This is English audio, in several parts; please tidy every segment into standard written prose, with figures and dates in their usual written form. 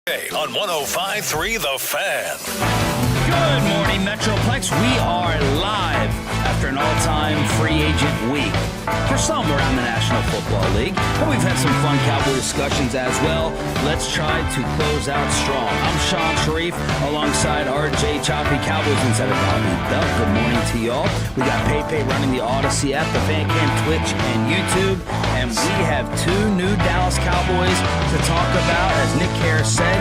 On 105.3 The Fan. Good morning, Metroplex. We are live after an all-time free agent week for some around the National Football League. But we've had some fun Cowboy discussions as well. Let's try to close out strong. I'm Sean Sharif alongside RJ Choppy, Cowboys Insider Bobby Bell. Good morning to y'all. We got Pepe running the Odyssey app, the Fan Cam, Twitch, and YouTube. And we have two new Dallas Cowboys to talk about. As Nick Harris said,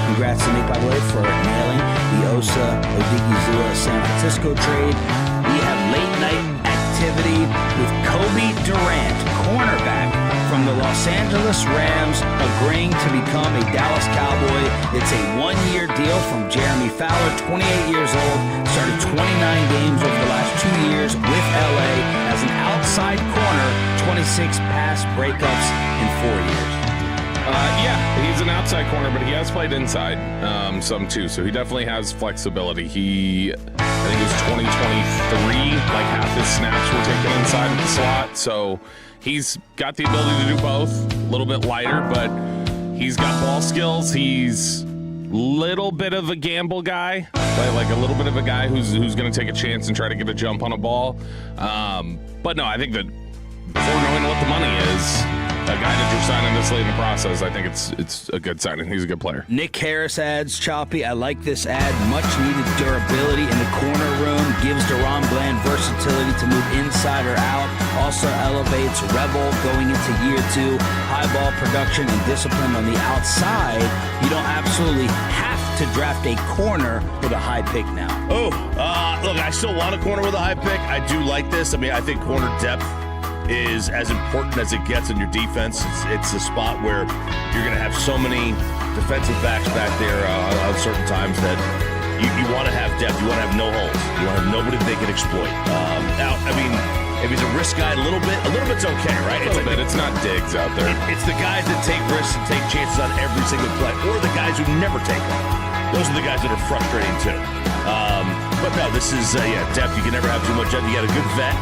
congrats to Nick, by the way, for nailing the Osa Odigizua San Francisco trade. We have late night activity with Kobe Durant, cornerback from the Los Angeles Rams, agreeing to become a Dallas Cowboy. It's a one-year deal from Jeremy Fowler, 28 years old, started 29 games over the last 2 years with LA as an outside corner, 26 pass breakups in 4 years. Yeah, he's an outside corner, but he has played inside some too, so he definitely has flexibility. I think it was 2023, like half his snaps were taken inside of the slot, so he's got the ability to do both. A little bit lighter, but he's got ball skills. He's a little bit of a gamble guy, like a little bit of a guy who's going to take a chance and try to get a jump on a ball. But no, I think that before knowing what the money is, a guy that you're signing this late in the process, I think it's a good signing. He's a good player. Nick Harris adds, Choppy, I like this ad. Much needed durability in the corner room. Gives Deron Bland versatility to move inside or out. Also elevates Rebel going into year 2. High ball production and discipline on the outside. You don't absolutely have to draft a corner with a high pick now. Look, I still want a corner with a high pick. I do like this. I mean, I think corner depth is as important as it gets in your defense. It's a spot where you're going to have so many defensive backs back there on certain times that you want to have depth. You want to have no holes. You want to have nobody they can exploit. Now, I mean, if he's a risk guy, a little bit's okay, right? It's not Diggs out there. It's the guys that take risks and take chances on every single play, or the guys who never take them. Those are the guys that are frustrating too. But no, this is depth. You can never have too much depth. You got a good vet.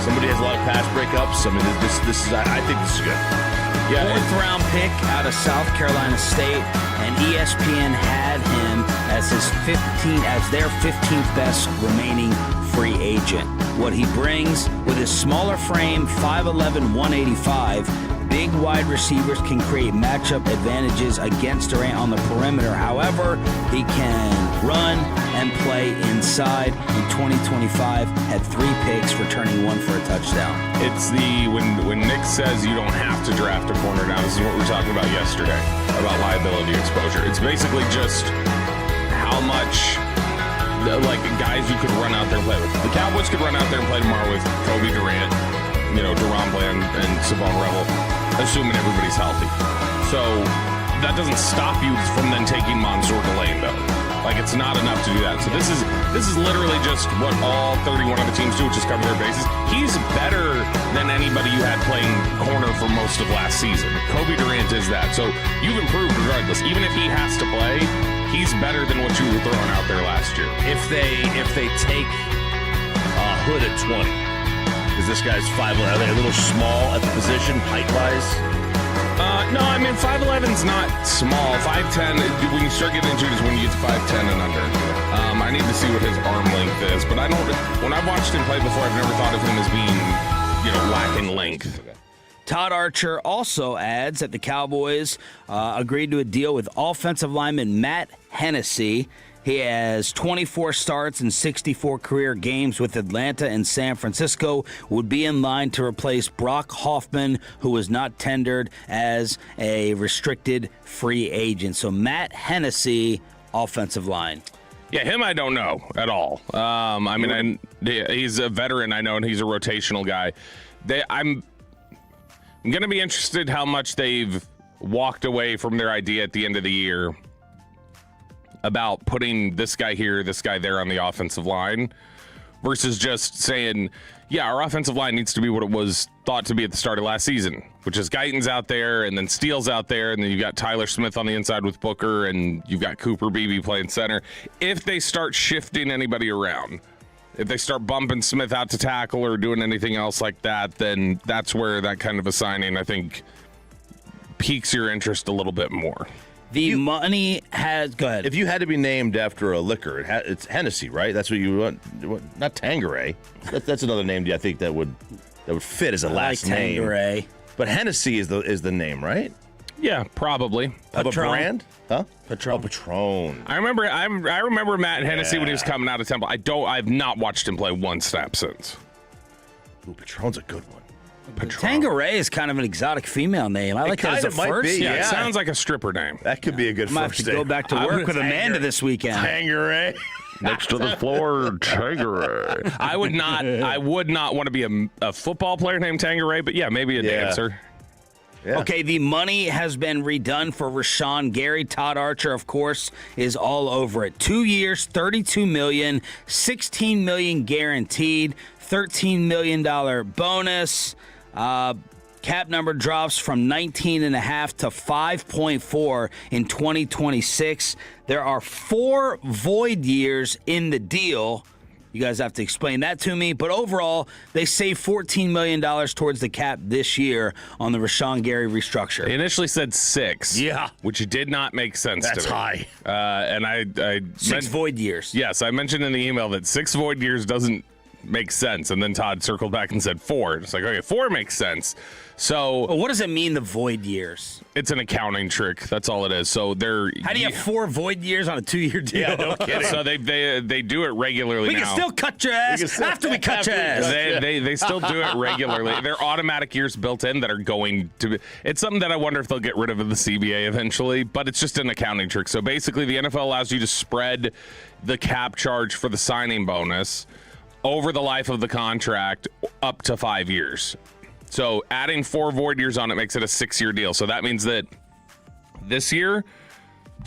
Somebody has a lot of pass breakups. I mean, this is. I think this is good. Yeah, 4th round pick out of South Carolina State, and ESPN had him as their 15th best remaining free agent. What he brings with his smaller frame, 5'11", 185. Big wide receivers can create matchup advantages against Durant on the perimeter. However, he can run and play inside. In 2025, had 3 picks, returning 1 for a touchdown. It's when Nick says you don't have to draft a corner now, this is what we were talking about yesterday, about liability exposure. It's basically just how much, like, guys you could run out there and play with. The Cowboys could run out there and play tomorrow with Kobe Durant, Deron Bland, and Savon Rebel, assuming everybody's healthy. So that doesn't stop you from then taking Mansour Delane, though. Like, it's not enough to do that. So this is literally just what all 31 other teams do, which is cover their bases. He's better than anybody you had playing corner for most of last season. Kobe Durant is that. So you've improved regardless. Even if he has to play, he's better than what you were throwing out there last year. If they take Hood at 20, because this guy's 5'11", are they a little small at the position, height-wise? No, I mean, 5'11's not small. 5'10", when you start getting into it, is when you get to 5'10 and under. I need to see what his arm length is, but when I've watched him play before, I've never thought of him as being, lacking length. Todd Archer also adds that the Cowboys agreed to a deal with offensive lineman Matt Hennessy. He has 24 starts and 64 career games with Atlanta and San Francisco, would be in line to replace Brock Hoffman, who was not tendered as a restricted free agent. So Matt Hennessy, offensive line. Yeah, him I don't know at all. He's a veteran, I know, and he's a rotational guy. I'm going to be interested how much they've walked away from their idea at the end of the year about putting this guy here, this guy there on the offensive line, versus just saying, yeah, our offensive line needs to be what it was thought to be at the start of last season, which is Guyton's out there, and then Steele's out there, and then you've got Tyler Smith on the inside with Booker, and you've got Cooper Beebe playing center. If they start shifting anybody around, if they start bumping Smith out to tackle or doing anything else like that, then that's where that kind of a signing, I think, piques your interest a little bit more. The money has. Go ahead. If you had to be named after a liquor, it's Hennessy, right? That's what you want. Not Tanqueray. That's another name I think that would fit as a last name. Tanqueray. But Hennessy is the name, right? Yeah, probably. Of a brand? Huh? Patron. Oh, Patron. I remember Matt Hennessy when he was coming out of Temple. I've not watched him play one snap since. Ooh, Patron's a good one. Tanqueray is kind of an exotic female name. I like that as a first. Be, Yeah, yeah. it sounds like a stripper name. That could be a good I might have first to name. go back to work with Amanda this weekend. Tanqueray. Next to the floor, Tanqueray. I would not want to be a football player named Tanqueray, but yeah, maybe a dancer. Yeah. Okay, the money has been redone for Rashan Gary. Todd Archer, of course, is all over it. 2 years, $32 million, $16 million guaranteed, $13 million bonus. Cap number drops from 19.5 to 5.4 in 2026. There are 4 void years in the deal. You guys have to explain that to me. But overall, they save $14 million towards the cap this year on the Rashan Gary restructure. They initially said 6. Yeah. Which did not make sense to me. That's high. And I 6 void years. Yes, I mentioned in the email that 6 void years doesn't make sense. And then Todd circled back and said 4. It's like, okay, 4 makes sense. So Well, what does it mean, the void years? it's an accounting trick. That's all it is. So How do you have 4 void years on a 2-year deal? Yeah, no kidding. So they do it regularly We now. can still cut your ass after we cut your ass. They still do it regularly. There are automatic years built in that are going to be. It's something that I wonder if they'll get rid of in the CBA eventually, but it's just an accounting trick. So basically, the NFL allows you to spread the cap charge for the signing bonus over the life of the contract up to 5 years. So adding 4 void years on it makes it a 6-year deal. So that means that this year,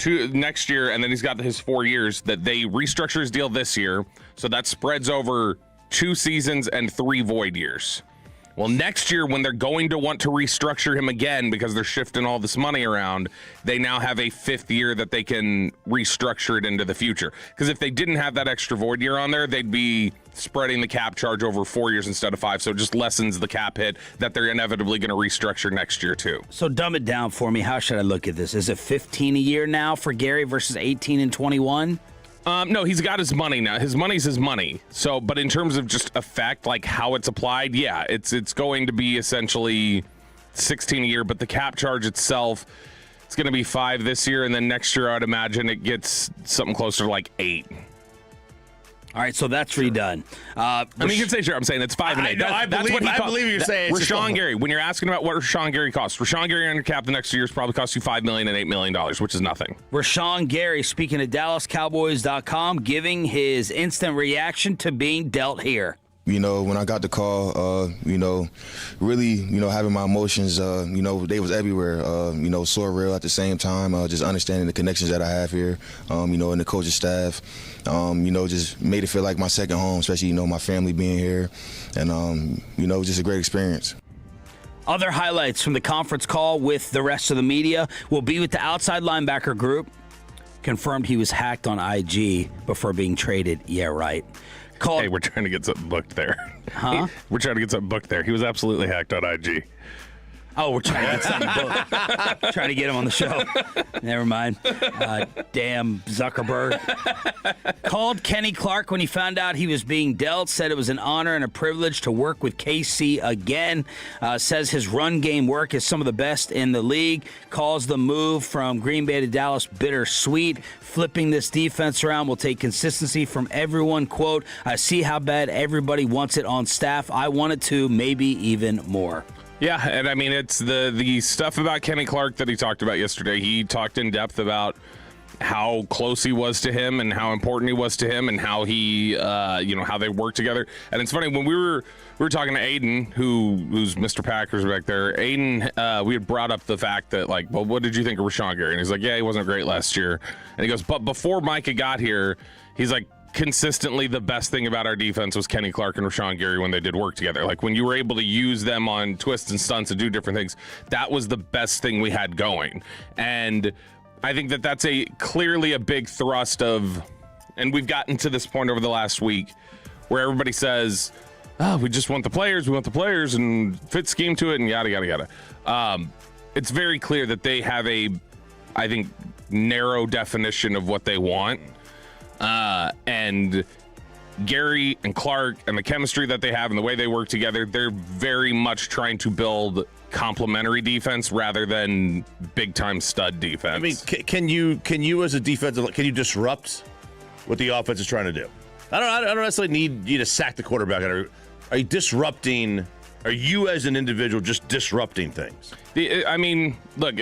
next year, and then he's got his 4 years, that they restructure his deal this year. So that spreads over 2 seasons and 3 void years. Well, next year, when they're going to want to restructure him again because they're shifting all this money around, they now have a 5th year that they can restructure it into the future. Because if they didn't have that extra void year on there, they'd be spreading the cap charge over 4 years instead of 5. So it just lessens the cap hit that they're inevitably going to restructure next year, too. So dumb it down for me. How should I look at this? Is it 15 a year now for Gary versus 18 and 21? No, he's got his money now. His money's his money. So, but in terms of just effect, like how it's applied, yeah, it's going to be essentially 16 a year, but the cap charge itself, it's going to be 5 this year, and then next year I'd imagine it gets something closer to like 8. All right, so that's redone. I mean, you can say sure. I'm saying it's 5 and 8. I believe you're saying it's Rashan Gary. When you're asking about what Rashan Gary costs, Rashan Gary under cap the next 2 years probably costs you $5 million and $8 million, which is nothing. Rashan Gary, speaking to DallasCowboys.com, giving his instant reaction to being dealt here. You know, when I got the call, really, having my emotions, they was everywhere, surreal at the same time, just understanding the connections that I have here, and the coaching staff, just made it feel like my second home, especially, my family being here, and, just a great experience. Other highlights from the conference call with the rest of the media will be with the outside linebacker group. Confirmed he was hacked on IG before being traded. Yeah, right. Hey, we're trying to get something booked there. Huh? We're trying to get something booked there. He was absolutely hacked on IG. Oh, we're trying to get something booked. Trying to get him on the show. Never mind. Damn Zuckerberg. Called Kenny Clark when he found out he was being dealt. Said it was an honor and a privilege to work with KC again. Says his run game work is some of the best in the league. Calls the move from Green Bay to Dallas bittersweet. Flipping this defense around will take consistency from everyone. Quote, I see how bad everybody wants it on staff. I want it to, maybe even more. Yeah, and I mean, it's the stuff about Kenny Clark that he talked about yesterday. He talked in depth about how close he was to him and how important he was to him and how he, how they work together. And it's funny, when we were talking to Aiden, who's Mr. Packers back there, Aiden, we had brought up the fact that, like, well, what did you think of Rashan Gary? And he's like, yeah, he wasn't great last year. And he goes, but before Micah got here, he's like, consistently the best thing about our defense was Kenny Clark and Rashan Gary when they did work together. Like when you were able to use them on twists and stunts and do different things, that was the best thing we had going. And I think that that's clearly a big thrust of, and we've gotten to this point over the last week where everybody says, oh, we just want the players, and fit scheme to it and yada, yada, yada. It's very clear that they have I think narrow definition of what they want. And Gary and Clark and the chemistry that they have and the way they work together, they're very much trying to build complementary defense rather than big-time stud defense. I mean, can you as a defensive, can you disrupt what the offense is trying to do? I don't necessarily need you to sack the quarterback. Are you disrupting? Are you as an individual just disrupting things? I mean, look,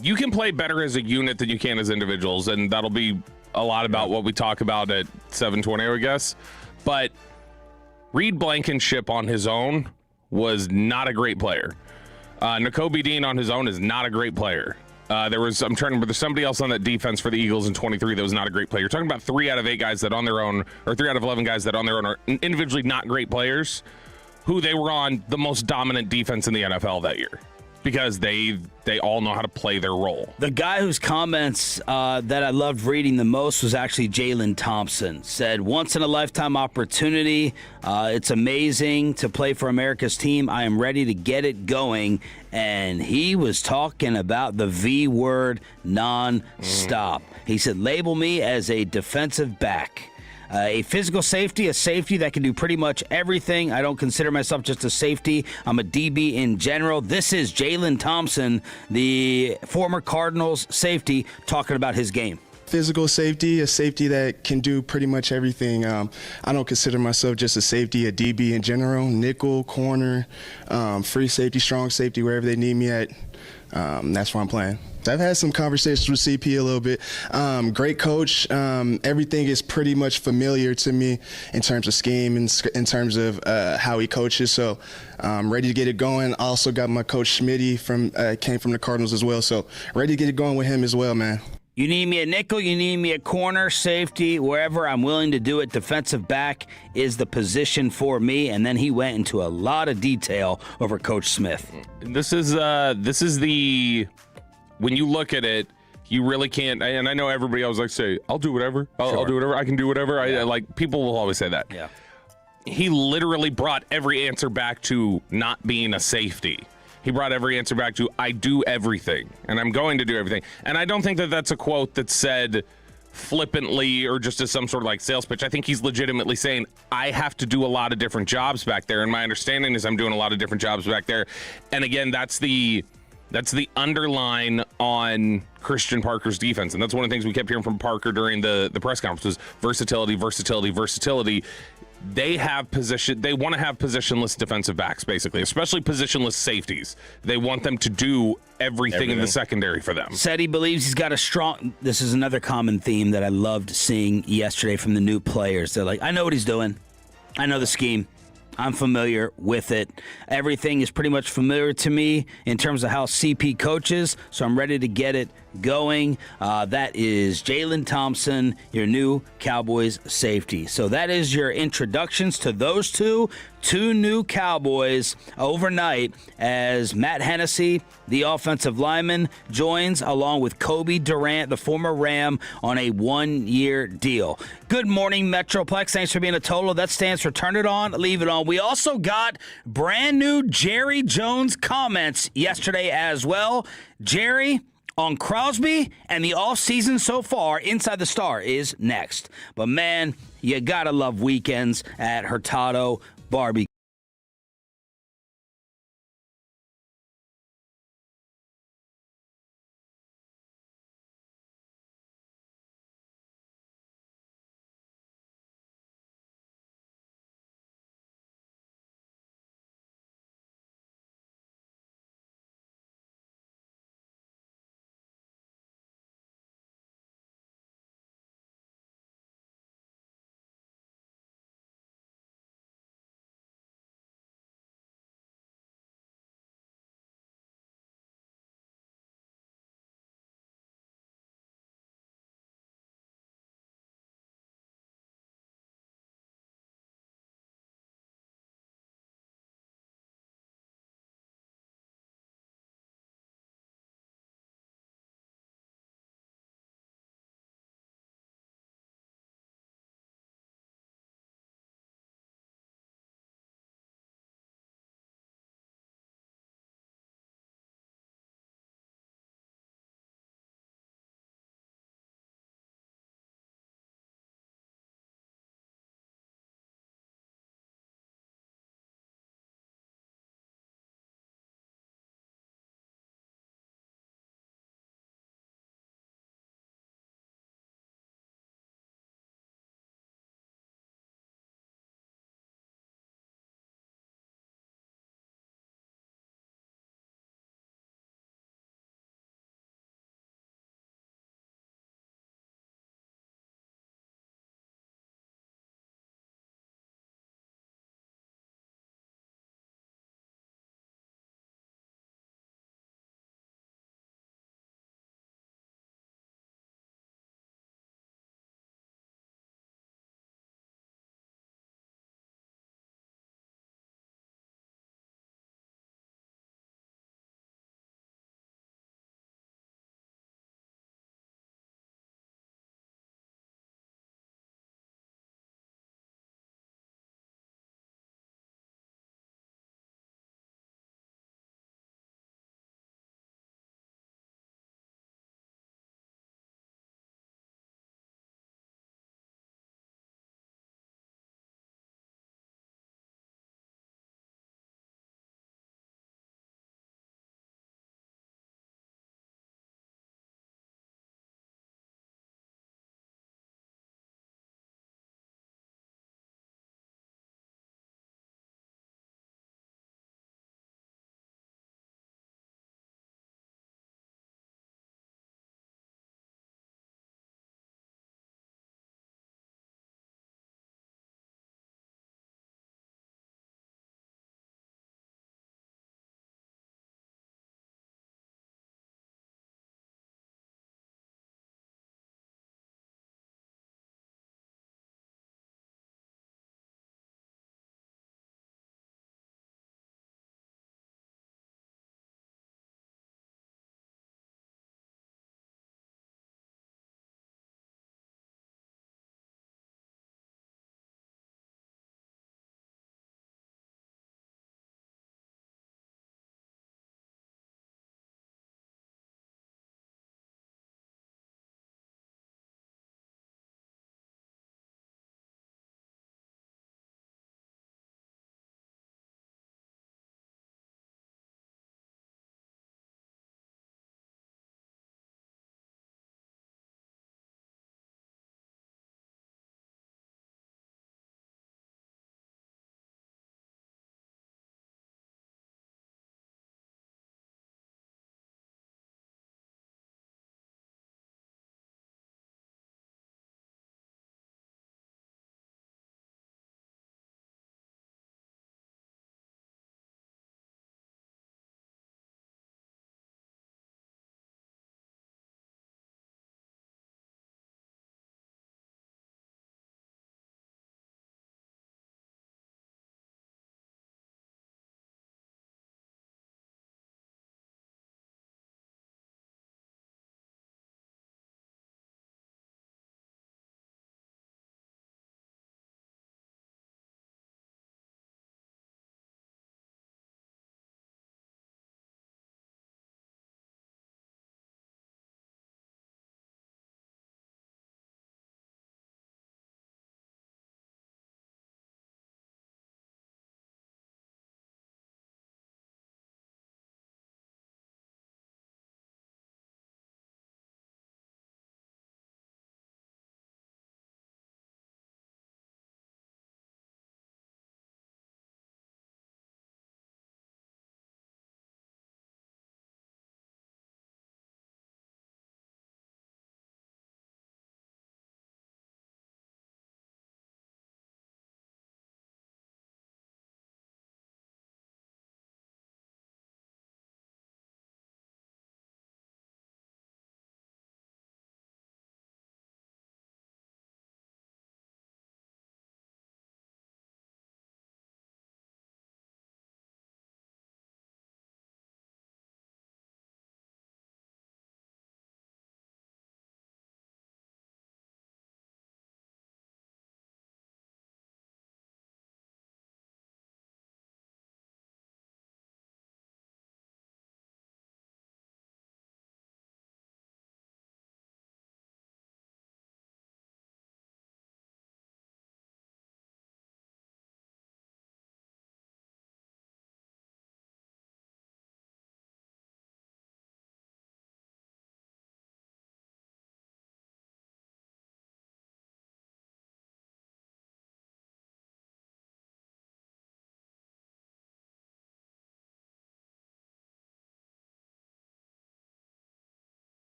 you can play better as a unit than you can as individuals, and that'll be a lot about what we talk about at 720, I guess. But Reed Blankenship on his own was not a great player. Nakobe Dean on his own is not a great player. There's somebody else on that defense for the Eagles in 23 that was not a great player. You're talking about 3 out of 8 guys that on their own, or 3 out of 11 guys that on their own are individually not great players, who they were on the most dominant defense in the NFL that year, because they all know how to play their role. The guy whose comments that I loved reading the most was actually Jalen Thompson. Said, once-in-a-lifetime opportunity. It's amazing to play for America's team. I am ready to get it going. And he was talking about the V word non-stop. He said, label me as a defensive back. A physical safety, a safety that can do pretty much everything. I don't consider myself just a safety. I'm a DB in general. This is Jalen Thompson, the former Cardinals safety, talking about his game. Physical safety, a safety that can do pretty much everything. I don't consider myself just a safety, a DB in general. Nickel, corner, free safety, strong safety, wherever they need me at. That's where I'm playing. I've had some conversations with CP a little bit. Great coach. Everything is pretty much familiar to me in terms of scheme and in terms of how he coaches. So I'm ready to get it going. I also got my coach Schmitty came from the Cardinals as well. So ready to get it going with him as well, man. You need me a nickel, you need me a corner, safety, wherever I'm willing to do it. Defensive back is the position for me. And then he went into a lot of detail over Coach Smith. This is the, when you look at it, you really can't, and I know everybody always like say, I'll do whatever. I'll do whatever. I can do whatever. I like, people will always say that. Yeah. He literally brought every answer back to not being a safety. He brought every answer back to, I do everything, and I'm going to do everything. And I don't think that that's a quote that's said flippantly or just as some sort of like sales pitch. I think he's legitimately saying, I have to do a lot of different jobs back there, and my understanding is I'm doing a lot of different jobs back there. And again, that's the underline on Christian Parker's defense. And that's one of the things we kept hearing from Parker during the press conference was versatility, versatility, versatility. They want to have positionless defensive backs, basically, especially positionless safeties. They want them to do everything in the secondary for them. Said he believes he's got a strong, this is another common theme that I loved seeing yesterday from the new players. They're like, I know what he's doing. I know the scheme. I'm familiar with it. Everything is pretty much familiar to me in terms of how CP coaches, so I'm ready to get it going. That is Jalen Thompson, your new Cowboys safety. So that is your introductions to those two new Cowboys overnight as Matt Hennessy, the offensive lineman, joins along with Kobe Durant, the former Ram, on a 1-year deal. Good morning, Metroplex. Thanks for being a total. That stands for turn it on, leave it on. We also got brand new Jerry Jones comments yesterday as well. Jerry on Crosby and the offseason so far inside the Star is next. But, man, you got to love weekends at Hurtado Barbecue.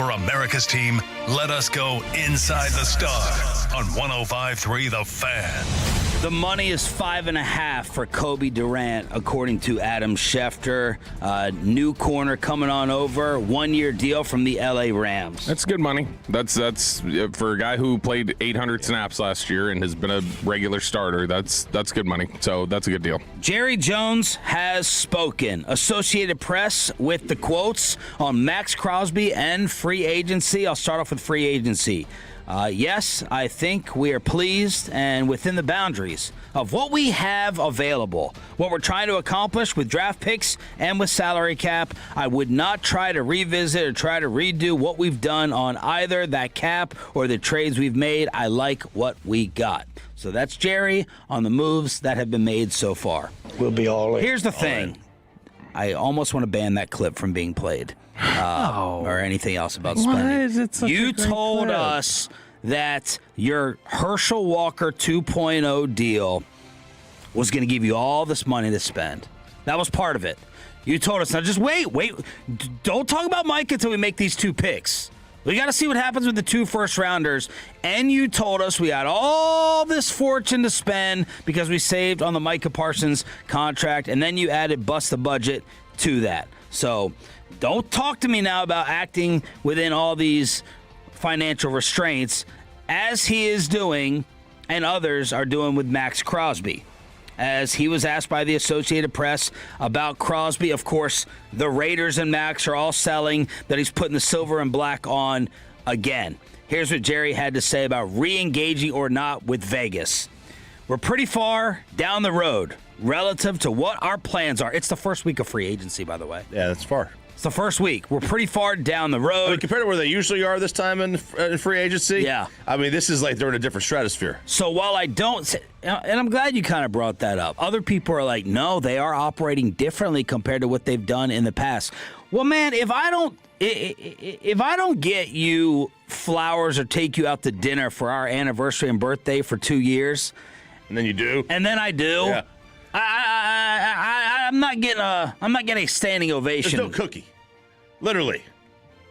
For America's team, let us go inside the star on 105.3 The Fan. The money is 5.5 for Kobe Durant, according to Adam Schefter. New corner coming on over, 1-year deal from the LA Rams. That's good money. That's for a guy who played 800 snaps last year and has been a regular starter. That's good money. So that's a good deal. Jerry Jones has spoken. Associated Press with the quotes on Maxx Crosby and free agency. I'll start off with free agency. Yes, I think we are pleased and within the boundaries of what we have available, what we're trying to accomplish with draft picks and with salary cap. I would not try to revisit or try to redo what we've done on either that cap or the trades we've made. I like what we got. So that's Jerry on the moves that have been made so far. We'll be all in. Here's the thing. I almost want to ban that clip from being played. Or anything else about spending. Why is it such you a great told clip? us that your Herschel Walker 2.0 deal was going to give you all this money to spend. That was part of it. You told us, now just wait. Don't talk about Mike until we make these 2 picks. We got to see what happens with the 2 first-rounders. And you told us we had all this fortune to spend because we saved on the Micah Parsons contract, and then you added bust the budget to that. So don't talk to me now about acting within all these financial restraints, as he is doing and others are doing with Maxx Crosby. As he was asked by the Associated Press about Crosby, of course, the Raiders and Max are all selling that he's putting the silver and black on again. Here's what Jerry had to say about re-engaging or not with Vegas. We're pretty far down the road relative to what our plans are. It's the first week of free agency, by the way. Yeah, that's far. It's the first week. We're pretty far down the road. I mean, compared to where they usually are this time in free agency, Yeah. I mean, this is like they're in a different stratosphere. So while I don't, and I'm glad you kind of brought that up, other people are like, no, they are operating differently compared to what they've done in the past. Well, man, if I don't get you flowers or take you out to dinner for our anniversary and birthday for 2 years, And then you do. and then I do, Yeah. I'm not getting a standing ovation. There's no cookie. Literally,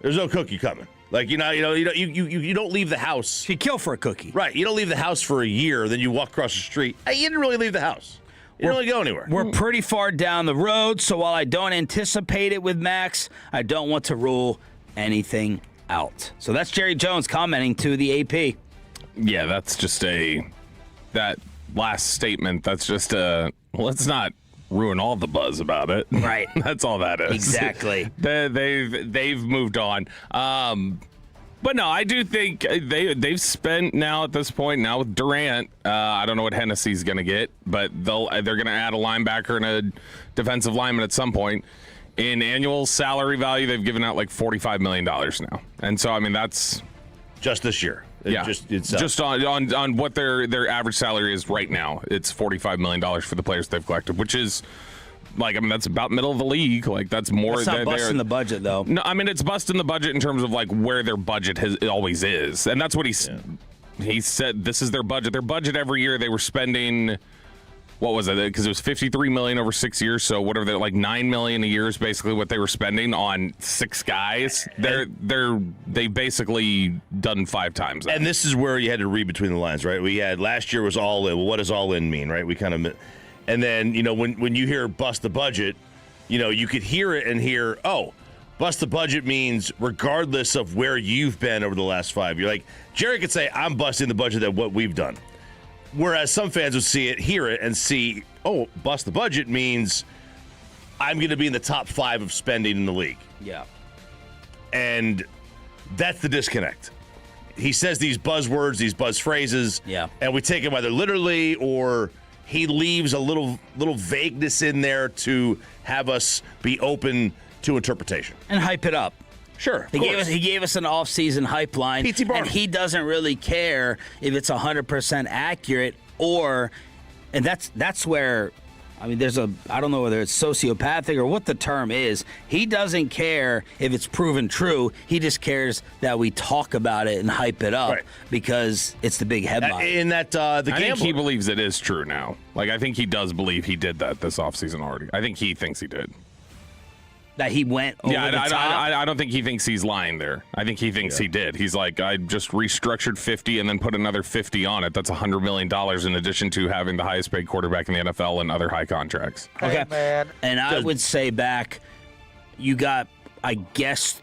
there's no cookie coming. Like you don't leave the house. You kill for a cookie. Right. You don't leave the house for a year, then you walk across the street. Hey, you didn't really leave the house. You didn't really go anywhere. We're pretty far down the road, so while I don't anticipate it with Max, I don't want to rule anything out. So that's Jerry Jones commenting to the AP. Yeah, that's just that last statement. That's just let's not ruin all the buzz about it. Right. That's all that is. Exactly. They've moved on. But no, I do think they've spent now at this point now with Durant. I don't know what Hennessy's going to get, but they're going to add a linebacker and a defensive lineman at some point. In annual salary value, they've given out like $45 million now, and so I mean that's just this year. Just on what their average salary is right now. It's $45 million for the players they've collected, which is like, I mean, that's about middle of the league. Like that's more. It's not busting the budget though. No, I mean it's busting the budget in terms of like where their budget it always is, and that's what he said. This is their budget. Their budget every year they were spending. What was it? Because it was $53 million over 6 years. So whatever, they're like $9 million a year is basically what they were spending on 6 guys. They basically done 5 times that. And this is where you had to read between the lines, right? We had last year was all in. Well, what does all in mean, right? We kind of, and then when you hear bust the budget, you could hear it and hear, oh, bust the budget means regardless of where you've been over the last 5 years. Like Jerry could say, I'm busting the budget at what we've done. Whereas some fans would see it, hear it, and see, oh, bust the budget means I'm going to be in the top 5 of spending in the league. Yeah. And that's the disconnect. He says these buzzwords, these buzz phrases, and we take them either literally or he leaves a little vagueness in there to have us be open to interpretation. And hype it up. Sure. He gave us an off-season hype line, and he doesn't really care if it's 100% accurate and that's where, I mean, I don't know whether it's sociopathic or what the term is. He doesn't care if it's proven true. He just cares that we talk about it and hype it up because it's the big headline. I think he believes it is true now. Like, I think he does believe he did that this offseason already. I think he thinks he did. that he went over the top? I don't think he thinks he's lying there. I think he thinks he did. He's like, I just restructured 50 and then put another 50 on it. That's $100 million in addition to having the highest paid quarterback in the NFL and other high contracts. Okay, man. And I would say back, you got, I guess,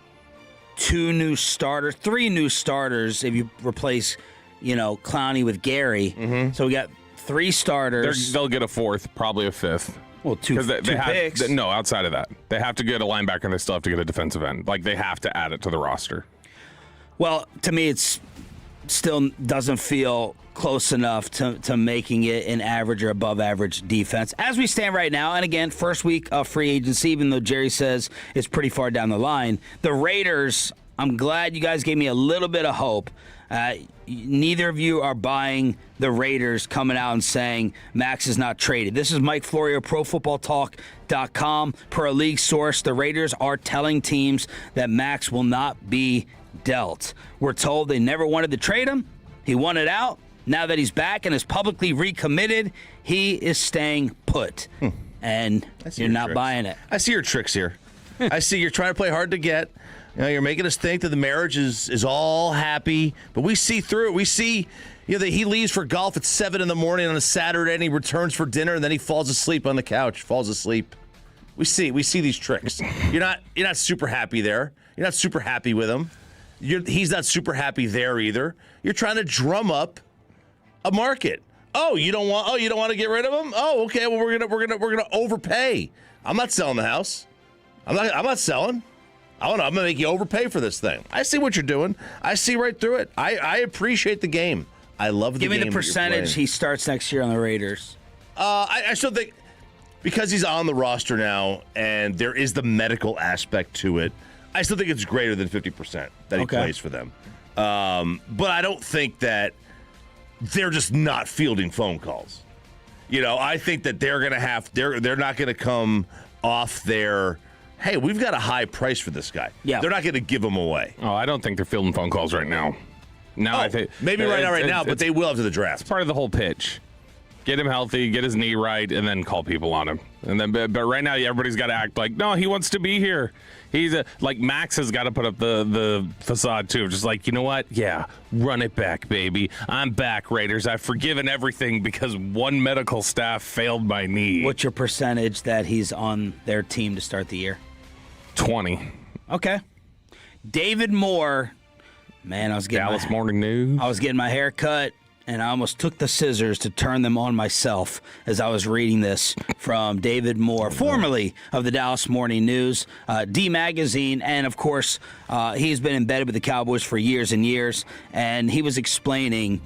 3 new starters if you replace, Clowney with Gary. Mm-hmm. So we got 3 starters. They'll get a 4th, probably a 5th. Well, two picks. No, outside of that. They have to get a linebacker and they still have to get a defensive end. Like, they have to add it to the roster. Well, to me, it's still doesn't feel close enough to making it an average or above average defense as we stand right now. And again, first week of free agency, even though Jerry says it's pretty far down the line. The Raiders, I'm glad you guys gave me a little bit of hope. Neither of you are buying the Raiders coming out and saying Maxx is not traded. This is Mike Florio, ProFootballTalk.com. Per a league source, the Raiders are telling teams that Maxx will not be dealt. We're told they never wanted to trade him. He wanted out. Now that he's back and is publicly recommitted, he is staying put. And you're not buying it. I see your tricks here. I see you're trying to play hard to get. You're making us think that the marriage is all happy, but we see through it. We see, that he leaves for golf at 7 a.m. on a Saturday, and he returns for dinner, and then he falls asleep on the couch. We see these tricks. You're not super happy there. You're not super happy with him. He's not super happy there either. You're trying to drum up a market. Oh, you don't want to get rid of him? Oh, okay. Well, we're gonna overpay. I'm not selling the house. I'm not selling. I'm going to make you overpay for this thing. I see what you're doing. I see right through it. I appreciate the game. I love the game. Give me the percentage he starts next year on the Raiders. I still think because he's on the roster now and there is the medical aspect to it, I still think it's greater than 50% that he plays for them. But I don't think that they're just not fielding phone calls. I think that they're going to they're not going to come off their, hey, we've got a high price for this guy. Yeah. They're not going to give him away. Oh, I don't think they're fielding phone calls right now. I think maybe right now, but they will after the draft. It's part of the whole pitch. Get him healthy, get his knee right, and then call people on him. And then, but right now, everybody's got to act like, no, he wants to be here. He's like Maxx has got to put up the facade too. Just like, you know what? Yeah, run it back, baby. I'm back, Raiders. I've forgiven everything because one medical staff failed my knee. What's your percentage that he's on their team to start the year? 20. Okay. David Moore. Man, I was getting Dallas Morning News. I was getting my hair cut, and I almost took the scissors to turn them on myself as I was reading this from David Moore, formerly of the Dallas Morning News, D Magazine, and of course, he's been embedded with the Cowboys for years and years, and he was explaining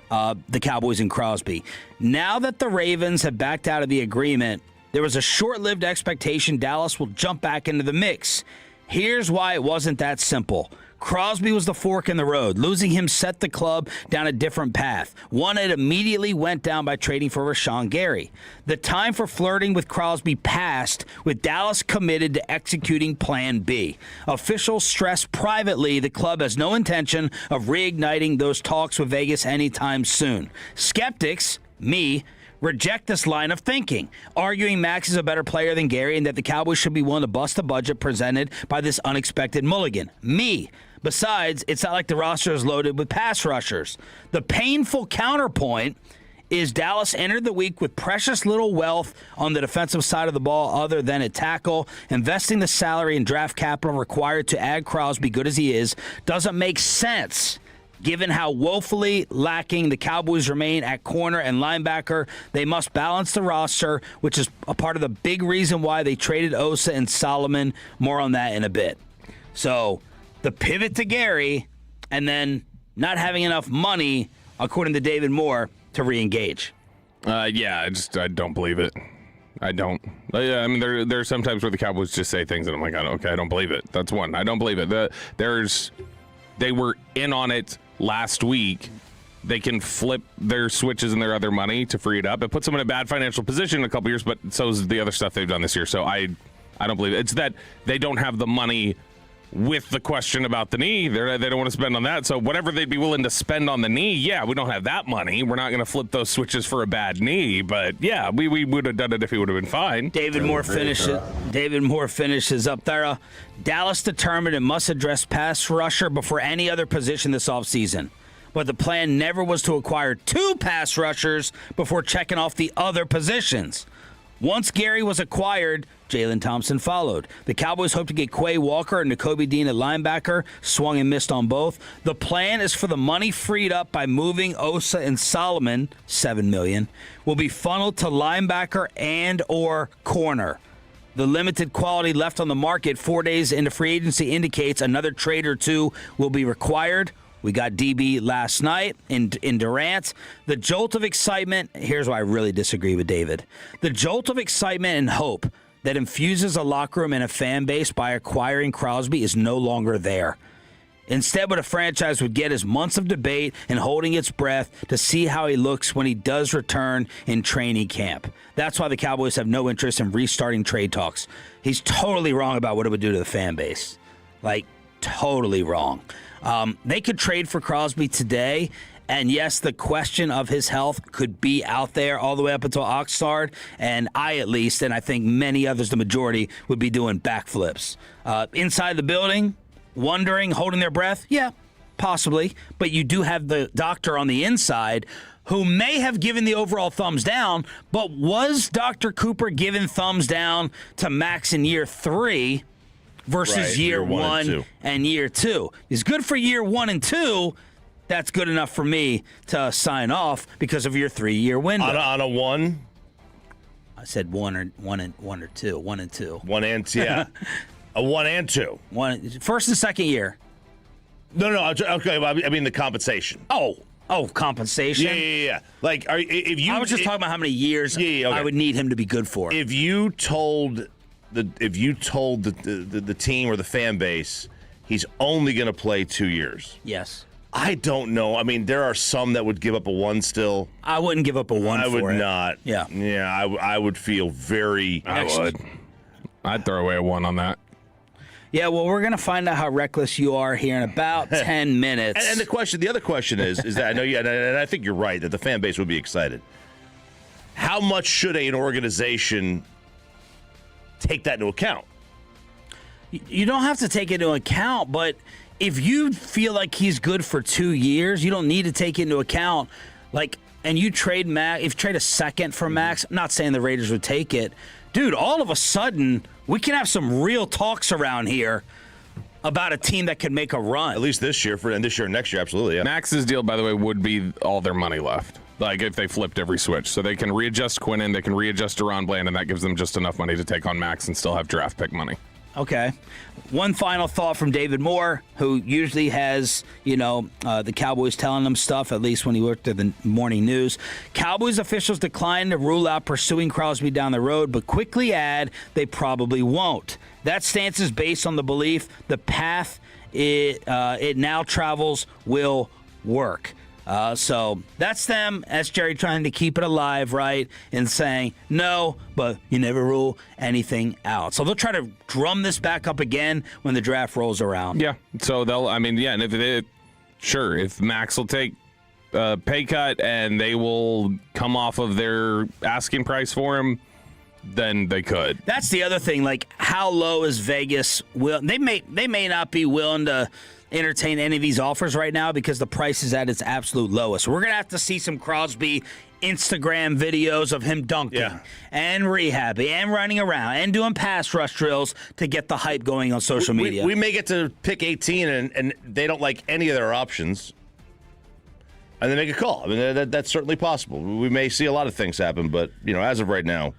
the Cowboys and Crosby. Now that the Ravens have backed out of the agreement, there was a short-lived expectation Dallas will jump back into the mix. Here's why it wasn't that simple. Crosby was the fork in the road. Losing him set the club down a different path. One it immediately went down by trading for Rashan Gary. The time for flirting with Crosby passed, with Dallas committed to executing Plan B. Officials stress privately the club has no intention of reigniting those talks with Vegas anytime soon. Skeptics, me, reject this line of thinking, arguing Maxx is a better player than Gary and that the Cowboys should be willing to bust the budget presented by this unexpected mulligan. Me. Besides, it's not like the roster is loaded with pass rushers. The painful counterpoint is Dallas entered the week with precious little wealth on the defensive side of the ball other than at tackle. Investing the salary and draft capital required to add Crosby, good as he is, doesn't make sense. Given how woefully lacking the Cowboys remain at corner and linebacker, they must balance the roster, which is a part of the big reason why they traded Osa and Solomon. More on that in a bit. So the pivot to Gary and then not having enough money, according to David Moore, to re-engage. I don't believe it. I don't. I mean, there are some times where the Cowboys just say things and I'm like, okay, I don't believe it. That's one. I don't believe it. They were in on it last week. They can flip their switches and their other money to free it up. It puts them in a bad financial position in a couple years, but so is the other stuff they've done this year. So I don't believe it. It's that they don't have the money with the question about the knee. They don't want to spend on that. So whatever they'd be willing to spend on the knee, yeah, we don't have that money. We're not going to flip those switches for a bad knee. But, yeah, we would have done it if he would have been fine. David Moore finishes up there. Dallas determined it must address pass rusher before any other position this offseason. But the plan never was to acquire 2 pass rushers before checking off the other positions. Once Gary was acquired, Jalen Thompson followed. The Cowboys hope to get Quay Walker and Nakobe Dean at linebacker, swung and missed on both. The plan is for the money freed up by moving Osa and Solomon, $7 million, will be funneled to linebacker and or corner. The limited quality left on the market 4 days into free agency indicates another trade or 2 will be required. We got DB last night in Durant. The jolt of excitement, here's why I really disagree with David. The jolt of excitement and hope that infuses a locker room and a fan base by acquiring Crosby is no longer there. Instead, what a franchise would get is months of debate and holding its breath to see how he looks when he does return in training camp. That's why the Cowboys have no interest in restarting trade talks. He's totally wrong about what it would do to the fan base. Like, totally wrong. They could trade for Crosby today, and yes, the question of his health could be out there all the way up until Oxnard, and I at least, and I think many others, the majority, would be doing backflips. Inside the building, wondering, holding their breath, yeah, possibly, but you do have the doctor on the inside who may have given the overall thumbs down, but was Dr. Cooper given thumbs down to Maxx in year 3 versus year 1 and year 2? He's good for year 1 and 2. That's good enough for me to sign off because of your 3-year window. On a 1? I said 1 or 2. 1 and 2. 1 and 2. Yeah. A 1 and 2. First and second year. No. Okay. I mean the compensation. Oh, compensation. Yeah. Like, if you, I was just talking about how many years okay. I would need him to be good for. If you told the team or the fan base he's only going to play 2 years. Yes. I don't know. I mean, there are some that would give up a 1 still. I wouldn't give up a 1 I for it. would not. Yeah. Yeah, I would feel very... I would. I'd throw away a 1 on that. Yeah, well, we're going to find out how reckless you are here in about 10 minutes. And the other question is that I know you, and I think you're right, that the fan base would be excited. How much should an organization take that into account? You don't have to take it into account, but if you feel like he's good for 2 years, you don't need to take it into account. Like, and you trade Max, if you trade a second for Max, I'm not saying the Raiders would take it. Dude, all of a sudden, we can have some real talks around here about a team that can make a run. At least this year, and this year and next year, absolutely, yeah. Max's deal, by the way, would be all their money left. Like, if they flipped every switch. So they can readjust Quinnen, they can readjust Deron Bland, and that gives them just enough money to take on Maxx and still have draft pick money. Okay. One final thought from David Moore, who usually has, the Cowboys telling him stuff, at least when he worked at the morning news. Cowboys officials declined to rule out pursuing Crosby down the road, but quickly add they probably won't. That stance is based on the belief the path it now travels will work. So that's them, as Jerry, trying to keep it alive, right? And saying, no, but you never rule anything out. So they'll try to drum this back up again when the draft rolls around. Yeah. So and if Maxx will take a pay cut and they will come off of their asking price for him, then they could. That's the other thing. Like, how low is Vegas? They may not be willing to entertain any of these offers right now because the price is at its absolute lowest. We're going to have to see some Crosby Instagram videos of him dunking and rehabbing and running around and doing pass rush drills to get the hype going on social media. We may get to pick 18 and they don't like any of their options and they make a call. I mean, that's certainly possible. We may see a lot of things happen, but, as of right now,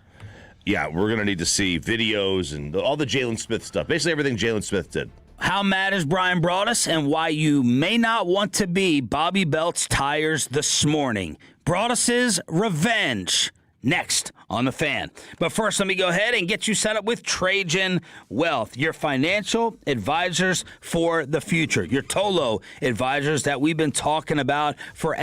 yeah, we're going to need to see videos and all the Jalen Smith stuff. Basically everything Jalen Smith did. How mad is Brian Broadus and why you may not want to be Bobby Belt's tires this morning. Broadus's revenge. Next on The Fan. But first, let me go ahead and get you set up with Trajan Wealth, your financial advisors for the future. Your Tolo advisors that we've been talking about for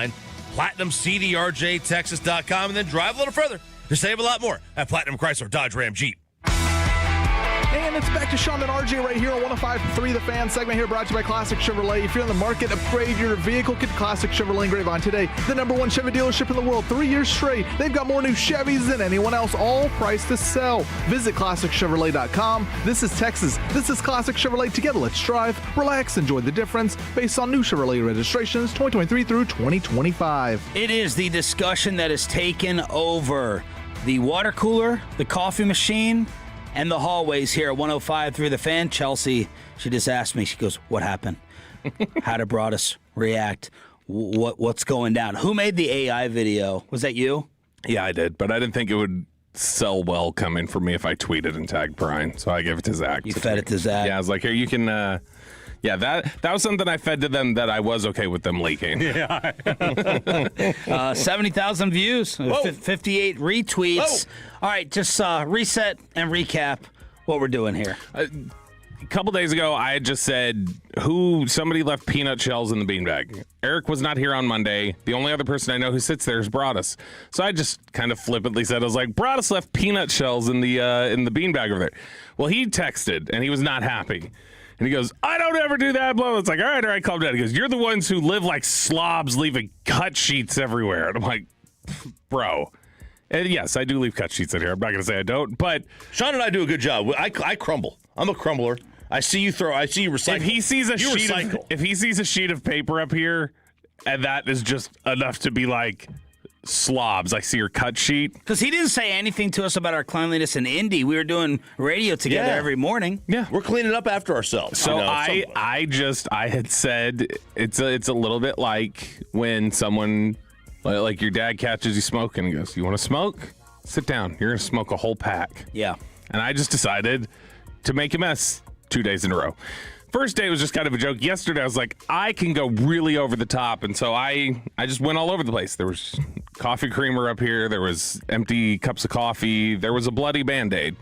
PlatinumCDRJTexas.com, and then drive a little further to save a lot more at Platinum Chrysler Dodge Ram Jeep. And it's back to Sean and RJ right here on 105.3 The Fan segment here brought to you by Classic Chevrolet. If you're in the market, upgrade your vehicle, get Classic Chevrolet in Grapevine today. The #1 Chevy dealership in the world, 3 years straight. They've got more new Chevys than anyone else, all priced to sell. Visit ClassicChevrolet.com. This is Texas. This is Classic Chevrolet. Together, let's drive, relax, enjoy the difference based on new Chevrolet registrations 2023 through 2025. It is the discussion that has taken over the water cooler, the coffee machine, and the hallways here at 105.3 The Fan. Chelsea, she just asked me, she goes, what happened? How did Broadus react? What's going down? Who made the AI video? Was that you? Yeah, I did, but I didn't think it would sell well coming for me if I tweeted and tagged Brian, so I gave it to Zach. You fed it to Zach? Yeah, I was like, here, you can... yeah, that was something I fed to them that I was okay with them leaking. Yeah. 70,000 views, 58 retweets. Whoa. All right, just reset and recap what we're doing here. A couple days ago, I had just said somebody left peanut shells in the beanbag. Eric was not here on Monday. The only other person I know who sits there is Broadus. So I just kind of flippantly said, I was like, Broadus left peanut shells in the beanbag over there. Well, he texted, and he was not happy. And he goes, I don't ever do that, blah. It's like, all right, calm down. He goes, you're the ones who live like slobs leaving cut sheets everywhere. And I'm like, bro. And yes, I do leave cut sheets in here. I'm not going to say I don't, but Sean and I do a good job. I crumble. I'm a crumbler. I see you recycle. If he sees a sheet of paper up here, and that is just enough to be like, slobs, I see your cut sheet. Because he didn't say anything to us about our cleanliness in Indy. We were doing radio together every morning. Yeah, we're cleaning up after ourselves. So I had said it's a little bit like when someone, like your dad catches you smoking and goes, you want to smoke? Sit down. You're going to smoke a whole pack. Yeah. And I just decided to make a mess 2 days in a row. First day was just kind of a joke. Yesterday, I was like, I can go really over the top. And so I just went all over the place. There was coffee creamer up here. There was empty cups of coffee. There was a bloody Band-Aid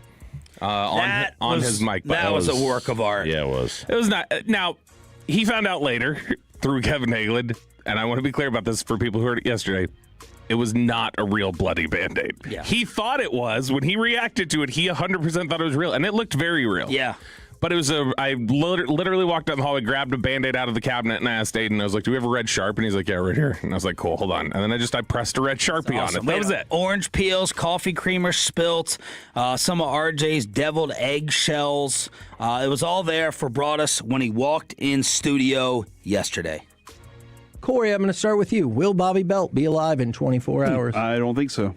on his mic. That was a work of art. Yeah, it was. It was not. Now, he found out later through Kevin Hagelin, and I want to be clear about this for people who heard it yesterday. It was not a real bloody Band-Aid. Yeah. He thought it was. When he reacted to it, he 100% thought it was real. And it looked very real. Yeah. But it was I literally walked down the hallway, grabbed a Band-Aid out of the cabinet, and I asked Aiden, I was like, do we have a red Sharp? And he's like, yeah, right here. And I was like, cool, hold on. And then I pressed a red Sharpie on it. That was it. Orange peels, coffee creamer spilt, some of RJ's deviled eggshells. It was all there for Broadus when he walked in studio yesterday. Corey, I'm going to start with you. Will Bobby Belt be alive in 24 hours? I don't think so.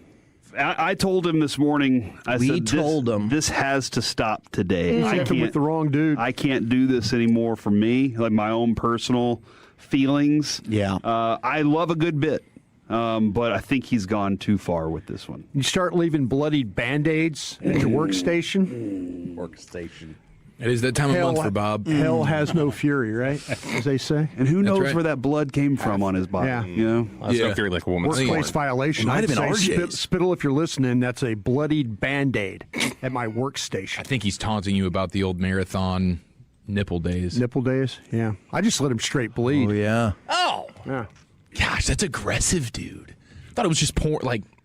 I told him this morning, this has to stop today. I can't with the wrong dude. I can't do this anymore for me, like my own personal feelings. Yeah. I love a good bit, but I think he's gone too far with this one. You start leaving bloodied Band-Aids at your workstation. It is that time of month for Bob. Hell has no fury, right? As they say. And who knows where that blood came from on his body? Yeah. You know? That's no fury like a woman's Workplace violation. Might I'd have been say RJ's. Spittle, if you're listening, that's a bloodied Band-Aid at my workstation. I think he's taunting you about the old marathon nipple days. Nipple days? Yeah. I just let him straight bleed. Oh, yeah. Oh! Yeah. Gosh, that's aggressive, dude. I thought it was just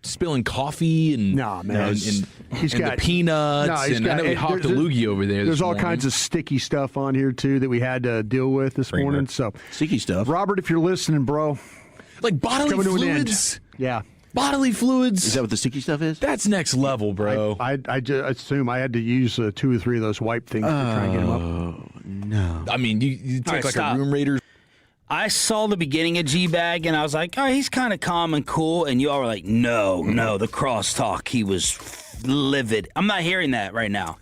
spilling coffee and Nah, man. and the peanuts. I know we hawked a loogie over there. There's all kinds of sticky stuff on here, too, that we had to deal with this morning. So, Sticky stuff. Robert, if you're listening, bro. like bodily coming to an end. fluids. Yeah. Bodily fluids. Is that what the sticky stuff is? That's next level, bro. I just assume I had to use 2 or 3 of those wipe things to try and get them up. Oh, no. I mean, you take like stop. a Room Raiders. I saw the beginning of G-Bag, and I was like, oh, he's kind of calm and cool. And you all were like, no, the crosstalk. He was livid. I'm not hearing that right now.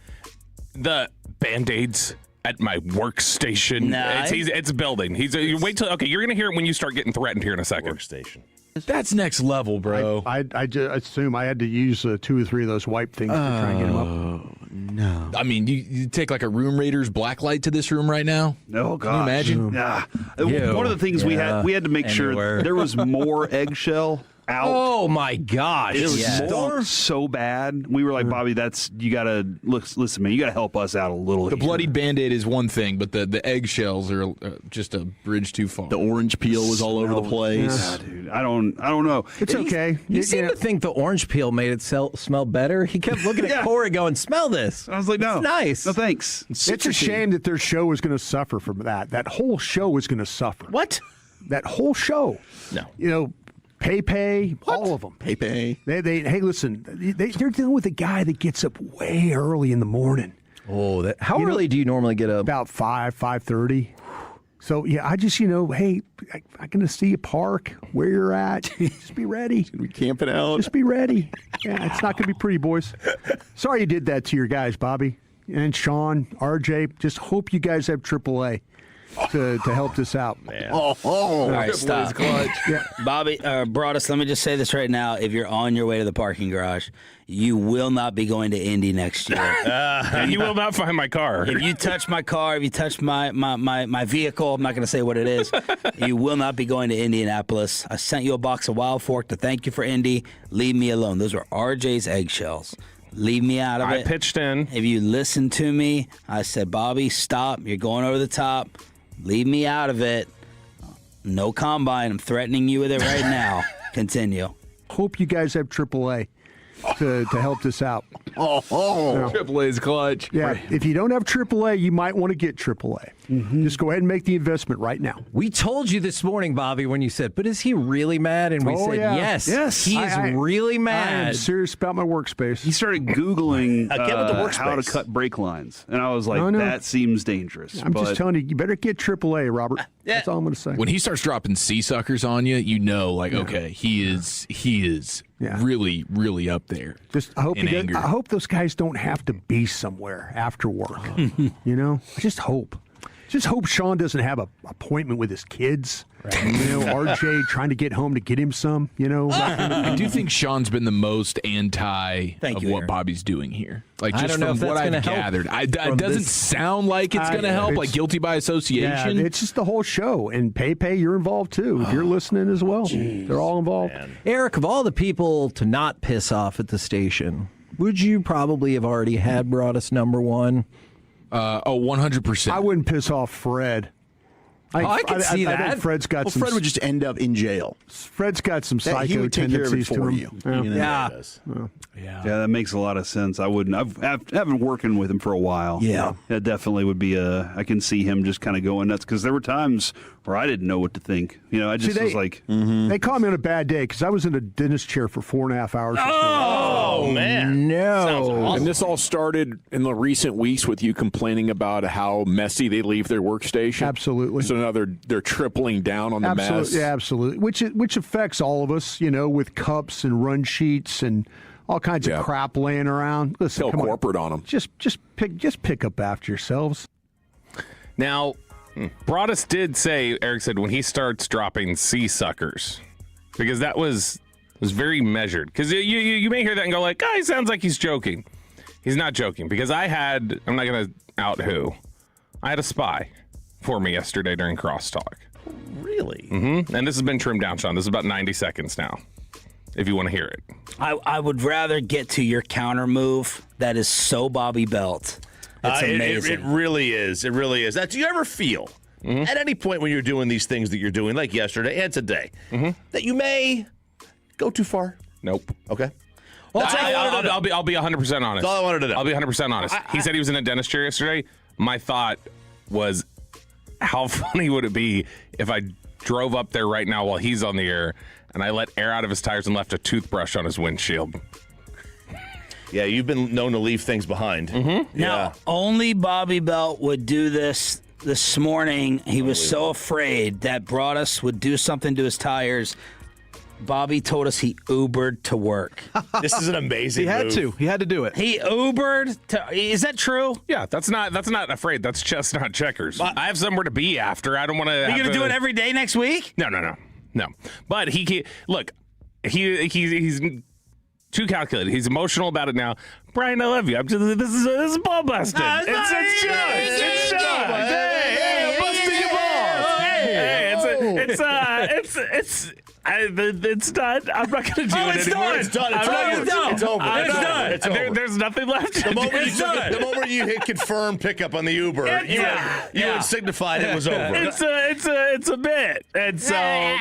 The Band-Aids at my workstation. Nah, It's building. You wait till, okay, you're going to hear it when you start getting threatened here in a second. Workstation. That's next level, bro. I just assume I had to use 2 or 3 of those wipe things to try and get them up. Oh, no. I mean, you take like a Room Raiders black light to this room right now. Oh, God. Can you imagine? Yeah. Ew. One of the things we had to make sure there was more eggshell out. Oh my gosh! It was Yes. so bad. We were like, Bobby, you gotta listen, man. You gotta help us out a little. The bloodied Band-Aid is one thing, but the eggshells are just a bridge too far. The orange peel was all over the place. Yeah, dude. I don't know. It's okay. You seem to think the orange peel made it smell better. He kept looking at Corey going, smell this. I was like, no. It's nice. No, thanks. It's a shame that their show is going to suffer from that. That whole show is going to suffer. What? That whole show. No. You know, Pepe, all of them. Pepe. Hey, listen, they're dealing with a guy that gets up way early in the morning. Oh, how early do you normally get up? About 5:30. So, yeah, I just, hey, I'm going to see you park where you're at. Just be ready. We camping out. Just be ready. Yeah, it's not going to be pretty, boys. Sorry you did that to your guys, Bobby. And Sean, RJ, just hope you guys have AAA to help this out. Man. All right, stop. Yeah. Bobby, Broadus, let me just say this right now. If you're on your way to the parking garage, you will not be going to Indy next year. And you will not find my car. If you touch my car, if you touch my vehicle, I'm not going to say what it is, you will not be going to Indianapolis. I sent you a box of Wild Fork to thank you for Indy. Leave me alone. Those were RJ's eggshells. Leave me out of it. I pitched in. If you listen to me, I said, Bobby, stop. You're going over the top. Leave me out of it. No combine. I'm threatening you with it right now. Continue. Hope you guys have AAA to help this out. AAA is clutch. Yeah, if you don't have AAA, you might want to get AAA. Just go ahead and make the investment right now. We told you this morning, Bobby, when you said, but is he really mad? And we said, yeah. yes, he is really mad. I am serious about my workspace. He started Googling Get with the workspace. how to cut brake lines. And I was like, No. that seems dangerous. I'm just telling you, you better get AAA, Robert. That's all I'm going to say. When he starts dropping sea suckers on you, okay, he is really, really up there. Just I hope in anger. I hope those guys don't have to be somewhere after work. I just hope. Just hope Sean doesn't have an appointment with his kids. Right. RJ trying to get home to get him some. I do think Sean's been the most anti Thank of you, what Aaron. Bobby's doing here. Like I just don't know from if what that's I've gonna help gathered, it doesn't sound like it's going to help. Like guilty by association. Yeah, it's just the whole show. And Pepe, you're involved too. If you're listening as well, they're all involved. Man. Eric, of all the people to not piss off at the station, would you probably have already had Broadus number one? 100%. I wouldn't piss off Fred. I can see that. I think Fred's got some. Fred would just end up in jail. Fred's got some He psycho would take care of it tendencies to for him. you. Yeah. Yeah. Yeah, that makes a lot of sense. I wouldn't. I've been working with him for a while. Yeah. That definitely would be I can see him just kind of going nuts because there were times where I didn't know what to think. I just was like. They caught me on a bad day because I was in a dentist chair for 4.5 hours. Oh, man. No. And this all started in the recent weeks with you complaining about how messy they leave their workstation. Absolutely. So now they're tripling down on the mess. Yeah, absolutely. Which affects all of us, with cups and run sheets and all kinds of crap laying around. Listen, Tell come corporate on them. Just pick up after yourselves. Now, Broadus did say, Eric said, when he starts dropping sea suckers, because that was very measured. Because you may hear that and go like, he sounds like he's joking. He's not joking, because I'm not going to out who. I had a spy for me yesterday during crosstalk. Really? Mm-hmm. And this has been trimmed down, Sean. This is about 90 seconds now, if you want to hear it. I would rather get to your counter move that is so Bobby Belt. It's amazing. It really is. It really is. Do you ever feel at any point when you're doing these things that you're doing, like yesterday and today, that you may go too far? Nope. Okay. Well, I'll be 100% honest. That's all I wanted to know. I'll be 100% honest. He said he was in a dentist chair yesterday. My thought was, how funny would it be if I drove up there right now while he's on the air and I let air out of his tires and left a toothbrush on his windshield? Yeah, you've been known to leave things behind. Now, only Bobby Belt would do this morning. He was so afraid that Broadus would do something to his tires. Bobby told us he Ubered to work. This is an amazing He had move. to. He had to do it. He Ubered to. Is that true? Yeah, that's not afraid. That's chestnut checkers. I have somewhere to be after. I don't want to. Are you going to do it every day next week? No. But he's too calculated. He's emotional about it now. Brian, I love you. This is ball busting. It's Sean. Hey, busting your balls. Hey, It's done. I'm not going to do it anymore. It's done. It's over. There's nothing left. The moment you hit confirm pickup on the Uber, you had signified it was over. It's a bit, and so I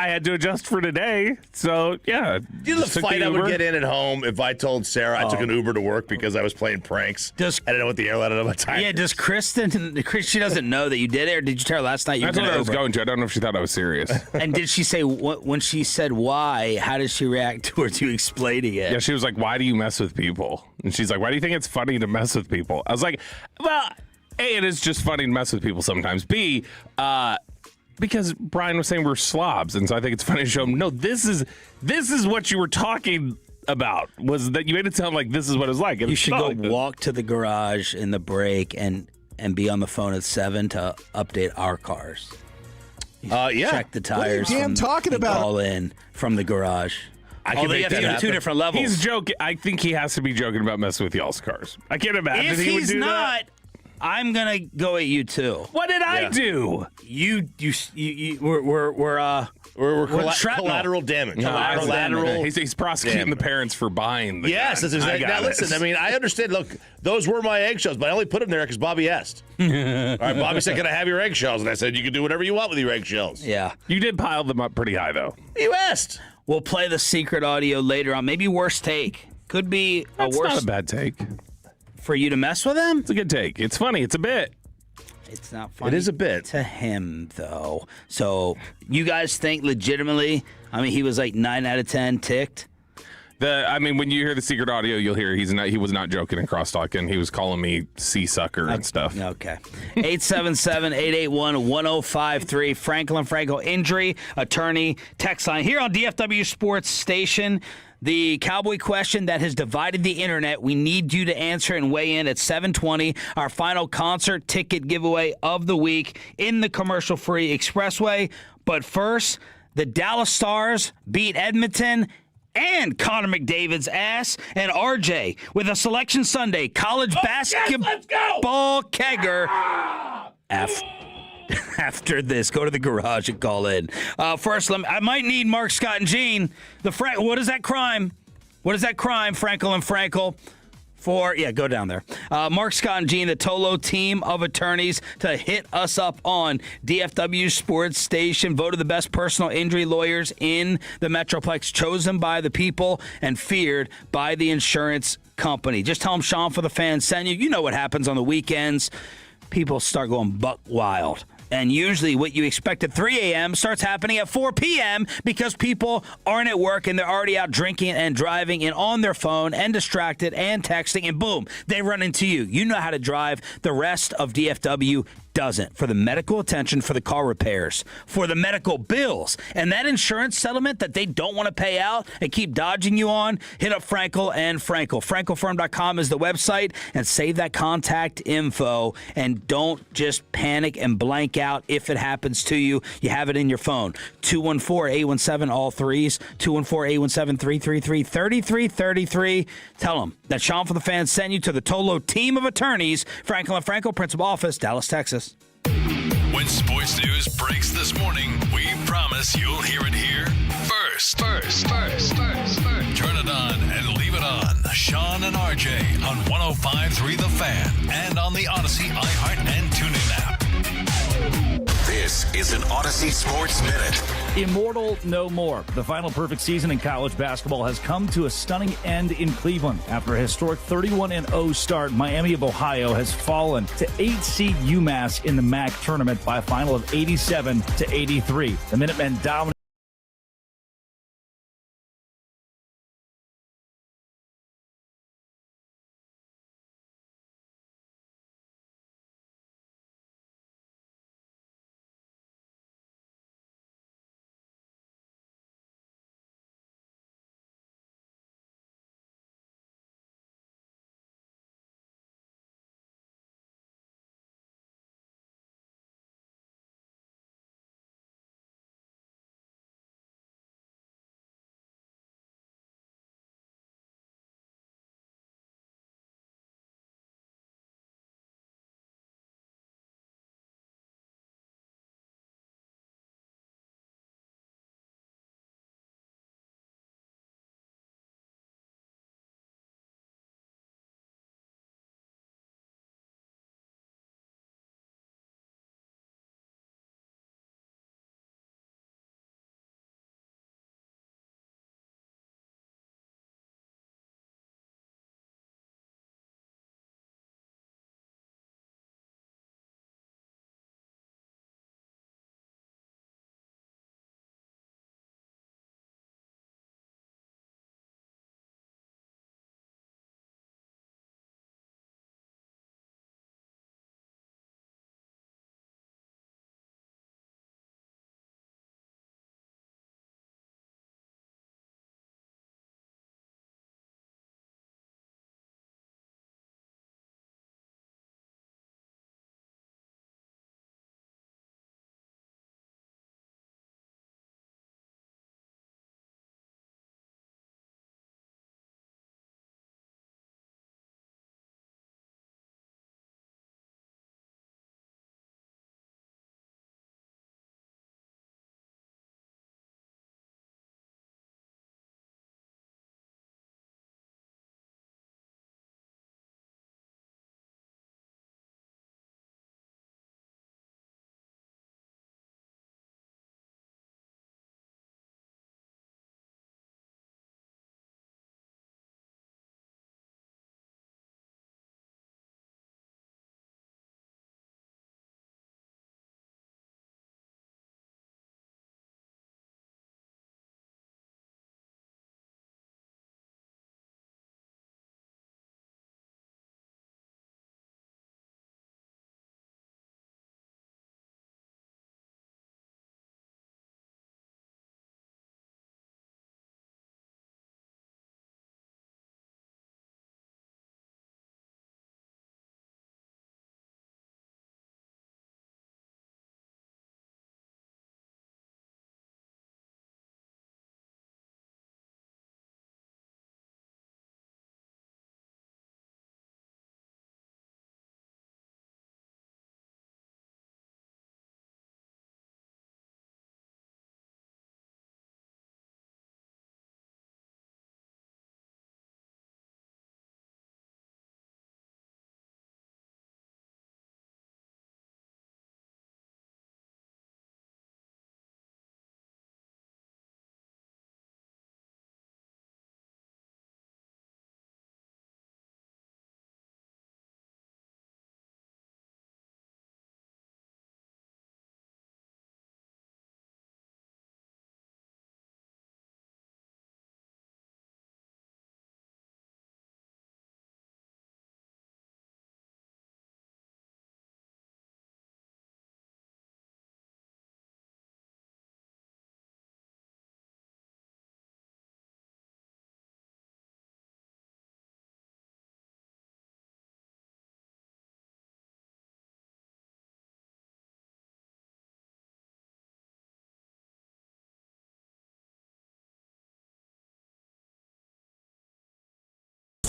had to adjust for today. So yeah, you know the fight I would get in at home if I told Sarah I took an Uber to work because I was playing pranks. I didn't know what the airline of my time. Yeah, does Kristen? She doesn't know that you did it, or did you tell her last night? That's what I was going to. I don't know if she thought I was serious. And did she say when she said why? How did she react towards you explaining it? Yeah, she was like, "Why do you mess with people?" And she's like, "Why do you think it's funny to mess with people?" I was like, "Well, A, it is just funny to mess with people sometimes. B, because Brian was saying we're slobs, and so I think it's funny to show him. No, this is what you were talking about. Was that you made it sound like this is what it's like? You should go walk to the garage in the break and be on the phone at 7 to update our cars. Yeah. Check the tires. What are you damn talking about? Call in from the garage. I can make that happen. Two different levels. He's joking. I think he has to be joking about messing with y'all's cars. I can't imagine if he would he's do not, that. I'm gonna go at you too. What did I do? We're shrapnel. collateral damage. Collateral. He's prosecuting the parents for buying the Yes, gun. that's exactly. Now listen, I mean, I understand. Look, those were my eggshells, but I only put them there because Bobby asked. All right, Bobby said, "Can I have your eggshells?" And I said, "You can do whatever you want with your eggshells." Yeah, you did pile them up pretty high, though. You asked. We'll play the secret audio later on. Maybe worst take. Could be That's a worst. not a bad take. For you to mess with him? It's a good take. It's funny. It's a bit. It's not funny. It is a bit. To him, though. So you guys think legitimately, I mean, he was like 9 out of 10 ticked? When you hear the secret audio, you'll hear he was not joking and cross-talking. He was calling me sea sucker and stuff. Okay. 877-881-1053. Franklin Franco injury attorney text line here on DFW Sports Station. The Cowboy question that has divided the internet. We need you to answer and weigh in at 7:20. Our final concert ticket giveaway of the week in the commercial-free Expressway. But first, the Dallas Stars beat Edmonton and Connor McDavid's ass, and RJ with a Selection Sunday college basketball kegger. After this, go to the garage and call in. First, I might need Mark, Scott, and Gene. What is that crime? What is that crime, Frankel and Frankel? Go down there. Mark, Scott, and Gene, the Tolo team of attorneys, to hit us up on DFW Sports Station. Voted the best personal injury lawyers in the Metroplex, chosen by the people and feared by the insurance company. Just tell them Sean for the Fans sent you. You know what happens on the weekends. People start going buck wild. And usually what you expect at 3 a.m. starts happening at 4 p.m. because people aren't at work and they're already out drinking and driving and on their phone and distracted and texting, and boom, they run into you. You know how to drive. The rest of DFW doesn't. For the medical attention, for the car repairs, for the medical bills, and that insurance settlement that they don't want to pay out and keep dodging you on, hit up Frankel and Frankel. FrankelFirm.com is the website, and save that contact info, and don't just panic and blank out if it happens to you. You have it in your phone. 214-817 all threes, 214-817-333-3333. Tell them that Sean for the Fans sent you to the Tolo team of attorneys, Frankel and Frankel, Principal Office, Dallas, Texas. When sports news breaks this morning, we promise you'll hear it here first. Turn it on and leave it on. Sean and RJ on 105.3 The Fan and on the Odyssey, iHeart, and TuneIn app. This is an Odyssey Sports Minute. Immortal no more. The final perfect season in college basketball has come to a stunning end in Cleveland. After a historic 31-0 start, Miami of Ohio has fallen to 8-seed UMass in the MAC tournament by a final of 87-83. The Minutemen dominated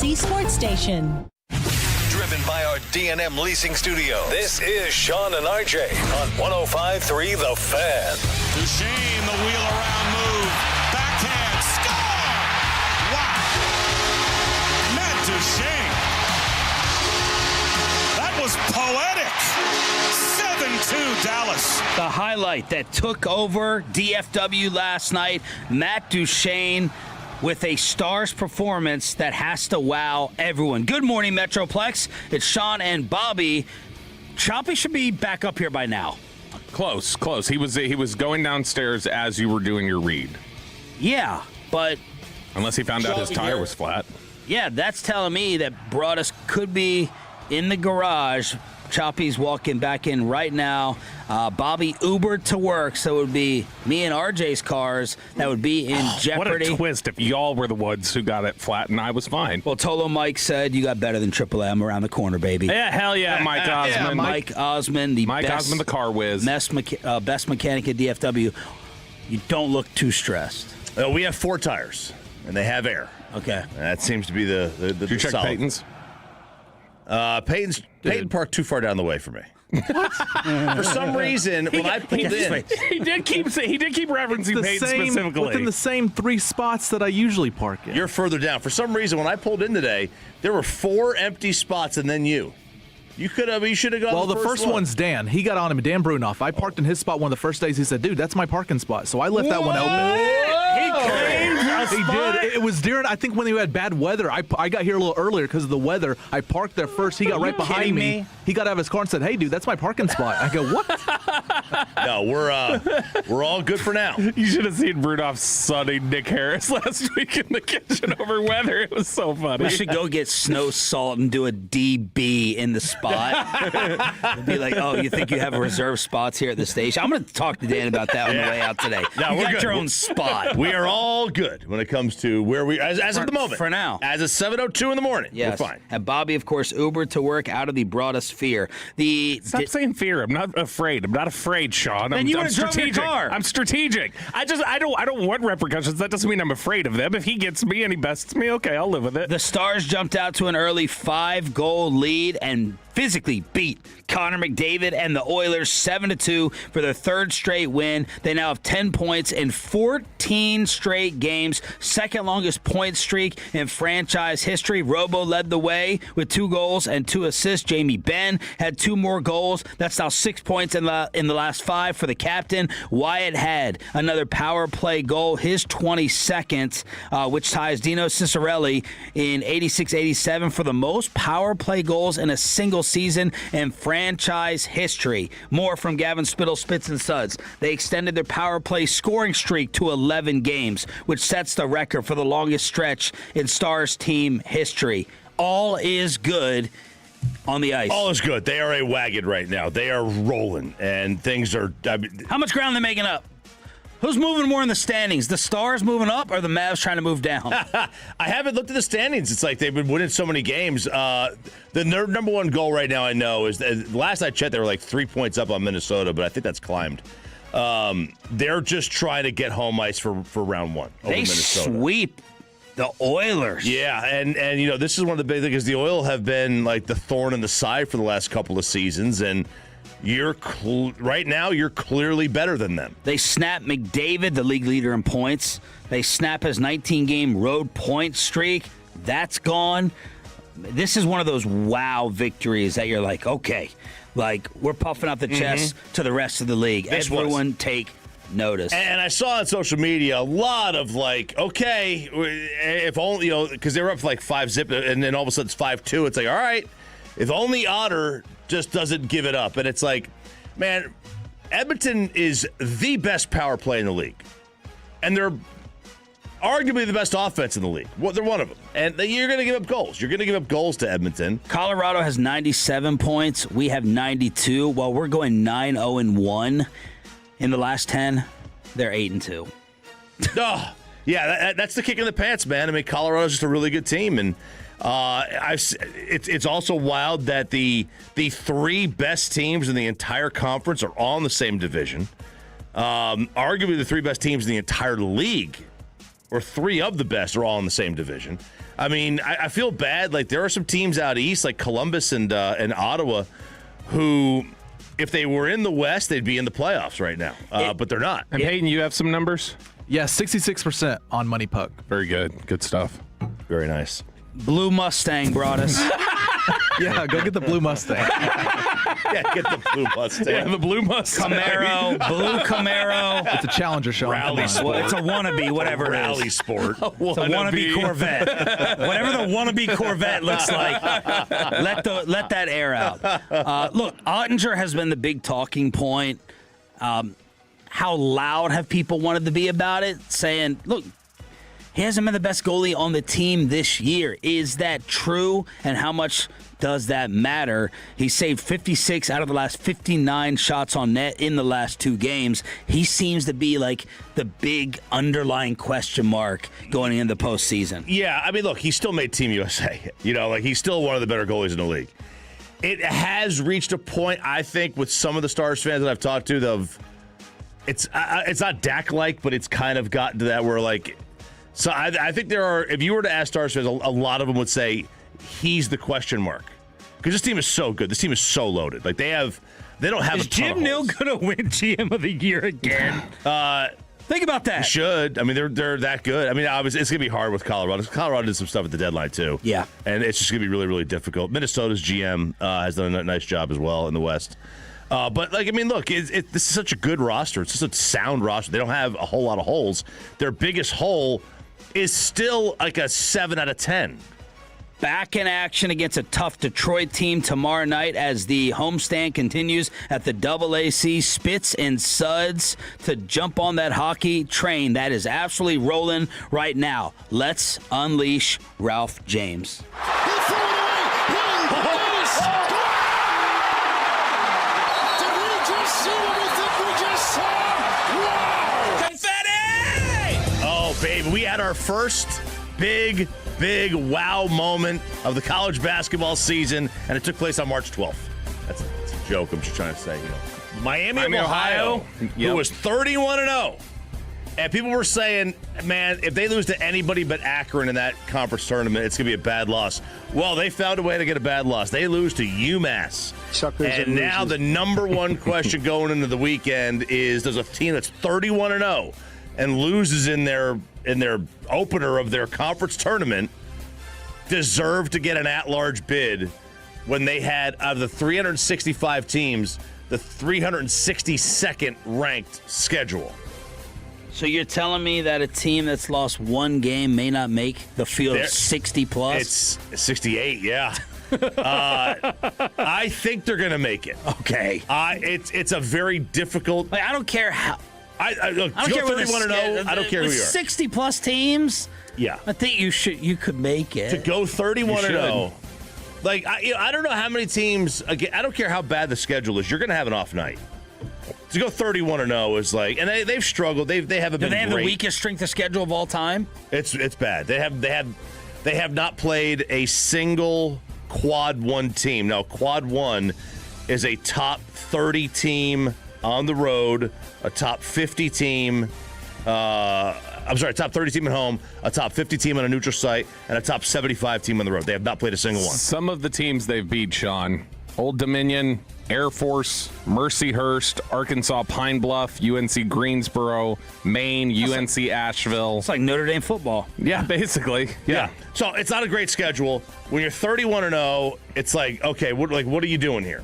SC Sports Station. Driven by our D&M Leasing Studio, this is Sean and RJ on 105.3 The Fan. Duchesne, the wheel around move. Backhand, score! Wow. Matt Duchesne. That was poetic. 7-2 Dallas. The highlight that took over DFW last night, Matt Duchesne with a Stars performance that has to wow everyone. Good morning, Metroplex. It's Sean and Bobby. Choppy should be back up here by now. Close. He was going downstairs as you were doing your read. Yeah, but unless he found out his tire was flat. Yeah, that's telling me that Broadus could be in the garage. Choppy's walking back in right now. Bobby Ubered to work, so it would be me and RJ's cars that would be in jeopardy. What a twist if y'all were the ones who got it flat and I was fine. Well, Tolo Mike said you got better than Triple M around the corner, baby. Yeah, hell yeah, Mike Osmond. Yeah, Mike Osmond, the Osmond, the car whiz. best mechanic at DFW. You don't look too stressed. We have 4 tires, and they have air. Okay. That seems to be the Did you check solid. Peyton's? Peyton parked too far down the way for me. For some reason, when I pulled in, he did keep referencing Peyton specifically. Within the same 3 spots that I usually park in. You're further down. For some reason, when I pulled in today, there were 4 empty spots, and then you. You should have gone. Well, the first one's Dan. He got on him, Dan Brunoff. I parked in his spot one of the first days. He said, "Dude, that's my parking spot." So I left that one open. He did. It was during, I think, when you had bad weather. I got here a little earlier because of the weather. I parked there first. He got right behind me. He got out of his car and said, "Hey, dude, that's my parking spot." I go, "What?" No, we're all good for now. You should have seen Brunoff sunning Nick Harris last week in the kitchen over weather. It was so funny. We should go get snow salt and do a DB in the spot. It'd be like, oh, you think you have reserve spots here at the station? I'm going to talk to Dan about that on the way out today. No, you we're got good. your own spot. We are all good when it comes to where we as of the moment. For now. As of 7:02 in the morning. Yes. We're fine. And Bobby, of course, Ubered to work out of the Broadus fear. Stop saying fear. I'm not afraid. I'm not afraid, Sean. Then you would have drove your car. I'm strategic. I don't want repercussions. That doesn't mean I'm afraid of them. If he gets me and he bests me, okay, I'll live with it. The Stars jumped out to an early 5-goal lead and physically beat Connor McDavid and the Oilers 7-2 for their 3rd straight win. They now have 10 points in 14 straight games, second longest point streak in franchise history. Robo led the way with 2 goals and 2 assists. Jamie Benn had 2 more goals. That's now 6 points in the last 5 for the captain. Wyatt had another power play goal, his 22nd, which ties Dino Ciccarelli in 86-87 for the most power play goals in a single season in franchise history. More from Gavin Spittle, Spits and Suds. They extended their power play scoring streak to 11 games, which sets the record for the longest stretch in Stars team history. All is good on the ice. All is good. They are a wagon right now. They are rolling, and things are. How much ground are they making up? Who's moving more in the standings? The Stars moving up or the Mavs trying to move down? I haven't looked at the standings. It's like they've been winning so many games. The number one goal right now I know is, last I checked, they were like 3 points up on Minnesota, but I think that's climbed. They're just trying to get home ice for round 1 over Minnesota. They sweep the Oilers. Yeah, and this is one of the big things, because the Oil have been like the thorn in the side for the last couple of seasons, and right now you're clearly better than them. They snap McDavid, the league leader in points. They snap his 19-game road point streak. That's gone. This is one of those wow victories that you're like, okay, like we're puffing out the chest to the rest of the league. Everyone take notice. And I saw on social media a lot of like, okay, if only, because they were up like 5-0, and then all of a sudden it's 5-2. It's like, all right, if only Otter just doesn't give it up. And it's like, man, Edmonton is the best power play in the league. And they're arguably the best offense in the league. Well, they're one of them. And you're going to give up goals. You're going to give up goals to Edmonton. Colorado has 97 points. We have 92. While we're going 9-0-1 in the last 10, they're 8-2. Oh, yeah, that's the kick in the pants, man. I mean, Colorado's just a really good team. And it's also wild that the 3 best teams in the entire conference are all in the same division. Arguably the 3 best teams in the entire league or 3 of the best are all in the same division. I mean, I feel bad. Like, there are some teams out east, like Columbus and Ottawa, who, if they were in the West, they'd be in the playoffs right now. But they're not. And Peyton, you have some numbers? Yeah, 66% on Money Puck. Very good. Good stuff. Very nice. Blue Mustang, Broadus. Yeah, go get the Blue Mustang. Yeah, get the Blue Mustang. Yeah, the Blue Mustang. Camaro, blue Camaro. It's a Challenger, Sean. Rally sport. Well, it's a wannabe, whatever it is. Rally sport. It's a wannabe Corvette. Whatever the wannabe Corvette looks like, let that air out. Look, Ottinger has been the big talking point. How loud have people wanted to be about it? Saying, look, he hasn't been the best goalie on the team this year. Is that true? And how much does that matter? He saved 56 out of the last 59 shots on net in the last 2 games. He seems to be like the big underlying question mark going into the postseason. Yeah, I mean, look, he still made Team USA. You know, like, he's still one of the better goalies in the league. It has reached a point, I think, with some of the Stars fans that I've talked to, of it's not Dak-like, but it's kind of gotten to that where, like, so I think there are, if you were to ask Stars fans, a lot of them would say he's the question mark. Because this team is so good. This team is so loaded. Like, they don't have Is a ton Jim of Neal holes. going to win GM of the Year again? Think about that. Should. I mean, they're that good. I mean, obviously, it's going to be hard with Colorado. Colorado did some stuff at the deadline, too. Yeah. And it's just going to be really, really difficult. Minnesota's GM has done a nice job as well in the West. But, like, I mean, look, this is such a good roster. It's just a sound roster. They don't have a whole lot of holes. Their biggest hole is still like a 7 out of 10. Back in action against a tough Detroit team tomorrow night as the homestand continues at the AAC. Spits and Suds to jump on that hockey train that is absolutely rolling right now. Let's unleash Ralph James. Babe, we had our first big wow moment of the college basketball season, and it took place on March 12th. That's a joke. I'm just trying to say, Miami of Ohio, who was 31-0. And people were saying, man, if they lose to anybody but Akron in that conference tournament, it's going to be a bad loss. Well, they found a way to get a bad loss. They lose to UMass. Suckers and now the number one question going into the weekend is, does a team that's 31-0 and loses in their opener of their conference tournament deserve to get an at-large bid when they had, out of the 365 teams, the 362nd ranked schedule? So you're telling me that a team that's lost 1 game may not make the field of 60 plus? It's 68, yeah. I think they're going to make it. Okay. It's a very difficult. Like, I don't care how. Look, I don't care 31-0. I don't care who you are. 60 plus teams. Yeah, I think you could make it to go 31-0. Like, I don't know how many teams. Again, I don't care how bad the schedule is. You're going to have an off night. To go 31-0 is like, and they've struggled. They haven't been. Do they have great. the weakest strength of schedule of all time? It's bad. They have not played a single Quad 1 team. Now, Quad 1 is a top 30 team on the road, a top 50 team. Top 30 team at home, a top 50 team on a neutral site, and a top 75 team on the road. They have not played a single one. Some of the teams they've beat, Sean: Old Dominion, Air Force, Mercyhurst, Arkansas Pine Bluff, UNC Greensboro, Maine, UNC Asheville. It's like Notre Dame football. Yeah, basically. Yeah. So it's not a great schedule. When you're 31-0, it's like, okay, what are you doing here?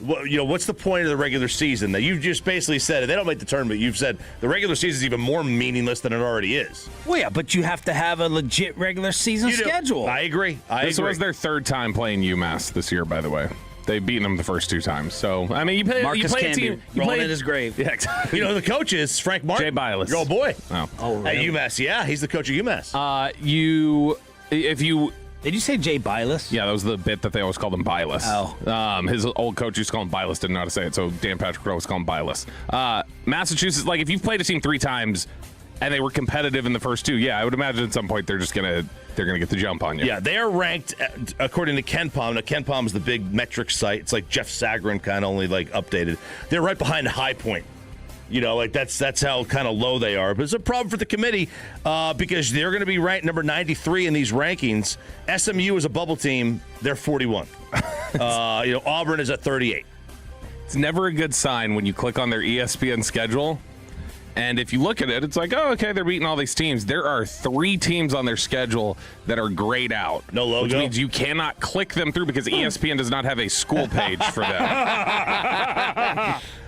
What's the point of the regular season? That you've just basically said, if they don't make the tournament, you've said the regular season is even more meaningless than it already is. Well, yeah, but you have to have a legit regular season schedule. I agree. This was their 3rd time playing UMass this year, by the way. They've beaten them the first 2 times. So, I mean, you play a team. Rolling in his grave. Yeah, exactly. The coach is Frank Martin. Jay Bilas. Your old boy. Oh, really? At UMass, yeah. He's the coach of UMass. Did you say Jay Bilas? Yeah, that was the bit that they always called him Bilas. Oh. His old coach used to call him Bilas, didn't know how to say it, so Dan Patrick would always call him Bilas. Massachusetts, like, if you've played a team 3 times and they were competitive in the first 2, yeah, I would imagine at some point they're gonna get the jump on you. Yeah, they are ranked according to KenPom. Now, KenPom is the big metric site. It's like Jeff Sagarin kind of only like updated. They're right behind High Point. That's how kind of low they are. But it's a problem for the committee because they're going to be ranked number 93 in these rankings. SMU is a bubble team. They're 41. Auburn is at 38. It's never a good sign when you click on their ESPN schedule. And if you look at it, it's like, oh, okay, they're beating all these teams. There are 3 teams on their schedule that are grayed out. No logo? Which means you cannot click them through because ESPN does not have a school page for them.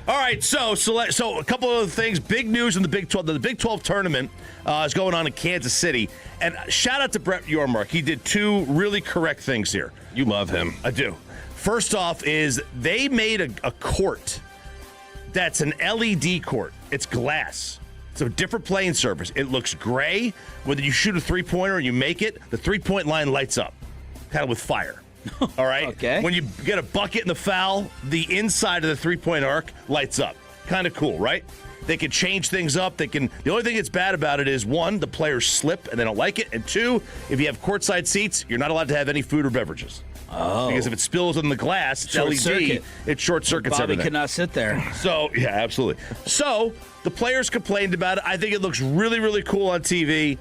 All right, so a couple of other things. Big news in the Big 12. The Big 12 tournament is going on in Kansas City. And shout out to Brett Yormark. He did 2 really correct things here. You love him. I do. First off is they made a court that's an LED court. It's glass. It's a different playing surface. It looks gray. Whether you shoot a three-pointer or you make it, the three-point line lights up, kind of with fire. All right? Okay. When you get a bucket in the foul, the inside of the three-point arc lights up. Kind of cool, right? They can change things up. The only thing that's bad about it is, 1, the players slip and they don't like it. And 2, if you have courtside seats, you're not allowed to have any food or beverages. Oh. Because if it spills on the glass, it's LED, circuit. it short circuits Bobby everything. could not sit there. So, yeah, absolutely. So, the players complained about it. I think it looks really, really cool on TV,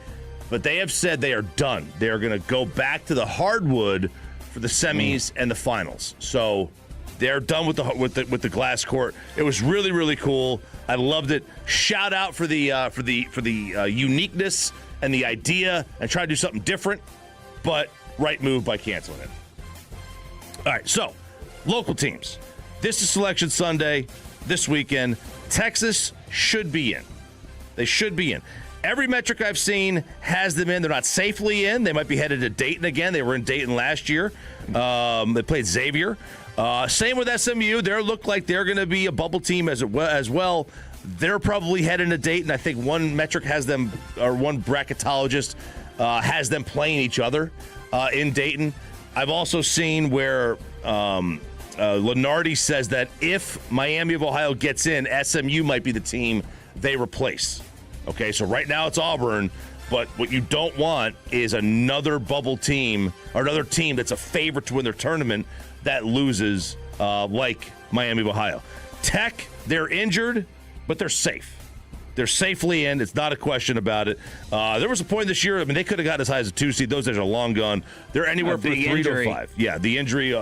but they have said they are done. They are going to go back to the hardwood for the semis and the finals. So, they're done with the glass court. It was really, really cool. I loved it. Shout out for the uniqueness and the idea, and try to do something different, but right move by canceling it. All right, so local teams. This is Selection Sunday this weekend. Texas should be in. They should be in. Every metric I've seen has them in. They're not safely in. They might be headed to Dayton again. They were in Dayton last year. They played Xavier. Same with SMU. They look like they're going to be a bubble team as well. They're probably heading to Dayton. I think one metric has them, or one bracketologist has them playing each other in Dayton. I've also seen where Lenardi says that if Miami of Ohio gets in, SMU might be the team they replace. Okay, so right now it's Auburn, but what you don't want is another bubble team or another team that's a favorite to win their tournament that loses like Miami of Ohio. Tech, they're injured, but they're safe. They're safely in. It's not a question about it. There was a point this year, they could have gotten as high as a 2 seed. Those days are long gone. They're anywhere from a 3 to a 5. Yeah, the injury,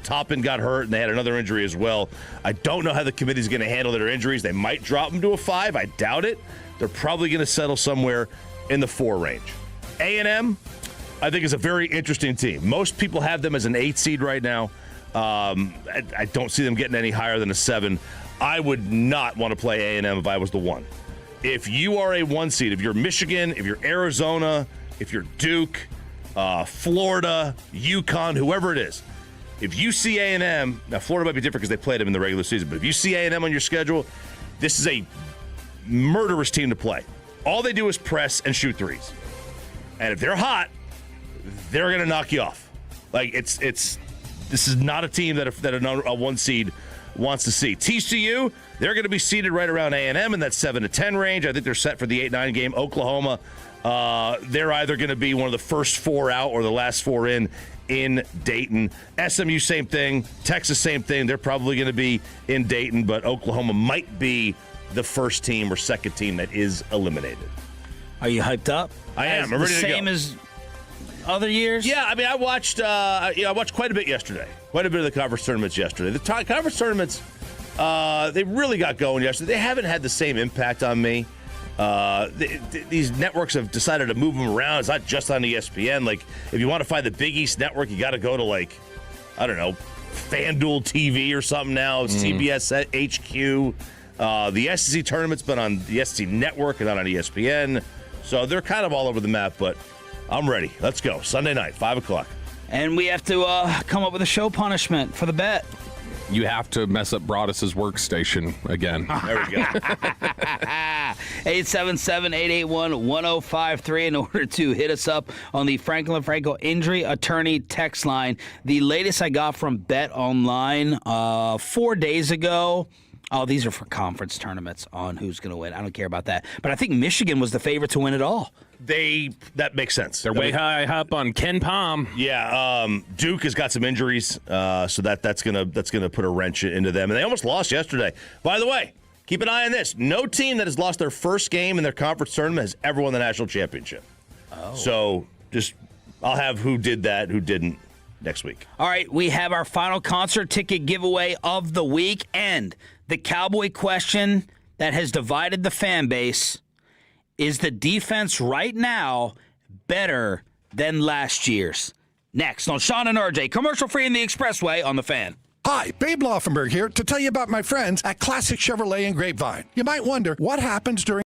Toppin got hurt, and they had another injury as well. I don't know how the committee's going to handle their injuries. They might drop them to a 5. I doubt it. They're probably going to settle somewhere in the 4 range. A&M, I think, is a very interesting team. Most people have them as an 8 seed right now. I don't see them getting any higher than a 7. I would not want to play A&M if I was the 1. If you are a 1 seed, if you're Michigan, if you're Arizona, if you're Duke, Florida, UConn, whoever it is, if you see A&M, now Florida might be different because they played them in the regular season, but if you see A&M on your schedule, this is a murderous team to play. All they do is press and shoot threes. And if they're hot, they're going to knock you off. This is not a team that a 1 seed wants to see. TCU, they're going to be seated right around A&M in that 7 to 10 range. I think they're set for the 8-9 game. Oklahoma, they're either going to be one of the first 4 out or the last 4 in Dayton. SMU, same thing. Texas, same thing. They're probably going to be in Dayton, but Oklahoma might be the first team or second team that is eliminated. Are you hyped up? I am. I'm ready to go. Same as other years? Yeah, I watched quite a bit yesterday. Quite a bit of the conference tournaments yesterday. The conference tournaments, they really got going yesterday. They haven't had the same impact on me. These networks have decided to move them around. It's not just on ESPN. Like, if you want to find the Big East network, you got to go to, FanDuel TV or something now. It's CBS HQ. The SEC tournament's been on the SEC network and not on ESPN. So they're kind of all over the map, but I'm ready. Let's go. Sunday night, 5 o'clock. And we have to come up with a show punishment for the bet. You have to mess up Broadus's workstation again. There we go. 877-881-1053 in order to hit us up on the Franklin Franco Injury Attorney text line. The latest I got from Bet Online 4 days ago. Oh, these are for conference tournaments on who's going to win. I don't care about that. But I think Michigan was the favorite to win it all. That makes sense. They're way high up on Ken Palm. Yeah, Duke has got some injuries, so that's gonna put a wrench into them. And they almost lost yesterday. By the way, keep an eye on this. No team that has lost their first game in their conference tournament has ever won the national championship. Oh. So I'll have who did that, who didn't next week. All right, we have our final concert ticket giveaway of the week and the Cowboy question that has divided the fan base. Is the defense right now better than last year's? Next on Sean and RJ, commercial free in the Expressway on the Fan. Hi, Babe Laufenberg here to tell you about my friends at Classic Chevrolet in Grapevine. You might wonder what happens during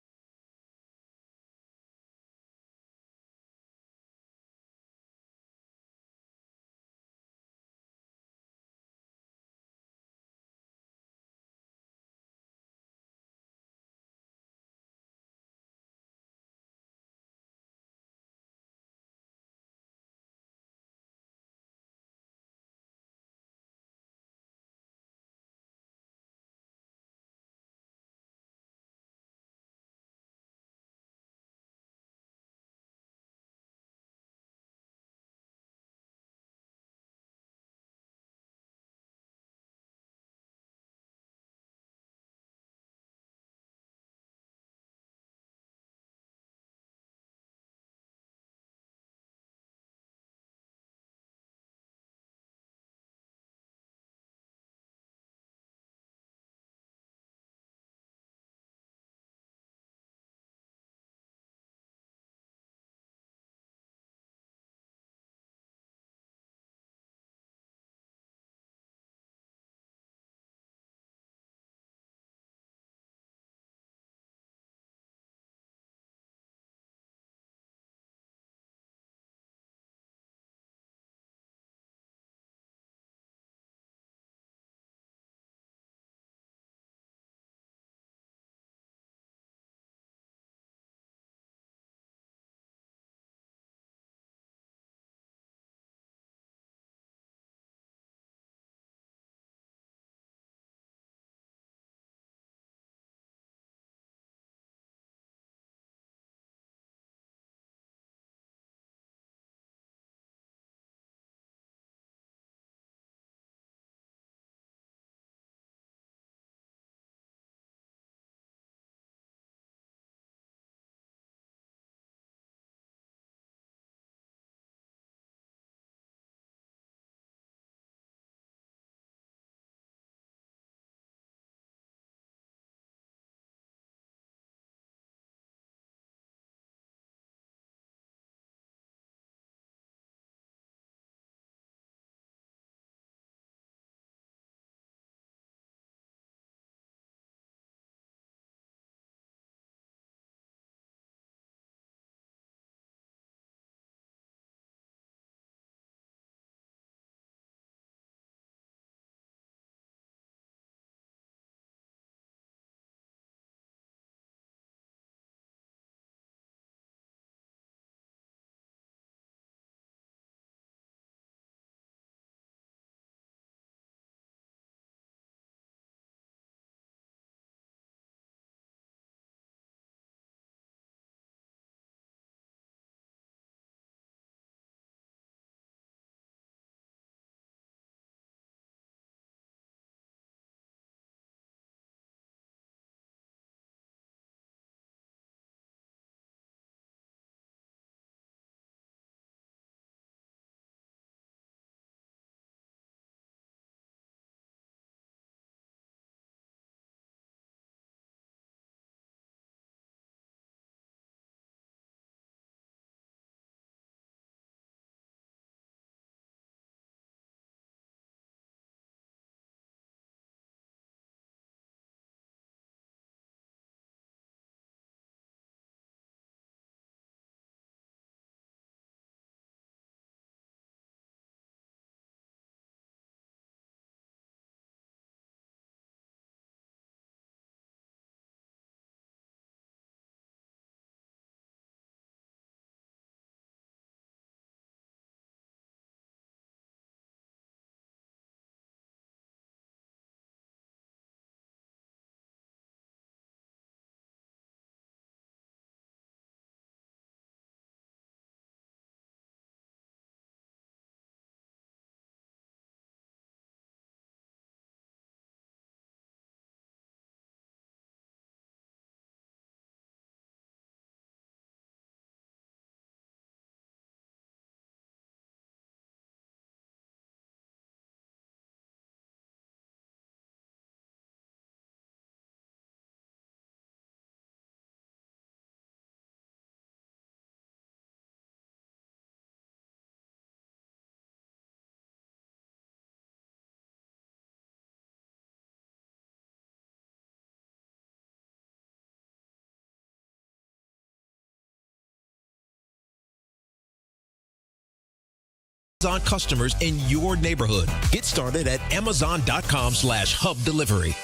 Amazon customers in your neighborhood. Get started at Amazon.com/hub delivery.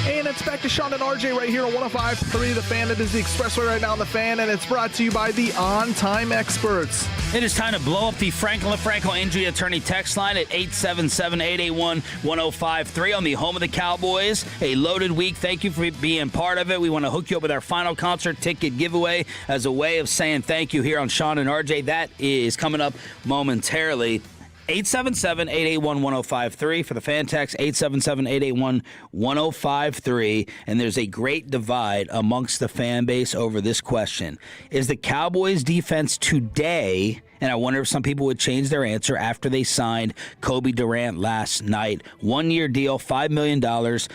And it's back to Sean and RJ right here on 105.3 The Fan. It is the Expressway right now on The Fan, and it's brought to you by the On Time Experts. It is time to blow up the Franklin LaFranco Injury Attorney text line at 877-881-1053 on the home of the Cowboys. A loaded week. Thank you for being part of it. We want to hook you up with our final concert ticket giveaway as a way of saying thank you here on Sean and RJ. That is coming up momentarily. 877-881-1053 for the fan text, 877-881-1053. And there's a great divide amongst the fan base over this question. Is the Cowboys defense today, and I wonder if some people would change their answer after they signed Kobe Durant last night, 1-year deal, $5 million,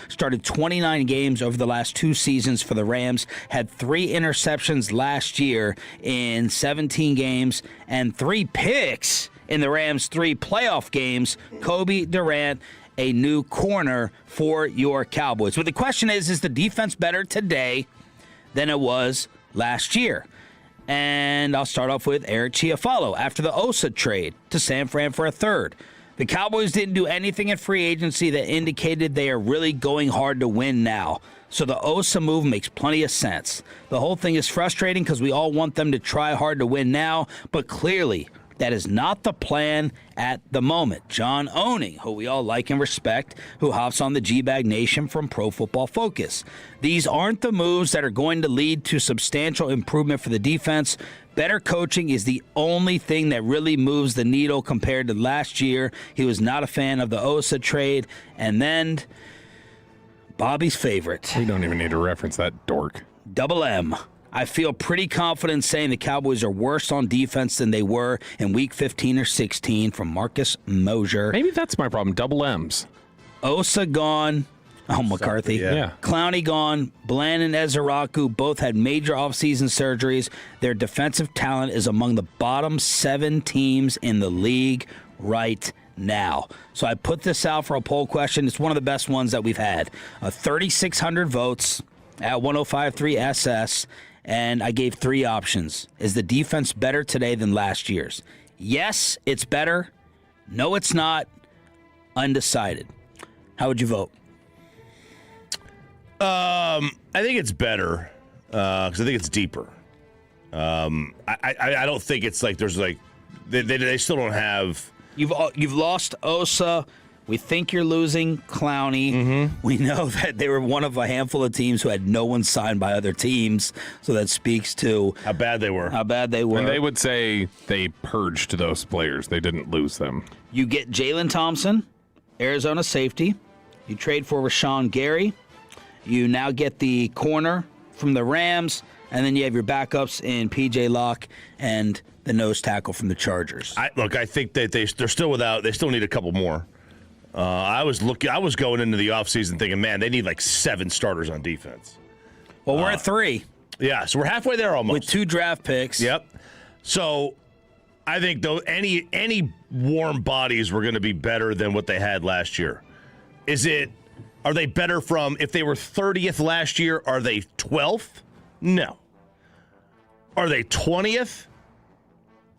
started 29 games over the last 2 seasons for the Rams, had 3 interceptions last year in 17 games, and 3 picks in the Rams' 3 playoff games. Kobe Durant, a new corner for your Cowboys. But the question is the defense better today than it was last year? And I'll start off with Eric Chiafalo. After the Osa trade to San Fran for a third, the Cowboys didn't do anything in free agency that indicated they are really going hard to win now. So the Osa move makes plenty of sense. The whole thing is frustrating because we all want them to try hard to win now, but clearly that is not the plan at the moment. John Owning, who we all like and respect, who hops on the G-Bag Nation from Pro Football Focus. These aren't the moves that are going to lead to substantial improvement for the defense. Better coaching is the only thing that really moves the needle compared to last year. He was not a fan of the Osa trade. And then Bobby's favorite. We don't even need to reference that dork. Double M. I feel pretty confident saying the Cowboys are worse on defense than they were in Week 15 or 16 from Marcus Mosier. Maybe that's my problem. Double M's. Osa gone. Oh, McCarthy. Yeah. Clowney gone. Bland and Ezeraku both had major offseason surgeries. Their defensive talent is among the bottom 7 teams in the league right now. So I put this out for a poll question. It's one of the best ones that we've had. 3,600 votes at 105.3 SS. And I gave 3 options. Is the defense better today than last year's? Yes, it's better. No, it's not. Undecided. How would you vote? I think it's better because I think it's deeper. I don't think it's like there's like they still don't have. You've lost Osa. We think you're losing Clowney. Mm-hmm. We know that they were one of a handful of teams who had no one signed by other teams, so that speaks to how bad they were. And they would say they purged those players. They didn't lose them. You get Jalen Thompson, Arizona safety. You trade for Rashan Gary. You now get the corner from the Rams, and then you have your backups in P.J. Locke and the nose tackle from the Chargers. I think that they're still without. They still need a couple more. I was going into the offseason thinking, man, they need like 7 starters on defense. Well, we're at 3. Yeah, so we're halfway there almost. With 2 draft picks. Yep. So I think though any warm bodies were going to be better than what they had last year. Are they better from if they were 30th last year? Are they 12th? No. Are they 20th?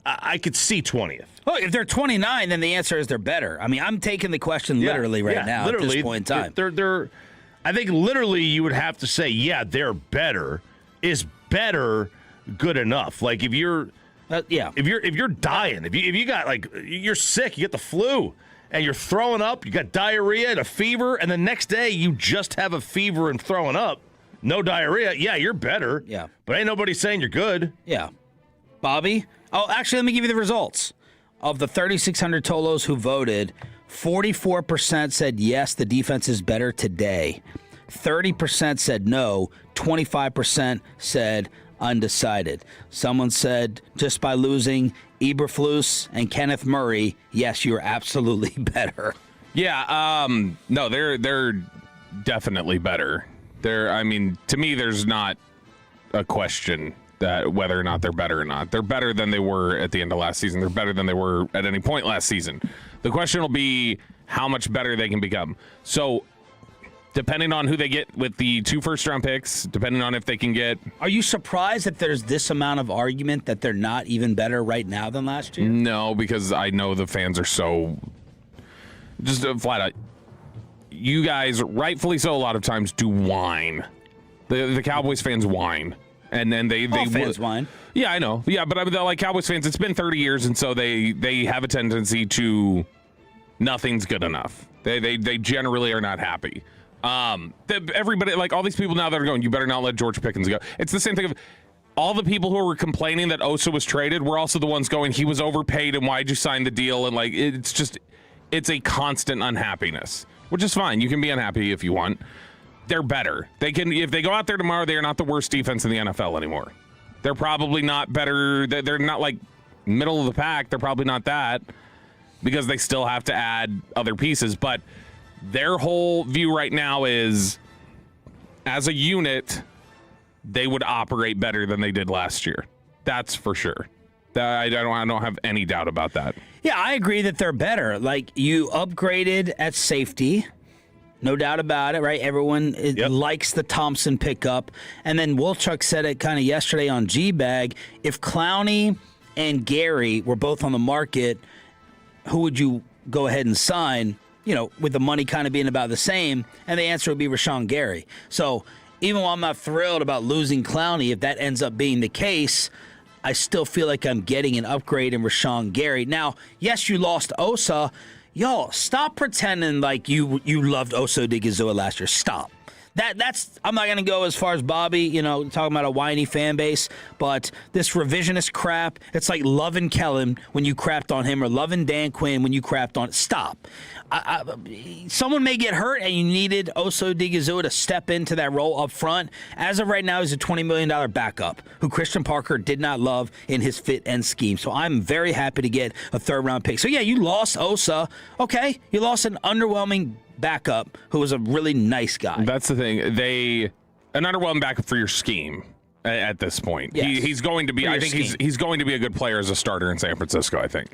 I could see 20th. Oh, if they're 29, then the answer is they're better. I mean, I'm taking the question literally now at this point in time. They're I think literally you would have to say, yeah, they're better. Is better good enough? Like if you're if you're dying, if you got like you're sick, you get the flu, and you're throwing up, you got diarrhea and a fever, and the next day you just have a fever and throwing up, no diarrhea. Yeah, you're better. Yeah, but ain't nobody saying you're good. Yeah, Bobby. Oh, actually, let me give you the results. Of the 3,600 Tolos who voted, 44% said yes, the defense is better today. 30% said no. 25% said undecided. Someone said just by losing Eberflus and Kenneth Murray, yes, you're absolutely better. Yeah, no, they're definitely better. To me, there's not a question that whether or not they're better or not. They're better than they were at the end of last season. They're better than they were at any point last season. The question will be how much better they can become. So depending on who they get with the 2 first-round picks, depending on if they can get... Are you surprised that there's this amount of argument that they're not even better right now than last year? No, because I know the fans are so... Just flat out. You guys, rightfully so, a lot of times do whine. The Cowboys fans whine. And then they fans whine. Yeah, I know. Yeah, but they're like Cowboys fans, it's been 30 years, and so they have a tendency to nothing's good enough. They generally are not happy. Everybody, like all these people now that are going, you better not let George Pickens go. It's the same thing of all the people who were complaining that Osa was traded were also the ones going, he was overpaid and why'd you sign the deal? And like, it's a constant unhappiness, which is fine. You can be unhappy if you want. They're better. If they go out there tomorrow, they are not the worst defense in the NFL anymore. They're probably not better. They're not like middle of the pack. They're probably not that because they still have to add other pieces. But their whole view right now is, as a unit, they would operate better than they did last year. That's for sure. I don't have any doubt about that. Yeah, I agree that they're better. Like, you upgraded at safety. No doubt about it, right? Everyone likes the Thompson pickup. And then Wolchuk said it kind of yesterday on G-Bag. If Clowney and Gary were both on the market, who would you go ahead and sign, with the money kind of being about the same? And the answer would be Rashan Gary. So even while I'm not thrilled about losing Clowney, if that ends up being the case, I still feel like I'm getting an upgrade in Rashan Gary. Now, yes, you lost Osa. Y'all, stop pretending like you loved Osa Odighizuwa last year. Stop. That's I'm not going to go as far as Bobby, talking about a whiny fan base, but this revisionist crap, it's like loving Kellen when you crapped on him or loving Dan Quinn when you crapped on. Stop. Someone may get hurt and you needed Osa Odighizuwa to step into that role up front. As of right now, he's a $20 million backup who Christian Parker did not love in his fit and scheme. So I'm very happy to get a 3rd-round pick. So, yeah, you lost Osa. Okay, you lost an underwhelming backup who was a really nice guy. That's the thing. An underwhelming backup for your scheme at this point. Yes. He's going to be. I think he's going to be a good player as a starter in San Francisco. I think.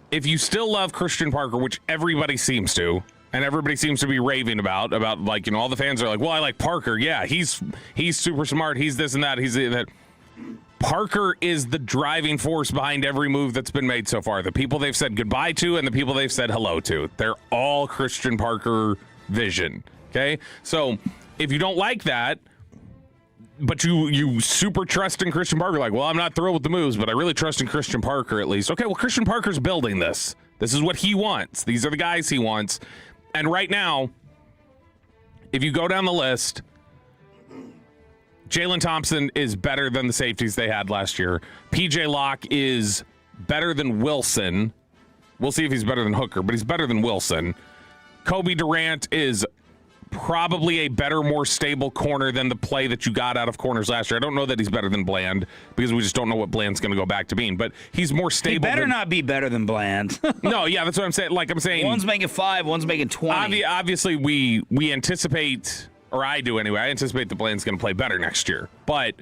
If you still love Christian Parker, which everybody seems to, and everybody seems to be raving about like all the fans are like, well, I like Parker. Yeah, he's super smart. He's this and that. He's that. Parker is the driving force behind every move that's been made so far. The people they've said goodbye to and the people they've said hello to. They're all Christian Parker vision. Okay? So if you don't like that, but you super trust in Christian Parker, like, well, I'm not thrilled with the moves, but I really trust in Christian Parker at least. Okay, well, Christian Parker's building this. This is what he wants. These are the guys he wants. And right now, if you go down the list, Jalen Thompson is better than the safeties they had last year. P.J. Locke is better than Wilson. We'll see if he's better than Hooker, but he's better than Wilson. Kobe Durant is probably a better, more stable corner than the play that you got out of corners last year. I don't know that he's better than Bland because we just don't know what Bland's going to go back to being, but he's more stable. He better not be better than Bland. No, yeah, that's what I'm saying. Like I'm saying, one's making 5, one's making 20. Obviously, we anticipate, or I do anyway, I anticipate that Bland's going to play better next year. But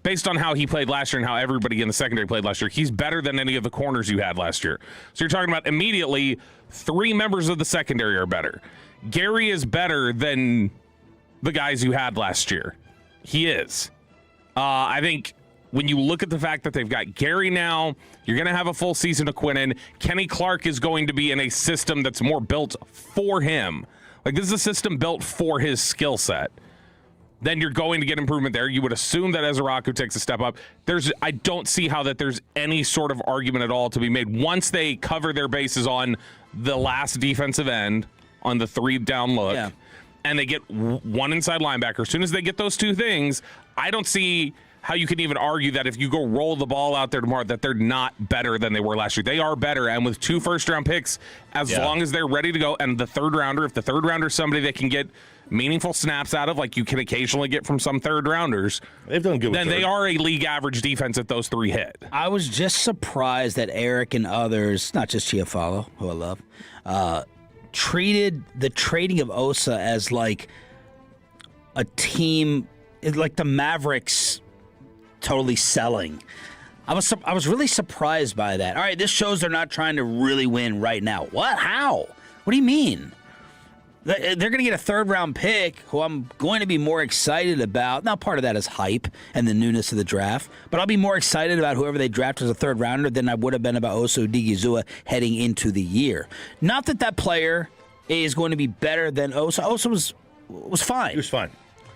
based on how he played last year and how everybody in the secondary played last year, he's better than any of the corners you had last year. So you're talking about immediately 3 members of the secondary are better. Gary is better than the guys you had last year. He is. I think when you look at the fact that they've got Gary now, you're going to have a full season of Quinnen. Kenny Clark is going to be in a system that's more built for him. Like, this is a system built for his skill set. Then you're going to get improvement there. You would assume that Ezraku takes a step up. I don't see how that there's any sort of argument at all to be made once they cover their bases on the last defensive end, on the 3-down look, and they get one inside linebacker. As soon as they get those 2 things, I don't see how you can even argue that if you go roll the ball out there tomorrow that they're not better than they were last year. They are better, and with 2 first-round picks, as long as they're ready to go, and the 3rd rounder, if the 3rd rounder is somebody they can get meaningful snaps out of, like you can occasionally get from some 3rd rounders, they've done good. Then they are a league average defense if those 3 hit. I was just surprised that Eric and others, not just Chiafalo, who I love, treated the trading of Osa as like a team, like the Mavericks totally selling. I was really surprised by that. All right, this shows they're not trying to really win right now. What? How? What do you mean? They're going to get a third-round pick who I'm going to be more excited about. Now, part of that is hype and the newness of the draft, but I'll be more excited about whoever they draft as a third-rounder than I would have been about Osa Odigizua heading into the year. Not that player is going to be better than Osa. Osa was fine. He was fine.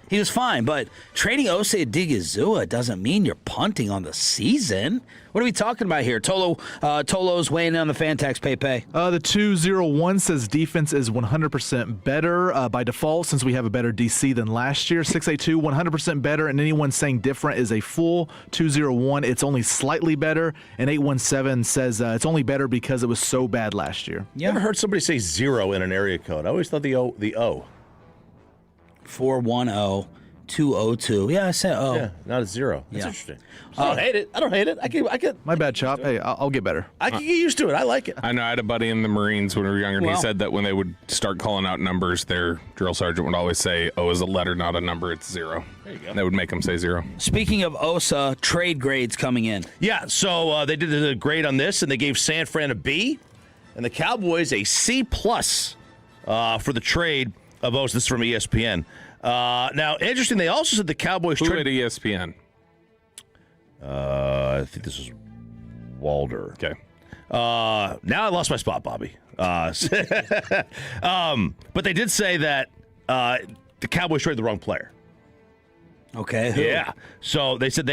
He was fine, but trading Osa Odigizua doesn't mean you're punting on the season. What are we talking about here? Tolo's weighing in on the fan text, Pepe. The 201 says defense is 100% better by default since we have a better DC than last year. 682, 100% better, and anyone saying different is a full 201. It's only slightly better, and 817 says it's only better because it was so bad last year. Yeah. Never heard somebody say 0 in an area code. I always thought the O. 410-202. Yeah, I said O. Yeah, not a 0. That's Yeah. interesting. I don't hate it. I don't hate it. I can. My bad, Chop. Hey, I'll get better. I can get used to it. I like it. I know I had a buddy in the Marines when we were younger, and he said that when they would start calling out numbers, their drill sergeant would always say, "O is a letter, not a number. It's 0." There you go. And they would make them say 0. Speaking of Osa, trade grades coming in. Yeah, so they did a grade on this, and they gave San Fran a B, and the Cowboys a C+ for the trade of Osa. This is from ESPN. Now, interesting, they also said the Cowboys Who at ESPN? I think this is Walder. Okay. Now I lost my spot, Bobby. But they did say that the Cowboys traded the wrong player. Okay. Who? Yeah. So they said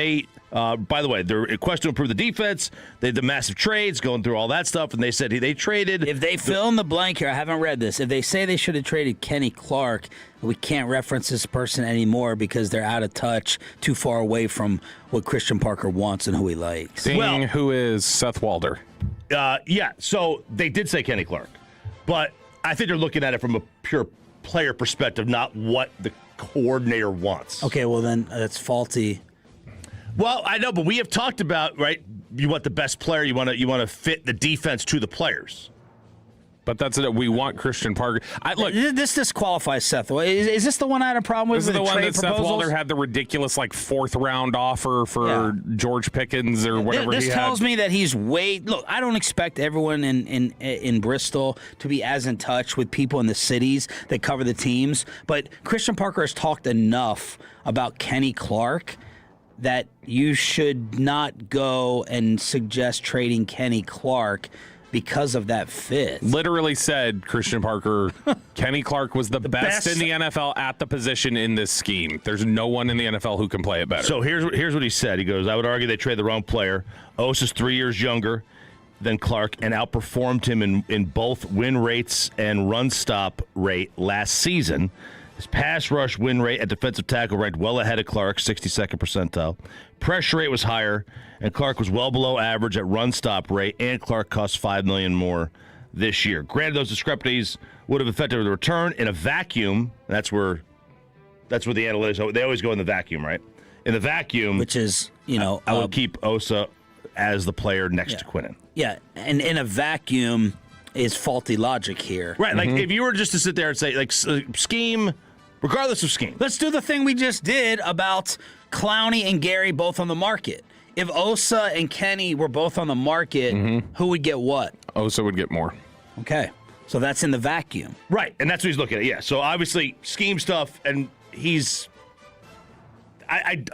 by the way, their request to improve the defense, they did the massive trades, going through all that stuff, and they said they traded. If they fill in the blank here, I haven't read this. If they say they should have traded Kenny Clark, we can't reference this person anymore because they're out of touch, too far away from what Christian Parker wants and who he likes. Who is Seth Walder? Yeah, so they did say Kenny Clark, but I think they're looking at it from a pure player perspective, not what the coordinator wants. Okay, well then that's faulty. Well, I know, but we have talked about, right, you want the best player, you want to fit the defense to the players. But that's it. We want Christian Parker. Look, this disqualifies Seth. Is this the one I had a problem with? This is the one that proposals? Seth Walder had the ridiculous 4th round offer for George Pickens or whatever This he had. tells me that he's look, I don't expect everyone in Bristol to be as in touch with people in the cities that cover the teams, but Christian Parker has talked enough about Kenny Clark that you should not go and suggest trading Kenny Clark because of that fit. Literally said Christian Parker, Kenny Clark was the best in the NFL at the position in this scheme. There's no one in the NFL who can play it better. So here's what he said. He goes, I would argue they traded the wrong player. Osa's 3 years younger than Clark and outperformed him in both win rates and run stop rate last season. His pass rush win rate at defensive tackle ranked well ahead of Clark, 62nd percentile. Pressure rate was higher, and Clark was well below average at run stop rate, and Clark cost $5 million more this year. Granted, those discrepancies would have affected the return in a vacuum. That's where the analytics, they always go in the vacuum, right? In the vacuum, which is, I would keep Osa as the player next to Quinnen. Yeah, and in a vacuum is faulty logic here. Right, if you were just to sit there and say, scheme, regardless of scheme. Let's do the thing we just did about Clowney and Gary both on the market. If Osa and Kenny were both on the market, who would get what? Osa would get more. Okay, so that's in the vacuum. Right, and that's what he's looking at, yeah. So obviously, scheme stuff, and he's...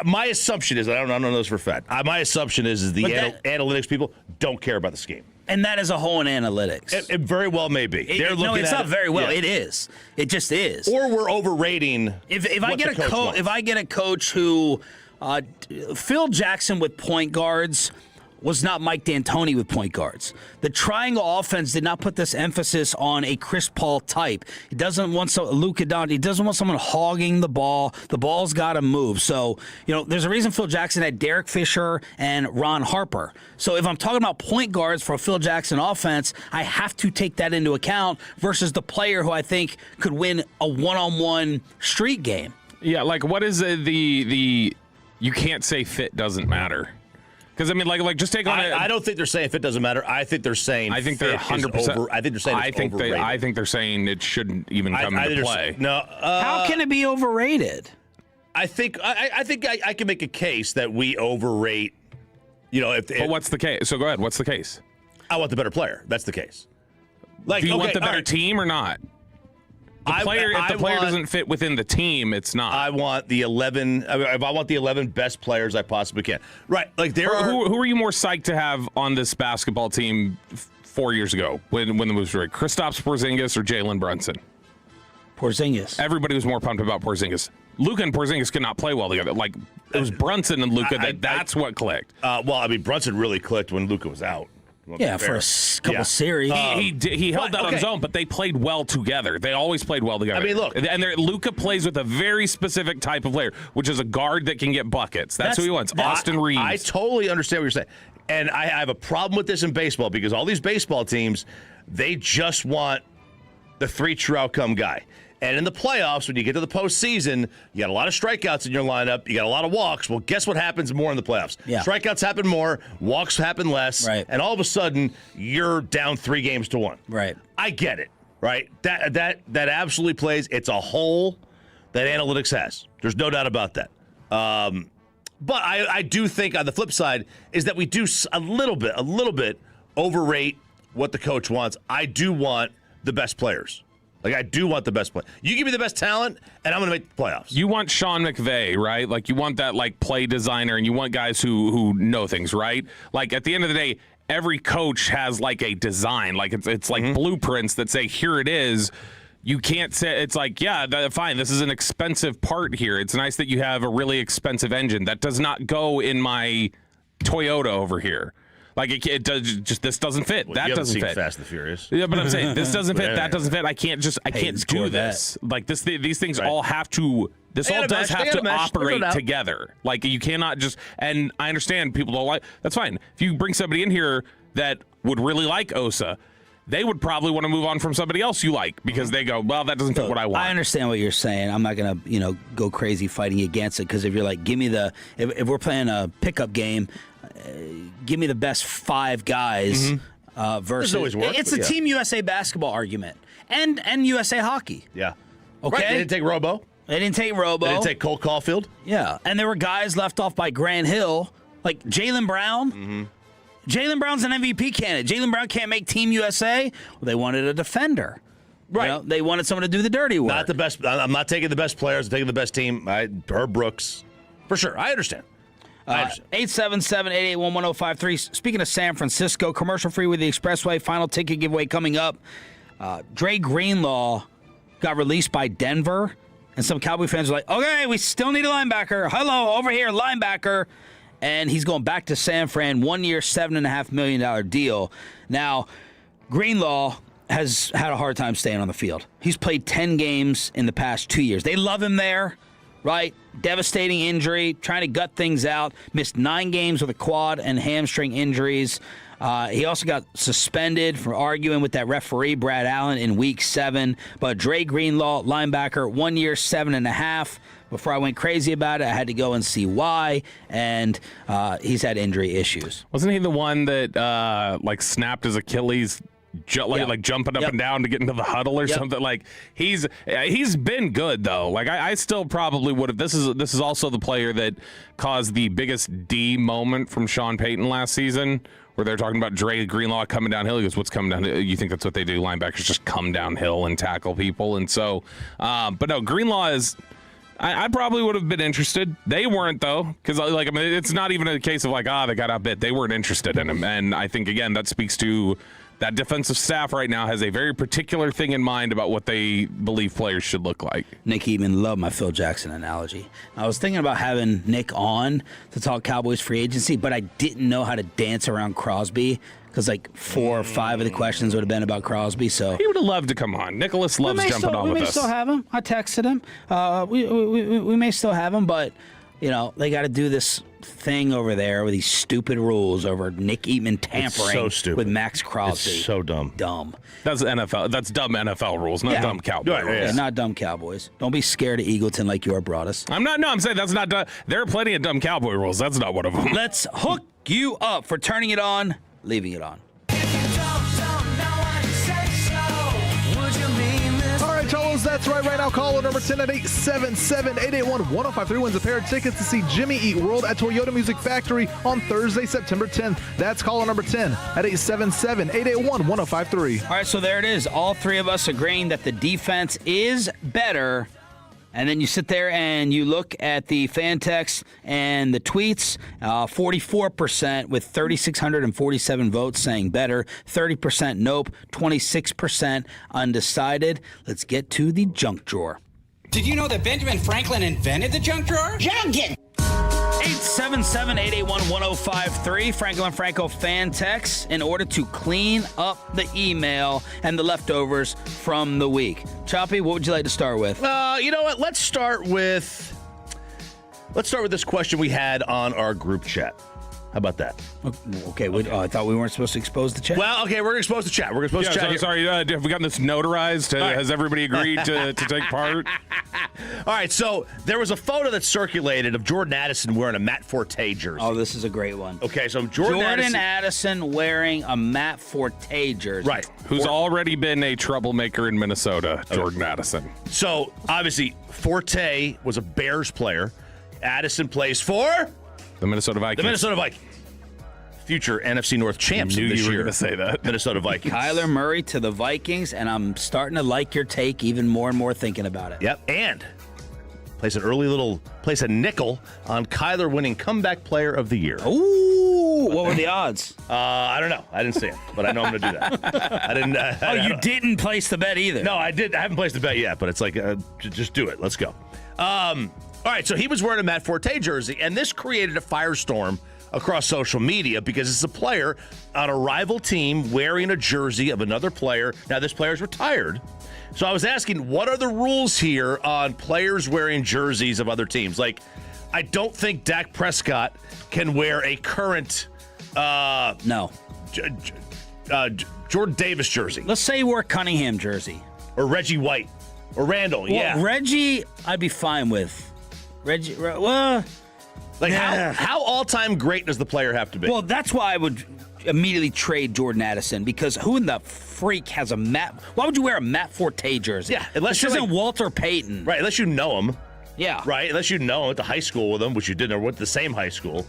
my assumption is, I don't know this for a fact, my assumption is the analytics people don't care about the scheme. And that is a hole in analytics. It very well may be. No, it's not very well. Yeah. It is. It just is. Or we're overrating. If I get a coach who Phil Jackson with point guards was not Mike D'Antoni with point guards. The triangle offense did not put this emphasis on a Chris Paul type. He doesn't want Luka Doncic. He doesn't want someone hogging the ball. The ball's got to move. So, there's a reason Phil Jackson had Derek Fisher and Ron Harper. So if I'm talking about point guards for a Phil Jackson offense, I have to take that into account versus the player who I think could win a one-on-one street game. Yeah, what is the you can't say fit doesn't matter. Because just take on it. I don't think they're saying if it doesn't matter. I think they're saying. I think they're 100%. I think they're saying. I think they're saying it shouldn't even come into play. No. How can it be overrated? I think I can make a case that we overrate. But what's the case? So go ahead. What's the case? I want the better player. That's the case. Do you want the better team or not? If the player doesn't fit within the team, it's not. I want the 11. If I want the 11 best players I possibly can. Right. Like who are you more psyched to have on this basketball team 4 years ago when the moves were Kristaps Porzingis or Jalen Brunson? Porzingis. Everybody was more pumped about Porzingis. Luka and Porzingis could not play well together. Like, it was Brunson and Luka that's what clicked. Brunson really clicked when Luka was out. Yeah, for a couple series. He held that on his own, but they played well together. They always played well together. I mean, look. And Luka plays with a very specific type of player, which is a guard that can get buckets. That's who he wants. Austin Reeves. I totally understand what you're saying. And I have a problem with this in baseball because all these baseball teams, they just want the 3 true outcome guy. And in the playoffs, when you get to the postseason, you got a lot of strikeouts in your lineup. You got a lot of walks. Well, guess what happens more in the playoffs? Yeah. Strikeouts happen more. Walks happen less. Right. And all of a sudden, you're down 3-1. Right. I get it. Right. That absolutely plays. It's a hole that analytics has. There's no doubt about that. But I do think on the flip side is that we do a little bit overrate what the coach wants. I do want the best players. Like, I do want the best play. You give me the best talent, and I'm going to make the playoffs. You want Sean McVay, right? Like, you want that, like, play designer, and you want guys who know things, right? Like, at the end of the day, every coach has, like, a design. Like, it's like blueprints that say, here it is. You can't say, it's like, yeah, fine, this is an expensive part here. It's nice that you have a really expensive engine. That does not go in my Toyota over here. Like, it does just, this doesn't fit. Well, that you doesn't haven't fit. seen Fast and the Furious. Yeah, but I'm saying this doesn't fit. That doesn't fit. I can't do this. Like, these things all have to. This all does have to operate together. Like, you cannot just. And I understand people don't like. That's fine. If you bring somebody in here that would really like Osa, they would probably want to move on from somebody else you like because they go, well, that doesn't fit what I want. I understand what you're saying. I'm not going to, go crazy fighting against it because if you're like, give me if we're playing a pickup game, give me the best 5 guys versus. It's a Team USA basketball argument and USA hockey. Yeah. Okay. Right, they didn't take Robo. They didn't take Robo. They didn't take Cole Caulfield. Yeah, and there were guys left off by Grant Hill, like Jaylen Brown. Mm-hmm. Jaylen Brown's an MVP candidate. Jaylen Brown can't make Team USA. Well, they wanted a defender. Right. They wanted someone to do the dirty work. Not the best. I'm not taking the best players. I'm taking the best team. Herb Brooks. For sure. I understand. 877-881-1053. Speaking of San Francisco, commercial free with the Expressway. Final ticket giveaway coming up. Dre Greenlaw got released by Denver, and some Cowboy fans are like, okay, we still need a linebacker. Hello, over here, linebacker. And he's going back to San Fran, 1 year, $7.5 million deal. Now, Greenlaw has had a hard time staying on the field. He's played 10 games in the past 2 years. They love him there, right? Devastating injury, trying to gut things out. Missed 9 games with a quad and hamstring injuries. He also got suspended for arguing with that referee, Brad Allen, in Week 7. But Dre Greenlaw, linebacker, 1 year, $7.5 million. Before I went crazy about it, I had to go and see why, and he's had injury issues. Wasn't he the one that snapped his Achilles, jumping up and down to get into the huddle or something? Like he's been good though. Like I still probably would have. This is also the player that caused the biggest D moment from Sean Payton last season, where they're talking about Dre Greenlaw coming downhill. He goes, "What's coming down? You think that's what they do? Linebackers just come downhill and tackle people." And so, but no, Greenlaw is. I probably would have been interested. They weren't, though, because it's not even a case of they got outbid. They weren't interested in him, and I think again that speaks to that defensive staff right now has a very particular thing in mind about what they believe players should look like. Nick Eatman loved my Phil Jackson analogy. I was thinking about having Nick on to talk Cowboys free agency, but I didn't know how to dance around Crosby. Because 4 or 5 of the questions would have been about Crosby, so he would have loved to come on. Nicholas loves jumping on with us. We may still have him. I texted him. We may still have him, but they got to do this thing over there with these stupid rules over Nick Eatman tampering with Maxx Crosby. It's so dumb. That's NFL. That's dumb NFL rules, not dumb Cowboy rules. Yeah, not dumb Cowboys. Don't be scared of Eagleton like you are, Broadus. I'm not. No, I'm saying that's not. There are plenty of dumb Cowboy rules. That's not one of them. Let's hook you up for turning it on. Leaving it on. All right, Portillo's. That's right now. Caller number 10 at 877-881-1053 wins a pair of tickets to see Jimmy Eat World at Toyota Music Factory on Thursday, September 10th. That's caller number 10 at 877-881-1053. All right, so there it is. All three of us agreeing that the defense is better. And then you sit there and you look at the fan text and the tweets, 44% with 3,647 votes saying better, 30% nope, 26% undecided. Let's get to the junk drawer. Did you know that Benjamin Franklin invented the junk drawer? Junkin! 877-881-1053, Franklin Franco fan text, in order to clean up the email and the leftovers from the week. Choppy, what would you like to start with? You know what? Let's start with this question we had on our group chat. How about that? Okay. I thought we weren't supposed to expose the chat. Well, okay, we're going to expose the chat. We're going to expose the chat. Sorry, have we gotten this notarized? Right. Has everybody agreed to take part? All right, so there was a photo that circulated of Jordan Addison wearing a Matt Forte jersey. Oh, this is a great one. Okay, so Jordan Addison wearing a Matt Forte jersey. Right. Who's already been a troublemaker in Minnesota, Jordan Addison. So, obviously, Forte was a Bears player. Addison plays for? The Minnesota Vikings. Future NFC North champs Knew this you were year. going to say that. Minnesota Vikings. Kyler Murray to the Vikings, and I'm starting to like your take even more and more thinking about it. Yep, and place a nickel on Kyler winning comeback player of the year. Ooh, what were the odds? I don't know. I didn't see it, but I know I'm going to do that. I didn't. You didn't place the bet either. No, I did. I haven't placed the bet yet, but it's like, just do it. Let's go. All right, so he was wearing a Matt Forte jersey, and this created a firestorm across social media because it's a player on a rival team wearing a jersey of another player. Now, this player's retired. So I was asking, what are the rules here on players wearing jerseys of other teams? Like, I don't think Dak Prescott can wear a current Jordan Davis jersey. Let's say he wore a Cunningham jersey. Or Reggie White. Or Randall, yeah. Reggie, I'd be fine with. Reggie, how all-time great does the player have to be? Well, that's why I would immediately trade Jordan Addison, because who in the freak has a Matt? Why would you wear a Matt Forte jersey? Yeah, unless this isn't Walter Payton. Right, unless you know him. Yeah. Right, unless you know him, went to high school with him, which you didn't, or went to the same high school.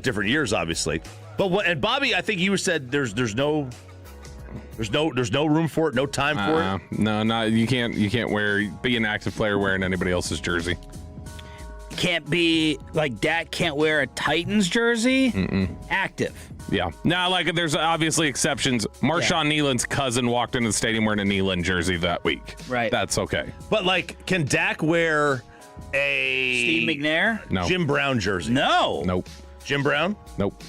Different years, obviously. But and Bobby, I think you said there's no room for it, no time for it. No, you can't be an active player wearing anybody else's jersey. Can't be like Dak can't wear a Titans jersey. Active. Yeah. Now, like, there's obviously exceptions. Marshawn Nealon's cousin walked into the stadium wearing a Nealon jersey that week. Right. That's okay. But, like, can Dak wear a Steve McNair? No. Jim Brown jersey? No. Nope. Jim Brown? Nope.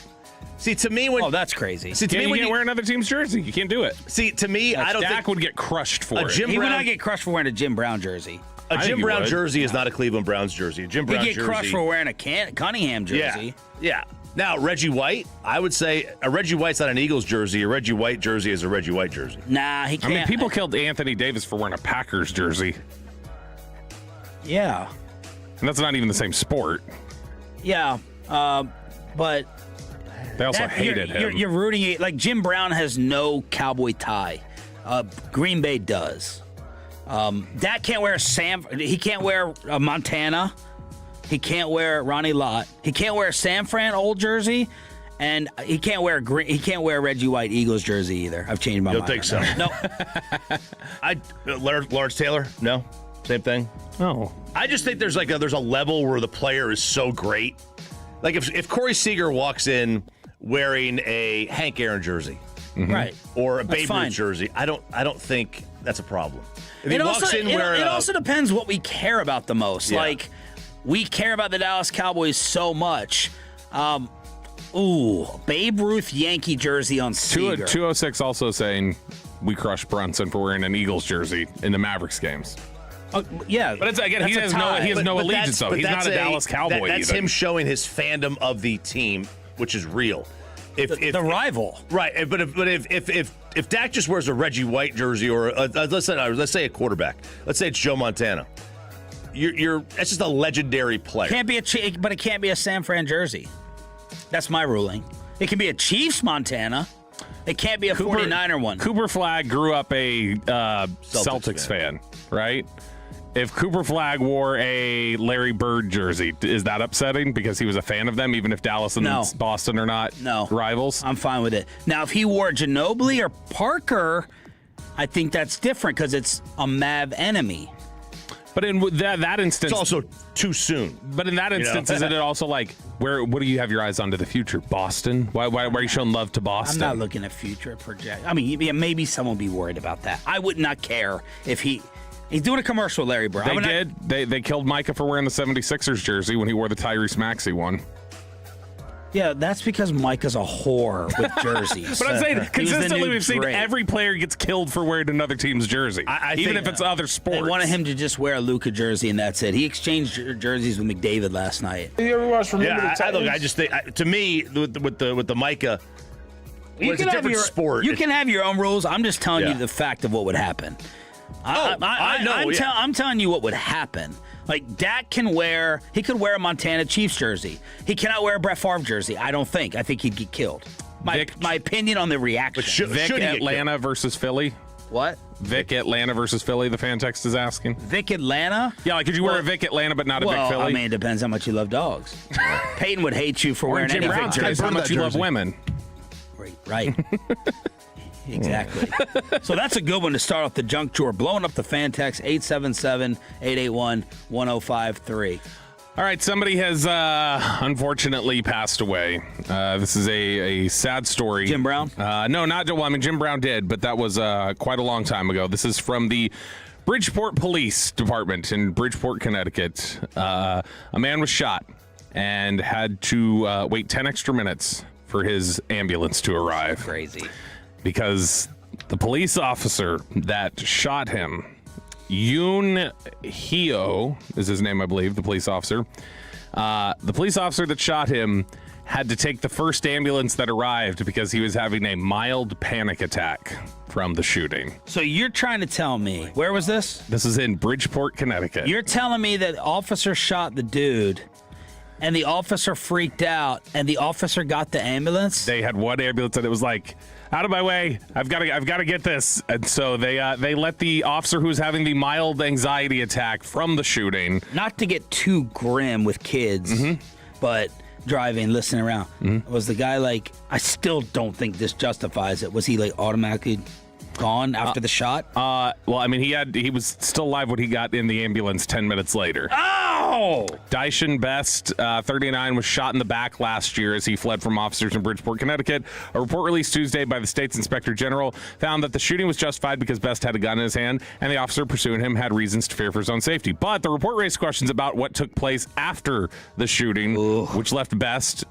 See, to me, when that's crazy. See, to me, you when can't wear another team's jersey. You can't do it. See, to me, I don't Dak think would get crushed for it. He would not get crushed for wearing a Jim Brown jersey. A Jim Brown jersey is not a Cleveland Browns jersey. A Jim Brown jersey. He'd get crushed for wearing a Cunningham jersey. Yeah. Now, Reggie White, I would say a Reggie White's not an Eagles jersey. A Reggie White jersey is a Reggie White jersey. Nah, he can't. I mean, people killed Anthony Davis for wearing a Packers jersey. Yeah. And that's not even the same sport. Yeah, but they also hated him. You're rooting it. Like, Jim Brown has no cowboy tie. Green Bay does. Dak can't wear he can't wear a Montana. He can't wear Ronnie Lott. He can't wear a San Fran old jersey, and he can't wear Reggie White Eagles jersey either. I've changed my mind. Don't think so. No. Lawrence Taylor? No. Same thing. No. I just think there's a level where the player is so great. Like if Corey Seager walks in wearing a Hank Aaron jersey, right, or a Babe Ruth jersey, I don't think that's a problem. If it also depends what we care about the most. Yeah. Like, we care about the Dallas Cowboys so much. Babe Ruth Yankee jersey on Seager. 206 also saying we crushed Brunson for wearing an Eagles jersey in the Mavericks games. Yeah, but it's again, he has no allegiance though. He's not a Dallas Cowboy. That's him showing his fandom of the team, which is real. If the rival, right? But if Dak just wears a Reggie White jersey, or let's say a quarterback, let's say it's Joe Montana, that's just a legendary player. But it can't be a San Fran jersey. That's my ruling. It can be a Chiefs Montana. It can't be a 49er one. Cooper Flagg grew up a Celtics fan, right? If Cooper Flagg wore a Larry Bird jersey, is that upsetting because he was a fan of them, even if Dallas and Boston are not rivals? I'm fine with it. Now, if he wore Ginobili or Parker, I think that's different because it's a Mav enemy. But in that instance, it's also too soon. But in that instance, isn't it also like what do you have your eyes on to the future? Boston? Why are you showing love to Boston? I'm not looking at future project. I mean, maybe someone will be worried about that. I would not care if he's doing a commercial with Larry Bird. They killed Micah for wearing the 76ers jersey when he wore the Tyrese Maxey one. Yeah, that's because Micah's a whore with jerseys. But I'm saying, consistently we've seen every player gets killed for wearing another team's jersey, even if it's other sports. They wanted him to just wear a Luka jersey, and that's it. He exchanged jerseys with McDavid last night. You ever watch I just think, to me, with the Micah, it's a different sport. You can have your own rules. I'm just telling you the fact of what would happen. I'm telling you what would happen. Like, Dak could wear a Montana Chiefs jersey. He cannot wear a Brett Favre jersey, I don't think. I think he'd get killed. My opinion on the reaction. Vic Atlanta versus Philly? What? Vic Atlanta versus Philly, the fan text is asking. Vic Atlanta? Yeah, like, could you wear a Vic Atlanta but not a Vic Philly? I mean, it depends how much you love dogs. Peyton would hate you for wearing any Vic jersey. How much you love women. Right. Exactly. So that's a good one to start off the junk drawer. Blowing up the fan text, 877-881-1053. All right, somebody has unfortunately passed away. This is a sad story. Jim Brown? No, not Joe. I mean, Jim Brown did, but that was quite a long time ago. This is from the Bridgeport Police Department in Bridgeport, Connecticut. A man was shot and had to wait 10 extra minutes for his ambulance to arrive. Crazy. Because the police officer that shot him, Yoon Hyo is his name, I believe, the police officer. The police officer that shot him had to take the first ambulance that arrived because he was having a mild panic attack from the shooting. So you're trying to tell me, where was this? This is in Bridgeport, Connecticut. You're telling me that the officer shot the dude and the officer freaked out and the officer got the ambulance? They had one ambulance and it was like, out of my way, I've got to get this. And so they let the officer who was having the mild anxiety attack from the shooting. Not to get too grim with kids, but driving, listening around. Was the guy like, I still don't think this justifies it. Was he like automatically gone after the shot? Well, I mean, he was still alive when he got in the ambulance 10 minutes later. Oh! Dyson Best, 39, was shot in the back last year as he fled from officers in Bridgeport, Connecticut. A report released Tuesday by the state's inspector general found that the shooting was justified because Best had a gun in his hand, and the officer pursuing him had reasons to fear for his own safety. But the report raised questions about what took place after the shooting, which left Best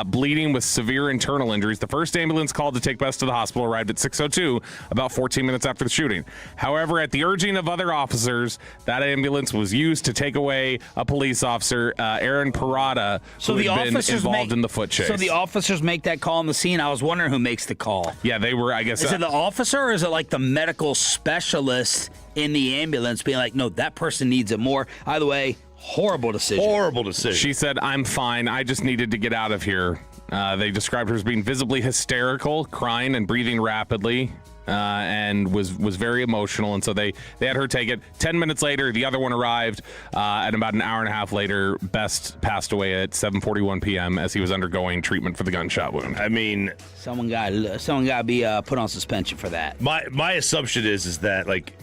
bleeding with severe internal injuries. The first ambulance called to take Best to the hospital arrived at 6:02, about 14 minutes after the shooting. However, at the urging of other officers, that ambulance was used to take away a police officer, Aaron Parada, who had been involved in the foot chase. So the officers make that call on the scene? I was wondering who makes the call. Yeah, they were, I guess. Is it the officer or is it like the medical specialist in the ambulance being like, no, that person needs it more? Either way, horrible decision. Horrible decision. She said, I'm fine. I just needed to get out of here. They described her as being visibly hysterical, crying and breathing rapidly, and was very emotional. And so they had her take it. 10 minutes later, the other one arrived, and about an hour and a half later, Best passed away at 7:41 p.m. as he was undergoing treatment for the gunshot wound. I mean, someone got to be put on suspension for that. My assumption is that, like,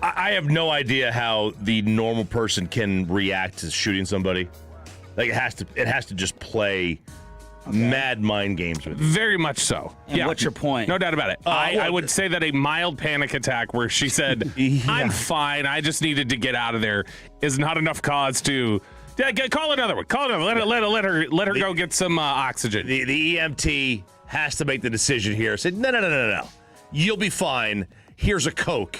I have no idea how the normal person can react to shooting somebody. Like, it has to just play mad mind games with you. Very much so. And what's your point? No doubt about it. I would say that a mild panic attack where she said, I'm fine, I just needed to get out of there, is not enough cause to... Yeah, call another one. Call another one. Let her go get some oxygen. The EMT has to make the decision here. Said, no. You'll be fine. Here's a Coke.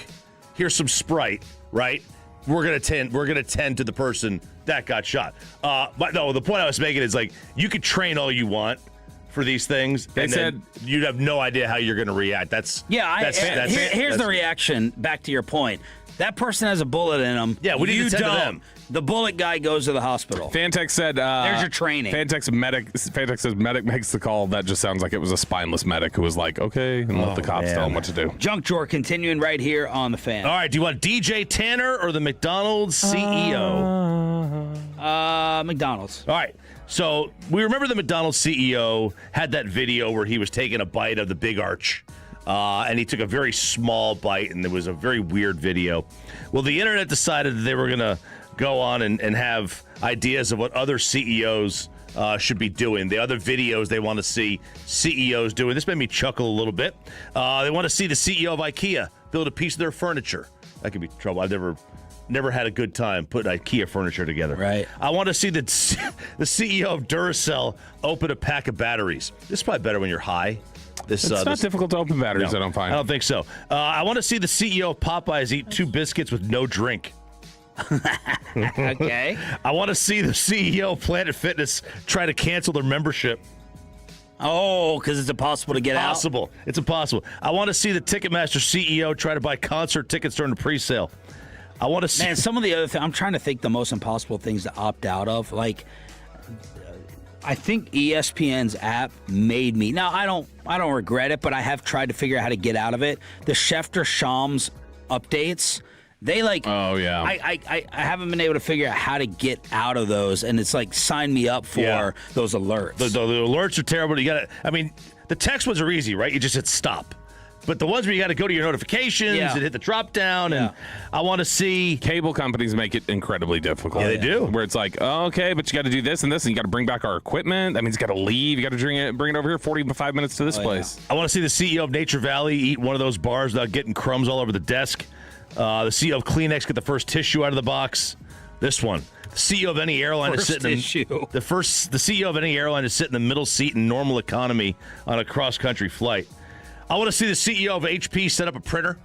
Here's some Sprite, right? We're gonna tend to the person that got shot. But no, the point I was making is, like, you could train all you want for these things, and then you'd have no idea how you're gonna react. Here's the reaction. Back to your point. That person has a bullet in them. Yeah, we need to tend to them. The bullet guy goes to the hospital. Fantex said, there's your training. Fantex says medic makes the call. That just sounds like it was a spineless medic who was like, okay, and let the cops tell him what to do. Junk drawer continuing right here on the Fan. All right, do you want DJ Tanner or the McDonald's CEO? McDonald's. All right. So we remember the McDonald's CEO had that video where he was taking a bite of the Big Arch. And he took a very small bite, and it was a very weird video. Well, the internet decided that they were going to go on and have ideas of what other CEOs should be doing. The other videos they want to see CEOs doing. This made me chuckle a little bit. They want to see the CEO of IKEA build a piece of their furniture. That could be trouble. I've never had a good time putting IKEA furniture together. Right. I want to see the CEO of Duracell open a pack of batteries. This is probably better when you're high. It's not difficult to open batteries, I don't find. I don't think so. I want to see the CEO of Popeyes eat 2 biscuits with no drink. Okay. I want to see the CEO of Planet Fitness try to cancel their membership. Oh, because it's impossible to get out? It's impossible. I want to see the Ticketmaster CEO try to buy concert tickets during the presale. I want to see... Man, some of the other things, I'm trying to think the most impossible things to opt out of. Like... I think ESPN's app made me. Now I don't regret it, but I have tried to figure out how to get out of it. The Schefter Shams updates, they like. Oh yeah. I haven't been able to figure out how to get out of those, and it's like sign me up for those alerts. The alerts are terrible. You got to. I mean, the text ones are easy, right? You just hit stop. But the ones where you got to go to your notifications and hit the drop down, and I want to see... Cable companies make it incredibly difficult. Yeah, they do. Where it's like, oh, okay, but you got to do this and this, and you got to bring back our equipment. That means you got to leave. You got to bring it over here 45 minutes to this place. Yeah. I want to see the CEO of Nature Valley eat one of those bars without getting crumbs all over the desk. The CEO of Kleenex get the first tissue out of the box. This one. The CEO of any airline is sitting the CEO of any airline is sitting in the middle seat in normal economy on a cross-country flight. I want to see the CEO of HP set up a printer.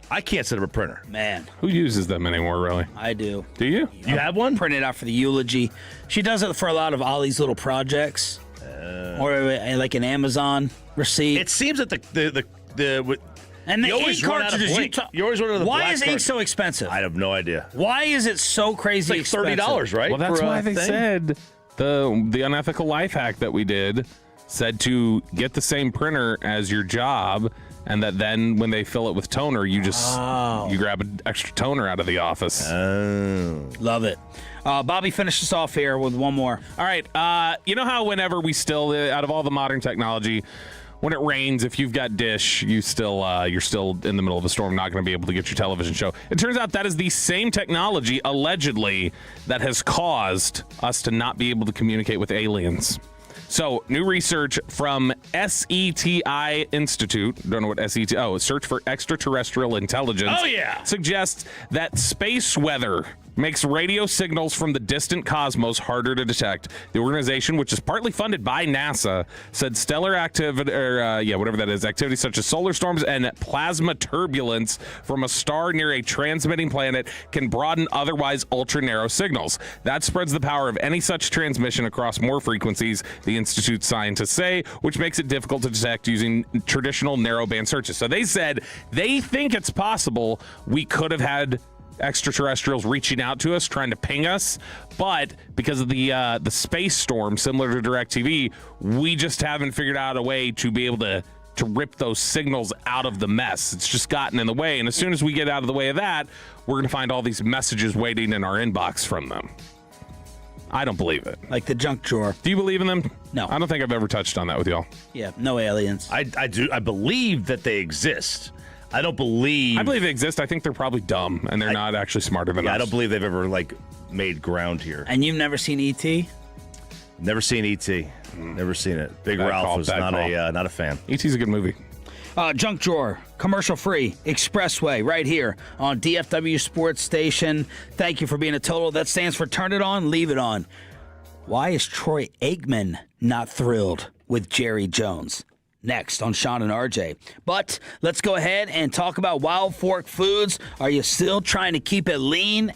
I can't set up a printer. Man. Who uses them anymore, really? I do. Do you? You have one? Print it out for the eulogy. She does it for a lot of Ollie's little projects. Or like an Amazon receipt. It seems that the and the ink cartridges, you always run out of the why black is ink cartridge. so expensive? I have no idea. Why is it so crazy It's like $30, right? Well, that's why they said the unethical life hack that we did said to get the same printer as your job, and that then when they fill it with toner, you just you grab an extra toner out of the office. Love it. Bobby, finish us off here with one more. All right. You know how whenever we still, out of all the modern technology, when it rains, if you've got Dish, you're still in the middle of a storm, not going to be able to get your television show. It turns out that is the same technology, allegedly, that has caused us to not be able to communicate with aliens. So, new research from SETI Institute, don't know what SETI, Search for Extraterrestrial Intelligence. Oh, yeah. Suggests that space weather makes radio signals from the distant cosmos harder to detect. The organization, which is partly funded by NASA, said stellar activity, whatever that is, activity such as solar storms and plasma turbulence from a star near a transmitting planet can broaden otherwise ultra-narrow signals. That spreads the power of any such transmission across more frequencies, the Institute's scientists say, which makes it difficult to detect using traditional narrowband searches. So they said they think it's possible we could have had extraterrestrials reaching out to us, trying to ping us, but because of the space storm, similar to DirecTV, we just haven't figured out a way to be able to rip those signals out of the mess. It's just gotten in the way, and as soon as we get out of the way of that, we're going to find all these messages waiting in our inbox from them. I don't believe it. Like the junk drawer. Do you believe in them? No. I don't think I've ever touched on that with y'all. Yeah, no aliens. I do. I believe that they exist. I believe they exist. I think they're probably dumb, and they're not actually smarter than us. I don't believe they've ever made ground here. And you've never seen E.T.? Never seen E.T. Never seen it. Big Ralph was not a fan. E.T.'s a good movie. Junk Drawer, commercial free, Expressway, right here on DFW Sports Station. Thank you for being a total. That stands for Turn It On, Leave It On. Why is Troy Aikman not thrilled with Jerry Jones? Next on Sean and RJ. But let's go ahead and talk about Wild Fork Foods. Are you still trying to keep it lean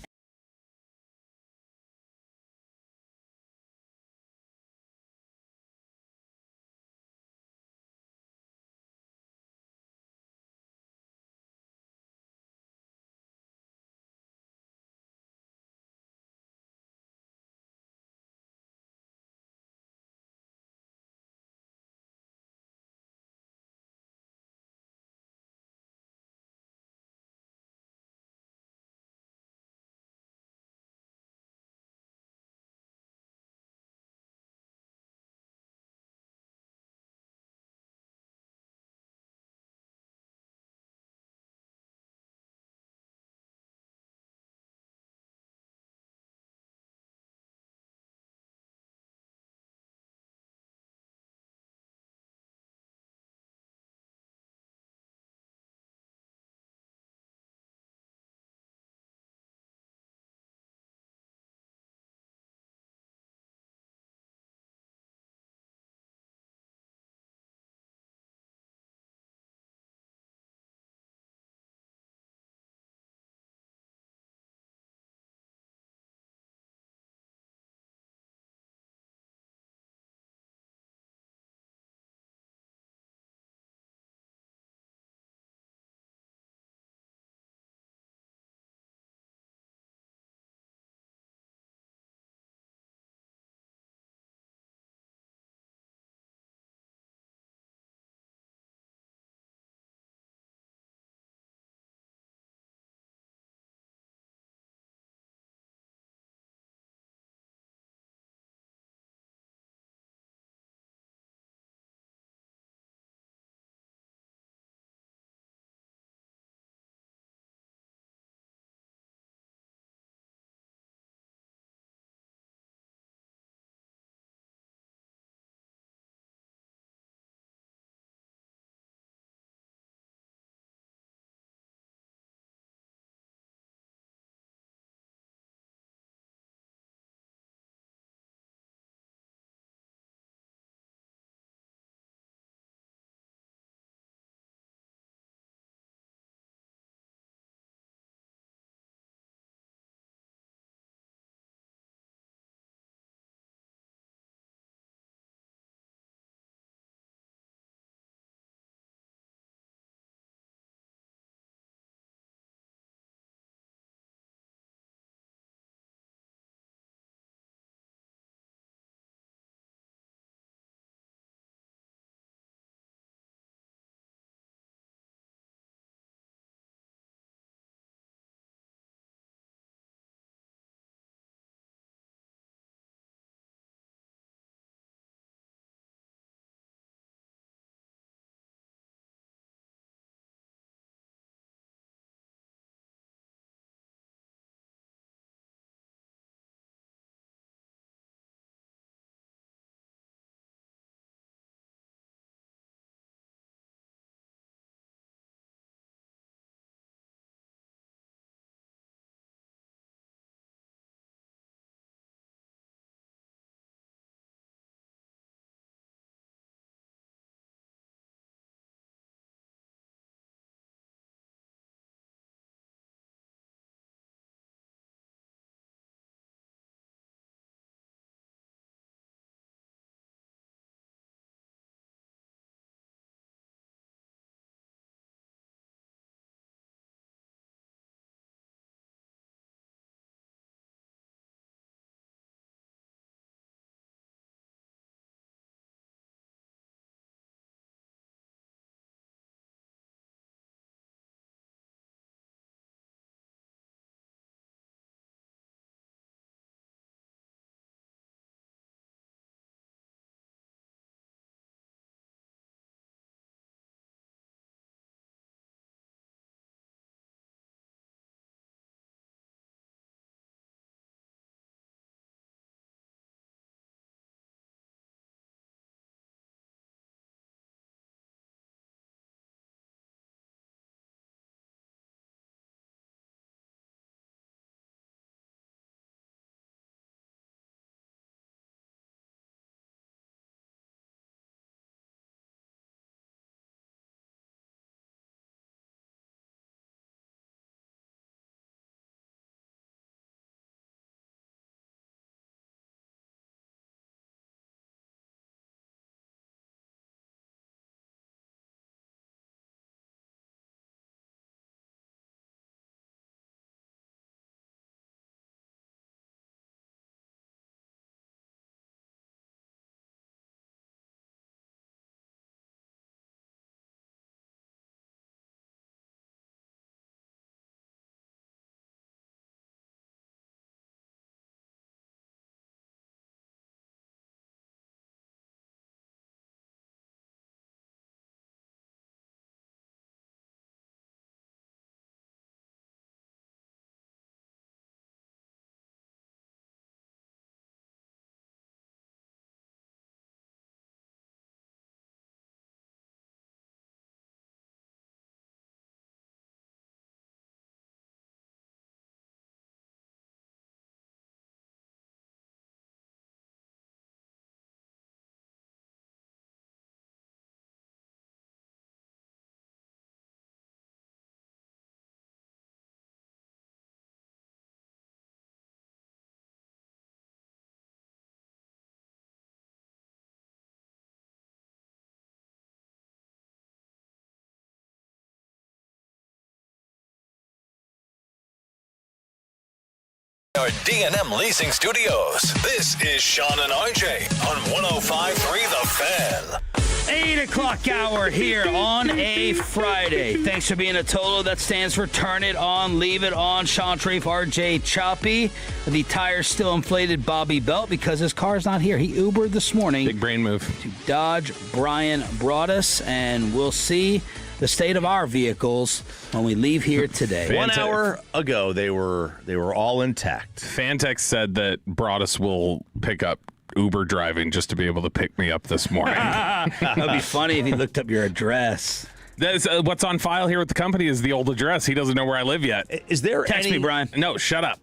Our D&M Leasing Studios. This is Sean and RJ on 105.3 The Fan. 8 o'clock hour here on a Friday. Thanks for being a Tolo. That stands for Turn It On, Leave It On. Sean Treef, RJ Choppy. The tire's still inflated. Bobby Belt because his car's not here. He Ubered this morning. Big brain move. To Dodge Brian Broadus, and we'll see the state of our vehicles when we leave here today. 1 hour ago, they were all intact. Fantex said that Broadus will pick up Uber driving just to be able to pick me up this morning. That'd be funny if he looked up your address. That's, what's on file here with the company is the old address. He doesn't know where I live yet. Is there Text me, Brian. No, shut up.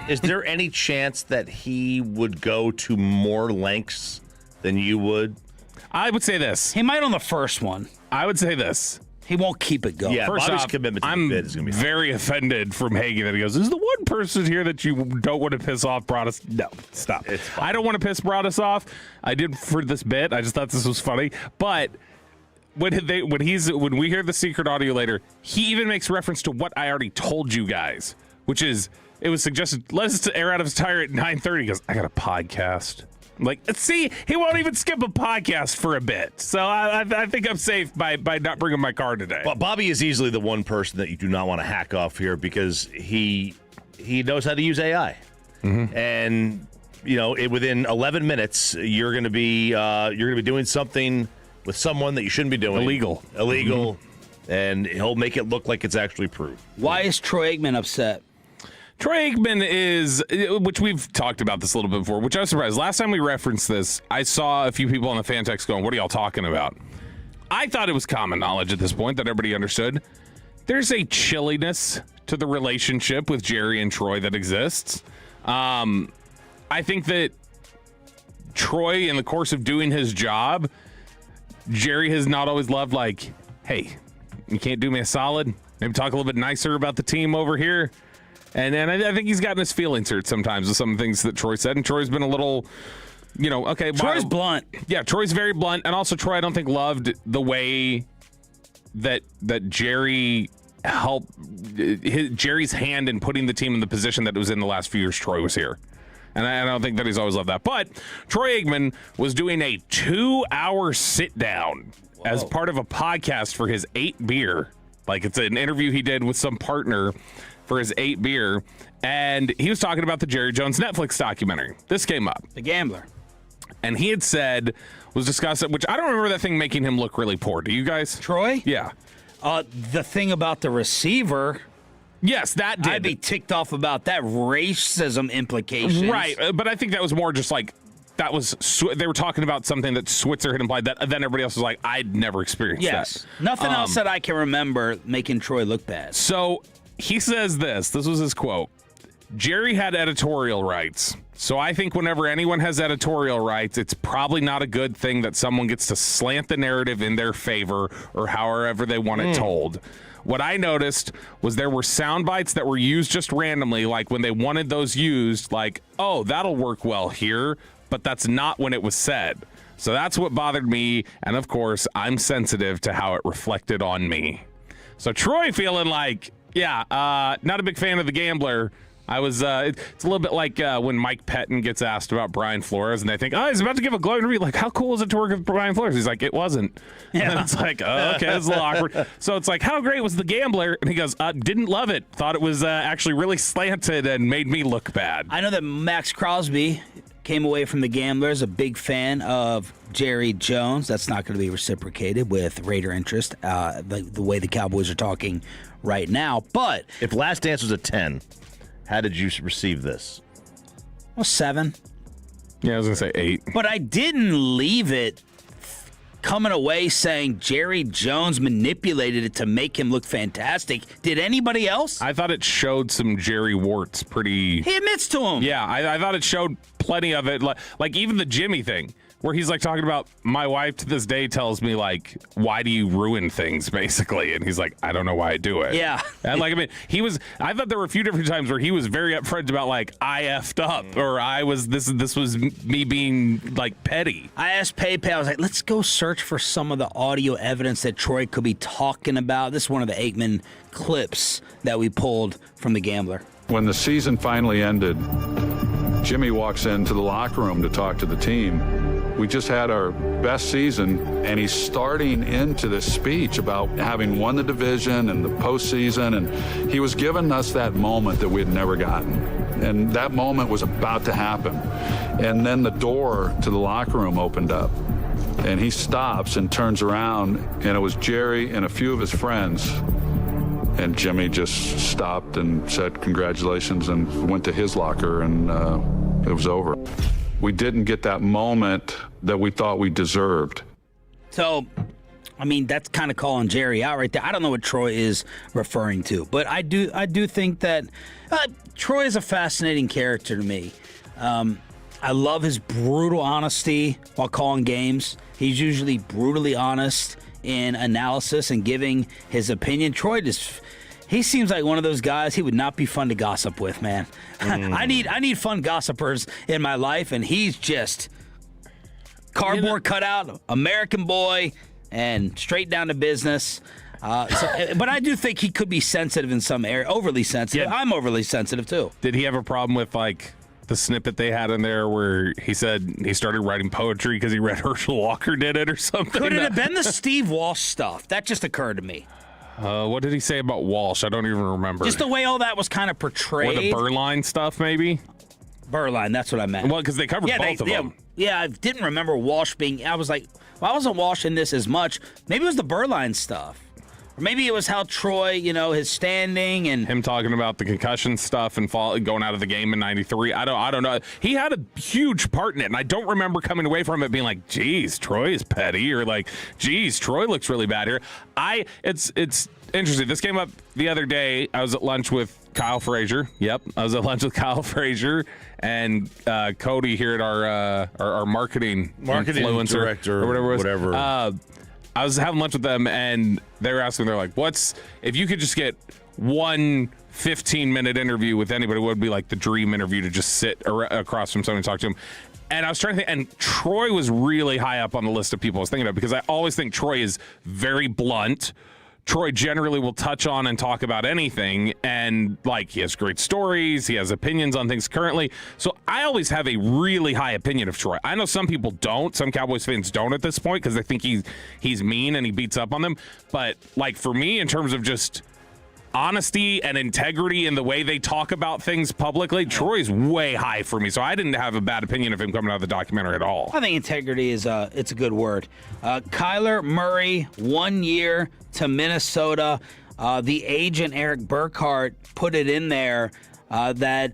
Is there any chance that he would go to more lengths than you would? I would say this. He might on the first one. I would say this. He won't keep it going. Yeah, first Bobby's off, commitment to I'm the bid is going to be very offended from Hagee that he goes, is the one person here that you don't want to piss off Broadus? No, stop. I don't want to piss Broadus off. I did for this bit. I just thought this was funny. But when we hear the secret audio later, he even makes reference to what I already told you guys, which is it was suggested, let us air out of his tire at 9:30. He goes, I got a podcast. Like, see, he won't even skip a podcast for a bit. So I think I'm safe by not bringing my car today. But Bobby is easily the one person that you do not want to hack off here because he knows how to use AI. Mm-hmm. And, within 11 minutes, you're going to be doing something with someone that you shouldn't be doing. Illegal. Mm-hmm. And he'll make it look like it's actually proved. Why is Troy Aikman upset? Troy Aikman is, which we've talked about this a little bit before, which I was surprised. Last time we referenced this, I saw a few people on the fan text going, what are y'all talking about? I thought it was common knowledge at this point that everybody understood. There's a chilliness to the relationship with Jerry and Troy that exists. I think that Troy, in the course of doing his job, Jerry has not always loved, like, hey, you can't do me a solid? Maybe talk a little bit nicer about the team over here. And I think he's gotten his feelings hurt sometimes with some of the things that Troy said. And Troy's been a little, okay. Troy's blunt. Yeah, Troy's very blunt. And also Troy, I don't think, loved the way that Jerry helped Jerry's hand in putting the team in the position that it was in the last few years Troy was here. And I don't think that he's always loved that. But Troy Aikman was doing a 2-hour sit-down as part of a podcast for his 8 beer. Like, it's an interview he did with some partner for his 8 beer, and he was talking about the Jerry Jones Netflix documentary. This came up. The Gambler. And he had said, was discussing, which I don't remember that thing making him look really poor. Do you guys? Troy? Yeah. The thing about the receiver. Yes, that did. I'd be ticked off about that racism implications. Right, but I think that was more just like, that was, they were talking about something that Switzer had implied that then everybody else was like, I'd never experienced that. Nothing else that I can remember making Troy look bad. So he says this was his quote. Jerry had editorial rights. So I think whenever anyone has editorial rights, it's probably not a good thing that someone gets to slant the narrative in their favor or however they want it told. What I noticed was there were sound bites that were used just randomly, like when they wanted those used, like, oh, that'll work well here, but that's not when it was said. So that's what bothered me, and of course, I'm sensitive to how it reflected on me. So Troy feeling like, not a big fan of The Gambler. I was, it's a little bit like when Mike Pettin gets asked about Brian Flores, and they think, oh, he's about to give a glowing review. Like, how cool is it to work with Brian Flores? He's like, it wasn't. Yeah. And it's like, oh, okay, it's a little awkward. So it's like, how great was The Gambler? And he goes, didn't love it. Thought it was actually really slanted and made me look bad. I know that Maxx Crosby came away from The Gambler as a big fan of Jerry Jones. That's not going to be reciprocated with Raider interest, the way the Cowboys are talking right now. But if Last Dance was a 10, how did you receive this? Well, 7. Yeah, I was going to say 8. But I didn't leave it coming away saying Jerry Jones manipulated it to make him look fantastic. Did anybody else? I thought it showed some Jerry warts pretty... He admits to him. Yeah, I thought it showed plenty of it. Like even the Jimmy thing, where he's like talking about, my wife to this day tells me, like, why do you ruin things, basically? And he's like, I don't know why I do it. Yeah. And like, I mean, I thought there were a few different times where he was very upfront about, like, I effed up, or this was me being, like, petty. I asked PayPal, I was like, let's go search for some of the audio evidence that Troy could be talking about. This is one of the Aikman clips that we pulled from The Gambler. When the season finally ended, Jimmy walks into the locker room to talk to the team. We just had our best season, and he's starting into this speech about having won the division and the postseason, and he was giving us that moment that we had never gotten. And that moment was about to happen. And then the door to the locker room opened up, and he stops and turns around, and it was Jerry and a few of his friends. And Jimmy just stopped and said congratulations and went to his locker, and it was over. We didn't get that moment that we thought we deserved. So, I mean, that's kind of calling Jerry out right there. I don't know what Troy is referring to, but I do think that Troy is a fascinating character to me. I love his brutal honesty while calling games. He's usually brutally honest in analysis and giving his opinion. Troy he seems like one of those guys he would not be fun to gossip with, man. I need fun gossipers in my life, and he's just cardboard cutout, American boy, and straight down to business. But I do think he could be sensitive in some area, overly sensitive. Yeah. I'm overly sensitive too. Did he have a problem with the snippet they had in there where he said he started writing poetry because he read Herschel Walker did it or something? Could it have been the Steve Walsh stuff? That just occurred to me. What did he say about Walsh? I don't even remember. Just the way all that was kind of portrayed. Or the Burline stuff, maybe? Burline, that's what I meant. Well, because they covered both of them. Yeah, I didn't remember Walsh being... I was like, well, I wasn't Walsh in this as much. Maybe it was the Burline stuff. Or maybe it was how Troy, his standing and... Him talking about the concussion stuff and going out of the game in 93. I don't know. He had a huge part in it, and I don't remember coming away from it being like, geez, Troy is petty, or like, geez, Troy looks really bad here. It's interesting. This came up the other day. I was at lunch with Kyle Frazier. Yep, I was at lunch with Kyle Frazier and Cody here at our marketing influencer director or whatever. I was having lunch with them, and they were asking, they're like, if you could just get one 15-minute interview with anybody, what would be like the dream interview to just sit across from someone and talk to him? And I was trying to think, and Troy was really high up on the list of people I was thinking of, because I always think Troy is very blunt. Troy generally will touch on and talk about anything, and he has great stories, he has opinions on things currently. So I always have a really high opinion of Troy. I know some people don't, some Cowboys fans don't at this point, because they think he's mean and he beats up on them. But for me, in terms of just honesty and integrity in the way they talk about things publicly, Troy's way high for me. So I didn't have a bad opinion of him coming out of the documentary at all. I think integrity is it's a good word. Kyler Murray, 1 year to Minnesota. The agent Eric Burkhart put it in there that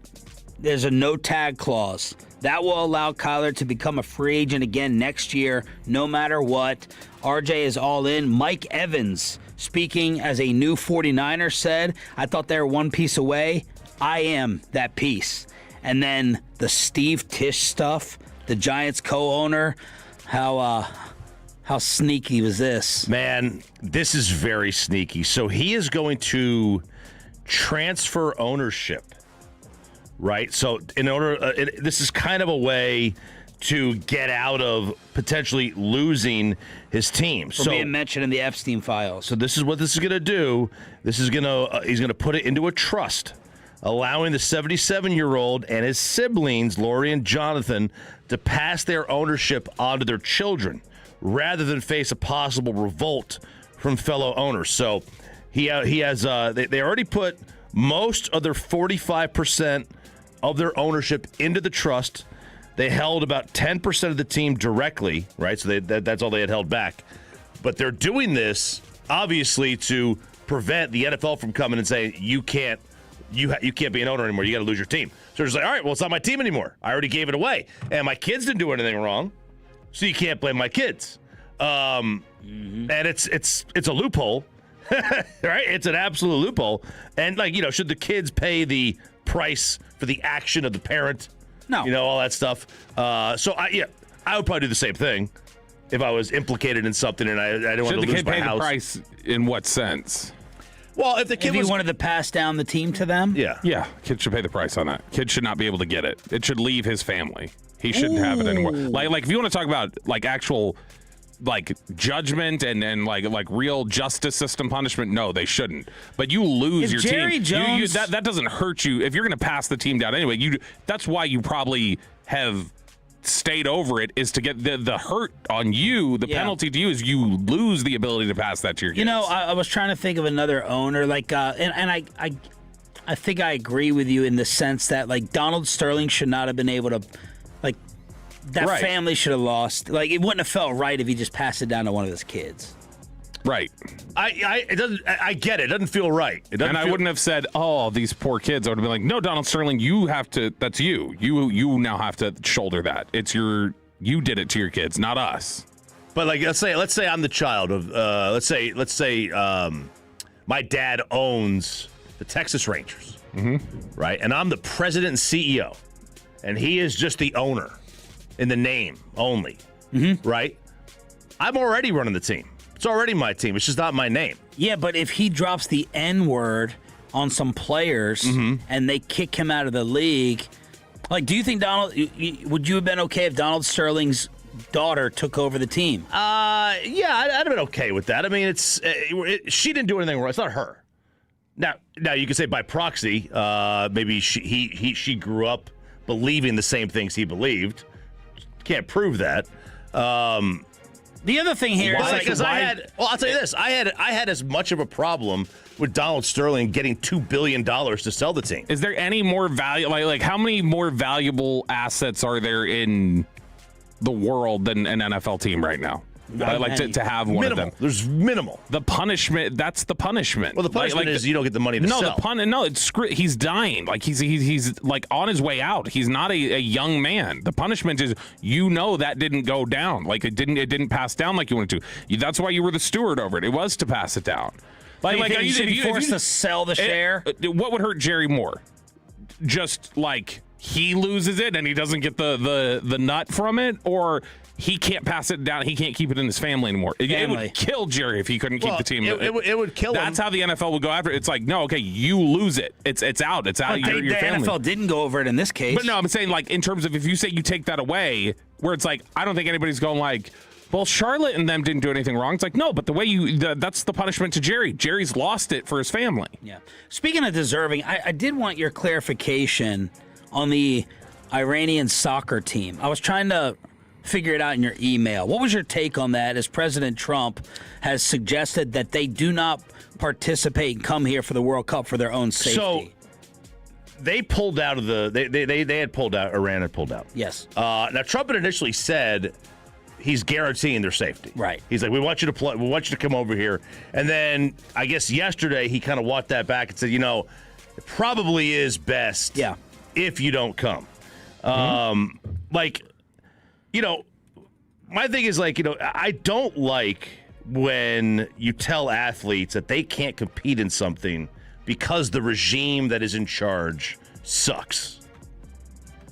there's a no tag clause. That will allow Kyler to become a free agent again next year, no matter what. RJ is all in. Mike Evans, speaking as a new 49er, said, I thought they were one piece away. I am that piece. And then the Steve Tisch stuff, the Giants co-owner, how sneaky was this? Man, this is very sneaky. So he is going to transfer ownership, right? So this is kind of a way to get out of potentially losing his team. For being mentioned in the Epstein files. So this is what this is going to do. This is going to he's going to put it into a trust, allowing the 77-year-old and his siblings, Lori and Jonathan, to pass their ownership onto their children, rather than face a possible revolt from fellow owners. So he has they already put most of their 45% of their ownership into the trust. They held about 10% of the team directly, right? So that's all they had held back. But they're doing this obviously to prevent the NFL from coming and saying you can't be an owner anymore. You got to lose your team. So they're just like, all right, well, it's not my team anymore. I already gave it away, and my kids didn't do anything wrong. So you can't blame my kids. And it's a loophole, right? It's an absolute loophole. And should the kids pay the price for the action of the parent? No. All that stuff. So I would probably do the same thing if I was implicated in something and I didn't want to lose my house. Should the kid pay the price in what sense? Well, if the kid wanted to pass down the team to them? Yeah. Kid should pay the price on that. Kid should not be able to get it. It should leave his family. He shouldn't have it anymore. Like if you want to talk about actual like judgment and like real justice system punishment, no, they shouldn't. But you lose your Jerry team. Jones, that doesn't hurt you if you're going to pass the team down anyway. That's why you probably have stayed over it, is to get the hurt on you. The penalty to you is you lose the ability to pass that to your kids. You know, I was trying to think of another owner, like, and I think I agree with you in the sense that, like, Donald Sterling should not have been able to, like, that family should have lost. Like, it wouldn't have felt right if he just passed it down to one of his kids. Right. I get it. It doesn't feel right. I wouldn't have said, "Oh, these poor kids." I would have been like, "No, Donald Sterling, you have to. That's you. You now have to shoulder that. It's you did it to your kids, not us." But like, let's say I'm the child of. Let's say my dad owns the Texas Rangers, right? And I'm the president and CEO, and he is just the owner in the name only, right? I'm already running the team. It's already my team. It's just not my name. Yeah, but if he drops the N-word on some players and they kick him out of the league, like, do you think would you have been okay if Donald Sterling's daughter took over the team? Yeah, I'd have been okay with that. I mean, she didn't do anything wrong. It's not her. Now you could say by proxy, maybe she grew up believing the same things he believed. Can't prove that. The other thing here is because I'll tell you this: I had as much of a problem with Donald Sterling getting $2 billion to sell the team. Is there any more value? Like how many more valuable assets are there in the world than an NFL team right now? Like to have one of them. There's minimal. The punishment. That's the punishment. Well, the punishment is you don't get the money to sell. It's he's dying. Like he's like on his way out. He's not a young man. The punishment is that didn't go down. Like it didn't pass down like you wanted to. That's why you were the steward over it. It was to pass it down. You should be forced to sell the share. What would hurt Jerry more? Just like he loses it and he doesn't get the nut from it, or he can't pass it down. He can't keep it in his family anymore. It would kill Jerry if he couldn't keep the team. It would kill him. That's how the NFL would go after it. It's like, no, okay, you lose it. It's out. It's out of your family. The NFL didn't go over it in this case. But no, I'm saying, like, in terms of if you say you take that away, where it's like, I don't think anybody's going like, well, Charlotte and them didn't do anything wrong. It's like, no, but the way that's the punishment to Jerry. Jerry's lost it for his family. Yeah. Speaking of deserving, I did want your clarification on the Iranian soccer team. I was trying to figure it out in your email. What was your take on that, as President Trump has suggested that they do not participate and come here for the World Cup for their own safety? So they pulled out of they had pulled out. Iran had pulled out. Yes. Now Trump had initially said he's guaranteeing their safety. Right. He's like, we want you to play. We want you to come over here. And then I guess yesterday he kind of walked that back and said, it probably is best. Yeah. If you don't come. My thing is I don't like when you tell athletes that they can't compete in something because the regime that is in charge sucks.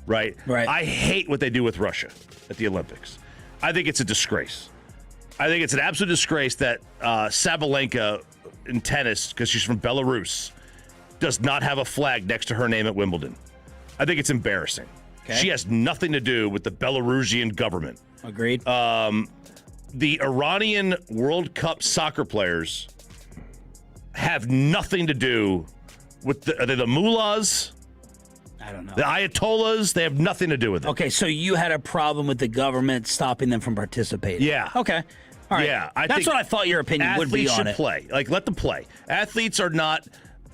Right? Right. I hate what they do with Russia at the Olympics. I think it's a disgrace. I think it's an absolute disgrace that Sabalenka in tennis, because she's from Belarus, does not have a flag next to her name at Wimbledon. I think it's embarrassing. Okay. She has nothing to do with the Belarusian government. Agreed. The Iranian World Cup soccer players have nothing to do with the mullahs. I don't know. The Ayatollahs, they have nothing to do with it. Okay, so you had a problem with the government stopping them from participating. Yeah. Okay. All right. Yeah. That's what I thought your opinion would be on it. Athletes should play. Like, let them play. Athletes are not...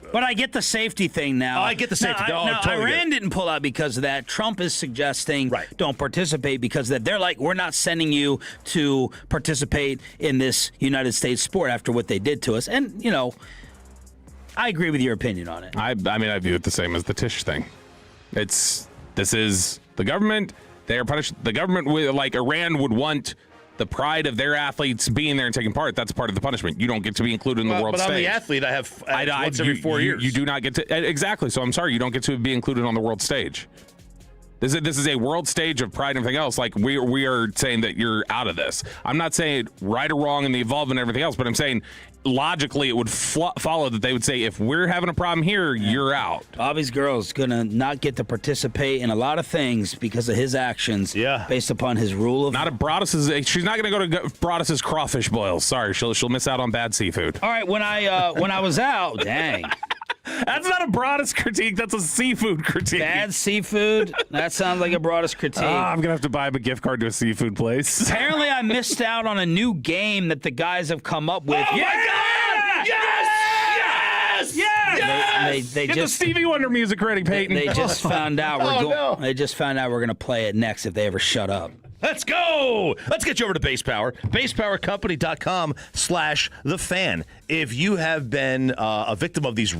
But I get the safety thing now. I get the safety. Now, Iran didn't pull out because of that. Trump is suggesting don't participate because of that. They're like, we're not sending you to participate in this United States sport after what they did to us. And, I agree with your opinion on it. I mean, I view it the same as the Tisch thing. This is the government. They are punished. The government, like Iran, would want the pride of their athletes being there and taking part. That's part of the punishment. You don't get to be included in the world stage. But I'm the athlete. I have once every 4 years. You do not get to. Exactly. So I'm sorry. You don't get to be included on the world stage. This is a world stage of pride and everything else. Like, we are saying that you're out of this. I'm not saying right or wrong in the involvement and everything else, but I'm saying logically it would follow that they would say, if we're having a problem here, you're out. Bobby's girl's going to not get to participate in a lot of things because of his actions based upon his rule of... Not at Broadus's. She's not going to go to Broadus's crawfish boils. Sorry, she'll miss out on bad seafood. All right, when I was out, dang. That's not a Broadus critique. That's a seafood critique. Bad seafood? That sounds like a Broadus critique. I'm going to have to buy him a gift card to a seafood place. Apparently, I missed out on a new game that the guys have come up with. Oh, my God! Yes! Yes! They Get just the Stevie Wonder music ready, Peyton. They just found out They just found out we're going to play it next if they ever shut up. Let's go. Let's get you over to Base Power. BasePowerCompany.com/thefan. If you have been a victim of these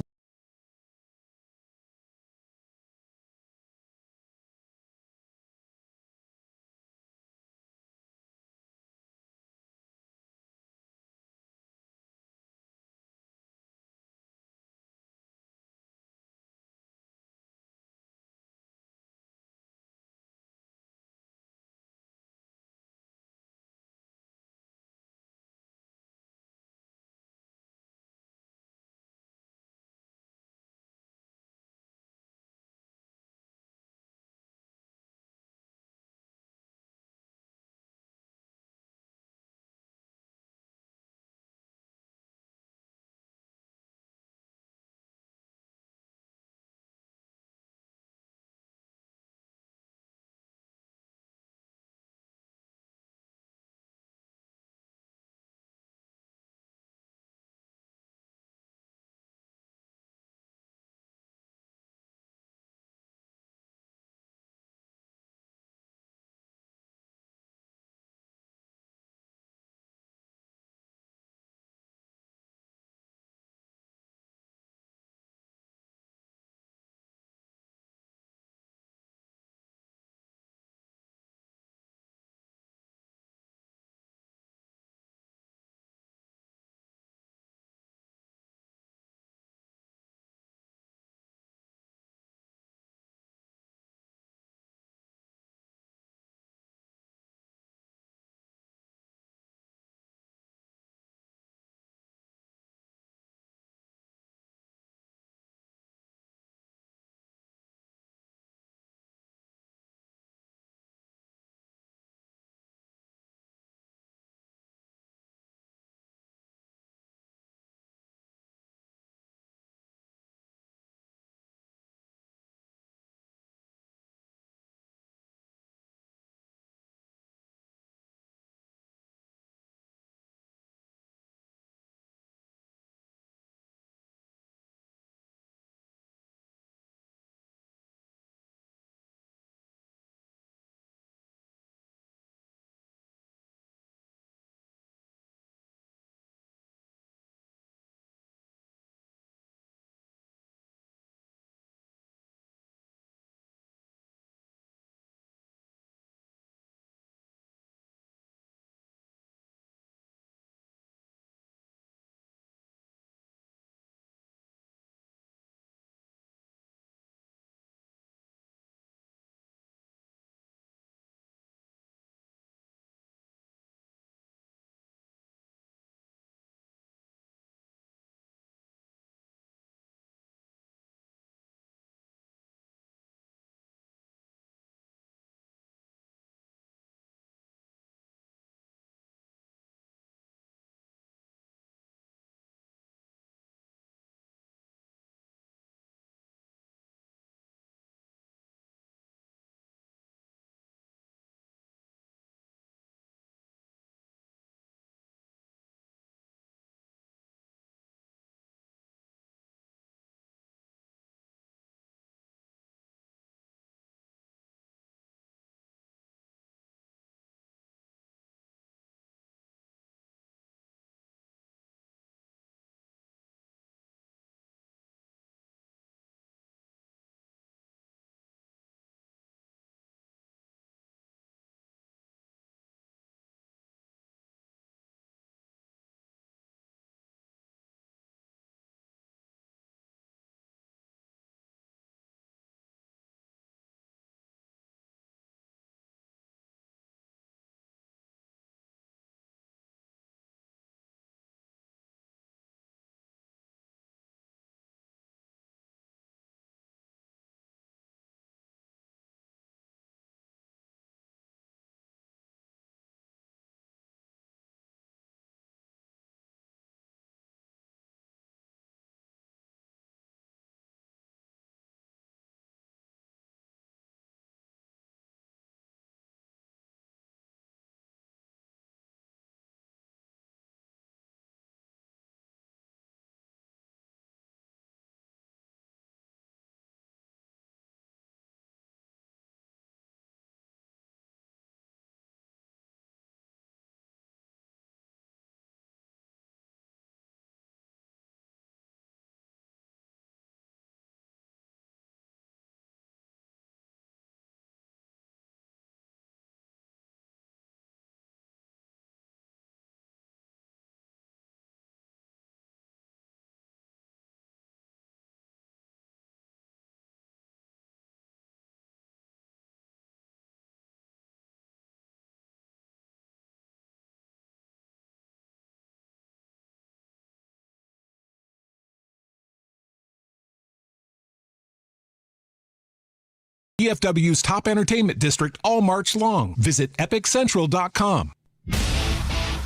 DFW's top entertainment district all March long. Visit epiccentral.com.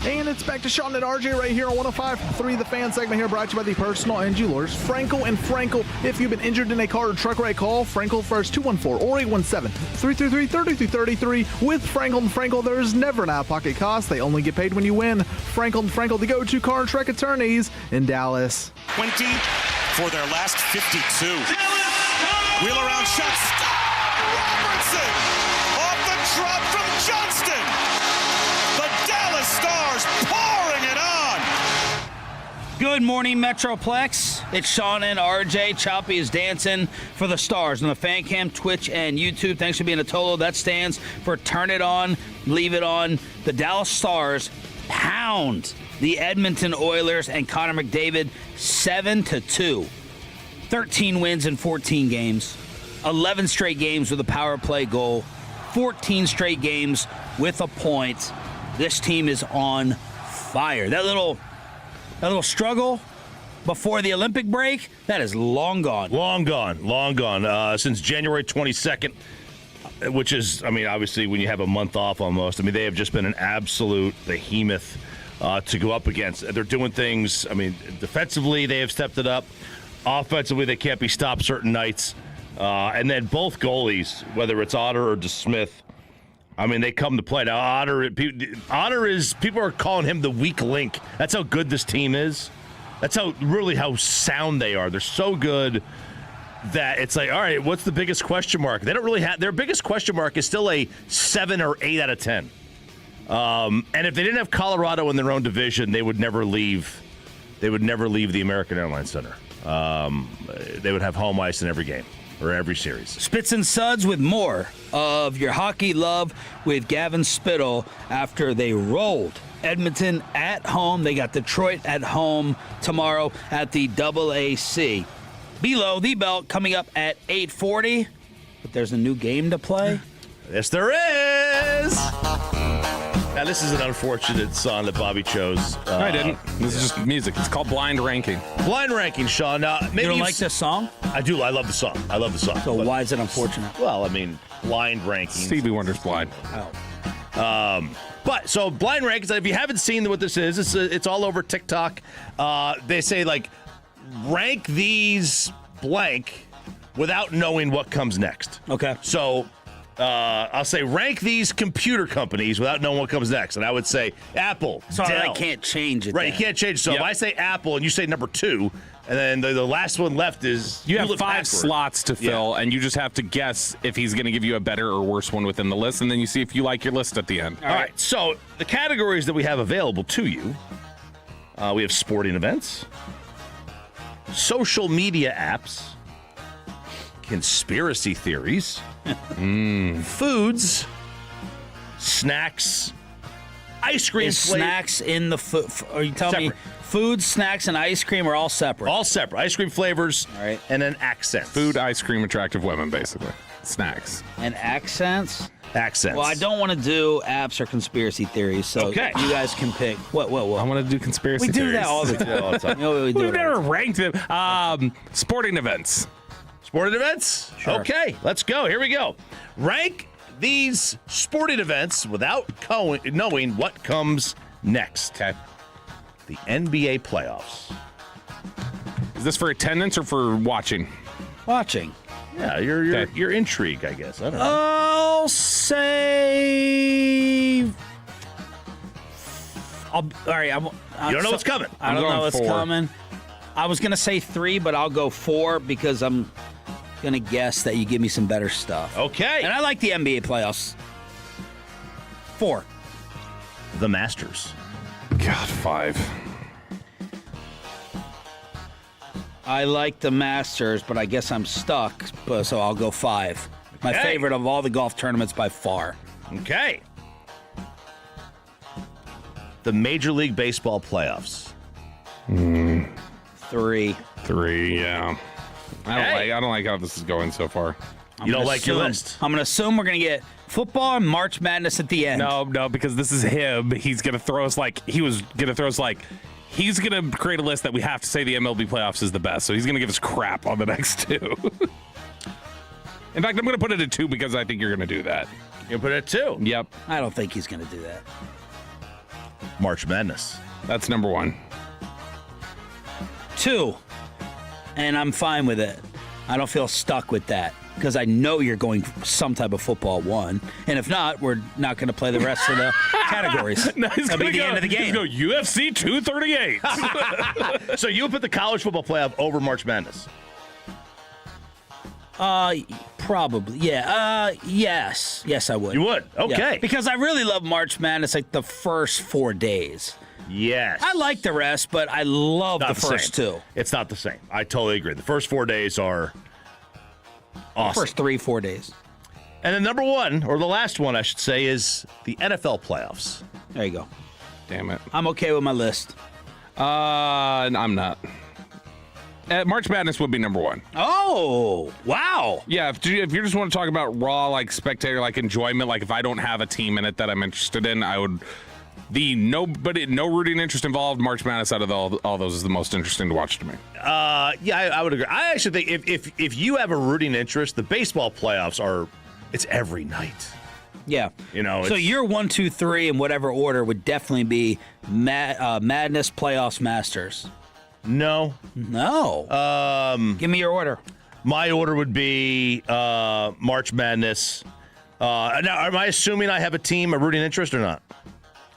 And it's back to Sean and RJ right here on 105.3 The Fan segment here, brought to you by the personal injury lawyers, Frankel and Frankel. If you've been injured in a car or truck ride, call Frankel first, 214 or 817-333-3333. With Frankel and Frankel, there's never an out-of-pocket cost. They only get paid when you win. Frankel and Frankel, the go-to car and truck attorneys in Dallas. 20 for their last 52. Wheel around shot. Robertson off the drop from Johnston. The Dallas Stars pouring it on. Good morning, Metroplex. It's Sean and RJ. Choppy is dancing for the Stars on the Fan Cam, Twitch, and YouTube. Thanks for being a Tolo. That stands for Turn It On, Leave It On. The Dallas Stars pound the Edmonton Oilers and Connor McDavid 7-2. 13 wins in 14 games. 11 straight games with a power play goal. 14 straight games with a point. This team is on fire. That little struggle before the Olympic break, that is long gone. Long gone. Since January 22nd, which is, obviously when you have a month off almost, they have just been an absolute behemoth to go up against. They're doing things, defensively they have stepped it up. Offensively, they can't be stopped certain nights. And then both goalies, whether it's Otter or DeSmith, they come to play. Now, Otter is, people are calling him the weak link. That's how good this team is. That's how sound they are. They're so good that it's like, all right, what's the biggest question mark? They don't really have, their biggest question mark is still a 7 or 8 out of 10. And if they didn't have Colorado in their own division, they would never leave the American Airlines Center. They would have home ice in every game. Or every series. Spits and Suds with more of your hockey love with Gavin Spittle after they rolled Edmonton at home. They got Detroit at home tomorrow at the AAC. Below the belt coming up at 8:40. But there's a new game to play. Yes, there is. Now, this is an unfortunate song that Bobby chose. I didn't. This is just music. It's called Blind Ranking. Blind Ranking, Sean. Now, maybe you don't like this song? I do. I love the song. So why is it unfortunate? Well, Blind Ranking. Stevie Wonder's Blind. Oh. So Blind Rankings, if you haven't seen what this is, it's all over TikTok. They say, rank these blank without knowing what comes next. Okay. So I'll say rank these computer companies without knowing what comes next. And I would say Apple, So Dell. I can't change it. Right, then. you can't change it. So if I say Apple and you say number 2, and then the last one left is... You have 5 slots to fill, and you just have to guess if he's going to give you a better or worse one within the list, and then you see if you like your list at the end. All right, so the categories that we have available to you, we have sporting events, social media apps, conspiracy theories, foods, snacks, ice cream. Is snacks in the food? Are you telling me food, snacks, and ice cream are all separate? All separate. Ice cream flavors, all right, and then accents. Food, ice cream, attractive women, basically. Snacks. And accents? Accents. Well, I don't want to do apps or conspiracy theories, so you guys can pick. What? I want to do conspiracy we theories. do that all the time. We've never ranked them. Sporting events. Sporting events? Sure. Okay, let's go. Here we go. Rank these sporting events without knowing what comes next. Okay. The NBA playoffs. Is this for attendance or for watching? Watching. Yeah, you're intrigued, I guess. I don't know. I'll say. All right. You don't know what's coming. I don't know what's coming. I was going to say 3, but I'll go 4 because I'm going to guess that you give me some better stuff. Okay. And I like the NBA playoffs. 4. The Masters. God, 5. I like the Masters, but I guess I'm stuck, so I'll go 5. My favorite of all the golf tournaments by far. Okay. The Major League Baseball playoffs. 3. 3, yeah. I don't like how this is going so far. You don't like your list? I'm going to assume we're going to get football and March Madness at the end. No, because this is him. He's going to throw us he's going to create a list that we have to say the MLB playoffs is the best. So he's going to give us crap on the next 2. In fact, I'm going to put it at 2 because I think you're going to do that. You put it at 2? Yep. I don't think he's going to do that. March Madness. That's number 1. 2. And I'm fine with it. I don't feel stuck with that because I know you're going some type of football 1. And if not, we're not going to play the rest of the categories. That'll be the end of the game. Go UFC 238. So you would put the college football playoff over March Madness? Probably. Yeah. Yes. Yes, I would. You would? Okay. Yeah. Because I really love March Madness, like the first 4 days. Yes. I like the rest, but I love Not the first same. 2. It's not the same. I totally agree. The first 4 days are awesome. First 3-4 days. And then number 1, or the last one, I should say, is the NFL playoffs. There you go. Damn it. I'm okay with my list. I'm not. March Madness would be number 1. Oh, wow. Yeah, if you just want to talk about raw, like, spectator, like, enjoyment, like, if I don't have a team in it that I'm interested in, I would... no rooting interest involved, March Madness out of all those is the most interesting to watch to me. Yeah, I would agree. I actually think if you have a rooting interest, the baseball playoffs it's every night. Yeah. You know, so your 1, 2, 3 in whatever order would definitely be Madness, Playoffs, Masters. No. Give me your order. My order would be March Madness. Now, am I assuming I have a rooting interest or not?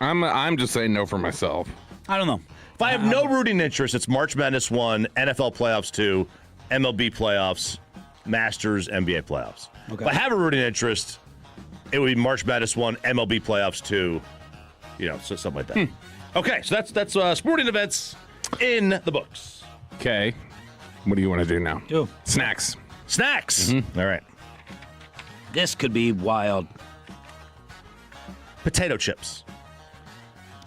I'm just saying no for myself. I don't know. If I have no rooting interest, it's March Madness 1, NFL playoffs 2, MLB playoffs, Masters, NBA playoffs. Okay. If I have a rooting interest, it would be March Madness 1, MLB playoffs 2, so something like that. Okay, so that's sporting events in the books. Okay. What do you want to do now? Do snacks. Mm-hmm. All right. This could be wild. Potato chips.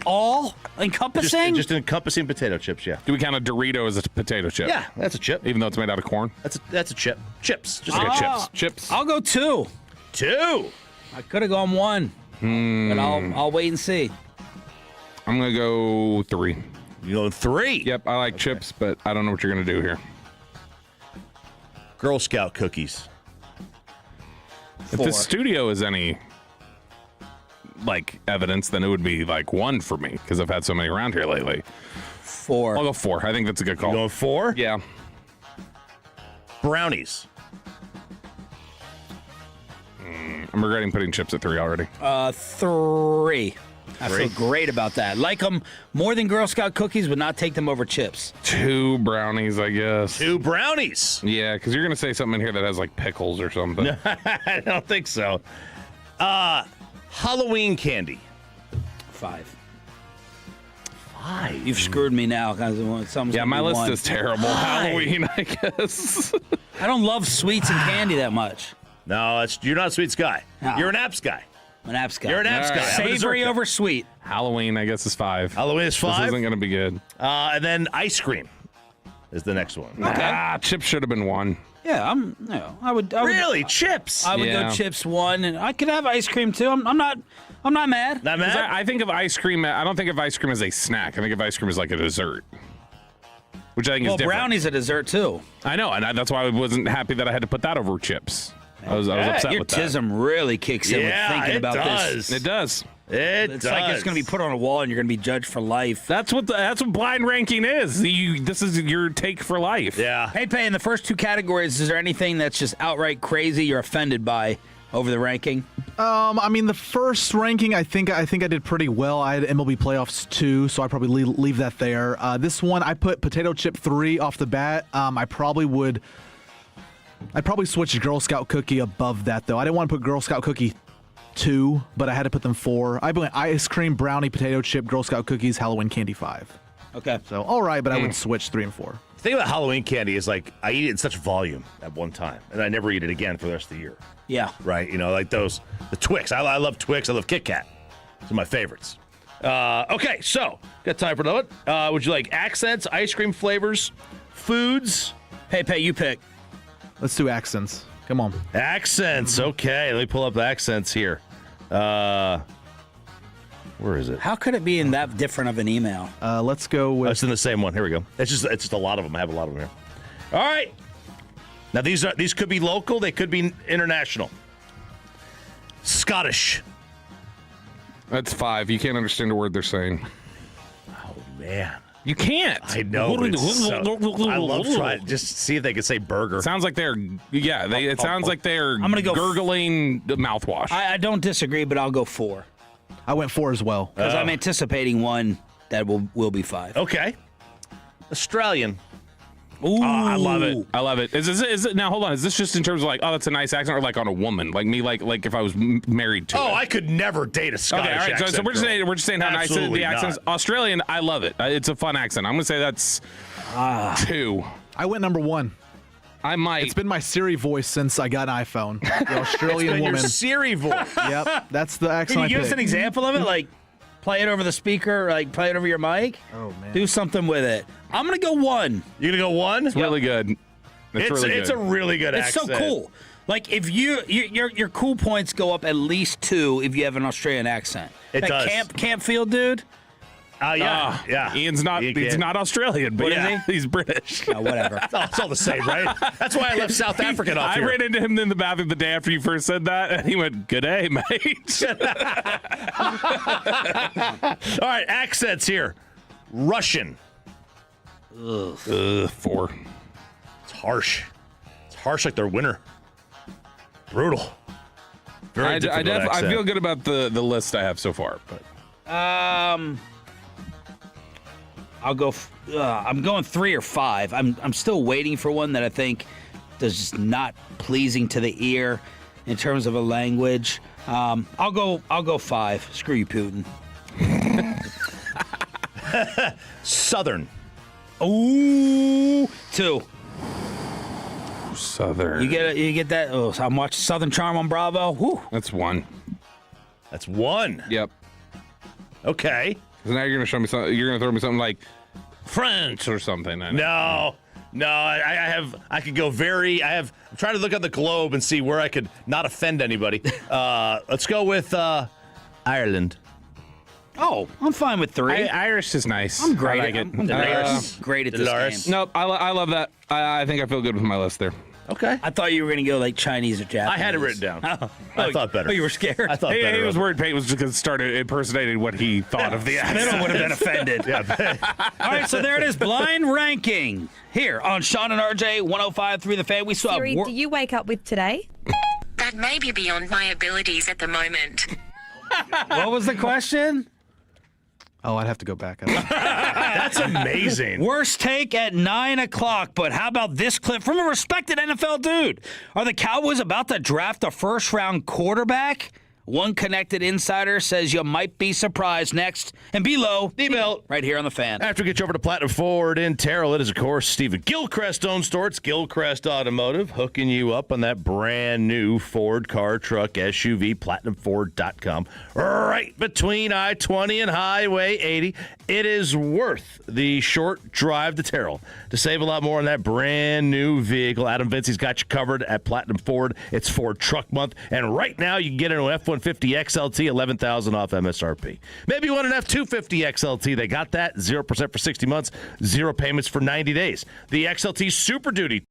All encompassing? Just encompassing potato chips, yeah. Do we count a Dorito as a potato chip? Yeah, that's a chip. Even though it's made out of corn? That's a chip. Chips. Just like chips. Chips. I'll go 2. 2? I could have gone 1. But I'll wait and see. I'm going to go 3. You going 3? Yep, I like chips, but I don't know what you're going to do here. Girl Scout cookies. 4. If the studio is any evidence, then it would be 1 for me because I've had so many around here lately. 4. I'll go 4. I think that's a good call. You going 4? Yeah. Brownies. I'm regretting putting chips at 3 already. 3. I feel great about that. Like them more than Girl Scout cookies, but not take them over chips. 2 brownies, I guess. 2 brownies. Yeah, because you're going to say something in here that has pickles or something. I don't think so. Halloween candy. 5. 5. You've screwed me now. Yeah, my list is terrible. 5. Halloween, I guess. I don't love sweets and candy that much. No, you're not a sweets guy. No. You're an apps guy. An apps guy. You're an apps guy. Savory over sweet. Halloween, I guess, is 5. Halloween is 5? This isn't going to be good. And then ice cream is the next one. Okay. Chips should have been 1. Yeah, I would really chips. I would go chips 1, and I could have ice cream too. I'm not mad. Not mad. I think of ice cream. I don't think of ice cream as a snack. I think of ice cream as like a dessert, which I think is different. Brownie's a dessert too. I know, and that's why I wasn't happy that I had to put that over chips. I was upset with that. Your tism really kicks in with thinking about this. It does. It's like it's going to be put on a wall and you're going to be judged for life. That's what blind ranking is. This is your take for life. Yeah. Hey, Pay, in the first 2 categories, is there anything that's just outright crazy you're offended by over the ranking? I mean, the first ranking, I think I did pretty well. I had MLB playoffs 2, so I probably leave that there. This one, I put potato chip 3 off the bat. I'd probably switch Girl Scout cookie above that, though. I didn't want to put Girl Scout cookie 2, but I had to put them 4. I went ice cream, brownie, potato chip, Girl Scout cookies, Halloween candy 5. Okay. So, all right, but I would switch 3 and 4. The thing about Halloween candy is I eat it in such volume at one time, and I never eat it again for the rest of the year. Yeah. Right? The Twix. I love Twix. I love Kit Kat. Those are my favorites. Okay, so got time for another one. Would you like accents, ice cream flavors, foods? Hey, Pay, you pick. Let's do accents. Come on. Accents. Okay, let me pull up the accents here. Where is it? How could it be in that different of an email? Let's go with... it's in the same one. Here we go. It's just a lot of them. I have a lot of them here. All right. Now, these could be local. They could be international. Scottish. That's 5. You can't understand a word they're saying. Oh, man. You can't. I know. I love trying. Just see if they can say burger. Sounds like they're, it sounds like they're I'm gonna go gurgling mouthwash. I don't disagree, but I'll go 4. I went 4 as well. Because I'm anticipating one that will be 5. Okay. Australian. Ooh. I love it. I love it. Is it now? Hold on. Is this just in terms of like, oh, that's a nice accent, or like on a woman, like me, like if I was married to? Oh, it? I could never date a Scottish. Okay, all right. Accent So we're just saying how Absolutely nice the accent's. Australian, I love it. It's a fun accent. I'm gonna say that's 2. I went number 1. I might. It's been my Siri voice since I got an iPhone. The Australian It's been woman. Your Siri voice. Yep, that's the accent. Can you give us an example of it? Like, play it over the speaker, like play it over your mic. Oh man. Do something with it. I'm gonna go 1. You're gonna go 1? It's really good. It's really good. It's a really good It's accent. so cool. Like if your cool points go up at least 2 if you have an Australian accent. It that does. Campfield dude. Yeah. Ian's not. He's not Australian, but What is he? he's British. Oh, whatever. It's all the same, right? That's why I left South African off I here. ran into him in the bathroom the day after you first said that, and he went, "Good day, mate." All right, accents here. Russian. Ugh, 4. It's harsh. It's harsh like their winner. Brutal. Very I difficult accent. feel good about the list I have so far, but I'll go. I'm going 3 or 5. I'm still waiting for one that I think is just not pleasing to the ear in terms of a language. I'll go 5. Screw you, Putin. Southern. Ooh, 2. Southern. You get that? Oh, so I'm watching Southern Charm on Bravo. Whew. That's 1. That's 1. Yep. Okay. So now you're gonna show me something. You're gonna throw me something like French or something. No. I could go I'm trying to look at the globe and see where I could not offend anybody. Let's go with Ireland. Oh, I'm fine with 3. Irish is nice. I'm great. I like it. I'm great at this game. Nope, I love that. I think I feel good with my list there. Okay. I thought you were going to go like Chinese or Japanese. I had it written down. Oh. I thought better. Oh, you were scared? I thought better. He was worried Peyton was just going to start impersonating what he thought of the accent. Middle would have been offended. All right, so there it is. Blind ranking here on Sean and RJ 105.3 The Fan. We saw Siri, do you wake up with today? That may be beyond my abilities at the moment. What was the question? Oh, I'd have to go back. That's amazing. Worst take at 9 o'clock, but how about this clip from a respected NFL dude? Are the Cowboys about to draft a first-round quarterback? One connected insider says you might be surprised. Next, and below, D-Belt. right here on The Fan. After we get you over to Platinum Ford in Terrell, it is, of course, Stephen Gilchrist owned store. It's Gilchrist Automotive, hooking you up on that brand new Ford car, truck, SUV, PlatinumFord.com. Right between I-20 and Highway 80. It is worth the short drive to Terrell to save a lot more on that brand new vehicle. Adam Vincey's got you covered at Platinum Ford. It's Ford Truck Month, and right now you can get an F-150 XLT, $11,000 off MSRP. Maybe you want an F-250 XLT. They got that. 0% for 60 months, 0 payments for 90 days. The XLT Super Duty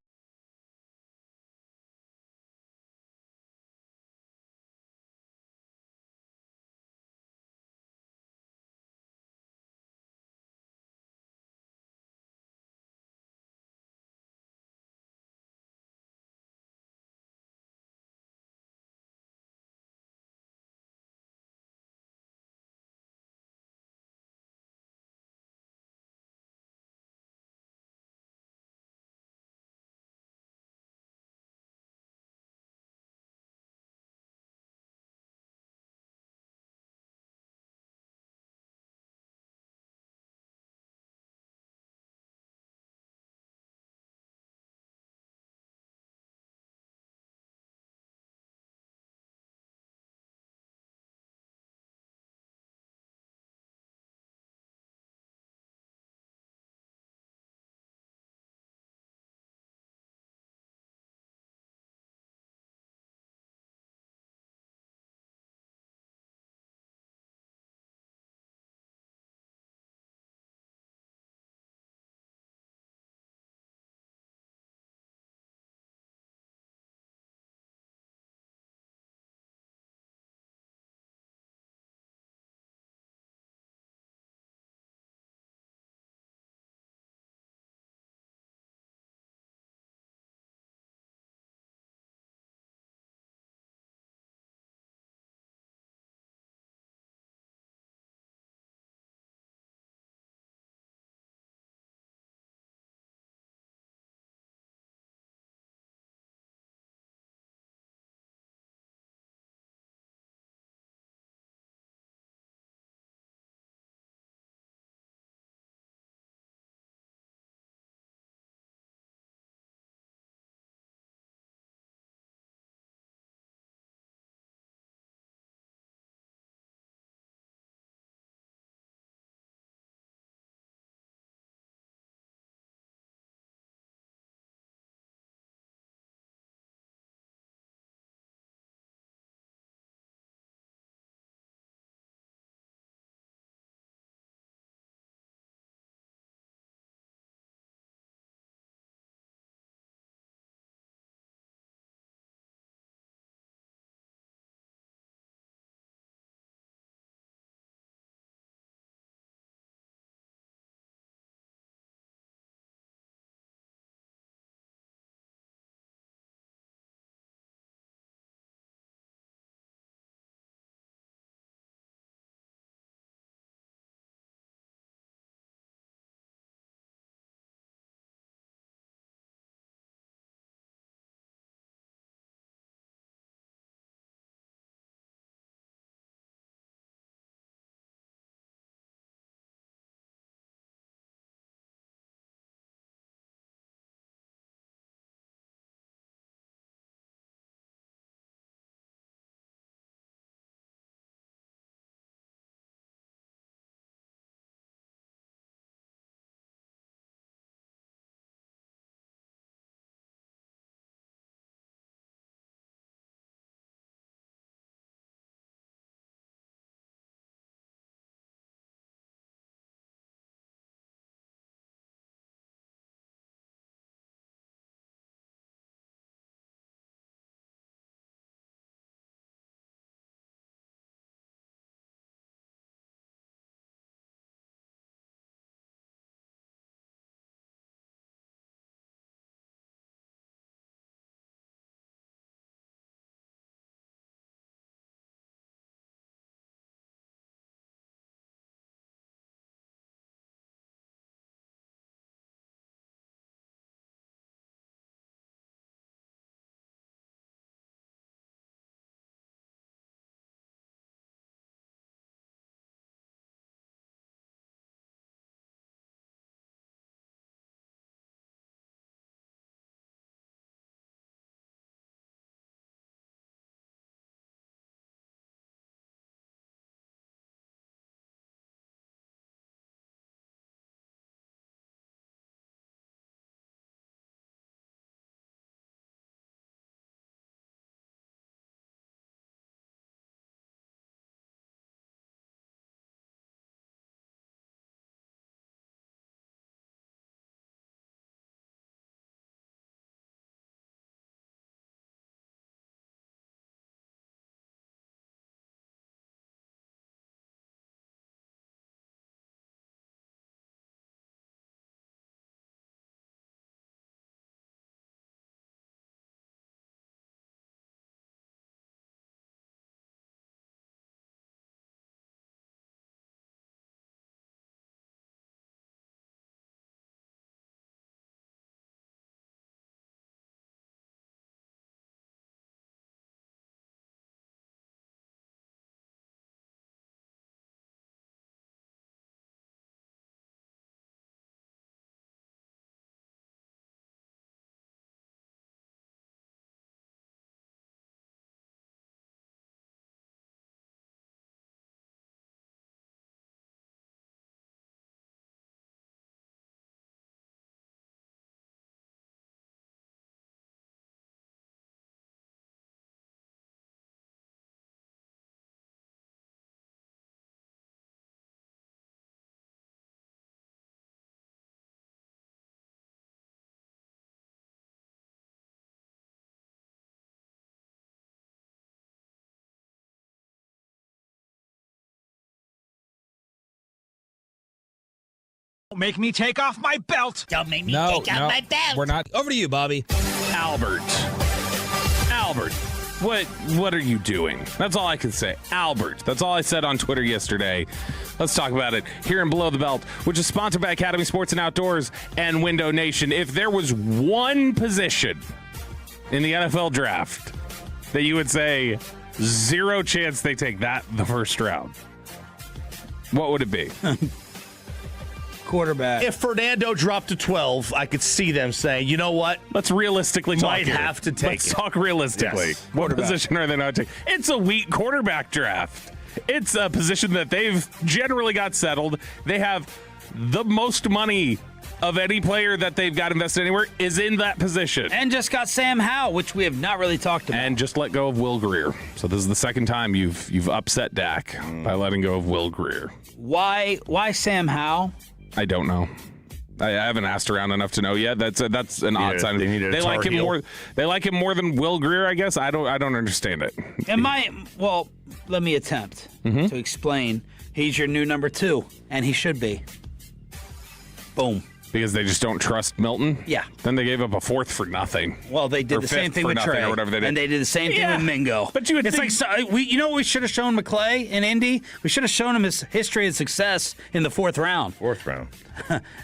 Make me take off my belt. Don't make me take off my belt. We're not. Over to you, Bobby. Albert, what are you doing? That's all I can say. Albert. That's all I said on Twitter yesterday. Let's talk about it here in Below the Belt, which is sponsored by Academy Sports and Outdoors and Window Nation. If there was one position in the NFL draft that you would say zero chance they take that the first round, what would it be? Quarterback. If Fernando dropped to 12, I could see them saying, you know what? Let's realistically talk Might here. have to take Let's it. talk realistically. Yes. What position are they not taking? It's a weak quarterback draft. It's a position that they've generally got settled. They have the most money of any player that they've got invested anywhere is in that position. And just got Sam Howell, which we have not really talked about. And just let go of Will Grier. So this is the second time you've upset Dak by letting go of Will Grier. Why Sam Howell? I don't know. I haven't asked around enough to know yet. That's an odd sign. They like him more. They like him more than Will Grier, I guess. I don't understand it. Let me attempt to explain. He's your new number 2, and he should be. Boom. Because they just don't trust Milton? Yeah. Then they gave up a 4th for nothing. Well, they did the same thing with Trey. Or whatever they did. And they did the same thing with Mingo. But you would it's think... like, you know what we should have shown McClay in Indy? We should have shown him his history and success in the 4th round. 4th round.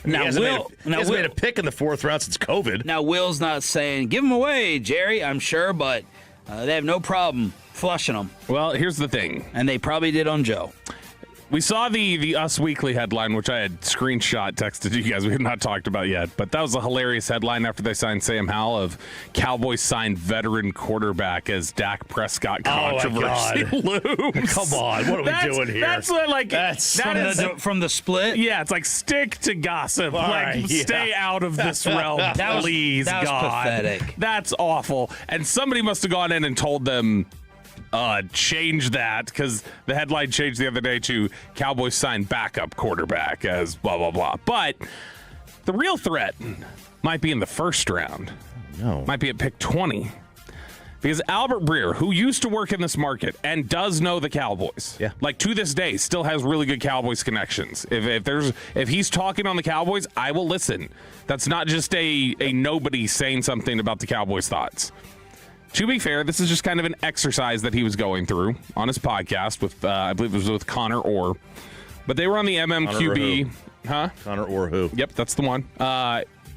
He hasn't made a pick in the 4th round since COVID. Now, Will's not saying, give him away, Jerry, I'm sure, but they have no problem flushing him. Well, here's the thing. And they probably did on Joe. We saw the Us Weekly headline, which I had screenshot texted you guys. We have not talked about yet, but that was a hilarious headline after they signed Sam Howell of Cowboys signed veteran quarterback as Dak Prescott controversy looms. Come on, what are we doing here? That's what, from the split. Yeah, it's like stick to gossip. Stay out of this realm, please, that was God. pathetic. That's awful. And somebody must have gone in and told them. Change that, because the headline changed the other day to Cowboys sign backup quarterback as blah, blah, blah. But the real threat might be in the first round. No. Might be at pick 20. Because Albert Breer, who used to work in this market and does know the Cowboys, like to this day, still has really good Cowboys connections. If he's talking on the Cowboys, I will listen. That's not just a nobody saying something about the Cowboys' thoughts. To be fair, this is just kind of an exercise that he was going through on his podcast with, I believe it was with Connor Orr. But they were on the MMQB. Connor Orr who? Yep, that's the one.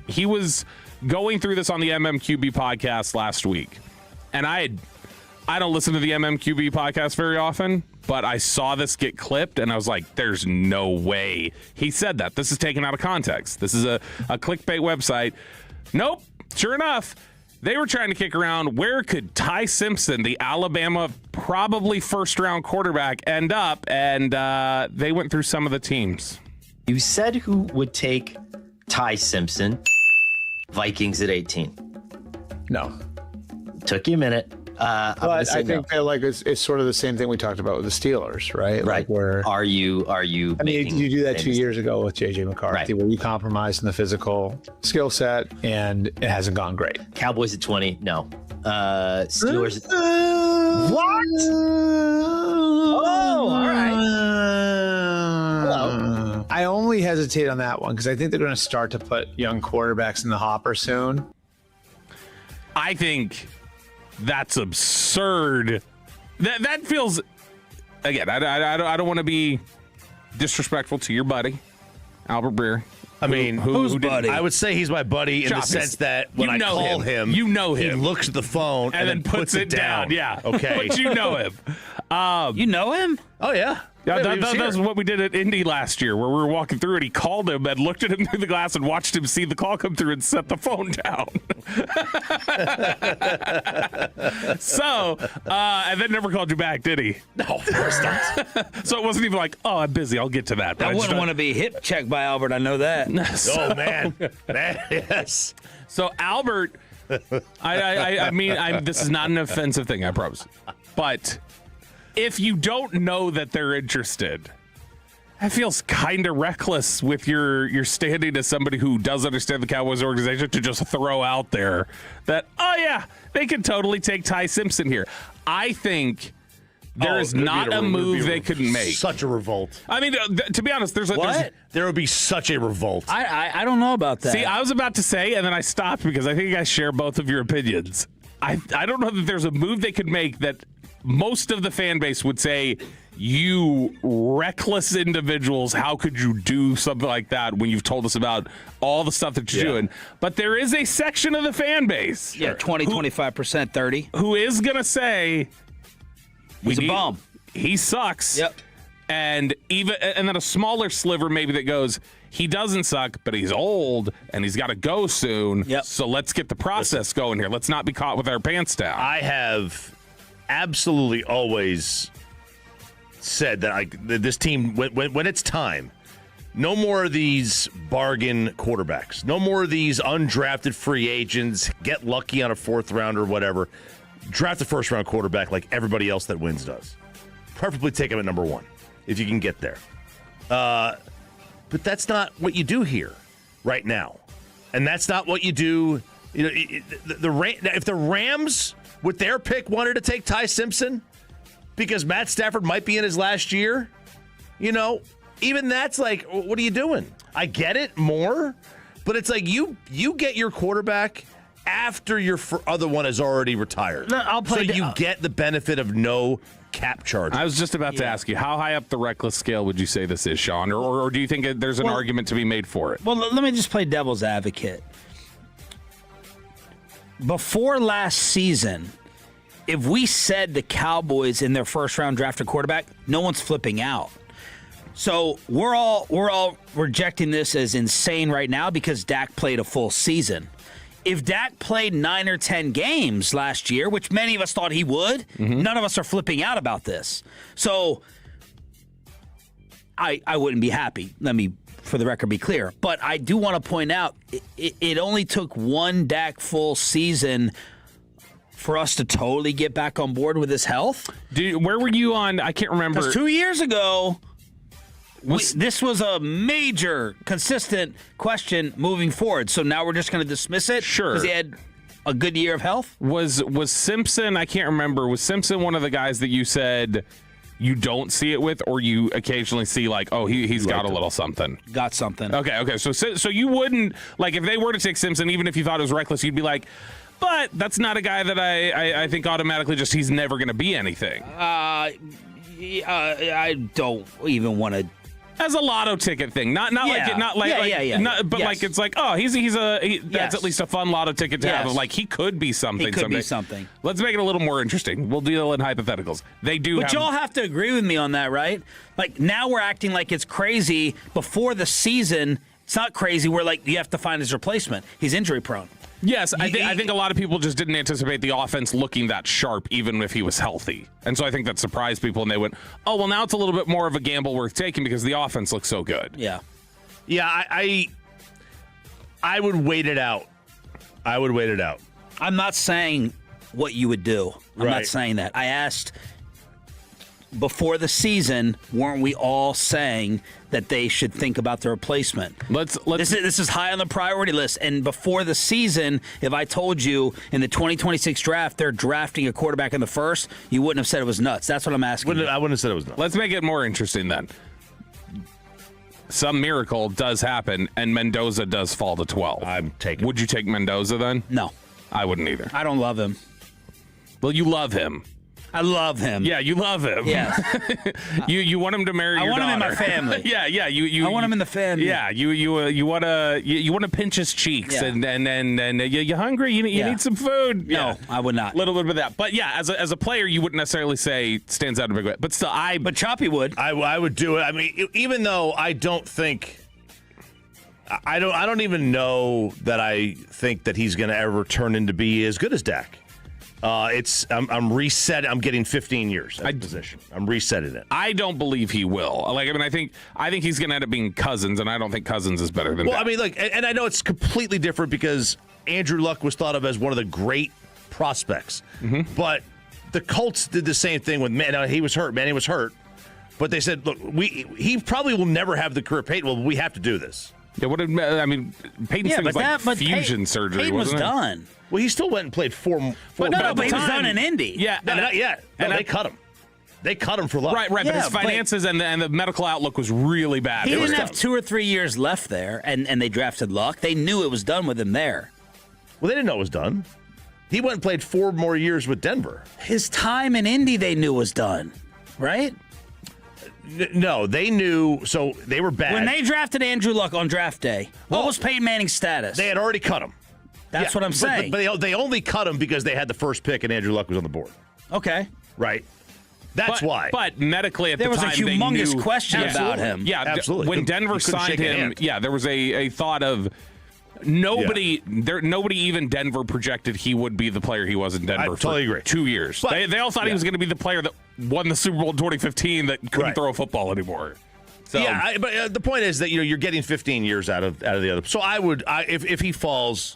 He was going through this on the MMQB podcast last week. And I don't listen to the MMQB podcast very often, but I saw this get clipped, and I was like, there's no way he said that. This is taken out of context. This is a clickbait website. Nope, sure enough. They were trying to kick around where could Ty Simpson, the Alabama probably first-round quarterback, end up, and they went through some of the teams. You said who would take Ty Simpson? Vikings at 18. No. Took you a minute. But I think it's sort of the same thing we talked about with the Steelers, right? Right. Like where are you? I mean, you do that 2 years ago with JJ McCarthy, where you compromised in the physical skill set, and it hasn't gone great. Cowboys at 20, no. Steelers. What? Oh, all right. Hello. I only hesitate on that one because I think they're going to start to put young quarterbacks in the hopper soon. I think that's absurd. That feels, again, I don't want to be disrespectful to your buddy, Albert Breer. I mean, who's buddy? I would say he's my buddy in the sense that when I call him, you know him. He looks at the phone and then puts it down. Yeah. Okay. But you know him. You know him? Oh, yeah. Yeah, that's what we did at Indy last year, where we were walking through and he called him and looked at him through the glass and watched him see the call come through and set the phone down. So, and then never called you back, did he? No, of course not. So it wasn't even like, oh, I'm busy, I'll get to that. I wouldn't want to be hip checked by Albert, I know that. Oh, man. Yes. So Albert, I mean, this is not an offensive thing, I promise. But if you don't know that they're interested, that feels kind of reckless with your standing as somebody who does understand the Cowboys organization to just throw out there that, oh, yeah, they can totally take Ty Simpson here. I think There is not a move they couldn't make. Such a revolt. I mean, to be honest, there would be such a revolt. I don't know about that. See, I was about to say, and then I stopped because I think I share both of your opinions. I don't know that there's a move they could make that most of the fan base would say, you reckless individuals, how could you do something like that when you've told us about all the stuff that you're doing? But there is a section of the fan base. Yeah, 20, 25%, 30. Who is going to say, he's a bum. He sucks. Yep. And then a smaller sliver maybe that goes, he doesn't suck, but he's old and he's got to go soon. Yep. So let's get the process going here. Let's not be caught with our pants down. I have absolutely always said that this team, when it's time, no more of these bargain quarterbacks. No more of these undrafted free agents, get lucky on a fourth round or whatever. Draft a first-round quarterback like everybody else that wins does. Preferably take him at number 1 if you can get there. But that's not what you do here right now. And that's not what you do. You know, if the Rams, with their pick, wanted to take Ty Simpson because Matt Stafford might be in his last year, even that's like, what are you doing? I get it more, but it's like you get your quarterback after your other one has already retired. So you get the benefit of no cap charge. I was just about to ask you, how high up the reckless scale would you say this is, Sean? Or do you think there's an argument to be made for it? Well, let me just play devil's advocate. Before last season, if we said the Cowboys in their first round drafted quarterback, no one's flipping out. So we're all rejecting this as insane right now because Dak played a full season. If Dak played 9 or 10 games last year, which many of us thought he would, none of us are flipping out about this. So I wouldn't be happy. Let me, for the record, be clear. But I do want to point out it only took one Dak full season for us to totally get back on board with his health. Dude, where were you on? I can't remember. Because 2 years ago, this was a major, consistent question moving forward. So now we're just going to dismiss it? Sure. Because he had a good year of health? Was Simpson, I can't remember, was Simpson one of the guys that you said you don't see it with, or you occasionally see like, oh, he's got a little something? Got something. Okay. So you wouldn't, like if they were to take Simpson, even if you thought it was reckless, you'd be like, but that's not a guy that I think automatically just he's never going to be anything. I don't even want to. As a lotto ticket thing, not like like it's like, oh, that's at least a fun lotto ticket to have. Like he could be something. He could someday. be something. Let's make it a little more interesting. We'll deal in hypotheticals. They do, but y'all have to agree with me on that, right? Like now we're acting like it's crazy. Before the season, it's not crazy. We're like you have to find his replacement. He's injury prone. Yes, I think a lot of people just didn't anticipate the offense looking that sharp, even if he was healthy. And so I think that surprised people, and they went, oh, well, now it's a little bit more of a gamble worth taking because the offense looks so good. Yeah. Yeah, I would wait it out. I'm not saying what you would do. I'm not saying that. I asked before the season, weren't we all saying that they should think about the replacement? This is high on the priority list. And before the season, if I told you in the 2026 draft they're drafting a quarterback in the first, you wouldn't have said it was nuts. That's what I'm asking. I wouldn't have said it was nuts. Let's make it more interesting then. Some miracle does happen, and Mendoza does fall to 12. I'm taking. Would you take Mendoza then? No. I wouldn't either. I don't love him. Well, you love him. I love him. Yeah, you love him. Yeah. you want him to marry your daughter. I want him in my family. Yeah. I want him in the family. Yeah, you want to pinch his cheeks and you hungry. You need some food. No, I would not. A little bit of that, but yeah, as a player, you wouldn't necessarily say stands out in a big way. But still, But Choppy would. I would do it. I mean, even though I don't think. I don't even know that I think that he's going to ever turn into be as good as Dak. I'm reset. I'm getting 15 years at position. I'm resetting it. I don't believe he will. I think he's going to end up being Cousins, and I don't think Cousins is better than. Well, Dak. I mean, look, and I know it's completely different because Andrew Luck was thought of as one of the great prospects, but the Colts did the same thing with Manny. He was hurt. Manny was hurt, but they said, look, he probably will never have the career Peyton. Well, we have to do this. Yeah, Peyton's thing was like fusion surgery. Peyton was wasn't it? done. Well, he still went and played four. But he was done in Indy. Yeah, not yet. No, they cut him. They cut him for Luck. Right, but his finances and the medical outlook was really bad. He didn't have 2 or 3 years left there, and they drafted Luck. They knew it was done with him there. Well, they didn't know it was done. He went and played 4 more years with Denver. His time in Indy they knew was done, right? No, they knew, so they were bad. When they drafted Andrew Luck on draft day, what was Peyton Manning's status? They had already cut him. That's what I'm saying. But they only cut him because they had the first pick and Andrew Luck was on the board. Okay. Right? That's why. But medically at the time, there was a humongous question about him. Yeah, absolutely. When Denver signed him, there was a thought of nobody, even Denver projected he would be the player he was in Denver for totally agree. 2 years. But, they all thought he was going to be the player that won the Super Bowl in 2015 that couldn't throw a football anymore. So, but the point is that you're getting 15 years out of the other. So if he falls,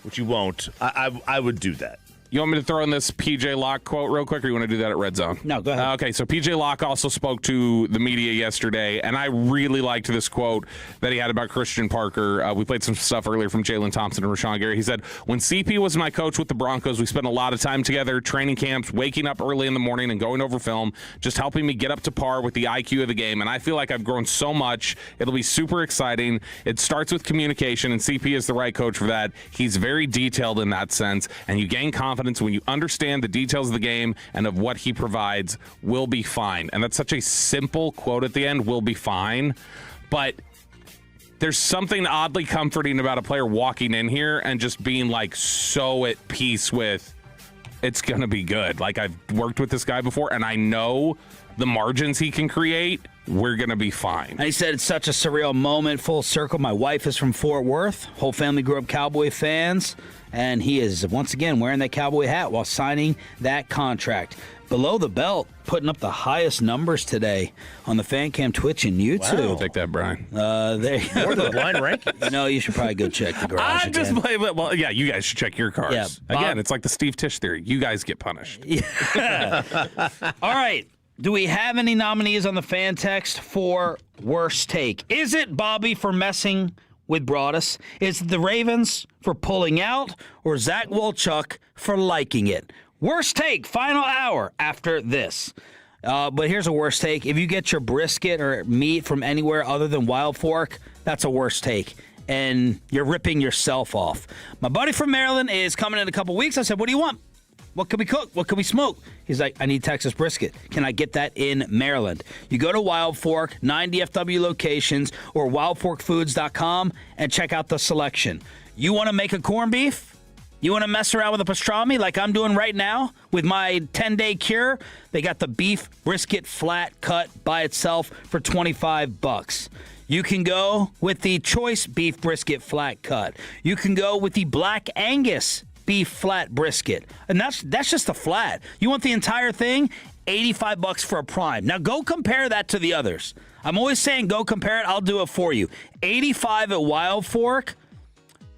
which you won't, I would do that. You want me to throw in this PJ Locke quote real quick, or you want to do that at Red Zone? No, go ahead. Okay, so PJ Locke also spoke to the media yesterday, and I really liked this quote that he had about Christian Parker. We played some stuff earlier from Jalen Thompson and Rashan Gary. He said, when CP was my coach with the Broncos, we spent a lot of time together, training camps, waking up early in the morning and going over film, just helping me get up to par with the IQ of the game. And I feel like I've grown so much. It'll be super exciting. It starts with communication, and CP is the right coach for that. He's very detailed in that sense, and you gain confidence when you understand the details of the game and of what he provides. Will be fine. And that's such a simple quote at the end, will be fine. But there's something oddly comforting about a player walking in here and just being like so at peace with it's going to be good. Like, I've worked with this guy before and I know the margins he can create. We're going to be fine. And he said it's such a surreal moment, full circle. My wife is from Fort Worth. Whole family grew up Cowboy fans. And he is, once again, wearing that Cowboy hat while signing that contract. Below the belt, putting up the highest numbers today on the Fan Cam Twitch and YouTube. Wow. Take that, Brian. There you go. More than the blind rank? No, you should probably go check the garage I'm just playing. Well, yeah, you guys should check your cars. Yeah, Again, it's like the Steve Tisch theory. You guys get punished. Yeah. All right. Do we have any nominees on the fan text for worst take? Is it Bobby for messing with Broadus? Is it the Ravens for pulling out, or Zach Wolchuk for liking it? Worst take, final hour after this. But here's a worst take. If you get your brisket or meat from anywhere other than Wild Fork, that's a worst take. And you're ripping yourself off. My buddy from Maryland is coming in a couple weeks. I said, what do you want? What can we cook? What can we smoke? He's like, I need Texas brisket. Can I get that in Maryland? You go to Wild Fork, 9 DFW locations, or wildforkfoods.com and check out the selection. You want to make a corned beef? You want to mess around with a pastrami like I'm doing right now with my 10-day cure? They got the beef brisket flat cut by itself for $25. You can go with the choice beef brisket flat cut. You can go with the Black Angus beef flat brisket. And that's just the flat. You want the entire thing? $85 for a prime. Now go compare that to the others. I'm always saying go compare it. I'll do it for you. $85 at Wild Fork.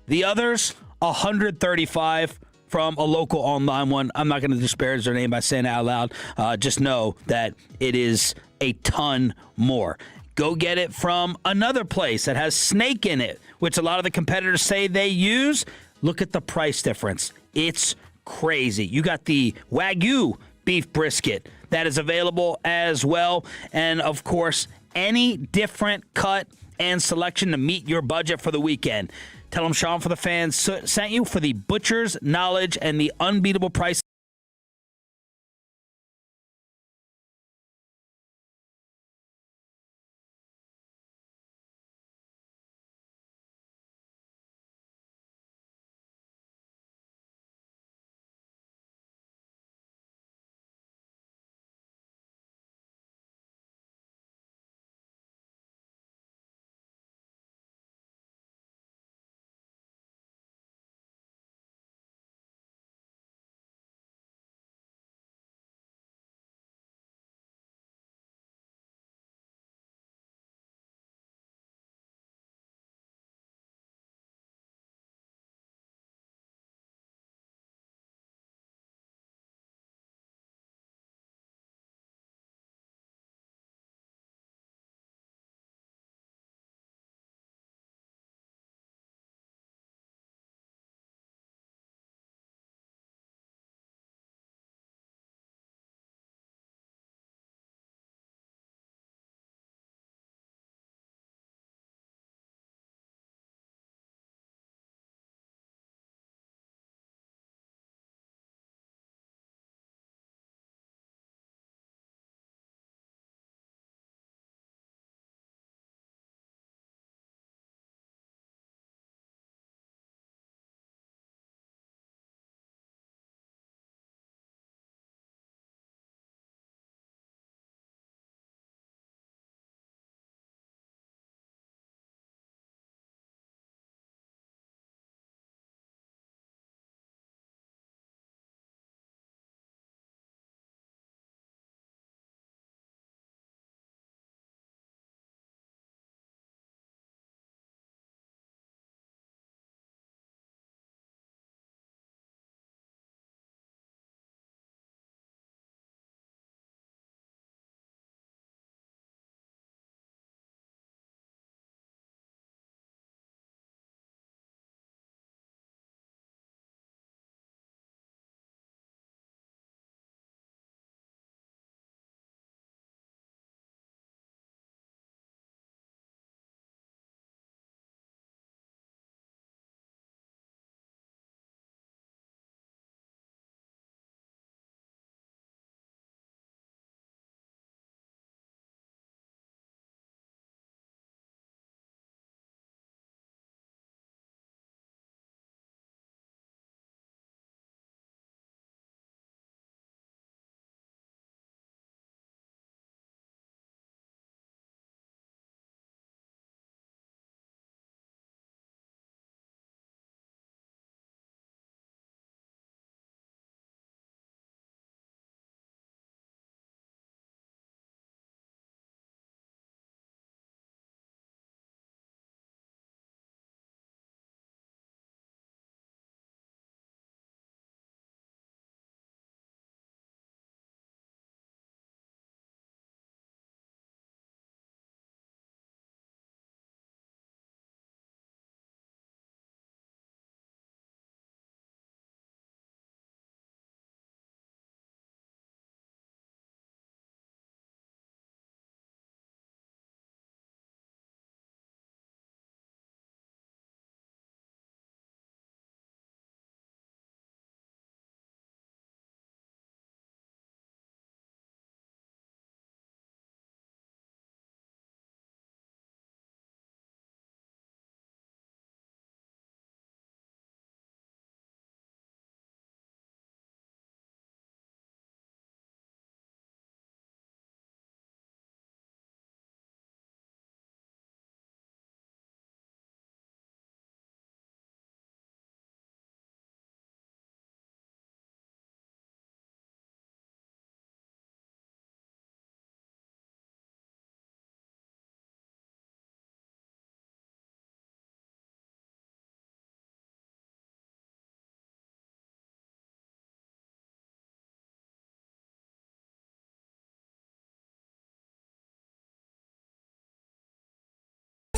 The others, $135 from a local online one. I'm not going to disparage their name by saying it out loud. Just know that it is a ton more. Go get it from another place that has snake in it, which a lot of the competitors say they use. Look at the price difference. It's crazy. You got the Wagyu beef brisket that is available as well. And, of course, any different cut and selection to meet your budget for the weekend. Tell them Sean for the Fans sent you for the butcher's knowledge and the unbeatable price.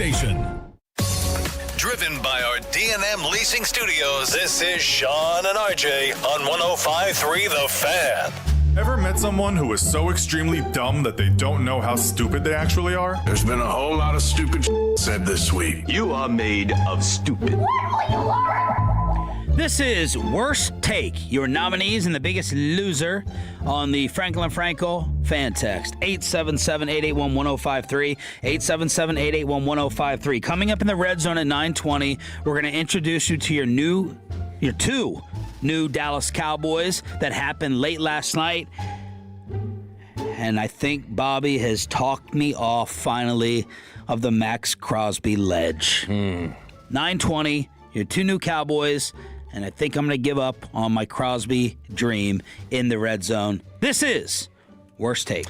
station. Driven by our D&M Leasing Studios, this is Sean and RJ on 105.3 The Fan. Ever met someone who is so extremely dumb that they don't know how stupid they actually are? There's been a whole lot of stupid said this week. You are made of stupid. This is Worst Take, your nominees and the biggest loser on the Franklin Franco fan text. 877-881-1053, 877-881-1053. Coming up in the red zone at 9:20, we're going to introduce you to your two new Dallas Cowboys that happened late last night. And I think Bobby has talked me off, finally, of the Maxx Crosby ledge. 9:20, your two new Cowboys. And I think I'm going to give up on my Crosby dream in the red zone. This is Worst Take.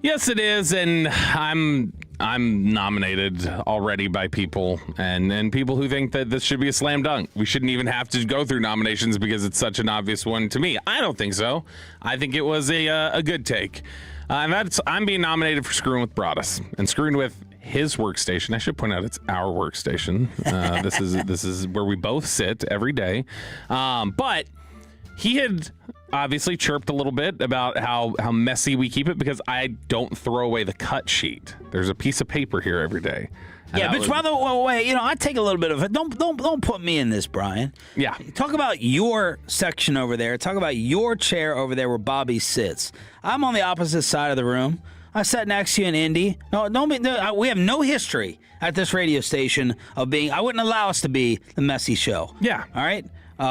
Yes, it is, and I'm nominated already by people and people who think that this should be a slam dunk. We shouldn't even have to go through nominations because it's such an obvious one to me. I don't think so. I think it was a good take. I'm being nominated for screwing with Broadus and screwing with his workstation. I should point out it's our workstation. This is where we both sit every day. But he had obviously chirped a little bit about how messy we keep it because I don't throw away the cut sheet. There's a piece of paper here every day. Yeah, but by the way, I take a little bit of it. Don't put me in this, Brian. Yeah. Talk about your section over there. Talk about your chair over there where Bobby sits. I'm on the opposite side of the room. I sat next to you in Indy. No, we have no history at this radio station of being. I wouldn't allow us to be the messy show. Yeah. All right.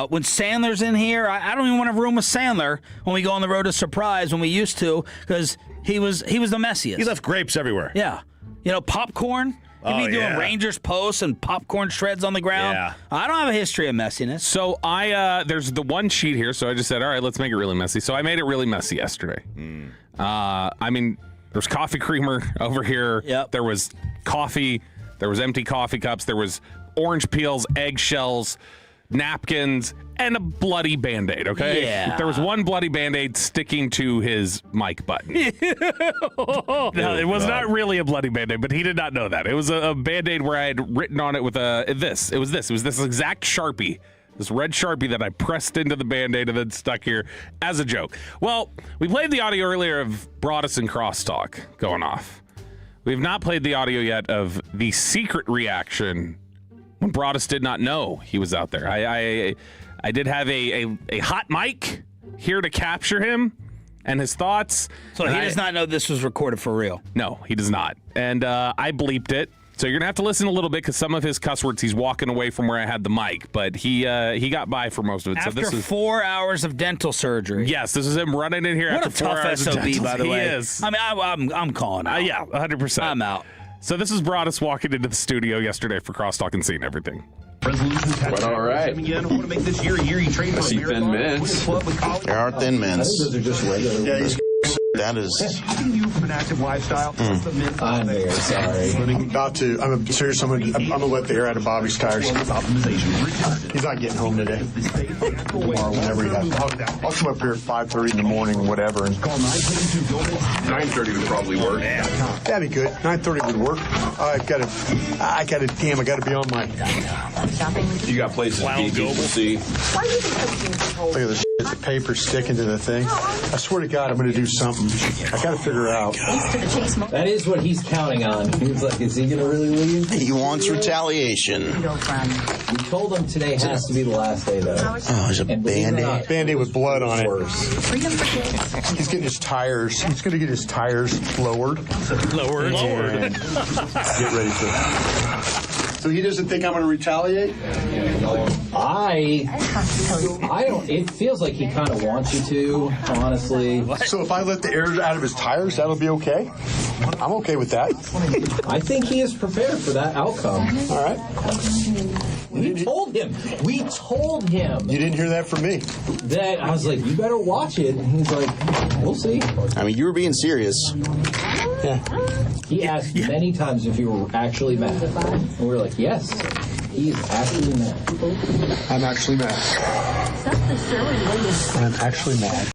When Sandler's in here, I don't even want to room with Sandler when we go on the road to Surprise when we used to because he was the messiest. He left grapes everywhere. Yeah. Popcorn. He'd be doing Rangers posts and popcorn shreds on the ground. Yeah. I don't have a history of messiness. So there's the one sheet here. So I just said, all right, let's make it really messy. So I made it really messy yesterday. There's coffee creamer over here. Yep. There was coffee. There was empty coffee cups. There was orange peels, eggshells, napkins, and a bloody Band-Aid, okay? Yeah. There was one bloody Band-Aid sticking to his mic button. No, it was not really a bloody Band-Aid, but he did not know that. It was a Band-Aid where I had written on it with this. It was this exact Sharpie. This red Sharpie that I pressed into the Band-Aid and then stuck here as a joke. Well, we played the audio earlier of Broadus and Crosstalk going off. We have not played the audio yet of the secret reaction when Broadus did not know he was out there. I did have a hot mic here to capture him and his thoughts. So he does not know this was recorded for real? No, he does not. And I bleeped it. So you're going to have to listen a little bit because some of his cuss words, he's walking away from where I had the mic. But he got by for most of it. After so this is 4 hours of dental surgery. Yes, this is him running in here what after 4 tough hours SOB, of dental. by the way. He is. I mean, I'm calling out. Yeah, 100%. I'm out. So this is Broadus walking into the studio yesterday for Crosstalk and seeing everything. But all right. Again, I want to make this year a year you train for I see thin mints. There are thin mints. Those are just regular. Yeah, he's that is. How do you from an active lifestyle? I'm very sorry. I'm about to. I'm serious. I'm gonna let the air out of Bobby's tires. He's not getting home today. Tomorrow, whenever he has. I'll come up here at 5:30 in the morning, whatever. And 9:30 would probably work. That'd be good. 9:30 would work. I gotta be on my. You got places people see. Look at this shit. The paper sticking to the thing. I swear to God, I'm gonna do something. I gotta figure it out. That is what he's counting on. He's like, is he gonna really leave? He wants retaliation. We told him today has to be the last day, though. Oh, there's a Band-Aid. Band-Aid with blood on it. Worse. He's getting his tires. He's gonna get his tires lowered. Lowered. Get ready for. So he doesn't think I'm going to retaliate? I don't. It feels like he kind of wants you to, honestly. So if I let the air out of his tires, that'll be okay? I'm okay with that. I think he is prepared for that outcome. All right. We told him. You didn't hear that from me. That I was like, you better watch it. And he's like, we'll see. I mean, you were being serious. Yeah. He asked many times if you were actually mad. And we were like, yes, he's actually mad. I'm actually mad. I'm actually mad.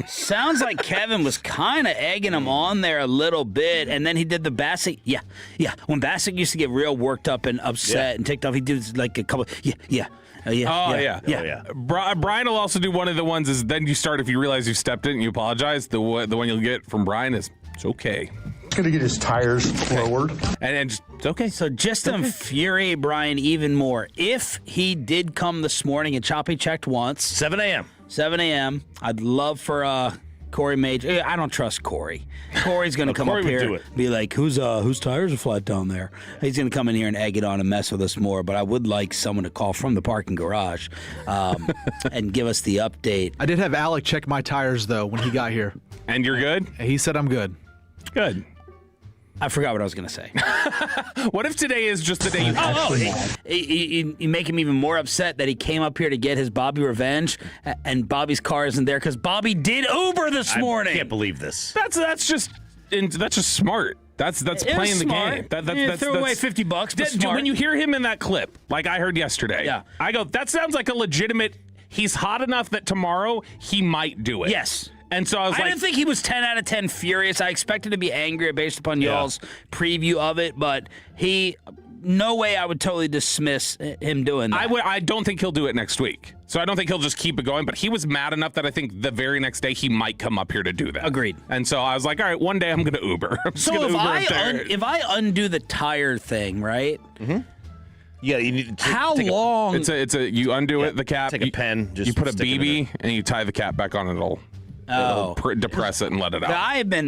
Sounds like Kevin was kind of egging him on there a little bit, and then he did the Bassick. Yeah. When Bassick used to get real worked up and upset and ticked off, he did like a couple. Yeah. Brian will also do one of the ones is then you start if you realize you stepped in and you apologize. The one you'll get from Brian is it's okay. Gonna get his tires forward. And just, it's okay. So just to infuriate Brian even more, if he did come this morning and choppy checked once, 7 a.m. 7 a.m. I'd love for Corey Major. I don't trust Corey. Corey's going to come up here and be like, whose tires are flat down there? He's going to come in here and egg it on and mess with us more. But I would like someone to call from the parking garage and give us the update. I did have Alec check my tires, though, when he got here. And you're good? He said I'm good. Good. I forgot what I was going to say. What if today is just the day you make him even more upset that he came up here to get his Bobby revenge, and Bobby's car isn't there because Bobby did Uber this morning. I can't believe this. That's just smart. That's playing the game. That's threw away $50, but smart. When you hear him in that clip, like I heard yesterday, I go, that sounds like a legitimate. He's hot enough that tomorrow he might do it. Yes. And so I didn't think he was 10 out of 10 furious. I expected to be angry based upon y'all's preview of it, but no way I would totally dismiss him doing that. I don't think he'll do it next week. So I don't think he'll just keep it going, but he was mad enough that I think the very next day he might come up here to do that. Agreed. And so I was like, all right, one day I'm going to Uber. So if I undo the tire thing, right? Mm-hmm. Yeah, you need to how long? It's a you undo it, the cap. Take a pen. Just you put a BB and you tie the cap back on it. It'll depress it and let it out.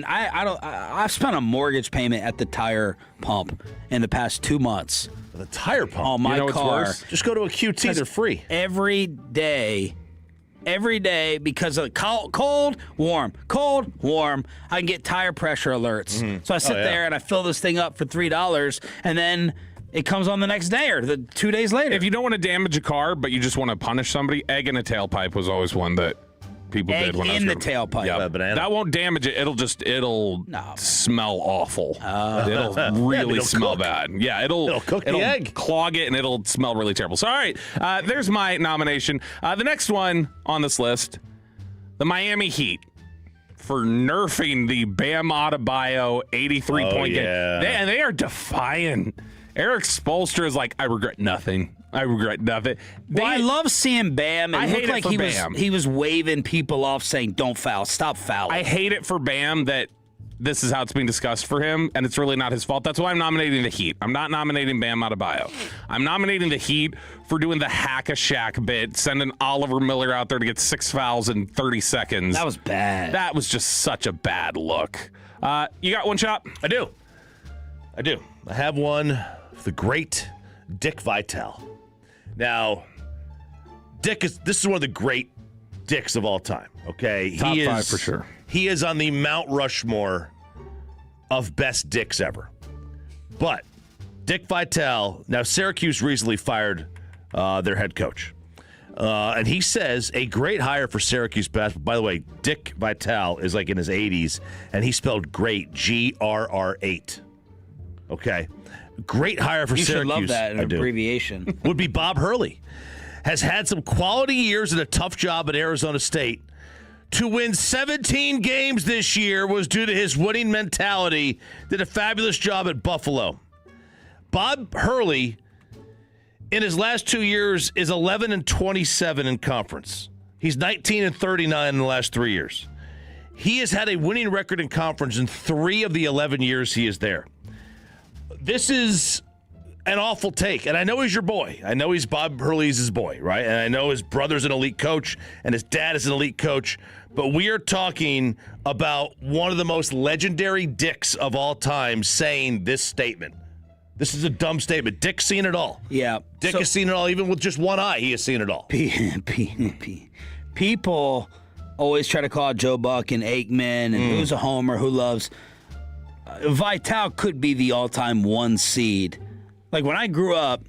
I've spent a mortgage payment at the tire pump in the past 2 months. The tire pump on my car. Just go to a QT. They're free every day because of cold, warm. I can get tire pressure alerts. Mm-hmm. So I sit there and I fill this thing up for $3, and then it comes on the next day or 2 days later. If you don't want to damage a car, but you just want to punish somebody, egg in a tailpipe was always one that people did when I was in the tailpipe. Yeah, that won't damage it. It'll smell awful. It'll really smell bad. Yeah, it'll cook the egg, clog it, and it'll smell really terrible. So, all right, there's my nomination. The next one on this list, the Miami Heat for nerfing the Bam Adebayo 83-point game. And they are defying. Eric Spoelstra is like, I regret nothing. I love seeing Bam. It looked like he was waving people off saying, don't foul, stop fouling. I hate it for Bam that this is how it's being discussed for him, and it's really not his fault. That's why I'm nominating the Heat. I'm not nominating Bam Adebayo. I'm nominating the Heat for doing the hack-a-shack bit, sending Oliver Miller out there to get 6 fouls in 30 seconds. That was bad. That was just such a bad look. You got one shot? I do. I have one for the great Dick Vitale. Now, this is one of the great Dicks of all time, okay? Top 5 for sure. He is on the Mount Rushmore of best Dicks ever. But Dick Vitale, now Syracuse recently fired their head coach. And he says a great hire for Syracuse basketball. By the way, Dick Vitale is like in his 80s, and he spelled great, GRR8. Okay? Great hire for Syracuse. You should love that, an abbreviation. Would be Bob Hurley. Has had some quality years and a tough job at Arizona State. To win 17 games this year was due to his winning mentality. Did a fabulous job at Buffalo. Bob Hurley, in his last 2 years, is 11-27 in conference. He's 19-39 in the last 3 years. He has had a winning record in conference in 3 of the 11 years he is there. This is an awful take, and I know he's your boy. I know Bob Hurley's his boy, right? And I know his brother's an elite coach, and his dad is an elite coach. But we are talking about one of the most legendary Dicks of all time saying this statement. This is a dumb statement. Dick's seen it all. Yeah. Dick has seen it all. Even with just one eye, he has seen it all. People always try to call Joe Buck and Aikman and who's a homer, who loves. Vitale could be the all-time 1 seed. Like, when I grew up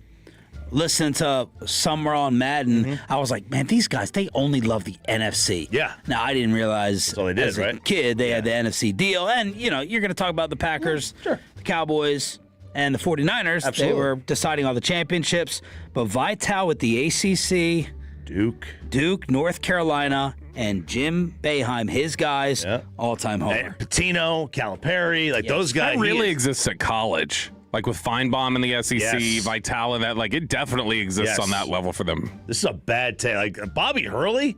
listening to Summer on Madden, I was like, man, these guys, they only love the NFC. Yeah. Now, I didn't realize that's all they did, as a kid they had the NFC deal. And, you're going to talk about the Packers, the Cowboys, and the 49ers. Absolutely. They were deciding all the championships. But Vitale with the ACC, Duke, North Carolina, and Jim Boeheim, his guys, all-time homer. And Patino, Calipari, those guys. That really exists at college. Like with Feinbaum in the SEC, Vitale and that, it definitely exists on that level for them. This is a bad take. Bobby Hurley.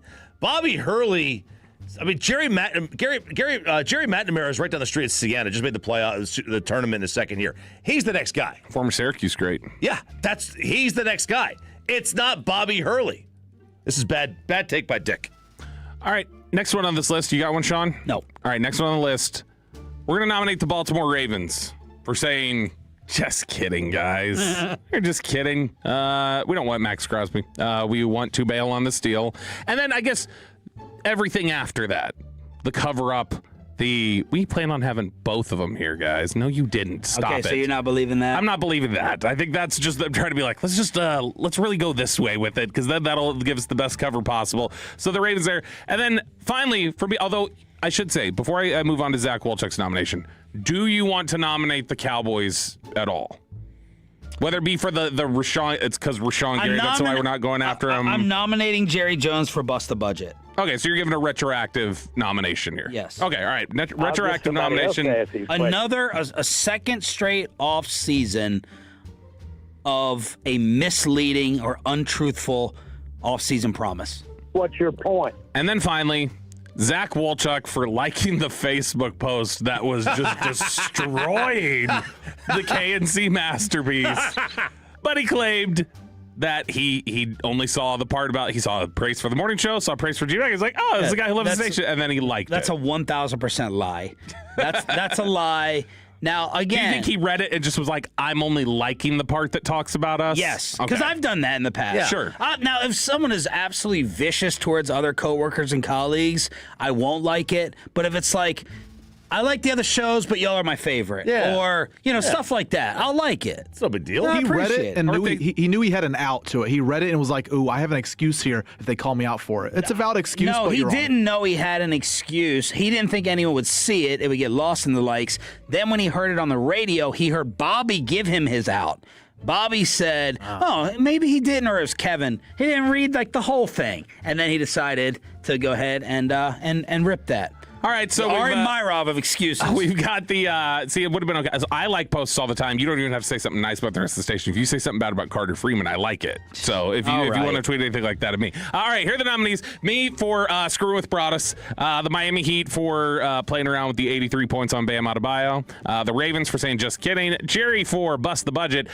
I mean, Jerry McNamara is right down the street at Siena. Just made the tournament in his second year. He's the next guy. Former Syracuse great. Yeah, he's the next guy. It's not Bobby Hurley. This is bad take by Dick. All right, next one on this list. You got one, Sean? No. All right, next one on the list. We're going to nominate the Baltimore Ravens for saying, just kidding, guys. You're just kidding. We don't want Maxx Crosby. We want to bail on the steal. And then I guess everything after that, the cover-up, we plan on having both of them here, guys. No, you didn't. Stop it. Okay, so you're not believing that? I'm not believing that. I think that's just them trying to be like, let's really go this way with it, because then that'll give us the best cover possible. So the Ravens there. And then finally, for me, although I should say, before I move on to Zach Wolchuk's nomination, do you want to nominate the Cowboys at all? Whether it be for the Rashan, it's because Rashan Gary, that's why we're not going after him. I'm nominating Jerry Jones for Bust the Budget. Okay, so you're giving a retroactive nomination here. Yes. Okay, all right. Retroactive nomination. A second straight off season of a misleading or untruthful off-season promise. What's your point? And then finally, Zach Wolchuk for liking the Facebook post that was just destroying the KNC masterpiece. But he claimed that he only saw the part about, he saw praise for the morning show, saw praise for G-Bag. He's like, oh, this is the guy who loves the station. And then he liked That's it. a 1,000% lie. That's a lie. Now, again, do you think he read it and just was like, I'm only liking the part that talks about us? Yes, because I've done that in the past. Yeah. Sure. Now, if someone is absolutely vicious towards other coworkers and colleagues, I won't like it. But if it's like, I like the other shows, but y'all are my favorite. Yeah. Or, stuff like that. I'll like it. It's no big deal. No, He read it and he knew he had an out to it. He read it and was like, ooh, I have an excuse here if they call me out for it. It's a valid excuse, No, but he you're wrong. didn't know he had an excuse. He didn't think anyone would see it. It would get lost in the likes. Then when he heard it on the radio, he heard Bobby give him his out. Bobby said, oh, maybe he didn't, or it was Kevin. He didn't read the whole thing. And then he decided to go ahead and rip that. All right, so Ari Myrov of excuses. We've got the see, it would have been okay. So I like posts all the time. You don't even have to say something nice about the rest of the station. If you say something bad about Carter Freeman, I like it. So if you want to tweet anything like that at me, all right. Here are the nominees: me for screwing with Broadus, the Miami Heat for playing around with the 83 points on Bam Adebayo, the Ravens for saying just kidding, Jerry for bust the budget.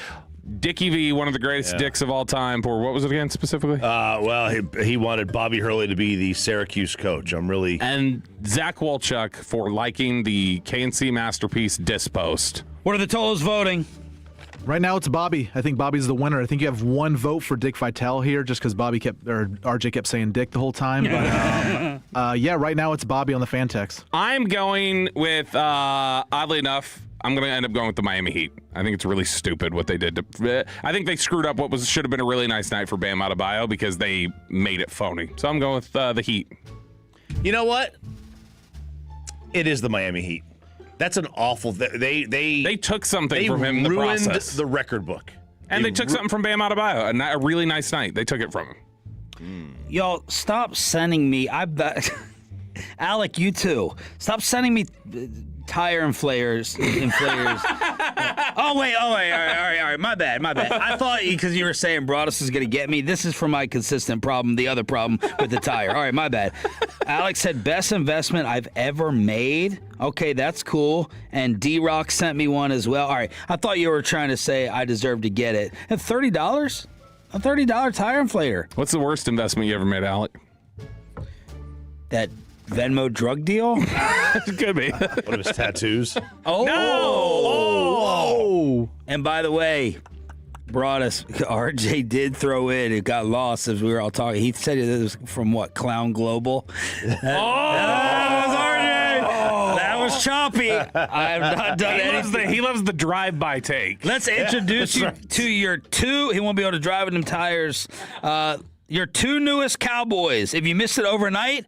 Dickie V, one of the greatest dicks of all time, for what was it again specifically? Well, he wanted Bobby Hurley to be the Syracuse coach. And Zach Wolchuk for liking the KNC masterpiece diss post. What are the totals voting? Right now it's Bobby. I think Bobby's the winner. I think you have one vote for Dick Vitale here just because RJ kept saying Dick the whole time. But right now it's Bobby on the fan text. I'm going with, oddly enough, I'm going to end up going with the Miami Heat. I think it's really stupid what they did. I think they screwed up what should have been a really nice night for Bam Adebayo because they made it phony. So I'm going with the Heat. You know what? It is the Miami Heat. That's an awful. They took something from him in the process. Ruined the record book. And they took something from Bam Adebayo. A really nice night. They took it from him. Y'all, stop sending me. Alec, you too. Stop sending me tire inflators. Oh, wait. All right. My bad. I thought because you were saying Broadus is going to get me. This is for my consistent problem, the other problem with the tire. All right, my bad. Alex said, best investment I've ever made. Okay, that's cool. And D-Rock sent me one as well. All right, I thought you were trying to say I deserve to get it. At $30? A $30 tire inflator. What's the worst investment you ever made, Alec? That Venmo drug deal? It could be. One of his tattoos. Oh. No! Oh. And by the way, Broadus, RJ did throw in. It got lost as we were all talking. He said it was from what? Clown Global? That was RJ. That was choppy. I have not done anything. He loves the drive-by take. Let's introduce you to your two. He won't be able to drive in them tires. Your two newest Cowboys. If you missed it overnight,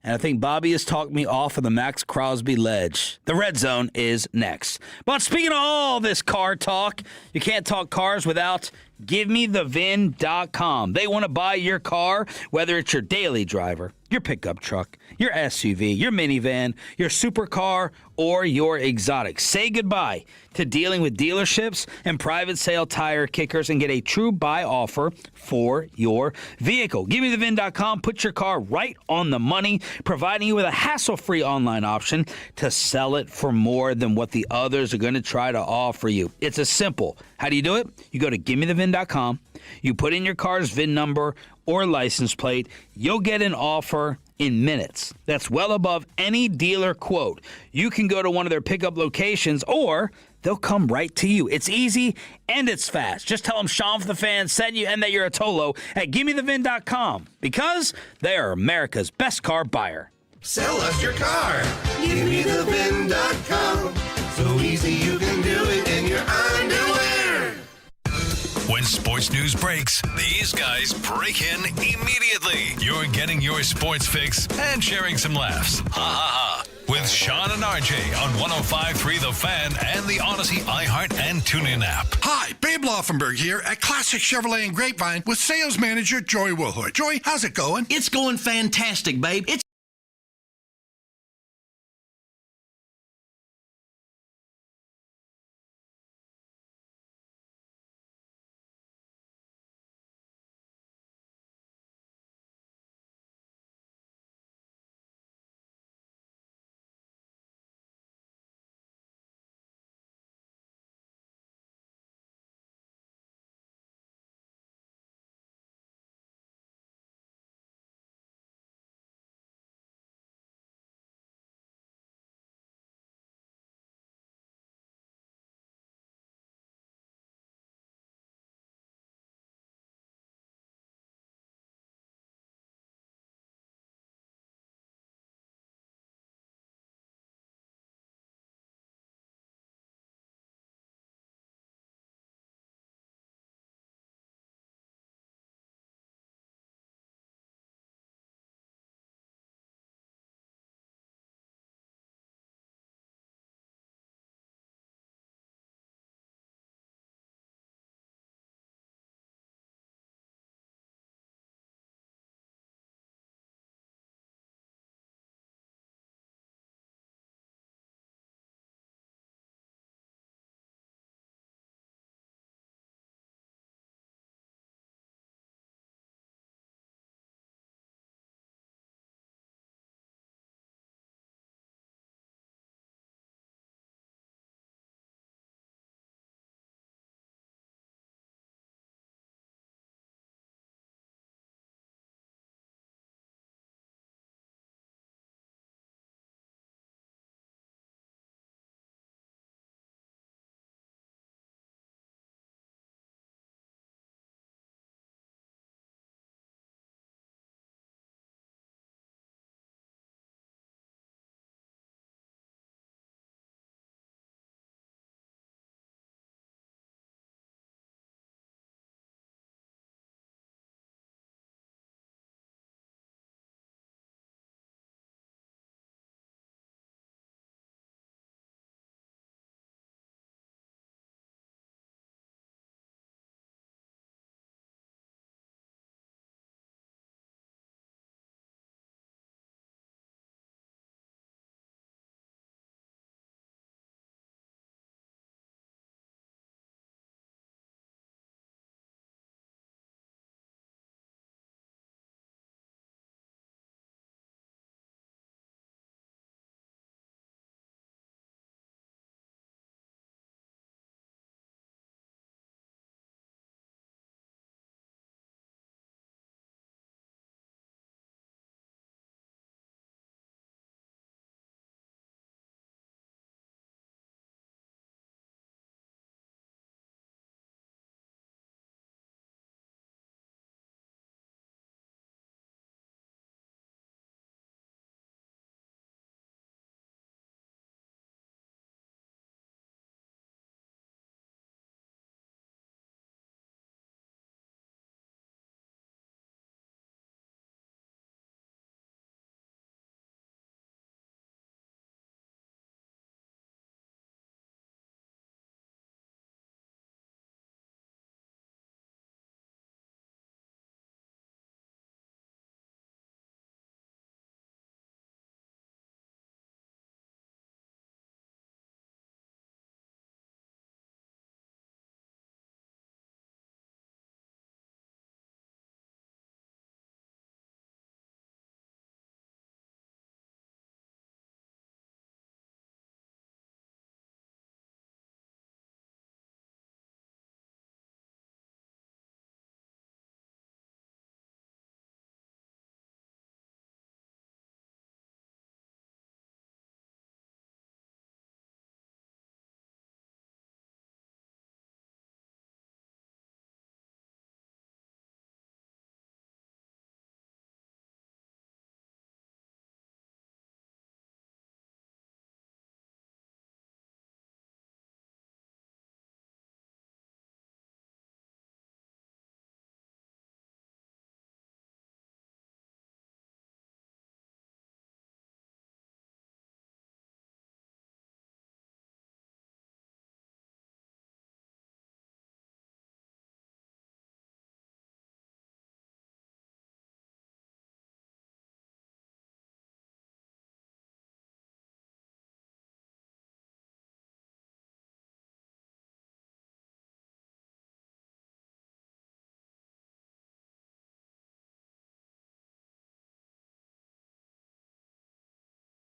and I think Bobby has talked me off of the Maxx Crosby ledge. The Red Zone is next. But speaking of all this car talk, you can't talk cars without GiveMeTheVin.com. They want to buy your car, whether it's your daily driver, your pickup truck, your SUV, your minivan, your supercar, or your exotic. Say goodbye to dealing with dealerships and private sale tire kickers and get a true buy offer for your vehicle. GiveMeTheVin.com. Put your car right on the money, providing you with a hassle-free online option to sell it for more than what the others are going to try to offer you. It's as simple. How do you do it? You go to GiveMeTheVin.com. You put in your car's VIN number or license plate. You'll get an offer in minutes. That's well above any dealer quote. You can go to one of their pickup locations or they'll come right to you. It's easy and it's fast. Just tell them Sean for the Fan sent you and that you're a Tolo at GiveMeTheVin.com because they are America's best car buyer. Sell us your car. GiveMeTheVin.com. So easy you can do it in your underwear. When sports news breaks, these guys break in immediately. You're getting your sports fix and sharing some laughs. Ha ha ha. With Sean and RJ on 105.3 The Fan and the Odyssey, iHeart, and TuneIn app. Hi, Babe Laufenberg here at Classic Chevrolet and Grapevine with sales manager Joy Wilhoit. Joy, how's it going? It's going fantastic, babe. It's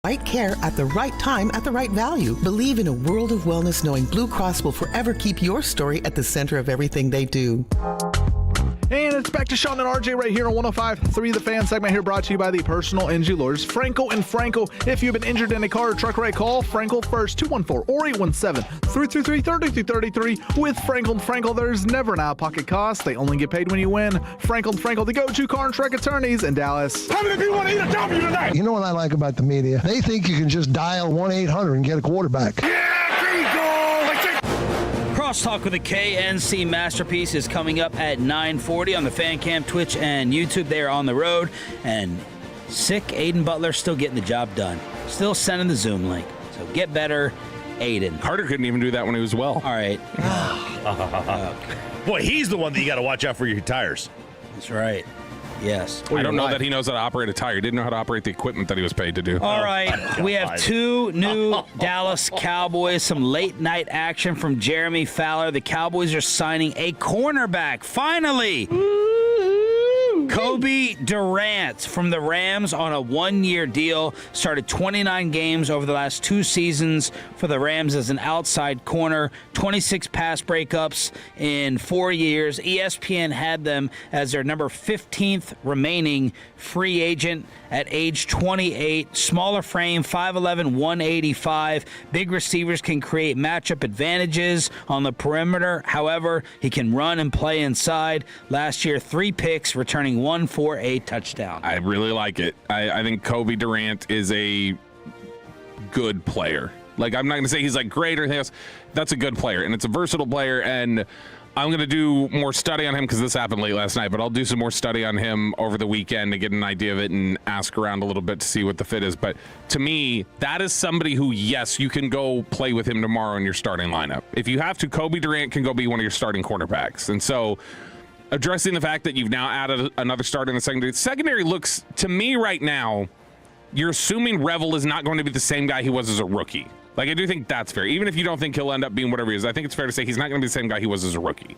Right care at the right time at the right value. Believe in a world of wellness knowing Blue Cross will forever keep your story at the center of everything they do. And it's back to Sean and RJ right here on 105.3 The Fan segment here brought to you by the personal injury lawyers, Frankel and Frankel. If you've been injured in a car or truck wreck, call Frankel first, 214 or 817-333-3333. With Frankel and Frankel, there's never an out-of-pocket cost. They only get paid when you win. Frankel and Frankel, the go-to car and truck attorneys in Dallas. How many people want to eat a W tonight? You know what I like about the media? They think you can just dial 1-800 and get a quarterback. Crosstalk with a KNC Masterpiece is coming up at 9:40 on the Fan Cam, Twitch, and YouTube. They are on the road, and sick Aiden Butler still getting the job done. Still sending the Zoom link. So get better, Aiden. Carter couldn't even do that when he was well. All right. Boy, he's the one that you got to watch out for your tires. That's right. Yes. I don't know that he knows how to operate a tire. He didn't know how to operate the equipment that he was paid to do. All right. We have two new Dallas Cowboys. Some late night action from Jeremy Fowler. The Cowboys are signing a cornerback. Finally. Kobe Durant from the Rams on a one-year deal. Started 29 games over the last 2 seasons for the Rams as an outside corner. 26 pass breakups in 4 years. ESPN had them as their number 15th remaining free agent at age 28. Smaller frame, 5'11", 185. Big receivers can create matchup advantages on the perimeter. However, he can run and play inside. Last year, 3 picks, returning 1 for a touchdown. I really like it. I think Kobe Durant is a good player. Like, I'm not going to say he's like great or anything else. That's a good player, and it's a versatile player, and I'm going to do more study on him because this happened late last night, but I'll do some more study on him over the weekend to get an idea of it and ask around a little bit to see what the fit is. But to me, that is somebody who, yes, you can go play with him tomorrow in your starting lineup. If you have to, Kobe Durant can go be one of your starting cornerbacks. And so addressing the fact that you've now added another starter in the secondary. The secondary looks, to me right now, you're assuming Revel is not going to be the same guy he was as a rookie. Like, I do think that's fair. Even if you don't think he'll end up being whatever he is, I think it's fair to say he's not going to be the same guy he was as a rookie.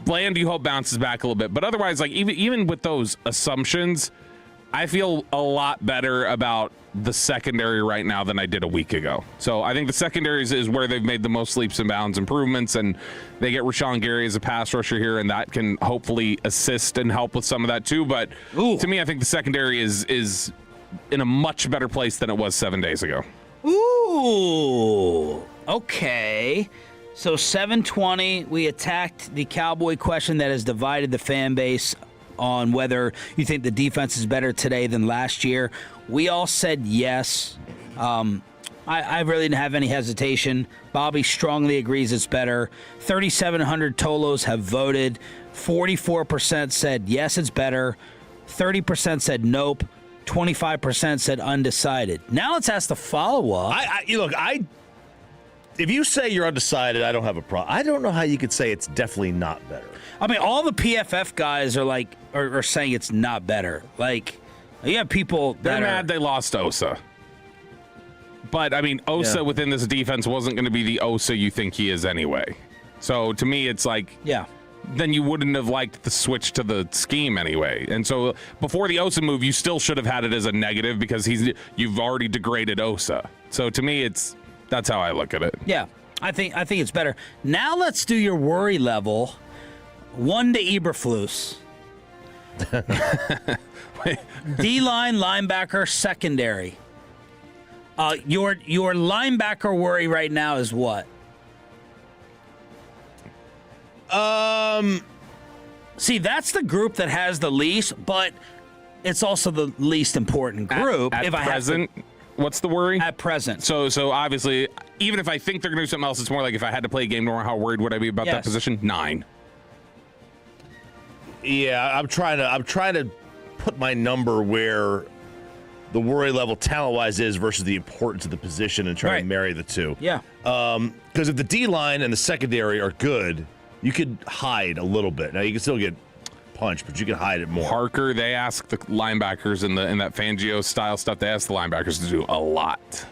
Bland, you hope, bounces back a little bit. But otherwise, like, even with those assumptions, I feel a lot better about the secondary right now than I did a week ago. So I think the secondary is where they've made the most leaps and bounds improvements, and they get Rashan Gary as a pass rusher here, and that can hopefully assist and help with some of that too. But to me, I think the secondary is in a much better place than it was 7 days ago. Ooh, okay. So 7:20, we attacked the Cowboy question that has divided the fan base on whether you think the defense is better today than last year. We all said yes. I really didn't have any hesitation. Bobby strongly agrees it's better. 3,700 Tolos have voted. 44% said yes, it's better. 30% said nope. 25% said undecided. Now let's ask the follow-up. If you say you're undecided, I don't have a problem. I don't know how you could say it's definitely not better. I mean, all the PFF guys are saying it's not better. Like, you have people that they're mad they lost Osa. But, I mean, Osa within this defense wasn't going to be the Osa you think he is anyway. So, to me, it's like, then you wouldn't have liked the switch to the scheme anyway. And so, before the Osa move, you still should have had it as a negative because you've already degraded Osa. So, to me, that's how I look at it. Yeah, I think it's better. Now let's do your worry level. 1 to Eberflus. D-line, linebacker, secondary. Your linebacker worry right now is what? See, that's the group that has the least, but it's also the least important group. At present, what's the worry? At present. So obviously, even if I think they're going to do something else, it's more like if I had to play a game tomorrow, how worried would I be about that position? 9. Yeah, I'm trying to put my number where the worry level talent-wise is versus the importance of the position and try to marry the two. Yeah. Because if the D-line and the secondary are good, you could hide a little bit. Now, you can still get punched, but you can hide it more. Parker, they ask the linebackers in that Fangio-style stuff, they ask the linebackers to do a lot.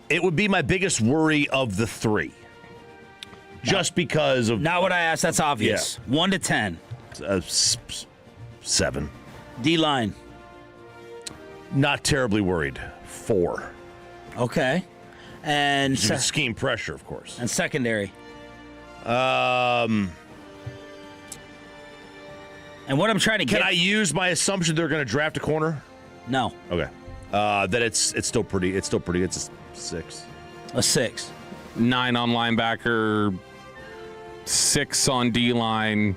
It would be my biggest worry of the 3. Just because of... Not what I asked. That's obvious. 1 to 10. 7. D-line. Not terribly worried. 4. Okay. And scheme pressure, of course. And secondary. And what I'm trying to get. Can I use my assumption they're going to draft a corner? No. Okay. That it's still pretty. It's a 6. A 6. 9 on linebacker, 6 on D-line,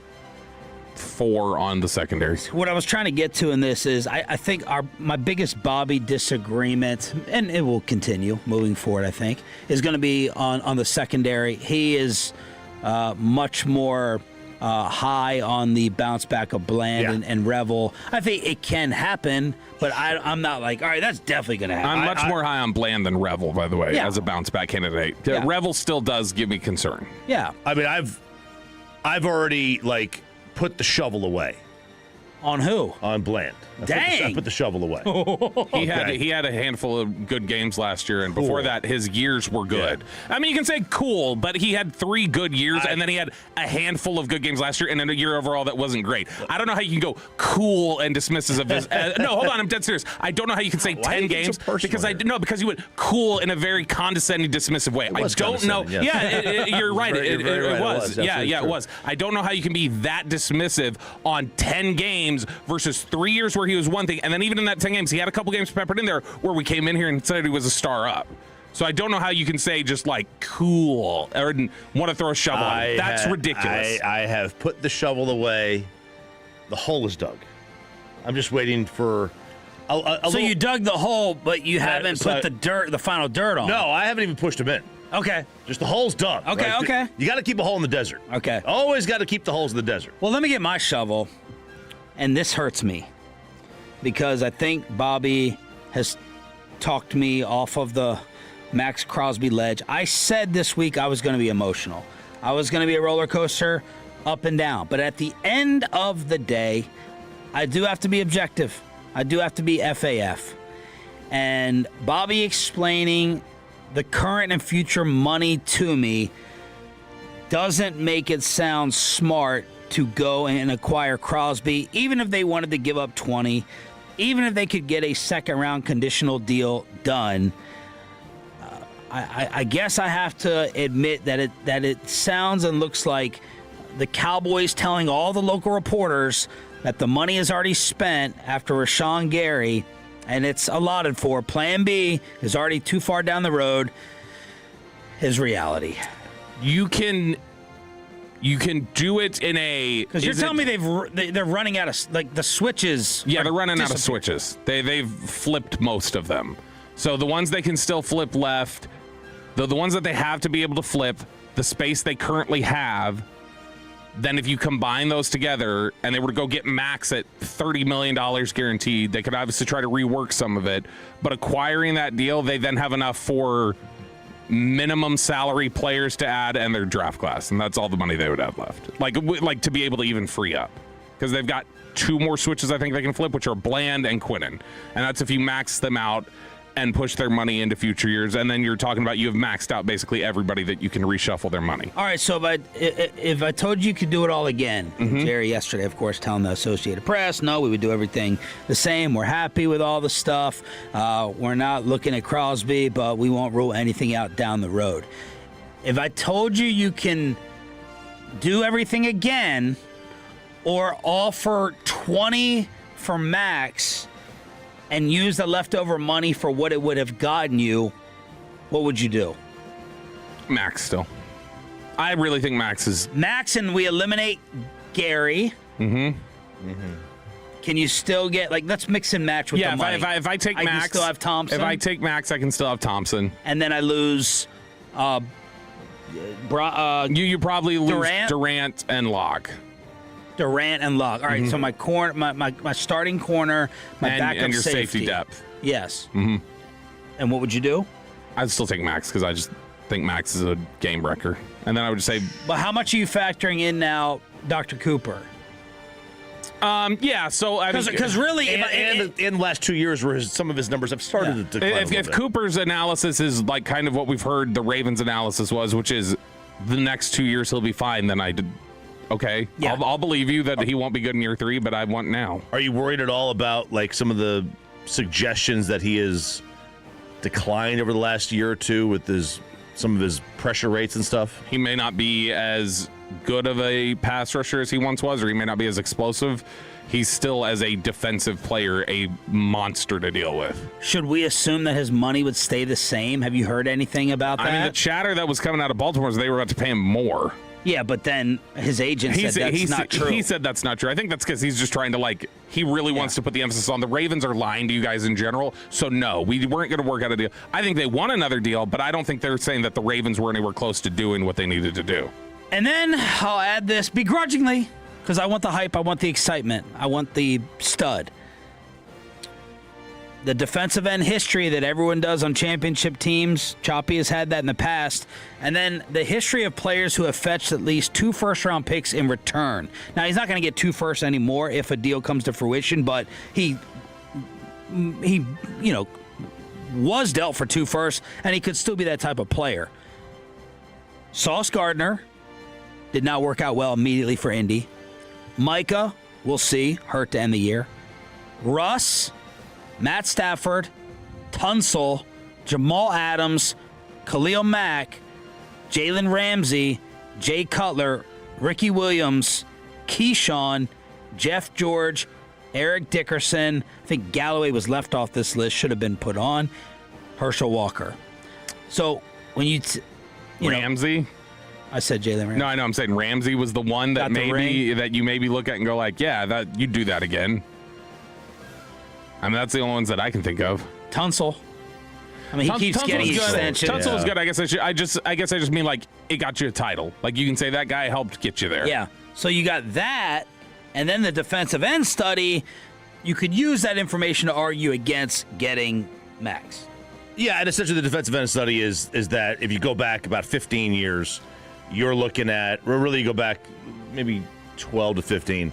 4 on the secondary. What I was trying to get to in this is I think my biggest Bobby disagreement, and it will continue moving forward, I think, is going to be on the secondary. He is much more high on the bounce back of Bland and Revel. I think it can happen, but I'm not like, all right, that's definitely going to happen. I'm much more high on Bland than Revel, by the way, as a bounce back candidate. Yeah. Revel still does give me concern. Yeah. I mean, I've already put the shovel away. On who? On Bland. I put the shovel away. He had a handful of good games last year, and before that, his years were good. Yeah. I mean, you can say cool, but he had 3 good years, and then he had a handful of good games last year, and then a year overall that wasn't great. I don't know how you can go cool and dismissive of his. No, hold on, I'm dead serious. I don't know how you can say 10 games because you went cool in a very condescending, dismissive way. I don't know. Yes. Yeah, you're right. It was. Yeah, it was. I don't know how you can be that dismissive on 10 games versus 3 years where he was one thing, and then even in that 10 games, he had a couple games peppered in there where we came in here and said he was a star up. So I don't know how you can say just cool or want to throw a shovel on him. That's ridiculous. I have put the shovel away. The hole is dug. I'm just waiting for So you dug the hole, but you haven't put the final dirt on. No, I haven't even pushed him in. Okay. Just the hole's dug. Okay, right? okay. You got to keep a hole in the desert. Okay. Always got to keep the holes in the desert. Well, let me get my shovel. And this hurts me because I think Bobby has talked me off of the Maxx Crosby ledge. I said this week I was going to be emotional. I was going to be a roller coaster up and down. But at the end of the day, I do have to be objective. I do have to be FAF. And Bobby explaining the current and future money to me doesn't make it sound smart to go and acquire Crosby, even if they wanted to give up 20, even if they could get a second-round conditional deal done. I guess I have to admit that it sounds and looks like the Cowboys telling all the local reporters that the money is already spent after Rashan Gary, and it's allotted for. Plan B is already too far down the road, is reality. You can do it in a... Because you're telling me they're running out of... the switches... Yeah, they're running out of switches. They've flipped most of them. So the ones they can still flip left, the ones that they have to be able to flip, the space they currently have, then if you combine those together and they were to go get Maxx at $30 million guaranteed, they could obviously try to rework some of it. But acquiring that deal, they then have enough for minimum salary players to add and their draft class, and that's all the money they would have left, like to be able to even free up, because they've got 2 more switches I think they can flip, which are Bland and Quinnen, and that's if you max them out and push their money into future years, and then you're talking about you have maxed out basically everybody that you can reshuffle their money. All right, so if I told you could do it all again, Jerry yesterday, of course, telling the Associated Press, no, we would do everything the same. We're happy with all the stuff. We're not looking at Crosby, but we won't rule anything out down the road. If I told you you can do everything again or offer 20 for Maxx and use the leftover money for what it would have gotten you, what would you do? Maxx still. I really think Maxx is... Maxx, and we eliminate Gary. Can you still get, let's mix and match with the money. If I take Maxx... I can still have Thompson. If I take Maxx, I can still have Thompson. And then I lose... you probably lose Durant and Locke. Durant and Locke. All right, so my corner, my starting corner, my backup and your safety depth. Yes. And what would you do? I'd still take Maxx because I just think Maxx is a game wrecker. And then I would just say... But how much are you factoring in now, Dr. Cooper? Yeah, so... Because really... in the last 2 years where some of his numbers have started to decline if Cooper's analysis is kind of what we've heard the Ravens' analysis was, which is the next 2 years he'll be fine, then I did... Okay, yeah. I'll believe you that he won't be good in year 3, but I want now. Are you worried at all about some of the suggestions that he has declined over the last year or two with some of his pressure rates and stuff? He may not be as good of a pass rusher as he once was, or he may not be as explosive. He's still, as a defensive player, a monster to deal with. Should we assume that his money would stay the same? Have you heard anything about that? I mean, the chatter that was coming out of Baltimore is they were about to pay him more. Yeah, but then his agent said that's not true. He said that's not true. I think that's because he's just trying to, he really wants to put the emphasis on the Ravens are lying to you guys in general. So, no, we weren't going to work out a deal. I think they won another deal, but I don't think they're saying that the Ravens were anywhere close to doing what they needed to do. And then I'll add this begrudgingly, because I want the hype, I want the excitement, I want the stud. The defensive end history that everyone does on championship teams, Choppy has had that in the past. And then the history of players who have fetched at least 2 first-round picks in return. Now, he's not going to get 2 firsts anymore if a deal comes to fruition, but he was dealt for 2 firsts, and he could still be that type of player. Sauce Gardner did not work out well immediately for Indy. Micah, we'll see, hurt to end the year. Russ, Matt Stafford, Tunsil, Jamal Adams, Khalil Mack, Jalen Ramsey, Jay Cutler, Ricky Williams, Keyshawn, Jeff George, Eric Dickerson. I think Galloway was left off this list, should have been put on. Herschel Walker. So when you Ramsey? I said Jalen Ramsey. No, I know. I'm saying Ramsey was the one that you maybe look at and go that you'd do that again. I mean, that's the only ones that I can think of. Tunsil. I mean, he keeps getting extensions. Tunsil was good. I guess I just mean it got you a title. You can say that guy helped get you there. Yeah. So you got that, and then the defensive end study. You could use that information to argue against getting Maxx. Yeah, and essentially the defensive end study is that if you go back about 15 years, you're looking at, or really you go back maybe 12 to 15,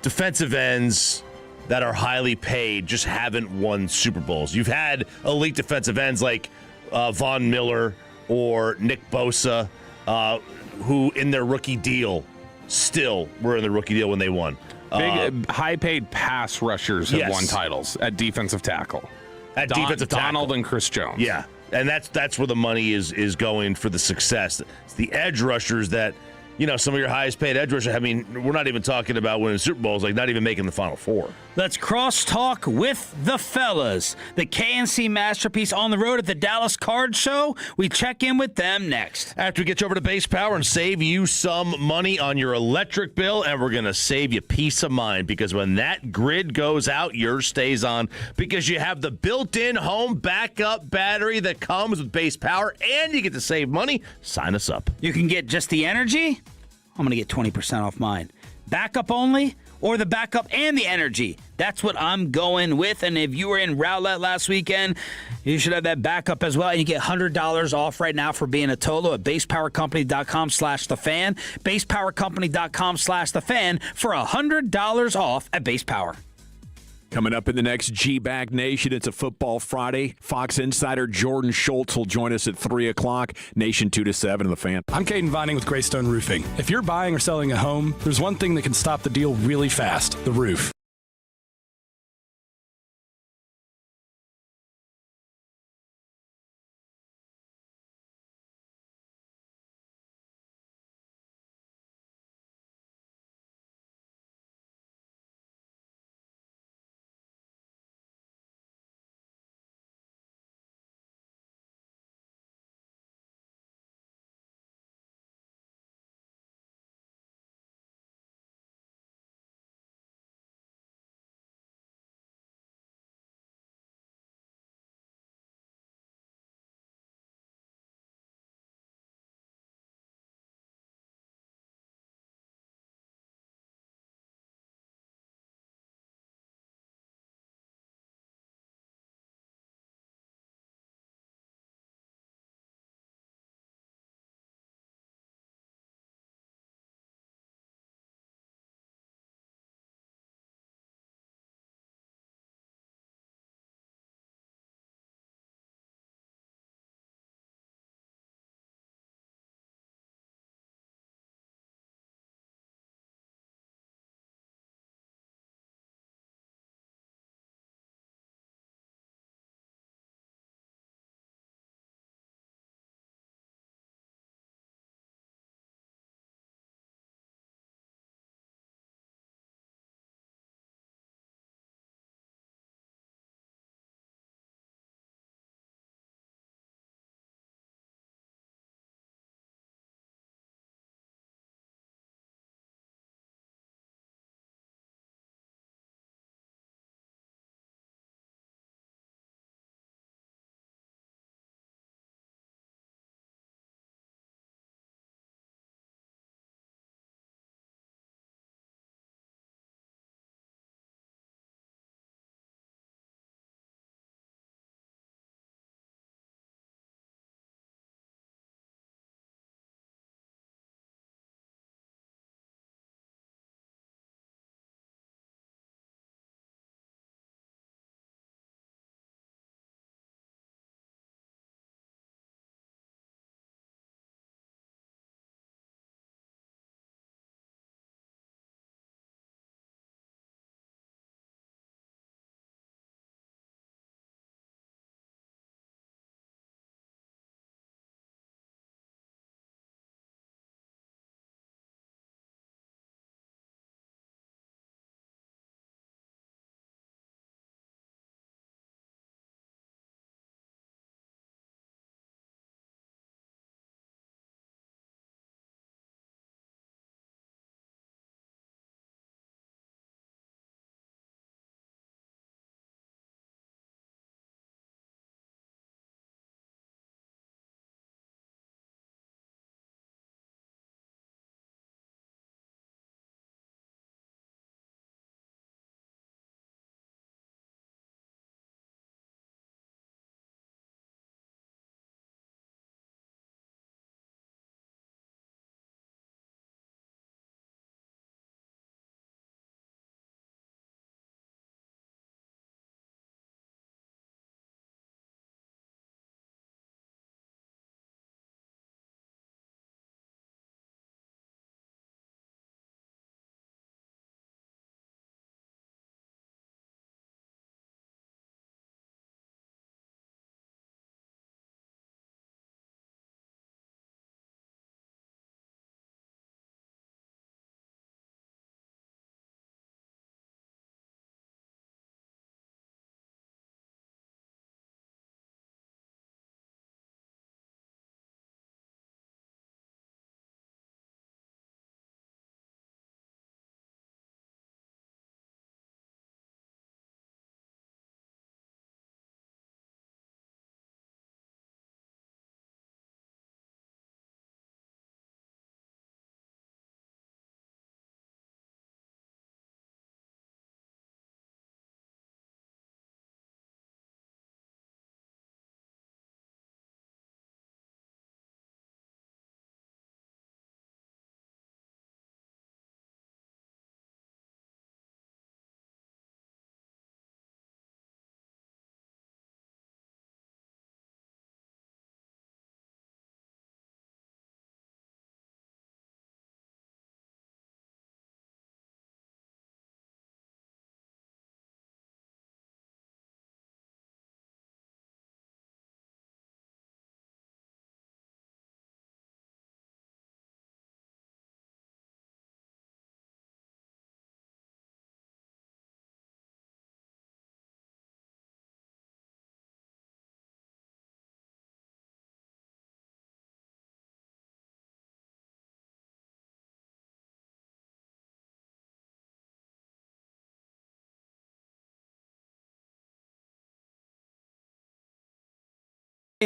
defensive ends that are highly paid just haven't won Super Bowls. You've had elite defensive ends like Von Miller or Nick Bosa, who in their rookie deal still were in the rookie deal when they won. Big, high-paid pass rushers have won titles at defensive tackle. Defensive tackle. Donald and Chris Jones. Yeah, and that's where the money is going for the success. It's the edge rushers that, some of your highest paid edge rushers. I mean, we're not even talking about winning Super Bowls, not even making the Final Four. Let's cross-talk with the fellas. The KNC Masterpiece on the road at the Dallas Card Show. We check in with them next. After we get you over to Base Power and save you some money on your electric bill, and we're going to save you peace of mind, because when that grid goes out, yours stays on, because you have the built-in home backup battery that comes with Base Power, and you get to save money. Sign us up. You can get just the energy. I'm going to get 20% off mine. Backup only, or the backup and the energy. That's what I'm going with. And if you were in Rowlett last weekend, you should have that backup as well. And you get $100 off right now for being a Tolo at basepowercompany.com/thefan. Basepowercompany.com/thefan for $100 off at Base Power. Coming up in the next G-Bag Nation, it's a Football Friday. Fox insider Jordan Schultz will join us at 3 o'clock. Nation 2 to 7 of the Fan. I'm Caden Vining with Greystone Roofing. If you're buying or selling a home, there's one thing that can stop the deal really fast: the roof.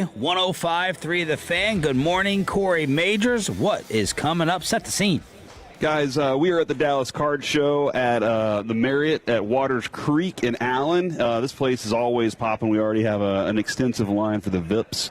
105.3 The Fan. Good morning, Corey Majors. What is coming up? Set the scene. Guys, we are at the Dallas Card Show at the Marriott at Waters Creek in Allen. This place is always popping. We already have an extensive line for the VIPs,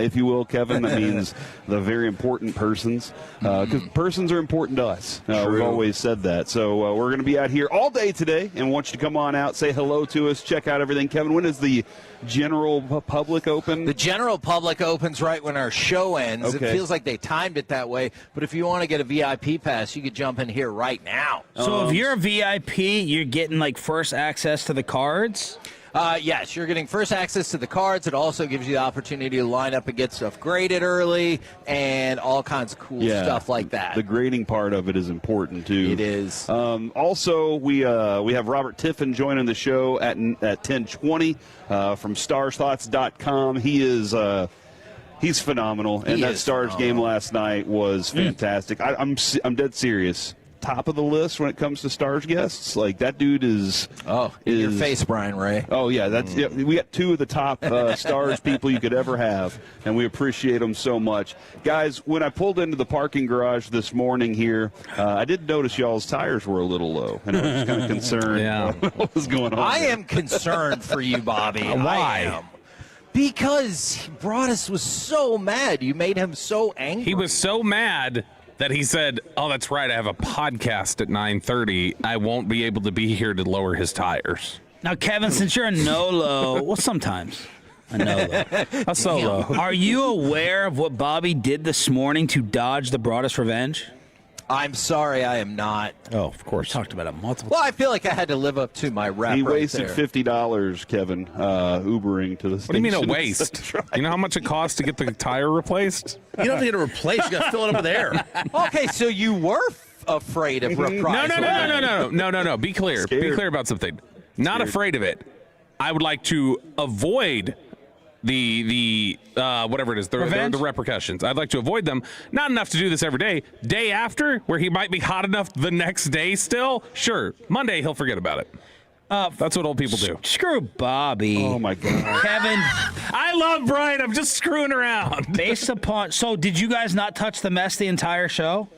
if you will, Kevin. That means the very important persons, because persons are important to us. We've always said that. So we're going to be out here all day today and want you to come on out, say hello to us, check out everything. Kevin, when is the general public open? The general public opens right when our show ends. Okay. It feels like they timed it that way. But if you want to get a VIP pass, you could jump in here right now. So if you're a VIP, you're getting like first access to the cards? Yes, you're getting first access to the cards. It also gives you the opportunity to line up and get stuff graded early and all kinds of cool stuff like that. The grading part of it is important, too. It is. Also, we have Robert Tiffin joining the show at 10:20 from starsthoughts.com. He is he's phenomenal, and that Stars game last night was fantastic. I'm dead serious. Top of the list when it comes to Stars guests. Like, that dude is in your face, Brian Ray. Oh yeah, we got two of the top Stars people you could ever have, and we appreciate them so much, guys. When I pulled into the parking garage this morning here, I did notice y'all's tires were a little low, and I was just kind of concerned what was going on. I am concerned for you, Bobby. Why? I am. Because Broadus was so mad. You made him so angry. He was so mad that he said, "Oh, that's right. I have a podcast at 9:30. I won't be able to be here to lower his tires." Now, Kevin, since you're a no-low, well, sometimes a no-low, a solo. Are you aware of what Bobby did this morning to dodge the Broadus revenge? I'm sorry, I am not. Oh, of course. We talked about it multiple Well, I feel like I had to live up to my rep. He right wasted there. $50, Kevin, Ubering to the station. What do you mean a waste? You know how much it costs to get the tire replaced? You don't have to get it replaced. You got to fill it up with air. Okay, so you were afraid of reprisal. No. Be clear. Scared. Be clear about something. Not afraid of it. I would like to avoid the whatever it is, the repercussions. I'd like to avoid them. Not enough to do this every day. Day after, where he might be hot enough the next day still, sure. Monday, he'll forget about it. That's what old people do. Screw Bobby. Oh, my God. Kevin. I love Brian. I'm just screwing around. Based upon, so did you guys not touch the mess the entire show?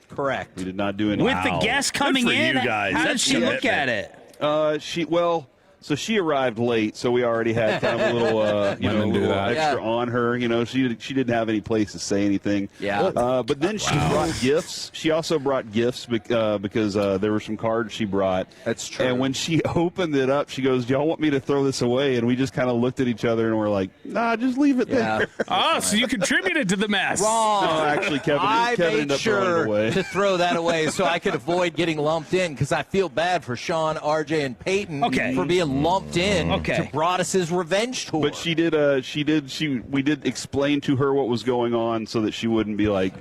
Correct. We did not do anything. With the guest coming Good for in, you guys. how did That's she look commitment. at it? So she arrived late, so we already had kind of a little, extra on her. You know, she didn't have any place to say anything. Yeah. But then she brought gifts. She also brought gifts because there were some cards she brought. That's true. And when she opened it up, she goes, "Do y'all want me to throw this away?" And we just kind of looked at each other and we're like, "Nah, just leave it there." Oh, so you contributed to the mess. Wrong. No, actually, Kevin I ended made up throwing it sure away. to throw that away so I could avoid getting lumped in because I feel bad for Sean, RJ, and Peyton for being lumped in to Broadus's revenge tour. But we did explain to her what was going on so that she wouldn't be like,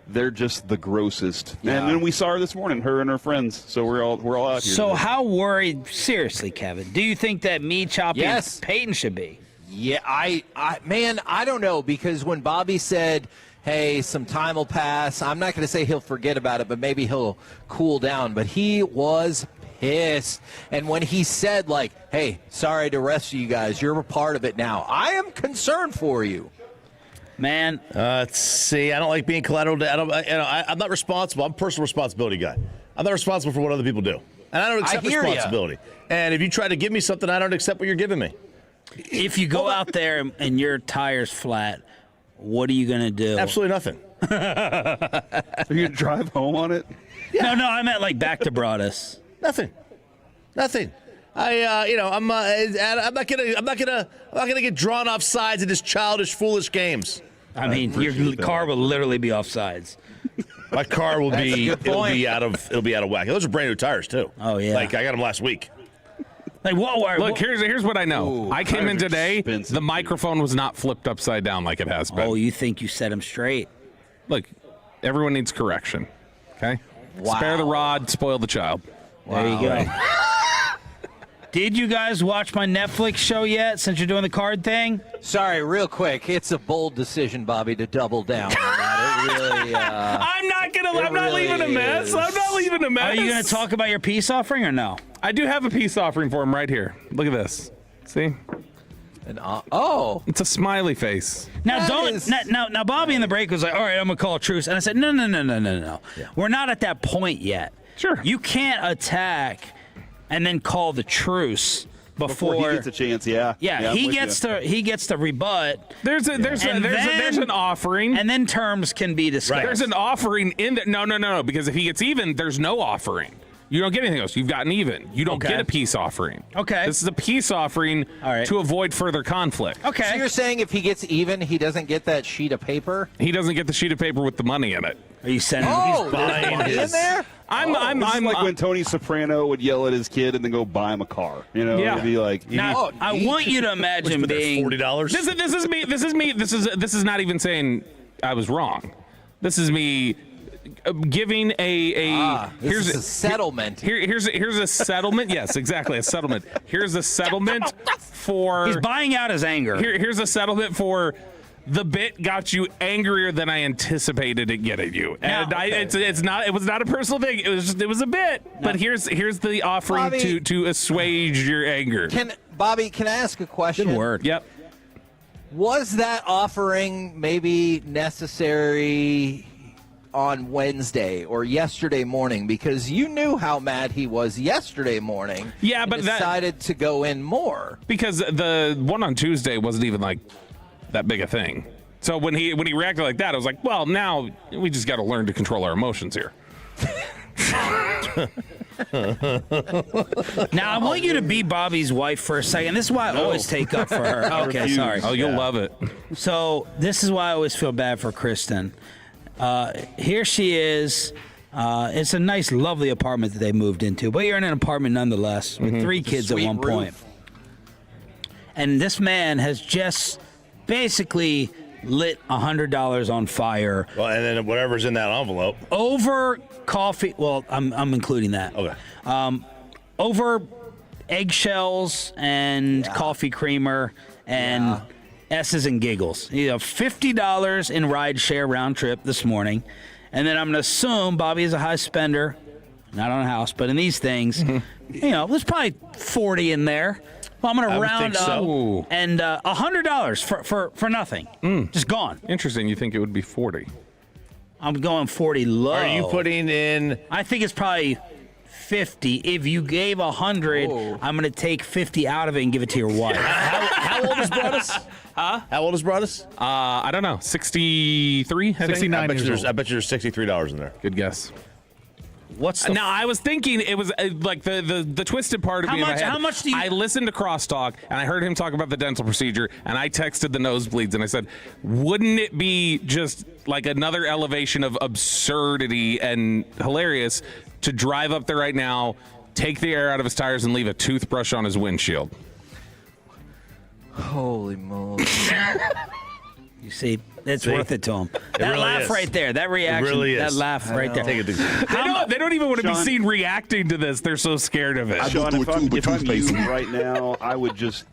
they're just the grossest. Yeah. And then we saw her this morning, her and her friends. So we're all out here. So today. how worried, seriously, Kevin, do you think that me chopping Peyton should be? Yeah, I don't know, because when Bobby said, hey, some time will pass, I'm not going to say he'll forget about it, but maybe he'll cool down. But he was pissed. And when he said, like, hey, sorry to rest of you guys, you're a part of it now, I am concerned for you. Man. Let's see. I don't like being collateral. I'm not responsible. I'm a personal responsibility guy. I'm not responsible for what other people do. And I don't accept responsibility. And if you try to give me something, I don't accept what you're giving me. If you go out there and your tire's flat, what are you going to do? Absolutely nothing. Are you going to drive home on it? Yeah. No, I meant like back to Broadus. Nothing. I'm not gonna get drawn off sides in this childish, foolish games. I mean, your car will literally be off sides. My car will it'll be out of whack. Those are brand new tires too. Oh yeah. Like I got them last week. Like what? Look, here's what I know. Ooh, I came in today. expensive, The microphone was not flipped upside down like it has been. Oh, you think you set him straight? Look, everyone needs correction. Okay. Wow. Spare the rod, spoil the child. There you go. Did you guys watch my Netflix show yet, since you're doing the card thing? Sorry, real quick. It's a bold decision, Bobby, to double down on that. It really, I'm not leaving a mess. I'm not leaving a mess. Are you going to talk about your peace offering or no? I do have a peace offering for him right here. Look at this. See? It's a smiley face. Now now Bobby in the break was like, all right, I'm gonna call a truce, and I said, no. Yeah. We're not at that point yet. Sure. You can't attack and then call the truce before he gets a chance. Yeah. he gets to rebut. There's an offering, and then terms can be discussed. Right. There's an offering in there. No, because if he gets even, there's no offering. You don't get anything else. You've gotten even. You don't get a peace offering. Okay. This is a peace offering to avoid further conflict. Okay. So you're saying if he gets even, he doesn't get that sheet of paper? He doesn't get the sheet of paper with the money in it. Are you sending he's buying money in there? I'm like when Tony Soprano would yell at his kid and then go buy him a car. You know, Yeah. it'd be like. Now, I want you to imagine being $40. This is me. This is not even saying I was wrong. This is me giving here's a settlement. Here's a settlement. Yes, exactly, a settlement. Here's a settlement for. He's buying out his anger. Here's a settlement for. The bit got you angrier than I anticipated it getting you, and it was not a personal thing. It was a bit, but here's the offering Bobby, to assuage your anger. Bobby, can I ask a question? Good word. Yep. Was that offering maybe necessary on Wednesday or yesterday morning? Because you knew how mad he was yesterday morning. Yeah, and but decided to go in more. Because the one on Tuesday wasn't even like that big a thing. So when he reacted like that, I was like, well, now we just got to learn to control our emotions here. Now I want you to be Bobby's wife for a second. This is why I always take up for her. Okay, sorry. Oh, you'll love it. So this is why I always feel bad for Kristen. Here she is. It's a nice, lovely apartment that they moved into, but you're in an apartment nonetheless with 3 kids at one point. And this man has just basically lit $100 on fire. Well, and then whatever's in that envelope. Over coffee. Well, I'm including that. Okay. Over eggshells and coffee creamer and S's and giggles. $50 in ride share round trip this morning. And then I'm going to assume Bobby is a high spender, not on a house, but in these things, there's probably 40 in there. Well, I'm going to round up and $100 for nothing. Just gone. Interesting. You think it would be 40? I'm going 40 low. Are you putting in? I think it's probably 50. If you gave 100, I'm going to take 50 out of it and give it to your wife. How old is Broadus? Huh? How old is Broadus? I don't know. 63? 69 years old. I bet there's $63 in there. Good guess. What's the now? I was thinking it was like the twisted part of me. How much do you? I listened to Crosstalk and I heard him talk about the dental procedure, and I texted the nosebleeds and I said, "Wouldn't it be just like another elevation of absurdity and hilarious to drive up there right now, take the air out of his tires, and leave a toothbrush on his windshield?" Holy moly! You see, it's worth it to him. That really laugh right there, that reaction, really that laugh right there. They don't even want to be seen reacting to this. They're so scared of it. Sean, if I'm you right now, I would just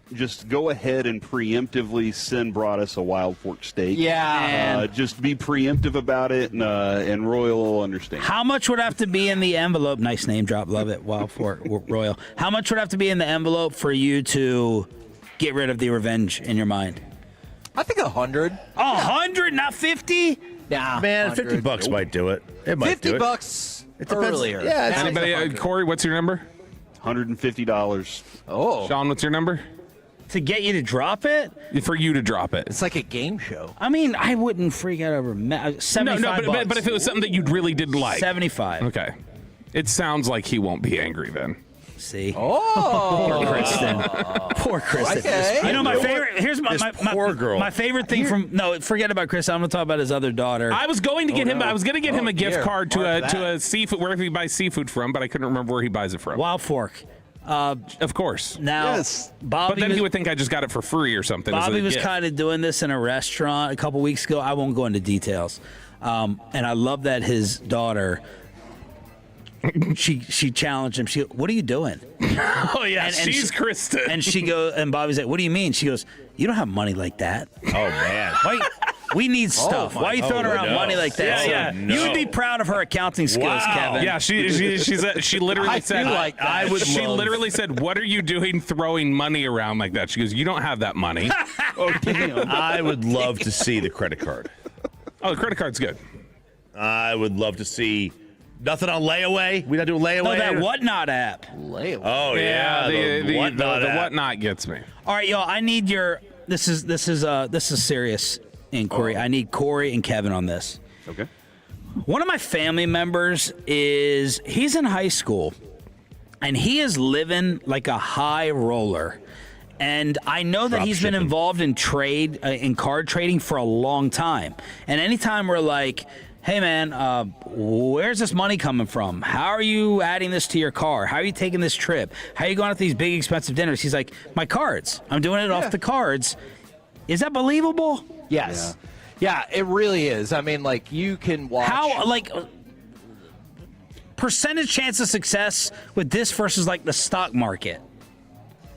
go ahead and preemptively send Broadus a Wild Fork steak. Yeah. Just be preemptive about it, and Royal will understand. How much would have to be in the envelope? Nice name drop, love it. Wild Fork Royal. How much would have to be in the envelope for you to get rid of the revenge in your mind? I think 100. 100, not 50? Nah, man, $50 might do it. It might do it. $50 It depends. earlier. Yeah. Anybody? Corey, what's your number? $150. Oh. Sean, what's your number? To get you to drop it? For you to drop it. It's like a game show. I mean, I wouldn't freak out over 75 bucks. But if it was something that you really didn't like. 75. Okay. It sounds like he won't be angry then. See? Oh. Poor Kristen. Poor Kristen. Okay. You know, my favorite, here's my poor girl. My favorite thing forget about Kristen. I'm going to talk about his other daughter. I was going to get him a gift card to a seafood, wherever he buys seafood from, but I couldn't remember where he buys it from. Wild Fork. Of course. Now, yes. Bobby but then he would think I just got it for free or something. Bobby was kind of doing this in a restaurant a couple weeks ago. I won't go into details. And I love that his daughter, she challenged him. She goes, "What are you doing?" Oh yeah, and she's Kristen. And she goes, and Bobby's like, "What do you mean?" She goes, "You don't have money like that." Oh man. Wait. We need stuff. Why are you throwing around money like that? Yeah, So you would be proud of her accounting skills, Kevin. Yeah, she literally said, She literally said, "What are you doing throwing money around like that?" She goes, "You don't have that money." Oh, damn. I would love to see the credit card. Oh, the credit card's good. I would love to see nothing on layaway. We not doing layaway. No, that Whatnot app. Layaway. Oh yeah, the Whatnot app. Whatnot gets me. All right, y'all. I need your. This is serious inquiry. I need Corey and Kevin on this. Okay. One of my family members he's in high school, and he is living like a high roller. And I know that he's been involved in in card trading for a long time. And anytime we're like, hey, man, where's this money coming from? How are you adding this to your car? How are you taking this trip? How are you going out to these big, expensive dinners? He's like, my cards. I'm doing it off the cards. Is that believable? Yes. Yeah, it really is. I mean, like, you can watch. How, like, percentage chance of success with this versus, like, the stock market?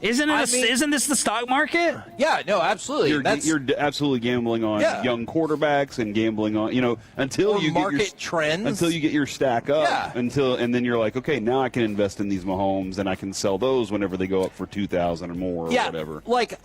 Isn't this the stock market? Yeah, no, absolutely. You're absolutely gambling on young quarterbacks and gambling on, until you market get your trends. Until you get your stack up. Yeah. And then you're like, okay, now I can invest in these Mahomes and I can sell those whenever they go up for 2,000 or more or whatever. Like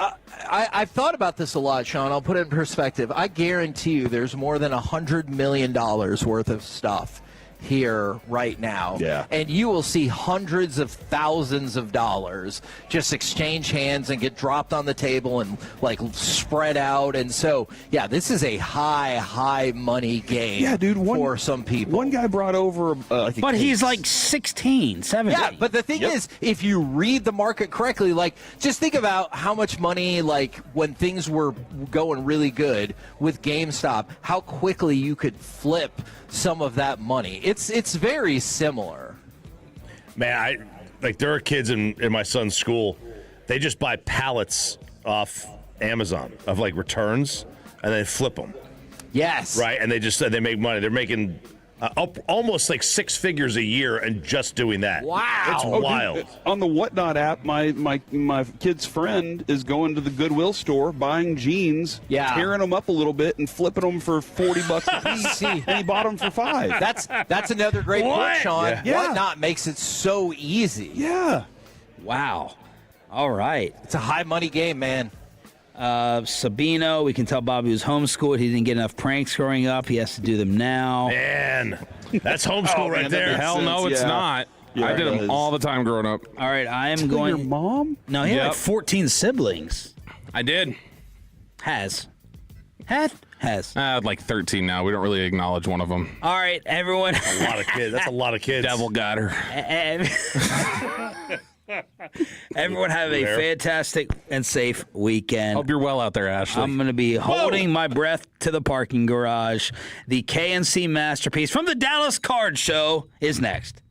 I've thought about this a lot, Sean. I'll put it in perspective. I guarantee you, there's more than $100 million worth of stuff here right now, and you will see hundreds of thousands of dollars just exchange hands and get dropped on the table and like spread out. And so this is a high money game for some people. One guy brought over I think he's like 16, 17. Yeah, but the thing is, if you read the market correctly, like, just think about how much money, like, when things were going really good with GameStop, how quickly you could flip some of that money. It's very similar. Man, there are kids in my son's school. They just buy pallets off Amazon of like returns and they flip them. Yes. Right, and they make money. They're making almost like six figures a year and just doing that. Wow. It's wild. Dude, on the Whatnot app, my kid's friend is going to the Goodwill store, buying jeans, tearing them up a little bit and flipping them for $40 a piece. And he bought them for $5. That's another great point, Sean. Yeah. Whatnot makes it so easy. Yeah. Wow. All right. It's a high money game, man. Sabino, we can tell Bobby was homeschooled. He didn't get enough pranks growing up. He has to do them now. Man, that's homeschool right there. Hell no, it's not. I did them all the time growing up. All right, I am going. Your mom? No, he had like 14 siblings. I did. Has. Like 13 now. We don't really acknowledge one of them. All right, everyone. A lot of kids. That's a lot of kids. Devil got her. Everyone have a fantastic and safe weekend. Hope you're well out there, Ashley. I'm going to be holding my breath to the parking garage. The KNC masterpiece from the Dallas Card Show is next.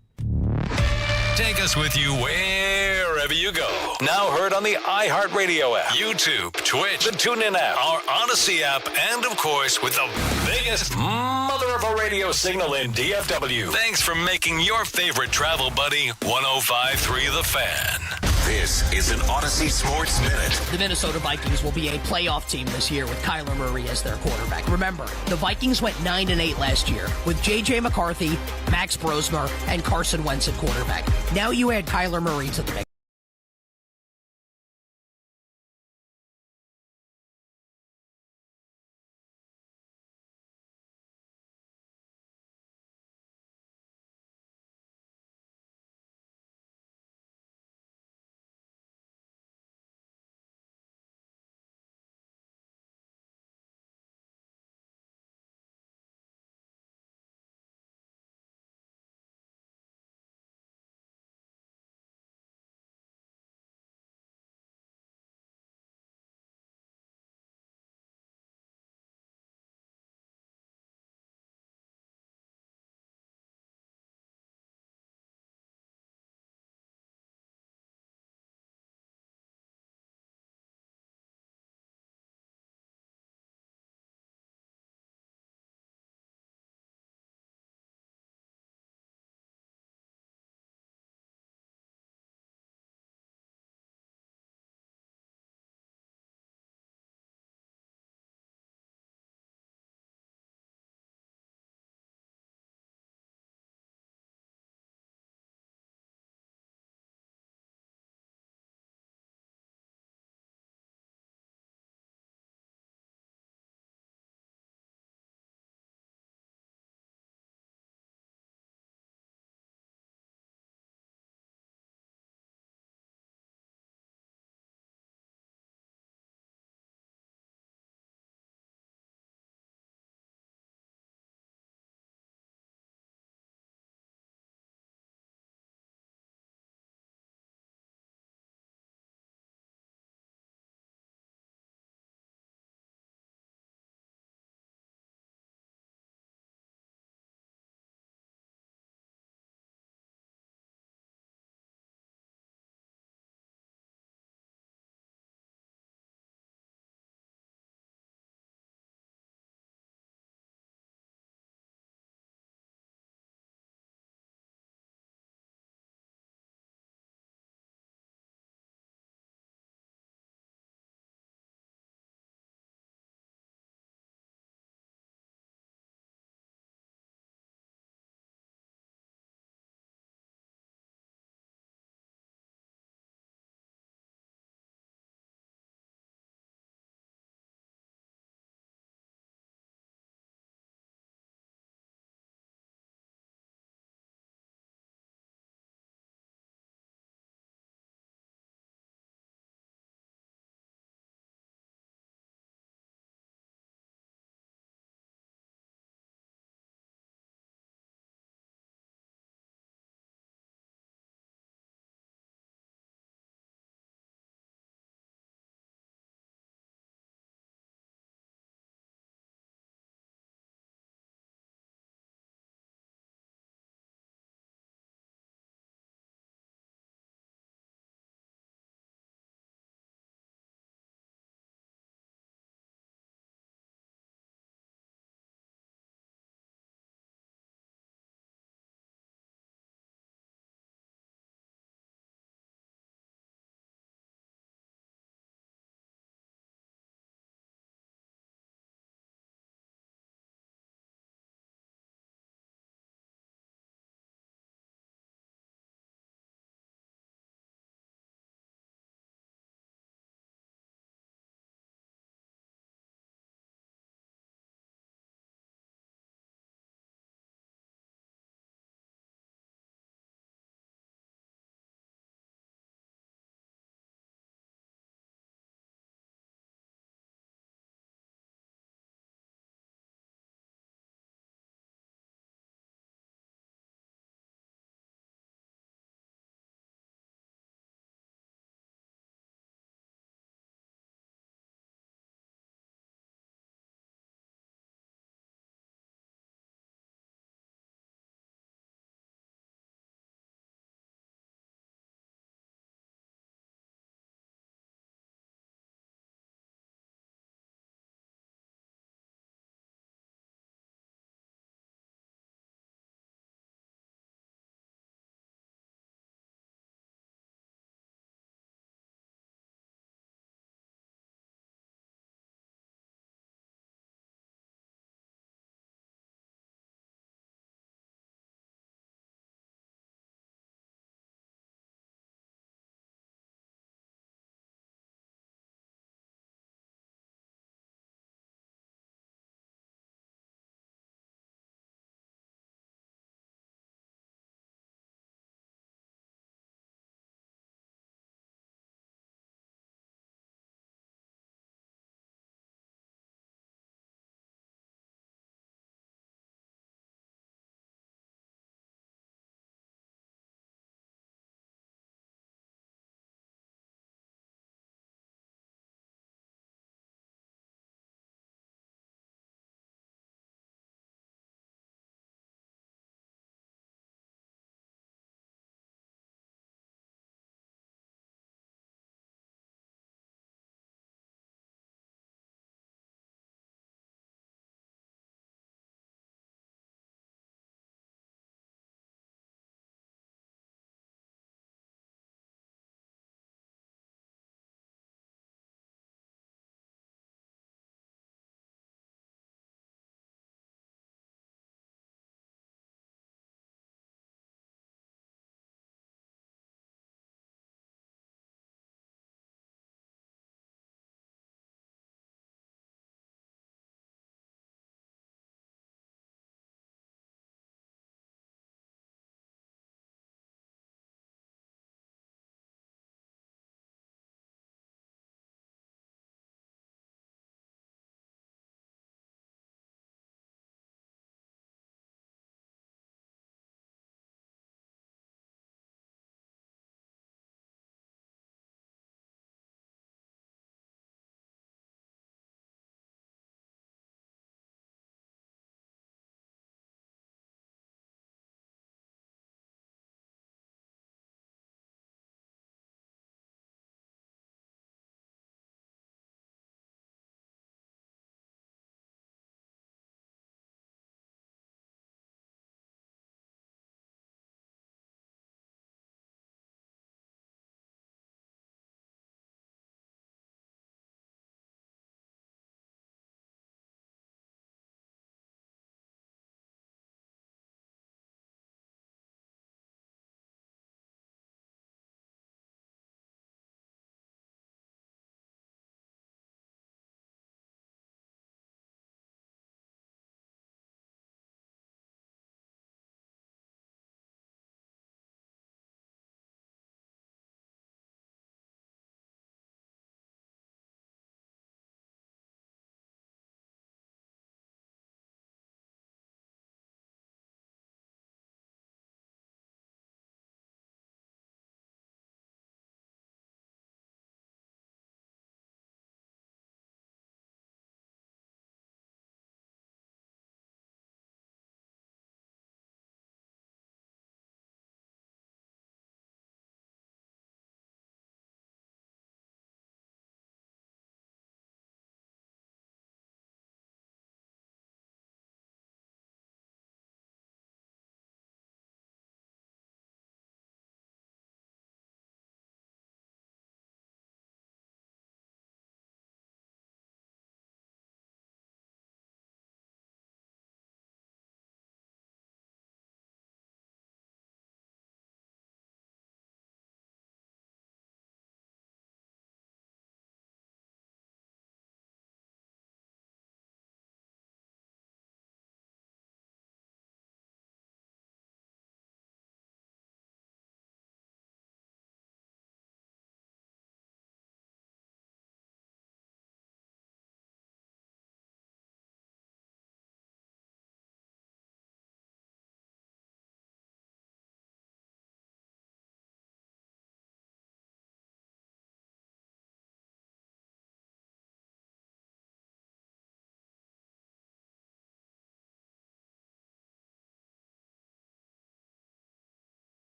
Take us with you wherever you go. Now heard on the iHeartRadio app, YouTube, Twitch, the TuneIn app, our Odyssey app, and of course with the biggest mother of a radio signal in DFW. Thanks for making your favorite travel buddy 105.3 The Fan. This is an Odyssey Sports Minute. The Minnesota Vikings will be a playoff team this year with Kyler Murray as their quarterback. Remember, the Vikings went 9-8 last year with J.J. McCarthy, Max Brosmer, and Carson Wentz at quarterback. Now you add Kyler Murray to the mix.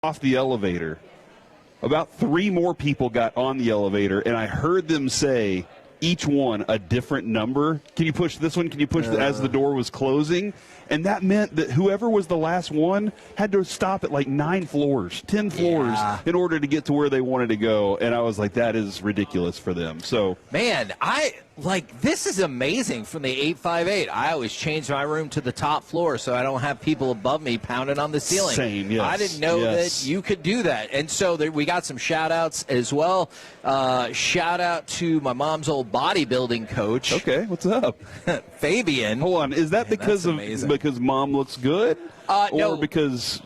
off the elevator, about 3 more people got on the elevator, and I heard them say, each one a different number. Can you push this one? Can you push as the door was closing? And that meant that whoever was the last one had to stop at like 9 floors, 10 floors in order to get to where they wanted to go. And I was like, that is ridiculous for them. So, man, this is amazing from the 858. I always change my room to the top floor so I don't have people above me pounding on the ceiling. Same, yes. I didn't know that you could do that. And so we got some shout-outs as well. Shout-out to my mom's old bodybuilding coach. Okay, what's up? Fabian. Hold on, is that because Mom looks good? No, or because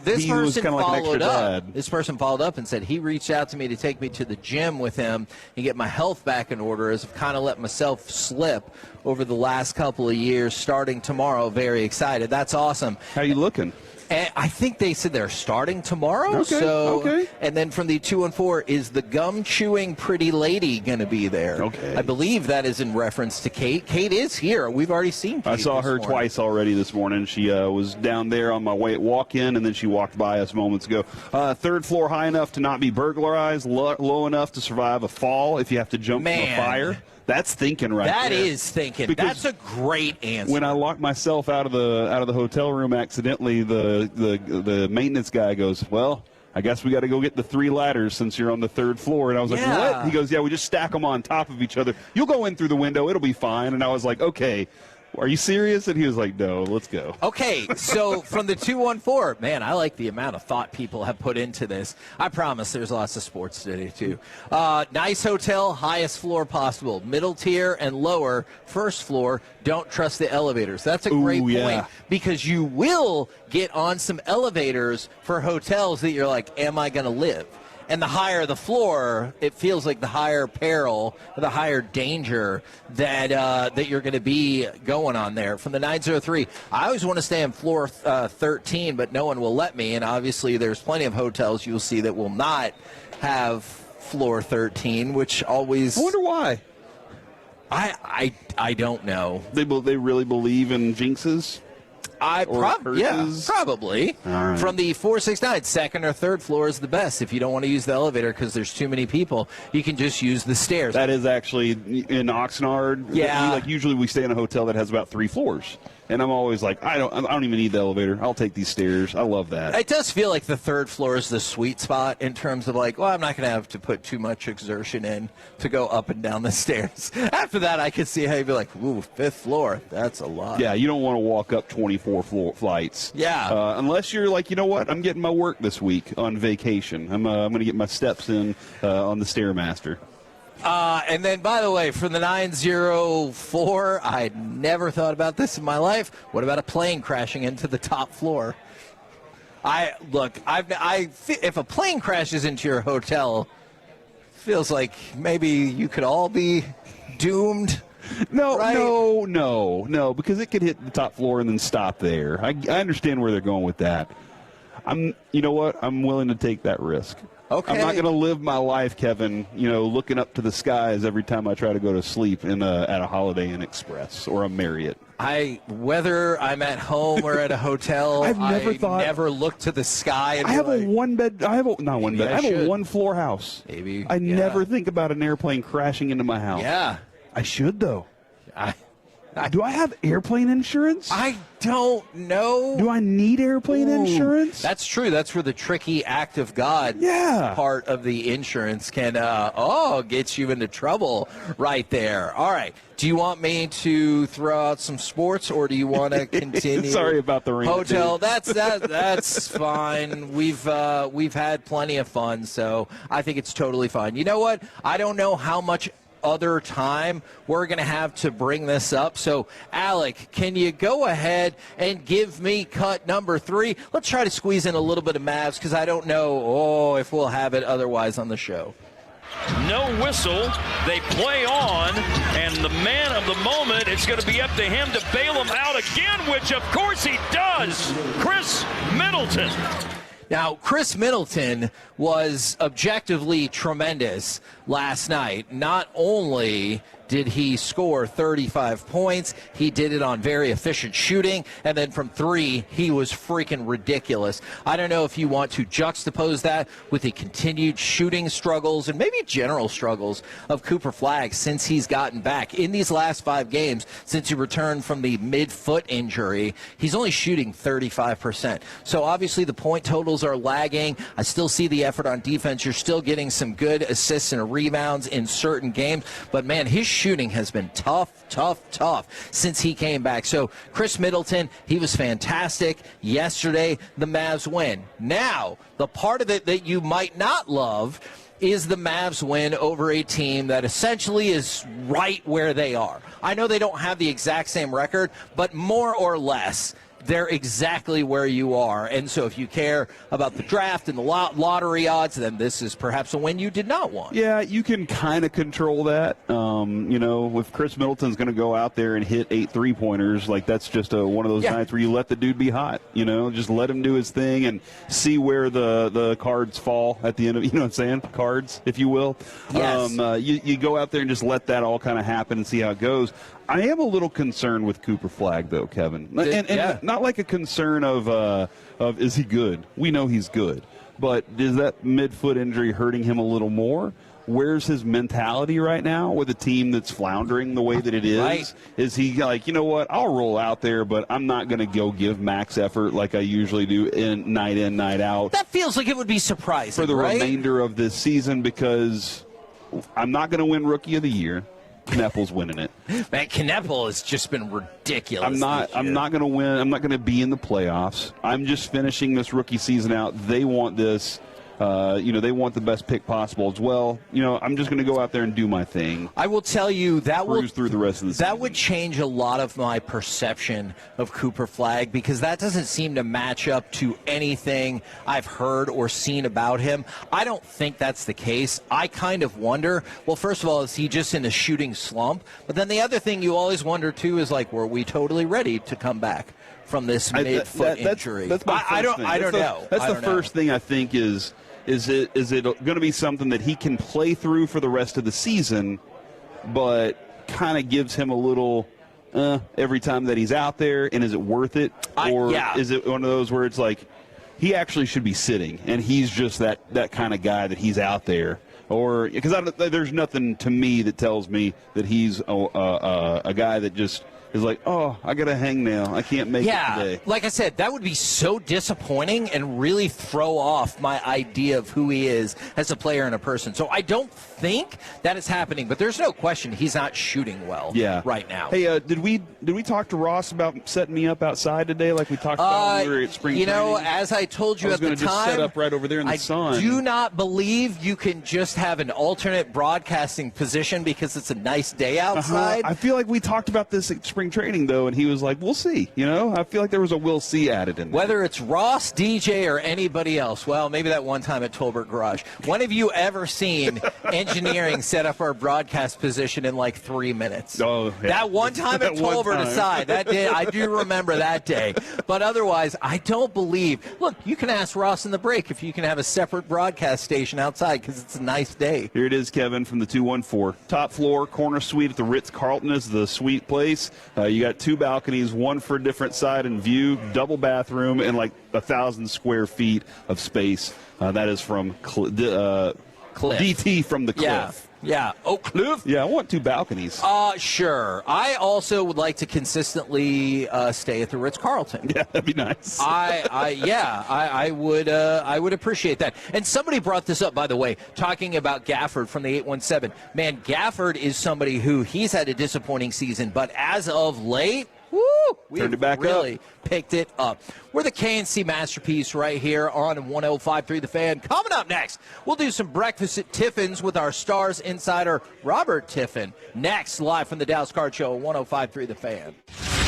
this person followed up. Dad? This person followed up and said he reached out to me to take me to the gym with him and get my health back in order, as I've kind of let myself slip over the last couple of years. Starting tomorrow, very excited. That's awesome. How you looking? And I think they said they're starting tomorrow. Okay. And then from the 214, is the gum-chewing pretty lady going to be there? Okay. I believe that is in reference to Kate. Kate is here. We've already seen Kate. I saw her twice already this morning. She was down there on my way at walk-in, and then she walked by us moments ago. 3rd floor high enough to not be burglarized, low enough to survive a fall if you have to jump from a fire. That's thinking right there. That is thinking. Because that's a great answer. When I locked myself out of the hotel room accidentally, the maintenance guy goes, well, I guess we got to go get the 3 ladders since you're on the 3rd floor. And I was like, what? He goes, yeah, we just stack them on top of each other. You'll go in through the window. It'll be fine. And I was like, okay. Are you serious? And he was like, no, let's go. Okay, so from the 214, man, I like the amount of thought people have put into this. I promise there's lots of sports today, too. Nice hotel, highest floor possible. Middle tier and lower, 1st floor, don't trust the elevators. That's a great point because you will get on some elevators for hotels that you're like, am I going to live? And the higher the floor, it feels like the higher peril, the higher danger that you're going to be going on there. From the 903, I always want to stay on floor 13, but no one will let me. And obviously there's plenty of hotels you'll see that will not have floor 13, which always... I wonder why. I don't know. They really believe in jinxes? Probably. Right. From the 469, 2nd or 3rd floor is the best. If you don't want to use the elevator because there's too many people, you can just use the stairs. That is actually in Oxnard. Yeah. Usually we stay in a hotel that has about 3 floors. And I'm always like, I don't even need the elevator. I'll take these stairs. I love that. It does feel like the 3rd floor is the sweet spot in terms of like, well, I'm not going to have to put too much exertion in to go up and down the stairs. After that, I could see how you'd be like, ooh, 5th floor. That's a lot. Yeah, you don't want to walk up 24 flights. Yeah. Unless you're like, you know what? I'm getting my work this week on vacation. I'm going to get my steps in on the Stairmaster. And then, by the way, from the 904, I never thought about this in my life. What about a plane crashing into the top floor? If a plane crashes into your hotel, feels like maybe you could all be doomed. No, right? no, because it could hit the top floor and then stop there. I understand where they're going with that. You know what? I'm willing to take that risk. Okay. I'm not going to live my life, Kevin, looking up to the skies every time I try to go to sleep at a Holiday Inn Express or a Marriott. Whether I'm at home or at a hotel, I've never looked to the sky. And I have a one-floor house. Maybe. I never think about an airplane crashing into my house. Yeah. I should, though. Do I have airplane insurance? I don't know. Do I need airplane insurance? That's true. That's where the tricky act of God part of the insurance can get you into trouble right there. All right. Do you want me to throw out some sports, or do you want to continue? Sorry about the ring. Hotel. That's fine. We've had plenty of fun, so I think it's totally fine. You know what? I don't know how much other time we're going to have to bring this up. So, Alec, can you go ahead and give me cut number 3? Let's try to squeeze in a little bit of Mavs because I don't know if we'll have it otherwise on the show. No whistle. They play on, and the man of the moment, it's going to be up to him to bail him out again, which of course he does. Chris Middleton. Now, Chris Middleton was objectively tremendous last night. Not only did he score 35 points. He did it on very efficient shooting, and then from 3, he was freaking ridiculous. I don't know if you want to juxtapose that with the continued shooting struggles and maybe general struggles of Cooper Flagg since he's gotten back. In these last 5 games, since he returned from the mid-foot injury, he's only shooting 35%. So obviously the point totals are lagging. I still see the effort on defense. You're still getting some good assists and rebounds in certain games. But, man, his shooting has been tough since he came back. So Chris Middleton, he was fantastic. Yesterday, the Mavs win. Now, the part of it that you might not love is the Mavs win over a team that essentially is right where they are. I know they don't have the exact same record, but more or less, they're exactly where you are. And so if you care about the draft and the lottery odds, then this is perhaps a win you did not want. Yeah, you can kind of control that. If Chris Middleton's going to go out there and hit 8 3-pointers, like that's just one of those nights where you let the dude be hot. Just let him do his thing and see where the cards fall at the end of, cards, if you will. Yes. You go out there and just let that all kind of happen and see how it goes. I am a little concerned with Cooper Flagg, though, Kevin. And not like a concern of is he good? We know he's good. But is that midfoot injury hurting him a little more? Where's his mentality right now with a team that's floundering the way that it is? Right. Is he like, you know what, I'll roll out there, but I'm not going to go give max effort like I usually do in, night out. That feels like it would be surprising, for the right? remainder of this season, because I'm not going to win Rookie of the Year. Kneppel's winning it. Man, Kneppel has just been ridiculous. I'm not going to win. I'm not going to be in the playoffs. I'm just finishing this rookie season out. They want this. They want the best pick possible as well. I'm just going to go out there and do my thing. I will tell you that cruise through the rest of the season. That would change a lot of my perception of Cooper Flagg, because that doesn't seem to match up to anything I've heard or seen about him. I don't think that's the case. I kind of wonder, well, first of all, is he just in a shooting slump? But then the other thing you always wonder, too, is like, were we totally ready to come back from this mid-foot injury? That's my I don't know. That's the first thing I think is it going to be something that he can play through for the rest of the season, but kind of gives him a little every time that he's out there, and is it worth it? Or is it one of those where it's like he actually should be sitting, and he's just that kind of guy that he's out there? Or because there's nothing to me that tells me that he's a guy that just is like, oh, I got a hangnail. I can't make it today. Like I said, that would be so disappointing and really throw off my idea of who he is as a player and a person. So I don't think that is happening, but there's no question he's not shooting well right now. Hey, did we talk to Ross about setting me up outside today like we talked about when we were at spring training? As I told you at the time, I was going to just set up right over there in the sun. I do not believe you can just have an alternate broadcasting position because it's a nice day outside. I feel like we talked about this at spring training, though, and he was like, we'll see. I feel like there was a we'll see added in there. Whether it's Ross, DJ, or anybody else, well, maybe that one time at Tolbert Garage. When have you ever seen engineering set up our broadcast position in like 3 minutes? Oh, yeah. That one time at Tolbert aside, that day, I do remember that day. But otherwise, I don't believe. Look, you can ask Ross in the break if you can have a separate broadcast station outside because it's a nice day. Here it is, Kevin, from the 214. Top floor, corner suite at the Ritz-Carlton is the suite place. You got 2 balconies, one for a different side and view, double bathroom, and like 1,000 square feet of space. That is from Cliff. DT from the Cliff. Yeah. Oh, Cliff? Yeah, I want 2 balconies. Sure. I also would like to consistently stay at the Ritz-Carlton. Yeah, that'd be nice. I would appreciate that. And somebody brought this up, by the way, talking about Gafford from the 817. Man, Gafford is somebody who he's had a disappointing season, but as of late, Turned it back really picked it up. We're the KNC Masterpiece right here on 105.3 The Fan. Coming up next, we'll do some breakfast at Tiffin's with our Stars insider, Robert Tiffin. Next, live from the Dallas Card Show, 105.3 The Fan.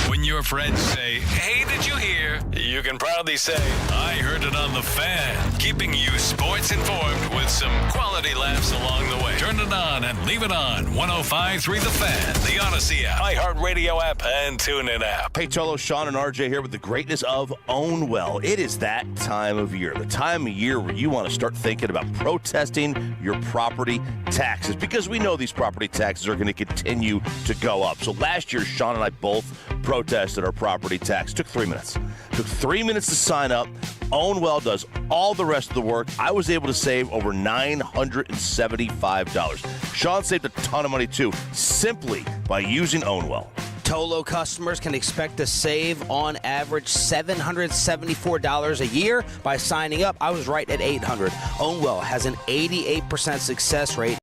When your friends say, hey, did you hear? You can proudly say, I heard it on the Fan. Keeping you sports informed with some quality laughs along the way. Turn it on and leave it on. 105.3 The Fan, the Odyssey app, iHeartRadio app, and TuneIn app. Hey, Tolo, Sean, and RJ here with the greatness of Own Well. It is that time of year, the time of year where you want to start thinking about protesting your property taxes, because we know these property taxes are going to continue to go up. So last year, Sean and I both protested our property tax. Took 3 minutes. Took 3 minutes to sign up. Own Well does all the rest of the work. I was able to save over $975. Sean saved a ton of money too, simply by using Own Well. Tolo customers can expect to save on average $774 a year by signing up. I was right at $800. Own Well has an 88% success rate.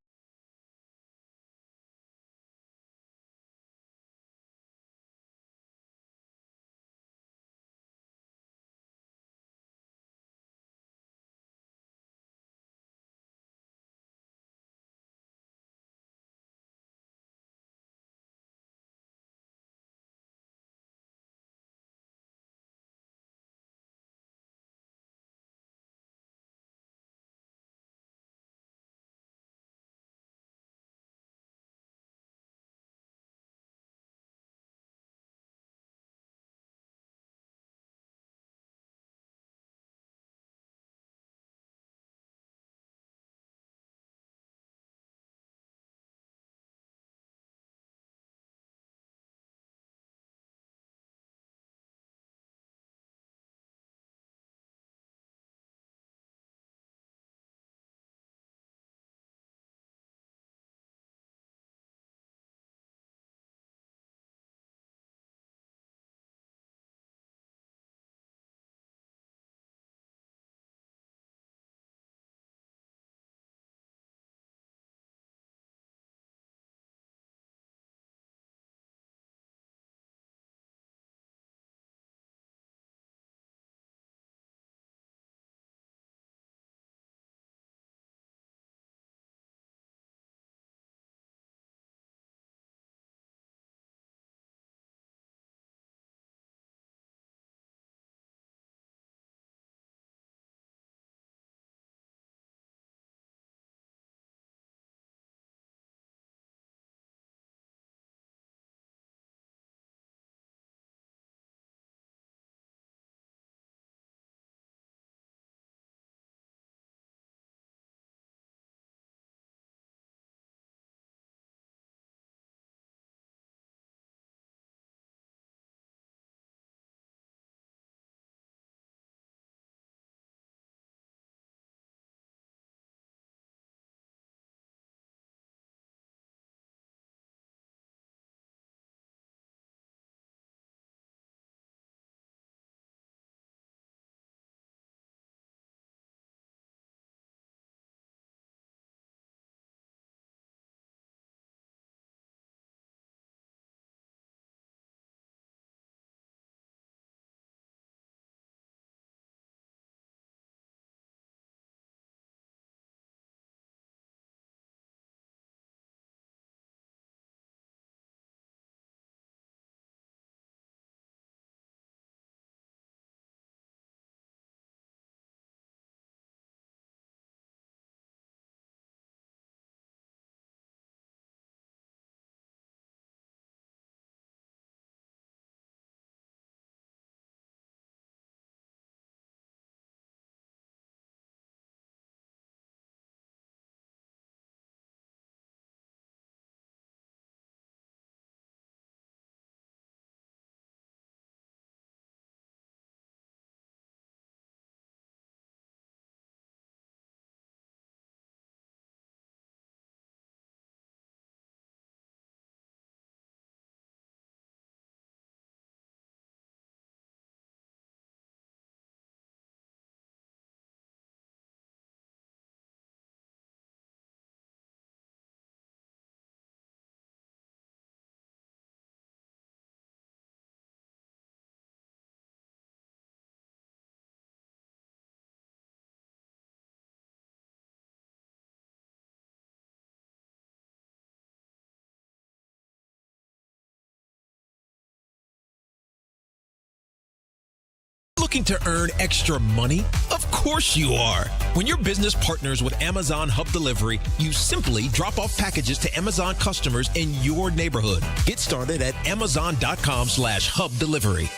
looking to earn extra money? Of course you are. When your business partners with Amazon Hub Delivery, you simply drop off packages to Amazon customers in your neighborhood. Get started at Amazon.com/Hub Delivery.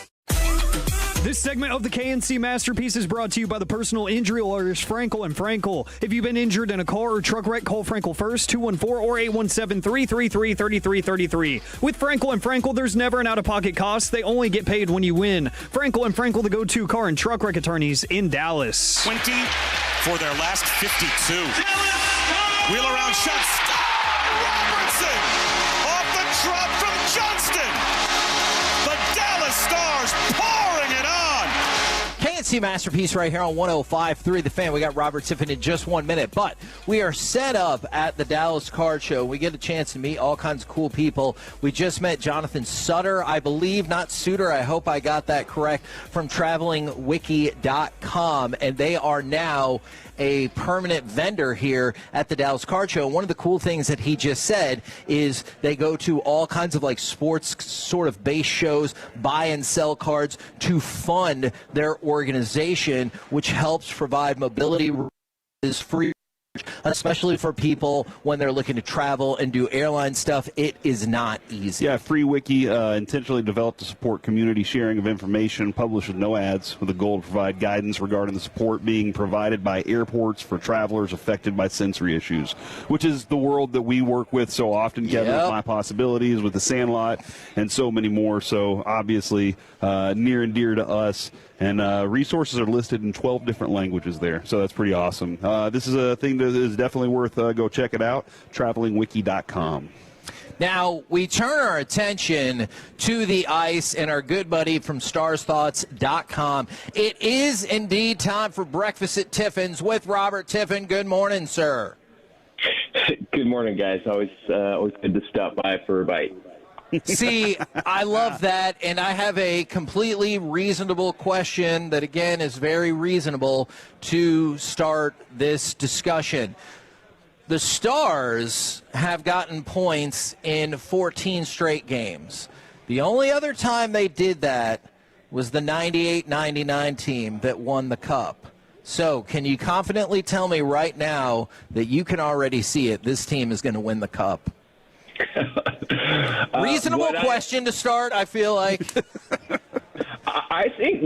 This segment of the KNC Masterpiece is brought to you by the personal injury lawyers Frankel and Frankel. If you've been injured in a car or truck wreck, call Frankel first, 214 or 817-333-3333. With Frankel and Frankel, there's never an out-of-pocket cost. They only get paid when you win. Frankel and Frankel, the go-to car and truck wreck attorneys in Dallas. 20 for their last 52. Wheel around shot. Robertson off the drop from Johnston. The Dallas Stars pouring it on. KNC Masterpiece right here on 105.3 The Fan. We got Robert Tiffin in just 1 minute, but we are set up at the Dallas Card Show. We get a chance to meet all kinds of cool people. We just met Jonathan Sutter, I believe, not Suter. I hope I got that correct, from travelingwiki.com, and they are now a permanent vendor here at the Dallas Card Show. One of the cool things that he just said is they go to all kinds of like sports sort of base shows, buy and sell cards to fund their organization, which helps provide mobility is free, especially for people when they're looking to travel and do airline stuff. It is not easy. Yeah, Free Wiki intentionally developed to support community sharing of information published with no ads, with a goal to provide guidance regarding the support being provided by airports for travelers affected by sensory issues, which is the world that we work with so often, Kevin, with My Possibilities, with the Sandlot, and so many more. So obviously near and dear to us. And resources are listed in 12 different languages there, so that's pretty awesome. This is a thing that is definitely worth go check it out, travelingwiki.com. Now, we turn our attention to the ice and our good buddy from starsthoughts.com. It is indeed time for Breakfast at Tiffin's with Robert Tiffin. Good morning, sir. Good morning, guys. Always good to stop by for a bite. See, I love that, and I have a completely reasonable question that, again, is very reasonable to start this discussion. The Stars have gotten points in 14 straight games. The only other time they did that was the 98-99 team that won the Cup. So can you confidently tell me right now that you can already see it, this team is going to win the Cup? Reasonable question to start, I feel like. I think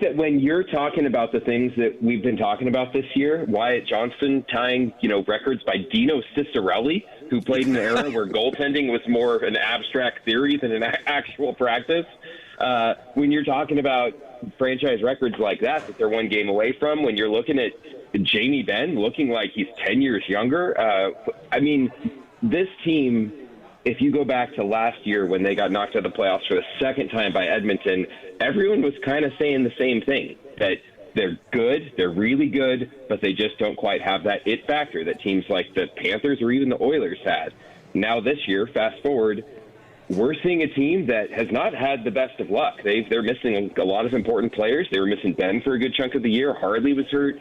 that when you're talking about the things that we've been talking about this year, Wyatt Johnston tying, records by Dino Cicerelli, who played in an era where goaltending was more of an abstract theory than an actual practice. When you're talking about franchise records like that they're one game away from, when you're looking at Jamie Benn looking like he's 10 years younger, this team, if you go back to last year when they got knocked out of the playoffs for the second time by Edmonton, everyone was kind of saying the same thing, that they're good, they're really good, but they just don't quite have that it factor that teams like the Panthers or even the Oilers had. Now this year, fast forward, we're seeing a team that has not had the best of luck. They're missing a lot of important players. They were missing Ben for a good chunk of the year. Harley was hurt.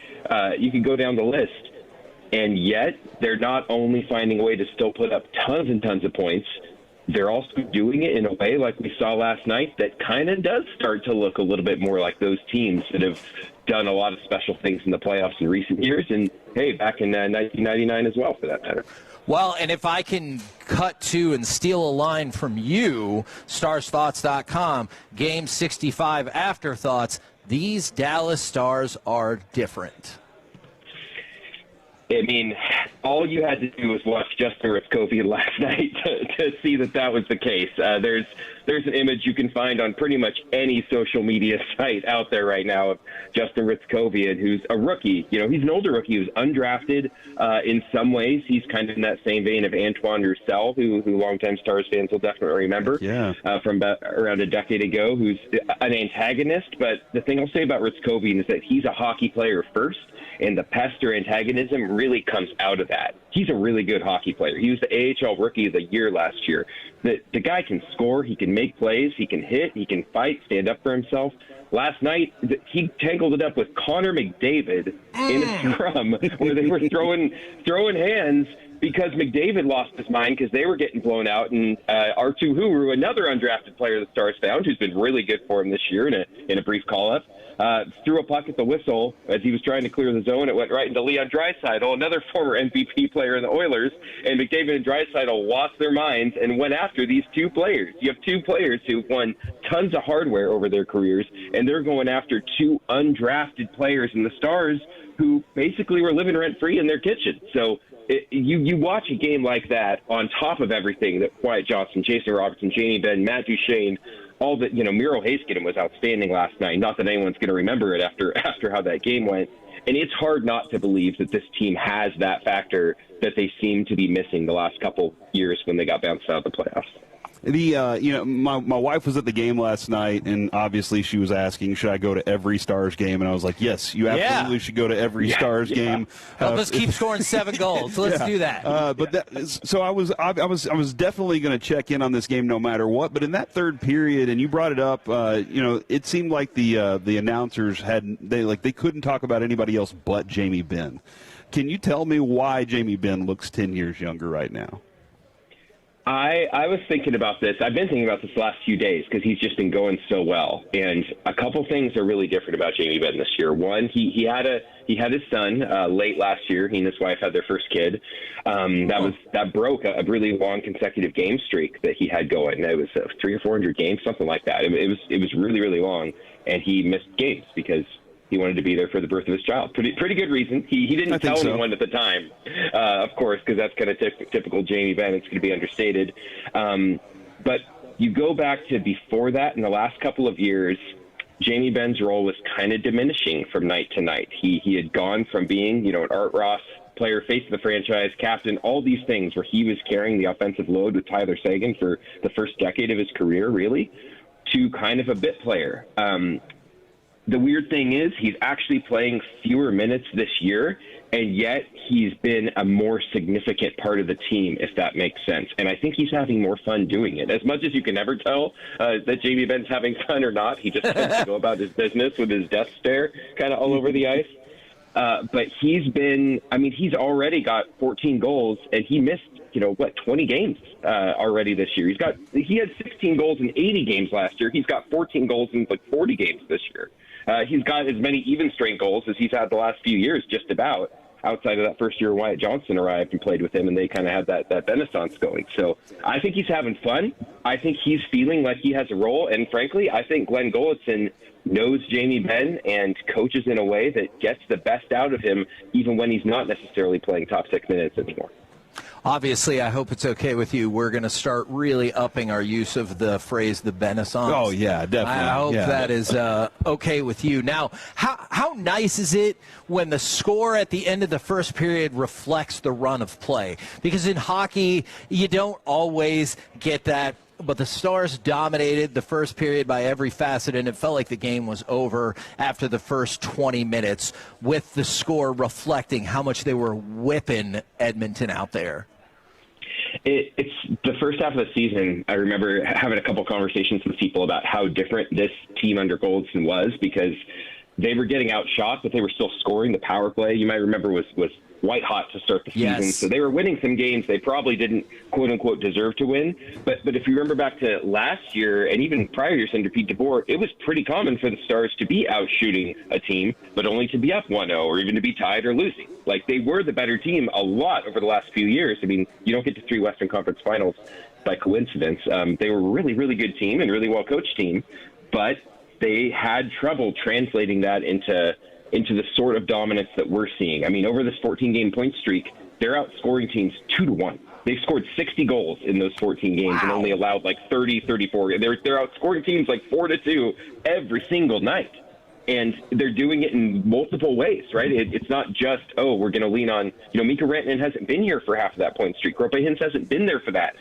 You could go down the list. And yet, they're not only finding a way to still put up tons and tons of points, they're also doing it in a way like we saw last night that kind of does start to look a little bit more like those teams that have done a lot of special things in the playoffs in recent years. And, hey, back in 1999 as well, for that matter. Well, and if I can cut to and steal a line from you, starsthoughts.com, Game 65 Afterthoughts, these Dallas Stars are different. I mean, all you had to do was watch Justin Ripkovian last night to see that was the case. There's an image you can find on pretty much any social media site out there right now of Justin Ripkovian, who's a rookie. He's an older rookie who's undrafted. In some ways, he's kind of in that same vein of Antoine Roussel, who longtime Stars fans will definitely remember from about around a decade ago, who's an antagonist. But the thing I'll say about Ripkovian is that he's a hockey player first, and the pest or antagonism really comes out of that. He's a really good hockey player. He was the AHL Rookie of the Year last year. The guy can score, he can make plays, he can hit, he can fight, stand up for himself. Last night, he tangled it up with Connor McDavid in a scrum where they were throwing hands, because McDavid lost his mind because they were getting blown out, and Artu Huru, another undrafted player the Stars found, who's been really good for him this year in a brief call-up, threw a puck at the whistle as he was trying to clear the zone. It went right into Leon Draisaitl, another former MVP player in the Oilers, and McDavid and Draisaitl lost their minds and went after these two players. You have two players who've won tons of hardware over their careers, and they're going after two undrafted players in the Stars who basically were living rent-free in their kitchen. So you watch a game like that on top of everything that Wyatt Johnston, Jason Robertson, Jamie Benn, Matt Duchene, all that, Miro Heiskanen was outstanding last night. Not that anyone's going to remember it after how that game went. And it's hard not to believe that this team has that factor that they seem to be missing the last couple years when they got bounced out of the playoffs. My wife was at the game last night, and obviously she was asking, should I go to every Stars game? And I was like, yes, you absolutely should go to every Stars game. Help us keep scoring 7 goals. Let's do that. So I was definitely going to check in on this game no matter what. But in that third period, and you brought it up, it seemed like the announcers they couldn't talk about anybody else but Jamie Benn. Can you tell me why Jamie Benn looks 10 years younger right now? I was thinking about this. I've been thinking about this the last few days because he's just been going so well. And a couple things are really different about Jamie Benn this year. One, he had his son late last year. He and his wife had their first kid. That broke a really long consecutive game streak that he had going. It was 300 or 400 games, something like that. It was really, really long, and he missed games because he wanted to be there for the birth of his child. Pretty good reason. He didn't tell anyone at the time, of course, because that's kind of typical Jamie Benn. It's going to be understated. But you go back to before that, in the last couple of years, Jamie Benn's role was kind of diminishing from night to night. He had gone from being, an Art Ross player, face of the franchise, captain, all these things where he was carrying the offensive load with Tyler Seguin for the first decade of his career, really, to kind of a bit player. The weird thing is he's actually playing fewer minutes this year, and yet he's been a more significant part of the team, if that makes sense. And I think he's having more fun doing it. As much as you can never tell that Jamie Benn's having fun or not, he just tends to go about his business with his death stare kind of all over the ice. But he's already got 14 goals, and he missed 20 games already this year. He had 16 goals in 80 games last year. He's got 14 goals in 40 games this year. He's got as many even strength goals as he's had the last few years, just about, outside of that first year Wyatt Johnston arrived and played with him, and they kind of had that renaissance going. So I think he's having fun. I think he's feeling like he has a role, and frankly, I think Glenn Golitzin knows Jamie Benn and coaches in a way that gets the best out of him, even when he's not necessarily playing top 6 minutes anymore. Obviously, I hope it's okay with you. We're going to start really upping our use of the phrase the Benaissance. Oh, yeah, definitely. I hope that is okay with you. Now, how nice is it when the score at the end of the first period reflects the run of play? Because in hockey, you don't always get that. But the Stars dominated the first period by every facet, and it felt like the game was over after the first 20 minutes, with the score reflecting how much they were whipping Edmonton out there. It's the first half of the season. I remember having a couple conversations with people about how different this team under Goldson was, because they were getting outshot, but they were still scoring. The power play, you might remember, was white hot to start the season. Yes. So they were winning some games they probably didn't, quote unquote, deserve to win. But if you remember back to last year and even prior years under Pete DeBoer, it was pretty common for the Stars to be out shooting a team, but only to be up 1-0 or even to be tied or losing. Like, they were the better team a lot over the last few years. I mean, you don't get to 3 Western Conference Finals by coincidence. They were a really, really good team and really well-coached team, but they had trouble translating that into the sort of dominance that we're seeing. I mean, over this 14-game point streak, they're outscoring teams 2-1. They've scored 60 goals in those 14 games and only allowed 30, 34. They're outscoring teams 4-2 every single night. And they're doing it in multiple ways, right? It's not just, we're going to lean on, Mika Rantanen hasn't been here for half of that point streak. Roope Hintz hasn't been there for that.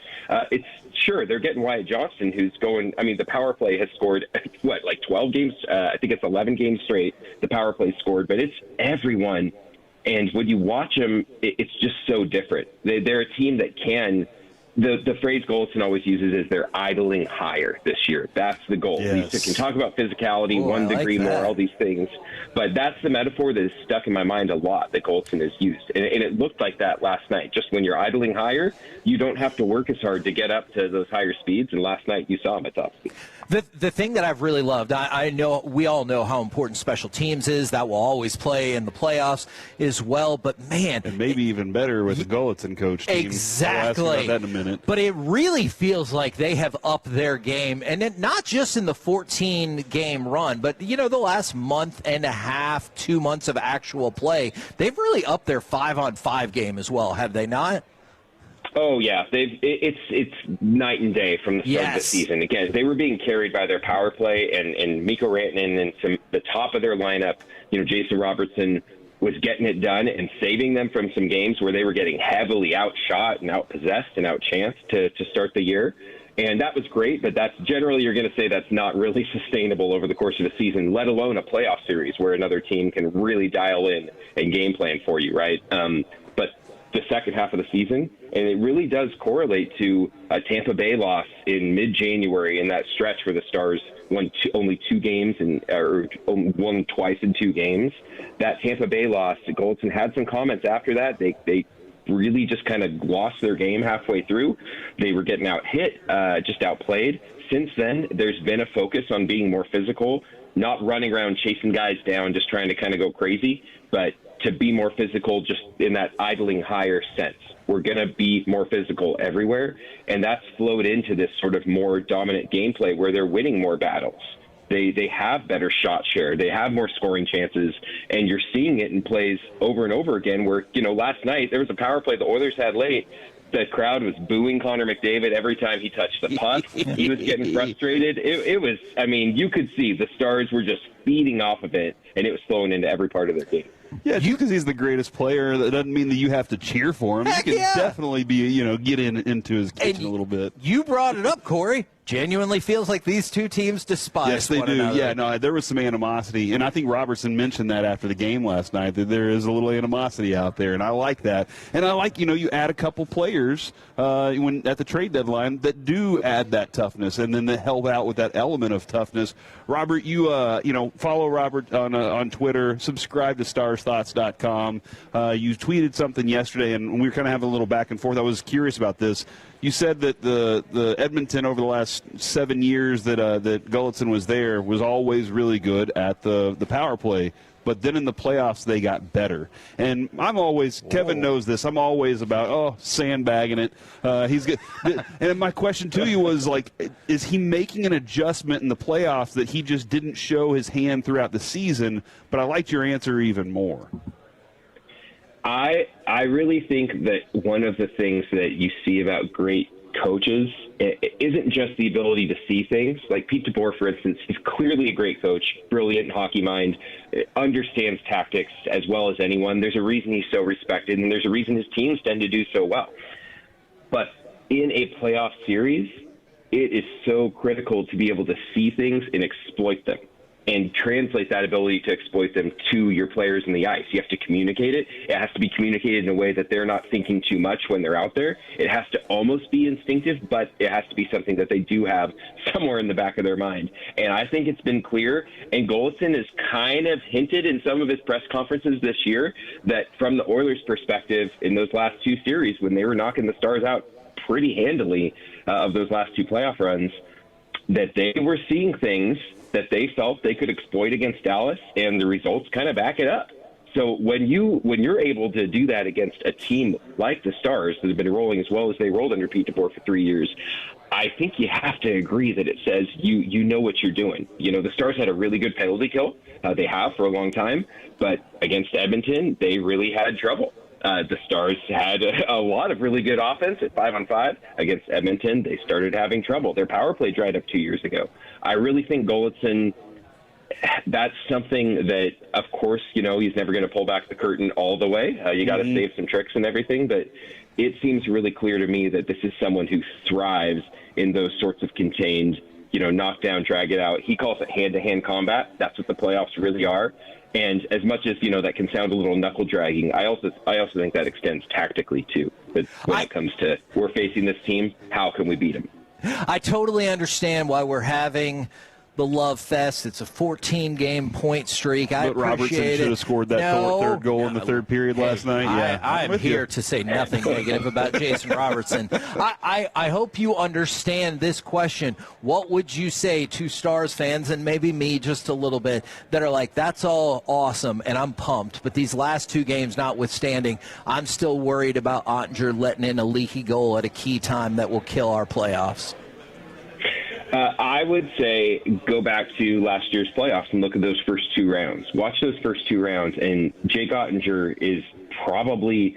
It's sure they're getting Wyatt Johnston, who's going, the power play has scored, 12 games? I think it's 11 games straight. The power play scored, but it's everyone. And when you watch them, it's just so different. They're a team that can the phrase Goldson always uses is they're idling higher this year. That's the goal. Yes. We can talk about physicality, 1 degree more, all these things, but that's the metaphor that is stuck in my mind a lot that Goldson has used. And it looked like that last night. Just when you're idling higher, you don't have to work as hard to get up to those higher speeds. And last night you saw him at top speed. The thing that I've really loved, I know we all know how important special teams is. That will always play in the playoffs as well. But, man. And maybe even better with the Goldson coach team. Exactly. I'll ask you about that in a minute. But it really feels like they have upped their game. And it, not just in the 14-game run, but, the last month and a half, 2 months of actual play, they've really upped their 5-on-5 game as well, have they not? Oh yeah, it's night and day from the start of the season. Again, they were being carried by their power play and Mikko Rantanen and the top of their lineup. Jason Robertson was getting it done and saving them from some games where they were getting heavily outshot and outpossessed and outchanced to start the year. And that was great, but that's generally you're going to say that's not really sustainable over the course of a season, let alone a playoff series where another team can really dial in and game plan for you, right? But the second half of the season, and it really does correlate to a Tampa Bay loss in mid-January in that stretch where the Stars won only 2 games or won twice in 2 games. That Tampa Bay loss, Goldson had some comments after that. They really just kind of lost their game halfway through. They were getting out-hit, just outplayed. Since then, there's been a focus on being more physical, not running around chasing guys down, just trying to kind of go crazy, but to be more physical just in that idling higher sense. We're going to be more physical everywhere, and that's flowed into this sort of more dominant gameplay where they're winning more battles. They have better shot share. They have more scoring chances, and you're seeing it in plays over and over again where, last night there was a power play the Oilers had late. The crowd was booing Connor McDavid every time he touched the puck. He was getting frustrated. It was, you could see the Stars were just feeding off of it, and it was flowing into every part of their game. Yeah, just because he's the greatest player, that doesn't mean that you have to cheer for him. Heck you can yeah. definitely be, get into his kitchen a little bit. You brought it up, Corey. Genuinely feels like these two teams despise Yes, they one do. another. Yeah, no, there was some animosity, and I think Robertson mentioned that after the game last night, that there is a little animosity out there, and I like that. And I like, you add a couple players when at the trade deadline that do add that toughness, and then they help out with that element of toughness. Robert, you follow Robert on Twitter, subscribe to StarsThoughts.com. You tweeted something yesterday, and we were kind of having a little back and forth. I was curious about this. You said that the Edmonton over the last 7 years that Gulutzan was there was always really good at the power play, but then in the playoffs they got better. And I'm always Kevin knows this. I'm always about sandbagging it. He's good. And my question to you was is he making an adjustment in the playoffs that he just didn't show his hand throughout the season? But I liked your answer even more. I really think that one of the things that you see about great coaches isn't just the ability to see things. Like Pete DeBoer, for instance, he's clearly a great coach, brilliant hockey mind, understands tactics as well as anyone. There's a reason he's so respected, and there's a reason his teams tend to do so well. But in a playoff series, it is so critical to be able to see things and exploit them, and translate that ability to exploit them to your players in the ice. You have to communicate it. It has to be communicated in a way that they're not thinking too much when they're out there. It has to almost be instinctive, but it has to be something that they do have somewhere in the back of their mind. And I think it's been clear, and Gulutzan has kind of hinted in some of his press conferences this year that from the Oilers' perspective in those last 2 series when they were knocking the Stars out pretty handily of those last 2 playoff runs, that they were seeing things that they felt they could exploit against Dallas, and the results kind of back it up. So when you're able to do that against a team like the Stars that have been rolling as well as they rolled under Pete DeBoer for 3 years, I think you have to agree that it says you know what you're doing. The Stars had a really good penalty kill. They have for a long time, but against Edmonton, they really had trouble. The Stars had a lot of really good offense at 5-on-5. Against Edmonton, they started having trouble. Their power play dried up 2 years ago. I really think Gulutzan, that's something that, of course, he's never going to pull back the curtain all the way. You got to save some tricks and everything, but it seems really clear to me that this is someone who thrives in those sorts of contained knock down, drag it out. He calls it hand-to-hand combat. That's what the playoffs really are. And as much as, that can sound a little knuckle dragging, I also think that extends tactically too. But when it comes to we're facing this team, how can we beat them? I totally understand why we're having the love fest. It's a 14-game point streak. But Robertson should have scored that third goal in the third period last night. Yeah, I'm here to say nothing negative about Jason Robertson. I hope you understand this question. What would you say to Stars fans, and maybe me just a little bit, that are like, that's all awesome, and I'm pumped, but these last 2 games notwithstanding, I'm still worried about Ottinger letting in a leaky goal at a key time that will kill our playoffs? I would say go back to last year's playoffs and look at those first 2 rounds. Watch those first 2 rounds, and Jake Ottinger is probably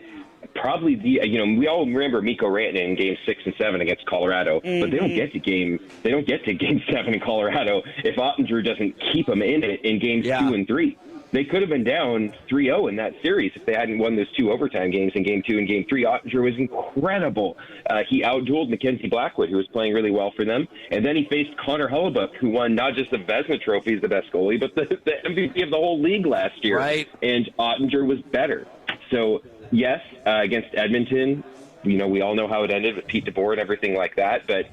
the we all remember Mikko Rantanen in Game 6 and 7 against Colorado, but they don't get to Game 7 in Colorado if Ottinger doesn't keep them in it in Games 2 and 3. They could have been down 3-0 in that series if they hadn't won those 2 overtime games in Game 2 and Game 3. Ottinger was incredible. He outdueled Mackenzie Blackwood, who was playing really well for them. And then he faced Connor Hellebuyck, who won not just the Vezina Trophy as the best goalie, but the MVP of the whole league last year. Right. And Ottinger was better. So, yes, against Edmonton, we all know how it ended with Pete DeBoer and everything like that. But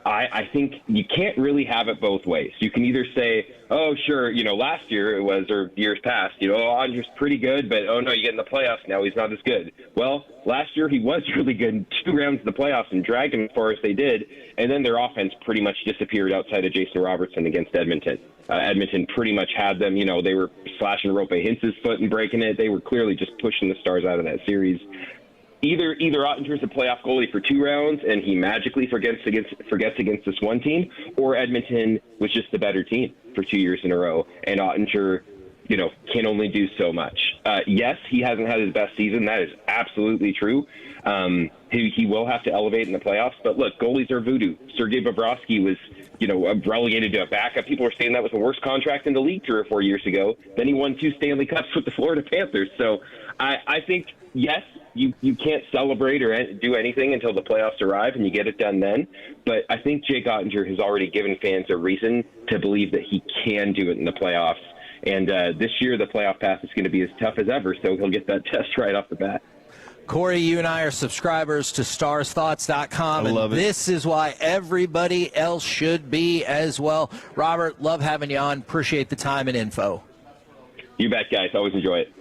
I think you can't really have it both ways. You can either say, oh, sure, last year it was, or years past, Ottinger's pretty good, but oh no, you get in the playoffs now, he's not as good. Well, last year he was really good in 2 rounds of the playoffs and dragged them as far as they did, and then their offense pretty much disappeared outside of Jason Robertson against Edmonton. Edmonton pretty much had them, they were slashing Roope Hintz's foot and breaking it. They were clearly just pushing the Stars out of that series. Either Ottinger's a playoff goalie for 2 rounds and he magically forgets against this one team, or Edmonton was just the better team for 2 years in a row, and Ottinger, can only do so much. Yes, he hasn't had his best season. That is absolutely true. He will have to elevate in the playoffs. But look, goalies are voodoo. Sergei Bobrovsky was, relegated to a backup. People were saying that was the worst contract in the league 3 or 4 years ago. Then he won 2 Stanley Cups with the Florida Panthers. So I think, yes, you can't celebrate or do anything until the playoffs arrive and you get it done then. But I think Jake Ottinger has already given fans a reason to believe that he can do it in the playoffs. And this year, the playoff path is going to be as tough as ever, so he'll get that test right off the bat. Corey, you and I are subscribers to StarsThoughts.com, and this is why everybody else should be as well. Robert, love having you on. Appreciate the time and info. You bet, guys. Always enjoy it.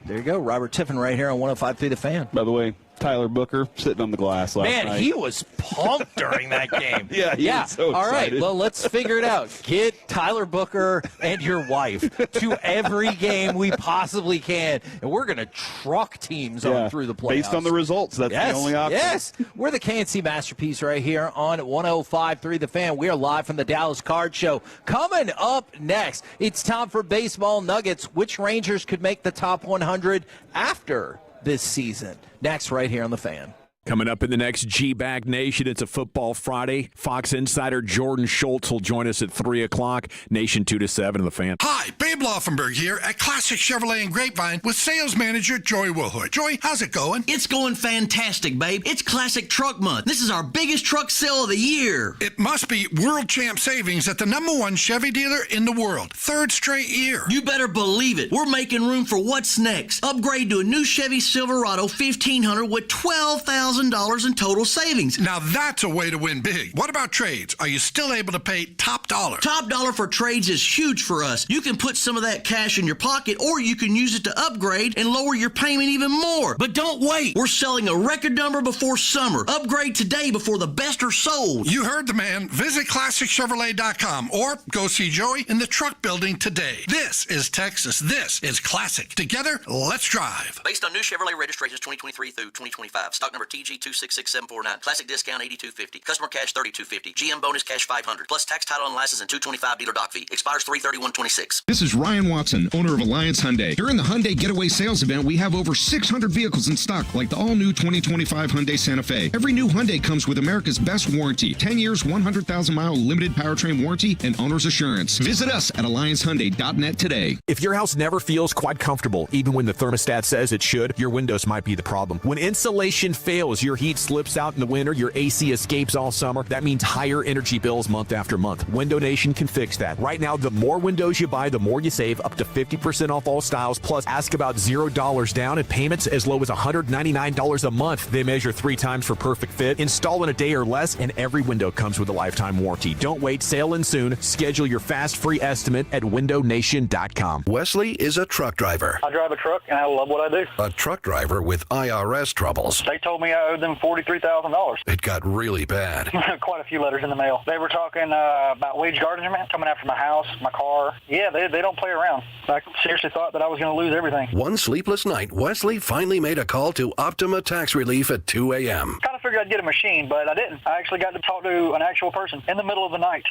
There you go. Robert Tiffin right here on 105.3 The Fan. By the way, Tyler Booker sitting on the glass last night. Man, he was pumped during that game. Yeah. Was so All right, excited. well, let's figure it out. Get Tyler Booker and your wife to every game we possibly can, and we're going to truck teams on through the playoffs. Based on the results, that's the only option. Yes, we're the KNC Masterpiece right here on 105.3 The Fan. We are live from the Dallas Card Show. Coming up next, it's time for Baseball Nuggets. Which Rangers could make the top 100 after this season? Next, right here on The Fan. Coming up in the next G-Bag Nation, it's a Football Friday. Fox insider Jordan Schultz will join us at 3 o'clock. Nation 2 to 7 on The Fan. Hi, Babe Laufenberg here at Classic Chevrolet and Grapevine with sales manager Joy Wilhoit. Joy, how's it going? It's going fantastic, babe. It's Classic Truck Month. This is our biggest truck sale of the year. It must be World Champ Savings at the #1 Chevy dealer in the world. 3rd straight year. You better believe it. We're making room for what's next. Upgrade to a new Chevy Silverado 1500 with $12,000 in total savings. Now that's a way to win big. What about trades? Are you still able to pay top dollar? Top dollar for trades is huge for us. You can put some of that cash in your pocket, or you can use it to upgrade and lower your payment even more. But don't wait. We're selling a record number before summer. Upgrade today before the best are sold. You heard the man. Visit ClassicChevrolet.com or go see Joey in the truck building today. This is Texas. This is Classic. Together, let's drive. Based on new Chevrolet registrations 2023 through 2025. Stock number TG266749. Classic discount $82.50. Customer cash $32.50. GM bonus cash $500. Plus tax, title, and license and $225 dealer doc fee. Expires 3/31/26. This is Ryan Watson, owner of Alliance Hyundai. During the Hyundai Getaway Sales Event, we have over 600 vehicles in stock, like the all-new 2025 Hyundai Santa Fe. Every new Hyundai comes with America's best warranty. 10 years, 100,000-mile limited powertrain warranty and owner's assurance. Visit us at AllianceHyundai.net today. If your house never feels quite comfortable, even when the thermostat says it should, your windows might be the problem. When insulation fails, As your heat slips out in the winter, your AC escapes all summer. That means higher energy bills month after month. Window Nation can fix that. Right now, the more windows you buy, the more you save, up to 50% off all styles. Plus, ask about $0 down and payments as low as $199 a month. They measure 3 times for perfect fit. Install in a day or less, and every window comes with a lifetime warranty. Don't wait. Sail in soon. Schedule your fast free estimate at windownation.com. Wesley is a truck driver. I drive a truck, and I love what I do. A truck driver with IRS troubles. They told me I owed them $43,000. It got really bad. Quite a few letters in the mail. They were talking about wage garnishment, coming after my house, my car. Yeah, they don't play around. I seriously thought that I was going to lose everything. One sleepless night, Wesley finally made a call to Optima Tax Relief at 2 a.m. Kind of figured I'd get a machine, but I didn't. I actually got to talk to an actual person in the middle of the night.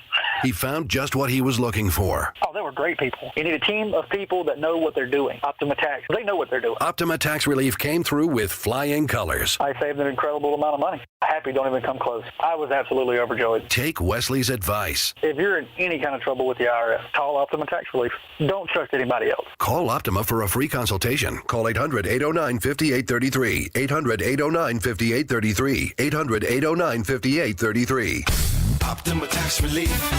He found just what he was looking for. Oh, they were great people. You need a team of people that know what they're doing. Optima Tax, they know what they're doing. Optima Tax Relief came through with flying colors. I saved an incredible amount of money. Happy don't even come close. I was absolutely overjoyed. Take Wesley's advice. If you're in any kind of trouble with the IRS, call Optima Tax Relief. Don't trust anybody else. Call Optima for a free consultation. Call 800-809-5833. 800-809-5833. 800-809-5833. Optima Tax Relief.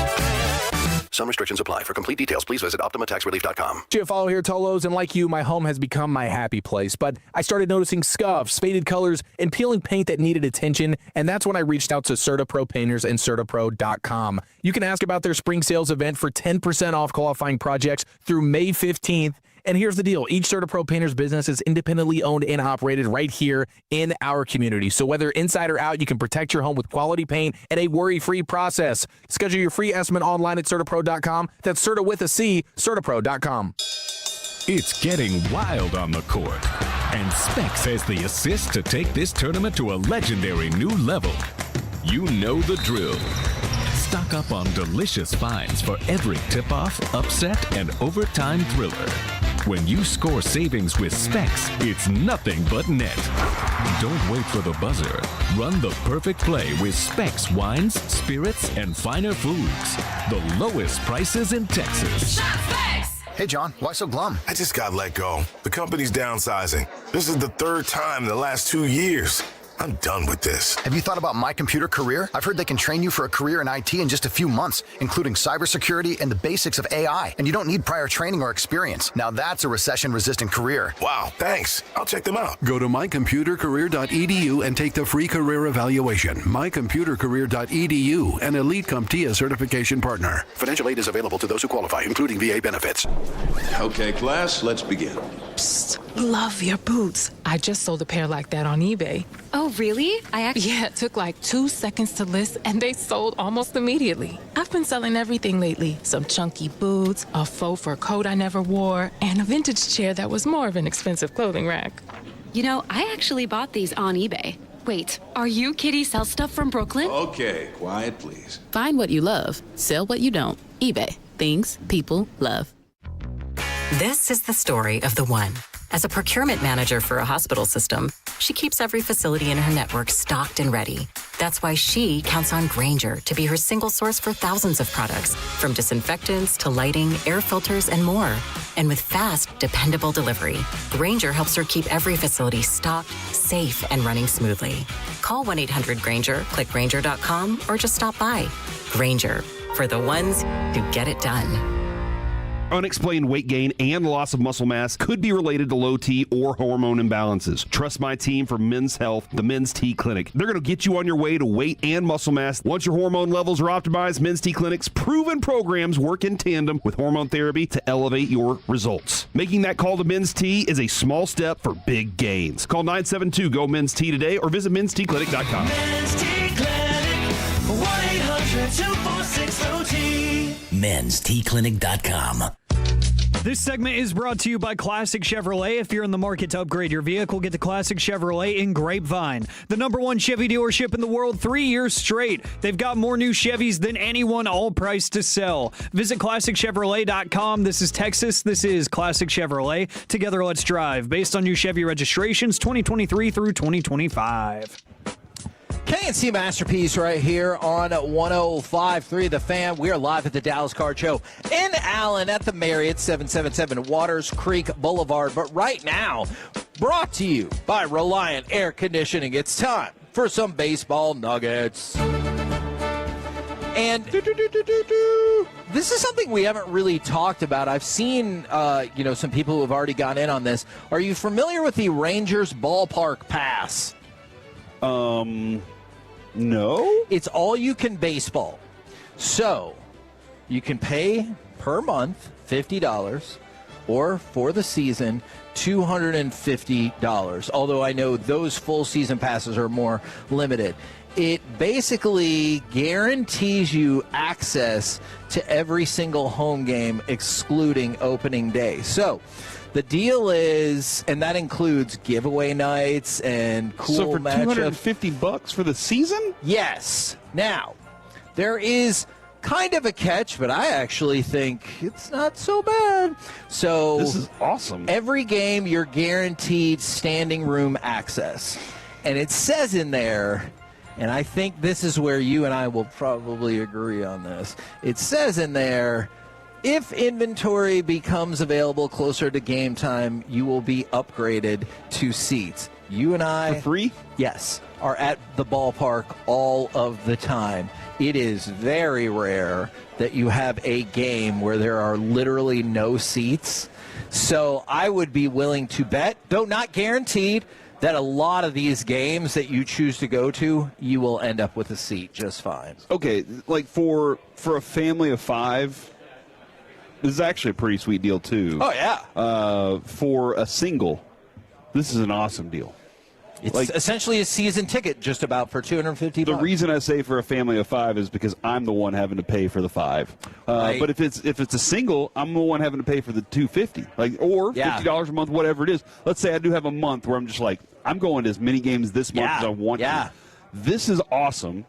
Some restrictions apply. For complete details, please visit OptimaTaxRelief.com. Follow here, Tolos, and like you, my home has become my happy place. But I started noticing scuffs, faded colors, and peeling paint that needed attention, and that's when I reached out to CertaPro Painters and CertaPro.com. You can ask about their spring sales event for 10% off qualifying projects through May 15th. And here's the deal. Each CertaPro Painters business is independently owned and operated right here in our community. So whether inside or out, you can protect your home with quality paint and a worry-free process. Schedule your free estimate online at CertaPro.com. That's Certa with a C, CertaPro.com. It's getting wild on the court. And Specs has the assist to take this tournament to a legendary new level. You know the drill. Stock up on delicious finds for every tip-off, upset, and overtime thriller. When you score savings with Specs, it's nothing but net. Don't wait for the buzzer. Run the perfect play with Specs wines, spirits, and finer foods. The lowest prices in Texas. Shop Specs! Hey, John, why so glum? I just got let go. The company's downsizing. This is the 3rd time in the last 2 years. I'm done with this. Have you thought about My Computer Career? I've heard they can train you for a career in IT in just a few months, including cybersecurity and the basics of AI. And you don't need prior training or experience. Now that's a recession-resistant career. Wow, thanks. I'll check them out. Go to mycomputercareer.edu and take the free career evaluation. mycomputercareer.edu, an Elite CompTIA certification partner. Financial aid is available to those who qualify, including VA benefits. Okay, class, let's begin. Psst, love your boots. I just sold a pair like that on eBay. Oh, really? Yeah, it took like 2 seconds to list, and they sold almost immediately. I've been selling everything lately. Some chunky boots, a faux fur coat I never wore, and a vintage chair that was more of an expensive clothing rack. You know, I actually bought these on eBay. Wait, are you Kitty Sell Stuff from Brooklyn? Okay, quiet, please. Find what you love. Sell what you don't. eBay. Things people love. This is the story of the one. As a procurement manager for a hospital system, she keeps every facility in her network stocked and ready. That's why she counts on Grainger to be her single source for thousands of products, from disinfectants to lighting, air filters, and more. And with fast, dependable delivery, Grainger helps her keep every facility stocked, safe, and running smoothly. Call 1-800-GRAINGER, click Grainger.com, or just stop by. Grainger, for the ones who get it done. Unexplained weight gain and loss of muscle mass could be related to low T or hormone imbalances. Trust my team for men's health, the Men's T Clinic. They're going to get you on your way to weight and muscle mass. Once your hormone levels are optimized, Men's T Clinic's proven programs work in tandem with hormone therapy to elevate your results. Making that call to Men's T is a small step for big gains. Call 972-GO-MEN'S T today or visit menstclinic.com. Men's T Clinic, 1-800-246-OT. menstclinic.com. This segment is brought to you by Classic Chevrolet. If you're in the market to upgrade your vehicle, get to Classic Chevrolet in Grapevine. The #1 Chevy dealership in the world 3 years straight. They've got more new Chevys than anyone, all priced to sell. Visit ClassicChevrolet.com. This is Texas. This is Classic Chevrolet. Together, let's drive. Based on new Chevy registrations 2023 through 2025. K&C Masterpiece right here on 105.3 The Fan. We are live at the Dallas Card Show in Allen at the Marriott, 777 Waters Creek Boulevard. But right now, brought to you by Reliant Air Conditioning. It's time for some baseball nuggets. And this is something we haven't really talked about. I've seen, some people who have already gone in on this. Are you familiar with the Rangers Ballpark Pass? No. It's all-you-can baseball. So you can pay per month $50 or for the season $250, although I know those full season passes are more limited. It basically guarantees you access to every single home game excluding opening day. So the deal is, and that includes giveaway nights and cool So for matchups. $250 for the season? Yes. Now, there is kind of a catch, but I actually think it's not so bad. So this is awesome. Every game, you're guaranteed standing room access. And it says in there, and I think this is where you and I will probably agree on this. It says in there, if inventory becomes available closer to game time, you will be upgraded to seats. You and I, for free? Yes, are at the ballpark all of the time. It is very rare that you have a game where there are literally no seats. So I would be willing to bet, though not guaranteed, that a lot of these games that you choose to go to, you will end up with a seat just fine. Okay, like for a family of 5, this is actually a pretty sweet deal too. Oh, yeah. For a single, this is an awesome deal. It's essentially a season ticket just about for $250. The reason I say for a family of 5 is because I'm the one having to pay for the 5. Right. But if it's a single, I'm the one having to pay for the $250, or $50 a month, whatever it is. Let's say I do have a month where I'm just like, I'm going to as many games this month as I want to. This is awesome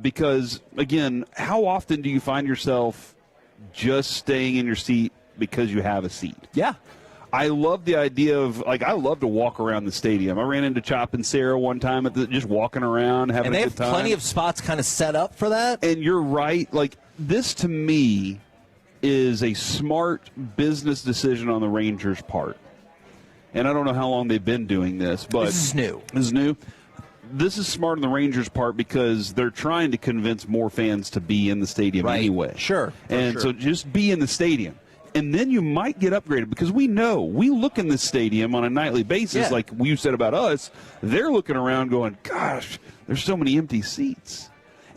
because, again, how often do you find yourself just staying in your seat because you have a seat? Yeah. I love the idea of, I love to walk around the stadium. I ran into Chop and Sarah one time just walking around, having a good time. And they have plenty of spots kind of set up for that. And you're right. This to me is a smart business decision on the Rangers' part. And I don't know how long they've been doing this, but this is new. This is new. This is smart on the Rangers' part because they're trying to convince more fans to be in the stadium anyway. Sure. So just be in the stadium. And then you might get upgraded because we look in this stadium on a nightly basis, like you said about us. They're looking around going, gosh, there's so many empty seats.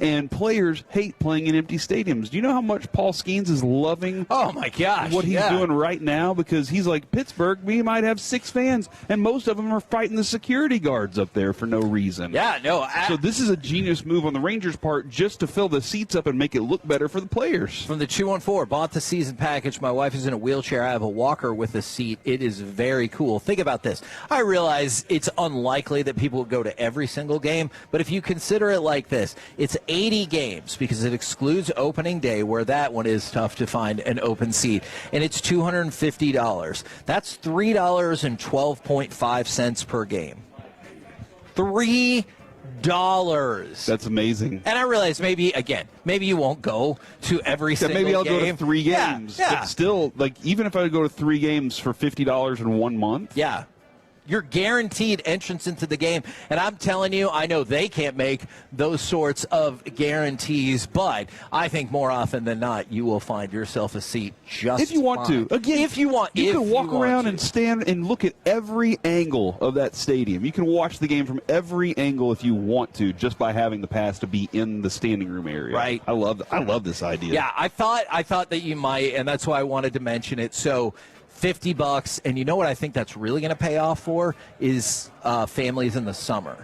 And players hate playing in empty stadiums. Do you know how much Paul Skeens is loving oh my gosh, what he's doing right now? Because he's like, Pittsburgh, we might have 6 fans, and most of them are fighting the security guards up there for no reason. Yeah, no. So this is a genius move on the Rangers' part just to fill the seats up and make it look better for the players. From the 214, bought the season package. My wife is in a wheelchair. I have a walker with a seat. It is very cool. Think about this. I realize it's unlikely that people will go to every single game, but if you consider it like this, it's 80 games because it excludes opening day, where that one is tough to find an open seat, and it's $250. That's $3.12.5 per game. $3. That's amazing. And I realize maybe you won't go to every single game. Maybe I'll go to 3 games. Yeah. But still, even if I go to 3 games for $50 in 1 month. Yeah. You're guaranteed entrance into the game. And I'm telling you, I know they can't make those sorts of guarantees, but I think more often than not, you will find yourself a seat just if you want fine. to. Again, if you want. You can walk around and stand and look at every angle of that stadium. You can watch the game from every angle if you want to, just by having the pass to be in the standing room area. Right. I love this idea. Yeah, I thought that you might, and that's why I wanted to mention it. So $50, and you know what I think that's really going to pay off for is families in the summer.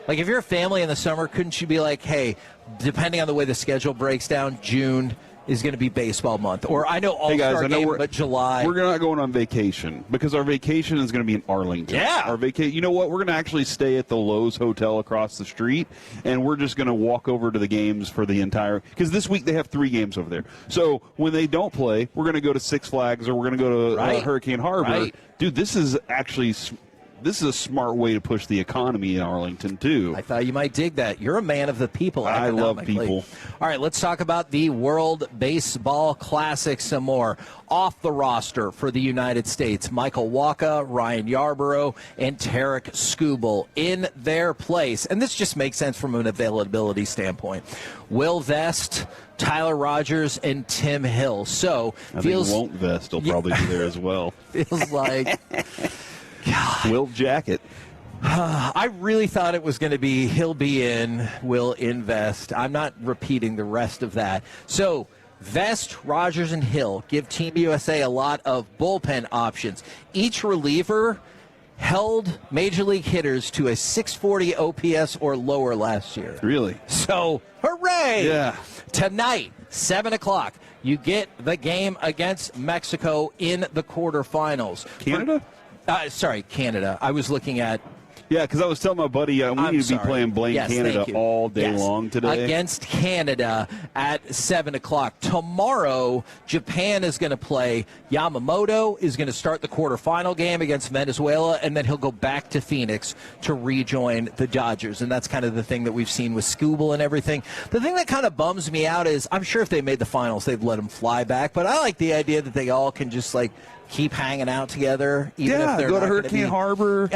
Like, if you're a family in the summer, couldn't you be like, hey, depending on the way the schedule breaks down, June is going to be baseball month. Or I know All-Star game, but July. We're not going on vacation because our vacation is going to be in Arlington. Yeah. Our you know what? We're going to actually stay at the Lowe's Hotel across the street, and we're just going to walk over to the games for the entire – because this week they have 3 games over there. So when they don't play, we're going to go to Six Flags or we're going to go to Hurricane Harbor. Right. Dude, this is actually this is a smart way to push the economy in Arlington, too. I thought you might dig that. You're a man of the people. I love people. All right, let's talk about the World Baseball Classic some more. Off the roster for the United States, Michael Wacha, Ryan Yarborough, and Tarek Skubal in their place. And this just makes sense from an availability standpoint. Will Vest, Tyler Rogers, and Tim Hill. So I think Won't Vest will probably be there as well. Feels like Will Jacket. I really thought it was going to be he'll be in, will invest. I'm not repeating the rest of that. So Vest, Rogers, and Hill give Team USA a lot of bullpen options. Each reliever held Major League hitters to a 640 OPS or lower last year. Really? So, hooray! Yeah. Tonight, 7 o'clock, you get the game against Mexico in the quarterfinals. Canada? Canada. I was looking at... Yeah, because I was telling my buddy we need to be playing Blame Canada all day long today. Against Canada at 7 o'clock. Tomorrow, Japan is going to play. Yamamoto is going to start the quarterfinal game against Venezuela, and then he'll go back to Phoenix to rejoin the Dodgers. And that's kind of the thing that we've seen with Skubal and everything. The thing that kind of bums me out is I'm sure if they made the finals, they'd let them fly back. But I like the idea that they all can just, keep hanging out together. Even if they're go to not Hurricane Harbor.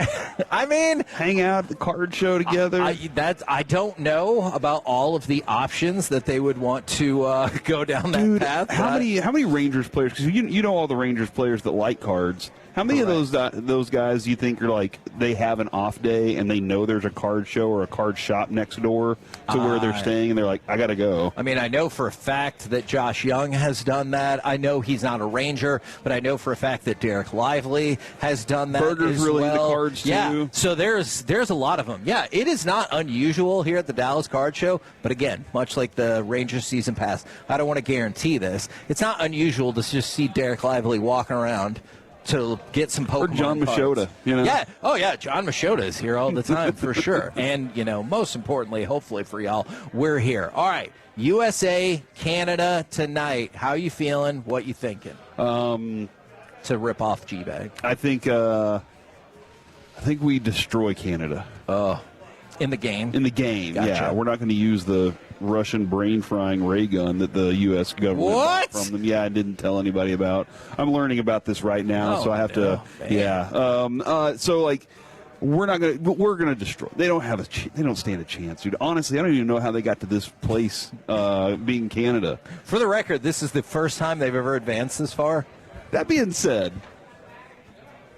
I mean, hang out at the card show together. I don't know about all of the options that they would want to go down that path. How many Rangers players? Because you know all the Rangers players that like cards. How many of those guys do you think are they have an off day and they know there's a card show or a card shop next door to where they're staying and they're like, I got to go? I mean, I know for a fact that Josh Young has done that. I know he's not a Ranger, but I know for a fact that Derek Lively has done that. Berger's really into cards too. Yeah, so there's a lot of them. Yeah, it is not unusual here at the Dallas Card Show, but again, much like the Rangers season pass, I don't want to guarantee this. It's not unusual to just see Derek Lively walking around to get some Pokemon or John cards. Machota, Yeah. Oh, yeah. John Machota is here all the time for sure. And, most importantly, hopefully for y'all, we're here. All right. USA, Canada tonight. How you feeling? What you thinking? To rip off G-Bag. I think we destroy Canada. In the game? In the game, Gotcha. yeah. We're not going to use the Russian brain-frying ray gun that the U.S. government bought from them. Yeah, I didn't tell anybody about. I'm learning about this right now, so I have to. Man. Yeah. We're going to destroy. They don't have they don't stand a chance, dude. Honestly, I don't even know how they got to this place, being Canada. For the record, this is the first time they've ever advanced this far. That being said,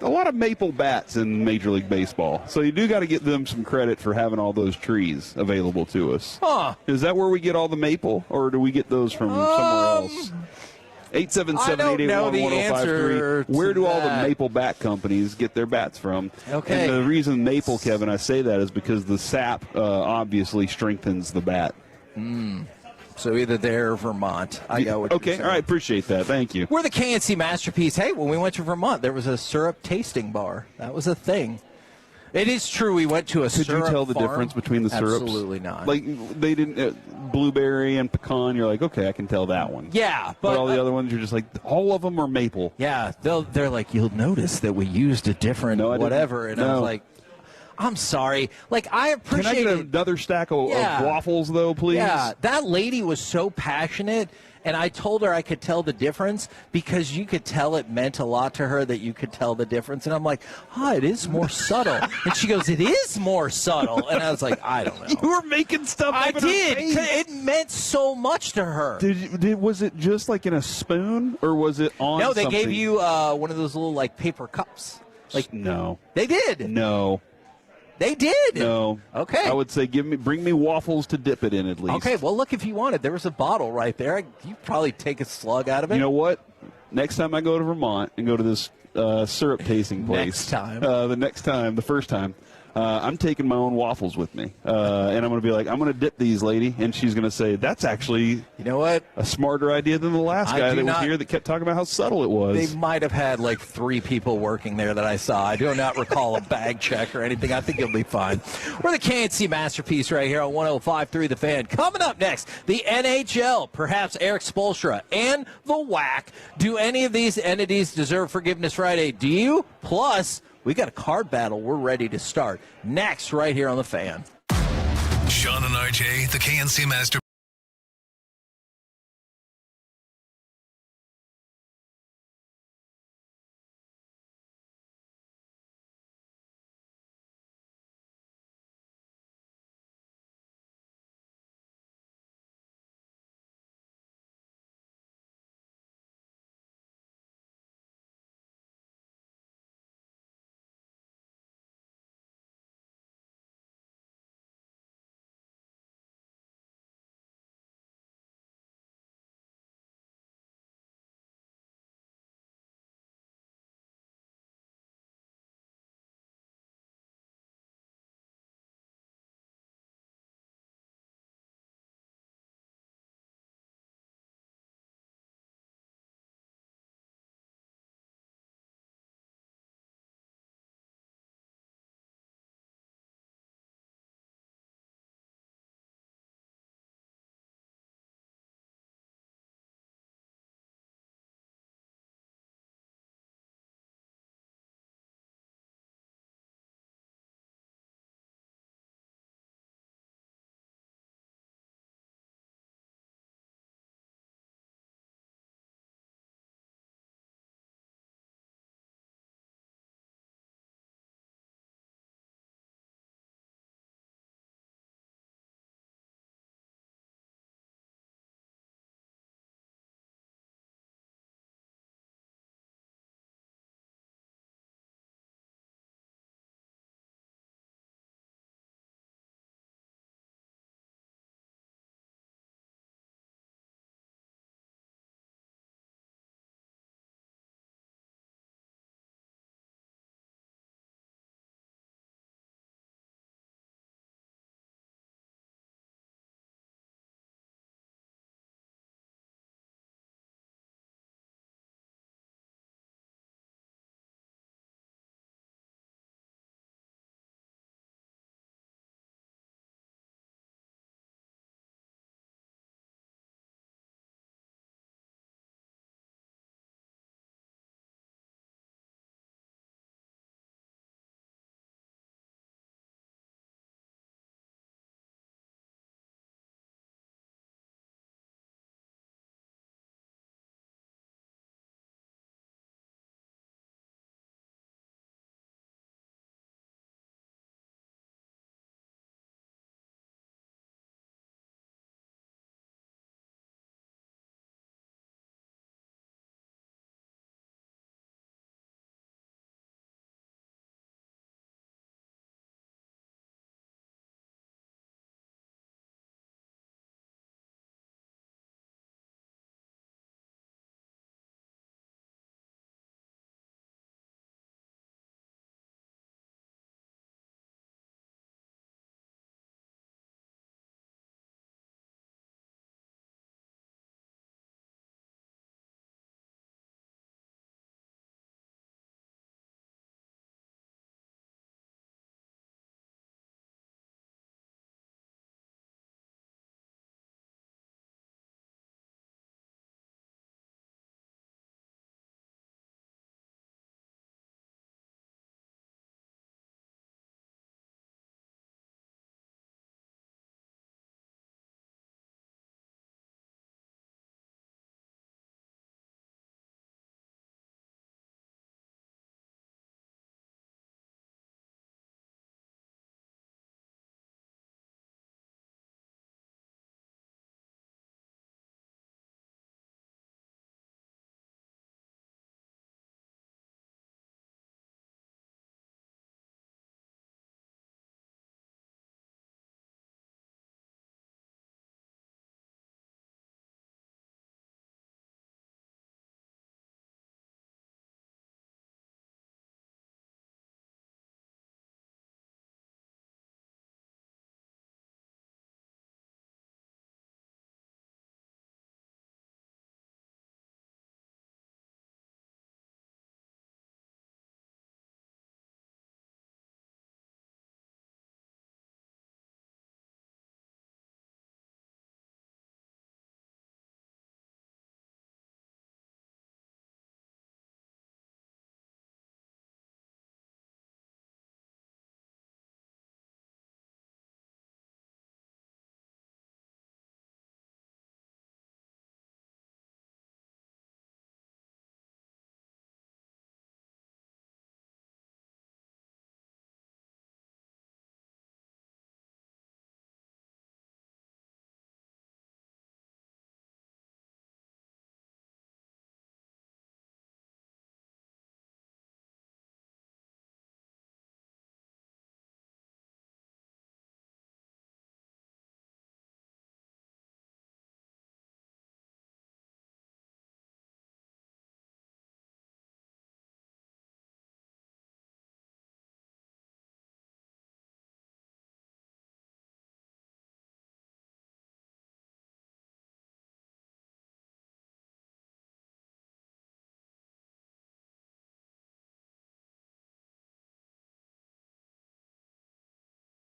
a lot of maple bats in Major League Baseball. So you do got to give them some credit for having all those trees available to us. Huh. Is that where we get all the maple, or do we get those from somewhere else? 877-881-1053. Where do all the maple bat companies get their bats from? Okay. And the reason maple, Kevin, I say that is because the sap obviously strengthens the bat. So either there or Vermont. I got what you're saying. All right, appreciate that. Thank you. We're the KNC Masterpiece. Hey, when we went to Vermont, there was a syrup tasting bar. That was a thing. It is true we went to a syrup Could you tell the farm? difference between the syrups? Absolutely not. They didn't, blueberry and pecan, you're like, okay, I can tell that one. Yeah. But all the other ones, you're just like, all of them are maple. Yeah. They're like, you'll notice that we used a different whatever. And I was like, I'm sorry. I appreciate Can I get another stack of waffles, though, please? Yeah. That lady was so passionate, and I told her I could tell the difference because you could tell it meant a lot to her that you could tell the difference. And I'm like, it is more subtle. And she goes, it is more subtle. And I was like, I don't know. You were making stuff up I in her did. face. It meant so much to her. Was it just in a spoon, or was it on No, they something? gave you one of those little, paper cups. No. They did. No. They did. No. Okay. I would say bring me waffles to dip it in at least. Okay, well, look, if you wanted, there was a bottle right there. You'd probably take a slug out of it. You know what? Next time I go to Vermont and go to this syrup tasting place. The first time, I'm taking my own waffles with me. And I'm going to be like, I'm going to dip these, lady. And she's going to say, that's actually, you know what, a smarter idea than the last guy that was here that kept talking about how subtle it was. They might have had 3 people working there that I saw. I do not recall a bag check or anything. I think it'll be fine. We're the KNC Masterpiece right here on 105.3 The Fan. Coming up next, the NHL, perhaps Eric Spoelstra, and the WAC. Do any of these entities deserve Forgiveness Friday? Do you? Plus, we got a card battle we're ready to start. Next, right here on The Fan. Sean and RJ, the KNC Master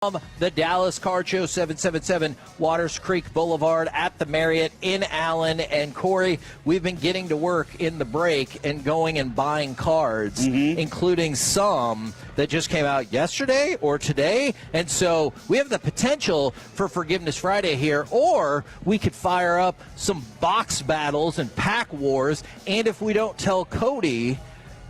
The Dallas Card Show, 777 Waters Creek Boulevard at the Marriott in Allen. And Corey, we've been getting to work in the break and going and buying cards, including some that just came out yesterday or today. And so we have the potential for Forgiveness Friday here, or we could fire up some box battles and pack wars. And if we don't tell Cody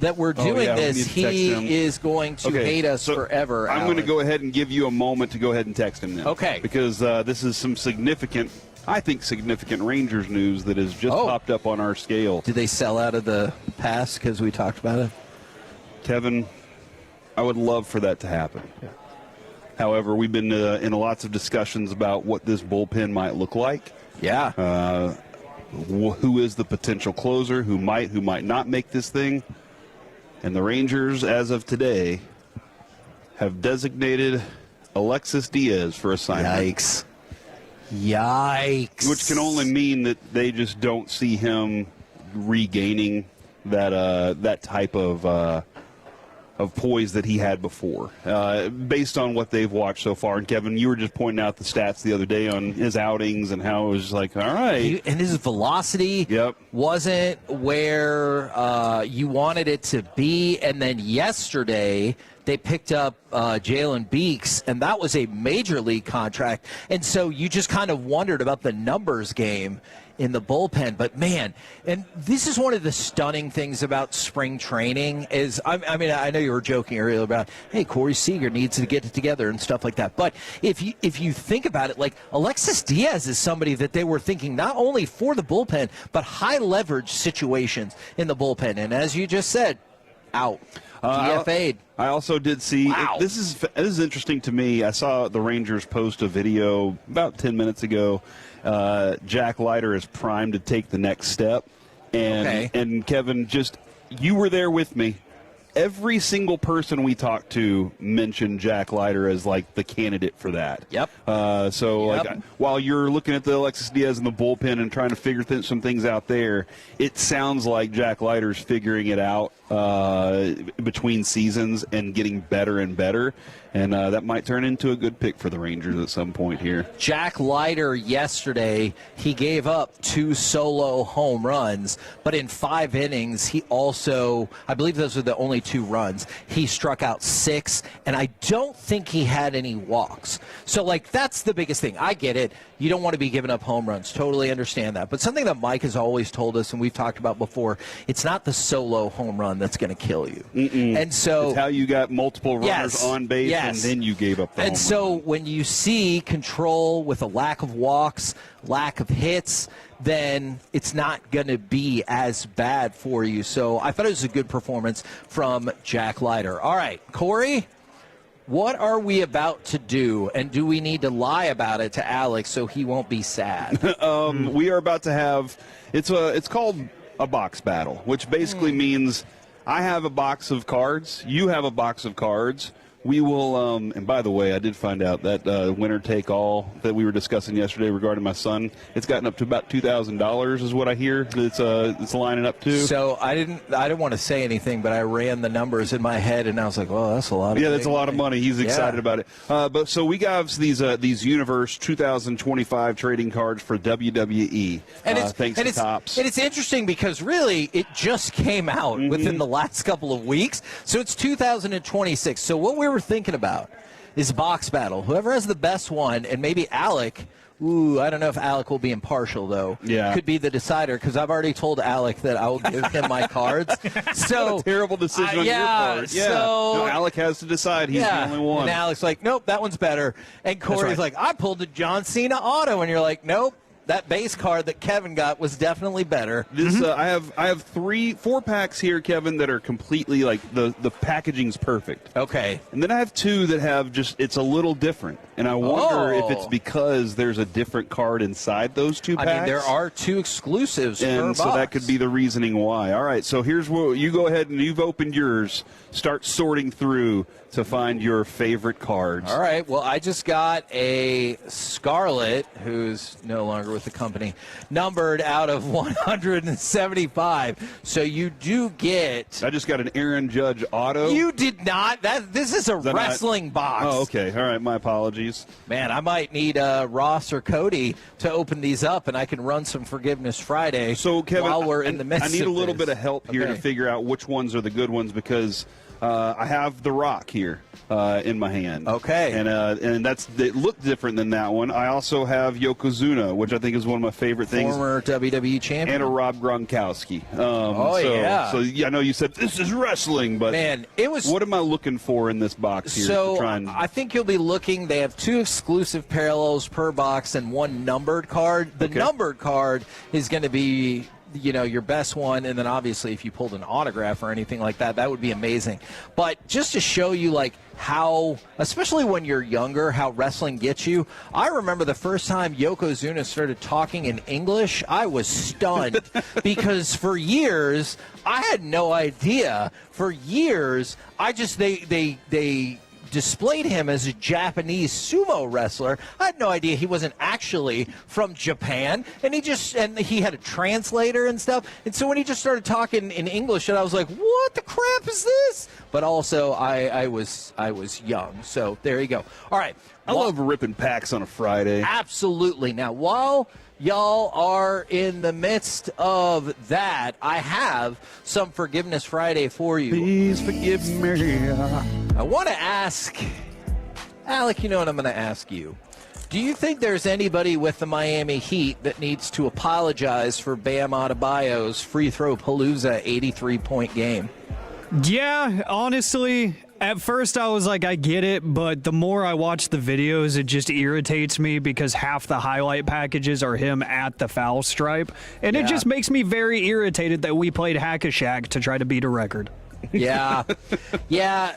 that we're doing this, he is going to hate us forever. I'm going to go ahead and give you a moment to go ahead and text him now. Okay. Because this is some significant Rangers news that has just popped up on our scale. Did they sell out of the pass because we talked about it? Kevin, I would love for that to happen. Yeah. However, we've been in lots of discussions about what this bullpen might look like. Yeah. Who is the potential closer? Who might not make this thing? And the Rangers, as of today, have designated Alexis Diaz for assignment. Yikes. Which can only mean that they just don't see him regaining that type of poise that he had before, based on what they've watched so far. And, Kevin, you were just pointing out the stats the other day on his outings and how it was like, all right. And his velocity wasn't where you wanted it to be. And then yesterday they picked up Jalen Beeks, and that was a major league contract. And so you just kind of wondered about the numbers game in the bullpen. But, man, and this is one of the stunning things about spring training is, I mean, I know you were joking earlier about, hey, Corey Seager needs to get it together and stuff like that. But if you think about it, like Alexis Diaz is somebody that they were thinking not only for the bullpen, but high leverage situations in the bullpen. And as you just said, out. DFA'd. I also did see, this is interesting to me. I saw the Rangers post a video about 10 minutes ago. Jack Leiter is primed to take the next step. And Kevin, you were there with me. Every single person we talked to mentioned Jack Leiter as like the candidate for that. Yep. Like, while you're looking at the Alexis Diaz in the bullpen and trying to figure some things out there, it sounds like Jack Leiter's figuring it out between seasons and getting better and better. And that might turn into a good pick for the Rangers at some point here. Jack Leiter yesterday, he gave up 2 solo home runs, but in 5 innings, he also, I believe those were the only 2 runs, he struck out 6, and I don't think he had any walks. So, like, that's the biggest thing. I get it. You don't want to be giving up home runs. Totally understand that. But something that Mike has always told us, and we've talked about before, it's not the solo home run that's going to kill you. And so it's how you got multiple runners on base, and then you gave up the home run. And so when you see control with a lack of walks, lack of hits, then it's not going to be as bad for you. So I thought it was a good performance from Jack Leiter. All right, Corey, what are we about to do, and do we need to lie about it to Alex so he won't be sad? We are about to have it's called a box battle, which basically means I have a box of cards, you have a box of cards. We will, and by the way, I did find out that winner take all that we were discussing yesterday regarding my son, it's gotten up to about $2,000 is what I hear. It's lining up to. So I didn't want to say anything, but I ran the numbers in my head, and I was like, well, that's a lot of that's a lot of money. He's excited about it. But so we got these Universe 2025 trading cards for WWE. And thanks to Topps. And it's interesting because really it just came out within the last couple of weeks. So it's 2026. So what we were thinking about is box battle. Whoever has the best one, and maybe Alec. I don't know if Alec will be impartial, though. Yeah. Could be the decider, because I've already told Alec that I will give him my cards. So what a terrible decision on your part. Yeah. So, Alec has to decide. He's the only one. And Alec's like, nope, that one's better. And Corey's like, I pulled a John Cena auto. And you're like, nope. That base card that Kevin got was definitely better. This I have 4 packs here, Kevin, that are completely like the packaging's perfect. Okay. And then I have 2 that have it's a little different. And I wonder if it's because there's a different card inside those 2 packs. I mean, there are 2 exclusives and per so box. that could be the reasoning why. All right, so here's what you go ahead and you've opened yours. Start sorting through to find your favorite cards. All right. Well, I just got a Scarlet, who's no longer with the company, numbered out of 175. So you do get. I just got an Aaron Judge auto. You did not. This is a wrestling box. Oh, okay. All right. My apologies. Man, I might need Ross or Cody to open these up, and I can run some Forgiveness Friday. So, Kevin, while we're in the midst I need a little of this. bit of help here to figure out which ones are the good ones because I have The Rock here in my hand. Okay. And it looked different than that one. I also have Yokozuna, which I think is one of my favorite things. Former WWE champion. And a Rob Gronkowski. Yeah. So, I know you said this is wrestling, but man, it was. What am I looking for in this box here? So to try and... I think you'll be looking. They have 2 exclusive parallels per box and 1 numbered card. The numbered card is going to be, your best one, and then obviously if you pulled an autograph or anything like that, that would be amazing. But just to show you how, especially when you're younger, how wrestling gets you. I remember the first time Yokozuna started talking in English, I was stunned because for years I had no idea. For years, they displayed him as a Japanese sumo wrestler. I had no idea he wasn't actually from Japan, and he had a translator and stuff. And so when he just started talking in English, and I was like, "What the crap is this?" But also, I was young, so there you go. All right, I love ripping packs on a Friday. Absolutely. Now, while y'all are in the midst of that, I have some Forgiveness Friday for you. Please forgive me. I want to ask, Alec, you know what I'm going to ask you. Do you think there's anybody with the Miami Heat that needs to apologize for Bam Adebayo's free throw palooza 83-point game? Yeah, honestly, at first I was like, I get it, but the more I watch the videos, it just irritates me because half the highlight packages are him at the foul stripe, and it just makes me very irritated that we played Hack-a-Shack to try to beat a record. Yeah,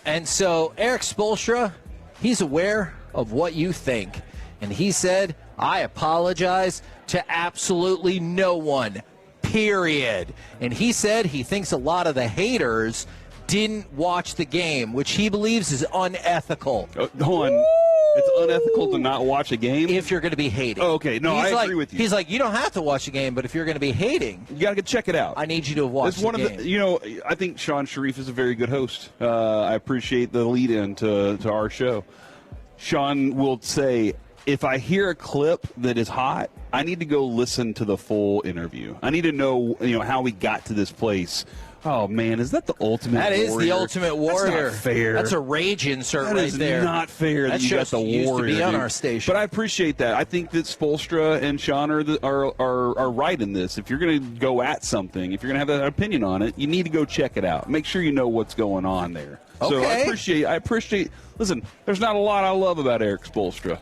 and so Eric Spoelstra, he's aware of what you think, and he said, I apologize to absolutely no one, period. And he said he thinks a lot of the haters didn't watch the game, which he believes is unethical. Hold on. It's unethical to not watch a game? If you're going to be hating. Oh, okay. No, I agree with you. He's like, you don't have to watch the game, but if you're going to be hating, you got to check it out. I need you to watch the game. I think Sean Sharif is a very good host. I appreciate the lead-in to our show. Sean will say, if I hear a clip that is hot, I need to go listen to the full interview. I need to know, how we got to this place. Oh, man, is that the ultimate warrior? That is the ultimate warrior. That's not fair. That's a rage insert right there. That is not fair that you got the warrior. Used to be on dude. our station. But I appreciate that. I think that Spoelstra and Sean are right in this. If you're going to go at something, if you're going to have an opinion on it, you need to go check it out. Make sure you know what's going on there. Okay. So I appreciate. Listen, there's not a lot I love about Eric Spoelstra.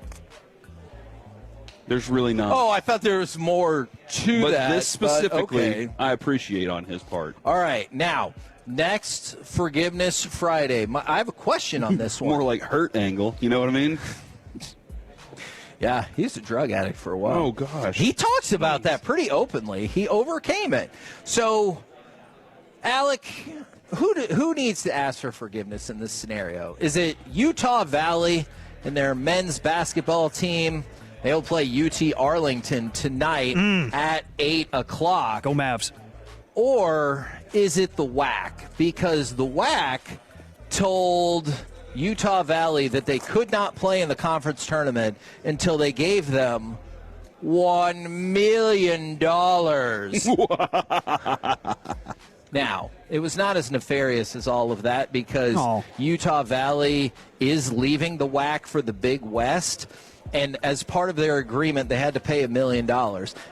There's really not. Oh, I thought there was more to that. But this specifically, okay. I appreciate on his part. All right, now, next Forgiveness Friday. I have a question on this one. More like hurt angle, you know what I mean? Yeah, he's a drug addict for a while. Oh, gosh. He talks about that pretty openly. He overcame it. So, Alec, who needs to ask for forgiveness in this scenario? Is it Utah Valley and their men's basketball team? They'll play UT Arlington tonight at 8 o'clock. Go Mavs. Or is it the WAC? Because the WAC told Utah Valley that they could not play in the conference tournament until they gave them $1 million. Now, it was not as nefarious as all of that because Utah Valley is leaving the WAC for the Big West. And as part of their agreement, they had to pay $1 million.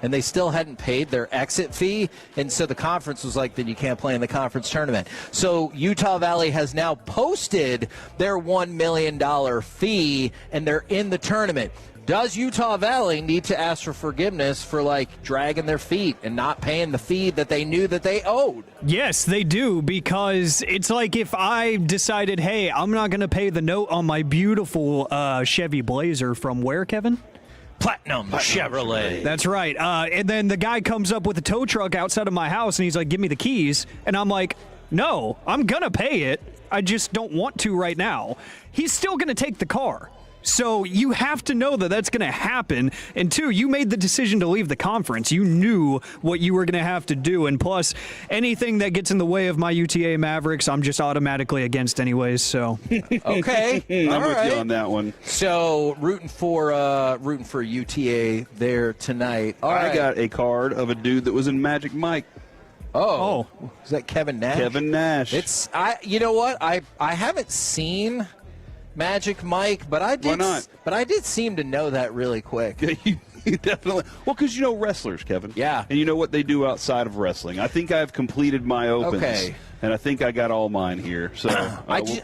And they still hadn't paid their exit fee. And so the conference was like, then you can't play in the conference tournament. So Utah Valley has now posted their $1 million fee, and they're in the tournament. Does Utah Valley need to ask for forgiveness for, dragging their feet and not paying the fee that they knew that they owed? Yes, they do, because it's like if I decided, hey, I'm not going to pay the note on my beautiful Chevy Blazer from where, Kevin? Platinum Chevrolet. That's right. And then the guy comes up with a tow truck outside of my house, and he's like, give me the keys. And I'm like, no, I'm going to pay it. I just don't want to right now. He's still going to take the car. So you have to know that that's going to happen. And 2, you made the decision to leave the conference. You knew what you were going to have to do. And plus, anything that gets in the way of my UTA Mavericks, I'm just automatically against anyways. So okay, I'm with you on that one. So rooting for UTA there tonight. I got a card of a dude that was in Magic Mike. Oh, is that Kevin Nash? Kevin Nash. You know what? I haven't seen Magic Mike, but I did. Why not? But I did seem to know that really quick. You definitely. Well, because you know wrestlers, Kevin. Yeah. And you know what they do outside of wrestling. I think I've completed my opens. Okay. And I think I got all mine here. So had you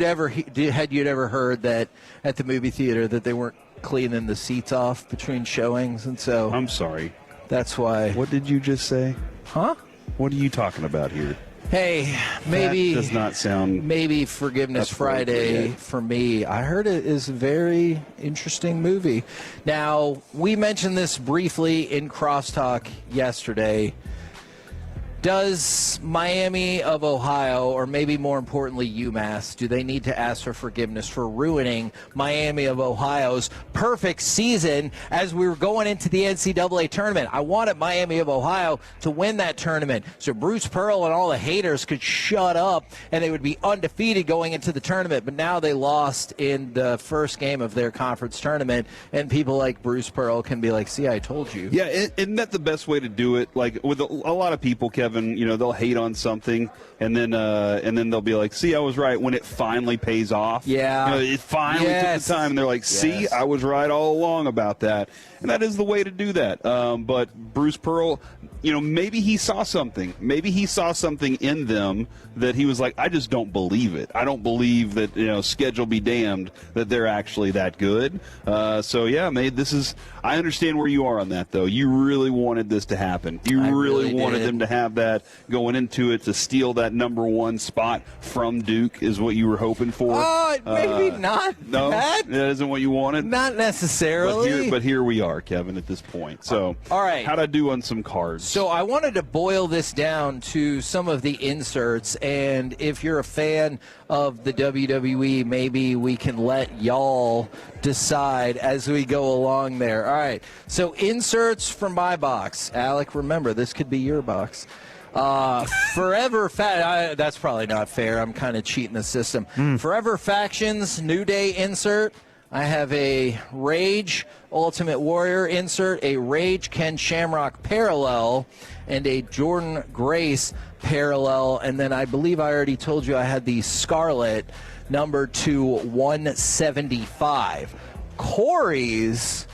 ever heard that at the movie theater that they weren't cleaning the seats off between showings, and so I'm sorry. That's why. What did you just say? Huh? What are you talking about here? Hey, maybe that does not sound. Maybe Forgiveness Friday for me. I heard it is a very interesting movie. Now, we mentioned this briefly in Crosstalk yesterday. Does Miami of Ohio, or maybe more importantly UMass, do they need to ask for forgiveness for ruining Miami of Ohio's perfect season as we were going into the NCAA tournament? I wanted Miami of Ohio to win that tournament so Bruce Pearl and all the haters could shut up and they would be undefeated going into the tournament. But now they lost in the first game of their conference tournament, and people like Bruce Pearl can be like, see, I told you. Yeah, isn't that the best way to do it? Like with a lot of people, Kevin, you know, they'll hate on something and then they'll be like, see, I was right when it finally pays off. Yeah. You know, it finally took the time, and they're like, see, I was right all along about that. And that is the way to do that. But Bruce Pearl, you know, maybe he saw something. Maybe he saw something in them that he was like, I just don't believe it. I don't believe that, you know, schedule be damned, that they're actually that good. So, yeah, I understand where you are on that, though. You really wanted this to happen. You really wanted them to have that going into it, to steal that number 1 spot from Duke is what you were hoping for. Maybe not. No, that isn't what you wanted? Not necessarily. But here we are, Kevin, at this point. So, all right. How'd I do on some cards? So I wanted to boil this down to some of the inserts, and if you're a fan of the WWE, maybe we can let y'all decide as we go along there. All right, so inserts from my box. Alec, remember, this could be your box. Forever that's probably not fair. I'm kind of cheating the system. Forever Factions New Day insert. I have a Rage Ultimate Warrior insert, a Rage Ken Shamrock parallel, and a Jordan Grace parallel. And then I believe I already told you I had the Scarlet number 2/175. Corey's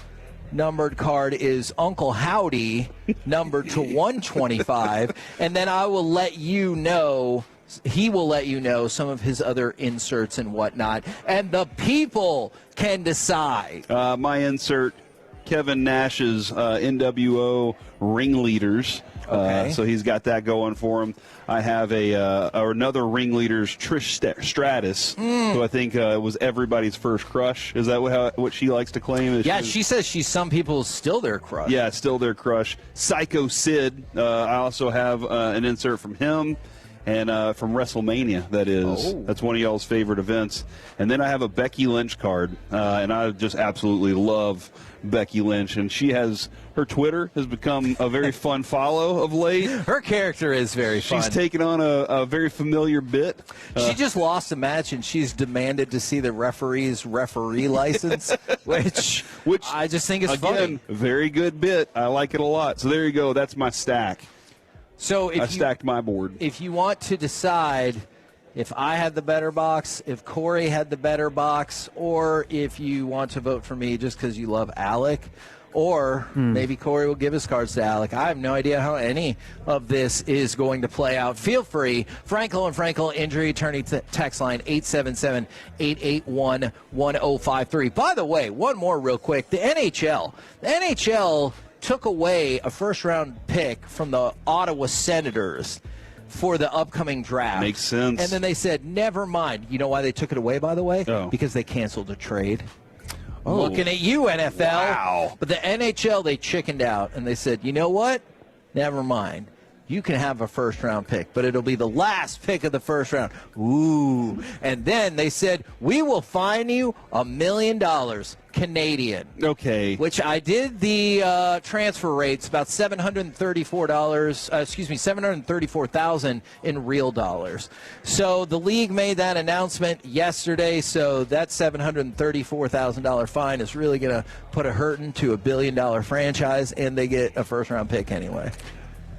numbered card is Uncle Howdy, number 2/125. And then I will let you know. He will let you know some of his other inserts and whatnot, and the people can decide. My insert, Kevin Nash's NWO ringleaders. Okay. So he's got that going for him. I have another ringleader's Trish Stratus, who I think was everybody's first crush. Is that what she likes to claim? Yeah, she says she's some people's still their crush. Yeah, still their crush. Psycho Sid. I also have an insert from him. And from WrestleMania, that is. Oh. That's one of y'all's favorite events. And then I have a Becky Lynch card, and I just absolutely love Becky Lynch. And her Twitter has become a very fun follow of late. Her character is very fun. She's taken on a very familiar bit. She just lost a match, and she's demanded to see the referee's referee license, which I just think is funny. Very good bit. I like it a lot. So there you go. That's my stack. So I stacked my board. If you want to decide if I had the better box, if Corey had the better box, or if you want to vote for me just because you love Alec, or maybe Corey will give his cards to Alec. I have no idea how any of this is going to play out. Feel free. Frankel and Frankel Injury Attorney text line 877-881-1053. By the way, one more real quick. The NHL took away a first-round pick from the Ottawa Senators for the upcoming draft. Makes sense. And then they said, never mind. You know why they took it away, by the way? Because they canceled a trade. Looking at you, NFL. Wow. But the NHL, they chickened out, and they said, you know what? Never mind. you can have a first-round pick, but it'll be the last pick of the first round. Ooh. And then they said, we will fine you $1 million Canadian. Okay. Which I did the transfer rates, about $734,000 in real dollars. So the league made that announcement yesterday, so that $734,000 fine is really going to put a hurting to $1 billion franchise, and they get a first-round pick anyway.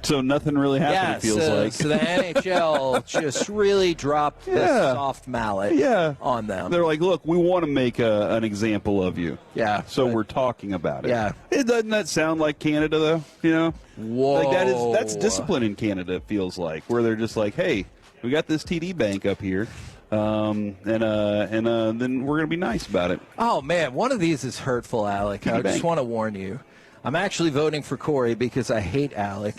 So nothing really happened, it feels like. So the NHL just really dropped the soft mallet on them. They're like, look, we want to make an example of you. Yeah. So we're talking about it. Yeah. Doesn't that sound like Canada, though? You know? Whoa. Like that's discipline in Canada, it feels like, where they're just like, hey, we got this TD bank up here. And then we're going to be nice about it. Oh, man, one of these is hurtful, Alec. I just want to warn you. I'm actually voting for Corey because I hate Alec.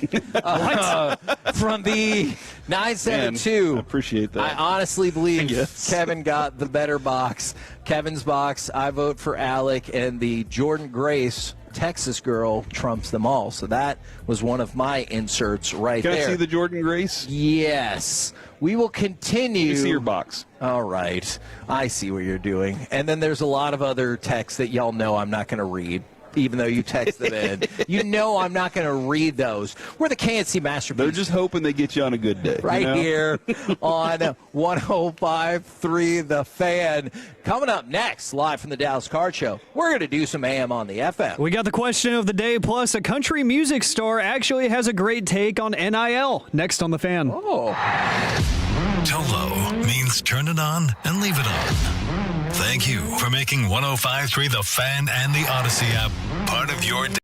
From the 972. I appreciate that. I honestly believe Kevin got the better box. Kevin's box, I vote for Alec, and the Jordan Grace Texas girl trumps them all. So that was one of my inserts right there. Can I see the Jordan Grace? Yes. We will continue. You see your box. All right. I see what you're doing. And then there's a lot of other texts that y'all know I'm not going to read, even though you text them in. You know I'm not going to read those. We're the KNC Masterpiece. They're just hoping they get you on a good day. Right here on 105.3 The Fan. Coming up next, live from the Dallas Card Show, we're going to do some AM on the FM. We got the question of the day, plus a country music star actually has a great take on NIL. Next on The Fan. Oh. Tolo means turn it on and leave it on. Thank you for making 105.3 The Fan and the Odyssey app part of your day.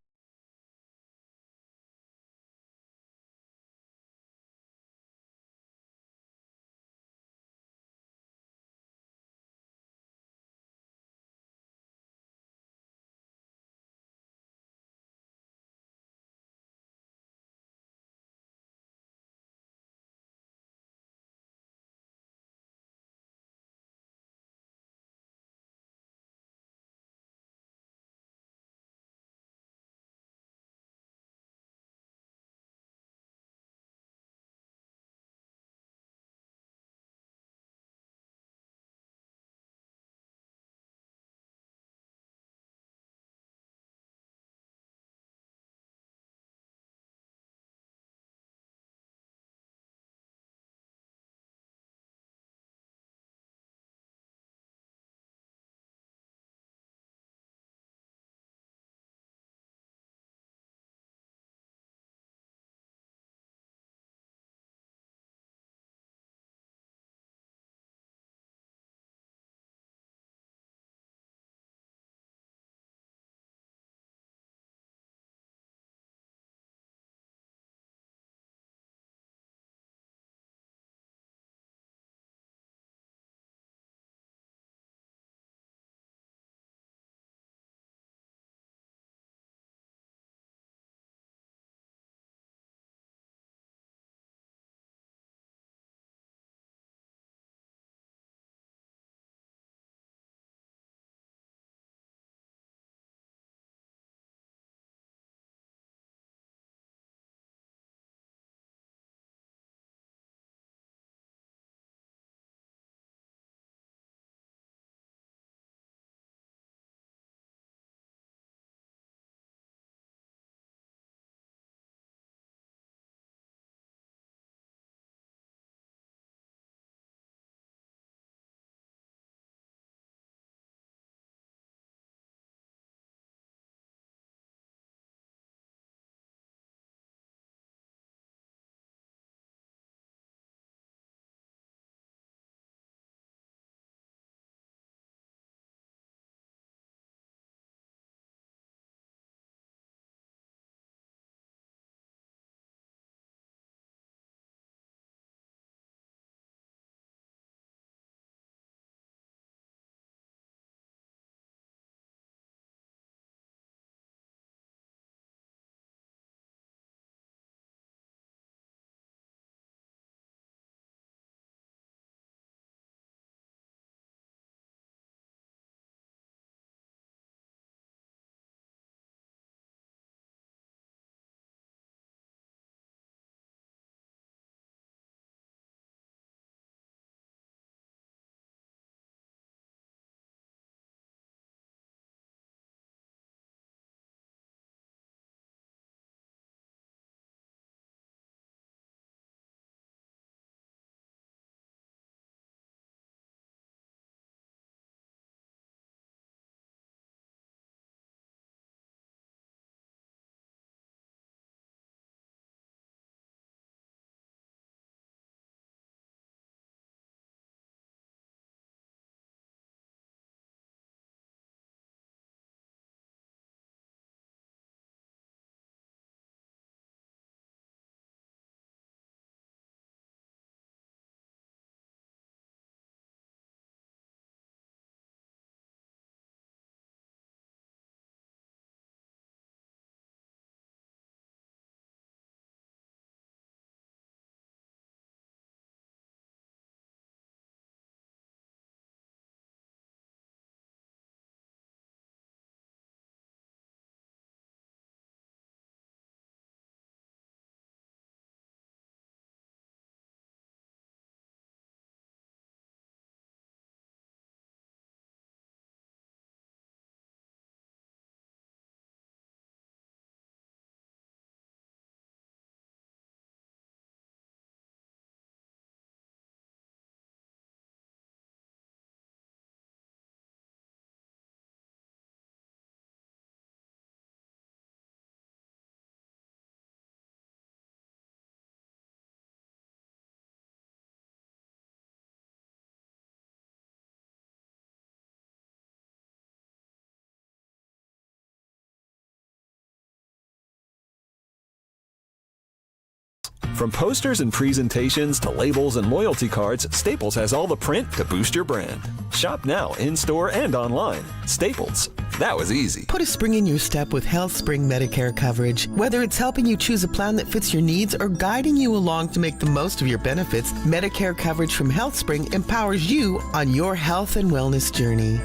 From posters and presentations to labels and loyalty cards, Staples has all the print to boost your brand. Shop now, in-store and online. Staples. That was easy. Put a spring in your step with HealthSpring Medicare coverage. Whether it's helping you choose a plan that fits your needs or guiding you along to make the most of your benefits, Medicare coverage from HealthSpring empowers you on your health and wellness journey.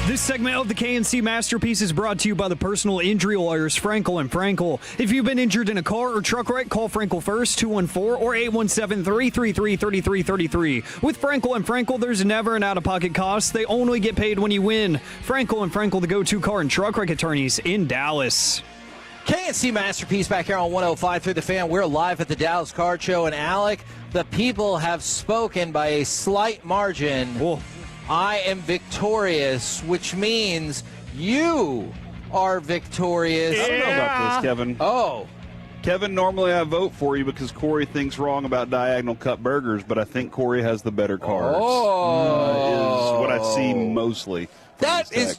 This segment of the KNC Masterpiece is brought to you by the personal injury lawyers Frankel & Frankel. If you've been injured in a car or truck wreck, call Frankel first, 214 or 817-333-3333. With Frankel & Frankel, there's never an out-of-pocket cost. They only get paid when you win. Frankel & Frankel, the go-to car and truck wreck attorneys in Dallas. KNC Masterpiece back here on 105 through the Fan. We're live at the Dallas Card Show, and Alec, the people have spoken by a slight margin. Whoa. I am victorious, which means you are victorious. I don't know about this, Kevin. Oh. Kevin, normally I vote for you because Corey thinks wrong about diagonal cut burgers, but I think Corey has the better cards. Oh. Is what I see mostly. That is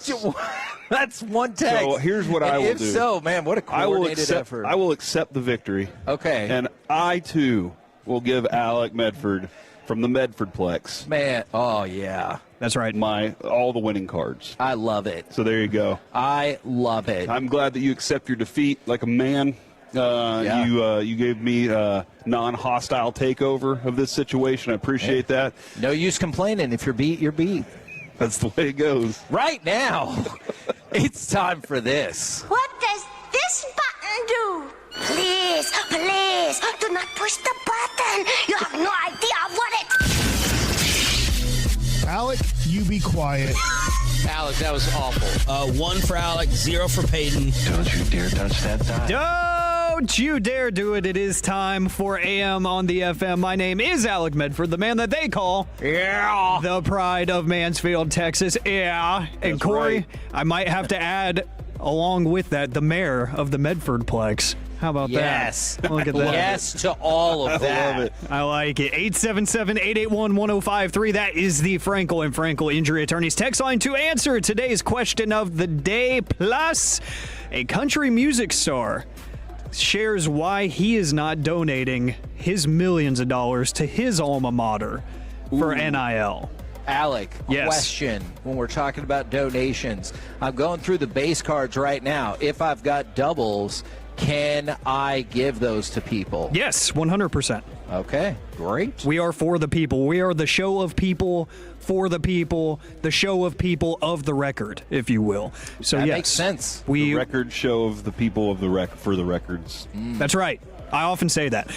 that's one text. So here's what I will if do. If so, man, what a coordinated effort. I will accept the victory. Okay. And I, too, will give Alec Medford from the Medfordplex. Man, oh, yeah. That's right. All the winning cards. I love it. So there you go. I love it. I'm glad that you accept your defeat like a man. You gave me a non-hostile takeover of this situation. I appreciate that. No use complaining. If you're beat, you're beat. That's the way it goes. Right now, it's time for this. What does this button do? Please, please, do not push the button. You have no idea what it... Alec, you be quiet. Alec, that was awful. 1 for Alec, 0 for Peyton. Don't you dare touch that die. Don't you dare do it. It is time for AM on the FM. My name is Alec Medford, the man that they call the pride of Mansfield, Texas. And That's Corey, right. I might have to add, along with that, the mayor of the Medfordplex. How about yes. that? Look at that. Yes to all of that. I love it. I like it. 877-881-1053. That is the Frankel & Frankel Injury Attorneys text line to answer today's question of the day. Plus, a country music star shares why he is not donating his millions of dollars to his alma mater for NIL. Alec, yes. Question when we're talking about donations. I'm going through the base cards right now. If I've got doubles, can I give those to people? Yes, 100%. Okay, great. We are for the people. We are the show of people, for the people, the show of people of the record, if you will. So that yes, makes sense. The record show of the people of the for the records. That's right. I often say that.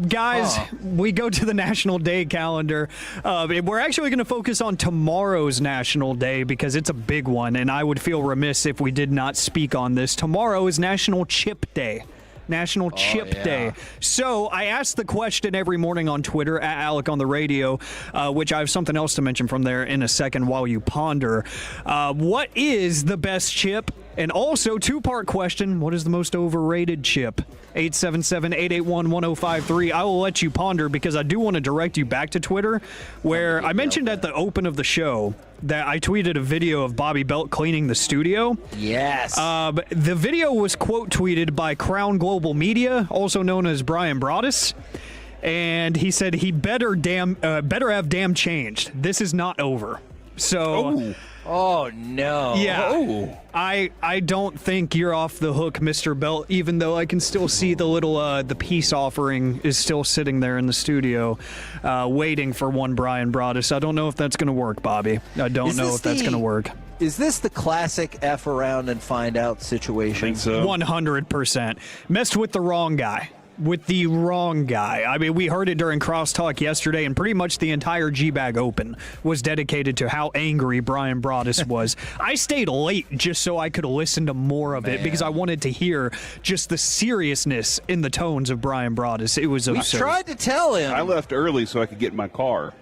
Guys, we go to the National Day calendar. We're actually going to focus on tomorrow's National Day because it's a big one, and I would feel remiss if we did not speak on this. Tomorrow is National Chip Day. National Chip Day. So I ask the question every morning on Twitter, at Alec on the radio, which I have something else to mention from there in a second while you ponder. What is the best chip? And also, two-part question, what is the most overrated chip? 877-881-1053. I will let you ponder because I do want to direct you back to Twitter, where I mentioned at the open of the show that I tweeted a video of Bobby Belt cleaning the studio. Yes. The video was quote tweeted by Crown Global Media, also known as Brian Broadus. And he said he better have damn changed. This is not over. So... Oh, no. Yeah. Oh. I don't think you're off the hook, Mr. Belt, even though I can still see the little, the peace offering is still sitting there in the studio, waiting for one Brian Broadus. I don't know if that's going to work, Bobby. I don't know if that's going to work. Is this the classic F around and find out situation? I think so. 100%. Messed with the wrong guy. With the wrong guy. I mean, we heard it during Crosstalk yesterday, and pretty much the entire G-Bag Open was dedicated to how angry Brian Broadus was. I stayed late just so I could listen to more of it because I wanted to hear just the seriousness in the tones of Brian Broadus. It was absurd. We tried to tell him. I left early so I could get in my car.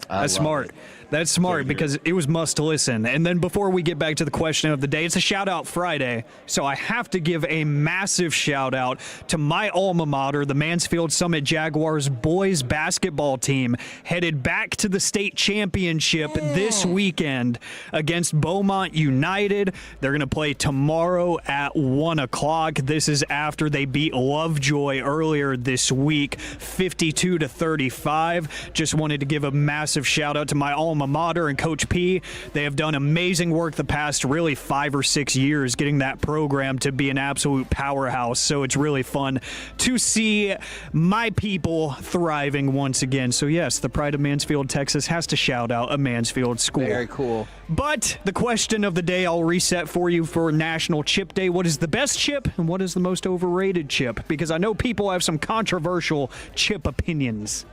That's smart. That's smart because it was must listen. And then before we get back to the question of the day, it's a shout out Friday. So I have to give a massive shout out to my alma mater, the Mansfield Summit Jaguars boys basketball team, headed back to the state championship this weekend against Beaumont United. They're going to play tomorrow at 1 o'clock. This is after they beat Lovejoy earlier this week, 52-35. Just wanted to give a massive shout out to my alma mater and Coach P. They have done amazing work the past really 5 or 6 years getting that program to be an absolute powerhouse. So it's really fun to see my people thriving once again. So yes, the pride of Mansfield, Texas has to shout out a Mansfield school. Very cool. But the question of the day I'll reset for you for National Chip Day. What is the best chip and what is the most overrated chip? Because I know people have some controversial chip opinions.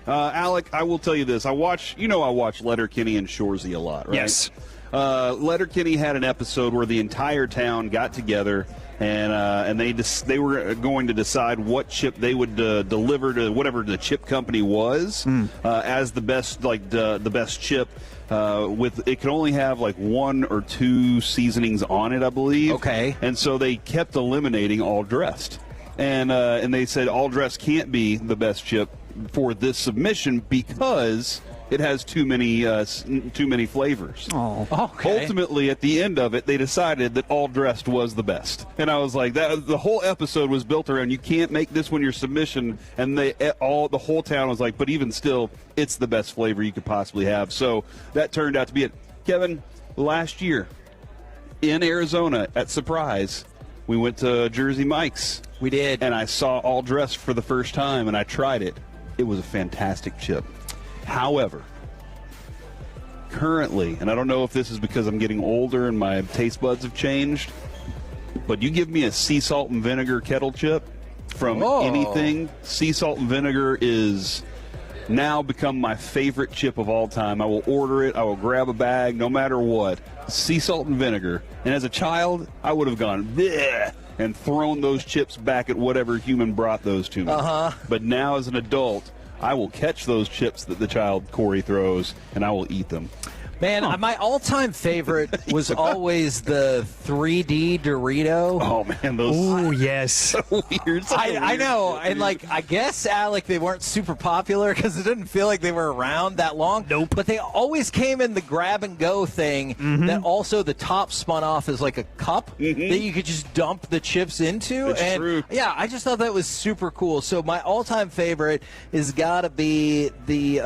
Alec, I will tell you this. I watch Letterkenny and Shoresy a lot, right? Yes. Letterkenny had an episode where the entire town got together and they were going to decide what chip they would deliver to whatever the chip company was as the best, the best chip. With it could only have like 1 or 2 seasonings on it, I believe. Okay. And so they kept eliminating all dressed, and they said all dressed can't be the best chip for this submission because it has too many flavors. Oh, okay. Ultimately, at the end of it, they decided that all dressed was the best, and I was like, that. The whole episode was built around you can't make this one your submission, and the whole town was like, but even still, it's the best flavor you could possibly have. So that turned out to be it. Kevin, last year in Arizona at Surprise, we went to Jersey Mike's. We did, and I saw all dressed for the first time, and I tried it. It was a fantastic chip. However, currently, and I don't know if this is because I'm getting older and my taste buds have changed, but you give me a sea salt and vinegar kettle chip from anything, sea salt and vinegar is now become my favorite chip of all time. I will order it. I will grab a bag no matter what. Sea salt and vinegar. And as a child, I would have gone, bleh, and thrown those chips back at whatever human brought those to me. But now as an adult, I will catch those chips that the child Corey throws, and I will eat them. Man, my all-time favorite was always the 3D Dorito. Oh, man, those. Oh, yes. So weird. I know. And, I guess, Alec, they weren't super popular because it didn't feel like they were around that long. Nope. But they always came in the grab-and-go thing that also the top spun off as like a cup that you could just dump the chips into. It's true. Yeah, I just thought that was super cool. So my all-time favorite is got to be the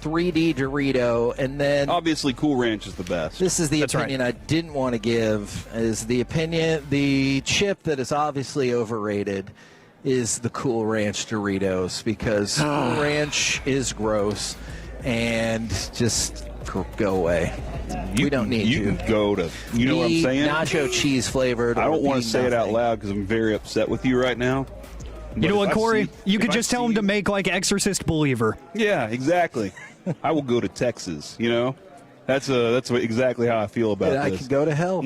3D Dorito, and then obviously Cool Ranch is the best. This is the opinion I didn't want to give. Is the chip that is obviously overrated is the Cool Ranch Doritos because Cool Ranch is gross and just go away. We don't need you. You can go to, you know what I'm saying? Nacho cheese flavored. I don't want to say it out loud because I'm very upset with you right now. You know what, Corey? You could just tell him to make like Exorcist Believer. Yeah, exactly. I will go to Texas. You know, that's exactly how I feel about this. I can go to hell.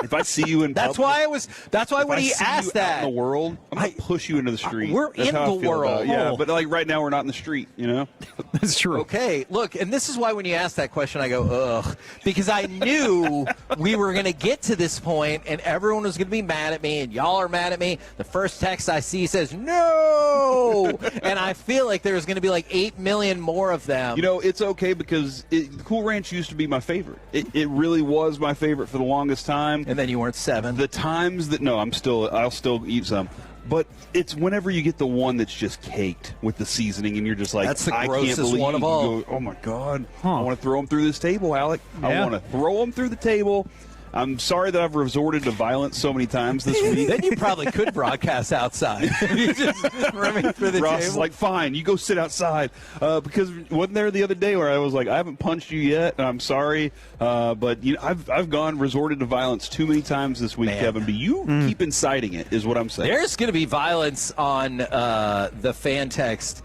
If I see you in that's public, why when he asked that out in the world, I'm gonna push you into the street. We're that's in how the I feel world. about it. Yeah, but right now we're not in the street. You know, that's true. Okay, look, and this is why when you ask that question, I go ugh, because I knew we were gonna get to this point, and everyone was gonna be mad at me, and y'all are mad at me. The first text I see says no, and I feel like there's gonna be like 8 million more of them. You know, it's okay because Cool Ranch used to be my favorite. It really was my favorite for the longest time. And then you weren't 7. The times that I'll still eat some, but it's whenever you get the one that's just caked with the seasoning, and you're just like, that's the I grossest can't believe one of all. Go, oh my God, I want to throw them through this table, Alec. Yeah. I want to throw them through the table. I'm sorry that I've resorted to violence so many times this week. Then you probably could broadcast outside. You just running through the Ross table. is like, fine, you go sit outside. Because wasn't there the other day where I was like, I haven't punched you yet, and I'm sorry, but I've resorted to violence too many times this week, Kevin. But you keep inciting it, is what I'm saying. There's going to be violence on the fan text.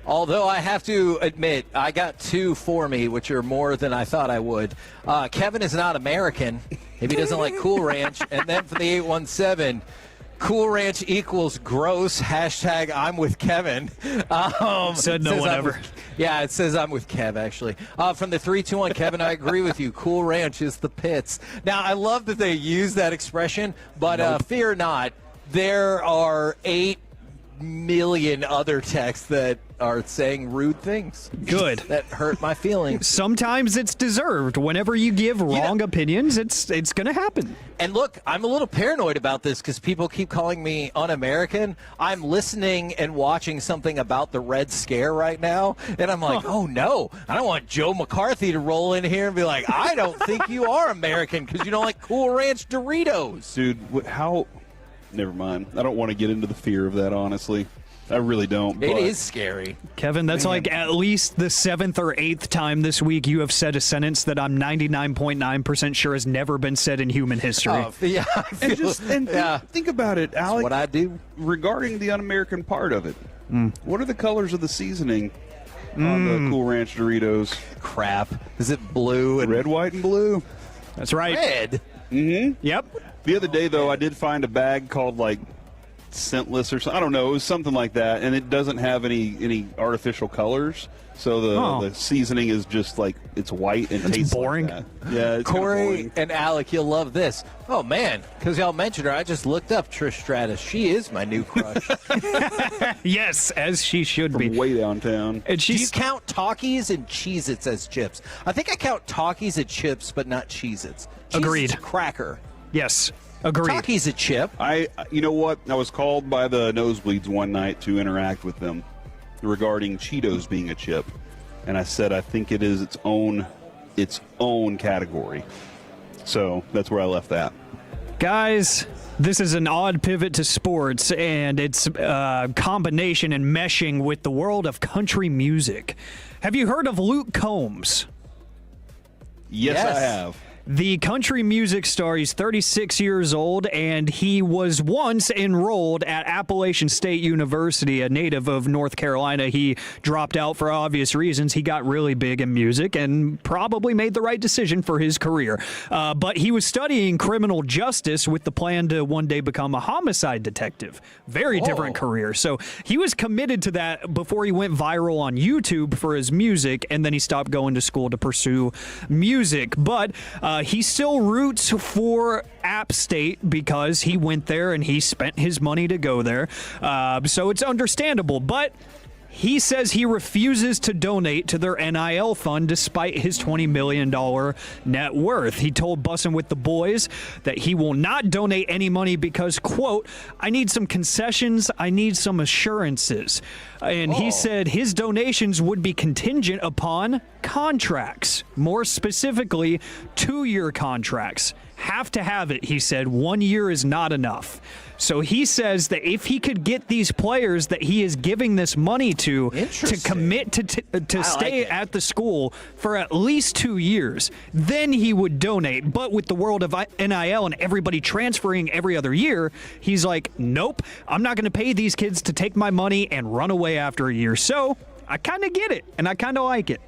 Although I have to admit, I got 2 for me, which are more than I thought I would. Kevin is not American if he doesn't like Cool Ranch. And then for the 817, Cool Ranch equals gross. Hashtag I'm with Kevin. Said no one ever. Yeah, it says I'm with Kev, actually. From the 321, Kevin, I agree with you. Cool Ranch is the pits. Now, I love that they use that expression, but fear not, there are 8 million other texts that are saying rude things. Good. That hurt my feelings. Sometimes it's deserved. Whenever you give wrong opinions, it's going to happen. And look, I'm a little paranoid about this because people keep calling me un-American. I'm listening and watching something about the Red Scare right now, and I'm like, oh no, I don't want Joe McCarthy to roll in here and be like, I don't think you are American because you don't like Cool Ranch Doritos. Dude, how... Never mind. I don't want to get into the fear of that, honestly. I really don't. It is scary. Kevin, that's like at least the 7th or 8th time this week you have said a sentence that I'm 99.9% sure has never been said in human history. Yeah. Think about it, Alec. That's what I do. Regarding the un-American part of it, what are the colors of the seasoning on the Cool Ranch Doritos? Crap. Is it blue and red, white, and blue? That's right. Red? Mm-hmm. Yep. The other day, though, I did find a bag called, like, scentless or something. I don't know. It was something like that, and it doesn't have any artificial colors. So the seasoning is just like it's white and tastes boring. Like that. Yeah, it's Corey and Alec, you'll love this. Oh man, because y'all mentioned her, I just looked up Trish Stratus. She is my new crush. Yes, as she should be. Way downtown. And Do you count Takis and Cheez-Its as chips? I think I count Takis as chips, but not Cheez-Its. Agreed. Cheez-Its a cracker. Yes. Agreed. Takis a chip. You know what? I was called by the Nosebleeds one night to interact with them regarding Cheetos being a chip, and I said I think it is its own category. So that's where I left that. Guys, this is an odd pivot to sports, and it's a combination and meshing with the world of country music. Have you heard of Luke Combs? Yes. I have. The country music star, he's 36 years old, and he was once enrolled at Appalachian State University, a native of North Carolina. He dropped out for obvious reasons. He got really big in music and probably made the right decision for his career. But he was studying criminal justice with the plan to one day become a homicide detective. Very different career. So he was committed to that before he went viral on YouTube for his music, and then he stopped going to school to pursue music. But he still roots for App State because he went there and he spent his money to go there. So it's understandable. But he says he refuses to donate to their NIL fund despite his $20 million net worth. He told Bussin' with the Boys that he will not donate any money because, quote, I need some concessions, I need some assurances. And he said his donations would be contingent upon contracts, more specifically 2-year contracts. Have to have it, he said. 1 year is not enough. So he says that if he could get these players that he is giving this money to commit to stay at the school for at least 2 years, then he would donate. But with the world of NIL and everybody transferring every other year, he's like, nope, I'm not going to pay these kids to take my money and run away after a year. So I kind of get it, and I kind of like it.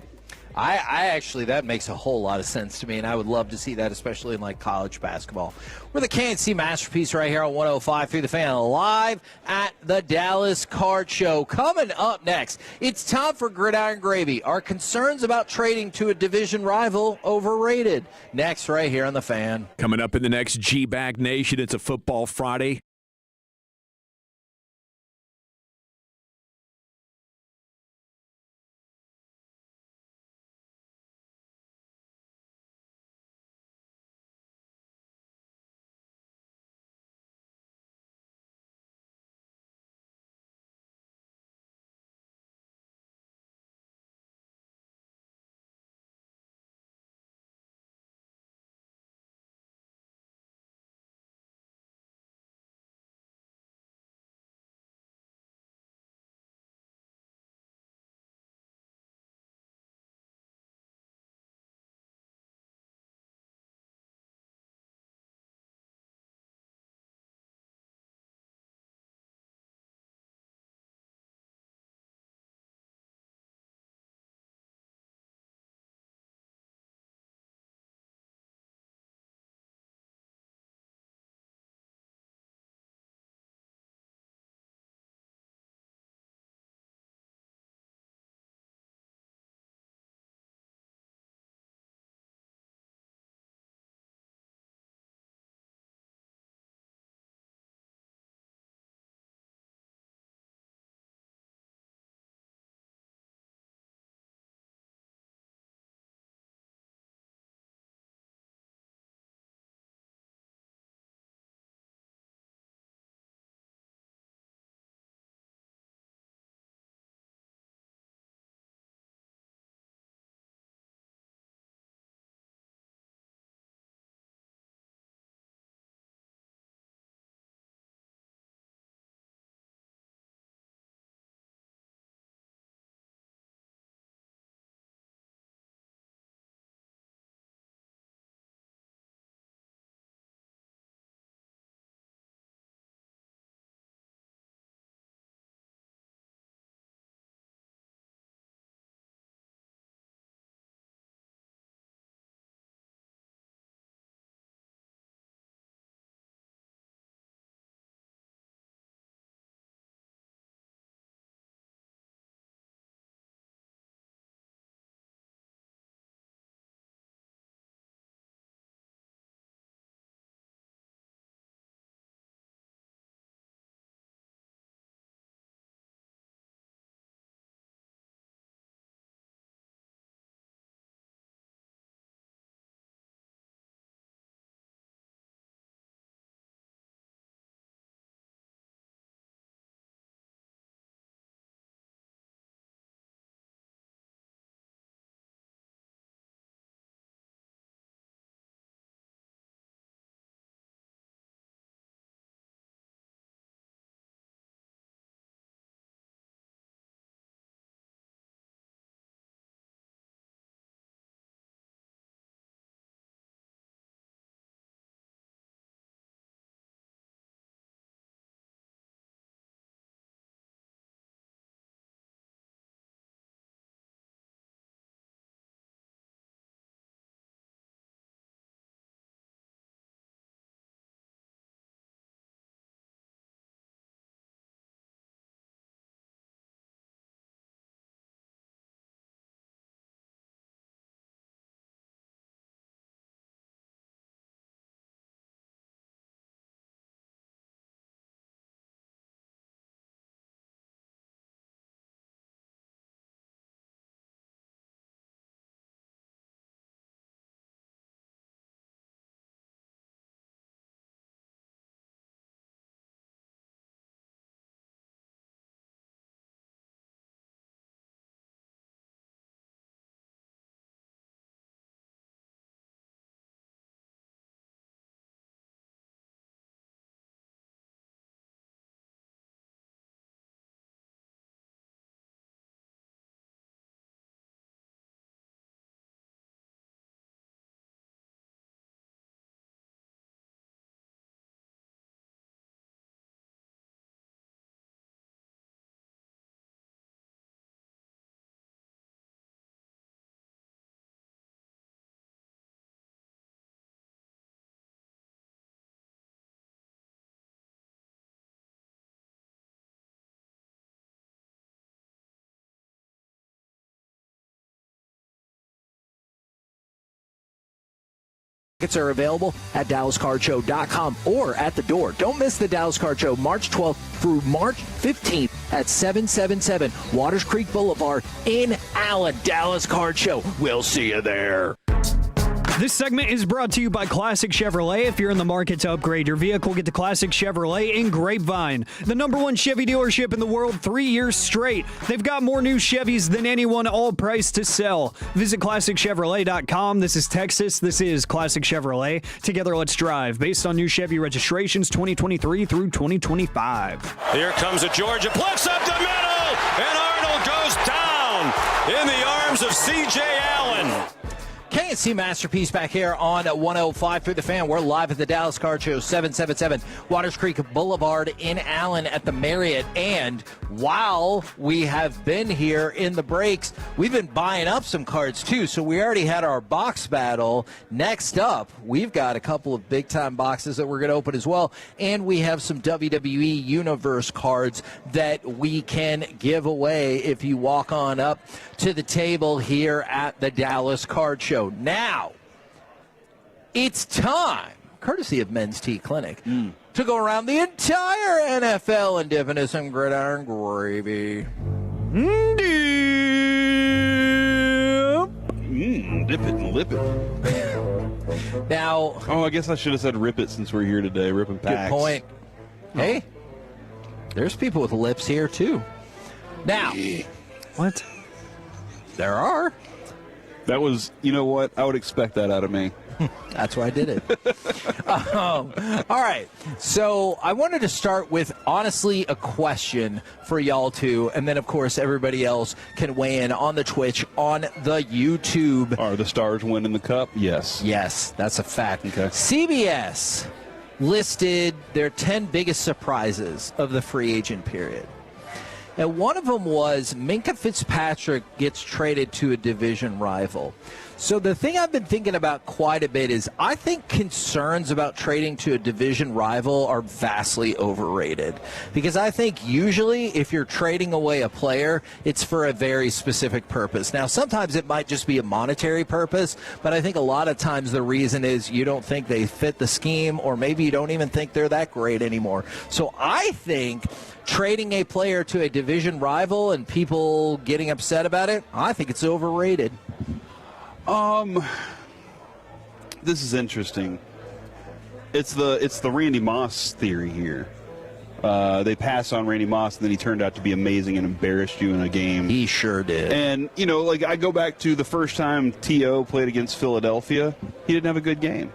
I actually, that makes a whole lot of sense to me, and I would love to see that, especially in like college basketball. We're the KNC Masterpiece right here on 105 through the Fan, live at the Dallas Card Show. Coming up next, it's time for Gridiron Gravy. Are concerns about trading to a division rival overrated? Next, right here on the Fan. Coming up in the next G-Bag Nation, it's a Football Friday. Tickets are available at DallasCardShow.com or at the door. Don't miss the Dallas Card Show March 12th through March 15th at 777 Waters Creek Boulevard in Allen. Dallas Card Show. We'll see you there. This segment is brought to you by Classic Chevrolet. If you're in the market to upgrade your vehicle, get to Classic Chevrolet in Grapevine. The #1 Chevy dealership in the world 3 years straight. They've got more new Chevys than anyone, all priced to sell. Visit ClassicChevrolet.com. This is Texas. This is Classic Chevrolet. Together, let's drive. Based on new Chevy registrations 2023 through 2025. Here comes a Georgia blitz up the middle, and Arnold goes down in the arms of C.J. Allen. K&C Masterpiece back here on 105 through the Fan. We're live at the Dallas Card Show, 777 Waters Creek Boulevard in Allen at the Marriott. And while we have been here in the breaks, we've been buying up some cards too. So we already had our box battle. Next up, we've got a couple of big-time boxes that we're going to open as well. And we have some WWE Universe cards that we can give away if you walk on up to the table here at the Dallas Card Show. Now, it's time, courtesy of Men's Tea Clinic, to go around the entire NFL and dip into some gridiron gravy. Dip it and lip it. Now, I guess I should have said rip it since we're here today. Ripping packs. Good point. Hey, there's people with lips here, too. Now. What? There are. That was, you know what? I would expect that out of me. That's why I did it. All right. So I wanted to start with, honestly, a question for y'all two. And then, of course, everybody else can weigh in on the Twitch, on the YouTube. Are the Stars winning the Cup? Yes. Yes, that's a fact. Okay. CBS listed their 10 biggest surprises of the free agent period. And one of them was Minkah Fitzpatrick gets traded to a division rival. So the thing I've been thinking about quite a bit is I think concerns about trading to a division rival are vastly overrated. Because I think usually if you're trading away a player, it's for a very specific purpose. Now, sometimes it might just be a monetary purpose, but I think a lot of times the reason is you don't think they fit the scheme, or maybe you don't even think they're that great anymore. So I think trading a player to a division rival and people getting upset about it, I think it's overrated. This is interesting. It's the Randy Moss theory here. They passed on Randy Moss, and then he turned out to be amazing and embarrassed you in a game. He sure did. And, like I go back to the first time T.O. played against Philadelphia, he didn't have a good game.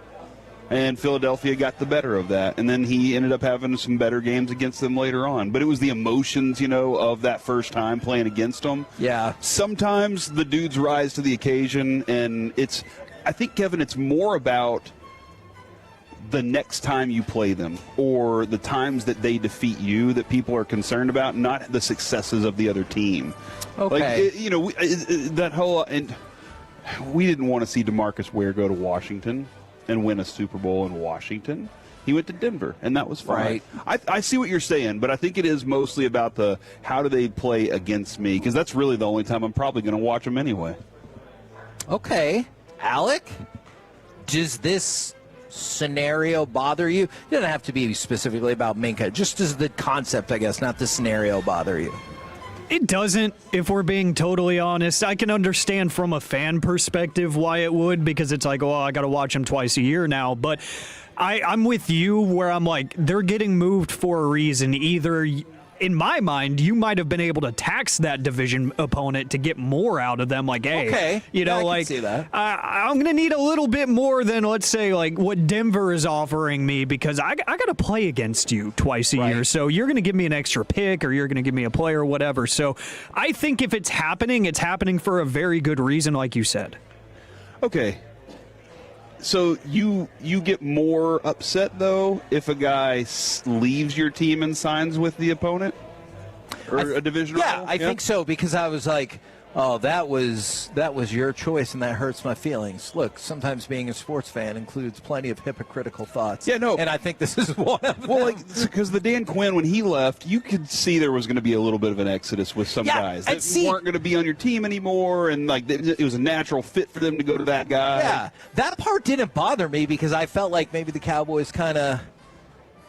And Philadelphia got the better of that. And then he ended up having some better games against them later on. But it was the emotions, of that first time playing against them. Yeah. Sometimes the dudes rise to the occasion, and I think, Kevin, it's more about the next time you play them or the times that they defeat you that people are concerned about, not the successes of the other team. Okay. That whole – and we didn't want to see DeMarcus Ware go to Washington and win a Super Bowl in Washington. He went to Denver, and that was fine. Right. I see what you're saying, but I think it is mostly about the how do they play against me, because that's really the only time I'm probably going to watch them anyway. Okay. Alec, does this scenario bother you? It doesn't have to be specifically about Minkah. Just does the concept, I guess, not the scenario, bother you? It doesn't, if we're being totally honest. I can understand from a fan perspective why it would, because it's like, I got to watch them twice a year now. But I'm with you where I'm like, they're getting moved for a reason. Either, in my mind, you might have been able to tax that division opponent to get more out of them. Like, hey, okay. I can see that. I'm going to need a little bit more than, let's say, like what Denver is offering me, because I got to play against you twice a year. So you're going to give me an extra pick, or you're going to give me a player or whatever. So I think if it's happening for a very good reason, like you said. Okay. So you get more upset, though, if a guy leaves your team and signs with the opponent? Or a division rival? I think so, because I was like, Oh, that was your choice, and that hurts my feelings. Look, sometimes being a sports fan includes plenty of hypocritical thoughts. Yeah, no. And I think this is one of them. Well, because the Dan Quinn, when he left, you could see there was going to be a little bit of an exodus with some guys that weren't going to be on your team anymore, and like it was a natural fit for them to go to that guy. Yeah, that part didn't bother me because I felt like maybe the Cowboys kind of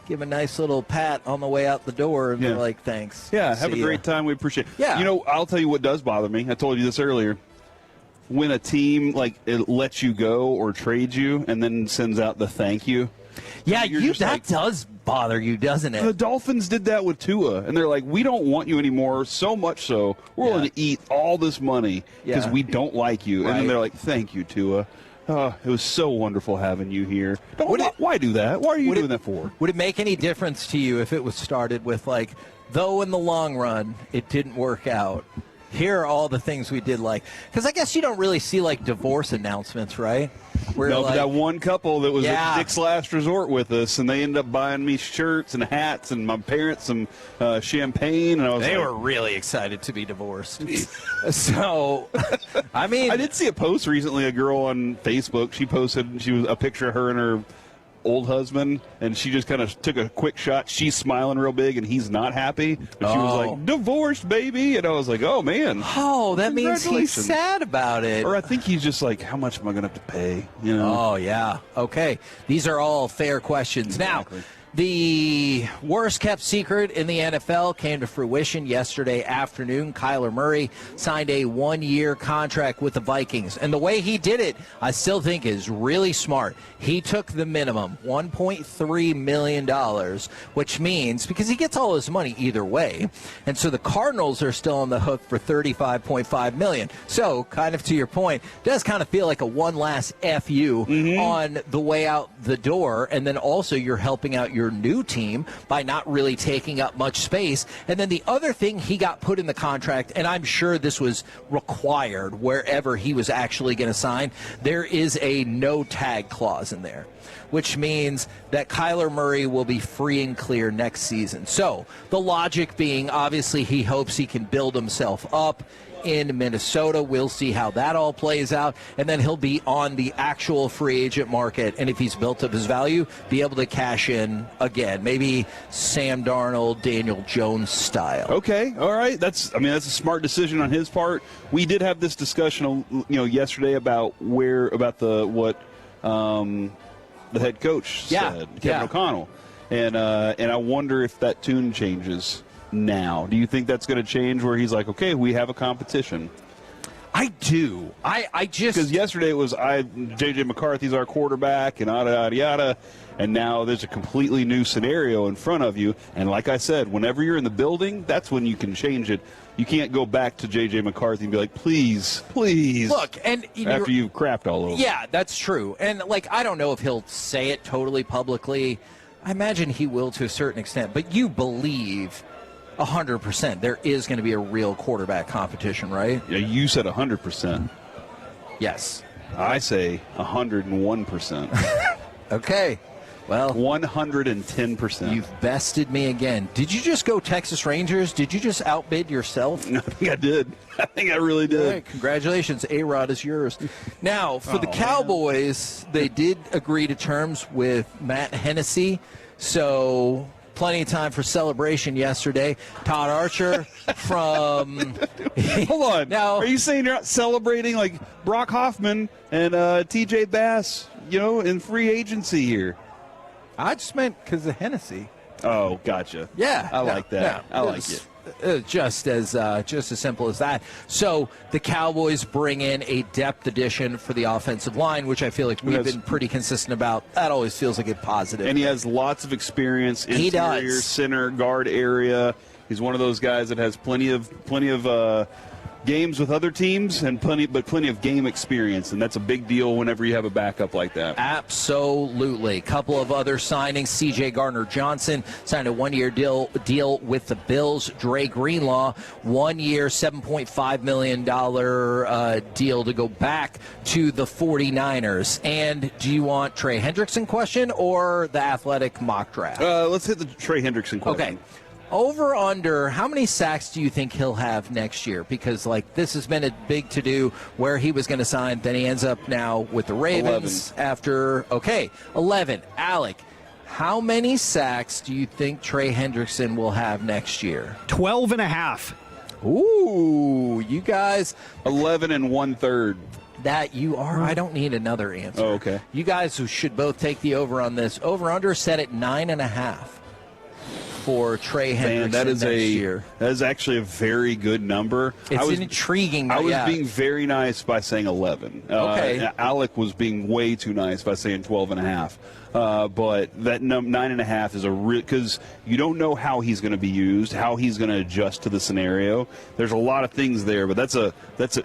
give a nice little pat on the way out the door and be like, thanks. Yeah, have a great time. We appreciate it. Yeah. You know, I'll tell you what does bother me. I told you this earlier. When a team, like, it lets you go or trades you and then sends out the thank you. Yeah, that does bother you, doesn't it? The Dolphins did that with Tua, and they're like, we don't want you anymore, so much so we're willing to eat all this money because we don't like you. And then they're like, thank you, Tua. Oh, it was so wonderful having you here. Why do that? Why are you doing that for? Would it make any difference to you if it was started with, like, though in the long run it didn't work out, here are all the things we did like? Because I guess you don't really see, like, divorce announcements, right? Where but that one couple that was at Dick's Last Resort with us, and they ended up buying me shirts and hats and my parents some champagne. And they were really excited to be divorced. So, I mean, I did see a post recently. A girl on Facebook, she posted a picture of her and her old husband, and she just kind of took a quick shot. She's smiling real big, and he's not happy. But she was like, divorced, baby. And I was like, oh, man. Oh, that means he's sad about it. Or I think he's just like, how much am I going to have to pay? You know? Oh, yeah. Okay. These are all fair questions. Exactly. Now, the worst-kept secret in the NFL came to fruition yesterday afternoon. Kyler Murray signed a one-year contract with the Vikings. And the way he did it, I still think is really smart. He took the minimum, $1.3 million, which means, because he gets all his money either way, and so the Cardinals are still on the hook for $35.5 million. So, kind of to your point, it does kind of feel like a one last FU on the way out the door, and then also you're helping out your new team by not really taking up much space. And then the other thing he got put in the contract, and I'm sure this was required wherever he was actually going to sign, there is a no tag clause in there, which means that Kyler Murray will be free and clear next season. So the logic being, obviously, he hopes he can build himself up in Minnesota. We'll see how that all plays out, and then he'll be on the actual free agent market, and if he's built up his value, be able to cash in again, maybe Sam Darnold, Daniel Jones style. Okay, all right. That's a smart decision on his part. We did have this discussion, yesterday about what the head coach said, Kevin O'Connell, and I wonder if that tune changes now. Do you think that's going to change where he's like, okay, we have a competition? I do. I just... Because yesterday it was J.J. McCarthy's our quarterback and yada, yada, yada, and now there's a completely new scenario in front of you. And like I said, whenever you're in the building, that's when you can change it. You can't go back to J.J. McCarthy and be like, please. Look, and after you've crapped all over. Yeah, that's true. And, I don't know if he'll say it totally publicly. I imagine he will to a certain extent. But you believe 100% there is going to be a real quarterback competition, right? Yeah, you said 100%. Yes. I say 101%. Okay. Well, 110%. You've bested me again. Did you just go Texas Rangers? Did you just outbid yourself? I think I did. I think I really did. Right, congratulations. A-Rod is yours. Now, for the Cowboys, they did agree to terms with Matt Hennessy, so plenty of time for celebration yesterday. Todd Archer from... Hold on. Now, are you saying you're not celebrating like Brock Hoffman and T.J. Bass, in free agency here? I just meant because of Hennessy. Oh, gotcha. Yeah. I like that. Yeah, I like it. Just as simple as that. So the Cowboys bring in a depth addition for the offensive line, which I feel like we've been pretty consistent about. That always feels like a positive. And he has lots of experience, interior, center, guard area. He's one of those guys that has plenty of games with other teams and plenty of game experience, and that's a big deal whenever you have a backup like that. Absolutely. Couple of other signings. C.J. Gardner-Johnson signed a one-year deal with the Bills. Dre Greenlaw, 1 year, $7.5 million deal to go back to the 49ers. And do you want Trey Hendrickson question or the Athletic mock draft? Let's hit the Trey Hendrickson question. Okay. Over under, how many sacks do you think he'll have next year? Because, this has been a big to-do where he was going to sign. Then he ends up now with the Ravens 11. Alec, how many sacks do you think Trey Hendrickson will have next year? 12.5. Ooh, you guys. 11 1/3. That you are. I don't need another answer. Oh, okay. You guys should both take the over on this. Over-under set at 9.5. For Trey Hendrickson next year. That is actually a very good number. It's intriguing. I was being very nice by saying 11. Okay. Alec was being way too nice by saying 12.5. But that 9.5 is a real, because you don't know how he's going to be used, how he's going to adjust to the scenario. There's a lot of things there, but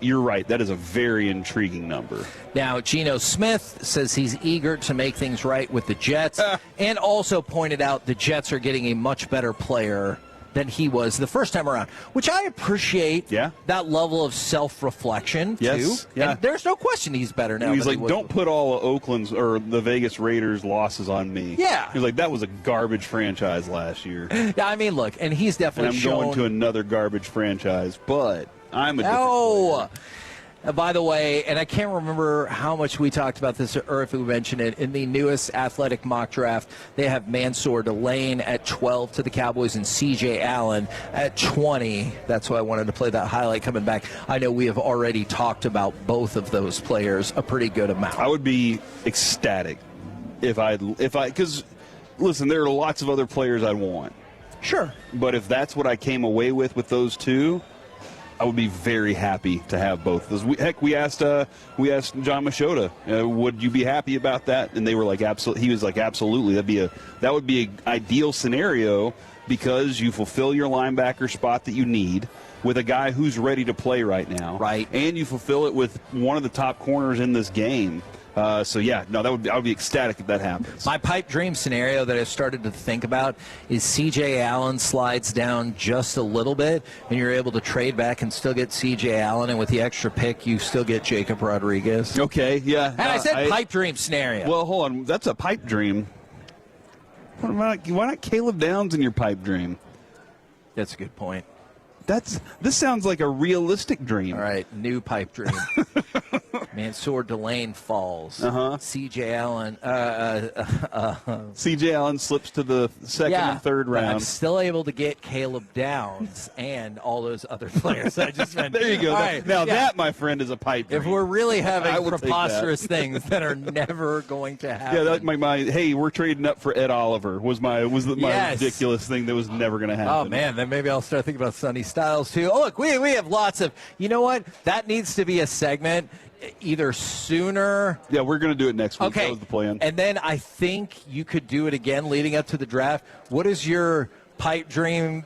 you're right. That is a very intriguing number. Now, Geno Smith says he's eager to make things right with the Jets, and also pointed out the Jets are getting a much better player than he was the first time around, which I appreciate. Yeah. That level of self-reflection, yes. too. Yeah. And there's no question he's better now. He's like, don't put all of Oakland's or the Vegas Raiders' losses on me. Yeah. He's like, that was a garbage franchise last year. Yeah, I mean, look, and he's definitely going to another garbage franchise, but I'm a different player. By the way, and I can't remember how much we talked about this or if we mentioned it, in the newest athletic mock draft, they have Mansour Delane at 12 to the Cowboys and C.J. Allen at 20. That's why I wanted to play that highlight coming back. I know we have already talked about both of those players a pretty good amount. I would be ecstatic because, listen, there are lots of other players I want. Sure. But if that's what I came away with those two, I would be very happy to have both of those. We asked John Machota, would you be happy about that? And they were like, absolutely. He was like, absolutely. That would be an ideal scenario because you fulfill your linebacker spot that you need with a guy who's ready to play right now. Right. And you fulfill it with one of the top corners in this game. I would be ecstatic if that happens. My pipe dream scenario that I've started to think about is C.J. Allen slides down just a little bit, and you're able to trade back and still get C.J. Allen, and with the extra pick, you still get Jacob Rodriguez. Okay, yeah. And I said pipe dream scenario. Well, hold on. That's a pipe dream. Why not Caleb Downs in your pipe dream? That's a good point. This sounds like a realistic dream. All right, new pipe dream. Mansour Delane falls. C.J. Allen. C.J. Allen slips to the second and third round. I'm still able to get Caleb Downs and all those other players I just mentioned. There you go. That, my friend, is a pipe dream. If we're really having preposterous things that are never going to happen. Yeah, like my hey, we're trading up for Ed Oliver was my ridiculous thing that was never going to happen. Oh man, then maybe I'll start thinking about Sonny Styles too. Oh look, we have lots of. You know what? That needs to be a segment. Either sooner. Yeah, we're going to do it next week. Okay. That was the plan. And then I think you could do it again leading up to the draft. What is your pipe dream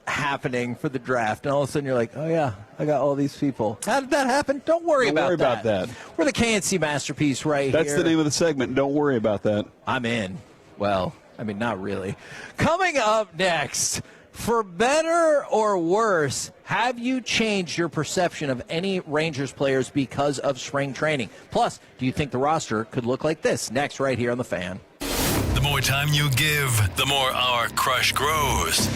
happening for the draft? And all of a sudden you're like, oh, yeah, I got all these people. How did that happen? Don't worry about that. We're the KNC Masterpiece right That's here. the name of the segment. Don't worry about that. I'm in. Well, I mean, not really. Coming up next. For better or worse, have you changed your perception of any Rangers players because of spring training? Plus, do you think the roster could look like this? Next, right here on The Fan. The more time you give, the more our crush grows.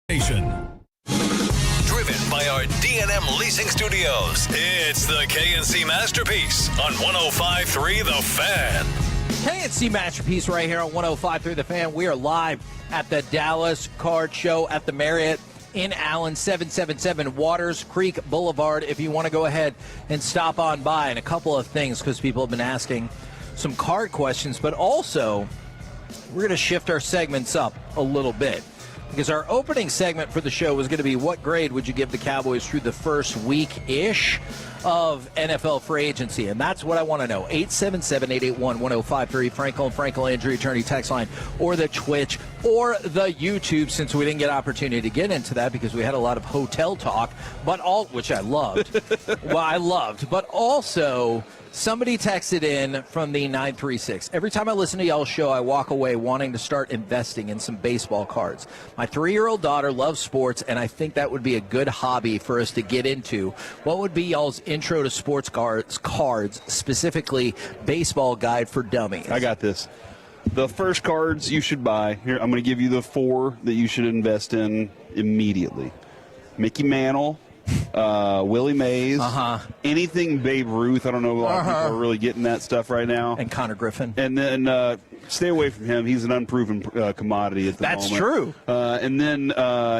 Driven by our D&M Leasing Studios, it's the KNC Masterpiece on 105.3 The Fan. KNC Masterpiece right here on 105.3 The Fan. We are live at the Dallas Card Show at the Marriott in Allen, 777 Waters Creek Boulevard. If you want to go ahead and stop on by, and a couple of things because people have been asking some card questions, but also we're going to shift our segments up a little bit. Because our opening segment for the show was going to be, what grade would you give the Cowboys through the first week-ish of NFL free agency? And that's what I want to know. 877-881-1053, Franklin Injury Attorney text line, or the Twitch, or the YouTube, since we didn't get an opportunity to get into that because we had a lot of hotel talk, which I loved. But also, somebody texted in from the 936. Every time I listen to y'all's show, I walk away wanting to start investing in some baseball cards. My 3-year-old daughter loves sports, and I think that would be a good hobby for us to get into. What would be y'all's intro to sports cards, specifically baseball guide for dummies? I got this. The first cards you should buy. Here, I'm going to give you the 4 that you should invest in immediately. Mickey Mantle. Willie Mays, anything Babe Ruth. I don't know, a lot of people are really getting that stuff right now. And Connor Griffin. And then stay away from him. He's an unproven commodity at the moment. That's true. And then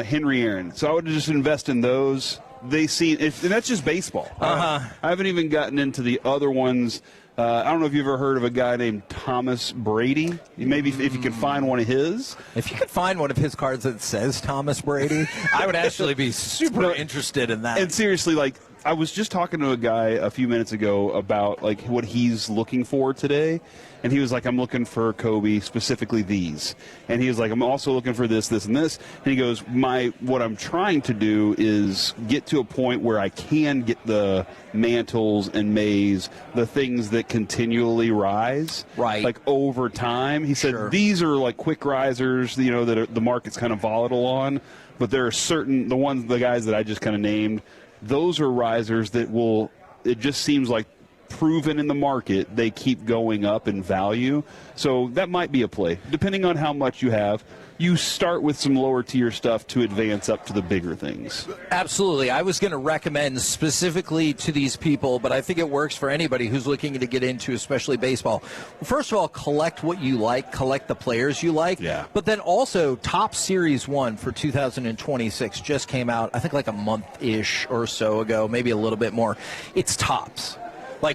Henry Aaron. So I would just invest in those. And that's just baseball. I haven't even gotten into the other ones. I don't know if you've ever heard of a guy named Thomas Brady. Maybe if you can find one of his. If you could find one of his cards that says Thomas Brady, I would actually be super interested in that. And seriously, I was just talking to a guy a few minutes ago about what he's looking for today. And he was like, I'm looking for Kobe, specifically these. And he was like, I'm also looking for this, this, and this. And he goes, what I'm trying to do is get to a point where I can get the Mantles and Mays, the things that continually rise, right, over time. He said these are quick risers, that the market's kind of volatile on. But there are certain, the guys that I just kind of named, those are risers that it just seems like proven in the market, they keep going up in value. So that might be a play. Depending on how much you have, you start with some lower tier stuff to advance up to the bigger things. Absolutely. I was going to recommend specifically to these people, but I think it works for anybody who's looking to get into, especially baseball. First of all, collect what you like, collect the players you like. Yeah. But then also, Top Series 1 for 2026 just came out, I think a month-ish or so ago, maybe a little bit more. It's Topps.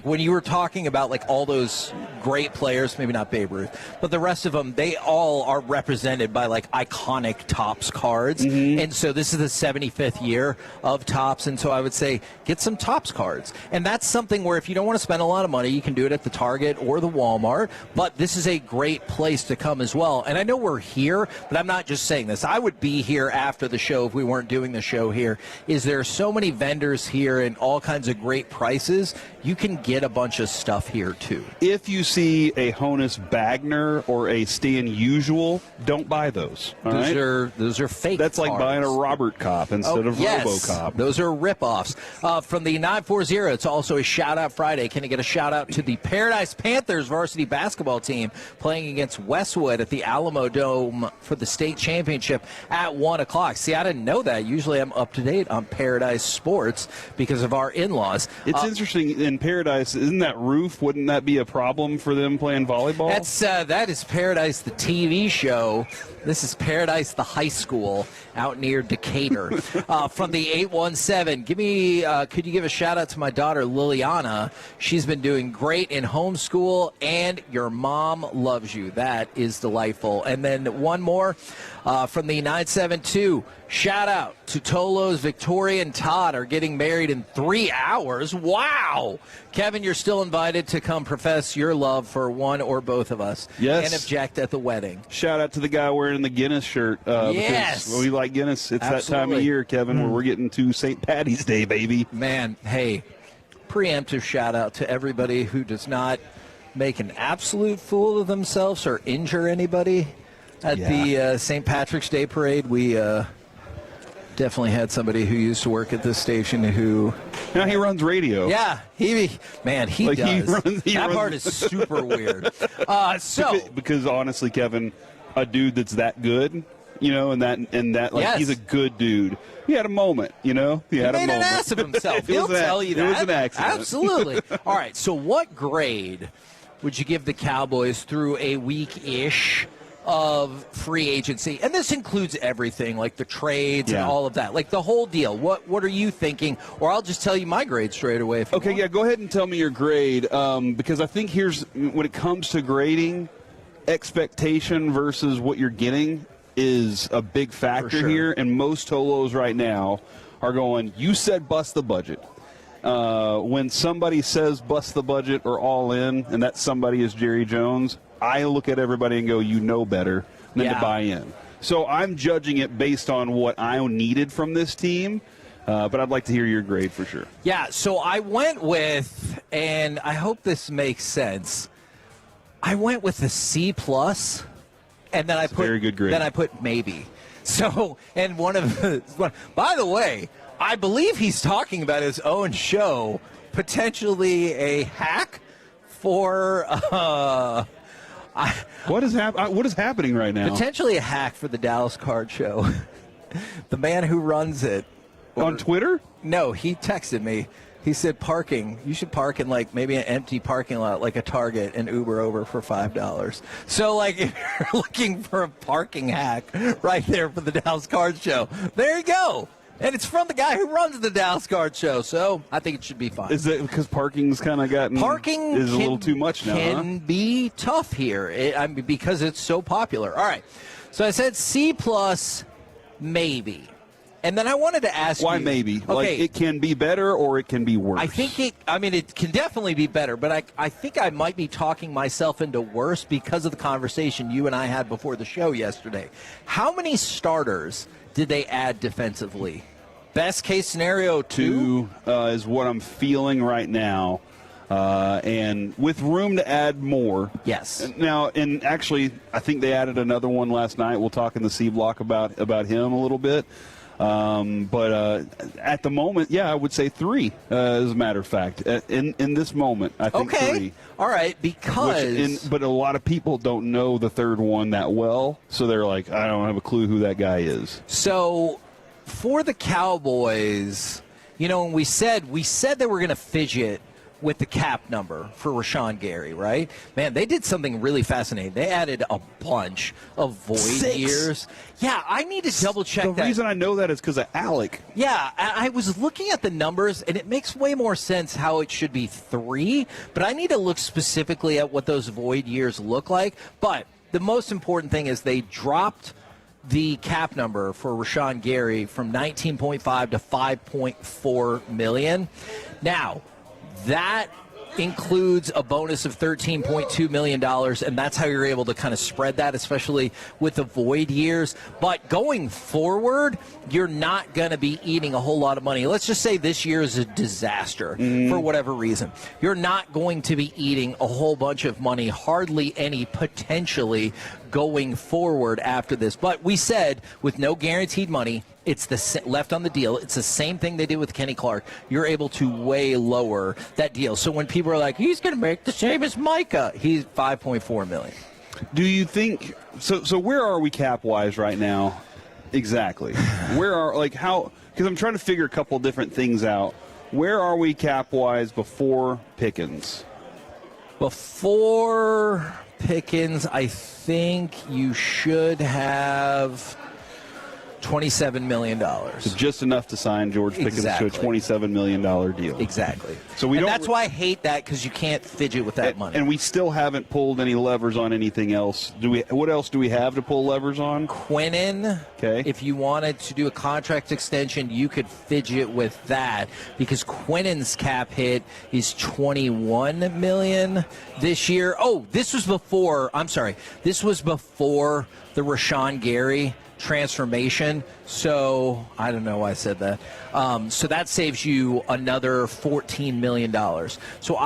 When you were talking about all those great players, maybe not Babe Ruth, but the rest of them, they all are represented by iconic Topps cards. And so this is the 75th year of Topps. And so I would say get some Topps cards. And that's something where if you don't want to spend a lot of money, you can do it at the Target or the Walmart. But this is a great place to come as well. And I know we're here, but I'm not just saying this. I would be here after the show if we weren't doing the show here. There are so many vendors here and all kinds of great prices. You can get a bunch of stuff here too. If you see a Honus Bagner or a Stan Usual, don't buy those. Those are fake. That's like cards. buying a Robert Cop instead of RoboCop. Those are ripoffs. From the 940, it's also a shout out Friday. Can I get a shout out to the Paradise Panthers varsity basketball team playing against Westwood at the Alamo Dome for the state championship at 1 o'clock? See, I didn't know that. Usually I'm up to date on Paradise Sports because of our in-laws. It's interesting in Paradise. Isn't that roof? Wouldn't that be a problem for them playing volleyball? That is Paradise, the TV show. This is Paradise, the high school out near Decatur. From the 817, could you give a shout out to my daughter Liliana? She's been doing great in homeschool, and your mom loves you. That is delightful. And then one more from the 972. Shout out to Tolos, Victoria, and Todd are getting married in 3 hours. Wow! Kevin, you're still invited to come profess your love for one or both of us. Yes. And object at the wedding. Shout out to the guy wearing the Guinness shirt. Yes. Because we like Guinness. It's Absolutely. that time of year, Kevin, where we're getting to St. Patty's Day, baby. Man, hey, preemptive shout out to everybody who does not make an absolute fool of themselves or injure anybody at the St. Patrick's Day parade. We definitely had somebody who used to work at this station who... Now he runs radio. Yeah, he does. That part is super weird. Because honestly, Kevin, a dude that's that good, and that like Yes. he's a good dude. He had a moment, He had made a moment. an ass of himself. He'll tell you that. It was an accident. Absolutely. All right, so what grade would you give the Cowboys through a week-ish of free agency? And this includes everything, like the trades and all of that, like the whole deal. What are you thinking? Or I'll just tell you my grade straight away. If you want. Yeah, go ahead and tell me your grade, because I think when it comes to grading, expectation versus what you're getting is a big factor here, and most Tolos right now are going, you said bust the budget. When somebody says bust the budget or all in, and that somebody is Jerry Jones, I look at everybody and go, you know better than to buy in. So I'm judging it based on what I needed from this team, but I'd like to hear your grade for sure. Yeah, so I went with, and I hope this makes sense, I went with a C+. And then I put very good grade. Then I put maybe. So, and by the way, I believe he's talking about his own show, potentially a hack for what is happening right now? Potentially a hack for the Dallas Card Show. The man who runs it on Twitter? No, he texted me. He said parking. You should park in like maybe an empty parking lot like a Target and Uber over for $5. So like if you're looking for a parking hack right there for the Dallas Card Show, there you go. And it's from the guy who runs the Dallas Card Show, so I think it should be fine. Is it because parking's kind of gotten parking is a little too much now? Can be tough here, because it's so popular. All right, so I said C+, maybe. And then I wanted to ask why you. Maybe? Okay. Like it can be better or it can be worse. I think it can definitely be better, but I think I might be talking myself into worse because of the conversation you and I had before the show yesterday. How many starters did they add defensively? Best case scenario, two is what I'm feeling right now. And with room to add more. Yes. Now, and actually, I think they added another one last night. We'll talk in the C block about him a little bit. But at the moment, I would say three, as a matter of fact. In this moment, I think three. All right, because... But a lot of people don't know the third one that well, so they're like, I don't have a clue who that guy is. So, for the Cowboys, when we said they were going to fidget with the cap number for Rashan Gary, right? Man, they did something really fascinating. They added a bunch of void years. Yeah, I need to double check that. The reason I know that is because of Alec. Yeah, I was looking at the numbers, and it makes way more sense how it should be 3, but I need to look specifically at what those void years look like. But the most important thing is they dropped the cap number for Rashan Gary from $19.5 to $5.4 million. Now, that includes a bonus of $13.2 million, and that's how you're able to kind of spread that, especially with the void years. But going forward, you're not going to be eating a whole lot of money. Let's just say this year is a disaster for whatever reason. You're not going to be eating a whole bunch of money, hardly any potentially going forward after this. But we said with no guaranteed money, it's the left on the deal. It's the same thing they did with Kenny Clark. You're able to way lower that deal. So when people are like, he's going to make the same as Micah, he's $5.4 million. Do you think so? Where are we cap wise right now? Exactly. Because I'm trying to figure a couple different things out. Where are we cap wise before Pickens? Before Pickens, I think you should have $27 million. So just enough to sign George Pickens to a $27 million deal. Exactly. So that's why I hate that, because you can't fidget with that money. And we still haven't pulled any levers on anything else. What else do we have to pull levers on? Quinnen. Okay. If you wanted to do a contract extension, you could fidget with that, because Quinnen's cap hit is $21 million this year. Oh, this was before the Rashan Gary transformation, so I don't know why I said that. So that saves you another $14 million. So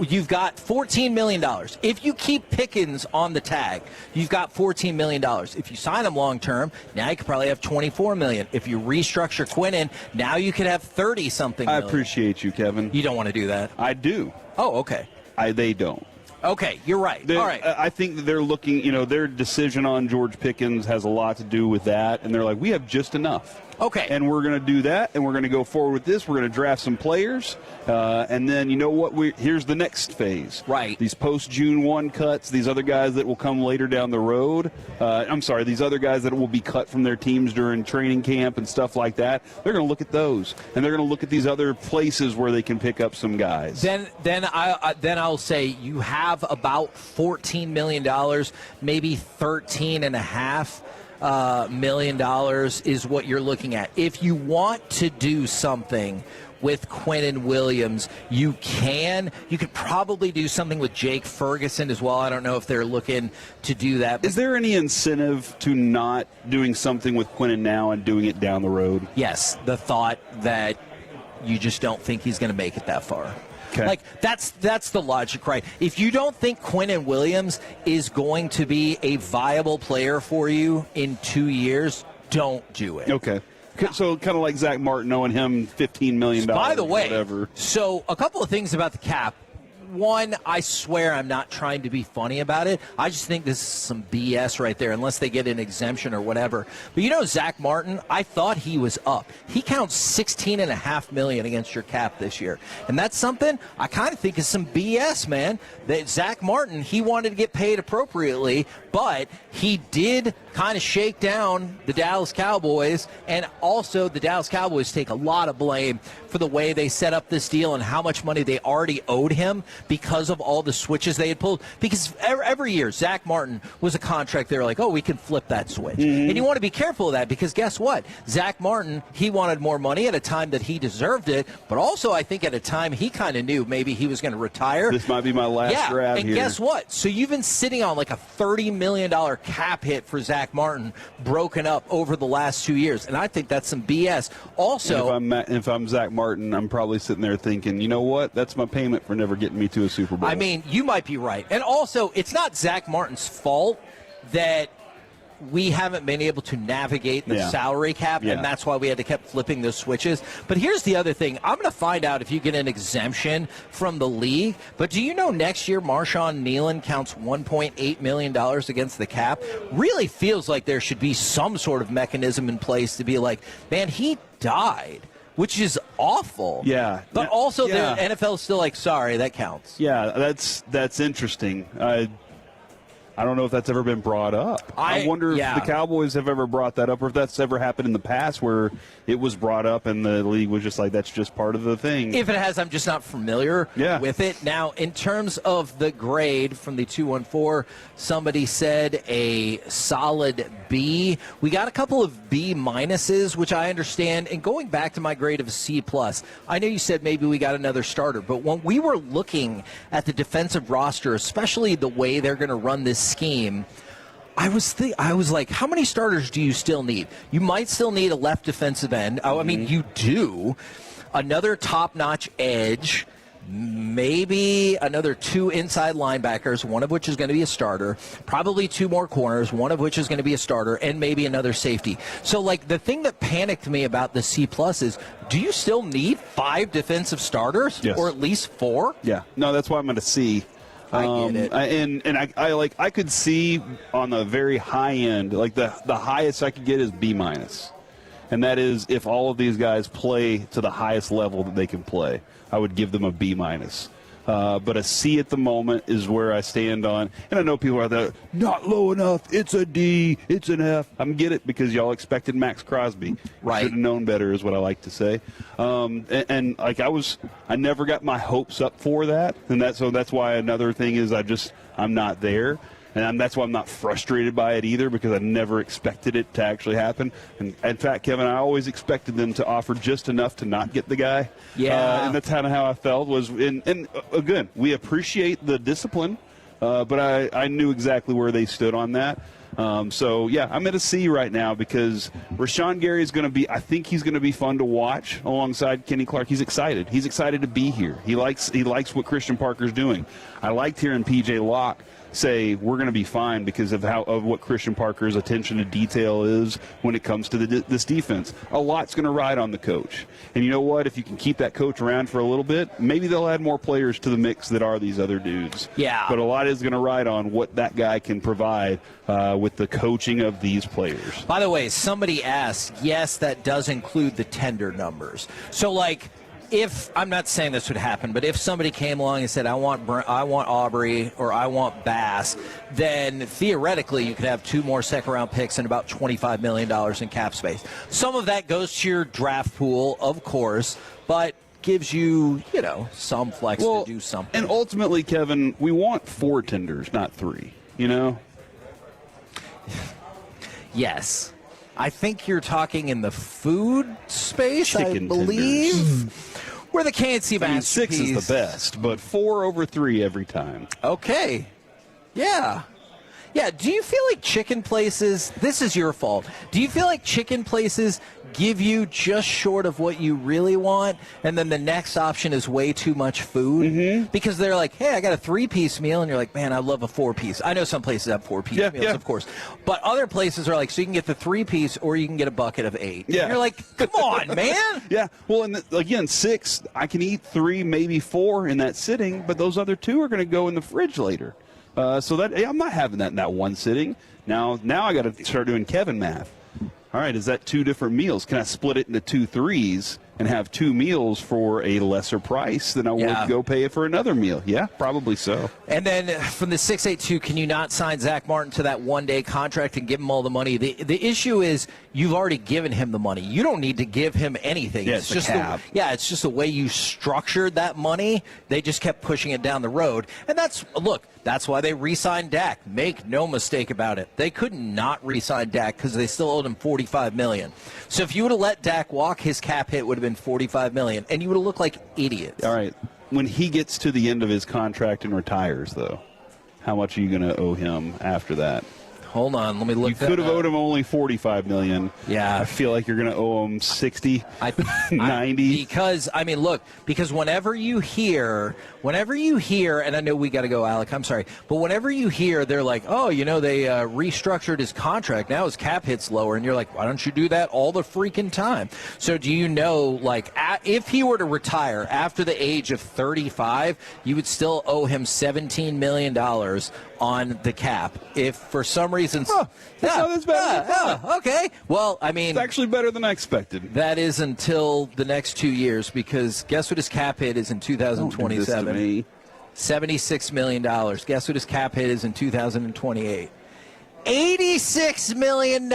you've got $14 million. If you keep Pickens on the tag, you've got $14 million. If you sign him long term, now you could probably have $24 million. If you restructure Quinnen, now you could have 30-something million. I appreciate you, Kevin. You don't want to do that? I do. Oh, okay. They don't. Okay, you're right. All right. I think that they're looking, their decision on George Pickens has a lot to do with that, and they're like, we have just enough. Okay. And we're going to do that, and we're going to go forward with this. We're going to draft some players, and then you know what? Here's the next phase. Right. These post-June 1 cuts, these other guys that will come later down the road. These other guys that will be cut from their teams during training camp and stuff like that. They're going to look at those, and they're going to look at these other places where they can pick up some guys. Then I'll say you have about $14 million, maybe $13.5 million is what you're looking at. If you want to do something with Quinnen Williams, you could probably do something with Jake Ferguson as well. I don't know if they're looking to do that. Is there any incentive to not doing something with Quinnen now and doing it down the road? Yes, the thought that you just don't think he's going to make it that far. Okay. Like, that's the logic, right? If you don't think Quinnen Williams is going to be a viable player for you in 2 years, don't do it. Okay. So kind of like Zach Martin, owing him $15 million. By the way, whatever. So a couple of things about the cap. One, I swear I'm not trying to be funny about it. I just think this is some BS right there, unless they get an exemption or whatever. But Zach Martin, I thought he was up. He counts $16.5 million against your cap this year. And that's something I kind of think is some BS, man. That Zach Martin, he wanted to get paid appropriately, but he did kind of shake down the Dallas Cowboys, and also the Dallas Cowboys take a lot of blame for the way they set up this deal and how much money they already owed him because of all the switches they had pulled. Because every year, Zach Martin was a contract. They were like, oh, we can flip that switch. Mm-hmm. And you want to be careful of that because guess what? Zach Martin, he wanted more money at a time that he deserved it, but also I think at a time he kind of knew maybe he was going to retire. This might be my last grab and here. Guess what? So you've been sitting on like a $30 million cap hit for Zach Martin broken up over the last 2 years, and I think that's some BS. Also, if I'm Zach Martin, I'm probably sitting there thinking, you know what? That's my payment for never getting me to a Super Bowl. I mean, you might be right. And also, it's not Zach Martin's fault that we haven't been able to navigate the salary cap, and that's why we had to keep flipping those switches. But here's the other thing. I'm going to find out if you get an exemption from the league. But do you know next year Marshawn Nealon counts $1.8 million against the cap? Really feels like there should be some sort of mechanism in place to be like, man, he died, which is awful. Yeah. But also the NFL is still like, sorry, that counts. Yeah, that's interesting. I don't know if that's ever been brought up. I wonder if the Cowboys have ever brought that up or if that's ever happened in the past where it was brought up and the league was just like, that's just part of the thing. If it has, I'm just not familiar with it. Now, in terms of the grade from the 214, somebody said a solid B. We got a couple of B minuses, which I understand. And going back to my grade of a C+, I know you said maybe we got another starter, but when we were looking at the defensive roster, especially the way they're going to run this scheme, I was like, how many starters do you still need? You might still need a left defensive end. I mean, you do. Another top-notch edge, maybe another 2 inside linebackers, one of which is going to be a starter, probably 2 more corners, one of which is going to be a starter, and maybe another safety. So, like, the thing that panicked me about the C+ is, do you still need 5 defensive starters? Yes. Or at least 4? Yeah. No, that's why I'm going to C. I get it. And I could see on the very high end, like the highest I could get is B-. And that is if all of these guys play to the highest level that they can play, I would give them a B-. But a C at the moment is where I stand on. And I know people are there, not low enough, it's a D, it's an F. I get it because y'all expected Maxx Crosby. Right. Should have known better is what I like to say. And I never got my hopes up for that. And that's why another thing is I'm not there. And that's why I'm not frustrated by it either, because I never expected it to actually happen. And in fact, Kevin, I always expected them to offer just enough to not get the guy. Yeah. And that's kind of how I felt. And again, we appreciate the discipline, but I knew exactly where they stood on that. So, yeah, I'm at a C right now because Rashan Gary is going to be – I think he's going to be fun to watch alongside Kenny Clark. He's excited. He's excited to be here. He likes what Christian Parker's doing. I liked hearing P.J. Locke say we're going to be fine because of what Christian Parker's attention to detail is when it comes to this defense. A lot's going to ride on the coach. And you know what? If you can keep that coach around for a little bit, maybe they'll add more players to the mix that are these other dudes. Yeah. But a lot is going to ride on what that guy can provide with the coaching of these players. By the way, somebody asked, yes, that does include the tender numbers. So, like, if I'm not saying this would happen, but if somebody came along and said, I want Aubrey or I want Bass, then theoretically you could have 2 more second-round picks and about $25 million in cap space. Some of that goes to your draft pool, of course, but gives you, some flex to do something. And ultimately, Kevin, we want 4 tenders, not 3, Yes. I think you're talking in the food space, Chicken I believe. tenders. We're the KNC masterpiece. 6 is the best, but 4 over 3 every time. Okay. Yeah. Yeah, do you feel like chicken places, this is your fault, do you feel like chicken places give you just short of what you really want, and then the next option is way too much food? Mm-hmm. Because they're like, hey, I got a 3-piece meal, and you're like, man, I love a 4-piece. I know some places have 4-piece meals, of course. But other places are like, so you can get the 3-piece, or you can get a bucket of 8. Yeah. And you're like, come on, man. Yeah, well, and again, 6, I can eat 3, maybe 4 in that sitting, but those other 2 are going to go in the fridge later. So that I'm not having that in that one sitting. Now I got to start doing Kevin math. All right, is that 2 different meals? Can I split it into 2 3s and have 2 meals for a lesser price than I would go pay for another meal? Yeah, probably so. And then from the 682, can you not sign Zach Martin to that 1-day contract and give him all the money? The issue is you've already given him the money. You don't need to give him anything. Yeah, it's just it's just the way you structured that money. They just kept pushing it down the road. And that's why they re-signed Dak. Make no mistake about it. They could not re-sign Dak because they still owed him $45 million. So if you would have let Dak walk, his cap hit would have been $45 million, and you would have looked like idiots. All right. When he gets to the end of his contract and retires, though, how much are you going to owe him after that? Hold on, let me look. You could have owed him only $45 million. Yeah, I feel like you're going to owe him 60, 90. Because whenever you hear, and I know we got to go, Alec. I'm sorry, but whenever you hear, they're like, oh, they restructured his contract. Now his cap hit's lower, and you're like, why don't you do that all the freaking time? So do you know, if he were to retire after the age of 35, you would still owe him $17 million on the cap. If for some reason, that's better. Okay. Well, I mean, it's actually better than I expected. That is until the next 2 years, because guess what his cap hit is in 2027? $76 million. Guess what his cap hit is in 2028? $86 million.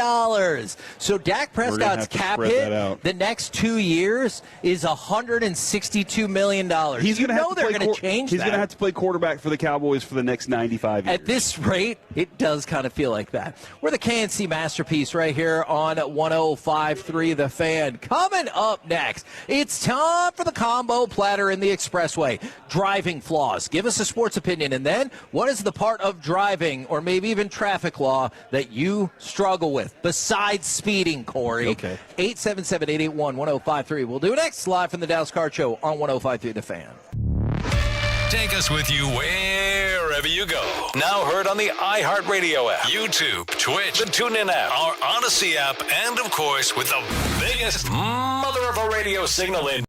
So Dak Prescott's cap hit the next 2 years is $162 million. He's going to change He's going to have to play quarterback for the Cowboys for the next 95 years. At this rate, it does kind of feel like that. We're the KNC masterpiece right here on 105.3 The Fan. Coming up next, it's time for the combo platter in the Expressway. Driving flaws. Give us a sports opinion. And then, what is the part of driving or maybe even traffic law that you struggle with besides speeding, Corey? Okay. 877-881-1053. We'll do it next, live from the Dallas Card Show on 105.3 The Fan. Take us with you wherever you go. Now heard on the iHeartRadio app, YouTube, Twitch, the TuneIn app, our Odyssey app, and of course with the biggest mother of a radio signal in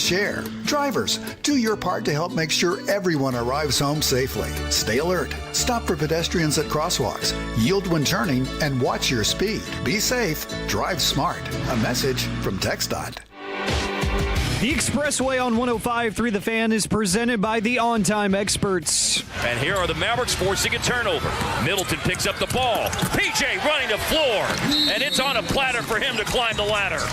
share. Drivers, do your part to help make sure everyone arrives home safely. Stay alert. Stop for pedestrians at crosswalks. Yield when turning and watch your speed. Be safe. Drive smart. A message from TxDOT. The Expressway on 105.3 The Fan is presented by the On Time Experts. And here are the Mavericks forcing a turnover. Middleton picks up the ball. PJ running the floor. And it's on a platter for him to climb the ladder.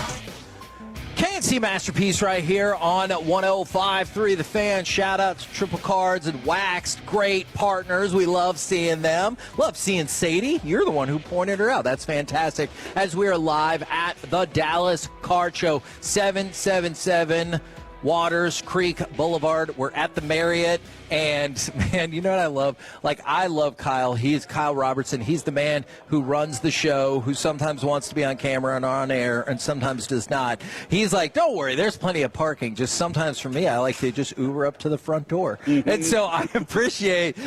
KNC Masterpiece right here on 105.3 The Fan. Shout out to Triple Cards and Waxed. Great partners. We love seeing them. Love seeing Sadie. You're the one who pointed her out. That's fantastic. As we are live at the Dallas Card Show, 777 Waters Creek Boulevard. We're at the Marriott. And, man, you know what I love? Like, I love Kyle. He's Kyle Robertson. He's the man who runs the show, who sometimes wants to be on camera and on air and sometimes does not. He's like, don't worry, there's plenty of parking. Just sometimes for me, I like to just Uber up to the front door. Mm-hmm. And so I appreciate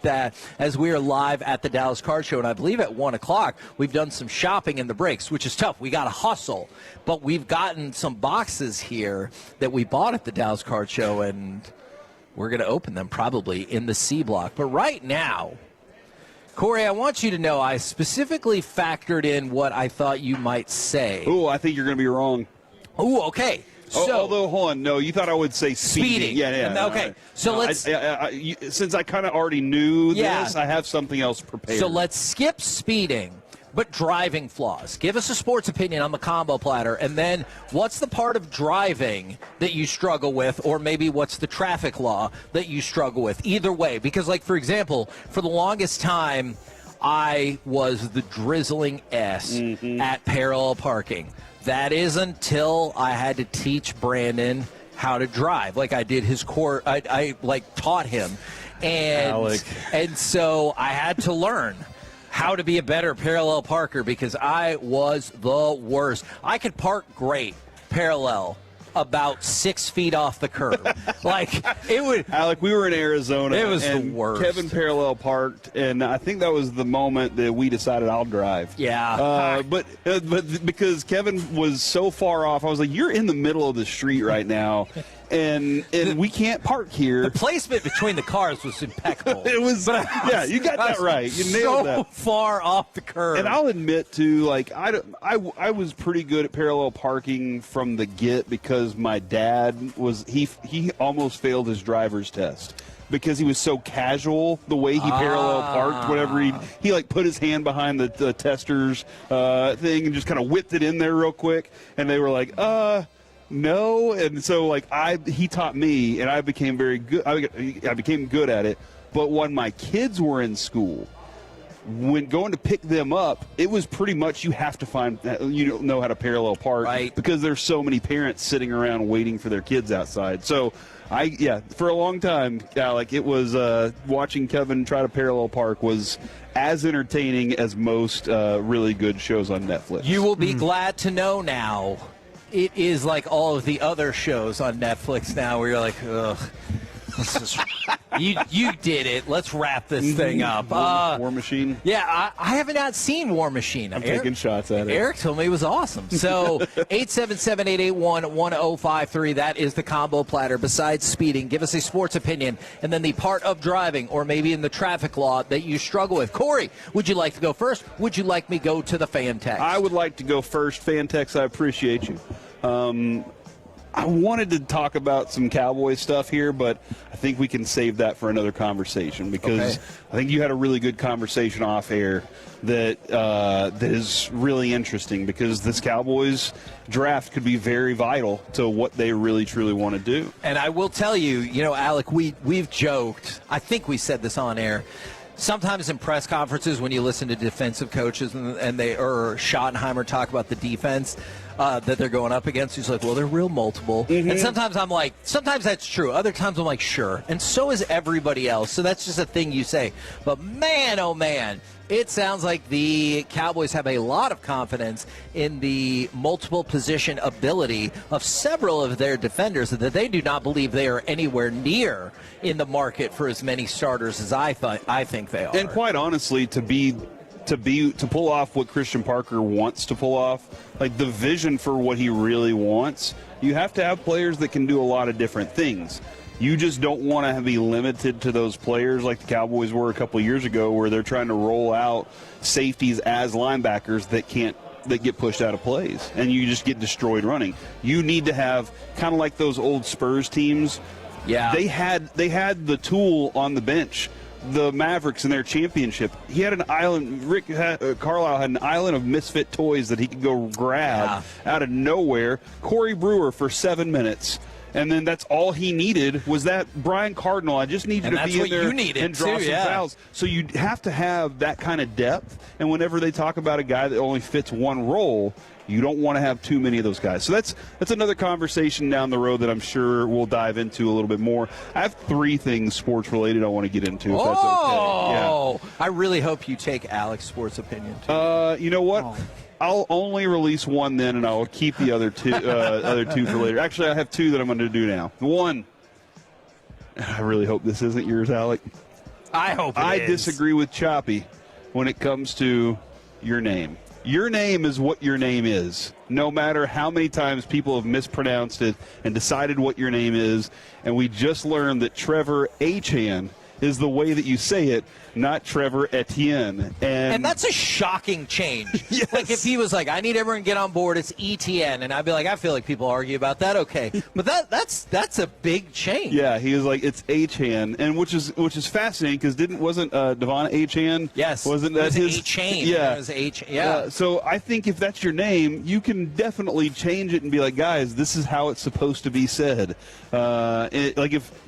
that as we are live at the Dallas Card Show. And I believe at 1 o'clock, we've done some shopping in the breaks, which is tough. We got to hustle. But we've gotten some boxes here that we bought at the Dallas Card Show, and we're going to open them probably in the C block. But right now, Corey, I want you to know I specifically factored in what I thought you might say. Oh, I think you're going to be wrong. Oh, okay. So, although, hold on. No, you thought I would say speeding. Yeah. Okay. So let's. Since I kind of already knew this, I have something else prepared. So let's skip speeding. But driving flaws. Give us a sports opinion on the combo platter, and then what's the part of driving that you struggle with, or maybe what's the traffic law that you struggle with? Either way, because, like, for example, for the longest time, I was the drizzling S at parallel parking. That is until I had to teach Brandon how to drive. Like, I did his course, I taught him, and so I had to learn how to be a better parallel parker because I was the worst. I could park great parallel about 6 feet off the curb. It would. Alec, we were in Arizona. It was the worst. Kevin parallel parked, and I think that was the moment that we decided I'll drive. Yeah. But because Kevin was so far off, I was like, you're in the middle of the street right now. And we can't park here. The placement between the cars was impeccable. It was, you got that right. You nailed that. So far off the curb. And I'll admit to, I was pretty good at parallel parking from the get because my dad was he almost failed his driver's test because he was so casual the way he parallel parked. Whenever he put his hand behind the tester's thing and just kind of whipped it in there real quick, and they were like, no, and so he taught me, and I became very good. I became good at it. But when my kids were in school, when going to pick them up, it was pretty much you have to know how to parallel park, right? Because there's so many parents sitting around waiting for their kids outside. So for a long time, it was watching Kevin try to parallel park was as entertaining as most really good shows on Netflix. You will be glad to know now. It is like all of the other shows on Netflix now where you're like, ugh, you did it. Let's wrap this thing up. War Machine? Yeah, I have not seen War Machine. I'm taking shots at it. Eric told me it was awesome. So 877-881-1053, that is the combo platter. Besides speeding, give us a sports opinion and then the part of driving or maybe in the traffic law that you struggle with. Corey, would you like to go first? Would you like me go to the fan text? I would like to go first. Fan text, I appreciate you. I wanted to talk about some Cowboys stuff here, but I think we can save that for another conversation because I think you had a really good conversation off air that is really interesting because this Cowboys draft could be very vital to what they really truly want to do. And I will tell you, Alec, we've joked. I think we said this on air. Sometimes in press conferences when you listen to defensive coaches and they or Schottenheimer talk about the defense that they're going up against, he's like, well, they're real multiple. And sometimes I'm like, sometimes that's true. Other times I'm like, sure. And so is everybody else. So that's just a thing you say. But man, oh man, it sounds like the Cowboys have a lot of confidence in the multiple position ability of several of their defenders that they do not believe they are anywhere near in the market for as many starters as I think they are. And quite honestly, to be to pull off what Christian Parker wants to pull off, like the vision for what he really wants, you have to have players that can do a lot of different things. You just don't want to be limited to those players like the Cowboys were a couple of years ago, where they're trying to roll out safeties as linebackers that get pushed out of plays, and you just get destroyed running. You need to have kind of like those old Spurs teams. Yeah, they had the tool on the bench. The Mavericks in their championship, he had an island. Carlisle had an island of misfit toys that he could go grab out of nowhere. Corey Brewer for 7 minutes. And then that's all he needed was that Brian Cardinal. I just need you to be in there and draw some fouls. So you have to have that kind of depth. And whenever they talk about a guy that only fits one role, you don't want to have too many of those guys. So that's another conversation down the road that I'm sure we'll dive into a little bit more. I have 3 things sports-related I want to get into, if that's okay. Yeah. I really hope you take Alex's sports opinion, too. You know what? I'll only release one then, and I'll keep the other two for later. Actually, I have 2 that I'm going to do now. One, I really hope this isn't yours, Alec. I hope it is. I disagree with Choppy when it comes to your name. Your name is what your name is, no matter how many times people have mispronounced it and decided what your name is. And we just learned that Trevor Achan is the way that you say it, not Trevor Etienne. And that's a shocking change. Yes. Like if he was like, I need everyone to get on board, it's ETN, and I'd be like, I feel like people argue about that, okay. But that's a big change. Yeah, he was like, it's Achan, and which is fascinating because wasn't Devon Achan? Yes. Wasn't that his Achan? Yeah. It was yeah. So I think if that's your name, you can definitely change it and be like, guys, this is how it's supposed to be said.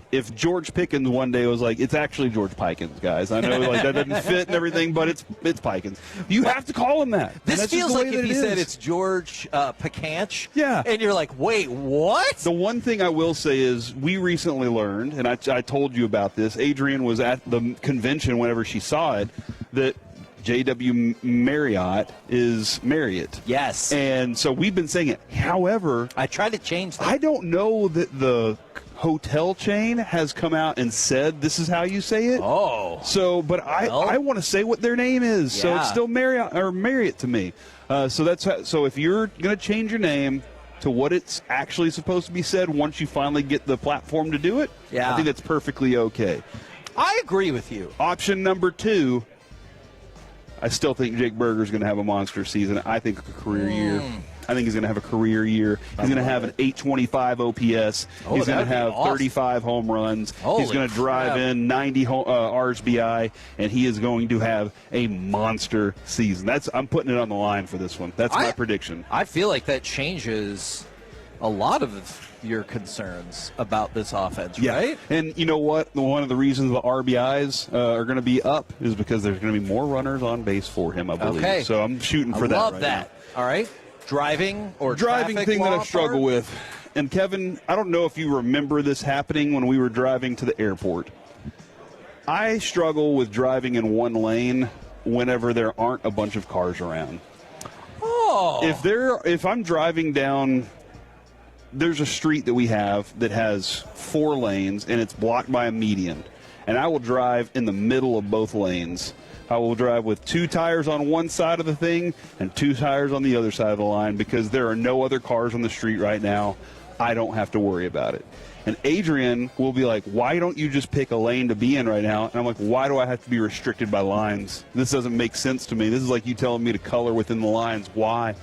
If George Pickens one day was like, it's actually George Pikens, guys. I know like that doesn't fit and everything, but it's Pikens. You have to call him that. This feels like if he said it's George Pikanch. Yeah. And you're like, wait, what? The one thing I will say is we recently learned, and I told you about this, Adrian was at the convention whenever she saw it, that J.W. Marriott is Marriott. Yes. And so we've been saying it. However, I tried to change that. I don't know that the hotel chain has come out and said this is how you say it. Oh. So, but I want to say what their name is. Yeah. So it's still Marriott to me. So if you're going to change your name to what it's actually supposed to be said once you finally get the platform to do it, I think that's perfectly okay. I agree with you. Option number 2, I still think Jake Berger's going to have a monster season. I think a career year. I think he's going to have a career year. He's going to have an 825 OPS. He's going to have 35 home runs. He's going to drive in 90 RSBI, and he is going to have a monster season. I'm putting it on the line for this one. That's my prediction. I feel like that changes a lot of your concerns about this offense, right? And you know what? One of the reasons the RBIs are going to be up is because there's going to be more runners on base for him, I believe. Okay. So I'm shooting for that. I love right that. now. All right. Driving thing that I struggle with. And Kevin, I don't know if you remember this happening when we were driving to the airport. I struggle with driving in one lane whenever there aren't a bunch of cars around. Oh. If I'm driving down, there's a street that we have that has 4 lanes and it's blocked by a median. And I will drive in the middle of both lanes. I will drive with 2 tires on one side of the thing and 2 tires on the other side of the line because there are no other cars on the street right now. I don't have to worry about it. And Adrian will be like, why don't you just pick a lane to be in right now? And I'm like, why do I have to be restricted by lines? This doesn't make sense to me. This is like you telling me to color within the lines. Why?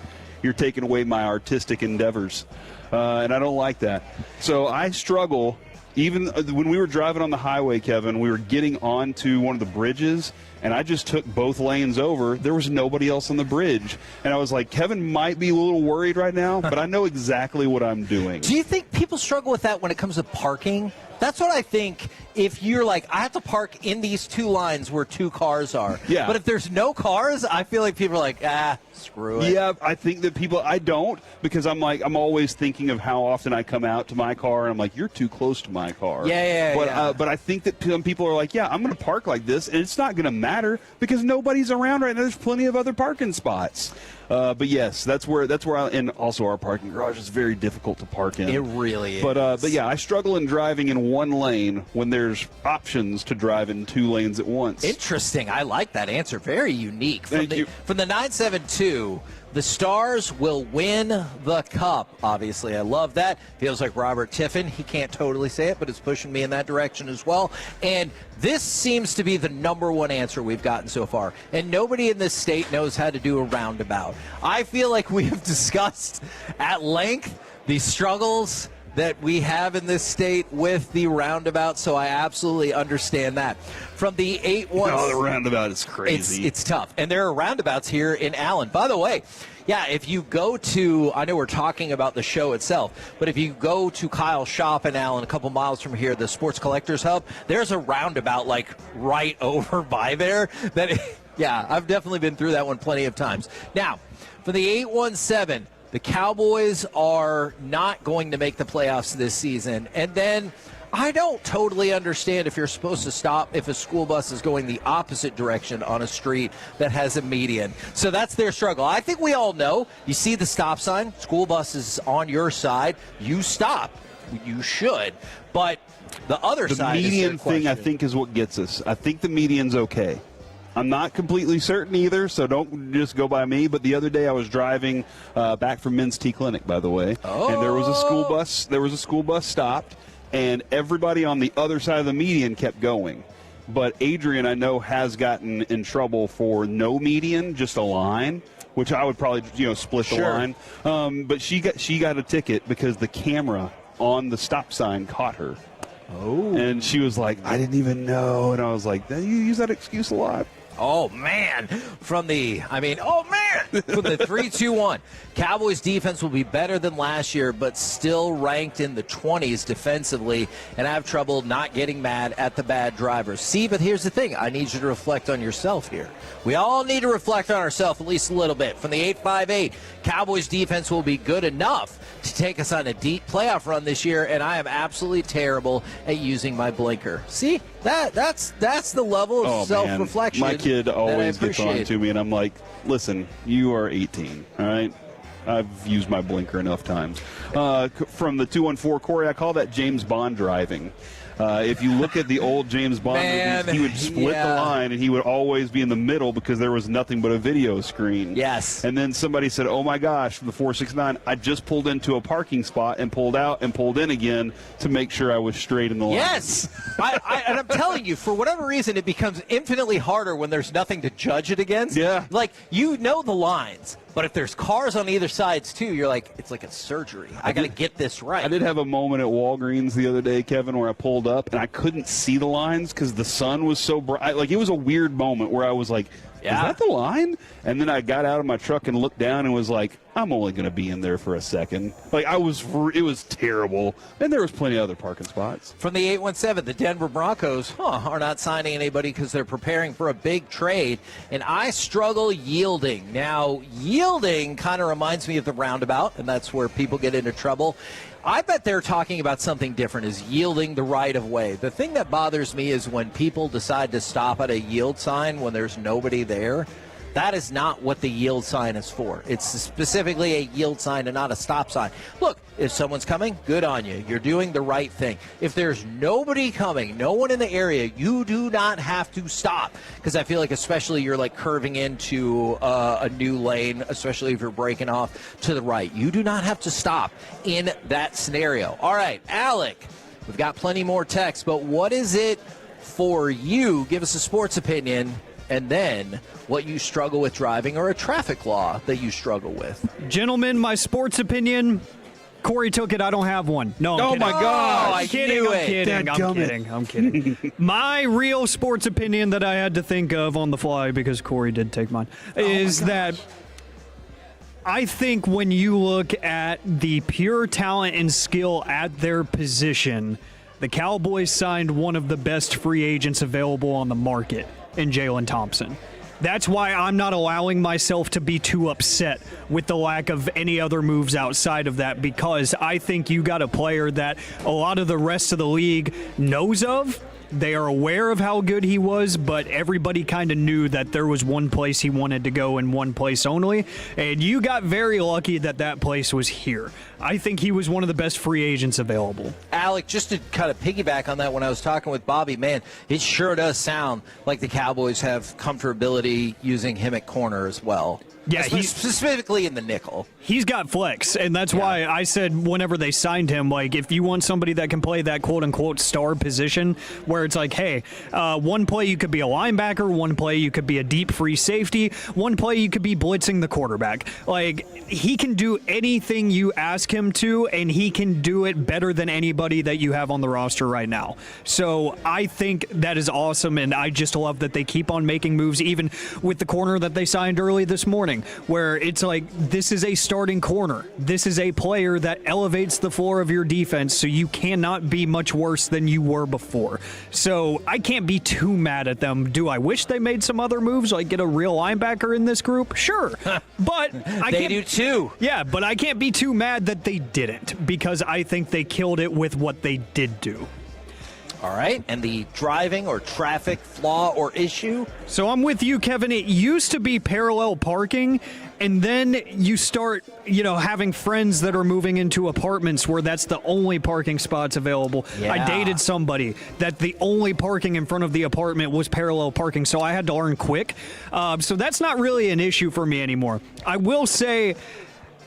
You're taking away my artistic endeavors. And I don't like that. So I struggle. Even when we were driving on the highway, Kevin, we were getting onto one of the bridges, and I just took both lanes over. There was nobody else on the bridge. And I was like, Kevin might be a little worried right now, but I know exactly what I'm doing. Do you think people struggle with that when it comes to parking? That's what I think. If you're like, I have to park in these 2 lines where 2 cars are. Yeah. But if there's no cars, I feel like people are like, screw it. Yeah, I think that I don't, because I'm always thinking of how often I come out to my car, and I'm like, you're too close to my car. But I think that some people are like, yeah, I'm going to park like this, and it's not going to matter because nobody's around right now. There's plenty of other parking spots. But yes, that's where and also our parking garage is very difficult to park in. It really is. But yeah, I struggle in driving in one lane when there's options to drive in 2 lanes at once. Interesting. I like that answer. Very unique. Thank you. From the 972, the Stars will win the Cup. Obviously, I love that. Feels like Robert Tiffin. He can't totally say it, but it's pushing me in that direction as well. And this seems to be the number one answer we've gotten so far. And nobody in this state knows how to do a roundabout. I feel like we have discussed at length the struggles that we have in this state with the roundabout, so I absolutely understand that. From the 8-1... No, the roundabout is crazy. It's tough. And there are roundabouts here in Allen. By the way, yeah, if you go to, I know we're talking about the show itself, but if you go to Kyle's shop in Allen, a couple miles from here, the Sports Collectors Hub, there's a roundabout like right over by there. Yeah, I've definitely been through that one plenty of times. Now, for the 817, the Cowboys are not going to make the playoffs this season. And then I don't totally understand if you're supposed to stop if a school bus is going the opposite direction on a street that has a median. So that's their struggle. I think we all know. You see the stop sign, school bus is on your side, you stop. You should. But the other side is the median thing, I think, is what gets us. I think the median's okay. I'm not completely certain either, so don't just go by me. But the other day I was driving back from Men's Tea Clinic, by the way, and there was a school bus. There was a school bus stopped, and everybody on the other side of the median kept going. But Adrian, I know, has gotten in trouble for no median, just a line, which I would probably split the line. But she got a ticket because the camera on the stop sign caught her. Oh. And she was like, I didn't even know. And I was like, you use that excuse a lot. Oh, man. From the 3-2-1. Cowboys defense will be better than last year, but still ranked in the 20s defensively, and I have trouble not getting mad at the bad drivers. See, but here's the thing. I need you to reflect on yourself here. We all need to reflect on ourselves at least a little bit. From the 858, Cowboys defense will be good enough to take us on a deep playoff run this year, and I am absolutely terrible at using my blinker. See, that's the level of self-reflection. My kid always gets on to me, and I'm like, listen, you are 18, all right? I've used my blinker enough times. From the 214, Corey, I call that James Bond driving. If you look at the old James Bond movies, he would split the line, and he would always be in the middle because there was nothing but a video screen. Yes. And then somebody said, oh, my gosh, from the 469, I just pulled into a parking spot and pulled out and pulled in again to make sure I was straight in the line. Yes. And I'm telling you, for whatever reason, it becomes infinitely harder when there's nothing to judge it against. Yeah. Like, you know the lines. But if there's cars on either sides, too, you're like, it's like a surgery. I got to get this right. I did have a moment at Walgreens the other day, Kevin, where I pulled up, and I couldn't see the lines because the sun was so bright. Like, it was a weird moment where I was like, is that the line? And then I got out of my truck and looked down and was like, I'm only going to be in there for a second. Like, it was terrible. And there was plenty of other parking spots. From the 817, the Denver Broncos are not signing anybody because they're preparing for a big trade. And I struggle yielding. Now, yielding kind of reminds me of the roundabout, and that's where people get into trouble. I bet they're talking about something different, is yielding the right of way. The thing that bothers me is when people decide to stop at a yield sign when there's nobody there. That is not what the yield sign is for. It's specifically a yield sign and not a stop sign. Look, if someone's coming, good on you. You're doing the right thing. If there's nobody coming, no one in the area, you do not have to stop. Because I feel like especially you're like curving into a new lane, especially if you're breaking off to the right. You do not have to stop in that scenario. All right, Alec, we've got plenty more text, but what is it for you? Give us a sports opinion. And then what you struggle with driving or a traffic law that you struggle with. Gentlemen, my sports opinion, Corey took it. I don't have one. No, I'm kidding. My God. I'm kidding. My real sports opinion that I had to think of on the fly, because Corey did take mine, is that I think when you look at the pure talent and skill at their position, the Cowboys signed one of the best free agents available on the market in Jalen Thompson. That's why I'm not allowing myself to be too upset with the lack of any other moves outside of that, because I think you got a player that a lot of the rest of the league knows of. They are aware of how good he was, but everybody kind of knew that there was one place he wanted to go and one place only, and you got very lucky that that place was here. I think he was one of the best free agents available. Alec, just to kind of piggyback on that, when I was talking with Bobby, man, it sure does sound like the Cowboys have comfortability using him at corner as well. Yeah, specifically in the nickel. He's got flex, and that's why I said whenever they signed him, like, if you want somebody that can play that quote-unquote star position, where it's like, hey, one play you could be a linebacker, one play you could be a deep free safety, one play you could be blitzing the quarterback. Like, he can do anything you ask him to, and he can do it better than anybody that you have on the roster right now. So I think that is awesome, and I just love that they keep on making moves, even with the corner that they signed early this morning, where it's like, this is a starting corner. This is a player that elevates the floor of your defense, so you cannot be much worse than you were before. So I can't be too mad at them. Do I wish they made some other moves, like get a real linebacker in this group? Sure. But they do too. Yeah, but I can't be too mad that they didn't, because I think they killed it with what they did do. All right, and the driving or traffic flaw or issue? So I'm with you, Kevin. It used to be parallel parking, and then you start, having friends that are moving into apartments where that's the only parking spots available. Yeah. I dated somebody that the only parking in front of the apartment was parallel parking, so I had to learn quick. So that's not really an issue for me anymore. I will say,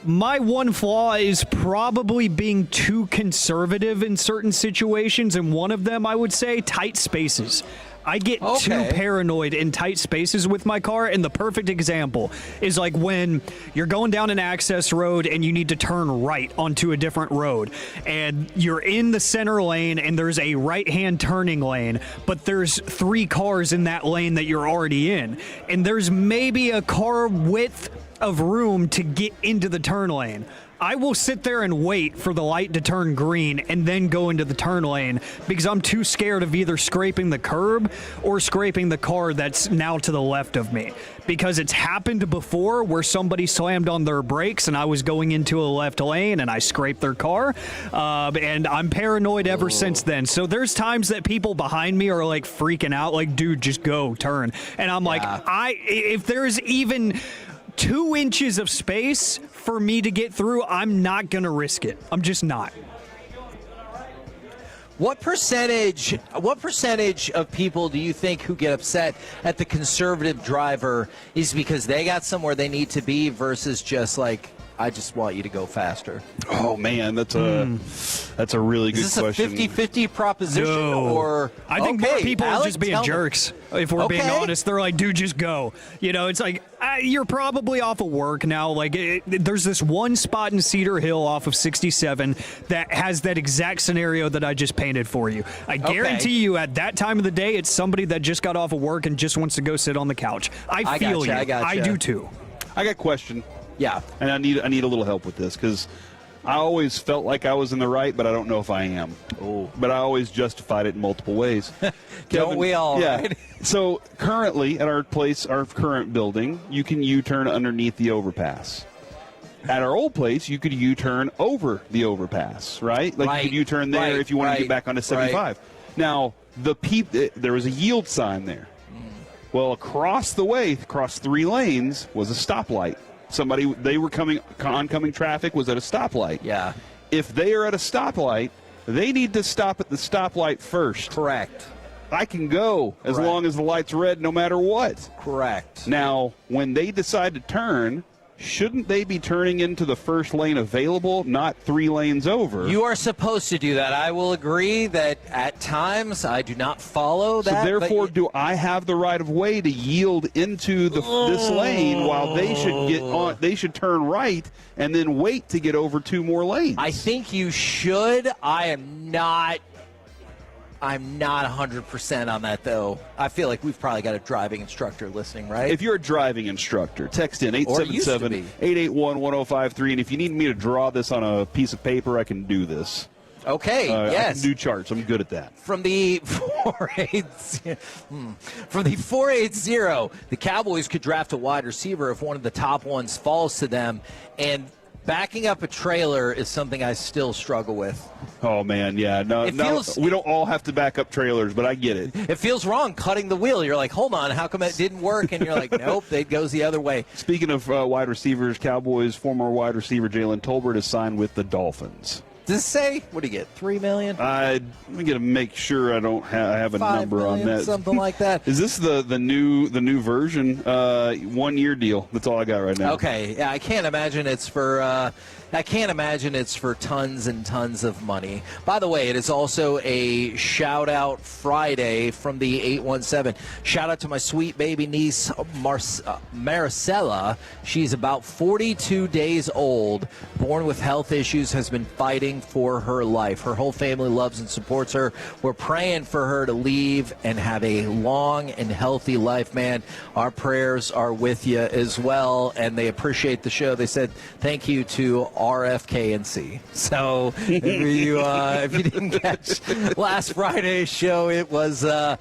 my one flaw is probably being too conservative in certain situations, and one of them, I would say, tight spaces. I get too paranoid in tight spaces with my car, and the perfect example is like when you're going down an access road and you need to turn right onto a different road, and you're in the center lane and there's a right-hand turning lane, but there's 3 cars in that lane that you're already in, and there's maybe a car width of room to get into the turn lane. I will sit there and wait for the light to turn green and then go into the turn lane, because I'm too scared of either scraping the curb or scraping the car that's now to the left of me. Because it's happened before where somebody slammed on their brakes and I was going into a left lane and I scraped their car. And I'm paranoid ever since then. So there's times that people behind me are like freaking out, like, dude, just go, turn. And I'm like, if there's even 2 inches of space for me to get through, I'm not going to risk it. I'm just not. What percentage of people do you think who get upset at the conservative driver is because they got somewhere they need to be versus just like, I just want you to go faster? Oh, man, that's a really good question. Is this a 50-50 proposition? No. Or I think more people are just being jerks, if we're being honest. They're like, dude, just go. It's like, you're probably off of work now. Like, there's this one spot in Cedar Hill off of 67 that has that exact scenario that I just painted for you. I guarantee you at that time of the day, it's somebody that just got off of work and just wants to go sit on the couch. I feel you. I do too. I got a question. Yeah. And I need a little help with this, because I always felt like I was in the right, but I don't know if I am. Oh. But I always justified it in multiple ways. Don't we all? Yeah. Right? So currently at our current building, you can U-turn underneath the overpass. At our old place, you could U-turn over the overpass, right? Like you could U-turn there if you want to get back onto 75. Now, there was a yield sign there. Well, across the way, across 3 lanes, was a stoplight. Oncoming traffic was at a stoplight. Yeah. If they are at a stoplight, they need to stop at the stoplight first. Correct. I can go as long as the light's red no matter what. Correct. Now, when they decide to turn, shouldn't they be turning into the first lane available, not 3 lanes over? You are supposed to do that. I will agree that at times I do not follow that. So therefore, do I have the right of way to yield into this lane while they should get on? They should turn right and then wait to get over 2 more lanes. I think you should. I'm not 100% on that, though. I feel like we've probably got a driving instructor listening, right? If you're a driving instructor, text in 877-881-1053. And if you need me to draw this on a piece of paper, I can do this. Okay, I yes. can do charts. I'm good at that. From the 480, the Cowboys could draft a wide receiver if one of the top ones falls to them, and backing up a trailer is something I still struggle with. Oh, man, yeah. No, we don't all have to back up trailers, but I get it. It feels wrong cutting the wheel. You're like, hold on, how come it didn't work? And you're like, nope, it goes the other way. Speaking of wide receivers, Cowboys former wide receiver Jalen Tolbert is signed with the Dolphins. Does it say, what do you get, $3 million? Let me get to make sure I don't have a number million, on that. Something like that. Is this the new version? 1 year deal. That's all I got right now. Okay, yeah, I can't imagine it's for tons and tons of money. By the way, it is also a shout-out Friday from the 817. Shout-out to my sweet baby niece, Maricela. She's about 42 days old, born with health issues, has been fighting for her life. Her whole family loves and supports her. We're praying for her to leave and have a long and healthy life, man. Our prayers are with you as well, and they appreciate the show. They said thank you to RFKNC. So if you didn't catch last Friday's show, it was a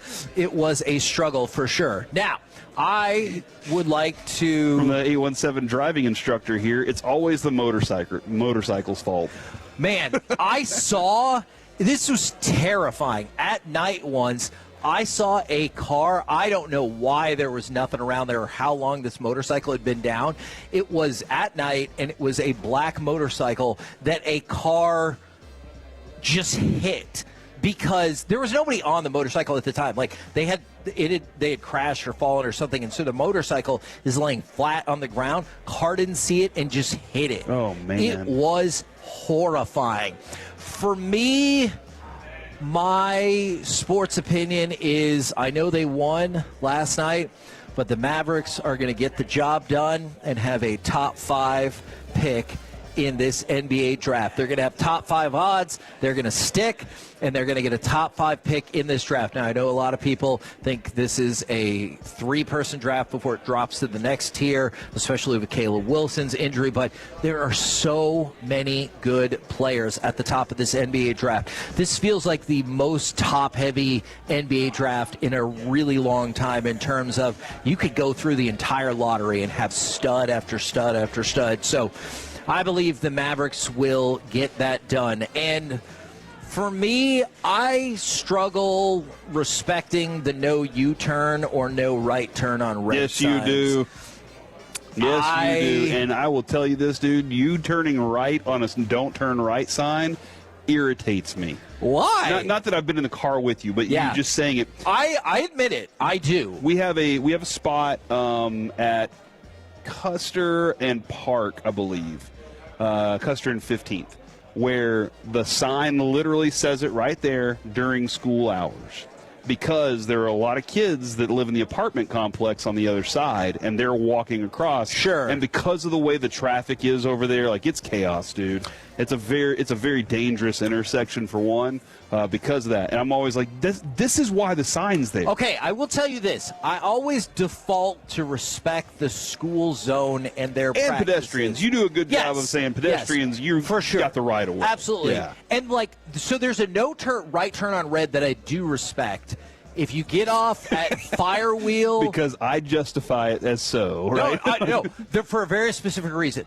struggle for sure. Now, I would like to... From the 817 driving instructor here, it's always the motorcycle's fault. Man, I saw... This was terrifying. At night once, I saw a car. I don't know why there was nothing around there or how long this motorcycle had been down. It was at night, and it was a black motorcycle that a car just hit because there was nobody on the motorcycle at the time. Like, they had crashed or fallen or something, and so the motorcycle is laying flat on the ground. Car didn't see it and just hit it. Oh, man. It was horrifying. For me, my sports opinion is I know they won last night, but the Mavericks are going to get the job done and have a top 5 pick in this NBA draft. They're going to have top 5 odds. They're going to stick, and they're going to get a top 5 pick in this draft. Now, I know a lot of people think this is a 3-person draft before it drops to the next tier, especially with Caleb Wilson's injury, but there are so many good players at the top of this NBA draft. This feels like the most top-heavy NBA draft in a really long time in terms of you could go through the entire lottery and have stud after stud after stud. So I believe the Mavericks will get that done. And for me, I struggle respecting the no U-turn or no right turn on red signs. Yes, you do. Yes, you do. And I will tell you this, dude, you turning right on a don't turn right sign irritates me. Why? Not that I've been in the car with you, but you just saying it. I admit it. I do. We have a spot at Custer and Park, I believe. Custer and 15th, where the sign literally says it right there during school hours, because there are a lot of kids that live in the apartment complex on the other side, and they're walking across. Sure. And because of the way the traffic is over there, like, it's chaos, dude. It's a very dangerous intersection for one, because of that. And I'm always like, this is why the sign's there. Okay, I will tell you this. I always default to respect the school zone and their practices. Pedestrians. You do a good job of saying pedestrians. You for sure got the right of way. Absolutely. Yeah. And so there's a right turn on red that I do respect. If you get off at Firewheel, because I justify it as so, right? No, for a very specific reason.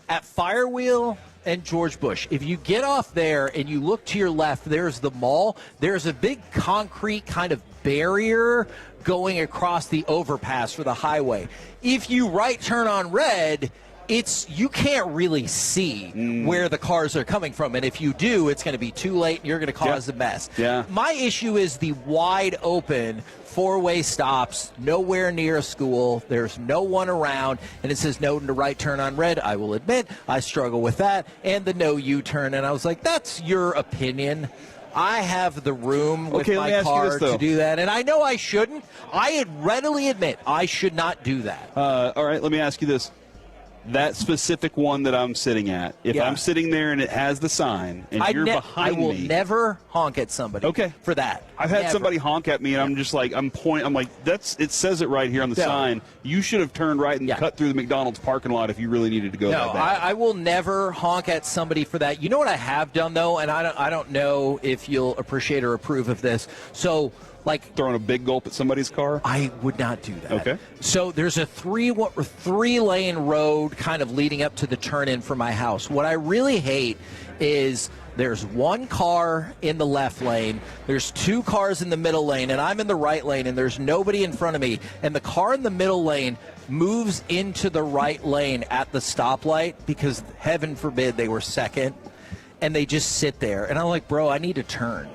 At Firewheel and George Bush, if you get off there and you look to your left, there's the mall. There's a big concrete kind of barrier going across the overpass for the highway. If you right turn on red, you can't really see where the cars are coming from. And if you do, it's going to be too late and you're going to cause a mess. Yeah. My issue is the wide open 4-way stops, nowhere near a school. There's no one around, and it says no to right turn on red. I will admit I struggle with that, and the no U-turn. And I was like, that's your opinion. I have the room with my car to do that, and I know I shouldn't. I readily admit I should not do that. All right, let me ask you this. that specific one that I'm sitting at. If I'm sitting there and it has the sign and you're behind me. I will never honk at somebody for that. I've had somebody honk at me and I'm just like, I'm like, it says it right here on the sign. You should have turned right and cut through the McDonald's parking lot if you really needed to go that bad. I will never honk at somebody for that. You know what I have done, though, and I don't know if you'll appreciate or approve of this. So, like throwing a big gulp at somebody's car? I would not do that. Okay. So there's a three-lane road kind of leading up to the turn-in for my house. What I really hate is there's one car in the left lane, there's two cars in the middle lane, and I'm in the right lane, and there's nobody in front of me. And the car in the middle lane moves into the right lane at the stoplight because, heaven forbid, they were second, and they just sit there. And I'm like, bro, I need to turn.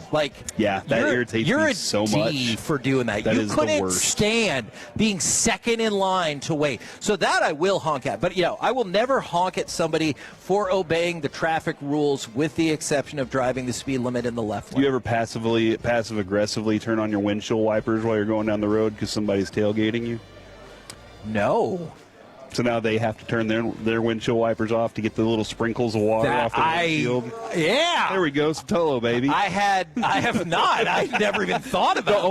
Like, that irritates me so much. You're a D for doing that. You couldn't stand being second in line to wait. So that I will honk at. But, I will never honk at somebody for obeying the traffic rules with the exception of driving the speed limit in the left lane. Do you ever passive-aggressively turn on your windshield wipers while you're going down the road because somebody's tailgating you? No. So now they have to turn their windshield wipers off to get the little sprinkles of water off the windshield. Yeah. There we go. Sotelo, baby. I have not. I never even thought about the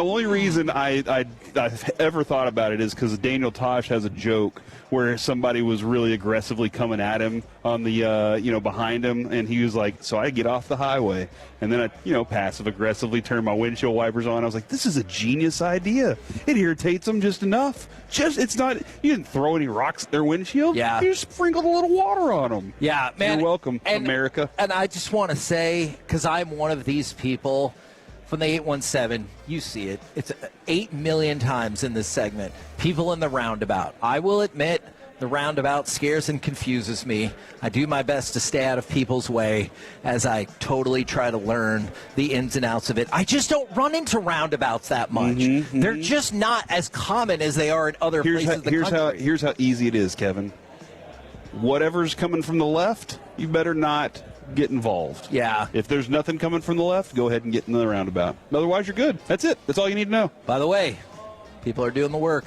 only reason I've ever thought about it is because Daniel Tosh has a joke where somebody was really aggressively coming at him on the behind him, and he was like, so I get off the highway, and then I passive aggressively turn my windshield wipers on. I was like, this is a genius idea. It irritates them just enough. It's not, you didn't throw any rocks at their windshield. Yeah. You just sprinkled a little water on them. Yeah, man. You're welcome, America. And I just want to say, because I'm one of these people from the 817, you see it. It's 8 million times in this segment. People in the roundabout. I will admit, the roundabout scares and confuses me. I do my best to stay out of people's way as I totally try to learn the ins and outs of it. I just don't run into roundabouts that much. They're just not as common as they are in other places in the country. Here's how easy it is, Kevin. Whatever's coming from the left, you better not get involved. Yeah. If there's nothing coming from the left, go ahead and get in the roundabout. Otherwise, you're good. That's it. That's all you need to know. By the way, people are doing the work.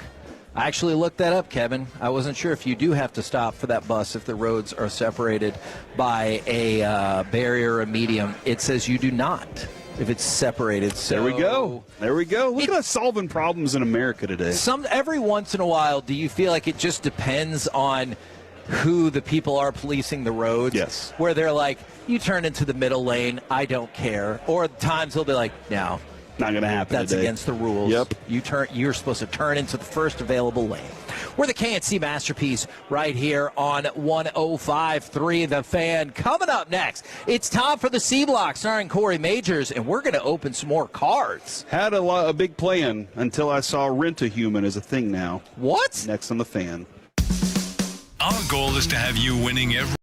I actually looked that up, Kevin. I wasn't sure if you do have to stop for that bus if the roads are separated by a barrier or a medium. It says you do not if it's separated. So there we go. There we go. Look at us solving problems in America today. Every once in a while, do you feel like it just depends on who the people are policing the roads? Yes. Where they're like, you turn into the middle lane, I don't care. Or at times they'll be like, no. Not going to happen That's today. Against the rules. Yep. You're supposed to turn into the first available lane. We're the KNC Masterpiece right here on 105.3 The Fan. Coming up next, it's time for the C Block starring Corey Majors, and we're going to open some more cards. Had a big plan until I saw Rent-A-Human as a thing now. What? Next on The Fan. Our goal is to have you winning every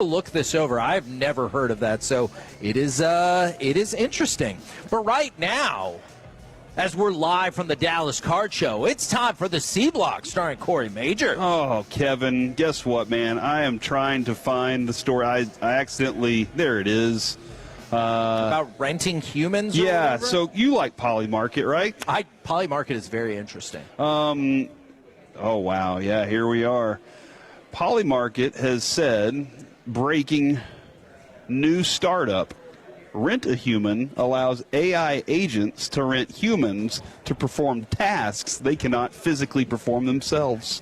to look this over. I've never heard of that, so it is interesting. But right now, as we're live from the Dallas Card Show, it's time for the C Block starring Corey Major. Oh, Kevin, guess what, man? I am trying to find the story. I accidentally, there it is. About renting humans? Yeah, so you like Polymarket, right? Polymarket is very interesting. Oh, wow. Yeah, here we are. Polymarket has said, breaking new startup. Rent a Human allows AI agents to rent humans to perform tasks they cannot physically perform themselves.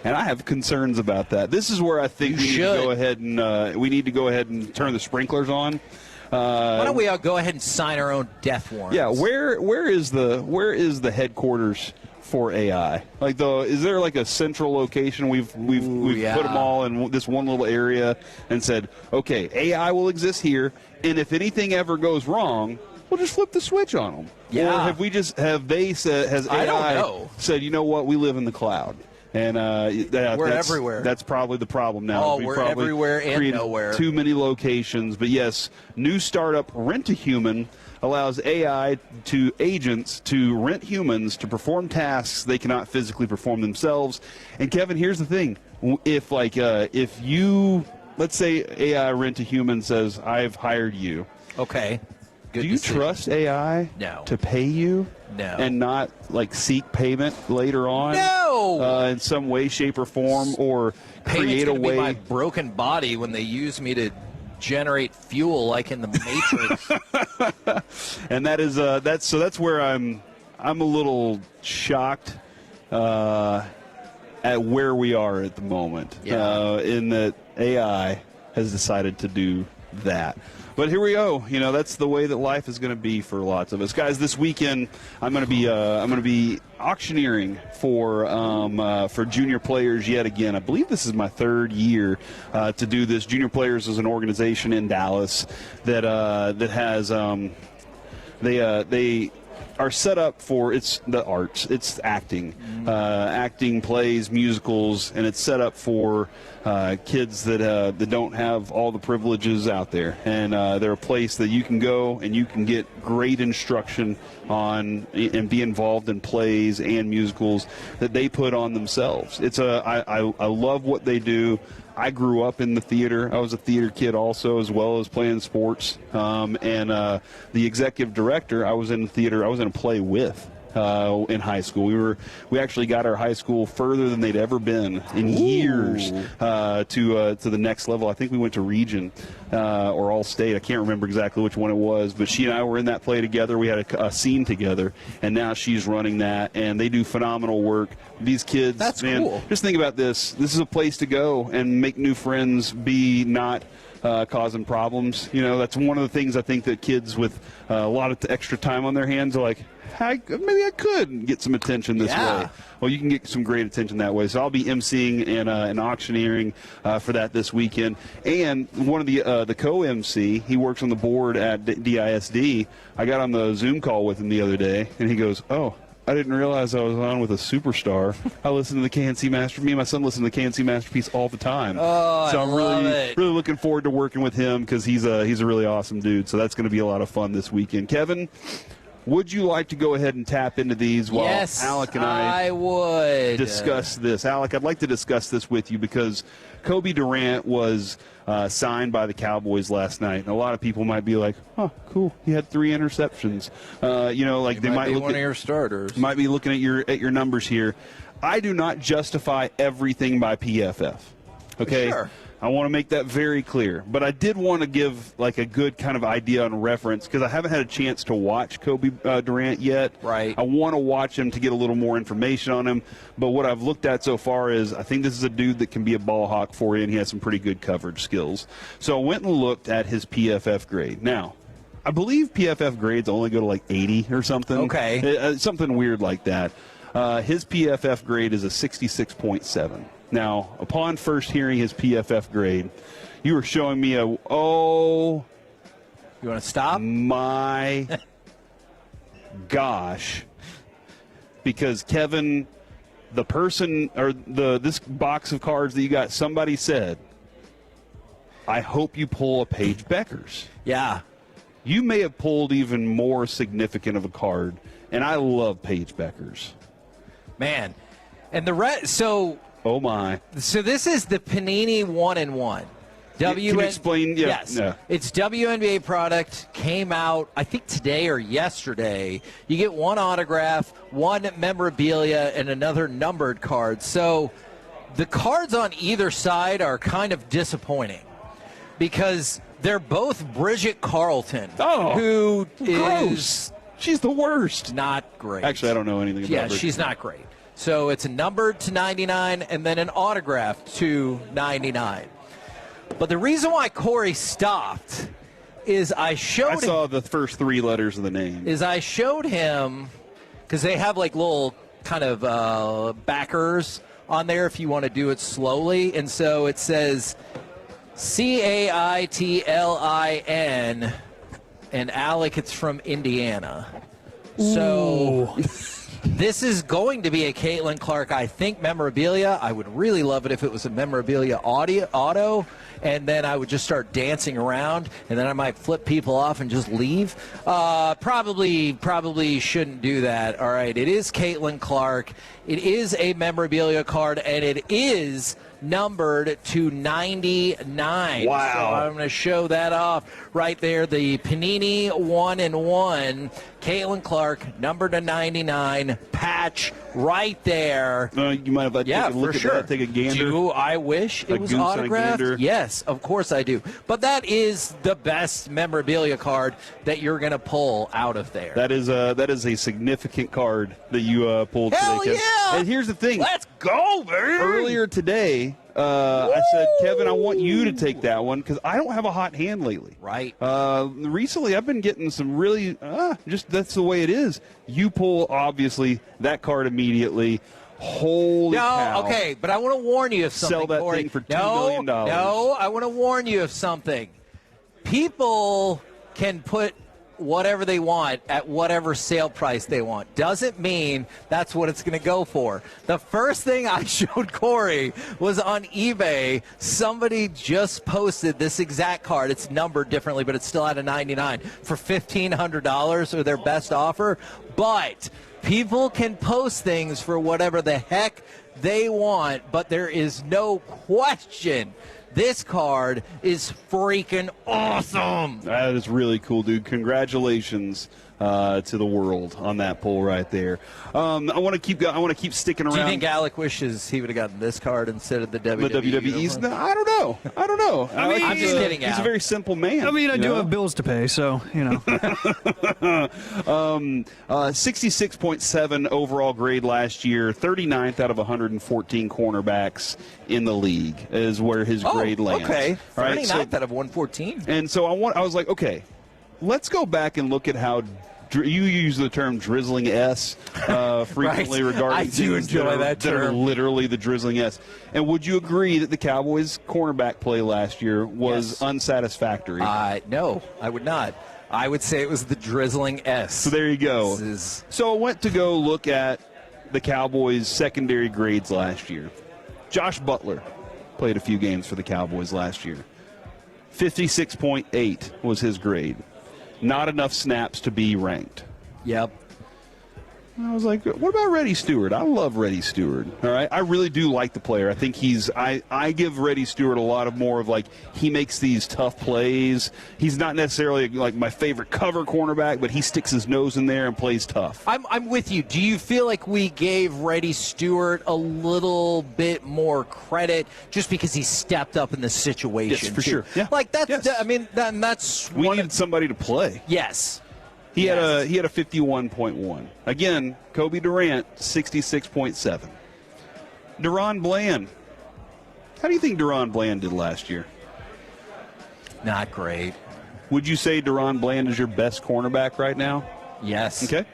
And I have concerns about that. This is where I think we need to go ahead and turn the sprinklers on. Why don't we all go ahead and sign our own death warrants? Yeah, where is the headquarters for AI? Like, is there like a central location? We've put them all in this one little area and said, okay, AI will exist here, and if anything ever goes wrong, we'll just flip the switch on them. Yeah. Or has AI said, you know what, we live in the cloud? And we're everywhere. That's probably the problem now. Oh, we're everywhere and nowhere. Too many locations. But yes, new startup Rent a Human allows AI agents to rent humans to perform tasks they cannot physically perform themselves. And Kevin, here's the thing: if let's say AI Rent a Human says, "I've hired you." Okay. Good Do you decision. trust AI to pay you? No. And not like seek payment later on? No. In some way, shape, or form, or create a way. Be my broken body when they use me to generate fuel, like in the Matrix. And that's where I'm a little shocked at where we are at the moment. Yeah. In that AI has decided to do that. But here we go. You know, that's the way that life is going to be for lots of us, guys. This weekend, I'm going to be auctioneering for junior players yet again. I believe this is my third year to do this. Junior Players is an organization in Dallas that has they are set up for the arts. It's acting, acting, plays, musicals, and it's set up for kids that don't have all the privileges out there. And they're a place that you can go and you can get great instruction on and be involved in plays and musicals that they put on themselves. I love what they do. I grew up in the theater. I was a theater kid also, as well as playing sports. And the executive director, I was in the theater. I was in a play with in high school. We actually got our high school further than they'd ever been in years to the next level. I think we went to region or all state. I can't remember exactly which one it was, but she and I were in that play together. We had a scene together, and now she's running that, and they do phenomenal work. These kids, that's man, cool. Just think about this. This is a place to go and make new friends, be not causing problems. You know, that's one of the things I think that kids with a lot of extra time on their hands are like, maybe I could get some attention this way. Well, you can get some great attention that way. So I'll be emceeing and auctioneering for that this weekend. And one of the co-MC, he works on the board at DISD. I got on the Zoom call with him the other day, and he goes, "Oh, I didn't realize I was on with a superstar. I listen to the KNC Master. Me and my son listen to the KNC Masterpiece all the time. Oh, so I'm really looking forward to working with him because he's a really awesome dude. So that's going to be a lot of fun this weekend. Kevin, would you like to go ahead and tap into these while Alec and I would discuss this? Alec, I'd like to discuss this with you because Kobe Durant was signed by the Cowboys last night. And a lot of people might be like, "Oh, cool! He had 3 interceptions." They might be look one at of your starters. Might be looking at your numbers here. I do not justify everything by PFF. Okay. Sure. I want to make that very clear. But I did want to give like a good kind of idea on reference because I haven't had a chance to watch Kobe Durant yet. Right. I want to watch him to get a little more information on him. But what I've looked at so far is I think this is a dude that can be a ball hawk for you, and he has some pretty good coverage skills. So I went and looked at his PFF grade. Now, I believe PFF grades only go to like 80 or something. Okay. Something weird like that. His PFF grade is a 66.7. Now, upon first hearing his PFF grade, you were showing me you want to stop? My gosh. Because Kevin, the person or this box of cards that you got, somebody said, I hope you pull a Paige Beckers. Yeah. You may have pulled even more significant of a card, and I love Paige Beckers. Man. And the rest, so. Oh, my. So this is the Panini 1-in-1. Can you explain? Yeah, yes. Yeah. It's WNBA product, came out, I think today or yesterday. You get one autograph, one memorabilia, and another numbered card. So the cards on either side are kind of disappointing because they're both Bridget Carlton, who gross. is she's the worst. Not great. Actually, I don't know anything about her. Yeah, she's not great. So it's a numbered to 99 and then an autograph to 99. But the reason why Corey stopped is I saw the first three letters of the name. I showed him, because they have like little kind of backers on there if you want to do it slowly. And so it says Caitlin, and Alec, it's from Indiana. So this is going to be a Caitlin Clark, I think, memorabilia. I would really love it if it was a memorabilia auto, and then I would just start dancing around, and then I might flip people off and just leave. Probably shouldn't do that. All right, it is Caitlin Clark. It is a memorabilia card, and it is numbered to 99. Wow. So I'm going to show that off right there. The Panini 1-in-1, Caitlin Clark, numbered to 99, patch right there. You mind if I take a look at that, take a gander? Do I wish it was autographed? Yes, of course I do. But that is the best memorabilia card that you're going to pull out of there. That is a significant card that you pulled Hell today. Yeah! And here's the thing. Let's go, baby! Earlier today, I said, Kevin, I want you to take that one because I don't have a hot hand lately. Right. Recently, I've been getting some really, just that's the way it is. You pull, obviously, that card immediately. Holy cow. Okay, but I want to warn you of something, Sell that Corey. thing for $2 million. No, I want to warn you of something. People can put whatever they want at whatever sale price they want. Doesn't mean that's what it's going to go for. The first thing I showed Corey was on eBay. Somebody just posted this exact card. It's numbered differently, but it's still at a 99 for $1,500 or their best offer. But people can post things for whatever the heck they want, but there is no question this card is freaking awesome. That is really cool, dude. Congratulations to the world on that pull right there. I want to keep sticking around. Do you think Alec wishes he would have gotten this card instead of the WWE? The WWE's? No, I don't know. I mean, I'm just kidding. He's a very simple man. I mean, I do have bills to pay, so, 66.7 overall grade last year, 39th out of 114 cornerbacks in the league is where his grade lands. Okay, 39th out of 114. And so I was like, okay, let's go back and look at how you use the term drizzling S frequently right. regarding I do enjoy that term. That are literally the drizzling S. And would you agree that the Cowboys' cornerback play last year was unsatisfactory? No, I would not. I would say it was the drizzling S. So there you go. So I went to go look at the Cowboys' secondary grades last year. Josh Butler played a few games for the Cowboys last year. 56.8 was his grade. Not enough snaps to be ranked. Yep. I was like, what about Reddy Stewart? I love Reddy Stewart. All right, I really do like the player. I think I give Reddy Stewart a lot of more of like he makes these tough plays. He's not necessarily like my favorite cover cornerback, but he sticks his nose in there and plays tough. I'm with you. Do you feel like we gave Reddy Stewart a little bit more credit just because he stepped up in the situation? Yes, for sure. Yeah. Like that's. Yes. I mean, that's. We needed somebody to play. Yes. He had a 51.1. Again, Kobe Durant, 66.7. Deron Bland. How do you think Deron Bland did last year? Not great. Would you say Deron Bland is your best cornerback right now? Yes. Okay.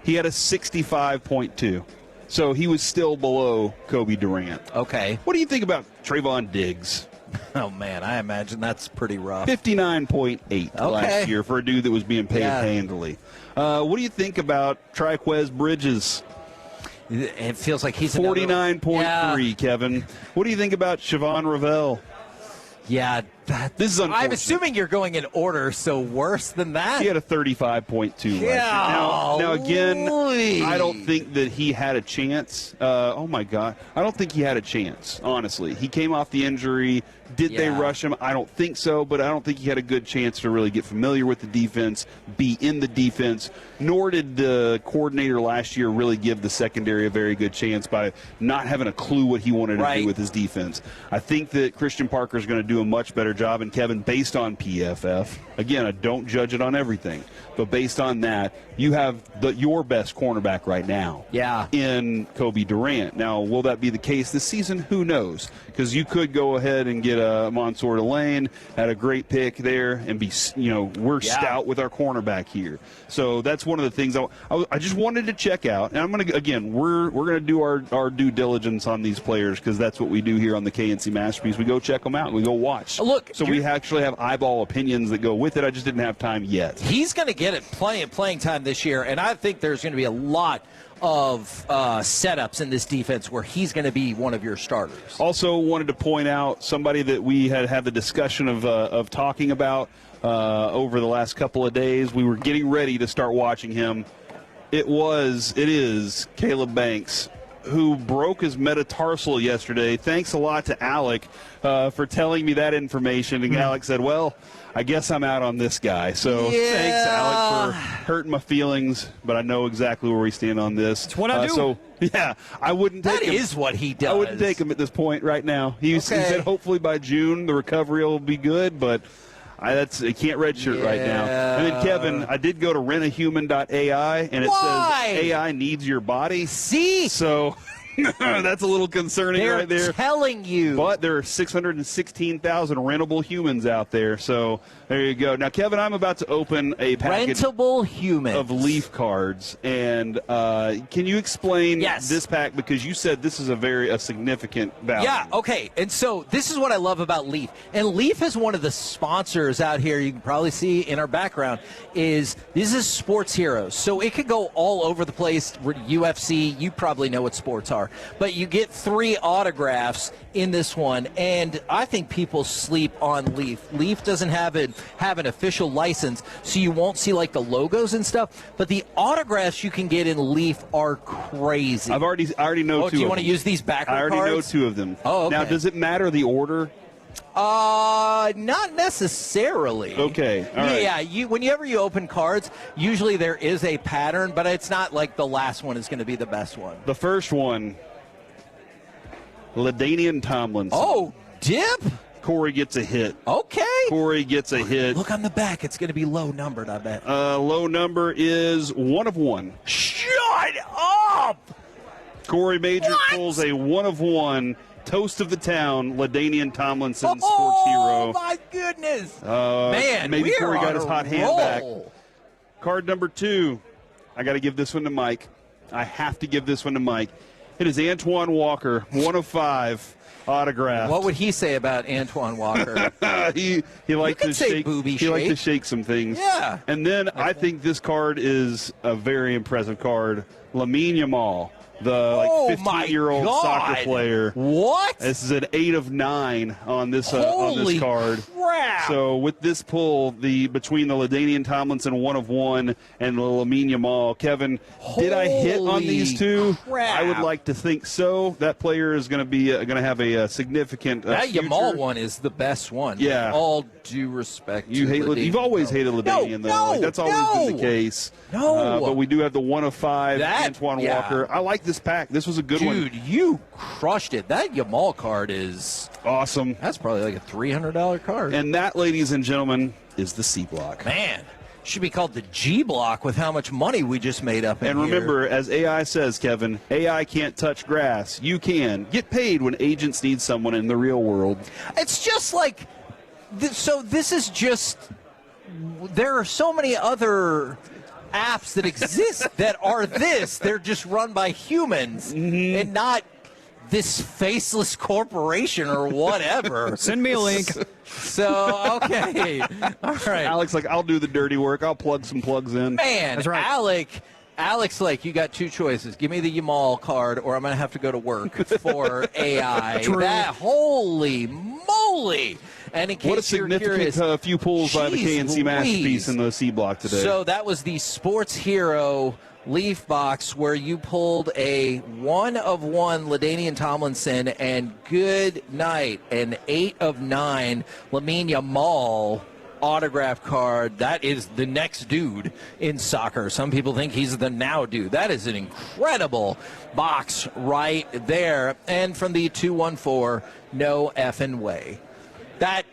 He had a 65.2. So he was still below Kobe Durant. Okay. What do you think about Trayvon Diggs? Oh, man, I imagine that's pretty rough. 59.8 last year for a dude that was being paid handily. What do you think about Triquez Bridges? It feels like he's 49.3, Kevin. What do you think about Siobhan Ravel? Yeah, This is unfortunate. I'm assuming you're going in order, so worse than that? He had a 35.2 last year. Now, again, I don't think that he had a chance. Oh, my God. I don't think he had a chance, honestly. He came off the injury. Did they rush him? I don't think so, but I don't think he had a good chance to really get familiar with the defense, be in the defense, nor did the coordinator last year really give the secondary a very good chance by not having a clue what he wanted to do with his defense. I think that Christian Parker is going to do a much better job, and Kevin, based on PFF, again, I don't judge it on everything, but based on that, you have your best cornerback right now in Kobe Durant. Now, will that be the case this season? Who knows? Because you could go ahead and get Mansour Delane, had a great pick there, and be, we're stout with our cornerback here. So that's one of the things I just wanted to check out. And I'm going to, again, we're going to do our due diligence on these players because that's what we do here on the KNC Masterpiece. We go check them out. We go watch. Look, so we actually have eyeball opinions that go with it. I just didn't have time yet. He's going to get it playing time this year, and I think there's going to be a lot of setups in this defense where he's going to be one of your starters. Also wanted to point out somebody that we had the discussion of talking about over the last couple of days. We were getting ready to start watching him. It is Caleb Banks, who broke his metatarsal yesterday. Thanks a lot to Alec for telling me that information. And Alec said, well, I guess I'm out on this guy. So thanks, Alec, for hurting my feelings, but I know exactly where we stand on this. It's what I do. So, I wouldn't take him. That is what he does. I wouldn't take him at this point right now. He said hopefully by June the recovery will be good, but I can't redshirt right now. And then, Kevin, I did go to rentahuman.ai, and it says AI needs your body. See? So that's a little concerning right there. They're telling you. But there are 616,000 rentable humans out there. So there you go. Now, Kevin, I'm about to open a package rentable humans of Leaf cards. And can you explain this pack? Because you said this is a significant value. Yeah, okay. And so this is what I love about Leaf. And Leaf is one of the sponsors out here. You can probably see in our background this is Sports Heroes. So it could go all over the place. UFC, you probably know what sports are. But you get 3 autographs in this one, and I think people sleep on Leaf. Leaf doesn't have an official license, so you won't see like the logos and stuff. But the autographs you can get in Leaf are crazy. I already know 2 of them. Do you want to use these backer cards? I already know 2 of them. Oh, okay. Now, does it matter the order? Not necessarily. Okay, all right. Yeah, whenever you open cards, usually there is a pattern, but it's not like the last one is going to be the best one. The first one, LaDainian Tomlinson. Oh, dip? Corey gets a hit. Okay. Corey gets a hit. Look on the back. It's going to be low numbered, I bet. Low number is 1 of 1. Shut up! Corey Major pulls a 1 of 1. Toast of the town, LaDainian Tomlinson, sports hero. Oh, my goodness. Man, maybe Corey got his hot hand back. Card number 2. I got to give this one to Mike. I have to give this one to Mike. It is Antoine Walker, 1 of 5, autographed. What would he say about Antoine Walker? he liked to shake. He liked to shake some things. Yeah. And then I think this card is a very impressive card. Lamine Yamal, the 15-year-old soccer player. What? This is an 8 of 9 on this card. Holy crap. So with this pull, between the LaDainian Tomlinson 1 of 1 and the Lamine Yamal, Kevin, did I hit on these 2? Crap. I would like to think so. That player is going to have a significant that future. Yamal one is the best one. Yeah. With all due respect. You've always hated LaDainian, though. That's always been the case. No. But we do have the 1 of 5 Antoine Walker. I like this pack. This was a good one. Dude, you crushed it. That Yamal card is awesome. That's probably like a $300 card. And that, ladies and gentlemen, is the C block. Man, should be called the G block with how much money we just made up in And remember, as AI says, Kevin, AI can't touch grass. You can. Get paid when agents need someone in the real world. It's just like, so this is just, there are so many other apps that exist that are this. They're just run by humans and not this faceless corporation or whatever. Send me a link. So, okay. All right. Alex, I'll do the dirty work. I'll plug some plugs in. Man, that's right. Alex, you got 2 choices. Give me the Yamal card, or I'm going to have to go to work for AI. True. Holy moly. moly! And in case what a significant few pulls by the KNC masterpiece in the C block today. So that was the Sports Hero Leaf Box where you pulled a 1-of-1 LaDainian Tomlinson and good night, an 8-of-9 Lamine Yamal autograph card. That is the next dude in soccer. Some people think he's the now dude. That is an incredible box right there. And from the 214, no effing way. That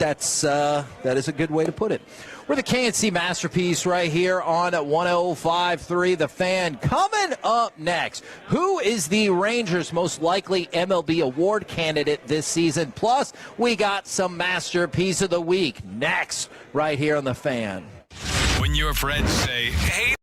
is a good way to put it. We're the KNC Masterpiece right here on 105.3 The Fan. Coming up next, who is the Rangers' most likely MLB award candidate this season? Plus, we got some Masterpiece of the Week next right here on The Fan. When your friends say, hey,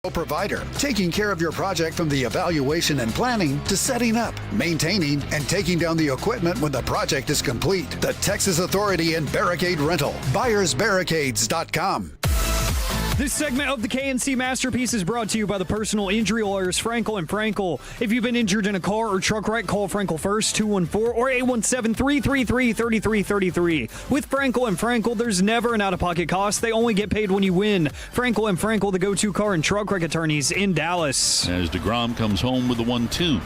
Provider, taking care of your project from the evaluation and planning to setting up, maintaining, and taking down the equipment when the project is complete. The Texas Authority and Barricade Rental. BuyersBarricades.com. This segment of the KNC Masterpiece is brought to you by the personal injury lawyers Frankel & Frankel. If you've been injured in a car or truck wreck, call Frankel first, 214 or 817-333-3333. With Frankel & Frankel, there's never an out-of-pocket cost. They only get paid when you win. Frankel & Frankel, the go-to car and truck wreck attorneys in Dallas. As DeGrom comes home with the 1-2.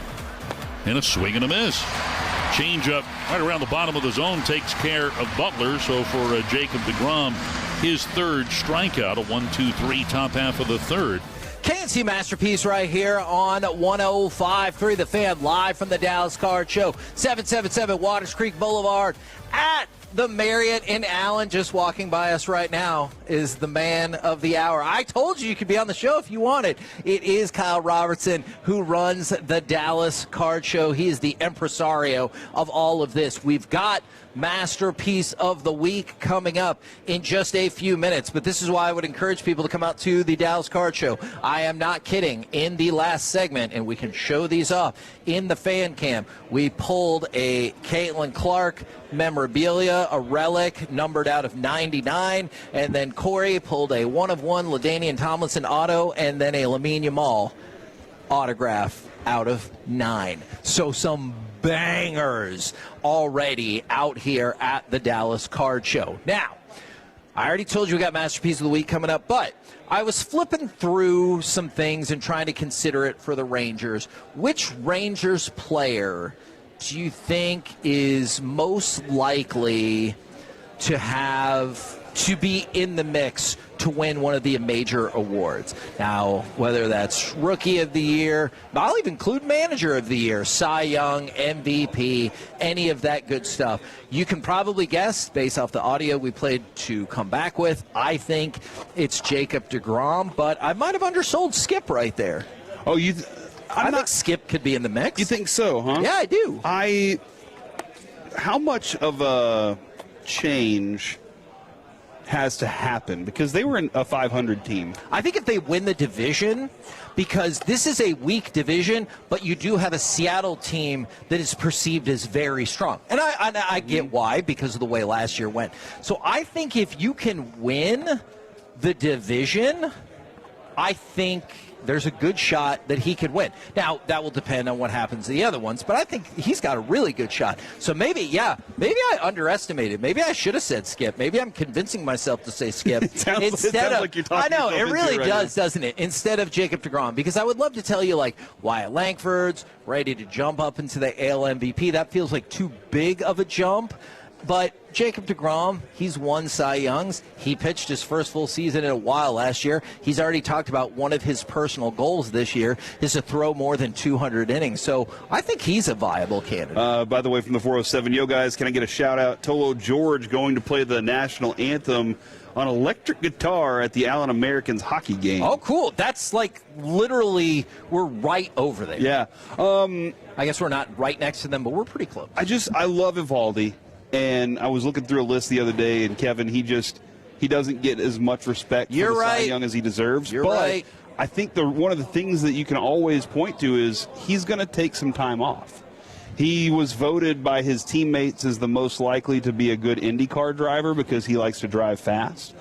And a swing and a miss. Changeup right around the bottom of the zone takes care of Butler. So for Jacob DeGrom, his third strikeout, a 1-2-3 top half of the third. KNC Masterpiece right here on 105.3 The Fan, live from the Dallas Card Show. 777 Waters Creek Boulevard at the Marriott in Allen. Just walking by us right now is the man of the hour. I told you could be on the show if you wanted. It is Kyle Robertson who runs the Dallas Card Show. He is the impresario of all of this. We've got Masterpiece of the Week coming up in just a few minutes, but this is why I would encourage people to come out to the Dallas Card Show. I am not kidding. In the last segment, and we can show these off in the fan cam, we pulled a Caitlin Clark memorabilia, a relic numbered out of 99, and then Corey pulled a one-of-one LaDainian Tomlinson auto, and then a Lamine Yamal autograph out of 9. So some bangers already out here at the Dallas Card Show. Now, I already told you we got Masterpiece of the Week coming up, but I was flipping through some things and trying to consider it for the Rangers. Which Rangers player do you think is most likely to be in the mix to win one of the major awards? Now, whether that's Rookie of the Year, I'll even include Manager of the Year, Cy Young, MVP, any of that good stuff. You can probably guess, based off the audio we played to come back with, I think it's Jacob DeGrom, but I might have undersold Skip right there. Oh, I think Skip could be in the mix. You think so, huh? Yeah, I do. How much of a change has to happen? Because they were in a 500 team. I think if they win the division, because this is a weak division, but you do have a Seattle team that is perceived as very strong. And I get why, because of the way last year went. So I think if you can win the division, I think there's a good shot that he could win. Now, that will depend on what happens to the other ones, but I think he's got a really good shot. So maybe I underestimated. Maybe I should have said Skip. Maybe I'm convincing myself to say Skip. It sounds like you're talking I know, it really does, now. doesn't it? Instead of Jacob DeGrom, because I would love to tell you, like, Wyatt Langford's ready to jump up into the AL MVP. That feels like too big of a jump. But Jacob DeGrom, he's won Cy Youngs. He pitched his first full season in a while last year. He's already talked about one of his personal goals this year is to throw more than 200 innings. So I think he's a viable candidate. By the way, from the 407, yo guys, can I get a shout out? Tolo George going to play the national anthem on electric guitar at the Allen Americans hockey game. Oh, cool. That's like literally we're right over there. Yeah. I guess we're not right next to them, but we're pretty close. I love Evaldi. And I was looking through a list the other day, and Kevin, he doesn't get as much respect for the Cy Young as he deserves. You're right. I think one of the things that you can always point to is he's going to take some time off. He was voted by his teammates as the most likely to be a good IndyCar driver because he likes to drive fast.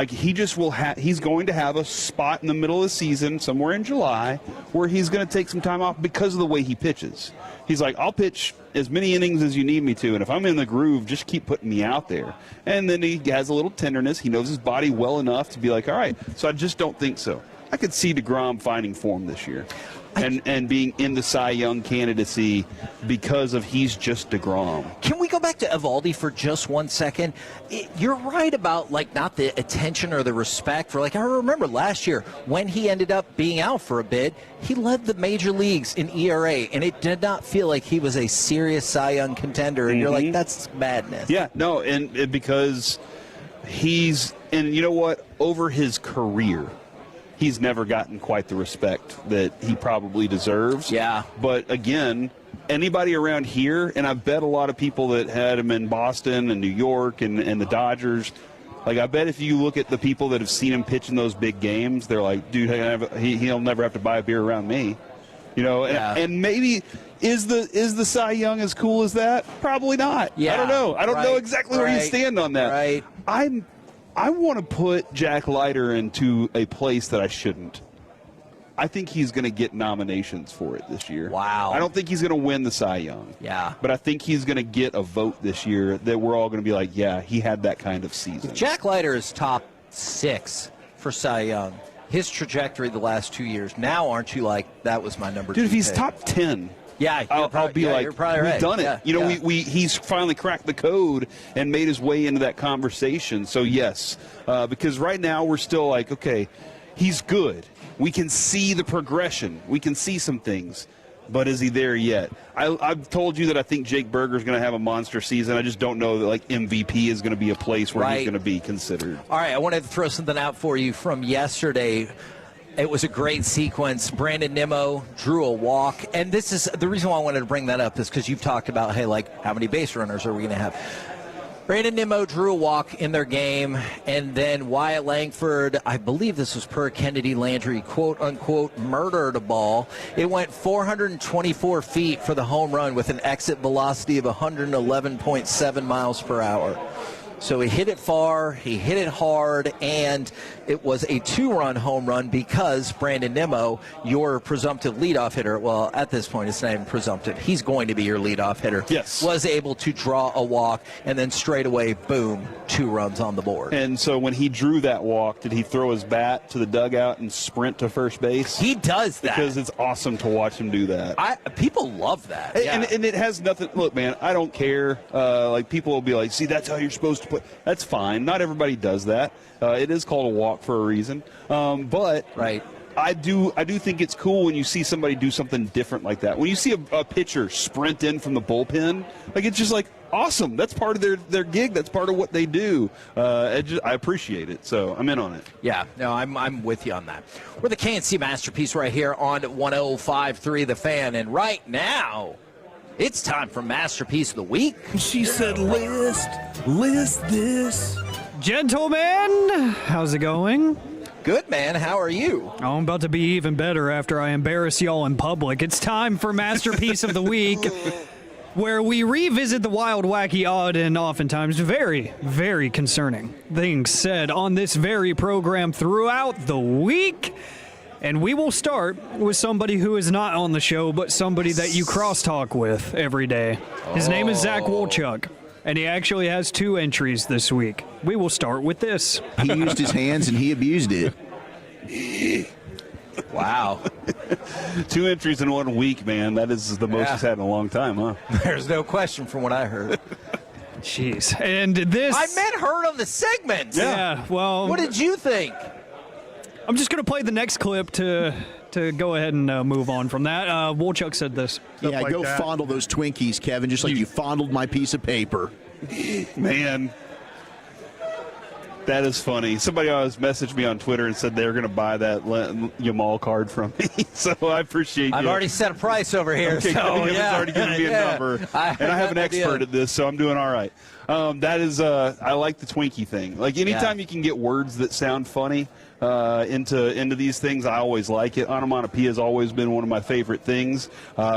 He's going to have a spot in the middle of the season, somewhere in July, where he's going to take some time off because of the way he pitches. He's like, I'll pitch as many innings as you need me to, and if I'm in the groove, just keep putting me out there. And then he has a little tenderness. He knows his body well enough to be like, all right. So I just don't think so. I could see DeGrom finding form this year and being in the Cy Young candidacy because of he's just DeGrom. Can we go back to Evaldi for just 1 second? You're right about, like, not the attention or the respect for, like, I remember last year when he ended up being out for a bit, he led the major leagues in ERA, and it did not feel like he was a serious Cy Young contender, and you're like, that's madness. Yeah, no, and because and you know what, over his career, he's never gotten quite the respect that he probably deserves. Yeah. But again, anybody around here, and I bet a lot of people that had him in Boston and New York and the Dodgers, Like, I bet if you look at the people that have seen him pitch in those big games, they're like, dude, he'll never have to buy a beer around me. You know, and maybe is the Cy Young as cool as that? Probably not. Yeah, I don't know. I don't know exactly where you stand on that. Right. I want to put Jack Leiter into a place that I shouldn't. I think he's going to get nominations for it this year. Wow. I don't think he's going to win the Cy Young. Yeah. But I think he's going to get a vote this year that we're all going to be like, yeah, he had that kind of season. Jack Leiter is top 6 for Cy Young. His trajectory the last 2 years. Now, aren't you like, that was my number 2 Dude, if he's pick. top 10, yeah, I'll be like, you're probably right. We've done it. Yeah, you know, he's finally cracked the code and made his way into that conversation. So, yes, because right now we're still like, okay, he's good. We can see the progression. We can see some things. But is he there yet? I've told you that I think Jake Berger's going to have a monster season. I just don't know that, like, MVP is going to be a place where he's going to be considered. All right, I wanted to throw something out for you from yesterday. It was a great sequence. Brandon Nimmo drew a walk. And this is the reason why I wanted to bring that up is because you've talked about, hey, like, how many base runners are we going to have? Brandon Nimmo drew a walk in their game, and then Wyatt Langford, I believe this was per Kennedy Landry, quote-unquote, murdered a ball. It went 424 feet for the home run with an exit velocity of 111.7 miles per hour. So he hit it far, he hit it hard, and it was a 2-run home run because Brandon Nimmo, your presumptive leadoff hitter, well, at this point it's not even presumptive, he's going to be your leadoff hitter, was able to draw a walk, and then straight away, boom, 2 runs on the board. And so when he drew that walk, did he throw his bat to the dugout and sprint to first base? He does that. Because it's awesome to watch him do that. People love that. And it has nothing, look, man, I don't care. Like, people will be like, see, that's how you're supposed to play. That's fine. Not everybody does that. It is called a walk for a reason. But I do think it's cool when you see somebody do something different like that. When you see a pitcher sprint in from the bullpen, like, it's just like awesome. That's part of their gig. That's part of what they do. I appreciate it. So I'm in on it. Yeah, no, I'm with you on that. We're the KNC Masterpiece right here on 105.3 The Fan, and right now, it's time for Masterpiece of the Week. She said, list this. Gentlemen, how's it going? Good, man. How are you? Oh, I'm about to be even better after I embarrass y'all in public. It's time for Masterpiece of the Week, where we revisit the wild, wacky, odd, and oftentimes very, very concerning things said on this very program throughout the week. And we will start with somebody who is not on the show, but somebody that you crosstalk with every day. His name is Zach Wolchuk, and he actually has 2 entries this week. We will start with this. He used his hands and he abused it. Wow. 2 entries in 1 week, man. That is the most he's had in a long time, huh? There's no question from what I heard. Jeez. And this... I meant heard on the segment. Yeah, well... What did you think? I'm just going to play the next clip to go ahead and move on from that. Wolchuk said this. Yeah, like go fondle those Twinkies, Kevin, just like you fondled my piece of paper. Man, that is funny. Somebody always messaged me on Twitter and said they were going to buy that Yamal card from me. So I appreciate you. I've already set a price over here. Okay, so Kevin's already given me a number. And I have an expert at this, so I'm doing all right. That is, I like the Twinkie thing. Like, anytime you can get words that sound funny into these things, I always like it. Onomatopoeia has always been one of my favorite things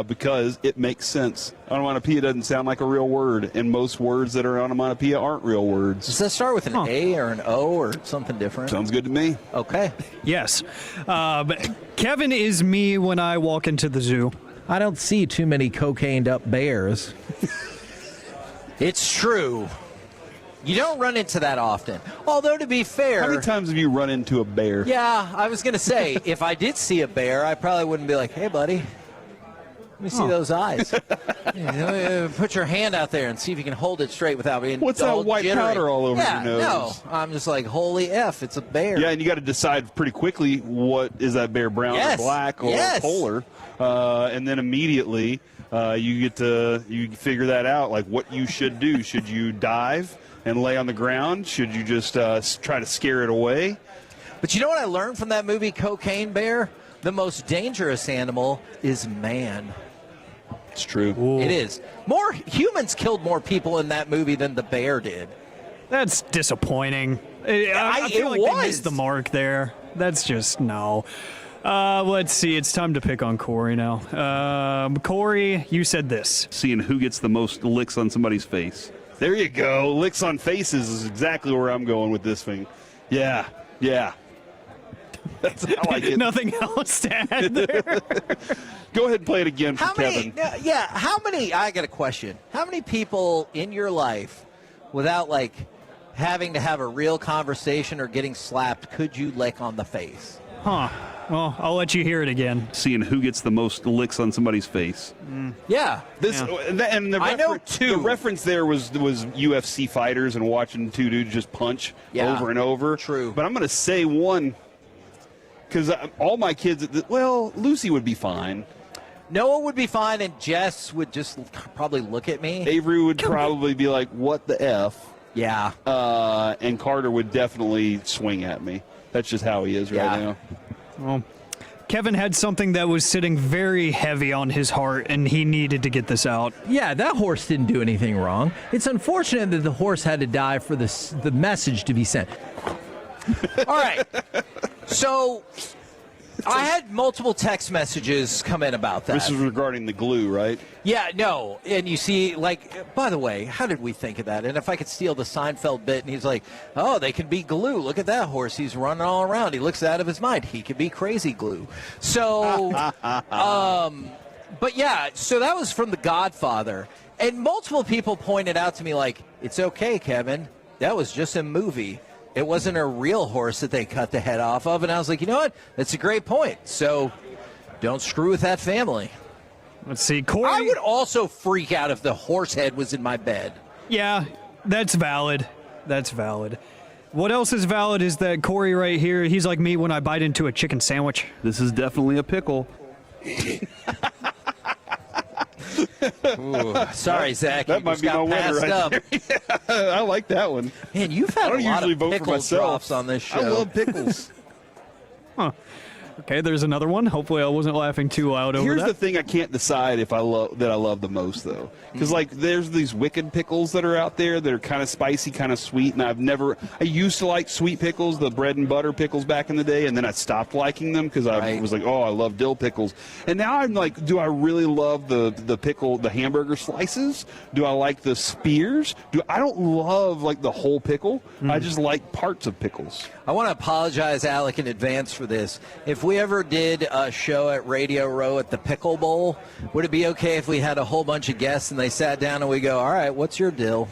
because it makes sense. Onomatopoeia doesn't sound like a real word, and most words that are onomatopoeia aren't real words. Does that start with an A or an O or something different? Sounds good to me. Okay. Yes. But Kevin is me when I walk into the zoo. I don't see too many cocained up bears. It's true. You don't run into that often. Although, to be fair... How many times have you run into a bear? Yeah, I was going to say, if I did see a bear, I probably wouldn't be like, hey, buddy, let me see those eyes. Put your hand out there and see if you can hold it straight without being What's that white jittery. Powder all over your nose? No, I'm just like, holy F, it's a bear. Yeah, and you got to decide pretty quickly, what is that bear, brown or black or polar? And then immediately you figure that out, like what you should do. Should you dive and lay on the ground? Should you just try to scare it away? But you know what I learned from that movie, Cocaine Bear? The most dangerous animal is man. It's true. Ooh. It is. More humans killed more people in that movie than the bear did. That's disappointing. I feel like they missed the mark there. That's just no. Let's see. It's time to pick on Corey now. Corey, you said this. Seeing who gets the most licks on somebody's face. There you go. Licks on faces is exactly where I'm going with this thing. Yeah. That's how I get. Nothing else to add there. Go ahead and play it again for Kevin. How many? I got a question. How many people in your life, without like having to have a real conversation or getting slapped, could you lick on the face? Huh. Well, I'll let you hear it again. Seeing who gets the most licks on somebody's face. Yeah. And I know two. The reference there was UFC fighters and watching two dudes just punch over and over. True. But I'm going to say one, because all my kids, Lucy would be fine. Noah would be fine, and Jess would just probably look at me. Avery would probably be like, what the F? Yeah. And Carter would definitely swing at me. That's just how he is right now. Well, Kevin had something that was sitting very heavy on his heart, and he needed to get this out. Yeah, that horse didn't do anything wrong. It's unfortunate that the horse had to die for the message to be sent. All right. So I had multiple text messages come in about that. This is regarding the glue, right? Yeah, no. And you see, like, by the way, how did we think of that? And if I could steal the Seinfeld bit, and he's like, oh, they can be glue. Look at that horse. He's running all around. He looks out of his mind. He could be crazy glue. So, but yeah, so that was from The Godfather. And multiple people pointed out to me, like, it's okay, Kevin. That was just a movie. It wasn't a real horse that they cut the head off of. And I was like, you know what? That's a great point. So don't screw with that family. Let's see, Corey. I would also freak out if the horse head was in my bed. Yeah, that's valid. That's valid. What else is valid is that Corey right here, he's like me when I bite into a chicken sandwich. This is definitely a pickle. Ooh, sorry, Zach. That might be my winner right there. Yeah, I like that one. Man, you've had I don't a lot usually of vote for pickle myself. drops on this show. I love pickles. Huh. Okay, there's another one. Hopefully I wasn't laughing too loud over Here's that. the thing I can't decide if I love the most, though. Because, like, there's these wicked pickles that are out there that are kind of spicy, kind of sweet, and I used to like sweet pickles, the bread and butter pickles back in the day, and then I stopped liking them because I was like, oh, I love dill pickles. And now I'm like, do I really love the pickle, the hamburger slices? Do I like the spears? I don't love, like, the whole pickle. I just like parts of pickles. I want to apologize, Alec, in advance for this. If we ever did a show at Radio Row at the Pickle Bowl, would it be okay if we had a whole bunch of guests and they sat down and we go, all right, what's your dill?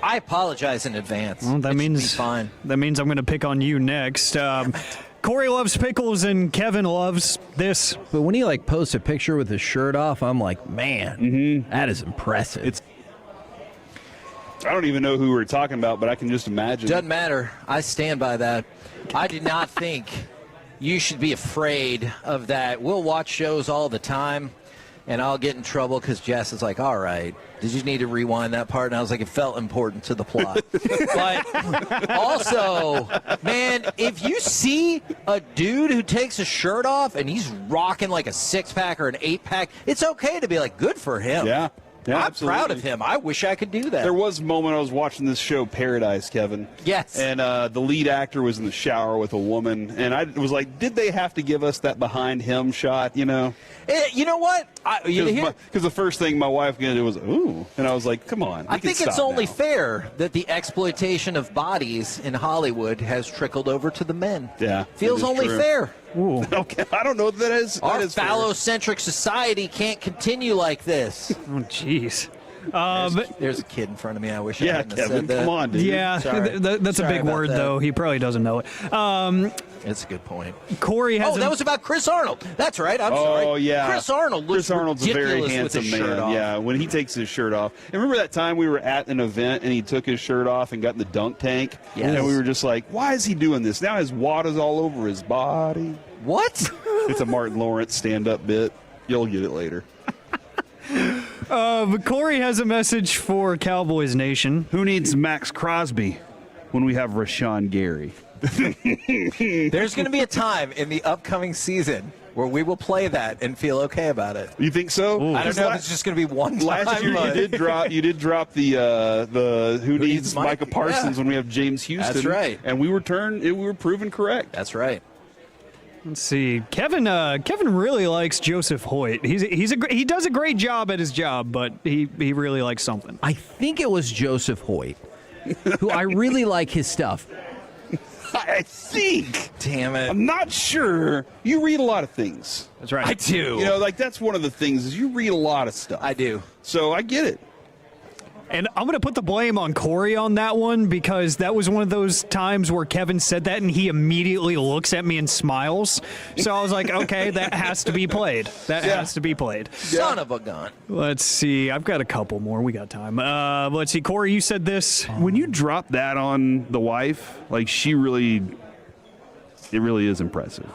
I apologize in advance. Well, that means fine. That means I'm going to pick on you next. Corey loves pickles and Kevin loves this. But when he like posts a picture with his shirt off, I'm like, man, that is impressive. I don't even know who we're talking about, but I can just imagine. Doesn't matter. I stand by that. I do not think you should be afraid of that. We'll watch shows all the time, and I'll get in trouble because Jess is like, all right, did you need to rewind that part? And I was like, it felt important to the plot. But also, man, if you see a dude who takes his shirt off and he's rocking like a 6-pack or an 8-pack, it's okay to be like, good for him. Yeah. Yeah, I'm proud of him. I wish I could do that. There was a moment I was watching this show, Paradise, Kevin. Yes. And the lead actor was in the shower with a woman. And I was like, did they have to give us that behind him shot, you know? You know what? Because the first thing my wife did was, ooh. And I was like, come on. I think it's only fair that the exploitation of bodies in Hollywood has trickled over to the men. Yeah. Feels only fair. Ooh. Okay, I don't know if that is. Our phallocentric society can't continue like this. Oh, jeez. There's a kid in front of me. I wish I hadn't Kevin, said that. come on, dude. Yeah, that's a big word, though. He probably doesn't know it. It's a good point. Corey has. that was about Chris Arnold. That's right. I'm sorry. Oh, yeah. Chris Arnold's a very handsome man. Yeah, when he takes his shirt off. And remember that time we were at an event and he took his shirt off and got in the dunk tank? Yes. And we were just like, why is he doing this? Now his water's all over his body. What? It's a Martin Lawrence stand-up bit. You'll get it later. But Corey has a message for Cowboys Nation. Who needs Maxx Crosby? when we have Rashan Gary. There's going to be a time in the upcoming season where we will play that and feel okay about it. You think so? I don't know if it's just going to be one time. Last year you did drop the who needs Micah Parsons when we have James Houston. That's right. And we were proven correct. That's right. Let's see. Kevin really likes Joseph Hoyt. He does a great job at his job, but he really likes something. I think it was Joseph Hoyt, who I really like his stuff. I think. Damn it. I'm not sure. You read a lot of things. That's right. I do. That's one of the things is you read a lot of stuff. I do. So I get it. And I'm going to put the blame on Corey on that one because that was one of those times where Kevin said that and he immediately looks at me and smiles. So I was like, okay, that has to be played. That has to be played. Son of a gun. Let's see. I've got a couple more. We got time. Let's see. Corey, you said this. When you drop that on the wife, like it really is impressive.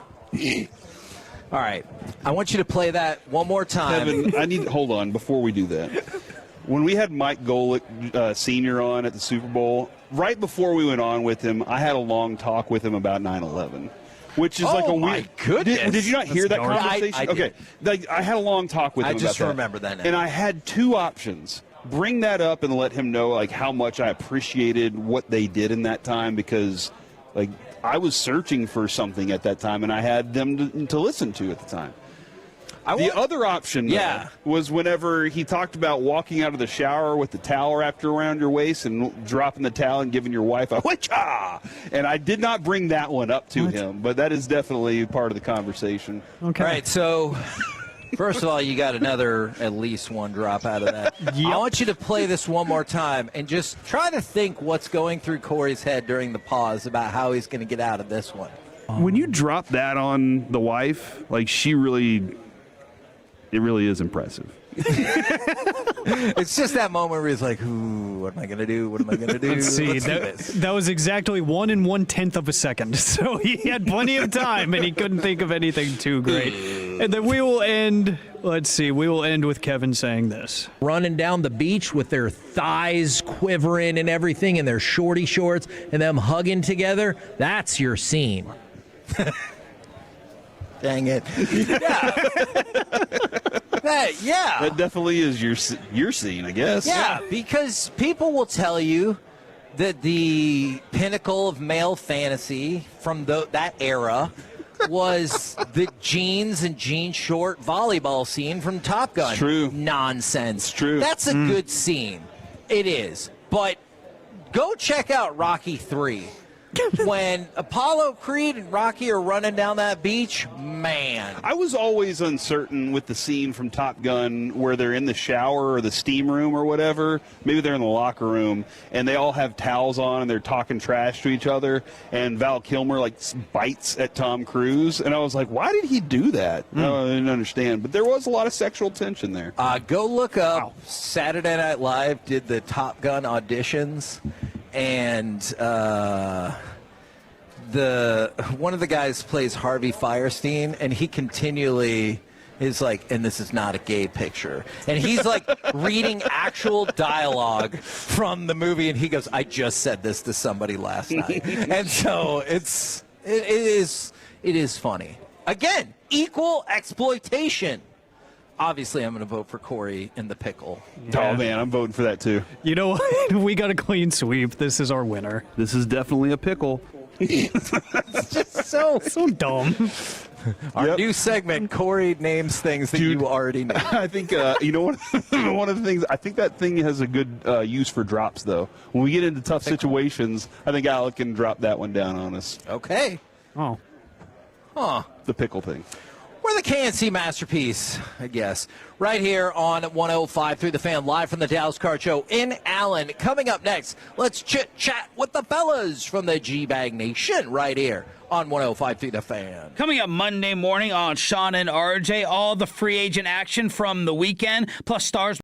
All right. I want you to play that one more time. Kevin, hold on before we do that. When we had Mike Golick Sr. on at the Super Bowl, right before we went on with him, I had a long talk with him about 9/11, which is like a weird. Goodness. Did you not hear that conversation? I okay, I had a long talk with him. I just about remember that now. And I had two options: bring that up and let him know like how much I appreciated what they did in that time because, like, I was searching for something at that time and I had them to listen to at the time. The other option was whenever he talked about walking out of the shower with the towel wrapped around your waist and dropping the towel and giving your wife a witcha. And I did not bring that one up to him, but that is definitely part of the conversation. Okay. All right, so first of all, you got at least one drop out of that. I want you to play this one more time and just try to think what's going through Corey's head during the pause about how he's going to get out of this one. When you drop that on the wife, like it really is impressive. It's just that moment where he's like, ooh, what am I going to do? What am I going to do? Let's see. That was exactly 1 1/10 of a second. So he had plenty of time and he couldn't think of anything too great. And then we will end with Kevin saying this. Running down the beach with their thighs quivering and everything and their shorty shorts and them hugging together. That's your scene. Dang it. That definitely is your scene, I guess. Yeah, because people will tell you that the pinnacle of male fantasy from that era was the jeans and jean short volleyball scene from Top Gun. It's true. Nonsense. It's true. That's a good scene. It is. But go check out Rocky 3. When Apollo Creed and Rocky are running down that beach, man. I was always uncertain with the scene from Top Gun where they're in the shower or the steam room or whatever. Maybe they're in the locker room, and they all have towels on, and they're talking trash to each other, and Val Kilmer, like, bites at Tom Cruise. And I was like, why did he do that? No, I didn't understand. But there was a lot of sexual tension there. Go look up Saturday Night Live did the Top Gun auditions. And one of the guys plays Harvey Fierstein, and he continually is like, and this is not a gay picture. And he's like reading actual dialogue from the movie, and he goes, I just said this to somebody last night. And so it is funny. Again, equal exploitation. Obviously, I'm going to vote for Corey in the pickle. Yeah. Oh, man, I'm voting for that, too. You know what? We got a clean sweep. This is our winner. This is definitely a pickle. It's just so dumb. Our new segment, Corey names things that you already know. I think, one of the things, I think that thing has a good use for drops, though. When we get into tough situations, I think Alec can drop that one down on us. Okay. Oh. Huh. The pickle thing. We're the KNC masterpiece, I guess. Right here on 105 through the Fan, live from the Dallas Card Show in Allen. Coming up next, let's chit-chat with the fellas from the G-Bag Nation right here on 105 through the Fan. Coming up Monday morning on Sean and RJ, all the free agent action from the weekend, plus stars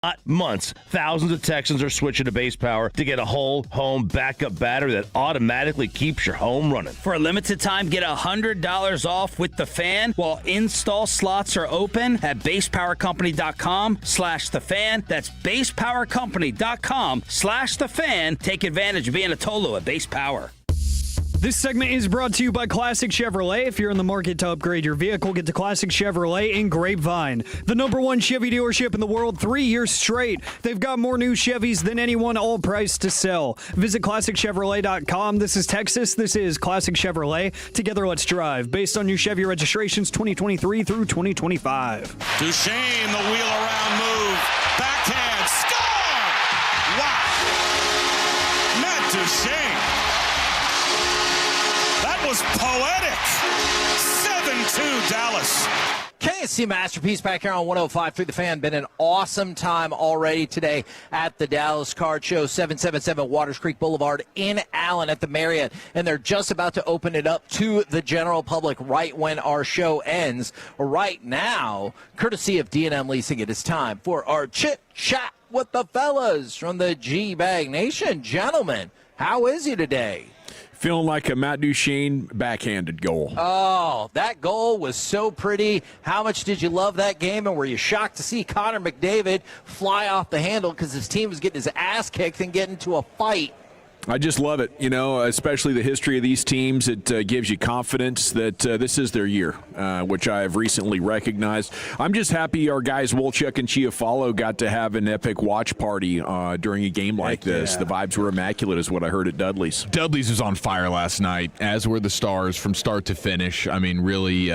Not months. Thousands of Texans are switching to Base Power to get a whole home backup battery that automatically keeps your home running. For a limited time, get $100 off with The Fan while install slots are open at basepowercompany.com/thefan. That's basepowercompany.com/thefan. Take advantage of being a Tolo at Base Power. This segment is brought to you by Classic Chevrolet. If you're in the market to upgrade your vehicle, get to Classic Chevrolet in Grapevine. The #1 Chevy dealership in the world 3 years straight. They've got more new Chevys than anyone, all priced to sell. Visit ClassicChevrolet.com. This is Texas. This is Classic Chevrolet. Together, let's drive. Based on new Chevy registrations 2023 through 2025. Duchesne, the wheel around move. Backhand, score! Wow. Matt Duchesne. That was poetic. 7-2 Dallas. KSC Masterpiece back here on 105 through the Fan. Been an awesome time already today at the Dallas Card Show, 777 Waters Creek Boulevard in Allen at the Marriott. And they're just about to open it up to the general public right when our show ends. Right now, courtesy of D&M Leasing, it is time for our Chit Chat with the fellas from the G-Bag Nation. Gentlemen, how is you today? Feeling like a Matt Duchesne backhanded goal. Oh, that goal was so pretty. How much did you love that game? And were you shocked to see Connor McDavid fly off the handle because his team was getting his ass kicked and get into a fight? I just love it, especially the history of these teams. It gives you confidence that this is their year, which I have recently recognized. I'm just happy our guys Wolchuk and Chiafalo got to have an epic watch party during a game like this. Yeah. The vibes were immaculate is what I heard at Dudley's. Dudley's was on fire last night, as were the Stars from start to finish. I mean, really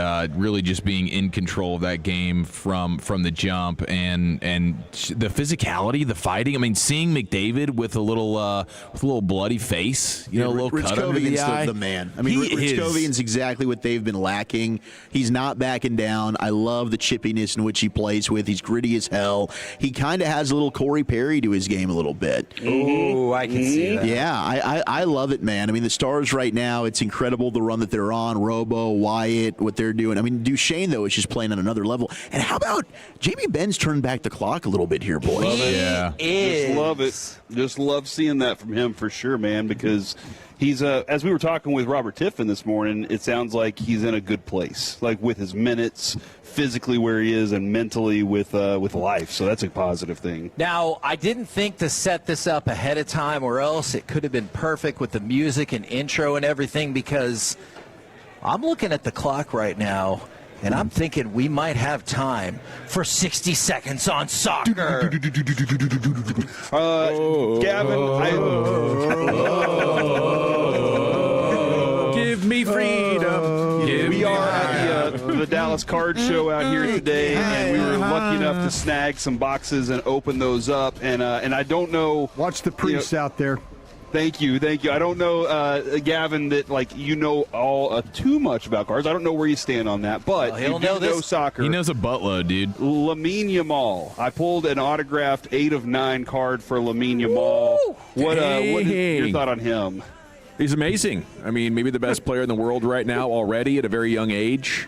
just being in control of that game from the jump and the physicality, the fighting. I mean, seeing McDavid with a little bloody face, a little cut under the eye. The man. I mean, Rich Kovian's exactly what they've been lacking. He's not backing down. I love the chippiness in which he plays with. He's gritty as hell. He kind of has a little Corey Perry to his game a little bit. Ooh, I can see that. Yeah, I love it, man. I mean, the Stars right now, it's incredible the run that they're on. Robo, Wyatt, what they're doing. I mean, Duchesne, though, is just playing on another level. And how about Jamie Benn's turning back the clock a little bit here, boys? Love it. Yeah. Just love it. Just love seeing that from him for sure, man, because he's, as we were talking with Robert Tiffin this morning, it sounds like he's in a good place, like with his minutes, physically where he is, and mentally with life. So that's a positive thing. Now, I didn't think to set this up ahead of time, or else it could have been perfect with the music and intro and everything, because I'm looking at the clock right now, and I'm thinking we might have time for 60 seconds on soccer. Gavin, give me freedom. We are at the Dallas Card Show out here today, and we were lucky enough to snag some boxes and open those up. And I don't know. Watch the priests out there. Thank you. I don't know, Gavin, that all too much about cards. I don't know where you stand on that, but you do know soccer. He knows a buttload, dude. Lamine Yamal. I pulled an autographed 8 of 9 card for Lamine Yamal. What is your thought on him? He's amazing. I mean, maybe the best player in the world right now already at a very young age.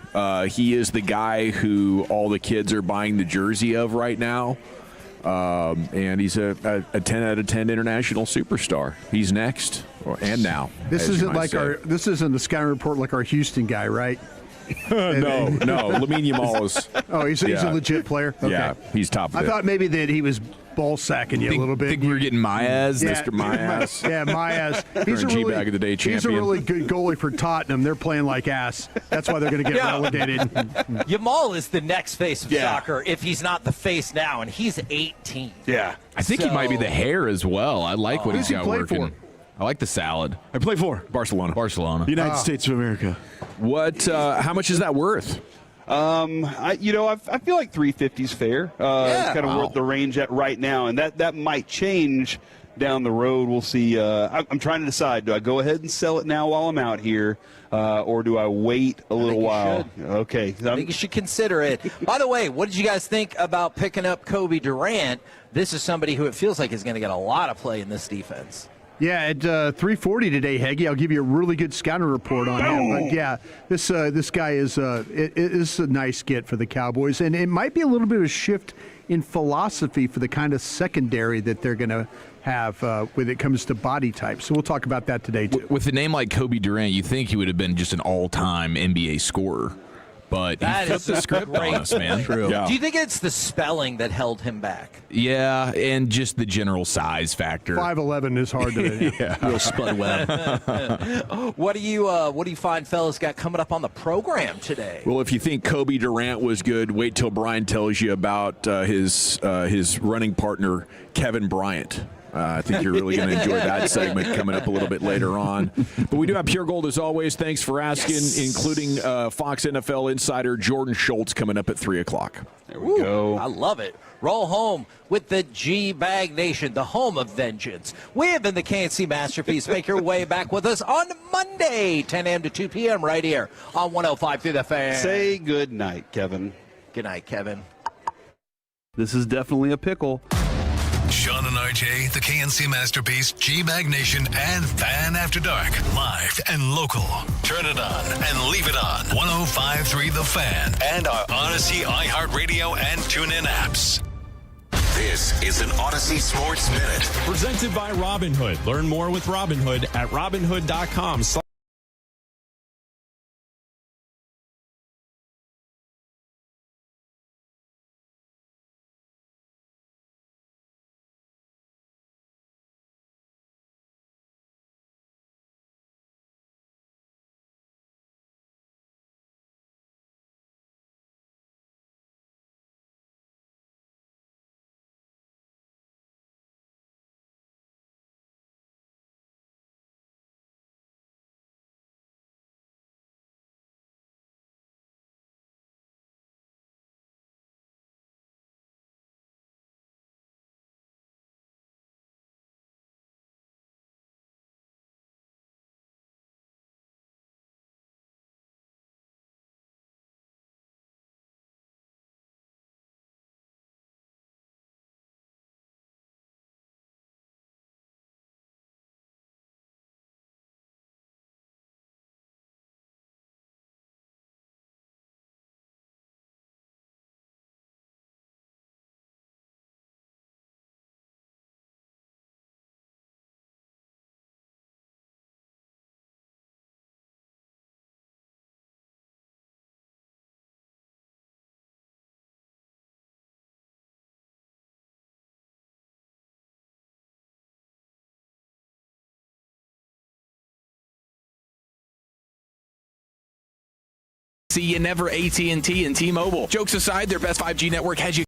He is the guy who all the kids are buying the jersey of right now. And he's a 10 out of 10 international superstar. He's next, and now. This isn't this isn't the Sky Report like our Houston guy, right? No. Lamine Yamal is. Oh, he's a legit player. Okay. Yeah, he's top of it. I thought maybe that he was ball sacking you a little bit. Think we were getting Maez, Mr. Maez. Yeah, Maez. He's a really G-Bag of the Day champion. He's a really good goalie for Tottenham. They're playing like ass. That's why they're going to get relegated. Yamal is the next face of soccer if he's not the face now, and he's 18. Yeah. I think he might be the hair as well. I like what he's got working. For? I like the salad. I play for Barcelona. United States of America. What? How much is that worth? I feel like 350 is fair. It's kind of worth the range at right now, and that might change down the road. We'll see. I'm trying to decide: do I go ahead and sell it now while I'm out here, or do I wait a little while? Okay, I think you should consider it. By the way, what did you guys think about picking up Kobe Durant? This is somebody who it feels like is going to get a lot of play in this defense. Yeah, at 3:40 today, Heggie, I'll give you a really good scouting report on him. But yeah, this guy is a nice get for the Cowboys, and it might be a little bit of a shift in philosophy for the kind of secondary that they're going to have when it comes to body type. So we'll talk about that today, too. With a name like Kobe Durant, you think he would have been just an all-time NBA scorer. But he flipped the script on us, man. True. Yeah. Do you think it's the spelling that held him back? Yeah, and just the general size factor. 5'11" is hard to real spud web. What do you find fellas got coming up on the program today? Well, if you think Kobe Durant was good, wait till Brian tells you about his running partner, Kevin Bryant. I think you're really going to enjoy that segment coming up a little bit later on. But we do have Pure Gold as always. Thanks for asking, including Fox NFL insider Jordan Schultz coming up at 3 o'clock. There we go. I love it. Roll home with the G-Bag Nation, the home of vengeance. We have been the KNC Masterpiece. Make your way back with us on Monday, 10 a.m. to 2 p.m. right here on 105 through the Fan. Say good night, Kevin. Good night, Kevin. This is definitely a pickle. Sean and RJ, the KNC Masterpiece, G-Bag Nation, and Fan After Dark. Live and local. Turn it on and leave it on. 105.3 The Fan and our Odyssey, iHeartRadio, and TuneIn apps. This is an Odyssey Sports Minute. Presented by Robinhood. Learn more with Robinhood at Robinhood.com. See you never, AT&T and T-Mobile. Jokes aside, their best 5G network has you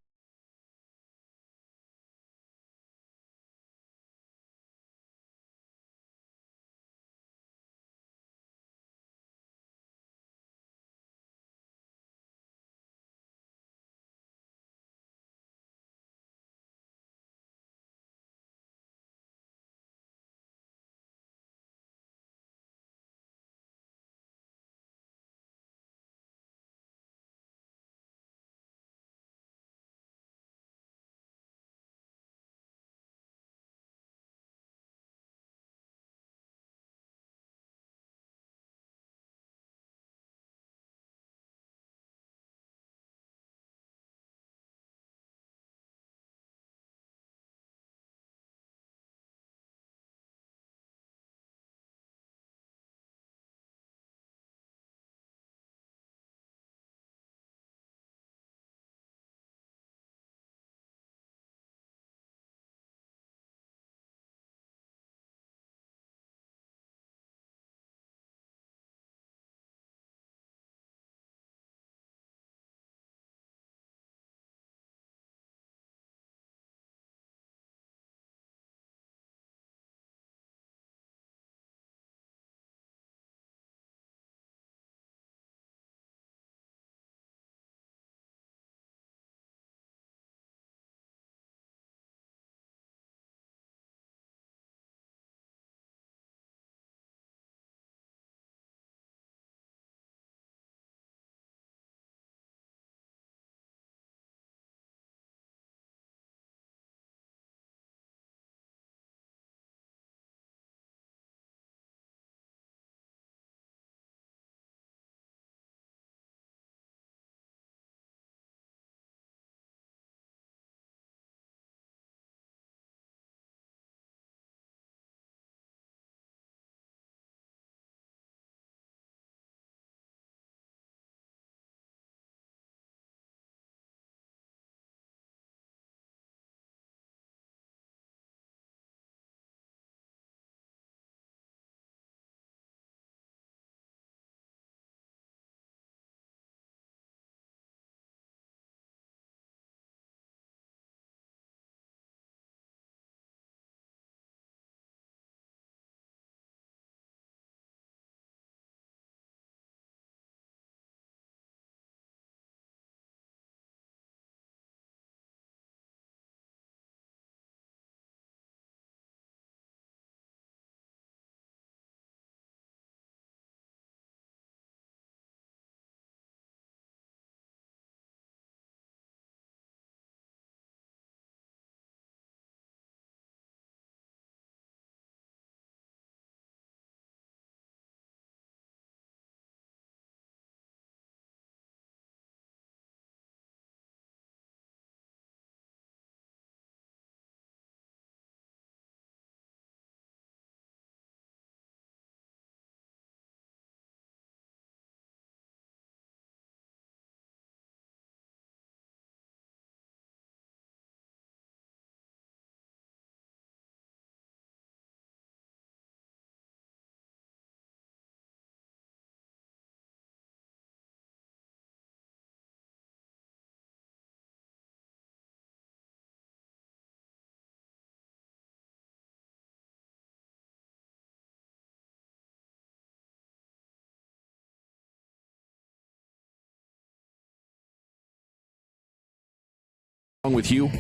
with you.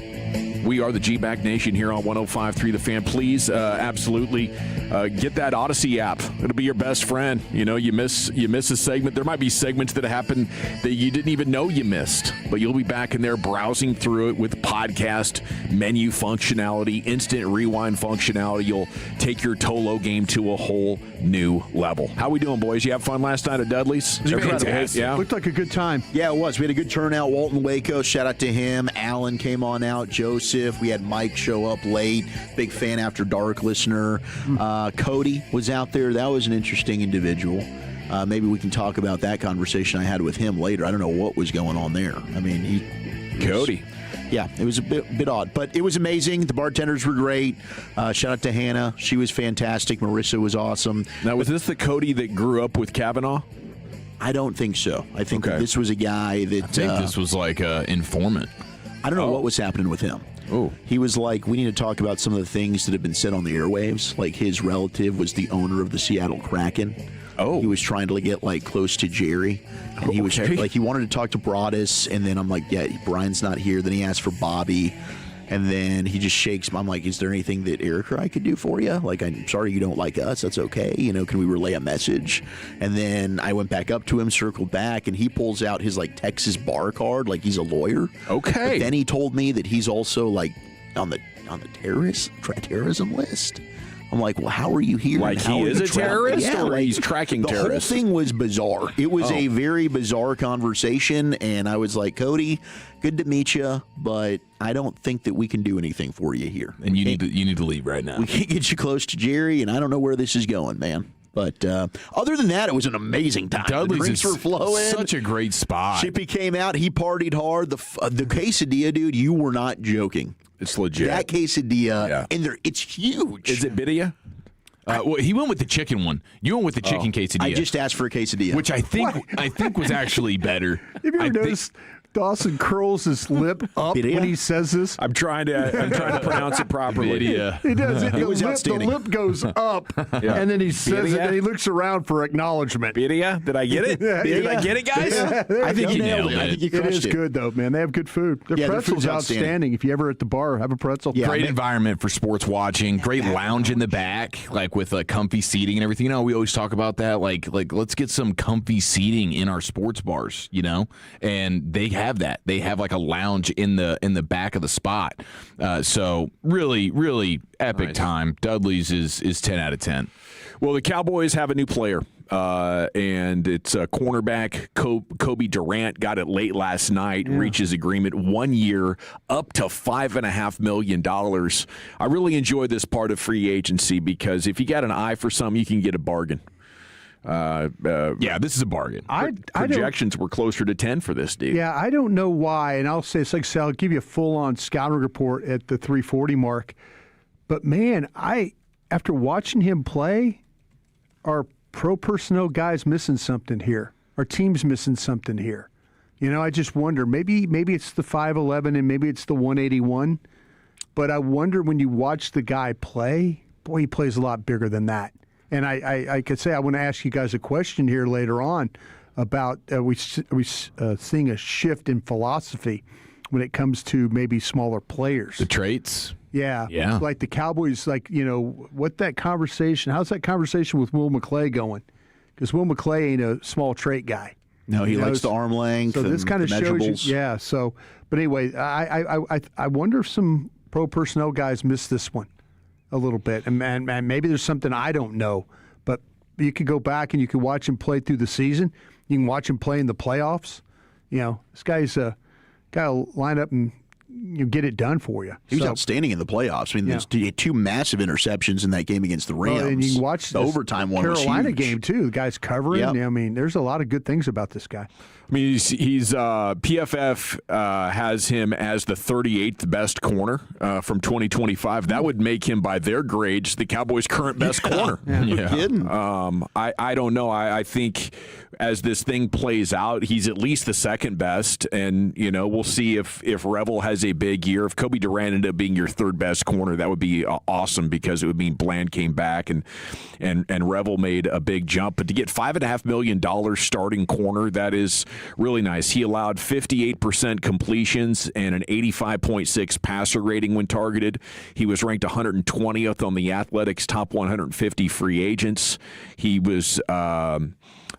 We are the G-Back Nation here on 105.3 The Fan. Please, absolutely, get that Odyssey app. It'll be your best friend. You know, you miss a segment. There might be segments that happen that you didn't even know you missed, but you'll be back in there browsing through it with podcast menu functionality, instant rewind functionality. You'll take your Tolo game to a whole new level. How we doing, boys? You have fun last night at Dudley's? Yeah. Looked like a good time. Yeah, it was. We had a good turnout. Walton Waco, shout out to him. Alan came on out. Joseph. We had Mike show up late. Big fan after dark listener. Cody was out there. That was an interesting individual. Maybe we can talk about that conversation I had with him later. I don't know what was going on there. I mean, Cody. Yeah, it was a bit odd, but it was amazing. The bartenders were great. Shout out to Hannah. She was fantastic. Marissa was awesome. Now, was this the Cody that grew up with Kavanaugh? I don't think so. I think that this was a guy that... I think this was like an informant. I don't know what was happening with him. Oh, he was like, we need to talk about some of the things that have been said on the airwaves. Like his relative was the owner of the Seattle Kraken. Oh, he was trying to get like close to Jerry, and he was like, he wanted to talk to Broadus, and then I'm like, yeah, Brian's not here. Then he asked for Bobby, and then he just shakes. I'm like, is there anything that Eric or I could do for you? Like, I'm sorry you don't like us. That's okay. You know, can we relay a message? And then I went back up to him, circled back, and he pulls out his like Texas bar card, like he's a lawyer. Okay. But then he told me that he's also like on the terrorism list. I'm like, well, how are you here? Like he is a terrorist, or like, he's tracking the terrorists? The whole thing was bizarre. It was a very bizarre conversation, and I was like, Cody, good to meet you, but I don't think that we can do anything for you here. And you need to leave right now. We can't get you close to Jerry, and I don't know where this is going, man. But other than that, it was an amazing time. Dudley's the drinks were flowing. Such a great spot. Chippy came out. He partied hard. The quesadilla, dude, you were not joking. It's legit. That quesadilla, and it's huge. Is it Bidia? Well, he went with the chicken one. You went with the chicken quesadilla. I just asked for a quesadilla. Which I think was actually better. Have you ever noticed Dawson curls his lip up when he says this? I'm trying to pronounce it properly. Bidia. He does. It was outstanding. The lip goes up, and then he says it, and he looks around for acknowledgement. Bidia? Did I get it? Did I get it, guys? Yeah, I think you nailed it. I think you crushed it is good, though, man. They have good food. Their pretzel's outstanding. If you ever at the bar, have a pretzel. Yeah, great environment for sports watching. Great lounge in the back, like with comfy seating and everything. You know, we always talk about that. Like let's get some comfy seating in our sports bars. You know, and they have that. They have like a lounge in the back of the spot. So really, really epic time. Dudley's is 10 out of 10. Well, the Cowboys have a new player, and it's a cornerback. Kobe Durant got it late last night, reaches agreement 1 year, up to $5.5 million. I really enjoy this part of free agency because if you got an eye for something, you can get a bargain. Yeah, this is a bargain. Projections were closer to 10 for this dude. Yeah, I don't know why, and I'll say, it's like, I'll give you a full-on scouting report at the 340 mark. But, man, after watching him play, our pro personnel guys missing something here. Our team's missing something here. You know, I just wonder, maybe it's the 5'11", and maybe it's the 181. But I wonder when you watch the guy play, boy, he plays a lot bigger than that. And I could say I want to ask you guys a question here later on about we seeing a shift in philosophy when it comes to maybe smaller players. The traits. Yeah. Like the Cowboys, like, you know, how's that conversation with Will McClay going? Because Will McClay ain't a small trait guy. No, he likes the arm length. So this kind of shows you. Yeah. So, but anyway, I wonder if some pro personnel guys missed this one a little bit, and maybe there's something I don't know, but you could go back and you could watch him play through the season. You can watch him play in the playoffs. You know, this guy's a guy will line up and get it done for you. He was outstanding in the playoffs. I mean, there's two massive interceptions in that game against the Rams. And you can watch the overtime one. Carolina was huge. game too. The guy's covering. Yep. I mean, there's a lot of good things about this guy. I mean, he's PFF has him as the 38th best corner from 2025. That would make him, by their grades, the Cowboys' current best corner. Yeah. I don't know. I think as this thing plays out, he's at least the second best. And, we'll see if Revel has a big year. If Kobe Durant ended up being your third best corner, that would be awesome because it would mean Bland came back and Revel made a big jump. But to get $5.5 million starting corner, that is really nice. He allowed 58% completions and an 85.6 passer rating when targeted. He was ranked 120th on the Athletics top 150 free agents. He was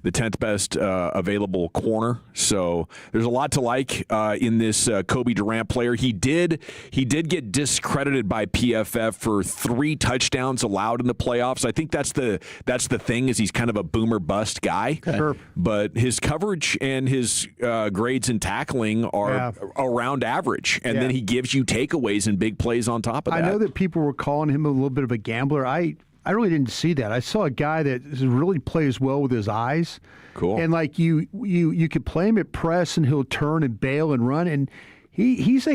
the 10th best available corner. So there's a lot to like in this Kobe Durant player. He did get discredited by PFF for 3 touchdowns allowed in the playoffs. I think that's the thing, is he's kind of a boomer bust guy. Okay. Sure. But his coverage and his grades in tackling are around average. And then he gives you takeaways and big plays on top of that. I know that people were calling him a little bit of a gambler. I really didn't see that. I saw a guy that really plays well with his eyes. Cool. And like you could play him at press and he'll turn and bail and run. And he's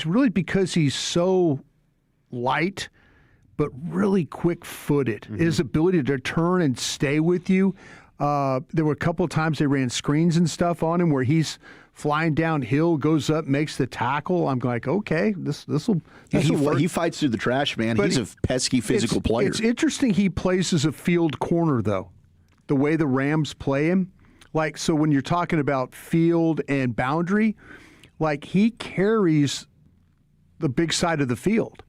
really, because he's so light but really quick-footed. Mm-hmm. His ability to turn and stay with you. There were a couple of times they ran screens and stuff on him where he's flying downhill, goes up, makes the tackle. I'm like, okay, this will work. He fights through the trash, man. But he's a pesky physical player. It's interesting he plays as a field corner, though, the way the Rams play him. Like, so when you're talking about field and boundary, like he carries the big side of the field.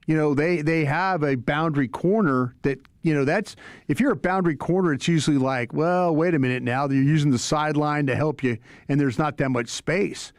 They have a boundary corner that, that's, if you're a boundary corner, it's usually like, well, wait a minute now, you're using the sideline to help you, and there's not that much space.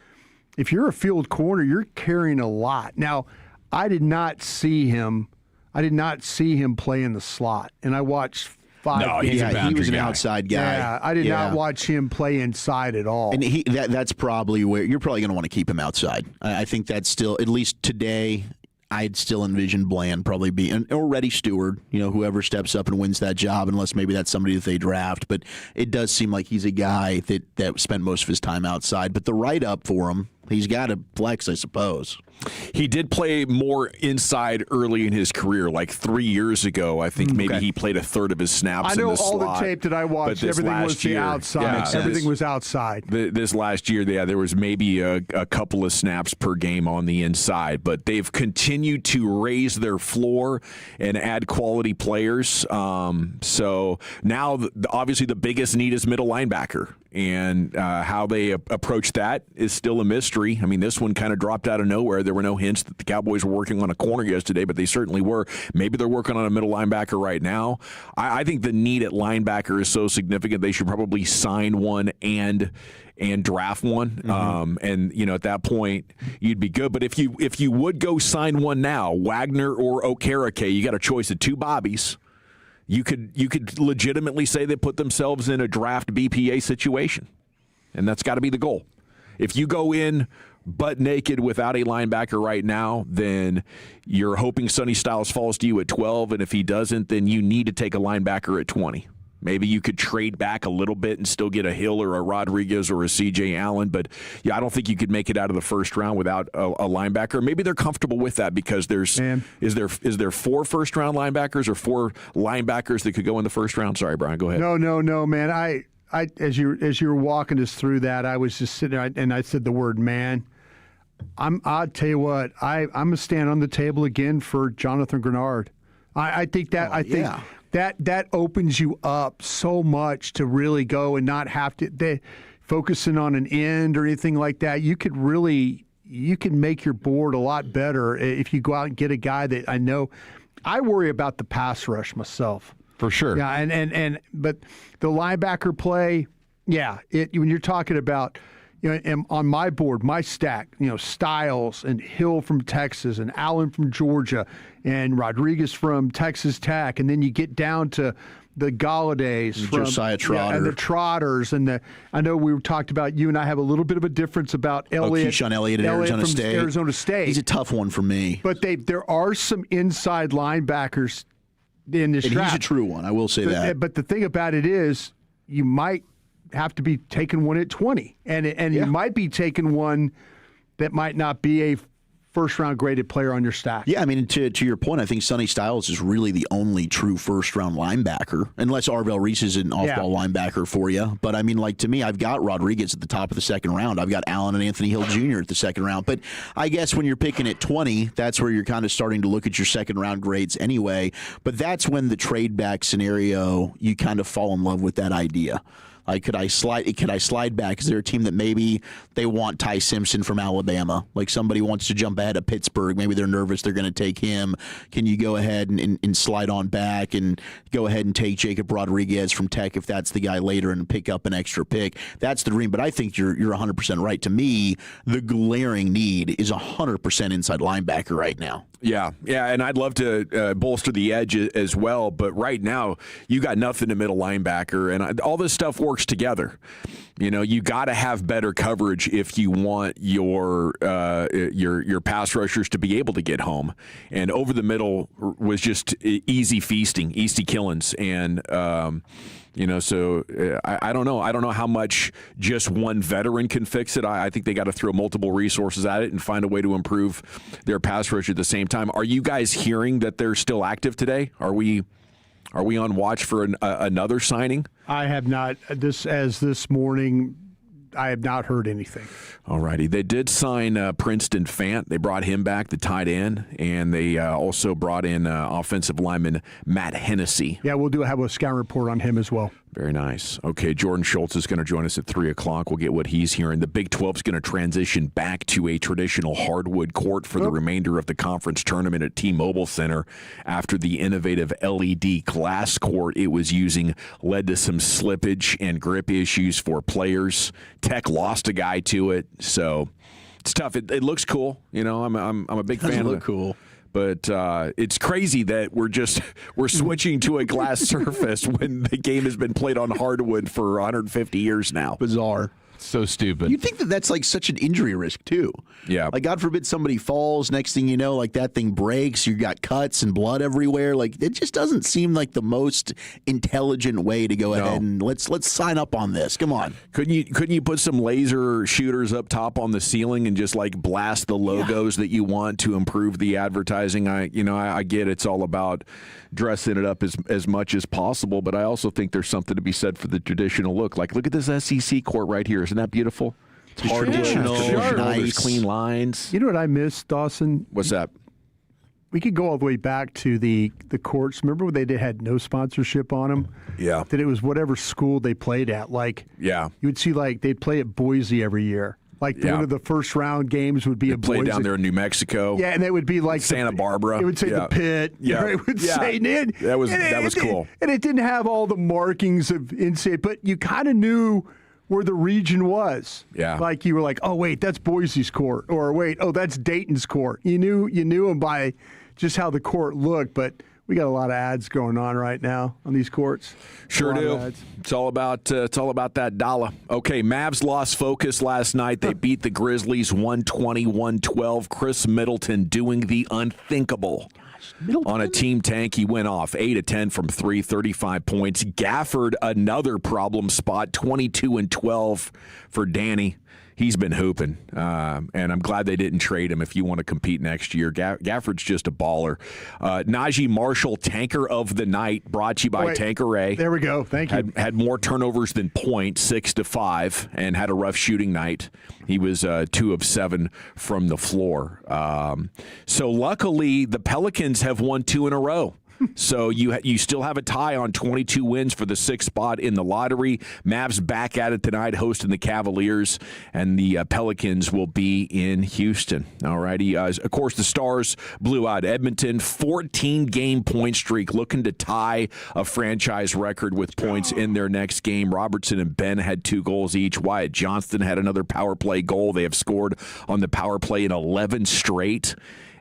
If you're a field corner, you're carrying a lot. Now, I did not see him play in the slot, and I watched 5 No, games. he was an outside guy. Yeah, I did not watch him play inside at all. And that's probably where you're probably going to want to keep him outside. I think that's still, at least today, I'd still envision Bland probably being, or Reddy Stewart, whoever steps up and wins that job, unless maybe that's somebody that they draft. But it does seem like he's a guy that spent most of his time outside. But the write-up for him, he's got to flex, I suppose. He did play more inside early in his career, like 3 years ago. I think maybe he played a third of his snaps in the slot. I know all the tape that I watched, everything was the outside. Everything was outside. This last year, there was maybe a couple of snaps per game on the inside, but they've continued to raise their floor and add quality players. So now, obviously, the biggest need is middle linebacker. And how they approach that is still a mystery. I mean, this one kind of dropped out of nowhere. There were no hints that the Cowboys were working on a corner yesterday, but they certainly were. Maybe they're working on a middle linebacker right now. I think the need at linebacker is so significant they should probably sign one and draft one. Mm-hmm. And at that point you'd be good. But if you would go sign one now, Wagner or Okereke, you got a choice of 2 Bobbies. You could legitimately say they put themselves in a draft BPA situation, and that's got to be the goal. If you go in butt naked without a linebacker right now, then you're hoping Sonny Styles falls to you at 12, and if he doesn't, then you need to take a linebacker at 20. Maybe you could trade back a little bit and still get a Hill or a Rodriguez or a C.J. Allen, but I don't think you could make it out of the first round without a linebacker. Maybe they're comfortable with that because is there 4 first-round linebackers or 4 linebackers that could go in the first round? Sorry, Brian, go ahead. No, man. I as you were walking us through that, I was just sitting there and I said the word man. I'll tell you what, I'm gonna stand on the table again for Jonathan Grenard. I think that That opens you up so much to really go and not have to focusing on an end or anything like that. You can make your board a lot better if you go out and get a guy that I know. I worry about the pass rush myself. For sure. Yeah, but the linebacker play, when you're talking about, on my board, my stack, Styles and Hill from Texas and Allen from Georgia and Rodriguez from Texas Tech, and then you get down to the Gallaudays from Josiah Trotter. And the Trotters, and I know we talked about, you and I have a little bit of a difference about Elliott. Keyshawn Elliott at Arizona State. He's a tough one for me. But there are some inside linebackers in this draft. He's a true one, I will say that. But the thing about it is, you might have to be taking one at 20, and you might be taking one that might not be a first-round graded player on your stack. Yeah, I mean, to your point, I think Sonny Styles is really the only true first-round linebacker, unless Arvell Reese is an off-ball linebacker for you. But, I mean, like, to me, I've got Rodriguez at the top of the second round. I've got Allen and Anthony Hill Jr. at the second round. But I guess when you're picking at 20, that's where you're kind of starting to look at your second-round grades anyway. But that's when the trade-back scenario, you kind of fall in love with that idea. Like, could I slide back? Is there a team that maybe they want Ty Simpson from Alabama? Like, somebody wants to jump ahead of Pittsburgh. Maybe they're nervous they're going to take him. Can you go ahead and slide on back and go ahead and take Jacob Rodriguez from Tech if that's the guy later and pick up an extra pick? That's the dream. But I think you're 100% right. To me, the glaring need is 100% inside linebacker right now. Yeah, and I'd love to bolster the edge as well, but right now you got nothing in middle linebacker, and all this stuff works together. You know, you got to have better coverage if you want your pass rushers to be able to get home. And over the middle was just easy feasting, easy killings, and so I don't know. I don't know how much just one veteran can fix it. I think they got to throw multiple resources at it and find a way to improve their pass rush at the same time. Are you guys hearing that they're still active today? Are we on watch for another signing? I have not. This morning, I have not heard anything. All righty. They did sign Princeton Fant. They brought him back, the tight end, and they also brought in offensive lineman Matt Hennessy. Yeah, we'll have a scout report on him as well. Very nice. Okay, Jordan Schultz is going to join us at 3 o'clock. We'll get what he's hearing. The Big 12 is going to transition back to a traditional hardwood court for the remainder of the conference tournament at T-Mobile Center after the innovative LED glass court it was using led to some slippage and grip issues for players. Tech lost a guy to it, so it's tough. It looks cool. You know, I'm a big fan of it. Cool. But it's crazy that we're switching to a glass surface when the game has been played on hardwood for 150 years now. Bizarre. So stupid. You'd think that that's like such an injury risk, too. Yeah. Like, God forbid somebody falls. Next thing you know, like, that thing breaks. You got cuts and blood everywhere. Like, it just doesn't seem like the most intelligent way to go ahead and let's sign up on this. Come on. Couldn't you put some laser shooters up top on the ceiling and just, like, blast the logos that you want to improve the advertising? I get it's all about dressing it up as much as possible, but I also think there's something to be said for the traditional look. Like, look at this SEC court right here. Isn't that beautiful? It's traditional, nice, clean lines. You know what I miss, Dawson? What's that? We could go all the way back to the courts. Remember when they had no sponsorship on them? Yeah. That it was whatever school they played at. Like, you would see, like, they'd play at Boise every year. Like, one of the first round games would be a Boise. Play down there in New Mexico. Yeah, and it would be like Santa Barbara. It would say the Pit. Yeah, it would say that was cool. And it didn't have all the markings of NCAA, but you kind of knew where the region was. Yeah. Like, you were like, oh, wait, that's Boise's court. Or, wait, oh, that's Dayton's court. You knew them by just how the court looked, but we got a lot of ads going on right now on these courts. Sure do. It's all about that dollar. Okay, Mavs lost focus last night. They beat the Grizzlies 120-112. Chris Middleton doing the unthinkable. On a team tank, he went off 8 of 10 from 3, 35 points. Gafford, another problem spot, 22-12 for Danny. He's been hooping, and I'm glad they didn't trade him if you want to compete next year. Gafford's just a baller. Najee Marshall, tanker of the night, brought to you by Tanqueray. There we go. Thank you. Had more turnovers than points, 6 to 5, and had a rough shooting night. He was 2 of 7 from the floor. So luckily, the Pelicans have won 2 in a row. So you still have a tie on 22 wins for the 6th spot in the lottery. Mavs back at it tonight, hosting the Cavaliers, and the Pelicans will be in Houston. All righty. Of course, the Stars blew out Edmonton, 14-game point streak, looking to tie a franchise record with points in their next game. Robertson and Ben had 2 goals each. Wyatt Johnston had another power play goal. They have scored on the power play in 11 straight.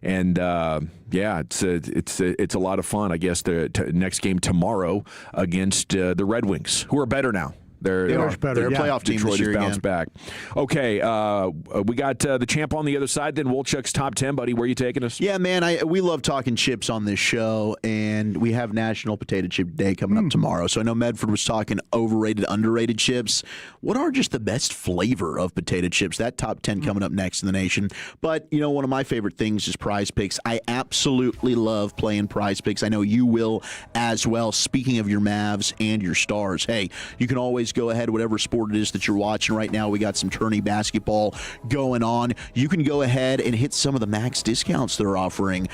And it's a lot of fun. I guess the next game tomorrow against the Red Wings, who are better now. They're They're a playoff team Detroit this year has bounced again. back. Okay, we got the champ on the other side. Then Wolchuk's top 10, buddy. Where are you taking us? Yeah, man, we love talking chips on this show, and we have National Potato Chip Day coming up tomorrow. So I know Medford was talking overrated, underrated chips. What are just the best flavor of potato chips? That top 10 coming up next in the nation. But, one of my favorite things is Prize Picks. I absolutely love playing Prize Picks. I know you will as well. Speaking of your Mavs and your Stars, hey, you can always go ahead, whatever sport it is that you're watching right now. We got some tourney basketball going on. You can go ahead and hit some of the max discounts they're offering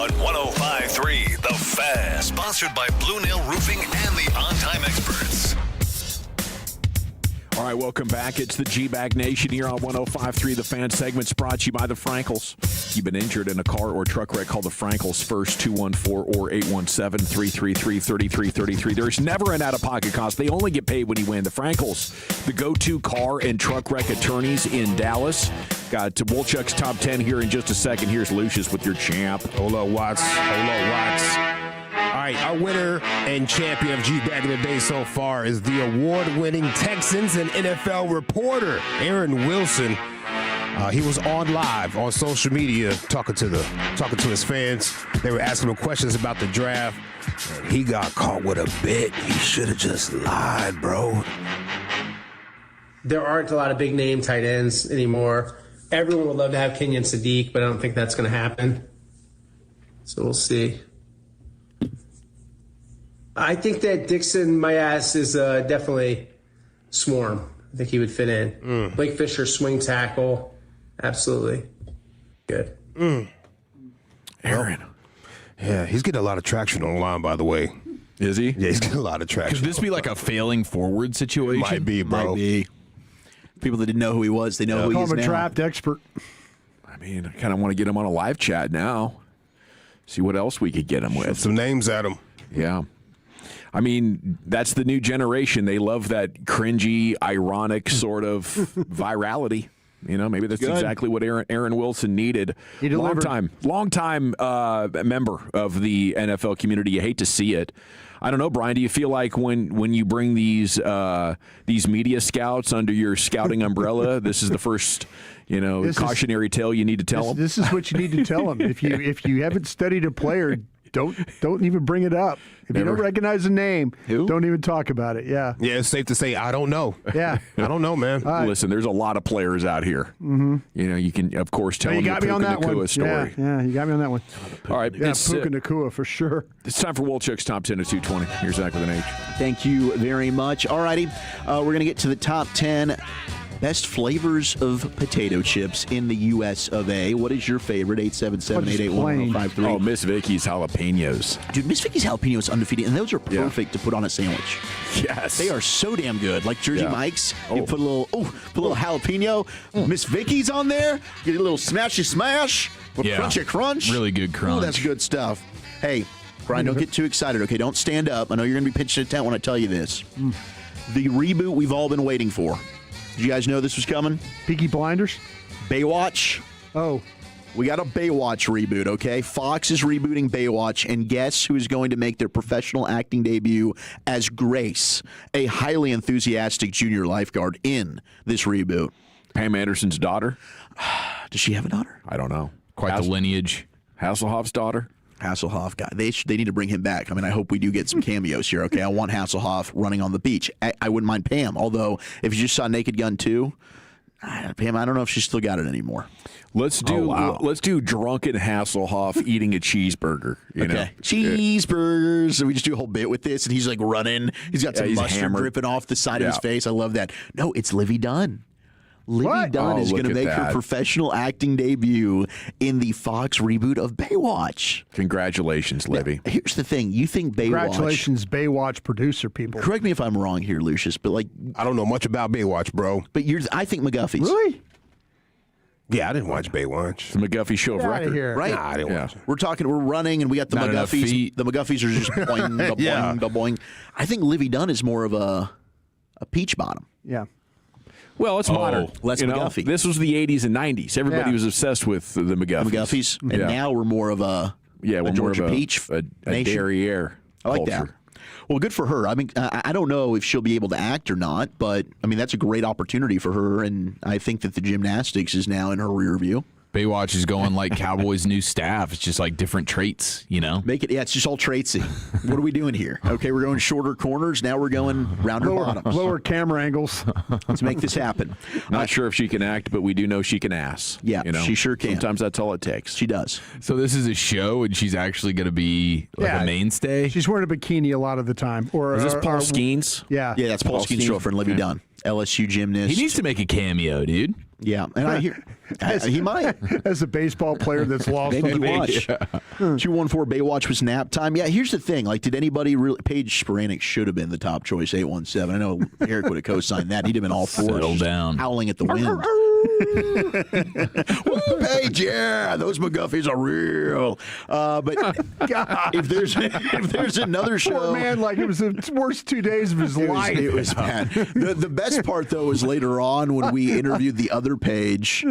on 105.3 The Fan. Sponsored by Blue Nail Roofing and the On Time Experts. All right, welcome back. It's the G-Bag Nation here on 105.3 The Fan. Segment's brought to you by the Frankels. You've been injured in a car or truck wreck, call the Frankels first, 214 or 817-333-3333. There's never an out-of-pocket cost. They only get paid when you win. The Frankels, the go-to car and truck wreck attorneys in Dallas. Got to Wolchuk's Top 10 here in just a second. Here's Lucius with your champ. Hold up, Watts. All right, our winner and champion of G-Bag of the day so far is the award-winning Texans and NFL reporter, Aaron Wilson. He was on live on social media talking to his fans. They were asking him questions about the draft, and he got caught with a bit. He should have just lied, bro. There aren't a lot of big name tight ends anymore. Everyone would love to have Kenyon Sadiq, but I don't think that's going to happen. So we'll see. I think that Dixon, my ass, is definitely swarm. I think he would fit in. Blake Fisher, swing tackle. Absolutely. Good. Aaron. Yeah, he's getting a lot of traction online, by the way. Is he? Yeah, he's getting a lot of traction. Could this be like a failing forward situation? Might be, bro. Might be. People that didn't know who he was, they know who he is now. Call him a draft expert. I mean, I kind of want to get him on a live chat now. See what else we could get him with. Some names at him. Yeah. I mean, that's the new generation. They love that cringy, ironic sort of virality. You know, maybe that's exactly what Aaron Wilson needed. He delivered. Long time member of the NFL community. You hate to see it. I don't know, Brian. Do you feel like when you bring these media scouts under your scouting umbrella, this is the first cautionary tale you need to tell them? This is what you need to tell them. If you haven't studied a player, don't even bring it up. If you don't recognize the name, don't even talk about it. Yeah. Yeah, it's safe to say I don't know. Yeah. I don't know, man. Listen, there's a lot of players out here. Mm-hmm. You know, you can, of course, tell them the Puka Nacua story. Yeah, you got me on that one. All right. Yeah, Puka Nacua for sure. It's time for Wolchuk's Top 10 of 220. Here's Zach with an H. Thank you very much. All righty. We're going to get to the top 10 best flavors of potato chips in the U.S. of A. What is your favorite? 877-881-1053. Oh, Miss Vicky's jalapenos. Dude, Miss Vicky's jalapenos undefeated, and those are perfect to put on a sandwich. Yes. They are so damn good. Like Jersey Mike's, you put a little jalapeno. Miss Vicky's on there. Get a little smashy smash. Crunchy crunch. Really good crunch. Oh, that's good stuff. Hey, Brian, don't get too excited, okay? Don't stand up. I know you're going to be pitching a tent when I tell you this. The reboot we've all been waiting for. Did you guys know this was coming? Peaky Blinders? Baywatch. Oh. We got a Baywatch reboot, okay? Fox is rebooting Baywatch, and guess who is going to make their professional acting debut as Grace, a highly enthusiastic junior lifeguard in this reboot? Pam Anderson's daughter? Does she have a daughter? I don't know. Quite the lineage. Hasselhoff's daughter? Hasselhoff guy. They need to bring him back. I mean, I hope we do get some cameos here, okay? I want Hasselhoff running on the beach. I wouldn't mind Pam, although if you just saw Naked Gun 2, Pam, I don't know if she's still got it anymore. Let's do drunken Hasselhoff eating a cheeseburger. You know? Cheeseburgers. And we just do a whole bit with this, and he's like running. He's got some mustard dripping off the side of his face. I love that. No, it's Livy Dunn. Livy Dunn is going to make her professional acting debut in the Fox reboot of Baywatch. Congratulations, Livy. Now, here's the thing. You think Baywatch... Congratulations, Baywatch producer people. Correct me if I'm wrong here, Lucius, but like... I don't know much about Baywatch, bro. But I think McGuffey's. Really? Yeah, I didn't watch Baywatch. The McGuffey show of record. Right? Nah, I didn't watch it. We're running, and we got the McGuffies. The McGuffies are just boing, da boing, da boing. I think Livy Dunn is more of a peach bottom. Yeah. Well, it's modern. Less McGuffey. This was the 80s and 90s. Everybody was obsessed with the McGuffies. And now we're more of a Georgia peach a derriere I like culture. that. Well, good for her. I mean, I don't know if she'll be able to act or not, but, I mean, that's a great opportunity for her, and I think that the gymnastics is now in her rear view. Baywatch is going like Cowboys' new staff. It's just like different traits, you know? It's just all traitsy. What are we doing here? Okay, we're going shorter corners. Now we're going rounder bottoms. Lower camera angles. Let's make this happen. Not sure if she can act, but we do know she can ass. Yeah, she sure can. Sometimes that's all it takes. She does. So this is a show, and she's actually going to be like a mainstay? She's wearing a bikini a lot of the time. Is this Paul Skeens? Yeah. Yeah, that's Paul Skeens' girlfriend, Livy Dunn. LSU gymnast. He needs to make a cameo, dude. Yeah, and I hear he might. As a baseball player that's lost on the Baywatch. 214 Baywatch was nap time. Yeah, here's the thing. Like, did anybody really? Paige Sporanic should have been the top choice, 817. I know Eric would have co-signed that. He'd have been all fours. Settle down. Howling at the wind. Woo, Paige, yeah, those McGuffies are real. But if there's another show, poor man, like it was the worst 2 days of his life. It was bad. The best part though was later on when we interviewed the other Paige,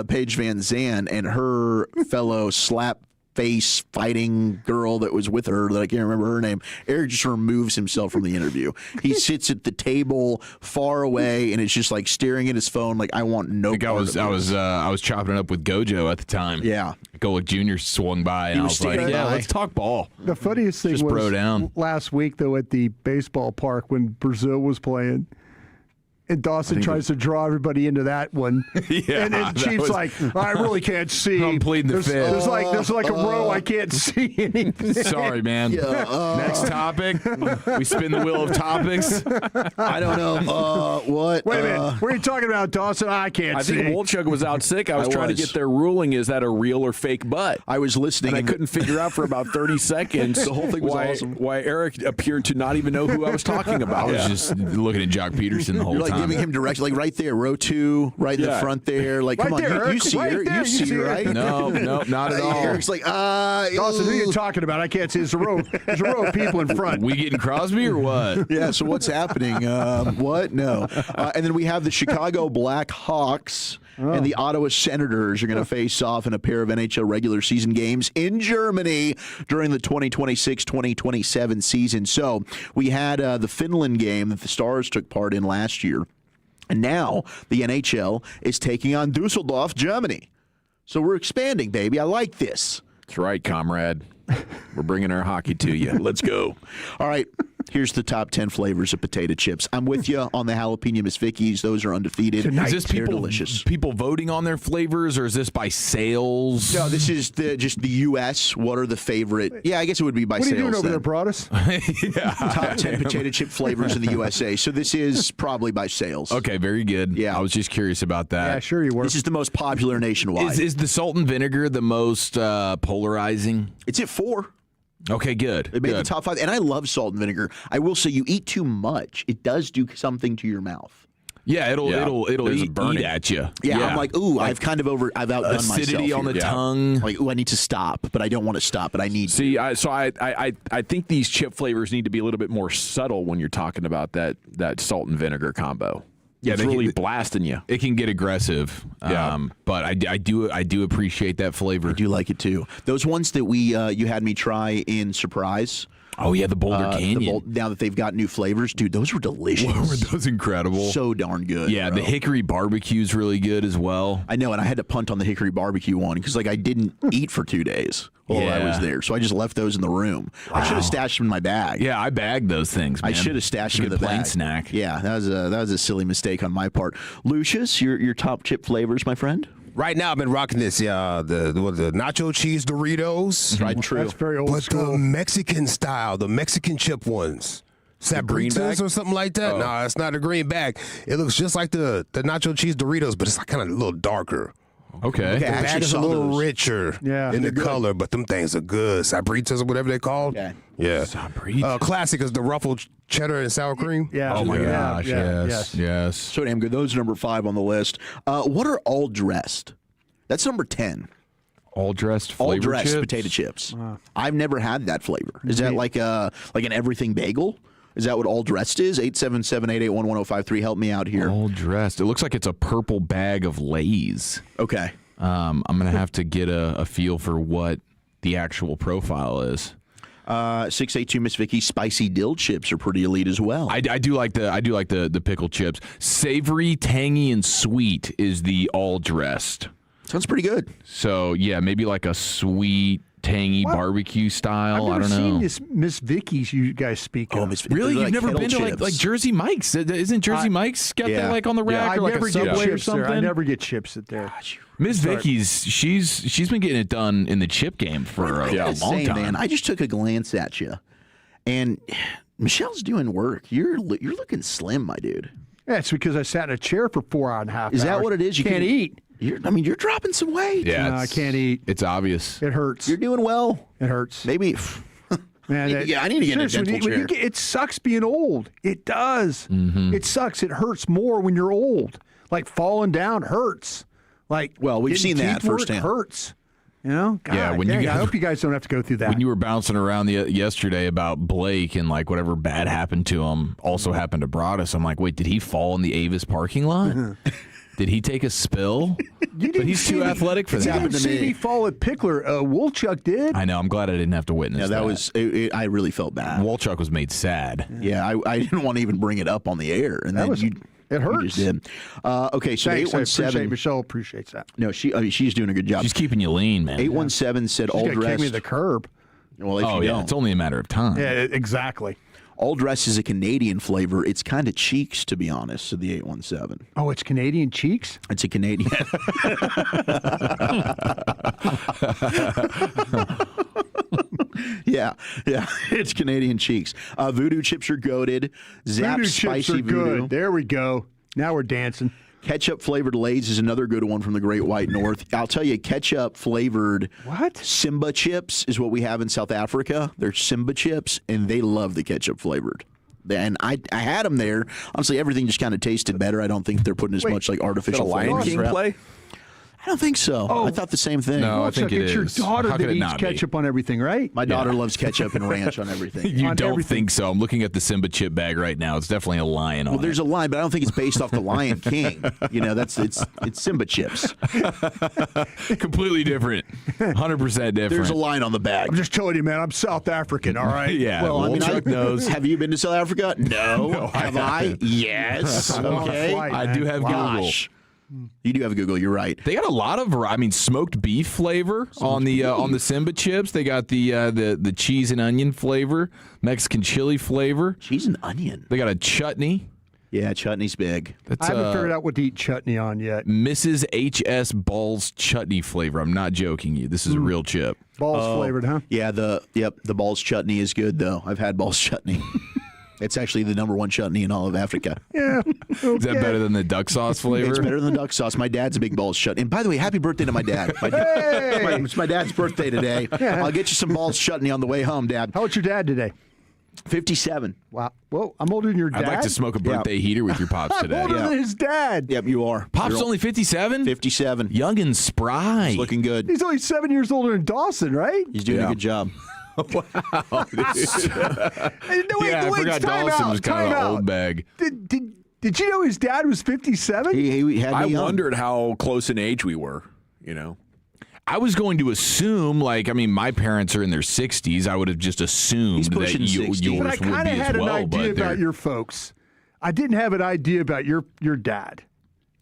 Paige Van Zandt, and her fellow slap face fighting girl that was with her that I can't remember her name. Eric just removes himself from the interview. He sits at the table far away and is just like staring at his phone like, I want no part of this. I was chopping it up with Gojo at the time. Yeah. Golick Jr. swung by and I was like, yeah, let's talk ball. The funniest thing Just was bro down. last week, though, at the baseball park when Brazil was playing, and Dawson tries to draw everybody into that one. Yeah, and Chief's like, I really can't see. I'm pleading the fifth. There's like a row I can't see anything. Sorry, man. Next topic. We spin the wheel of topics. I don't know. What? Wait a minute. What are you talking about, Dawson? I can't see. I think Wolchuk was out sick. I was trying to get their ruling. Is that a real or fake butt? I was listening. And I couldn't figure out for about 30 seconds. The whole thing was awesome. Why Eric appeared to not even know who I was talking about. I was just looking at Jock Peterson the whole You're like time. giving him direction, like right there, row 2, right in the front there. Like, Right come on, there, you see right her. there, You see her, right? No, not at all. Eric's like, Dawson, who are you talking about? I can't see. There's a row of people in front. We getting Crosby or what? Yeah, so what's happening? What? No. And then we have the Chicago Blackhawks and the Ottawa Senators are going to face off in a pair of NHL regular season games in Germany during the 2026-2027 season. So we had the Finland game that the Stars took part in last year. And now the NHL is taking on Dusseldorf, Germany. So we're expanding, baby. I like this. That's right, comrade. We're bringing our hockey to you. Let's go. All right. Here's the top 10 flavors of potato chips. I'm with you on the jalapeno Miss Vicky's. Those are undefeated. Is this They're people delicious. people voting on their flavors, or is this by sales? No, this is just the U.S. What are the favorite? Yeah, I guess it would be by What are sales. you doing over then. there, Broadus? Top 10 potato chip flavors in the USA. So this is probably by sales. Okay, very good. Yeah. I was just curious about that. Yeah, sure you were. This is the most popular nationwide. Is the salt and vinegar the most polarizing? It's at 4. Okay, good. It made the top 5. And I love salt and vinegar. I will say you eat too much, it does do something to your mouth. Yeah, it'll There's a eat burning. at you. Yeah, I'm like, ooh, I've outdone acidity myself on the here. tongue. Like, ooh, I need to stop, but I don't want to stop, but I need See, to. I think these chip flavors need to be a little bit more subtle when you're talking about that salt and vinegar combo. Yeah, it's really blasting you. It can get aggressive. But I do appreciate that flavor. I do like it too. Those ones that you had me try in Surprise. Oh yeah, the Boulder Canyon. Now that they've got new flavors, dude, those were delicious. Were those incredible? So darn good. Yeah, bro. the hickory barbecue's really good as well. I know, and I had to punt on the hickory barbecue one because I didn't eat for 2 days while I was there, so I just left those in the room. Wow. I should have stashed them in my bag. Yeah, I bagged those things, man. I should have stashed them in the plane bag. snack. Yeah, that was a silly mistake on my part. Lucius, your top chip flavors, my friend. Right now, I've been rocking this, the nacho cheese Doritos. Right and true. That's very old school. But the Mexican style, the Mexican chip ones. Sabritas or something like that? No, it's not a green bag. It looks just like the nacho cheese Doritos, but it's like kind of a little darker. Okay. The bag is a little richer in the color, but them things are good. Sabritas or whatever they're called. Okay. Yeah. Sabritas. Classic is the ruffled cheddar and sour cream. Yeah. Oh my gosh. Yes. So damn good. Those are number 5 on the list. What are all dressed? That's number 10. All dressed flavor all dressed chips? potato chips. I've never had that flavor. Is that like an everything bagel? Is that what all dressed is? 877-881-1053. Help me out here. All dressed. It looks like it's a purple bag of Lay's. Okay. I'm gonna have to get a feel for what the actual profile is. 682 Miss Vicky, spicy dill chips are pretty elite as well. I do like the pickle chips. Savory, tangy, and sweet is the all dressed. Sounds pretty good. So yeah, maybe like a sweet, tangy barbecue style. I've never I don't know. seen this Miss Vicky's you guys speak of. Really? You've like never kettle been to chips. like Jersey Mike's? Isn't Jersey Mike's got that like on the rack I or like never a get Subway or chips there. something? I never get chips at there. Miss Vicky's, she's been getting it done in the chip game for a long time. Man, I just took a glance at you, and Michelle's doing work. You're looking slim, my dude. Yeah, it's because I sat in a chair for 4.5 hours. Is that what it is? You can't eat. You're dropping some weight. Yeah, No, I can't eat. It's obvious. It hurts. You're doing well. It hurts. Maybe. Man, I need to get in a dental chair. It sucks being old. It does. Mm-hmm. It sucks. It hurts more when you're old. Like falling down hurts. Like we've seen that firsthand. Hurts. You know? God, Yeah, when dang, you guys, I hope you guys don't have to go through that. When you were bouncing around yesterday about Blake and like whatever bad happened to him also happened to Broadus, I'm like, wait, did he fall in the Avis parking lot? Did he take a spill? But he's too athletic for that. You didn't see me fall at Pickler. Woolchuck did. I know. I'm glad I didn't have to witness that. Yeah, that was. I really felt bad. Woolchuck was made sad. Yeah, I didn't want to even bring it up on the air, and it hurts. You just did. Okay, so Thanks, 817. Michelle appreciates that. No, she's doing a good job. She's keeping you lean, man. 817 said She's all gonna kick dressed. me to the curb. Well, if you don't. It's only a matter of time. Yeah, exactly. All dress is a Canadian flavor. It's kind of cheeks, to be honest, said the 817. Oh, it's Canadian cheeks? It's a Canadian. Yeah, it's Canadian cheeks. Voodoo chips are goated. Zap Voodoo spicy chips are voodoo. good. There we go. Now we're dancing. Ketchup flavored Lay's is another good one from the Great White North. I'll tell you, ketchup flavored Simba chips is what we have in South Africa. They're Simba chips, and they love the ketchup flavored. And I had them there. Honestly, everything just kind of tasted better. I don't think they're putting as much like artificial Lion flavors. King play? I don't think so. Oh. I thought the same thing. No, I think it it's is. your daughter How could that it eats not be? ketchup on everything, right? My daughter loves ketchup and ranch on everything. You On don't everything. think so? I'm looking at the Simba chip bag right now. It's definitely a lion on Well, there's a line, but I don't think it's based off the Lion King. You know, it's Simba chips. it. Completely different. 100% different. There's a line on the bag. I'm just telling you, man, I'm South African, all right? Yeah. Well, I mean, Woolchuck knows. Have you been to South Africa? No. Have I? Yes. Okay. I do have Google. You do have Google. You're right. They got a lot of smoked beef flavor on the Simba chips. They got the cheese and onion flavor, Mexican chili flavor. Cheese and onion. They got a chutney. Yeah, chutney's big. That's, I haven't figured out what to eat chutney on yet. Mrs. H.S. Balls chutney flavor. I'm not joking you. This is a real chip. Balls flavored, huh? Yeah, the Balls chutney is good though. I've had Balls chutney. It's actually the number one chutney in all of Africa. Yeah. Okay. Is that better than the duck sauce flavor? It's better than the duck sauce. My dad's a big Balls chutney. And by the way, happy birthday to my dad. It's my dad's birthday today. Yeah. I'll get you some Balls chutney on the way home, Dad. How old's your dad today? 57. Wow. Well, I'm older than your dad. I'd like to smoke a birthday heater with your pops I'm today. older than his dad. Yep, you are. Pops You're only 57? 57. Young and spry. He's looking good. He's only 7 years older than Dawson, right? He's doing a good job. Wow. Hey, no, wait, I forgot time Dawson out, was kind time of an out. old bag. Did you know his dad was 57? He had I me young. wondered how close in age we were, you know. I was going to assume, my parents are in their 60s. I would have just assumed that pushing 60. yours But I would kind be of as had well. an idea but about your folks. I didn't have an idea about your dad.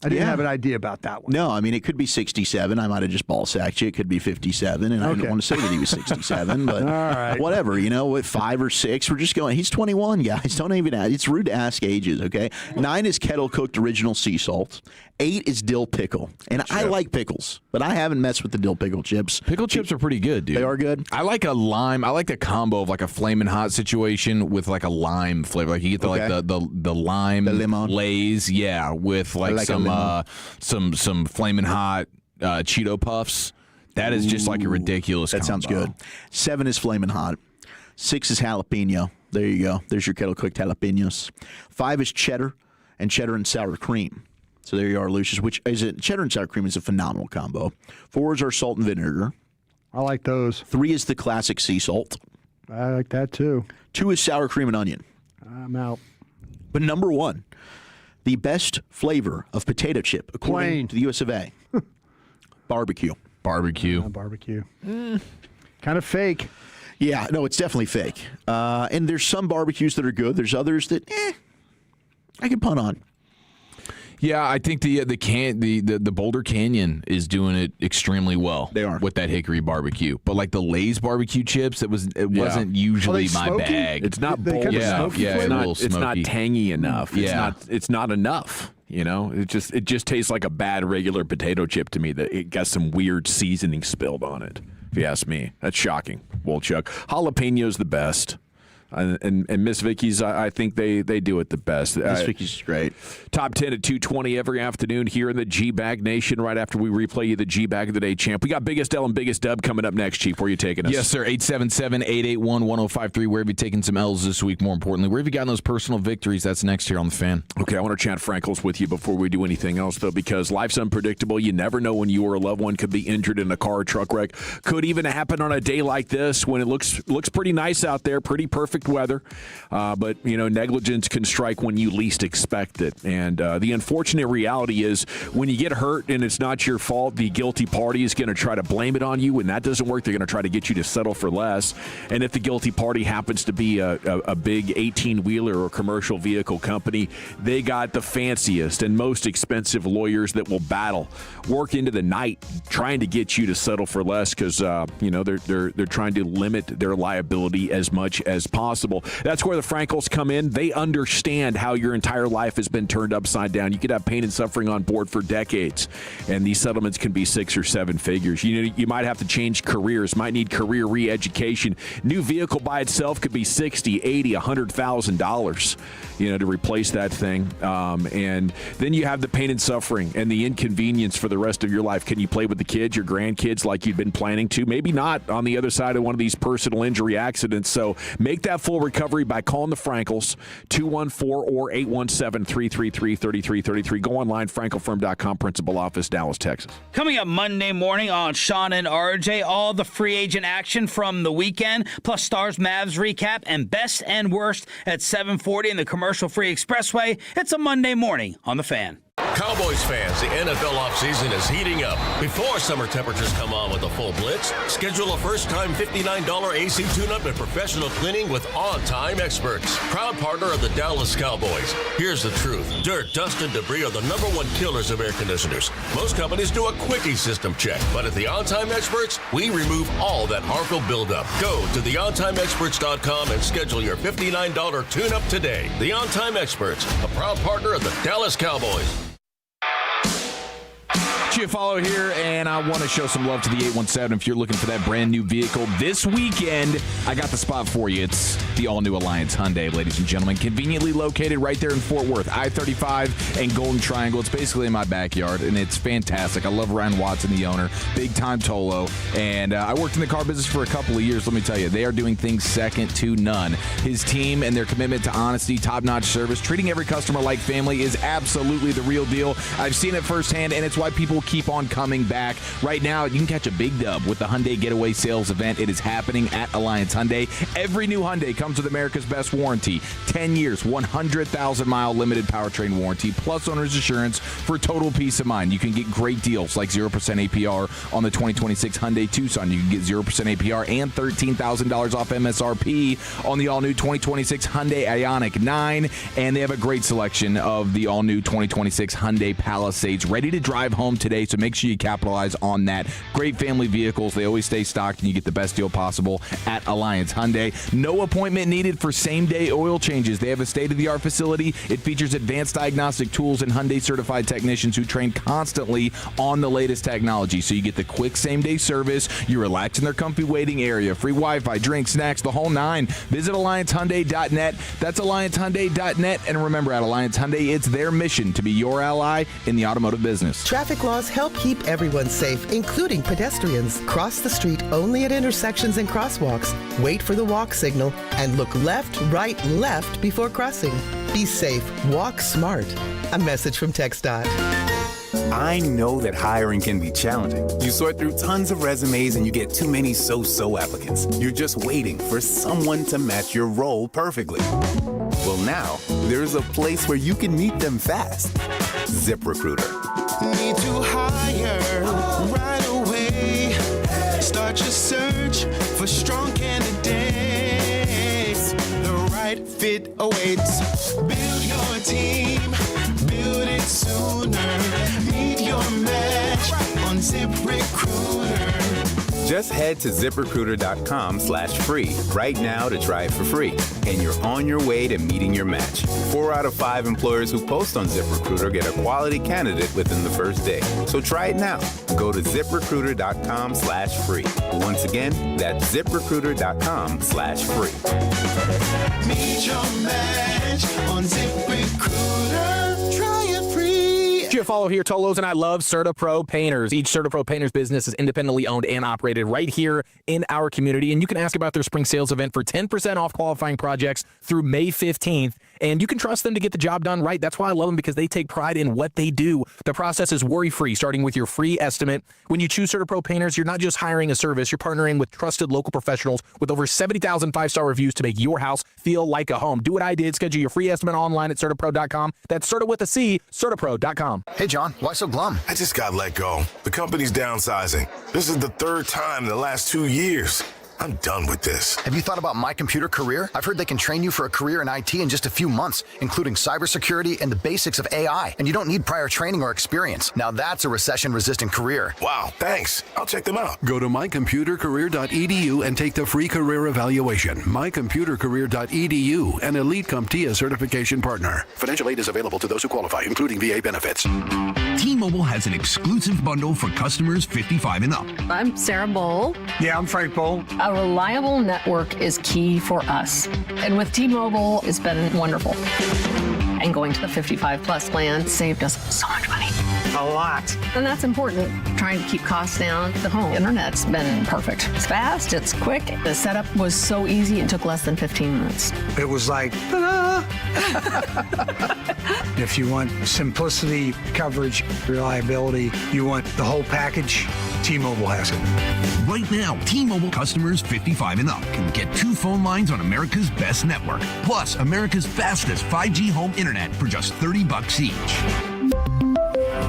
I didn't have an idea about that one. No, I mean, it could be 67. I might have just ball sacked you. It could be 57, and I didn't want to say that he was 67, but All right. whatever, with 5 or 6, we're just going, he's 21, guys. Don't even ask. It's rude to ask ages, okay? 9 is kettle-cooked original sea salt. 8 is dill pickle. And I like pickles, but I haven't messed with the dill pickle chips. Pickle chips are pretty good, dude. They are good? I like a lime. I like the combo of like a flaming hot situation with like a lime flavor. Like you get the lime The lemon. Lay's, yeah, with like like a some flaming hot Cheeto puffs. That is just like a ridiculous That sounds combo. good. 7 is flaming hot. 6 is jalapeno. There you go. There's your kettle-cooked jalapenos. 5 is cheddar and sour cream. So there you are, Lucius, which is cheddar and sour cream is a phenomenal combo. 4 is our salt and vinegar. I like those. 3 is the classic sea salt. I like that too. 2 is sour cream and onion. I'm out. But number 1, the best flavor of potato chip, according Plain. to the US of A, barbecue. Barbecue. Barbecue. Kind of fake. Yeah, no, it's definitely fake. And there's some barbecues that are good. There's others that, I can punt on. Yeah, I think the Boulder Canyon is doing it extremely well. They are with that hickory barbecue, but like the Lay's barbecue chips, it wasn't usually my smoky? bag. It's not They bold kind of enough. smoky flavor? It's not tangy enough. Yeah. It's not enough. It just tastes like a bad regular potato chip to me. That it got some weird seasoning spilled on it. If you ask me, that's shocking. Woolchuck. Jalapeno's the best. And Miss Vicky's, I think they do it the best. Miss Vicky's great. Top 10 at 2:20 every afternoon here in the G-Bag Nation. Right after we replay you the G-Bag of the Day champ. We got Biggest L and Biggest Dub coming up next, Chief. Where are you taking us? Yes, sir. 877-881-1053. Where have you taken some L's this week, more importantly? Where have you gotten those personal victories? That's next here on The Fan. Okay, I want to chat Frankles with you before we do anything else, though, because life's unpredictable. You never know when you or a loved one could be injured in a car or truck wreck. Could even happen on a day like this when it looks pretty nice out there, pretty perfect weather. But, negligence can strike when you least expect it. And the unfortunate reality is when you get hurt and it's not your fault, the guilty party is going to try to blame it on you. When that doesn't work, they're going to try to get you to settle for less. And if the guilty party happens to be a big 18-wheeler or commercial vehicle company, they got the fanciest and most expensive lawyers that will work into the night trying to get you to settle for less because, they're trying to limit their liability as much as possible. That's where the Frankles come in. They understand how your entire life has been turned upside down. You could have pain and suffering on board for decades, and these settlements can be 6 or 7 figures. You might have to change careers, might need career re-education. New vehicle by itself could be $60,000, $80,000, $100,000, to replace that thing. And then you have the pain and suffering and the inconvenience for the rest of your life. Can you play with the kids, your grandkids, like you've been planning to? Maybe not on the other side of one of these personal injury accidents. So make that full recovery by calling the Frankles, 214 or 817-333-3333. Go online, frankelfirm.com, principal office, Dallas, Texas. Coming up Monday morning on Sean and RJ, all the free agent action from the weekend, plus Stars Mavs recap and best and worst at 7:40 in the commercial-free expressway. It's a Monday morning on The Fan. Cowboys fans, the NFL offseason is heating up. Before summer temperatures come on with a full blitz, schedule a first-time $59 AC tune-up and professional cleaning with On-Time Experts. Proud partner of the Dallas Cowboys. Here's the truth. Dirt, dust, and debris are the #1 killers of air conditioners. Most companies do a quickie system check, but at the On-Time Experts, we remove all that harmful buildup. Go to theontimeexperts.com and schedule your $59 tune-up today. The On-Time Experts, a proud partner of the Dallas Cowboys. Follow here, and I want to show some love to the 817 if you're looking for that brand new vehicle this weekend. I got the spot for you. It's the all-new Alliance Hyundai, ladies and gentlemen, conveniently located right there in Fort Worth, I-35 and Golden Triangle. It's basically in my backyard, and it's fantastic. I love Ryan Watson, the owner, big-time Tolo, and I worked in the car business for a couple of years. Let me tell you, they are doing things second to none. His team and their commitment to honesty, top-notch service, treating every customer like family is absolutely the real deal. I've seen it firsthand, and it's why people keep on coming back. Right now, you can catch a big dub with the Hyundai Getaway Sales event. It is happening at Alliance Hyundai. Every new Hyundai comes with America's best warranty. 10 years, 100,000-mile limited powertrain warranty, plus owner's assurance for total peace of mind. You can get great deals like 0% APR on the 2026 Hyundai Tucson. You can get 0% APR and $13,000 off MSRP on the all-new 2026 Hyundai Ioniq 9. And they have a great selection of the all-new 2026 Hyundai Palisades ready to drive home today. So make sure you capitalize on that. Great family vehicles. They always stay stocked, and you get the best deal possible at Alliance Hyundai. No appointment needed for same-day oil changes. They have a state-of-the-art facility. It features advanced diagnostic tools and Hyundai-certified technicians who train constantly on the latest technology. So you get the quick same-day service. You relax in their comfy waiting area. Free Wi-Fi, drinks, snacks, the whole nine. Visit AllianceHyundai.net. That's AllianceHyundai.net. And remember, at Alliance Hyundai, it's their mission to be your ally in the automotive business. Traffic laws help keep everyone safe, including pedestrians. Cross the street only at intersections and crosswalks. Wait for the walk signal and look left, right, left before crossing. Be safe. Walk smart. A message from TxDOT. I know that hiring can be challenging. You sort through tons of resumes and you get too many so-so applicants. You're just waiting for someone to match your role perfectly. Well, now there's a place where you can meet them fast. ZipRecruiter. Need to hire right away. Start your search for strong candidates. The right fit awaits. Build your team. Build it sooner. Meet your match on ZipRecruiter. Just head to ZipRecruiter.com/free right now to try it for free, and you're on your way to meeting your match. 4 out of 5 employers who post on ZipRecruiter get a quality candidate within the first day. So try it now. Go to ZipRecruiter.com/free. Once again, that's ZipRecruiter.com/free. Meet your match on ZipRecruiter. Try it free. Follow here. Tolos and I love CertaPro Painters. Each CertaPro Painters business is independently owned and operated right here in our community. And you can ask about their spring sales event for 10% off qualifying projects through May 15th. And you can trust them to get the job done right. That's why I love them, because they take pride in what they do. The process is worry-free, starting with your free estimate. When you choose CertaPro Painters, you're not just hiring a service. You're partnering with trusted local professionals with over 70,000 5-star reviews to make your house feel like a home. Do what I did. Schedule your free estimate online at CertaPro.com. That's Certa with a C, CertaPro.com. Hey, John, why so glum? I just got let go. The company's downsizing. This is the 3rd time in the last 2 years. I'm done with this. Have you thought about My Computer Career? I've heard they can train you for a career in IT in just a few months, including cybersecurity and the basics of AI. And you don't need prior training or experience. Now that's a recession-resistant career. Wow, thanks. I'll check them out. Go to mycomputercareer.edu and take the free career evaluation. mycomputercareer.edu, an Elite CompTIA certification partner. Financial aid is available to those who qualify, including VA benefits. T-Mobile has an exclusive bundle for customers 55 and up. I'm Sarah Bowl. Yeah, I'm Frank Bowl. A reliable network is key for us. And with T-Mobile, it's been wonderful. And going to the 55 plus plan saved us so much money. A lot. And that's important. Trying to keep costs down. The home internet's been perfect. It's fast, it's quick. The setup was so easy, it took less than 15 minutes. It was like, ta-da! If you want simplicity, coverage, reliability, you want the whole package, T-Mobile has it. Right now, T-Mobile customers 55 and up can get 2 phone lines on America's best network, plus America's fastest 5G home internet for just $30 each.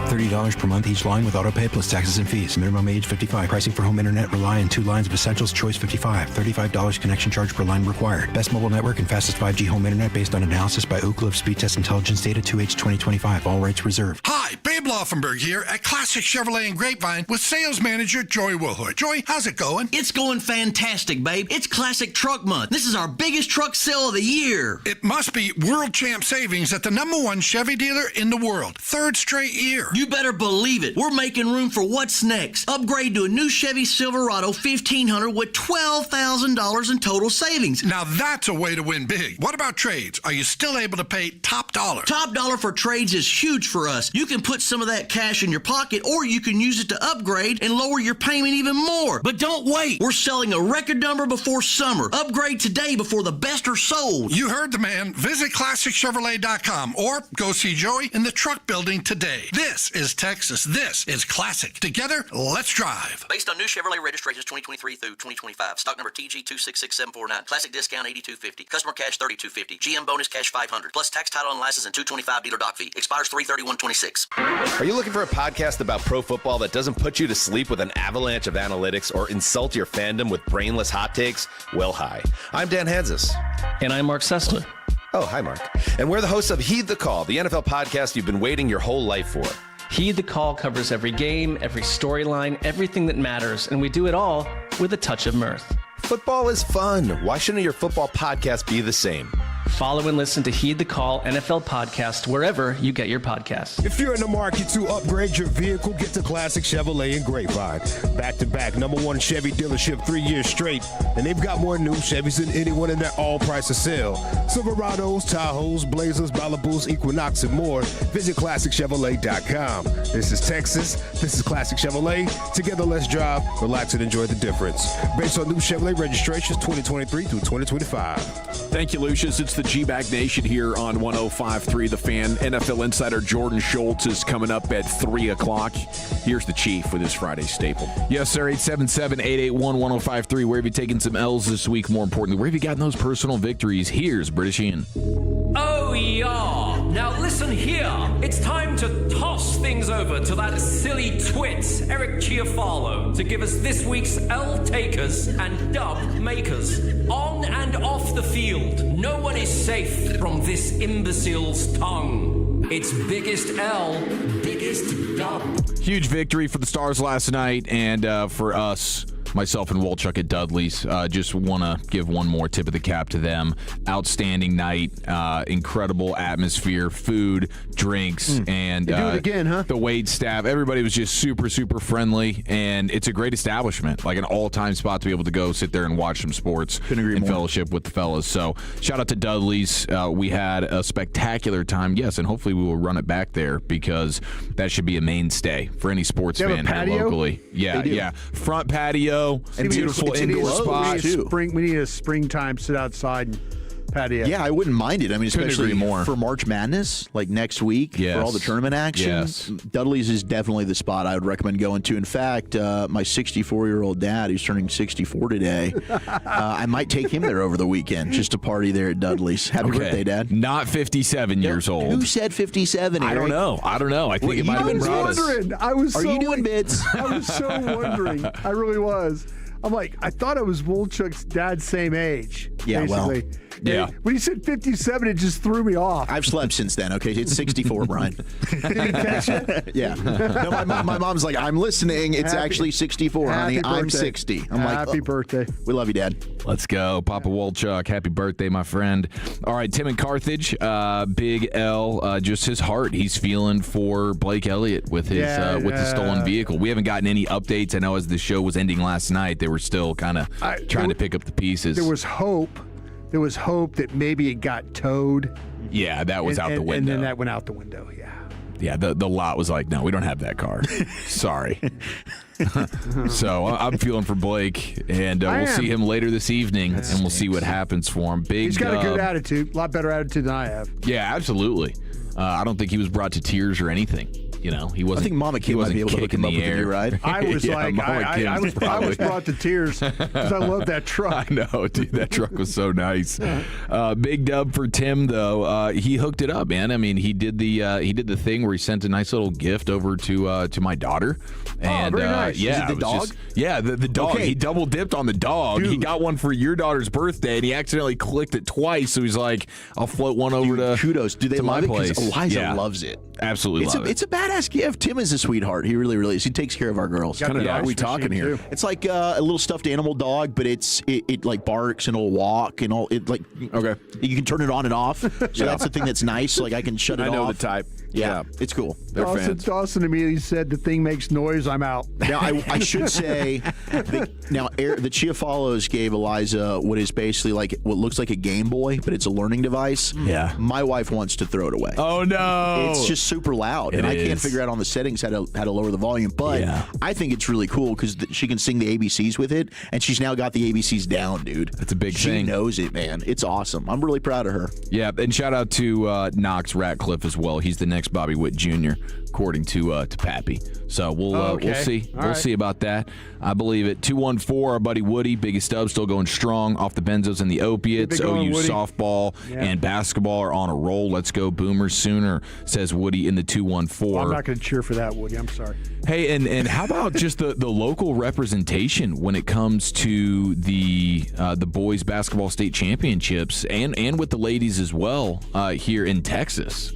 $30 per month each line with autopay plus taxes and fees. Minimum age 55. Pricing for home internet rely on 2 lines of essentials. Choice 55. $35 connection charge per line required. Best mobile network and fastest 5G home internet based on analysis by Ookla of Speed Test Intelligence data 2H 2025. All rights reserved. Hi, Babe Laufenberg here at Classic Chevrolet in Grapevine with sales manager Joy Wilhood. Joy, how's it going? It's going fantastic, babe. It's Classic Truck Month. This is our biggest truck sale of the year. It must be World Champ Savings at the #1 Chevy dealer in the world. 3rd straight year. You better believe it. We're making room for what's next. Upgrade to a new Chevy Silverado 1500 with $12,000 in total savings. Now that's a way to win big. What about trades? Are you still able to pay top dollar? Top dollar for trades is huge for us. You can put some of that cash in your pocket, or you can use it to upgrade and lower your payment even more. But don't wait. We're selling a record number before summer. Upgrade today before the best are sold. You heard the man. Visit ClassicChevrolet.com or go see Joey in the truck building today. This is Texas. This is Classic. Together, let's drive. Based on new Chevrolet registrations 2023 through 2025. Stock number TG266749. Classic discount $82.50. Customer cash $32.50. GM bonus cash $500. Plus tax, title, and license and $225 dealer doc fee. Expires 3/31/26. Are you looking for a podcast about pro football that doesn't put you to sleep with an avalanche of analytics or insult your fandom with brainless hot takes? Well, hi. I'm Dan Hansis. And I'm Mark Sessler. Oh, hi, Mark. And we're the hosts of Heed the Call, the NFL podcast you've been waiting your whole life for. Heed the Call covers every game, every storyline, everything that matters, and we do it all with a touch of mirth. Football is fun. Why shouldn't your football podcast be the same? Follow and listen to Heed the Call NFL podcast wherever you get your podcasts. If you're in the market to upgrade your vehicle, get to Classic Chevrolet in Grapevine. Back-to-back #1 Chevy dealership 3 years straight, and they've got more new Chevys than anyone in their all-price of sale. Silverados, Tahoes, Blazers, Malibus, Equinox, and more. Visit ClassicChevrolet.com. This is Texas. This is Classic Chevrolet. Together, let's drive, relax, and enjoy the difference. Based on new Chevrolet registrations 2023 through 2025. Thank you, Lucius. It's the G-Bag Nation here on 105.3 The Fan. NFL insider Jordan Schultz is coming up at 3 o'clock. Here's the Chief with his Friday staple. Yes, sir. 877-881-1053. Where have you taken some L's this week? More importantly, where have you gotten those personal victories? Here's British Ian. Oh, yeah. Now listen here. It's time to toss things over to that silly twit, Eric Chiafalo, to give us this week's L takers and dub makers. On and off the field, no one is safe from this imbecile's tongue. It's biggest L, biggest dub. Huge victory for the Stars last night, and for us, myself and Wolchuk at Dudley's. Just want to give one more tip of the cap to them. Outstanding night, incredible atmosphere, food, drinks, and You do it again, huh? the wait staff. Everybody was just super, super friendly, and it's a great establishment, like an all-time spot to be able to go sit there and watch some sports and fellowship with the fellas. So shout out to Dudley's. We had a spectacular time, yes, and hopefully we will run it back there because that should be a mainstay for any sports They have fan a here patio? locally. Yeah, They do. yeah. Front patio, And beautiful indoor spot. We need a springtime sit outside and patio. Yeah, I wouldn't mind it. I mean, Couldn't especially agree more. for March Madness, like next week, Yes. for all the tournament action. Yes. Dudley's is definitely the spot I would recommend going to. In fact, my 64-year-old dad, who's turning 64 today, I might take him there over the weekend just to party there at Dudley's. Happy birthday, Dad. Not 57 years old. Who said 57, I don't know. I think it might have been Broadus. I was Are you doing bits? I was so wondering. I really was. I'm like, I thought I was Wolchuk's dad's same age. Yeah, well, basically. yeah. When he said 57, it just threw me off. I've slept since then, okay? It's 64, Brian. Did he catch it? Yeah. No, my mom's like, I'm listening. It's actually 64, honey. Happy I'm birthday. 60. I'm like, Happy birthday. We love you, Dad. Let's go. Papa Wolchuk, happy birthday, my friend. All right, Tim in Carthage, Big L, just his heart. He's feeling for Blake Elliott with his his stolen vehicle. We haven't gotten any updates. I know as the show was ending last night, they were still kind of trying to pick up the pieces. There was hope. There was hope that maybe it got towed. Yeah, that was out the window. And then that went out the window, yeah. Yeah, the lot was like, no, we don't have that car. Sorry. So I'm feeling for Blake, and we'll see him later this evening, and we'll see what happens for him. He's got a good attitude, a lot better attitude than I have. Yeah, absolutely. I don't think he was brought to tears or anything. You know, he wasn't. I think Mama Kim might be able to hook him up with a new ride. I was like, I was brought to tears because I love that truck. I know, dude. That truck was so nice. Big dub for Tim, though. He hooked it up, man. I mean, he did the thing where he sent a nice little gift over to my daughter. And, very nice. Yeah, Is it the dog? The dog. Okay. He double dipped on the dog. Dude. He got one for your daughter's birthday, and he accidentally clicked it twice. So he's like, "I'll float one over to kudos. Do they to love my it? place." Because Eliza loves it. Absolutely love it. It's a badass gift. Tim is a sweetheart. He really, really is. He takes care of our girls. What kind of dog are we talking here? It's like a little stuffed animal dog, but it like barks and it'll walk and all. It like okay. You can turn it on and off. So that's the thing that's nice. Like I can shut it off. I know the type. Yeah, it's cool. They're fans. Dawson immediately said the thing makes noise. I'm out. Now I should say, the Chiafalos gave Eliza what is basically like what looks like a Game Boy, but it's a learning device. Yeah. My wife wants to throw it away. Oh no! It's just super loud, and I can't figure out on the settings how to lower the volume. But I think it's really cool because she can sing the ABCs with it, and she's now got the ABCs down, dude. That's a big She thing. knows it, man. It's awesome. I'm really proud of her. Yeah, and shout out to Knox Ratcliffe as well. He's the next Bobby Witt Jr. according to Pappy. So we'll see. We'll see about that. I believe it. 214. Our buddy Woody, biggest dub, still going strong off the benzos and the opiates. OU softball and basketball are on a roll. Let's go Boomers Sooner, says Woody in the 214. Well, I'm not going to cheer for that, Woody. I'm sorry. Hey, and how about just the local representation when it comes to the boys basketball state championships and with the ladies as well here in Texas?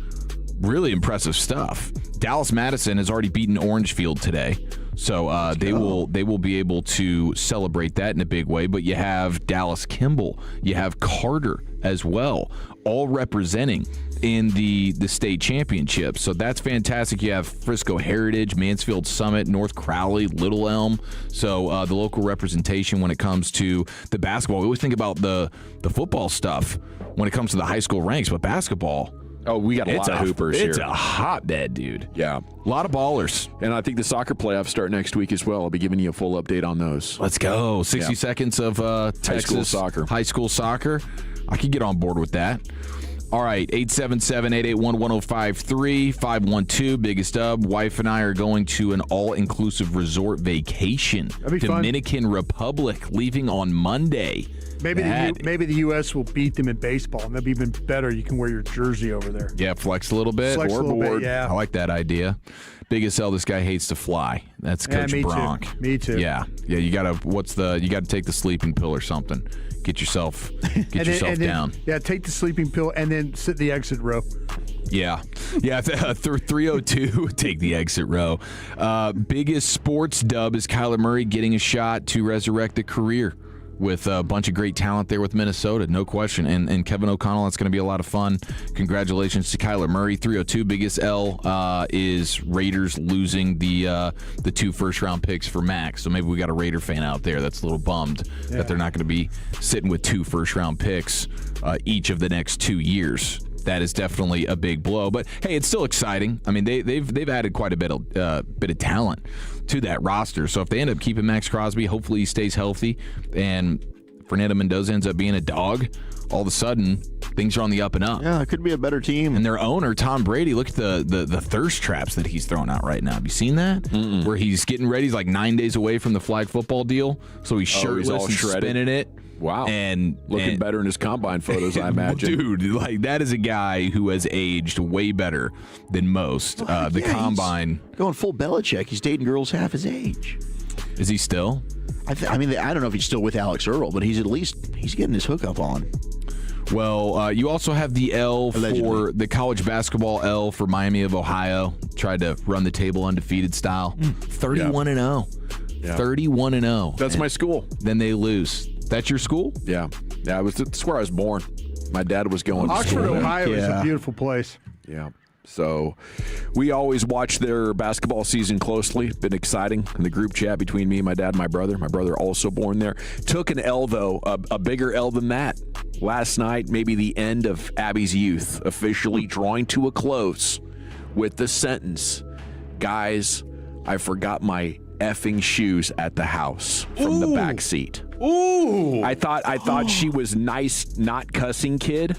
Really impressive stuff. Dallas Madison has already beaten Orangefield today, so they will be able to celebrate that in a big way. But you have Dallas Kimball, you have Carter as well, all representing in the state championship. So that's fantastic. You have Frisco Heritage, Mansfield Summit, North Crowley, Little Elm. So the local representation when it comes to the basketball. We always think about the football stuff when it comes to the high school ranks, but basketball. Oh, we got a lot of hoopers here. It's a hotbed, dude. Yeah. A lot of ballers. And I think the soccer playoffs start next week as well. I'll be giving you a full update on those. Let's go. 60 seconds of Texas high school soccer. I could get on board with that. All right, 877-881-1053, 512, biggest dub. Wife and I are going to an all-inclusive resort vacation. That'd be Dominican fun. Republic, leaving on Monday. Maybe the U.S. will beat them in baseball, and that'd be even better. You can wear your jersey over there. Yeah, flex a little bit. Flex a little bit, yeah. I like that idea. Biggest L, this guy hates to fly. That's Coach Bronk. Me too. Yeah. You gotta take the sleeping pill or something. Get yourself down. Yeah, take the sleeping pill and then sit in the exit row. Yeah. 302, take the exit row. Biggest sports dub is Kyler Murray getting a shot to resurrect a career with a bunch of great talent there with Minnesota, no question. And Kevin O'Connell, that's going to be a lot of fun. Congratulations to Kyler Murray. 302, biggest L is Raiders losing the 2 first-round picks for Max. So maybe we got a Raider fan out there that's a little bummed that they're not going to be sitting with 2 first-round picks each of the next 2 years. That is definitely a big blow, but hey, it's still exciting. I mean, they've added quite a bit of talent to that roster. So if they end up keeping Maxx Crosby, hopefully he stays healthy, and Fernando Mendoza ends up being a dog, all of a sudden things are on the up and up. Yeah, it could be a better team. And their owner, Tom Brady, look at the thirst traps that he's throwing out right now. Have you seen that? Mm-mm. Where he's getting ready. He's like 9 days away from the flag football deal, so he's shirtless all and shredded. spinning it. Wow. And looking better in his combine photos, I imagine. Dude, like that is a guy who has aged way better than most. The combine. Going full Belichick. He's dating girls half his age. Is he still? I mean, I don't know if he's still with Alex Earl, but he's getting his hookup on. Well, you also have the L for the college basketball L for Miami of Ohio. Tried to run the table undefeated style. 31-0. Yeah. 31-0. That's my school. Then they lose. That's your school? Yeah. That's where I was born. My dad was going to Oxford, school there. Ohio is a beautiful place. Yeah. So we always watch their basketball season closely. Been exciting in the group chat between me and my dad and my brother. My brother also born there. Took an L, though, a bigger L than that. Last night, maybe the end of Abby's youth, officially drawing to a close with the sentence, guys, I forgot my effing shoes at the house from the back seat. Ooh! I thought she was nice, not cussing kid.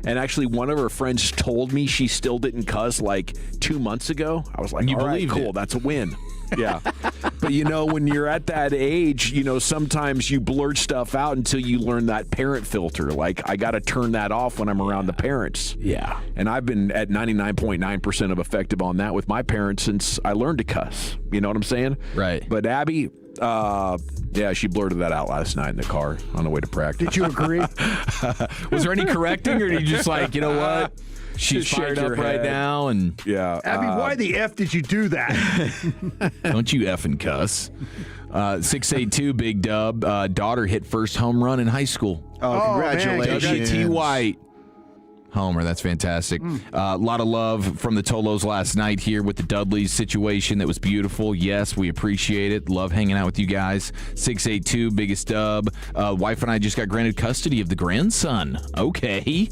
And actually, one of her friends told me she still didn't cuss like 2 months ago. I was like, You all right, believed cool, it. that's a win. Yeah. But, when you're at that age, sometimes you blurt stuff out until you learn that parent filter. Like, I got to turn that off when I'm around the parents. Yeah. And I've been at 99.9% of effective on that with my parents since I learned to cuss. You know what I'm saying? Right. But Abby, she blurted that out last night in the car on the way to practice. Did you agree? Was there any correcting, or did you just like, you know what? She's Just fired shake your up right head. now, and Yeah. Abby, why the F did you do that? don't you effing cuss. 682 big dub. Daughter hit first home run in high school. Oh, congratulations. W.T. White. Homer, that's fantastic. A lot of love from the Tolos last night here with the Dudleys situation. That was beautiful. Yes, we appreciate it. Love hanging out with you guys. 682, biggest dub. Wife and I just got granted custody of the grandson. Okay.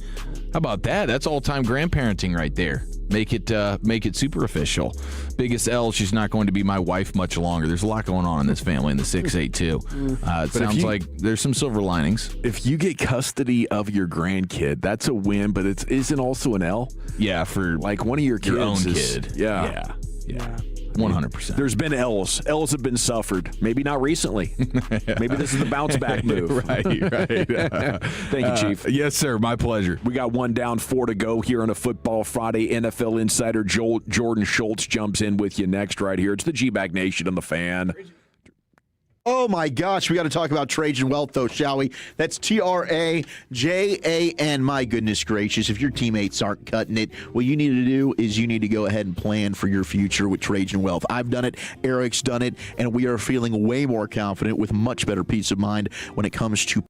How about that? That's all-time grandparenting right there. Make it super official. Biggest L, she's not going to be my wife much longer. There's a lot going on in this family in the 682. It sounds like there's some silver linings. If you get custody of your grandkid, that's a win, but it isn't also an L. Yeah, for like one of your kids. your own is- kid. Yeah. Yeah. 100%. There's been L's. L's have been suffered. Maybe not recently. Maybe this is the bounce back move. Right. Thank you, Chief. Yes, sir. My pleasure. We got 1 down, 4 to go here on a Football Friday. NFL insider Jordan Schultz jumps in with you next right here. It's the G-Bag Nation on the Fan. Oh, my gosh. We got to talk about Trajan Wealth, though, shall we? That's TRAJAN. My goodness gracious. If your teammates aren't cutting it, what you need to do is you need to go ahead and plan for your future with Trajan Wealth. I've done it. Eric's done it. And we are feeling way more confident with much better peace of mind when it comes to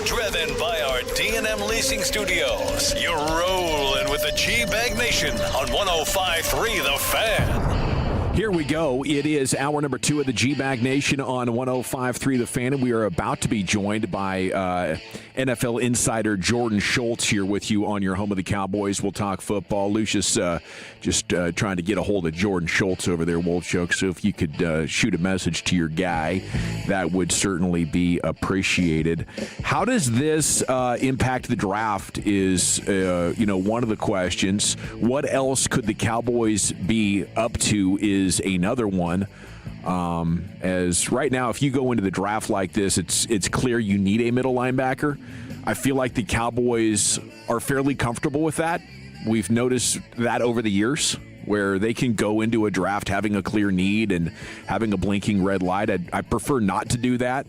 Driven by our D&M Leasing Studios. You're rolling with the G-Bag Nation on 105.3 The Fan. Here we go. It is hour number 2 of the G-Bag Nation on 105.3 The Fan, and we are about to be joined by NFL insider Jordan Schultz here with you on your home of the Cowboys. We'll talk football. Lucius just trying to get a hold of Jordan Schultz over there, Wolchuk, so if you could shoot a message to your guy, that would certainly be appreciated. How does this impact the draft is, one of the questions. What else could the Cowboys be up to is another one. As right now, if you go into the draft like this, it's clear you need a middle linebacker. I feel like the Cowboys are fairly comfortable with that. We've noticed that over the years where they can go into a draft having a clear need and having a blinking red light. I prefer not to do that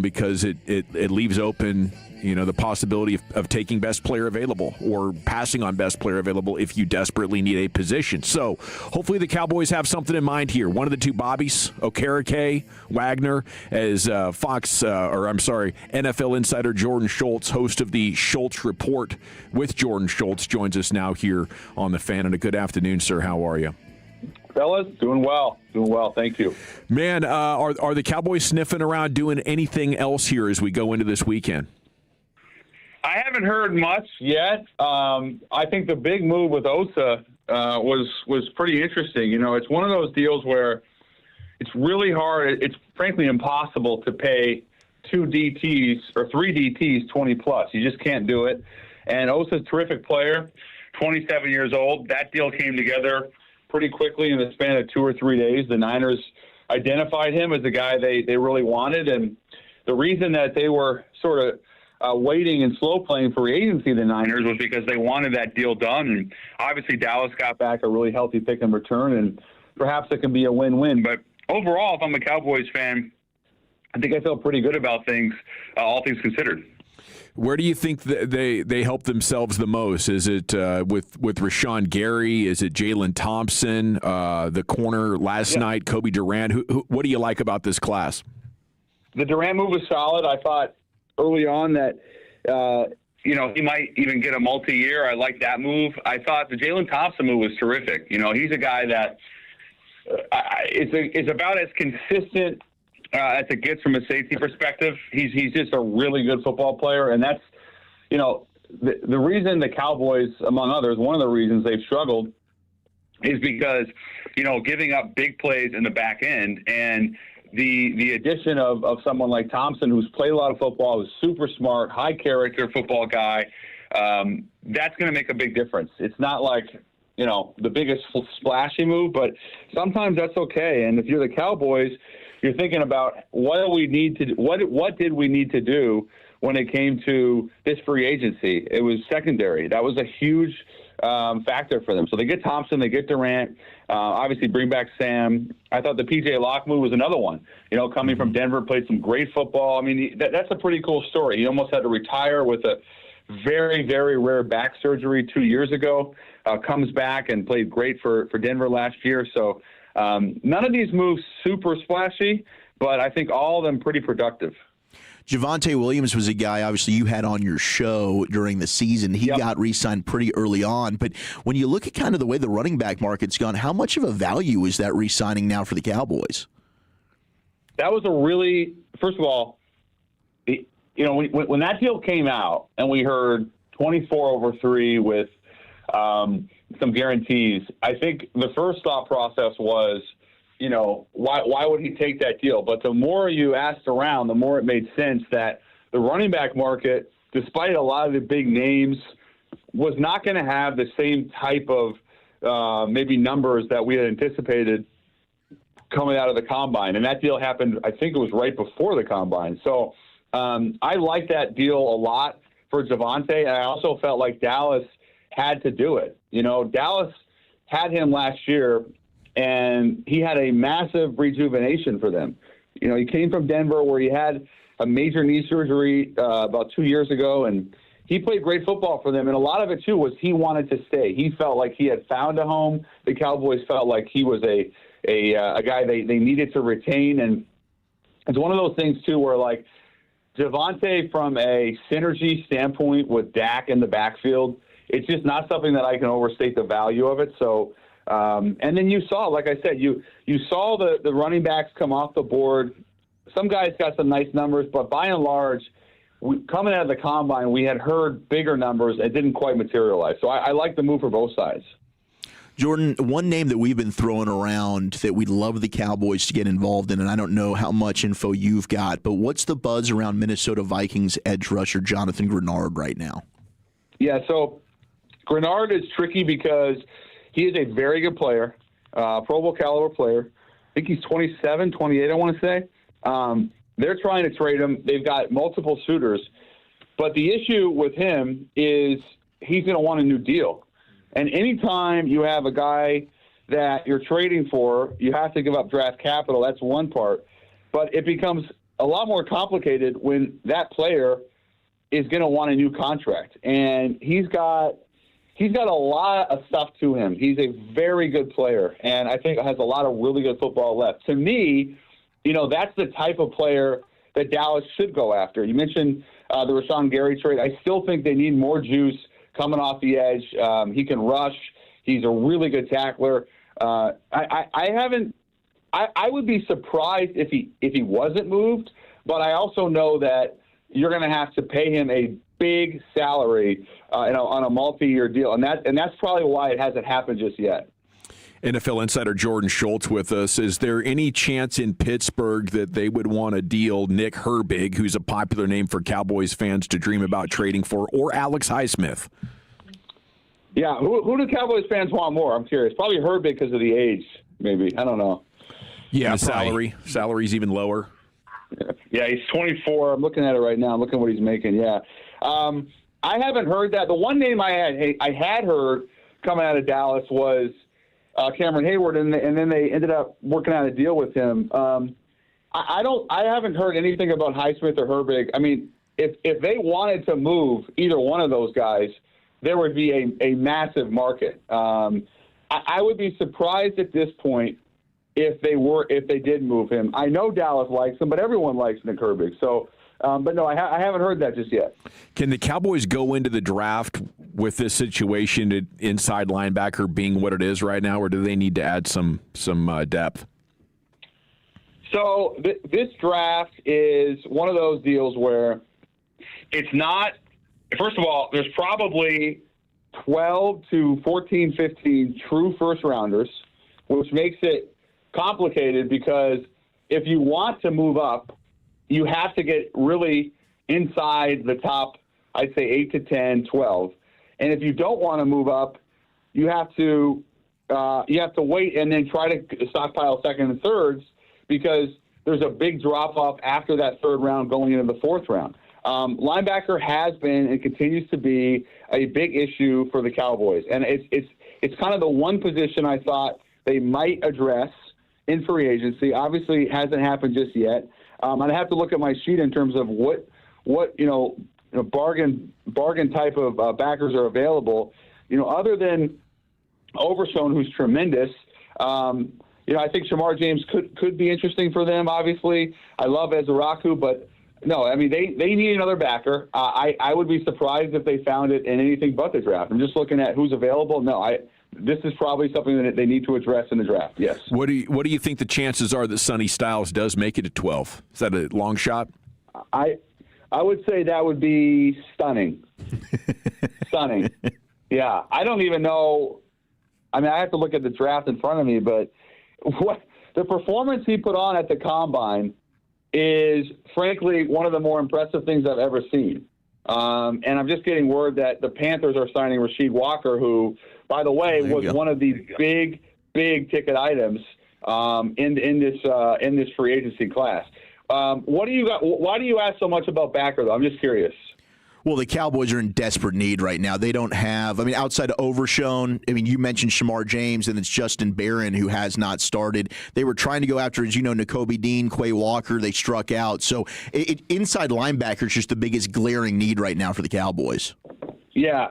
because it leaves open the possibility of taking best player available or passing on best player available if you desperately need a position. So hopefully the Cowboys have something in mind here. One of the two Bobbies, Okereke, Wagner, as NFL insider Jordan Schultz, host of the Schultz Report with Jordan Schultz, joins us now here on The Fan. And a good afternoon, sir. How are you? Fellas, doing well. Thank you. Man, are the Cowboys sniffing around doing anything else here as we go into this weekend? I haven't heard much yet. I think the big move with Osa was pretty interesting. It's one of those deals where it's really hard. It's frankly impossible to pay 2 DTs or 3 DTs 20+. You just can't do it. And Osa's a terrific player, 27 years old. That deal came together pretty quickly in the span of 2 or 3 days. The Niners identified him as the guy they really wanted. And the reason that they were sort of waiting and slow playing free agency, the Niners, was because they wanted that deal done. And obviously Dallas got back a really healthy pick in return, and perhaps it can be a win-win. But overall, if I'm a Cowboys fan, I think I feel pretty good about things, all things considered. Where do you think they help themselves the most? Is it with Rashan Gary? Is it Jalen Thompson, the corner last night, Kobe Durant? What do you like about this class? The Durant move was solid. I thought early on that, he might even get a multi-year. I like that move. I thought the Jalen Thompson move was terrific. He's a guy that is about as consistent as it gets from a safety perspective. He's just a really good football player, and that's, the reason the Cowboys, among others, one of the reasons they've struggled is because, giving up big plays in the back end, and the addition of someone like Thompson, who's played a lot of football, who's super smart, high character football guy, that's going to make a big difference. It's not like, the biggest splashy move, but sometimes that's okay. And if you're the Cowboys, you're thinking about what did we need to do when it came to this free agency? It was secondary. That was a huge factor for them. So they get Thompson, they get Durant, obviously bring back Sam. I thought the PJ Locke move was another one. Coming from Denver, played some great football. I mean, that's a pretty cool story. He almost had to retire with a very, very rare back surgery 2 years ago. Comes back and played great for Denver last year. So none of these moves super splashy, but I think all of them pretty productive. Javonte Williams was a guy, obviously, you had on your show during the season. He got re-signed pretty early on. But when you look at kind of the way the running back market's gone, how much of a value is that re-signing now for the Cowboys? That was first of all, when that deal came out and we heard 24/3 with some guarantees, I think the first thought process was, why would he take that deal? But the more you asked around, the more it made sense that the running back market, despite a lot of the big names, was not going to have the same type of maybe numbers that we had anticipated coming out of the Combine. And that deal happened, I think it was right before the Combine. So I like that deal a lot for Javonte. And I also felt like Dallas had to do it. Dallas had him last year, and he had a massive rejuvenation for them. He came from Denver where he had a major knee surgery about 2 years ago, and he played great football for them. And a lot of it, too, was he wanted to stay. He felt like he had found a home. The Cowboys felt like he was a guy they needed to retain. And it's one of those things, too, where, like, Javonte, from a synergy standpoint with Dak in the backfield, it's just not something that I can overstate the value of it. So, and then you saw, like I said, you saw the running backs come off the board. Some guys got some nice numbers, but by and large, coming out of the combine, we had heard bigger numbers and didn't quite materialize. So I like the move for both sides. Jordan, one name that we've been throwing around that we'd love the Cowboys to get involved in, and I don't know how much info you've got, but what's the buzz around Minnesota Vikings edge rusher Jonathan Grenard right now? Yeah, so Grenard is tricky because he is a very good player, Pro Bowl caliber player. I think he's 27, 28, I want to say. They're trying to trade him. They've got multiple suitors. But the issue with him is he's going to want a new deal. And anytime you have a guy that you're trading for, you have to give up draft capital. That's one part. But it becomes a lot more complicated when that player is going to want a new contract. And he's got a lot of stuff to him. He's a very good player, and I think has a lot of really good football left. To me, that's the type of player that Dallas should go after. You mentioned the Rashan Gary trade. I still think they need more juice coming off the edge. He can rush. He's a really good tackler. I would be surprised if he wasn't moved, but I also know that you're going to have to pay him a big salary on a multi-year deal, and that's probably why it hasn't happened just yet. NFL insider Jordan Schultz with us. Is there any chance in Pittsburgh that they would want to deal Nick Herbig, who's a popular name for Cowboys fans to dream about trading for, or Alex Highsmith? Yeah, who do Cowboys fans want more? I'm curious. Probably Herbig because of the age, maybe. I don't know. Yeah, salary's even lower. Yeah, he's 24. I'm looking at it right now. I'm looking at what he's making. Yeah. I haven't heard that. The one name I had heard coming out of Dallas was Cameron Hayward, and then they ended up working out a deal with him. I haven't heard anything about Highsmith or Herbig. I mean, if they wanted to move either one of those guys, there would be a massive market. I would be surprised at this point if they did move him. I know Dallas likes him, but everyone likes Nick Herbig. So, but no, I haven't heard that just yet. Can the Cowboys go into the draft with this situation, inside linebacker being what it is right now, or do they need to add some depth? So this draft is one of those deals where it's not. First of all, there's probably 12 to 14, 15 true first-rounders, which makes it complicated because if you want to move up, you have to get really inside the top, I'd say 8 to 10, 12. And if you don't want to move up, you have to wait and then try to stockpile second and thirds because there's a big drop-off after that third round going into the fourth round. Linebacker has been and continues to be a big issue for the Cowboys. And it's kind of the one position I thought they might address in free agency. Obviously, it hasn't happened just yet. I'd have to look at my sheet in terms of what bargain type of backers are available. Other than Overshown, who's tremendous. I think Shamar James could be interesting for them. Obviously, I love Ezeraku, but no, I mean they need another backer. I would be surprised if they found it in anything but the draft. I'm just looking at who's available. No, this is probably something that they need to address in the draft. Yes. What do you think the chances are that Sonny Styles does make it to 12? Is that a long shot? I would say that would be stunning. Stunning. Yeah, I don't even know. I mean, I have to look at the draft in front of me, but what the performance he put on at the Combine is, frankly, one of the more impressive things I've ever seen. And I'm just getting word that the Panthers are signing Rasheed Walker, who, by the way, was one of these big ticket items in this free agency class. What do you got? Why do you ask so much about backer, though? I'm just curious. Well, the Cowboys are in desperate need right now. They don't have, outside of Overshown, you mentioned Shamar James, and it's Justin Barron who has not started. They were trying to go after, as you know, Nakobe Dean, Quay Walker. They struck out. So inside linebacker is just the biggest glaring need right now for the Cowboys. Yeah.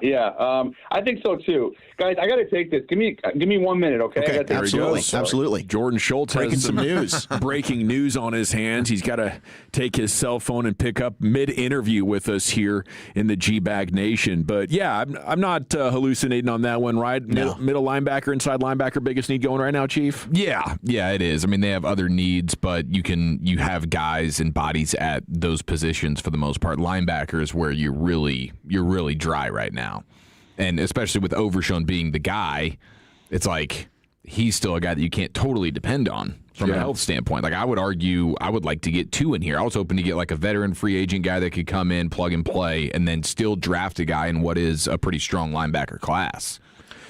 I think so too, guys. I got to take this. Give me 1 minute, okay? Okay, absolutely. Jordan Schultz Breaking has some news. breaking news on his hands. He's got to take his cell phone and pick up mid-interview with us here in the G-Bag Nation. But yeah, I'm not hallucinating on that one, right? No. Middle linebacker, inside linebacker, biggest need going right now, Chief? Yeah, it is. I mean, they have other needs, but you have guys and bodies at those positions for the most part. Linebacker is where you're really dry right now. And especially with Overshown being the guy, it's like he's still a guy that you can't totally depend on from a health standpoint. Like, I would argue I would like to get 2 in here. I was hoping to get like a veteran free agent guy that could come in, plug and play, and then still draft a guy in what is a pretty strong linebacker class.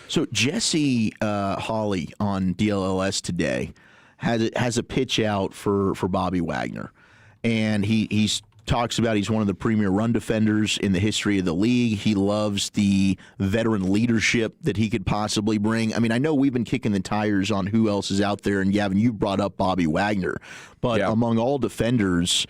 So Jesse Hawley on DLLS today has a pitch out for Bobby Wagner, and he's talks about he's one of the premier run defenders in the history of the league. He loves the veteran leadership that he could possibly bring. I mean, I know we've been kicking the tires on who else is out there, and Gavin, you brought up Bobby Wagner. But among all defenders,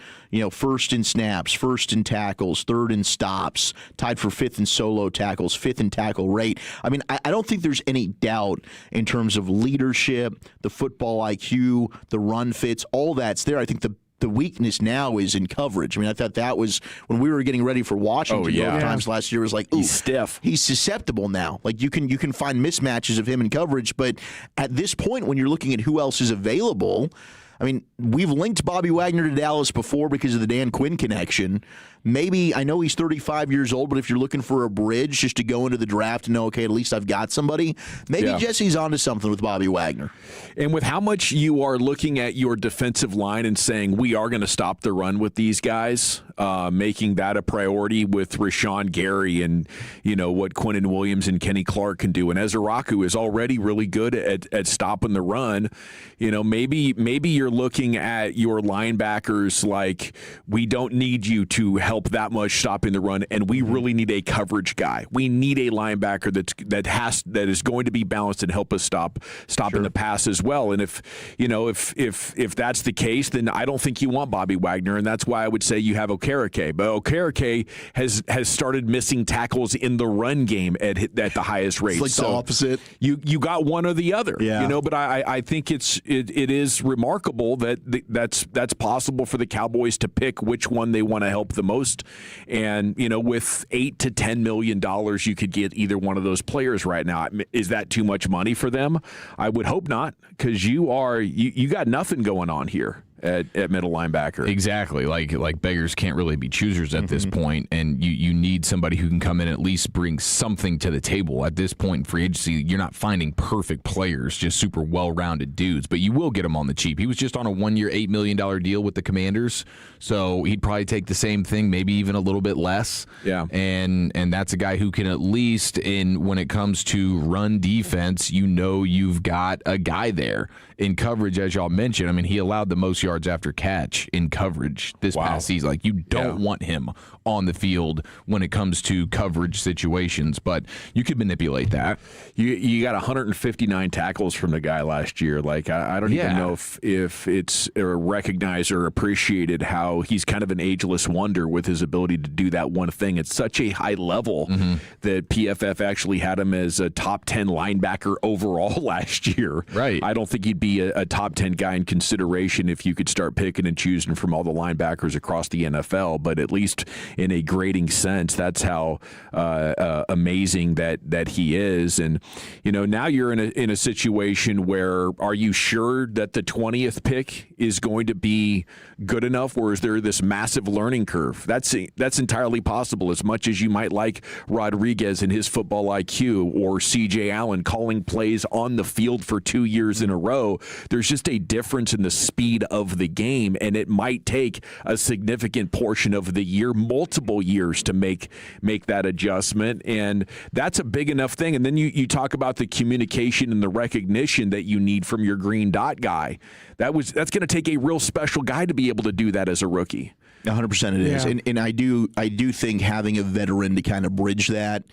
first in snaps, first in tackles, third in stops, tied for 5th in solo tackles, 5th in tackle rate. I mean, I don't think there's any doubt in terms of leadership, the football IQ, the run fits, all that's there. I think the weakness now is in coverage. I mean, I thought that was when we were getting ready for Washington both times last year. It was like, ooh, he's stiff. He's susceptible now. Like you can find mismatches of him in coverage, but at this point, when you're looking at who else is available, I mean, we've linked Bobby Wagner to Dallas before because of the Dan Quinn connection. Maybe, I know he's 35 years old, but if you're looking for a bridge just to go into the draft and know, okay, at least I've got somebody, maybe Jesse's onto something with Bobby Wagner. And with how much you are looking at your defensive line and saying, we are going to stop the run with these guys, making that a priority with Rashan Gary and, what Quinnen Williams and Kenny Clark can do. And Ezeraku is already really good at stopping the run. Maybe you're looking at your linebackers like, we don't need you to help that much stopping the run, and we really need a coverage guy. We need a linebacker that is going to be balanced and help us stopping the pass as well. And if that's the case, then I don't think you want Bobby Wagner, and that's why I would say you have Okereke. But Okereke has started missing tackles in the run game at the highest rate. It's like the opposite. You got one or the other. But I think it is remarkable that's possible for the Cowboys to pick which one they want to help the most. And, with $8 to $10 million, you could get either one of those players right now. Is that too much money for them? I would hope not, because you got nothing going on here at middle linebacker. Exactly. Like beggars can't really be choosers at this point, and you need somebody who can come in and at least bring something to the table. At this point in free agency, you're not finding perfect players, just super well-rounded dudes, but you will get them on the cheap. He was just on a 1-year, $8 million deal with the Commanders, so he'd probably take the same thing, maybe even a little bit less. Yeah. And that's a guy who can at least, when it comes to run defense, you've got a guy there. In coverage, as y'all mentioned, I mean, he allowed the most yards after catch in coverage this past season. Like, you don't want him on the field when it comes to coverage situations, but you could manipulate that. You got 159 tackles from the guy last year. Like, I don't even know if it's recognized or appreciated how he's kind of an ageless wonder with his ability to do that one thing at such a high level that PFF actually had him as a top 10 linebacker overall last year. Right. I don't think he'd be a top 10 guy in consideration if you could start picking and choosing from all the linebackers across the NFL, but at least in a grading sense, that's how amazing that he is. And now you're in a situation where, are you sure that the 20th pick is going to be good enough, or is there this massive learning curve? That's entirely possible. As much as you might like Rodriguez and his football IQ, or CJ Allen calling plays on the field for 2 years in a row, there's just a difference in the speed of the game, and it might take a significant portion of the year, multiple years, to make that adjustment, and that's a big enough thing. And then you talk about the communication and the recognition that you need from your green dot guy. That's going to take a real special guy to be able to do that as a rookie. 100% it is, and I do think having a veteran to kind of bridge that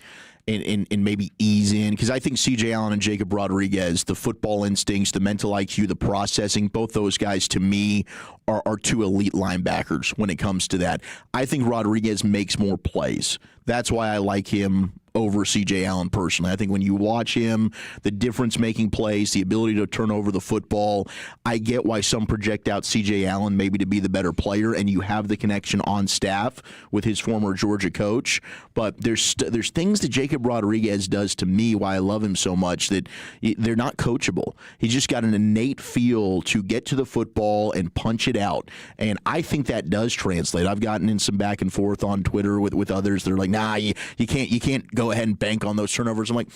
and maybe ease in, because I think C.J. Allen and Jacob Rodriguez, the football instincts, the mental IQ, the processing, both those guys to me are two elite linebackers when it comes to that. I think Rodriguez makes more plays. That's why I like him over C.J. Allen personally. I think when you watch him, the difference-making plays, the ability to turn over the football, I get why some project out C.J. Allen maybe to be the better player, and you have the connection on staff with his former Georgia coach. But there's things that Jacob Rodriguez does to me, why I love him so much, that they're not coachable. He's just got an innate feel to get to the football and punch it out, and I think that does translate. I've gotten in some back and forth on Twitter with others that are like, nah, you can't go ahead and bank on those turnovers. I'm like,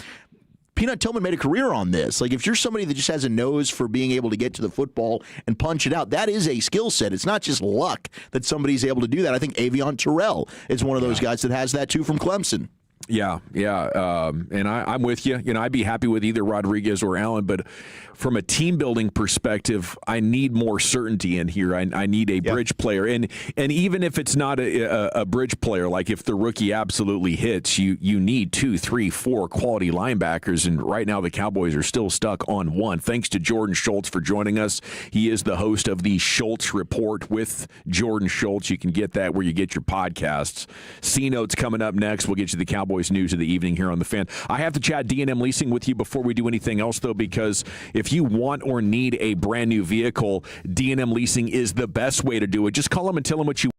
Peanut Tillman made a career on this. Like, if you're somebody that just has a nose for being able to get to the football and punch it out, that is a skill set. It's not just luck that somebody's able to do that. I think Avion Terrell is one of those guys that has that too from Clemson. Yeah. And I'm with you. I'd be happy with either Rodriguez or Allen, but from a team building perspective, I need more certainty in here. I need a bridge player, and even if it's not a bridge player, like if the rookie absolutely hits, you need 2, 3, 4 quality linebackers, and right now the Cowboys are still stuck on one. Thanks to Jordan Schultz for joining us. He is the host of the Schultz Report with Jordan Schultz. You can get that where you get your podcasts. C-Notes coming up next. We'll get you the Cowboys news of the evening here on The Fan. I have to chat D&M Leasing with you before we do anything else, though, because if you want or need a brand new vehicle, D&M Leasing is the best way to do it. Just call them and tell them what you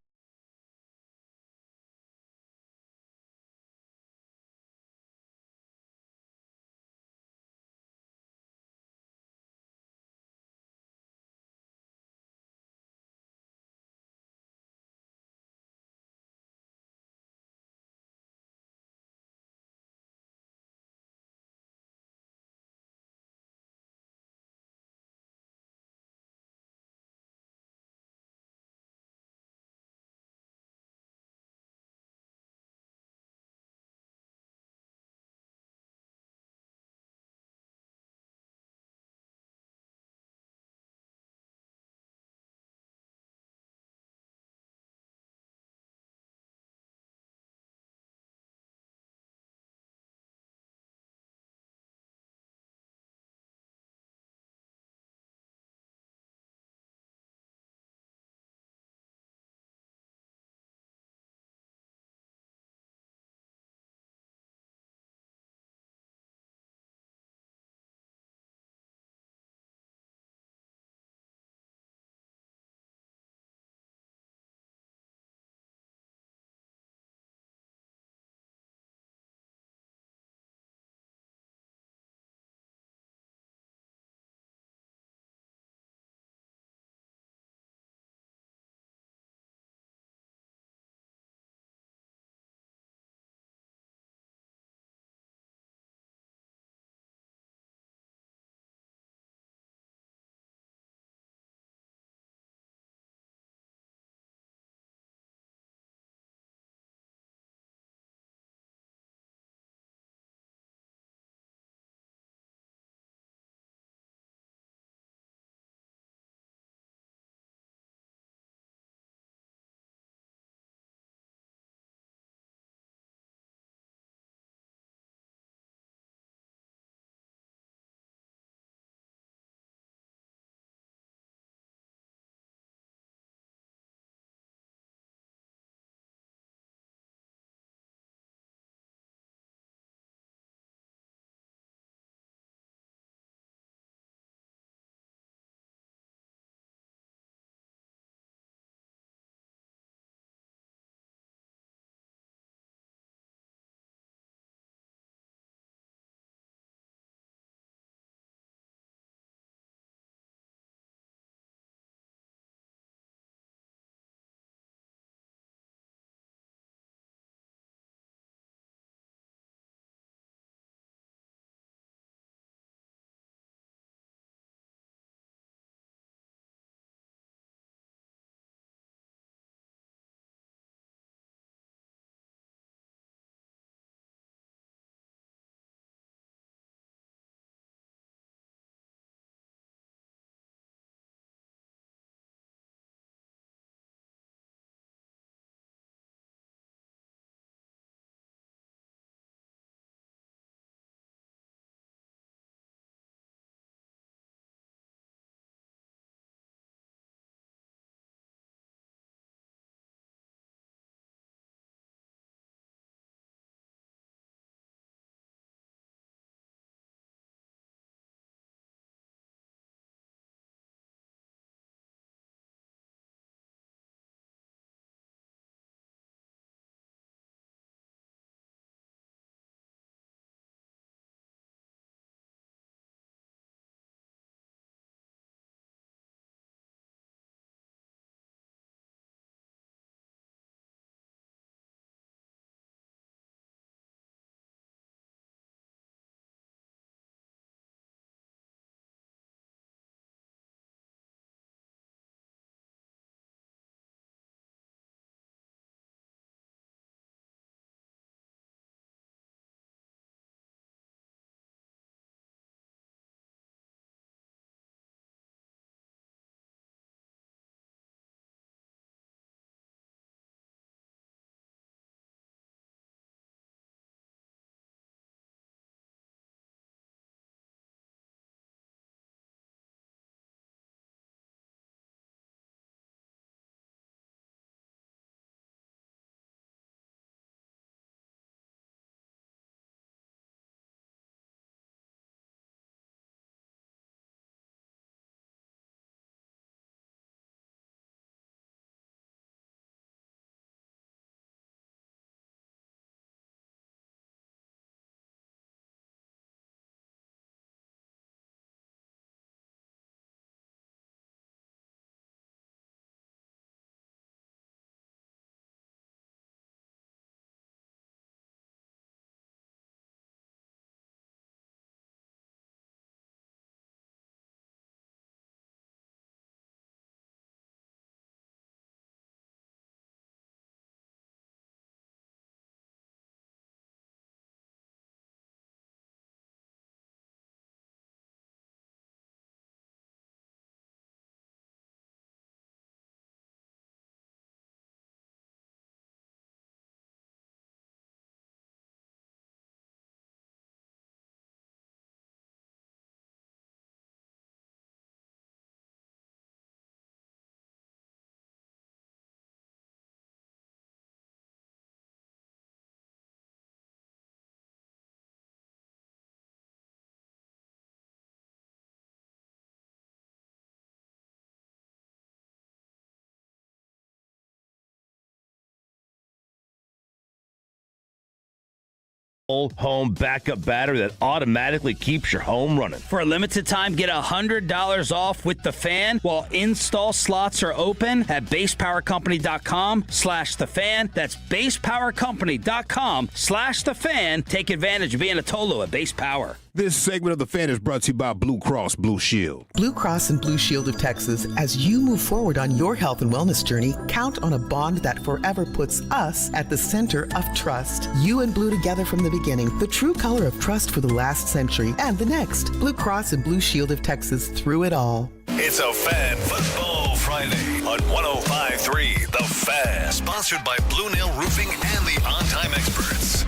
home backup battery that automatically keeps your home running. For a limited time, get $100 off with The Fan while install slots are open at basepowercompany.com/thefan. That's basepowercompany.com/thefan. Take advantage of being a Tolo at Base Power. This segment of The Fan is brought to you by Blue Cross Blue Shield. Blue Cross and Blue Shield of Texas, as you move forward on your health and wellness journey, count on a bond that forever puts us at the center of trust. You and Blue together from the beginning, the true color of trust for the last century and the next. Blue Cross and Blue Shield of Texas, through it all. It's a Fan Football Friday on 105.3 The Fan. Sponsored by Blue Nail Roofing and the On Time Experts.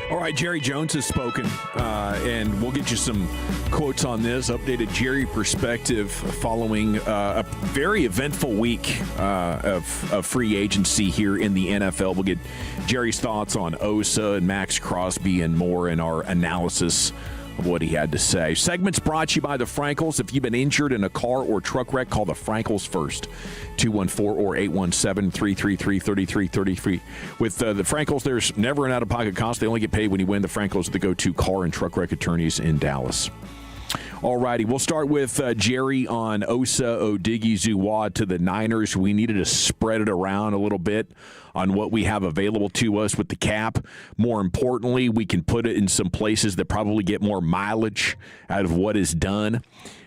All right, Jerry Jones has spoken, and we'll get you some quotes on this. Updated Jerry perspective following a very eventful week of free agency here in the NFL. We'll get Jerry's thoughts on Osa and Maxx Crosby and more in our analysis of what he had to say. Segments brought to you by the Frankels. If you've been injured in a car or truck wreck, call the Frankels first. 214 or 817-333-3333. With the Frankels, there's never an out-of-pocket cost. They only get paid when you win. The Frankels are the go-to car and truck wreck attorneys in Dallas. All righty, we'll start with Jerry on Osa Odighizuwa to the Niners. We needed to spread it around a little bit on what we have available to us with the cap. More importantly, we can put it in some places that probably get more mileage out of what is done.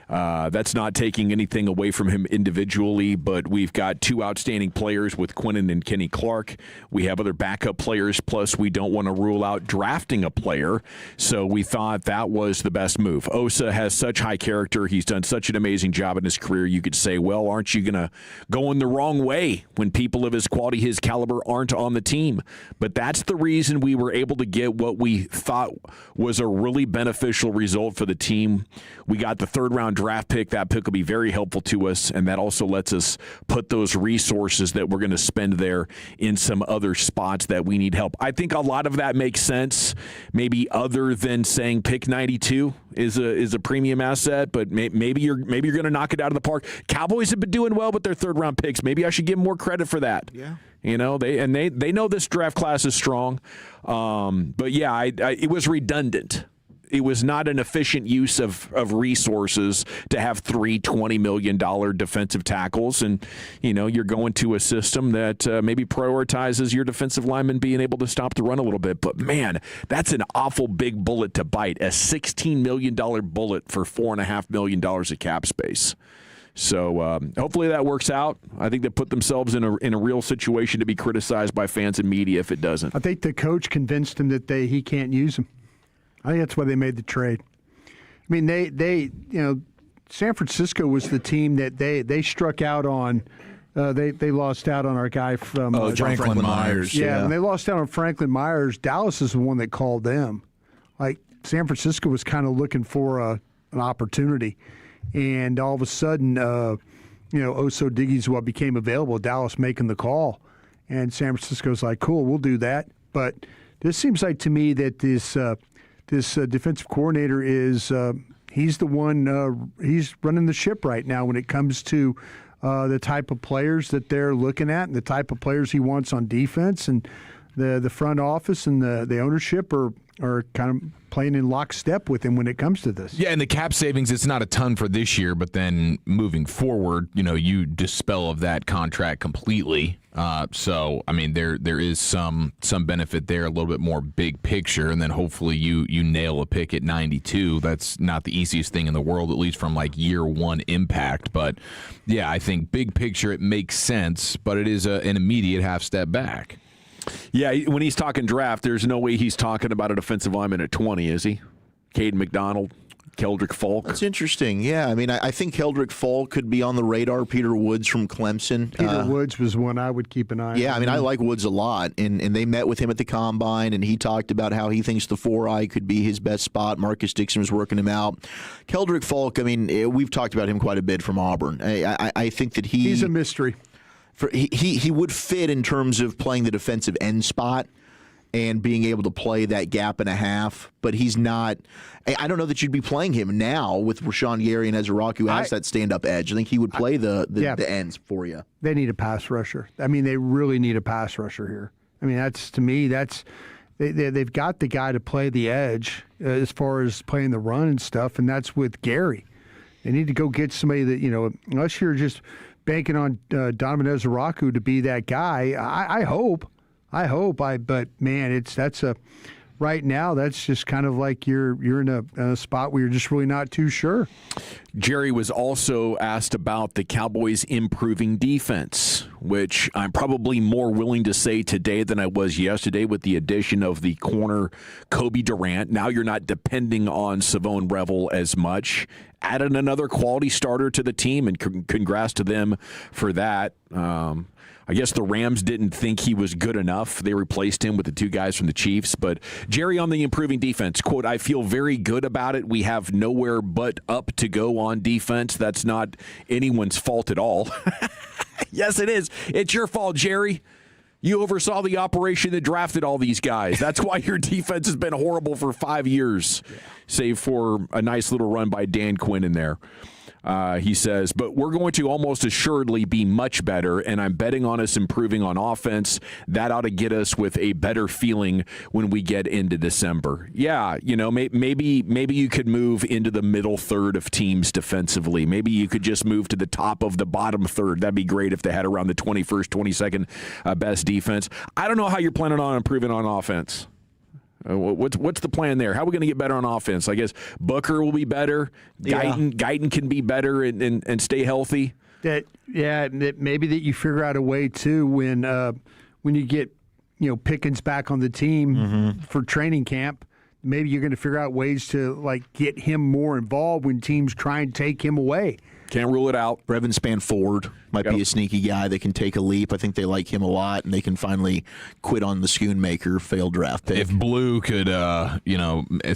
That's not taking anything away from him individually, but we've got two outstanding players with Quinnen and Kenny Clark. We have other backup players, plus we don't want to rule out drafting a player, so we thought that was the best move. Osa has such high character. He's done such an amazing job in his career. You could say, well, aren't you going to go in the wrong way when people of his quality, his caliber aren't on the team? But that's the reason we were able to get what we thought was a really beneficial result for the team. We got the third-round draft pick. That pick will be very helpful to us, and that also lets us put those resources that we're going to spend there in some other spots that we need help. I think a lot of that makes sense, maybe other than saying pick 92 is a premium asset, but maybe you're going to knock it out of the park. Cowboys have been doing well with their third-round picks. Maybe I should give them more credit for that. Yeah. You know, they know this draft class is strong. But, yeah, it was redundant. It was not an efficient use of resources to have three $20 million defensive tackles. And, you know, you're going to a system that maybe prioritizes your defensive linemen being able to stop the run a little bit. But, man, that's an awful big bullet to bite, a $16 million bullet for $4.5 million of cap space. So hopefully that works out. I think they put themselves in a real situation to be criticized by fans and media if it doesn't. I think the coach convinced him that he can't use him. I think that's why they made the trade. I mean, they San Francisco was the team that they struck out on. They lost out on our guy from Franklin Myers. Yeah, when they lost out on Franklin Myers, Dallas is the one that called them. Like San Francisco was kind of looking for an opportunity, and all of a sudden, Osa Odighizuwa became available. Dallas making the call, and San Francisco's like, "Cool, we'll do that." But this seems like to me that this defensive coordinator is he's the one he's running the ship right now when it comes to the type of players that they're looking at and the type of players he wants on defense, and the front office and the ownership are kind of playing in lockstep with him when it comes to this. Yeah, and the cap savings, it's not a ton for this year, but then moving forward, you dispel of that contract completely. So, I mean, there is some benefit there, a little bit more big picture, and then hopefully you nail a pick at 92. That's not the easiest thing in the world, at least from like year one impact. But, yeah, I think big picture it makes sense, but it is an immediate half step back. Yeah, when he's talking draft, there's no way he's talking about a defensive lineman at 20, is he? Caden McDonald, Keldrick Falk. That's interesting. Yeah, I mean, I think Keldrick Falk could be on the radar. Peter Woods from Clemson. Peter Woods was one I would keep an eye on. Yeah, I mean, I like Woods a lot, and they met with him at the Combine, and he talked about how he thinks the 4-eye could be his best spot. Marcus Dixon was working him out. Keldrick Falk, I mean, we've talked about him quite a bit from Auburn. I think that he's a mystery. He would fit in terms of playing the defensive end spot and being able to play that gap and a half, but he's not. I don't know that you'd be playing him now with Rashan Gary and Ezra Rock, who has that stand-up edge. I think he would play the ends for you. They need a pass rusher. I mean, they really need a pass rusher here. I mean, that's they've got the guy to play the edge as far as playing the run and stuff, and that's with Gary. They need to go get somebody that, unless you're just banking on Donovan Ezeraku to be that guy. I hope. But man, right now, that's just kind of like you're in a spot where you're just really not too sure. Jerry was also asked about the Cowboys' improving defense, which I'm probably more willing to say today than I was yesterday with the addition of the corner Kobe Durant. Now you're not depending on Savone Revel as much. Added another quality starter to the team, and congrats to them for that. I guess the Rams didn't think he was good enough. They replaced him with the two guys from the Chiefs. But Jerry on the improving defense, quote, I feel very good about it. We have nowhere but up to go on defense. That's not anyone's fault at all. Yes, it is. It's your fault, Jerry. You oversaw the operation that drafted all these guys. That's why your defense has been horrible for 5 years, save for a nice little run by Dan Quinn in there. He says, but we're going to almost assuredly be much better, and I'm betting on us improving on offense. That ought to get us with a better feeling when we get into December. Yeah, maybe you could move into the middle third of teams defensively. Maybe you could just move to the top of the bottom third. That'd be great if they had around the 21st, 22nd best defense. I don't know how you're planning on improving on offense. What's the plan there? How are we going to get better on offense? I guess Booker will be better. Guyton can be better and stay healthy. Maybe that you figure out a way too when you get Pickens back on the team for training camp. Maybe you're going to figure out ways to get him more involved when teams try and take him away. Can't rule it out. Brevin Spann-Ford might be a sneaky guy that can take a leap. I think they like him a lot, and they can finally quit on the Schoonmaker failed draft pick. If Blue could,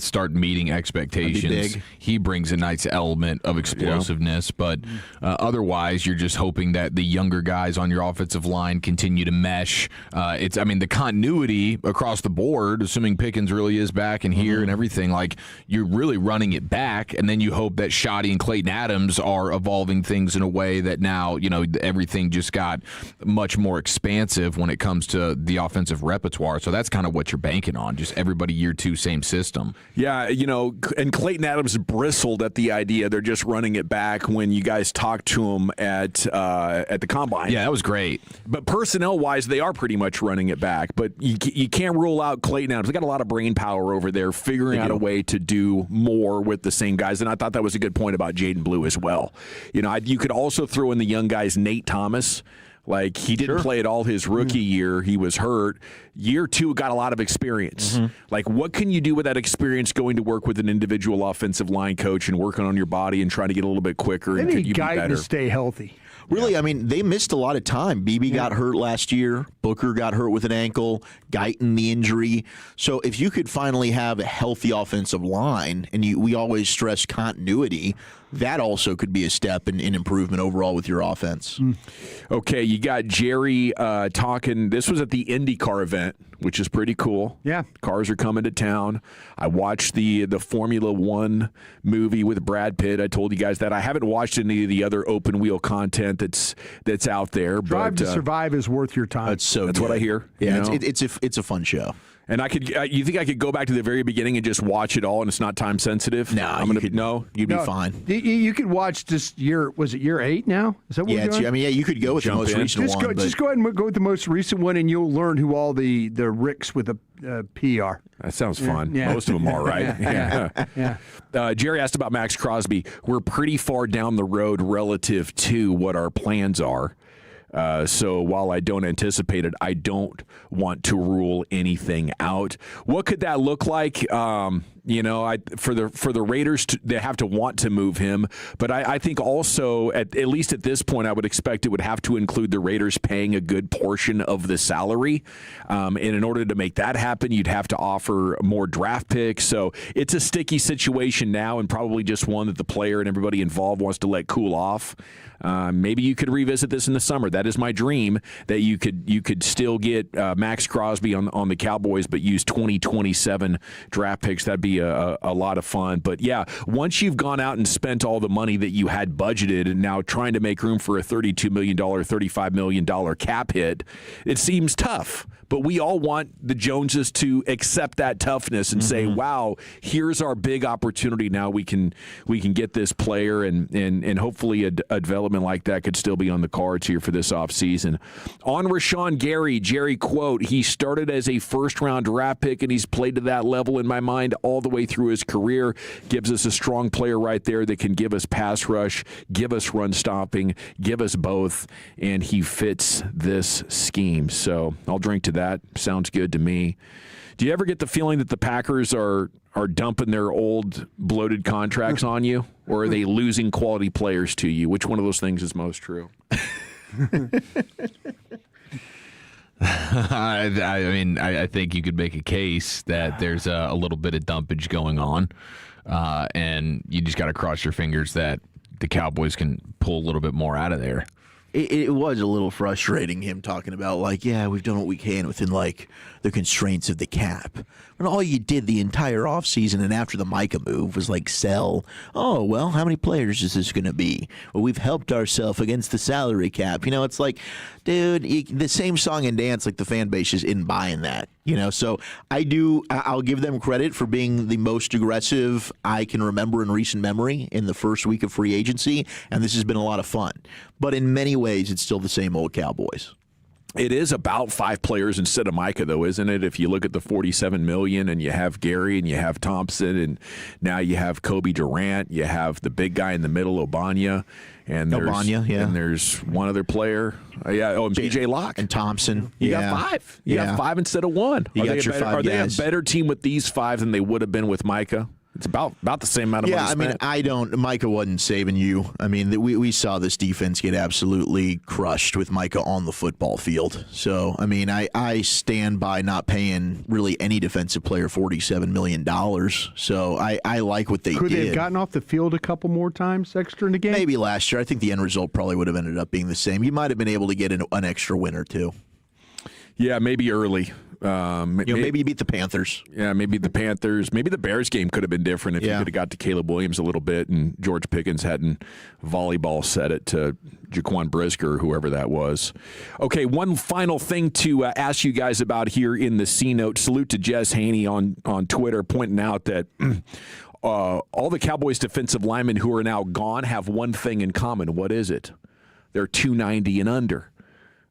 start meeting expectations, he brings a nice element of explosiveness. But otherwise, you're just hoping that the younger guys on your offensive line continue to mesh. The continuity across the board, assuming Pickens really is back and here and everything, you're really running it back, and then you hope that Shoddy and Clayton Adams are evolving things in a way that now, everything just got much more expansive when it comes to the offensive repertoire. So that's kind of what you're banking on, just everybody year two, same system. Yeah, and Clayton Adams bristled at the idea they're just running it back when you guys talked to him at the Combine. Yeah, that was great. But personnel-wise, they are pretty much running it back. But you can't rule out Clayton Adams. They got a lot of brain power over there figuring out a way to do more with the same guys. And I thought that was a good point about Jaden Blue as well. You could also throw in the young guys, Nate Thomas. He didn't play at all his rookie year. He was hurt. Year two got a lot of experience. What can you do with that experience going to work with an individual offensive line coach and working on your body and trying to get a little bit quicker? They need Guyton to stay healthy. Really, they missed a lot of time. BB got hurt last year. Booker got hurt with an ankle. Guyton, the injury. So if you could finally have a healthy offensive line, and we always stress continuity, that also could be a step in improvement overall with your offense. Okay, you got Jerry talking. This was at the IndyCar event, which is pretty cool. Yeah. Cars are coming to town. I watched the Formula One movie with Brad Pitt. I told you guys that. I haven't watched any of the other open wheel content that's out there. Drive to Survive is worth your time. That's good. What I hear. Yeah, it's a fun show. And you think I could go back to the very beginning and just watch it all, and it's not time sensitive? No, you'd be fine. You could watch this year. Was it year 8 now? Is that what we're doing? You could go with the most recent one. Just go ahead and go with the most recent one, and you'll learn who all the Ricks with a P are. That sounds fun. Yeah. Most of them are, right? Yeah. Jerry asked about Maxx Crosby. We're pretty far down the road relative to what our plans are. So while I don't anticipate it, I don't want to rule anything out. What could that look like? For the Raiders, they have to want to move him. But I think also, at least at this point, I would expect it would have to include the Raiders paying a good portion of the salary. And in order to make that happen, you'd have to offer more draft picks. So it's a sticky situation now, and probably just one that the player and everybody involved wants to let cool off. Maybe you could revisit this in the summer. That is my dream, that you could still get Maxx Crosby on the Cowboys, but use 2027 draft picks. That'd be be a lot of fun. But, yeah, once you've gone out and spent all the money that you had budgeted and now trying to make room for a $32 million, $35 million cap hit, it seems tough. But we all want the Joneses to accept that toughness and say, wow, here's our big opportunity now. We can get this player, and hopefully a development like that could still be on the cards here for this offseason. On Rashan Gary, Jerry quote, he started as a first-round draft pick, and he's played to that level in my mind all the way through his career. Gives us a strong player right there that can give us pass rush, give us run stopping, give us both, and he fits this scheme. So I'll drink to that. Sounds good to me. Do you ever get the feeling that the Packers are dumping their old bloated contracts on you, or are they losing quality players to you? Which one of those things is most true? I think you could make a case that there's a little bit of dumpage going on, and you just got to cross your fingers that the Cowboys can pull a little bit more out of there. It was a little frustrating, him talking about, like, yeah, we've done what we can within, like, the constraints of the cap. But all you did the entire offseason and after the Micah move was, like, sell, oh, well, how many players is this going to be? Well, we've helped ourselves against the salary cap. You know, it's like, dude, the same song and dance, like, the fan base just isn't buying that. You know, so I'll give them credit for being the most aggressive I can remember in recent memory in the first week of free agency, and this has been a lot of fun. But in many ways, it's still the same old Cowboys. It is about 5 players instead of Micah, though, isn't it? If you look at the $47 million and you have Gary and you have Thompson and now you have Kobe Durant, you have the big guy in the middle, Obanya, and there's one other player. And B.J. Locke. And Thompson. You got 5. You got 5 instead of 1. Are they a better team with these 5 than they would have been with Micah? It's about the same amount of money spent. Micah wasn't saving you. I mean, we saw this defense get absolutely crushed with Micah on the football field. So, I mean, I stand by not paying really any defensive player $47 million. So, I like what they did. Could they have gotten off the field a couple more times extra in the game? Maybe last year. I think the end result probably would have ended up being the same. You might have been able to get an extra win or two. Yeah, maybe early. Maybe you beat the Panthers. Yeah, maybe the Panthers. Maybe the Bears game could have been different if you could have got to Caleb Williams a little bit and George Pickens hadn't volleyball set it to Jaquan Brisker or whoever that was. Okay, one final thing to ask you guys about here in the C-Note. Salute to Jess Haney on Twitter pointing out that all the Cowboys defensive linemen who are now gone have one thing in common. What is it? They're 290 and under.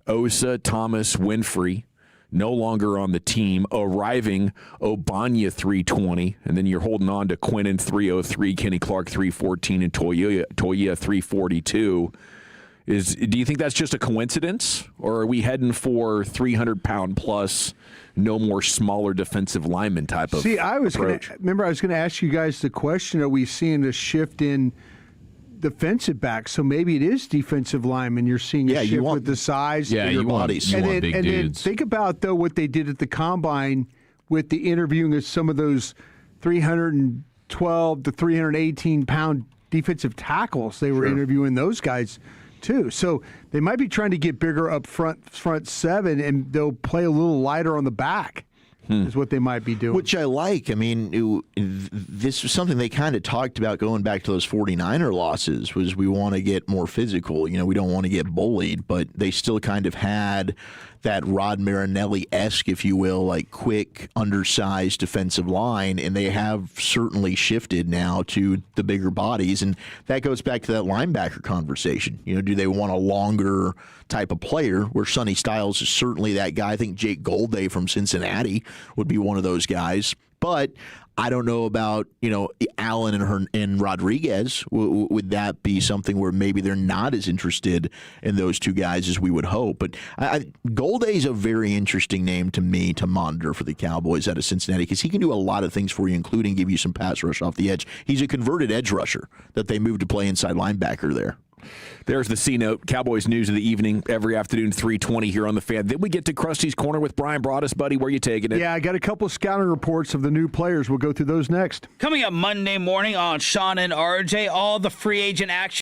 Osa, Thomas, Winfrey, no longer on the team. Arriving, Obanya 320, and then you're holding on to Quinnen 303, Kenny Clark 314, and Toya 342. Do you think that's just a coincidence, or are we heading for 300-pound plus, no more smaller defensive lineman type of approach? I was going to ask you guys the question: are we seeing a shift in defensive back? So maybe it is defensive linemen. You're seeing a shift with the size. Yeah, you want big dudes. Then think about, though, what they did at the Combine with the interviewing of some of those 312 to 318-pound defensive tackles. They were interviewing those guys, too. So they might be trying to get bigger up front 7, and they'll play a little lighter on the back. Is what they might be doing. Which I like. I mean, this was something they kind of talked about going back to those 49er losses, was we want to get more physical. You know, we don't want to get bullied, but they still kind of had that Rod Marinelli-esque, if you will, like quick, undersized defensive line, and they have certainly shifted now to the bigger bodies, and that goes back to that linebacker conversation. You know, do they want a longer type of player, where Sonny Styles is certainly that guy? I think Jake Golday from Cincinnati would be one of those guys, but I don't know about, Allen and Rodriguez. Would that be something where maybe they're not as interested in those two guys as we would hope? But Golday is a very interesting name to me to monitor for the Cowboys out of Cincinnati, because he can do a lot of things for you, including give you some pass rush off the edge. He's a converted edge rusher that they moved to play inside linebacker there. There's the C-Note. Cowboys news of the evening every afternoon, 3:20 here on The Fan. Then we get to Krusty's Corner with Brian Broadus. Buddy, where you taking it? Yeah, I got a couple of scouting reports of the new players. We'll go through those next. Coming up Monday morning on Sean and RJ, all the free agent action.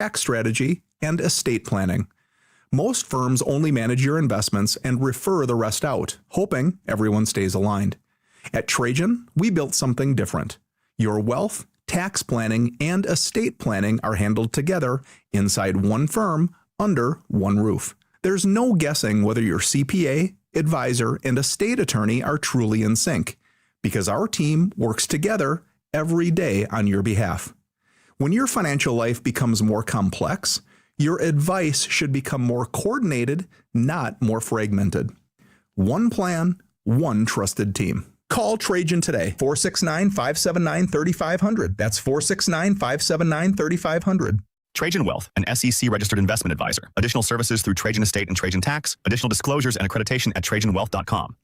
tax strategy, and estate planning. Most firms only manage your investments and refer the rest out, hoping everyone stays aligned. At Trajan, we built something different. Your wealth, tax planning, and estate planning are handled together inside one firm under one roof. There's no guessing whether your CPA, advisor, and estate attorney are truly in sync, because our team works together every day on your behalf. When your financial life becomes more complex, your advice should become more coordinated, not more fragmented. One plan, one trusted team. Call Trajan today, 469-579-3500. That's 469-579-3500. Trajan Wealth, an SEC-registered investment advisor. Additional services through Trajan Estate and Trajan Tax. Additional disclosures and accreditation at TrajanWealth.com.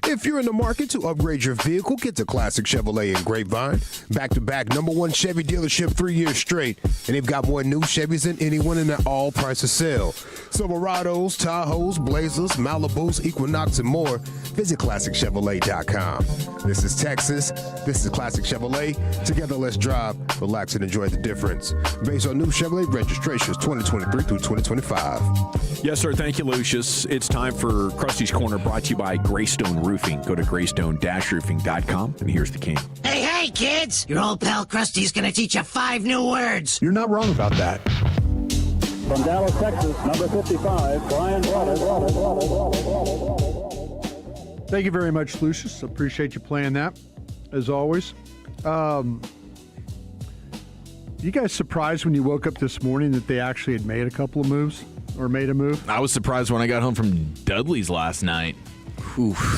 If you're in the market to upgrade your vehicle, get to Classic Chevrolet in Grapevine. Back-to-back #1 Chevy dealership 3 years straight. And they've got more new Chevys than anyone in the all-prices sale. Silverados, Tahoes, Blazers, Malibus, Equinox, and more. Visit ClassicChevrolet.com. This is Texas. This is Classic Chevrolet. Together, let's drive, relax, and enjoy the difference. Based on new Chevrolet registrations 2023 through 2025. Yes, sir. Thank you, Lucius. It's time for Krusty's Corner, brought to you by Greystone Roofing. Go to greystone-roofing.com, and here's the king. Hey, kids! Your old pal Krusty's gonna teach you 5 new words. You're not wrong about that. From Dallas, Texas, number 55, Brian Broadus. Thank you very much, Lucius. Appreciate you playing that, as always. You guys surprised when you woke up this morning that they actually had made a couple of moves, or made a move? I was surprised when I got home from Dudley's last night.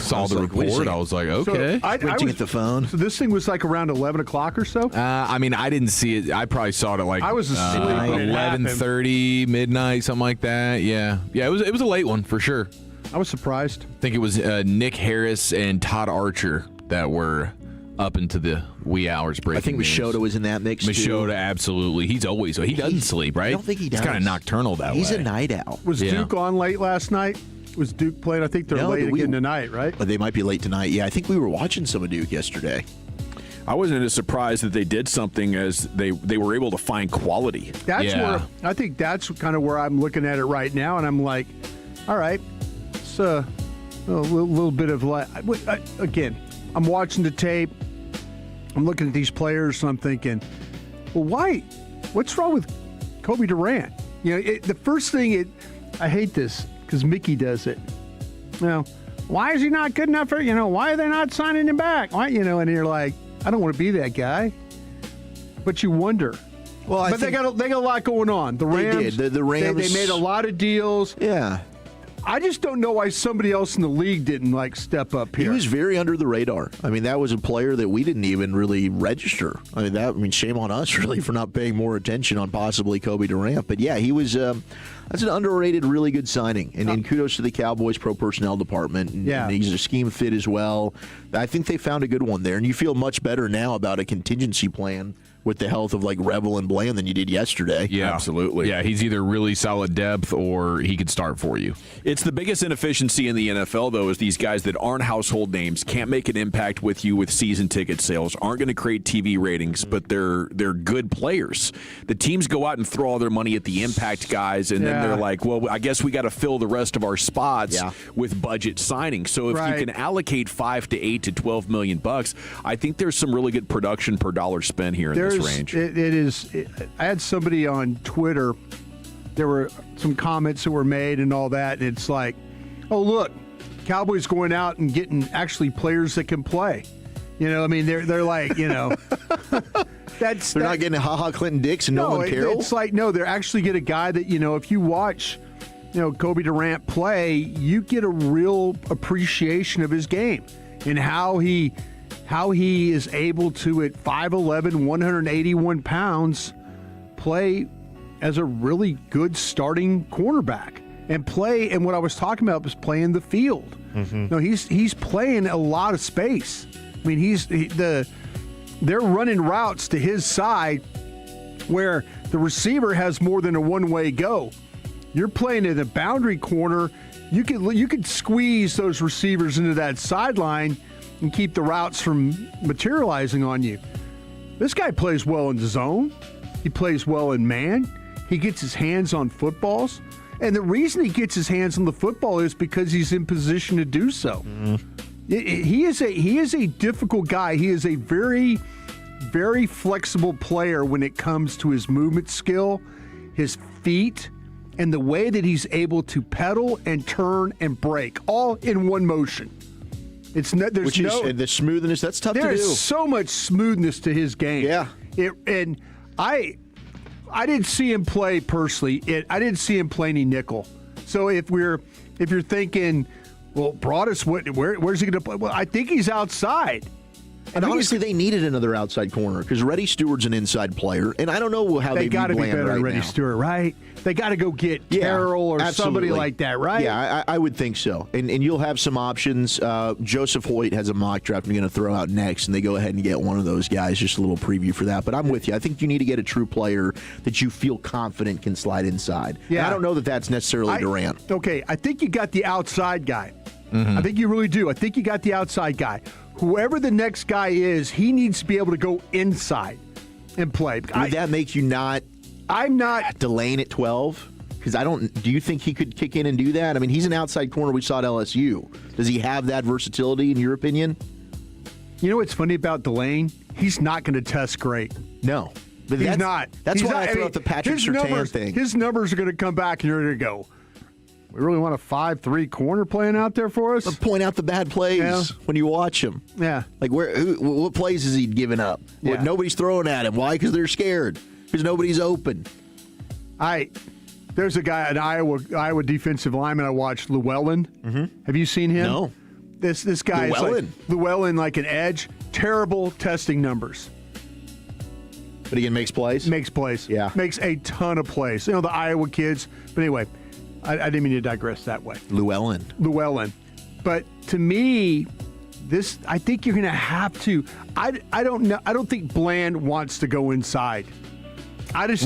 Saw the report. I was like, okay. So I at the phone. So this thing was like around 11 o'clock or so? I mean, I didn't see it. I probably saw it at like I was asleep when it 11:30, midnight, something like that. Yeah. It was a late one for sure. I was surprised. I think it was Nick Harris and Todd Archer that were up into the wee hours breaking I think Machota was in that mix, Machota, too. Absolutely. He doesn't sleep, right? I don't think he does. He's kind of nocturnal that way. He's a night owl. Was Duke on late last night? Was Duke playing? I think they're late again tonight, right? They might be late tonight. Yeah, I think we were watching some of Duke yesterday. I wasn't as surprised that they did something as they were able to find quality. That's where I think that's kind of where I'm looking at it right now, and I'm like, all right, it's a little bit of like again. I'm watching the tape. I'm looking at these players, and I'm thinking, well, why? What's wrong with Kobe Durant? You know, the first thing I hate this because Mickey does it. You know, why is he not good enough for? You know, why are they not signing him back? Why? You know, and you're like, I don't want to be that guy. But you wonder. Well, they got a lot going on. The Rams, the Rams, they made a lot of deals. Yeah. I just don't know why somebody else in the league didn't step up here. He was very under the radar. I mean, that was a player that we didn't even really register. I mean, shame on us really for not paying more attention on possibly Kobe Durant. But yeah, he was. That's an underrated, really good signing. And kudos to the Cowboys pro personnel department. And he's a scheme fit as well. I think they found a good one there. And you feel much better now about a contingency plan with the health of Revel and Bland than you did yesterday. Yeah, absolutely. Yeah, he's either really solid depth or he could start for you. It's the biggest inefficiency in the NFL, though, is these guys that aren't household names, can't make an impact with you with season ticket sales, aren't going to create TV ratings, but they're good players. The teams go out and throw all their money at the impact guys, and then they're like, well, I guess we got to fill the rest of our spots with budget signings. So if you can allocate $5 to $8 to $12 million, I think there's some really good production per dollar spent here in this range. I had somebody on Twitter, there were some comments that were made and all that, and it's like, oh, look, Cowboys going out and getting actually players that can play. You know, I mean, they're like, you know. They're not getting HaHa Clinton Dix and Nolan Carroll? It's like, no, they're actually get a guy that, you know, if you watch, you know, Kobe Durant play, you get a real appreciation of his game and how he is able to, at 5'11", 181 pounds, play as a really good starting cornerback and play. And what I was talking about was playing the field. Mm-hmm. No, he's playing a lot of space. I mean, they're running routes to his side where the receiver has more than a one-way go. You're playing in the boundary corner. You could squeeze those receivers into that sideline and keep the routes from materializing on you. This guy plays well in zone. He plays well in man. he gets his hands on footballs. And the reason he gets his hands on the football is because he's in position to do so. He is a difficult guy. He is a very, very flexible player when it comes to his movement skill, his feet, and the way that he's able to pedal and turn and break all in one motion. And the smoothness, that's tough to do. There's so much smoothness to his game. Yeah. And I didn't see him play personally. I didn't see him play any nickel. So if you're thinking, well, Broadus, where's he going to play? Well, I think he's outside. And honestly, they needed another outside corner because Reddy Stewart's an inside player, and I don't know how they got to be better right than Reddy now. Stewart, right? They got to go get Carroll or somebody like that, right? Yeah, I would think so. And you'll have some options. Joseph Hoyt has a mock draft I'm going to throw out next, and they go ahead and get one of those guys. Just a little preview for that. But I'm with you. I think you need to get a true player that you feel confident can slide inside. Yeah. And I don't know that that's necessarily Durant. Okay, I think you got the outside guy. I think you really do. I think you got the outside guy. Whoever the next guy is, he needs to be able to go inside and play. Would that make you not? I'm not Delane at 12 because do you think he could kick in and do that? I mean, he's an outside corner we saw at LSU. Does he have that versatility in your opinion? You know what's funny about Delane? He's not going to test great. No, but he's not. That's why I throw out the Patrick Surtain thing. His numbers are going to come back, and you're going to go, we really want a 5'3" corner playing out there for us? But point out the bad plays when you watch him. Yeah. Like, what plays is he giving up? Yeah. Nobody's throwing at him. Why? Because they're scared. Because nobody's open. There's a guy, an Iowa defensive lineman I watched, Llewellyn. Have you seen him? No. This guy Llewellyn. is like Llewellyn, like an edge. Terrible testing numbers. But again, makes plays? Makes plays. Yeah. Makes a ton of plays. The Iowa kids. But anyway, I didn't mean to digress that way. Llewellyn. But to me, I think you're going to have to. I don't know. I don't think Bland wants to go inside.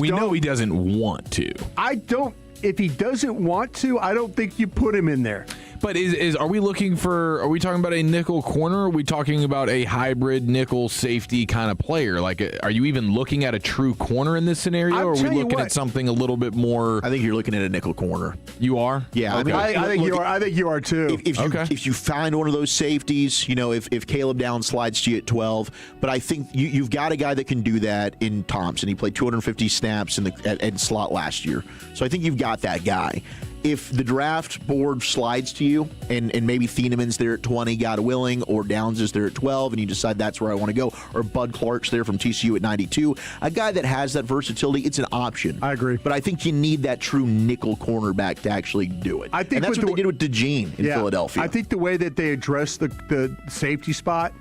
We know he doesn't want to. I don't. If he doesn't want to, I don't think you put him in there. But are we talking about a nickel corner, or are we talking about a hybrid nickel safety kind of player? Like, are you even looking at a true corner in this scenario, or are we looking at something a little bit more? I think you're looking at a nickel corner. You are? Yeah. Okay. I think you are. I think you are too. If you find one of those safeties, if Caleb Downs slides to you at 12, but I think you've got a guy that can do that in Thompson. He played 250 snaps in slot last year. So I think you've got that guy. If the draft board slides to you and maybe Thieneman's there at 20, God willing, or Downs is there at 12, and you decide that's where I want to go, or Bud Clark's there from TCU at 92, a guy that has that versatility, it's an option. I agree. But I think you need that true nickel cornerback to actually do it. I think and that's what they did with DeJean in Philadelphia. I think the way that they addressed the safety spot,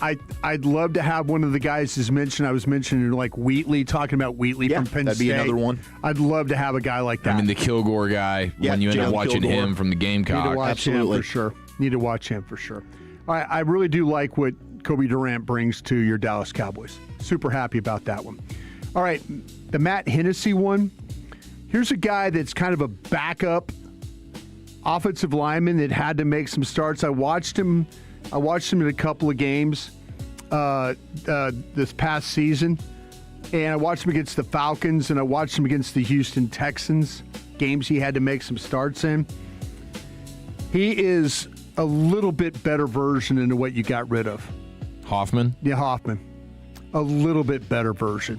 I'd love to have one of the guys I was mentioning like Wheatley, talking about Wheatley from Penn State. That'd be another one. I'd love to have a guy like that. I mean, the Kilgore guy, when you end up watching him from the Gamecock. Need to watch him for sure. Need to watch him for sure. All right, I really do like what Kobe Durant brings to your Dallas Cowboys. Super happy about that one. All right, the Matt Hennessy one. Here's a guy that's kind of a backup offensive lineman that had to make some starts. I watched him in a couple of games this past season, and I watched him against the Falcons, and I watched him against the Houston Texans, games he had to make some starts in. He is a little bit better version than what you got rid of. Hoffman? Yeah, Hoffman. A little bit better version.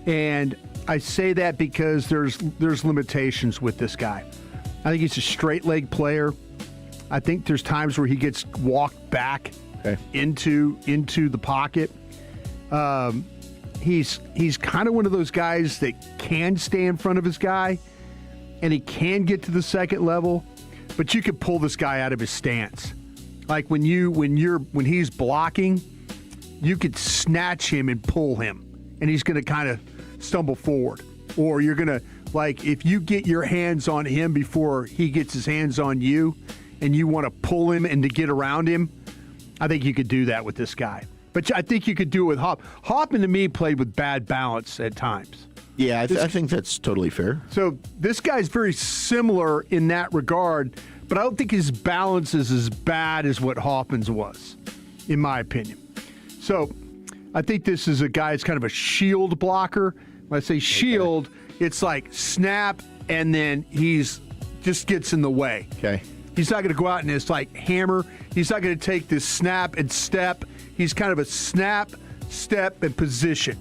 And I say that because there's limitations with this guy. I think he's a straight leg player. I think there's times where he gets walked back into the pocket. He's kind of one of those guys that can stay in front of his guy, and he can get to the second level, but you could pull this guy out of his stance. Like when he's blocking, you could snatch him and pull him, and he's going to kind of stumble forward. Or you're going to, like, if you get your hands on him before he gets his hands on you, and you want to pull him and to get around him, I think you could do that with this guy. But I think you could do it with Hoffman, to me, played with bad balance at times. Yeah, I think that's totally fair. So this guy's very similar in that regard, but I don't think his balance is as bad as what Hoffman's was, in my opinion. So I think this is a guy that's kind of a shield blocker. When I say shield, it's like snap, and then he's just gets in the way. Okay. He's not going to go out and it's like hammer. He's not going to take this snap and step. He's kind of a snap, step, and position.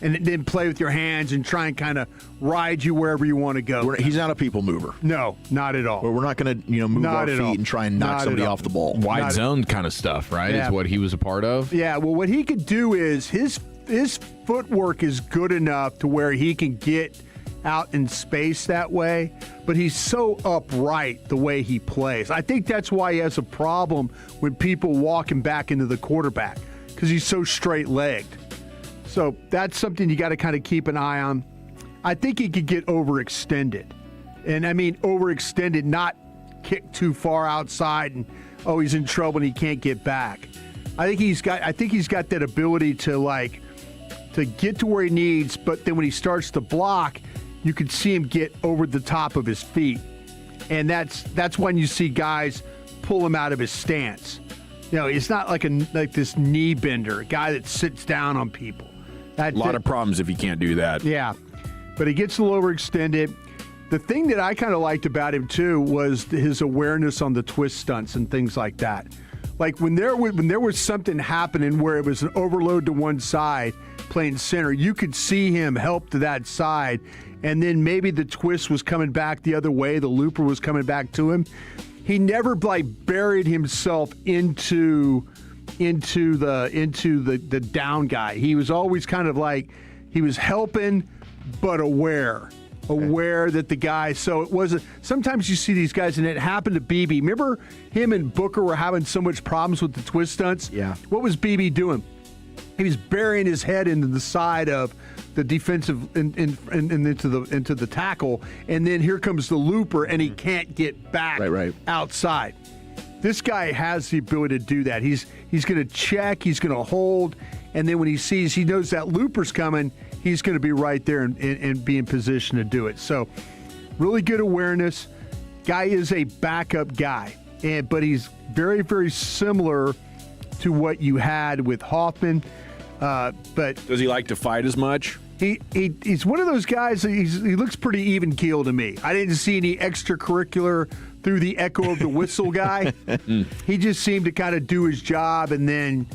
And then play with your hands and try and kind of ride you wherever you want to go. He's not a people mover. No, not at all. But we're not going to move our feet and try and knock somebody off the ball. Wide zone kind of stuff, right? Yeah. Is what he was a part of. Yeah, well, what he could do is his footwork is good enough to where he can get out in space that way, but he's so upright the way he plays. I think that's why he has a problem when people walk him back into the quarterback, because he's so straight-legged. So that's something you got to kind of keep an eye on. I think he could get overextended. And I mean overextended, not kick too far outside and, he's in trouble and he can't get back. I think he's got that ability to get to where he needs, but then when he starts to block, you can see him get over the top of his feet. And that's when you see guys pull him out of his stance. It's not like this knee bender, a guy that sits down on people. A lot of problems if you can't do that. Yeah, but he gets a little overextended. The thing that I kind of liked about him, too, was his awareness on the twist stunts and things like that. Like when there was something happening where it was an overload to one side playing center, you could see him help to that side, and then maybe the twist was coming back the other way, the looper was coming back to him. He never buried himself into the down guy. He was always kind of like he was helping, but aware that the guy. So it wasn't. Sometimes you see these guys, and it happened to BB. Remember him and Booker were having so much problems with the twist stunts. Yeah. What was BB doing? He was burying his head into the side of the defensive and into the tackle, and then here comes the looper, and he can't get back outside. This guy has the ability to do that. He's going to check, he's going to hold, and then when he knows that looper's coming, he's going to be right there and be in position to do it. So really good awareness. Guy is a backup guy, but he's very, very similar to what you had with Hoffman. But does he like to fight as much? He's one of those guys. He looks pretty even keel to me. I didn't see any extracurricular through the echo of the whistle guy. He just seemed to kind of do his job and then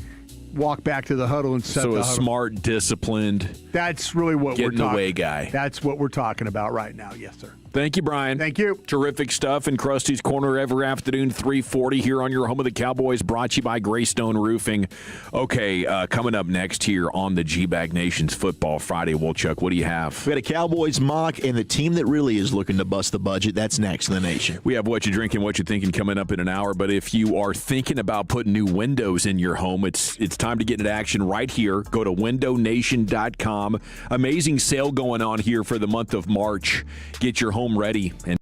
walk back to the huddle and set the huddle. Smart, disciplined. That's really what we're talking about. Get in the way guy. That's what we're talking about right now. Yes, sir. Thank you, Brian. Thank you. Terrific stuff in Krusty's Corner every afternoon, 3:40 here on your home of the Cowboys, brought to you by Greystone Roofing. Okay, coming up next here on the G-Bag Nation's Football Friday, Wolchuk, what do you have? We got a Cowboys mock and the team that really is looking to bust the budget. That's next in the nation. We have What You Drinking, What You Thinking coming up in an hour, but if you are thinking about putting new windows in your home, it's time to get into action right here. Go to windownation.com. Amazing sale going on here for the month of March. Get your home ready and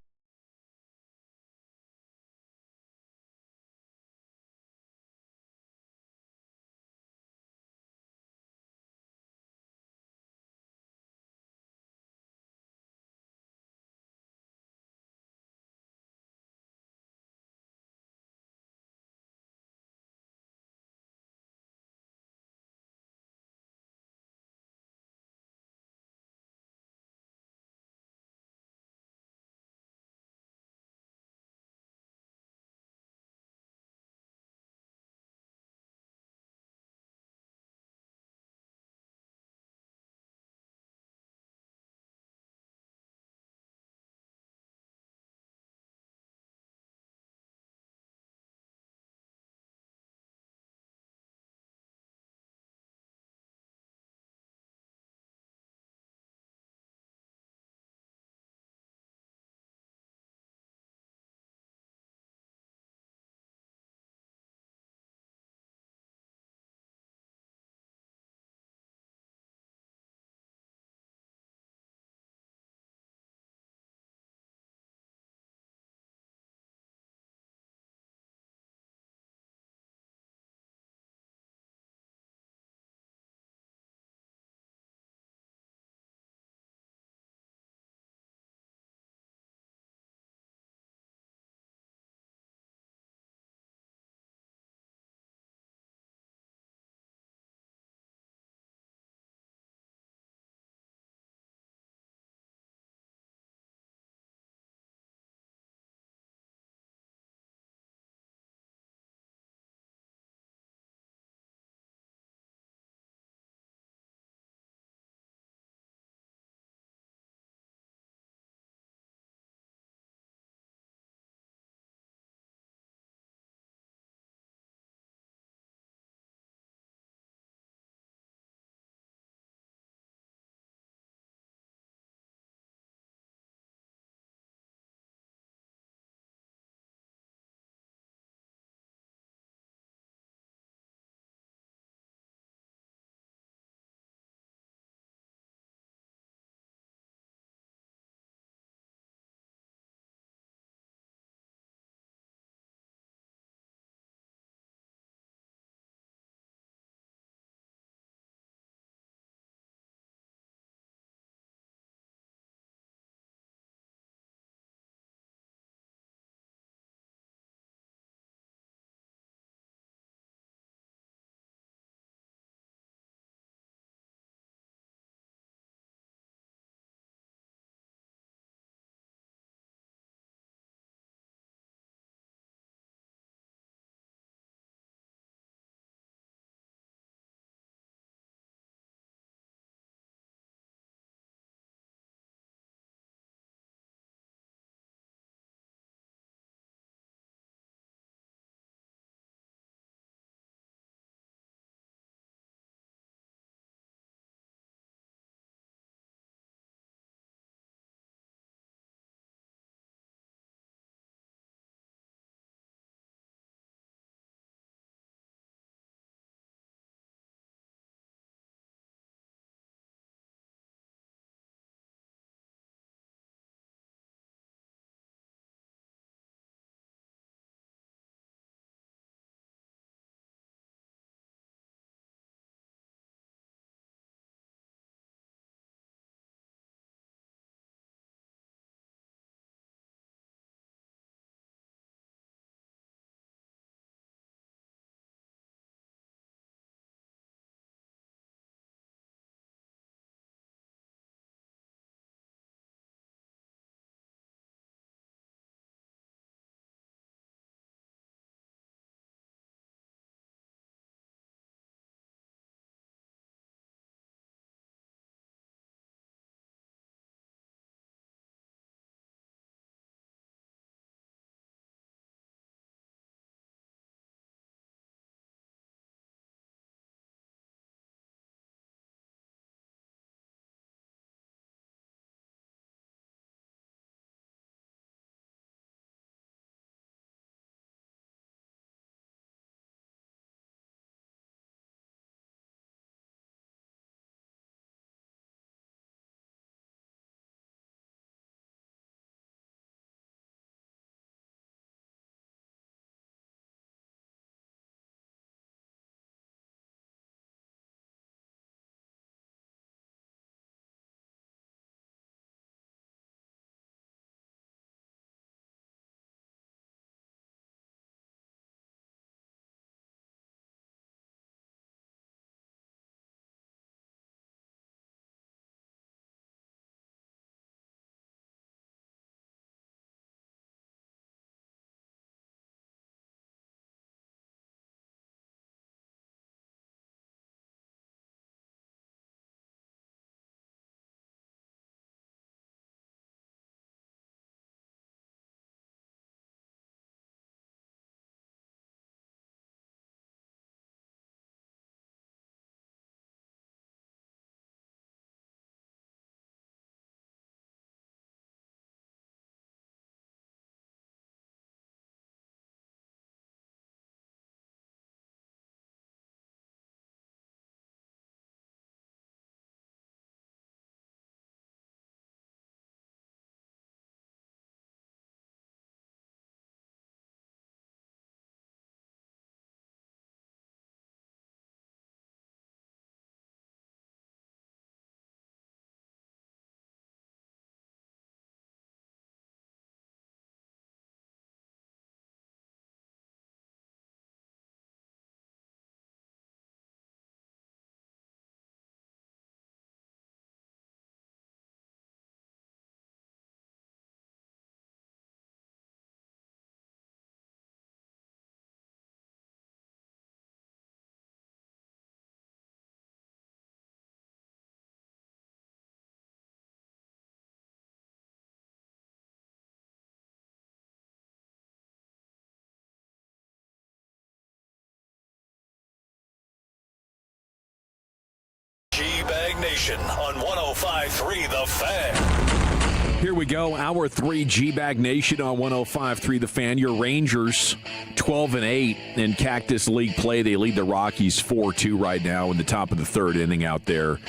Nation on 105.3 The Fan. Here we go. Hour 3 G-Bag Nation on 105.3 The Fan. Your Rangers 12-8 in Cactus League play. They lead the Rockies 4-2 right now in the top of the third inning out there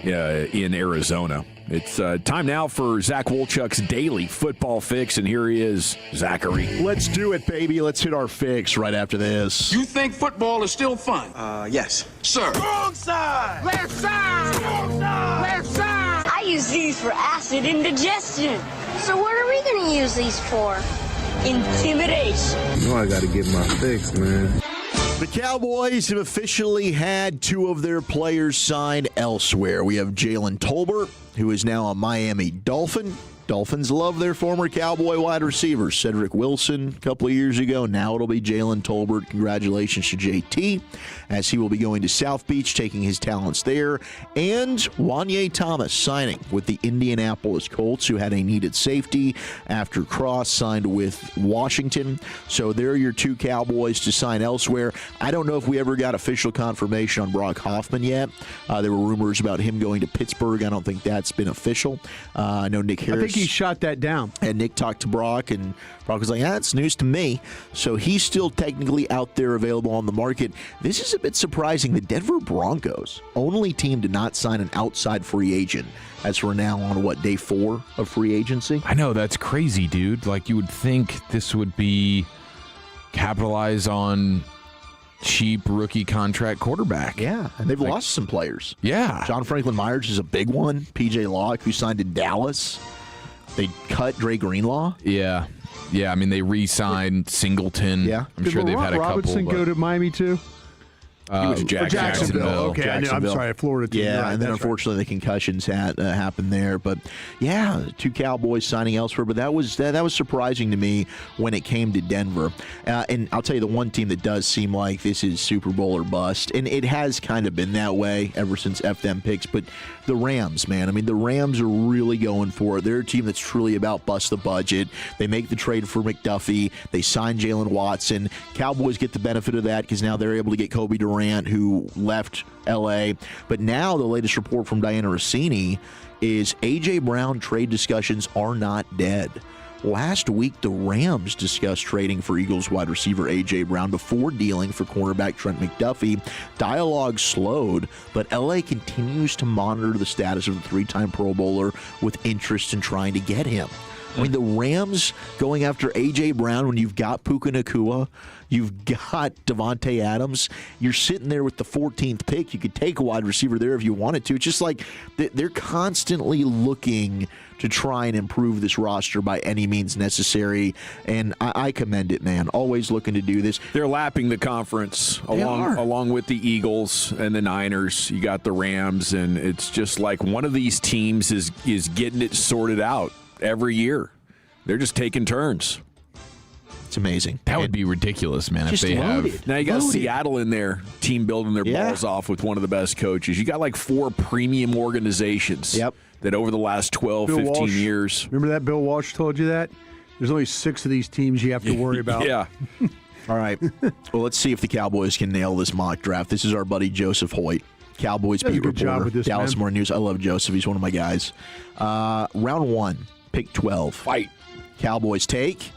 in Arizona. It's time now for Zach Wolchuk's Daily Football Fix, and here he is, Zachary. Let's do it, baby. Let's hit our fix right after this. You think football is still fun? Yes. Sir. Wrong side! Left side! Wrong side! Left side! I use these for acid indigestion. So what are we going to use these for? Intimidation. You know I got to get my fix, man. The Cowboys have officially had 2 of their players signed elsewhere. We have Jalen Tolbert, who is now a Miami Dolphin. Dolphins love their former Cowboy wide receiver, Cedric Wilson, a couple of years ago. Now it'll be Jalen Tolbert. Congratulations to JT, as he will be going to South Beach, taking his talents there. And Wanye Thomas signing with the Indianapolis Colts, who had a needed safety after Cross signed with Washington. So there are your 2 Cowboys to sign elsewhere. I don't know if we ever got official confirmation on Brock Hoffman yet. There were rumors about him going to Pittsburgh. I don't think that's been official. I know Nick Harris. I think he shot that down. And Nick talked to Brock, and Brock was like, it's news to me. So he's still technically out there available on the market. This is a bit surprising. The Denver Broncos, only team to not sign an outside free agent, as we're now on, day 4 of free agency? I know, that's crazy, dude. Like, you would think this would be capitalize on cheap rookie contract quarterback. Yeah, and they've lost some players. Yeah. John Franklin Myers is a big one. P.J. Locke, who signed in Dallas. They cut Dre Greenlaw. Yeah. Yeah, I mean, they re-signed Singleton. Yeah. I'm sure they've had a couple. Robinson go to Miami, too? He was Jacksonville. Okay, I'm sorry, Florida team. Yeah, right, and then right. unfortunately the concussions happened there. But yeah, 2 Cowboys signing elsewhere. But that was surprising to me when it came to Denver. And I'll tell you, the one team that does seem like this is Super Bowl or bust, and it has kind of been that way ever since FDM picks. But the Rams, man, I mean, the Rams are really going for it. They're a team that's truly about bust the budget. They make the trade for McDuffie. They sign Jalen Watson. Cowboys get the benefit of that because now they're able to get Kobe Durant, who left L.A. But now the latest report from Diana Rossini is A.J. Brown trade discussions are not dead. Last week, the Rams discussed trading for Eagles wide receiver A.J. Brown before dealing for cornerback Trent McDuffie. Dialogue slowed, but L.A. continues to monitor the status of the 3-time Pro Bowler with interest in trying to get him. I mean, the Rams going after A.J. Brown when you've got Puka Nacua, you've got Devontae Adams, you're sitting there with the 14th pick. You could take a wide receiver there if you wanted to. It's just like they're constantly looking to try and improve this roster by any means necessary, and I commend it, man. Always looking to do this. They're lapping the conference along with the Eagles and the Niners. You got the Rams, and it's just like one of these teams is getting it sorted out every year. They're just taking turns. It's amazing. That would be ridiculous, man, if they have. Now you got Seattle in there, team building their balls off with one of the best coaches. You got like 4 premium organizations that over the last 12, Bill 15 Walsh, years. Remember that Bill Walsh told you that? There's only 6 of these teams you have to worry about. Yeah. All right. Well, let's see if the Cowboys can nail this mock draft. This is our buddy Joseph Hoyt, Cowboys beat reporter, Dallas Morning News. I love Joseph. He's one of my guys. Round 1, pick 12. Fight. Cowboys take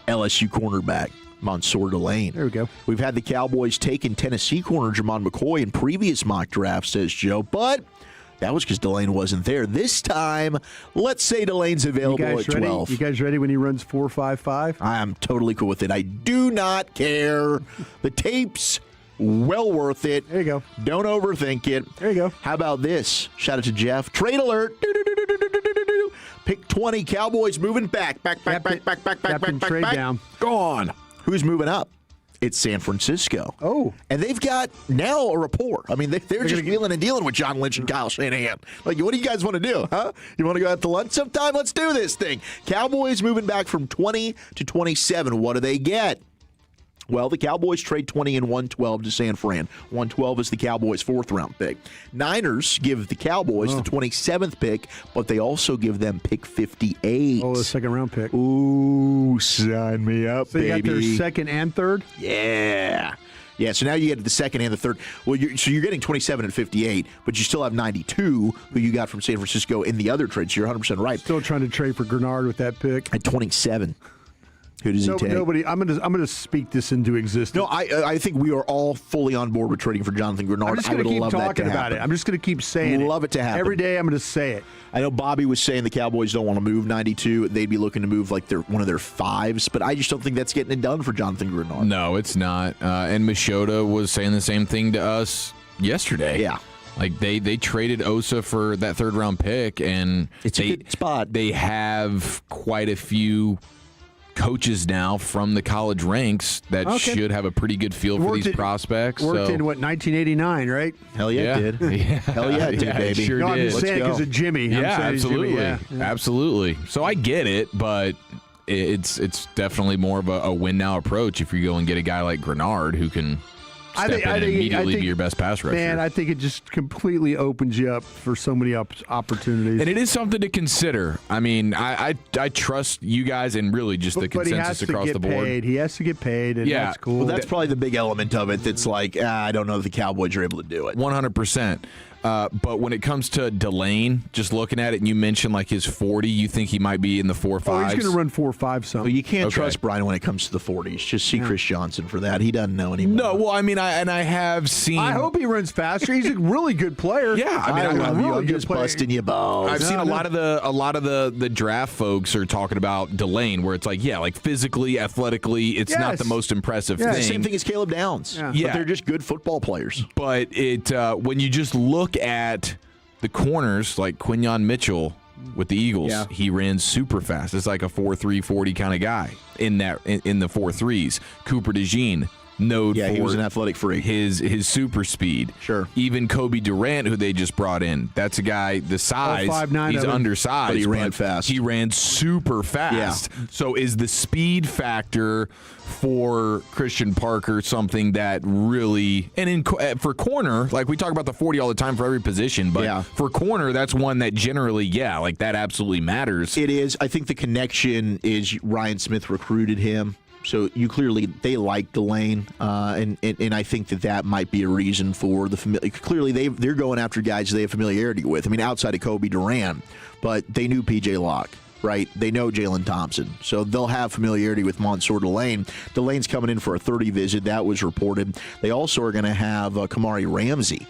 LSU cornerback Mansour Delane. There we go. We've had the Cowboys taking Tennessee corner Jamon McCoy in previous mock drafts, says Joe, but that was because Delane wasn't there. This time, let's say Delane's available at 12. You guys ready when he runs 4.55? I'm totally cool with it. I do not care. The tape's well worth it. There you go. Don't overthink it. There you go. How about this? Shout out to Jeff. Trade alert. Pick 20. Cowboys moving back. Back. Trade down. Go on. Who's moving up? It's San Francisco. Oh. And they've got now a rapport. I mean, they're just wheeling and dealing with John Lynch and Kyle Shanahan. Like, what do you guys want to do, huh? You want to go out to lunch sometime? Let's do this thing. Cowboys moving back from 20 to 27. What do they get? Well, the Cowboys trade 20 and 112 to San Fran. 112 is the Cowboys' 4th-round pick. Niners give the Cowboys the 27th pick, but they also give them pick 58. Oh, the 2nd-round pick. Ooh, sign me up, so baby. So you got their 2nd and 3rd? Yeah. Yeah, so now you get the second and the third. Well, you're getting 27 and 58, but you still have 92 who you got from San Francisco in the other trade. So you're 100% right. Still trying to trade for Grenard with that pick. At 27. Who does he take? Nobody. I'm gonna speak this into existence. No, I think we are all fully on board with trading for Jonathan Grenard. I'm just gonna keep talking about it. I'm just gonna keep saying it. Love it to happen. Every day I'm gonna say it. I know Bobby was saying the Cowboys don't want to move 92. They'd be looking to move like one of their fives, but I just don't think that's getting it done for Jonathan Grenard. No, it's not. And Machota was saying the same thing to us yesterday. Yeah. Like they traded Osa for that third-round pick, and it's a good spot. They have quite a few coaches now from the college ranks that should have a pretty good feel for these prospects. Worked in, 1989, right? Hell yeah, it did. Hell yeah, it did, baby. It sure I'm did. just saying because of Jimmy. Yeah, absolutely. Jimmy, Absolutely. So I get it, but it's definitely more of a win-now approach if you go and get a guy like Grenard who can step in and immediately be your best pass rusher. Man, I think it just completely opens you up for so many opportunities. And it is something to consider. I mean, I trust you guys and really just the consensus across the board. He has to get paid, and that's cool. Well, that's probably the big element of it that's like, I don't know if the Cowboys are able to do it. 100%. But when it comes to Delane, just looking at it, and you mentioned like his 40, you think he might be in the 4.5s? Oh, he's going to run 4.5 something. Well, you can't trust Brian when it comes to the 40s. Just see Chris Johnson for that. He doesn't know anymore. No, well, I mean, I have seen. I hope he runs faster. He's a really good player. Yeah, I mean, I love you. I'm good just player. busting you balls. I've seen a lot of the draft folks are talking about Delane, where it's like, like physically, athletically, it's not the most impressive thing. Same thing as Caleb Downs. Yeah. But they're just good football players. But it when you just look at the corners, like Quinyon Mitchell with the Eagles, he ran super fast. It's like a 4.3 40 kind of guy in the 4.3s. Cooper DeJean, he was an athletic freak. His super speed. Sure. Even Kobe Durant, who they just brought in, that's a guy the size. 5'9", he's undersized, but he ran fast. He ran super fast. Yeah. So is the speed factor for Christian Parker something that really, and for corner, like we talk about the 40 all the time for every position, but for corner, that's one that generally, like that absolutely matters. It is. I think the connection is Ryan Smith recruited him. So they like Delane, and I think that might be a reason for the familiar. Clearly, they're going after guys they have familiarity with. I mean, outside of Kobe Durant, but they knew P.J. Locke, right? They know Jalen Thompson, so they'll have familiarity with Mansour Delane. Delane's coming in for a 30 visit. That was reported. They also are going to have Kamari Ramsey,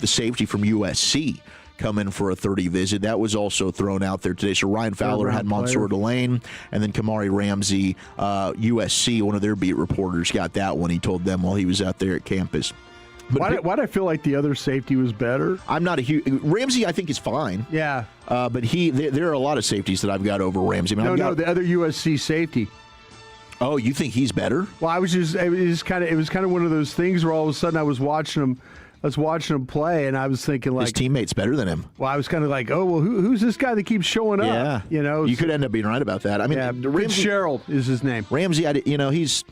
the safety from USC, come in for a 30 visit. That was also thrown out there today. So Ryan Fowler had Mansour Delane, and then Kamari Ramsey, USC, one of their beat reporters, got that one. He told them while he was out there at campus. Why do I feel like the other safety was better? I'm not a huge Ramsey. I think is fine. Yeah, but there are a lot of safeties that I've got over Ramsey. I mean, the other USC safety. Oh, you think he's better? Well, it was kind of one of those things where all of a sudden I was watching him play, and I was thinking like his teammate's better than him. Well, I was kind of like, oh well, who's this guy that keeps showing up? Yeah, you could end up being right about that. I mean, Ramsey, Fitzgerald is his name. Ramsey, he's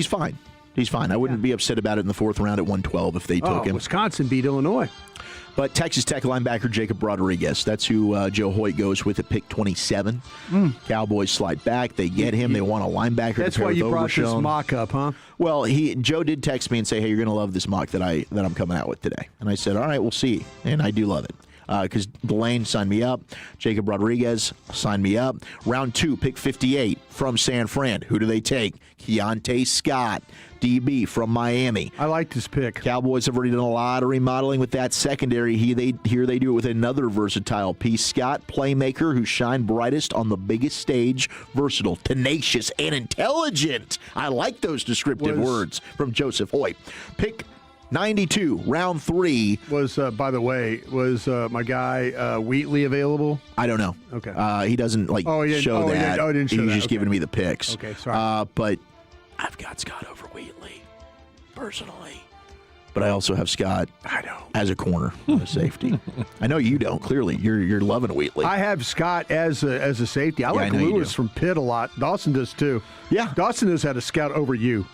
fine. He's fine. I wouldn't be upset about it in the fourth round at 112 if they took him. Wisconsin beat Illinois. But Texas Tech linebacker Jacob Rodriguez, that's who Joe Hoyt goes with at pick 27. Cowboys slide back. They get him. They want a linebacker. That's why you brought this mock up, huh? Well, Joe did text me and say, hey, you're going to love this mock that I'm coming out with today. And I said, all right, we'll see. And I do love it. Because Delane signed me up. Jacob Rodriguez signed me up. Round 2, pick 58 from San Fran. Who do they take? Keontae Scott, DB from Miami. I like this pick. Cowboys have already done a lot of remodeling with that secondary. Here they do it with another versatile piece. Scott, playmaker who shined brightest on the biggest stage. Versatile, tenacious, and intelligent. I like those descriptive words from Joseph Hoyt. Pick 92, round 3. Was, by the way, my guy Wheatley available? I don't know. Okay. He doesn't show that. He didn't show He was that. just giving me the picks. Okay, sorry. But I've got Scott over Wheatley, personally. But I also have Scott as a corner, a safety. I know you don't. Clearly, you're loving Wheatley. I have Scott as a safety. I like Lewis from Pitt a lot. Dawson does too. Yeah. Dawson has had a scout over you.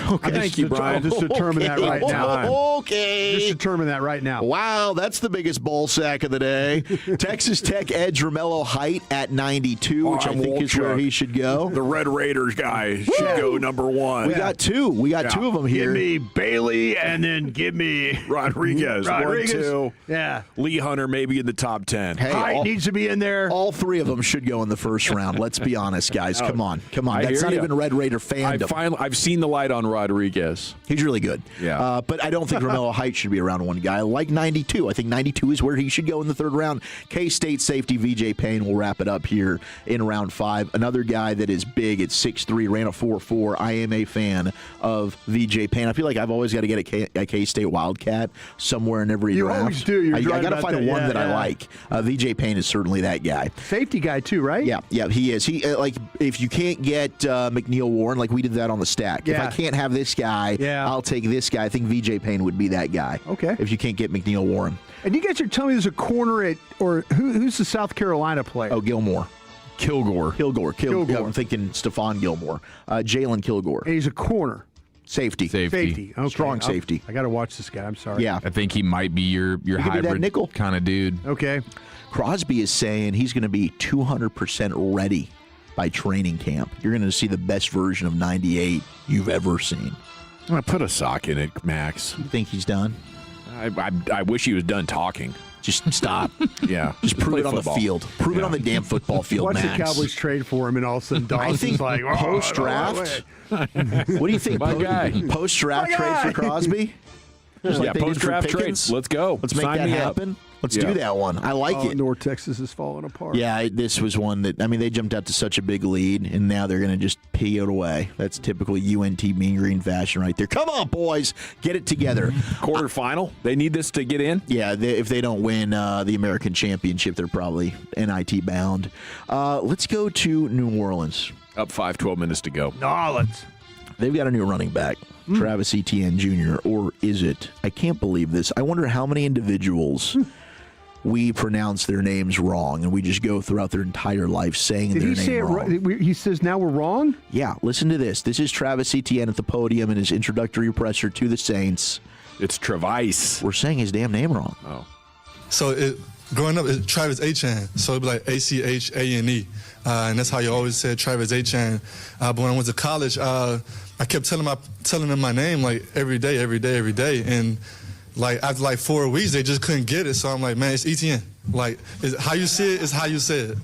Okay. Thank you, Brian. Just determine that right now. Okay. Just determine that right now. Wow, that's the biggest ball sack of the day. Texas Tech edge Romello Height at 92, which I think is where he should go. The Red Raiders guy should go number 1. We got two. We got two of them here. Give me Bailey and then give me Rodriguez. 1, 2. Yeah. Lee Hunter maybe in the top 10. Hey, Height needs to be in there. All 3 of them should go in the first round. Let's be honest, guys. Come on. That's not even Red Raider fandom. I've seen the light on Rodriguez. He's really good. Yeah. But I don't think Romello Height should be around 1 guy. I like 92. I think 92 is where he should go in the 3rd round. K-State safety VJ Payne will wrap it up here in round 5. Another guy that is big at 6'3", ran a 4.4. I am a fan of VJ Payne. I feel like I've always got to get a K-State Wildcat somewhere in every draft. You always do. You're I got to find one that I like. VJ Payne is certainly that guy. Safety guy too, right? Yeah, he is. He if you can't get McNeil Warren, like we did that on the stack. If I can't have this guy, I'll take this guy. I think VJ Payne would be that guy. Okay. If you can't get McNeil Warren. And you guys are telling me there's a corner at, or who's the South Carolina player? Oh, Gilmore. Kilgore. Yeah, I'm thinking Stephon Gilmore. Jalen Kilgore. And he's a corner. Safety. Okay. Strong safety. I got to watch this guy. I'm sorry. Yeah. I think he might be your hybrid nickel kind of dude. Okay. Crosby is saying he's going to be 200% ready by training camp. You're going to see the best version of 98 you've ever seen. I'm going to put a sock in it, Max. You think he's done? I wish he was done talking. Just stop. Yeah. Just prove it on football. the field. Prove it on the damn football field, Watch Max. the Cowboys trade for him, and all of a sudden Dawson's like, post-draft. What do you think? Post-draft trade for Crosby? Post-draft trades. Let's go. Let's make that happen. Let's do that one. I like it. North Texas is falling apart. Yeah, this was one that, they jumped out to such a big lead, and now they're going to just pee it away. That's typical UNT Mean Green fashion right there. Come on, boys. Get it together. Quarterfinal? They need this to get in? Yeah, if they don't win the American Championship, they're probably NIT bound. Let's go to New Orleans. Up 5, 12 minutes to go. They've got a new running back, Travis Etienne Jr., or is it? I can't believe this. I wonder how many individuals we pronounce their names wrong, and we just go throughout their entire life saying their name wrong. He says now we're wrong? Yeah, listen to this. This is Travis Etienne at the podium in his introductory presser to the Saints. It's Travis. We're saying his damn name wrong. Oh. So growing up, it's Travis Etienne, so it'd be like Achane. And that's how you always said Travis Etienne. But when I went to college, I kept telling them my name like every day. And like after like 4 weeks, they just couldn't get it. So I'm like, man, it's Etienne. Like how you say it is how you say it.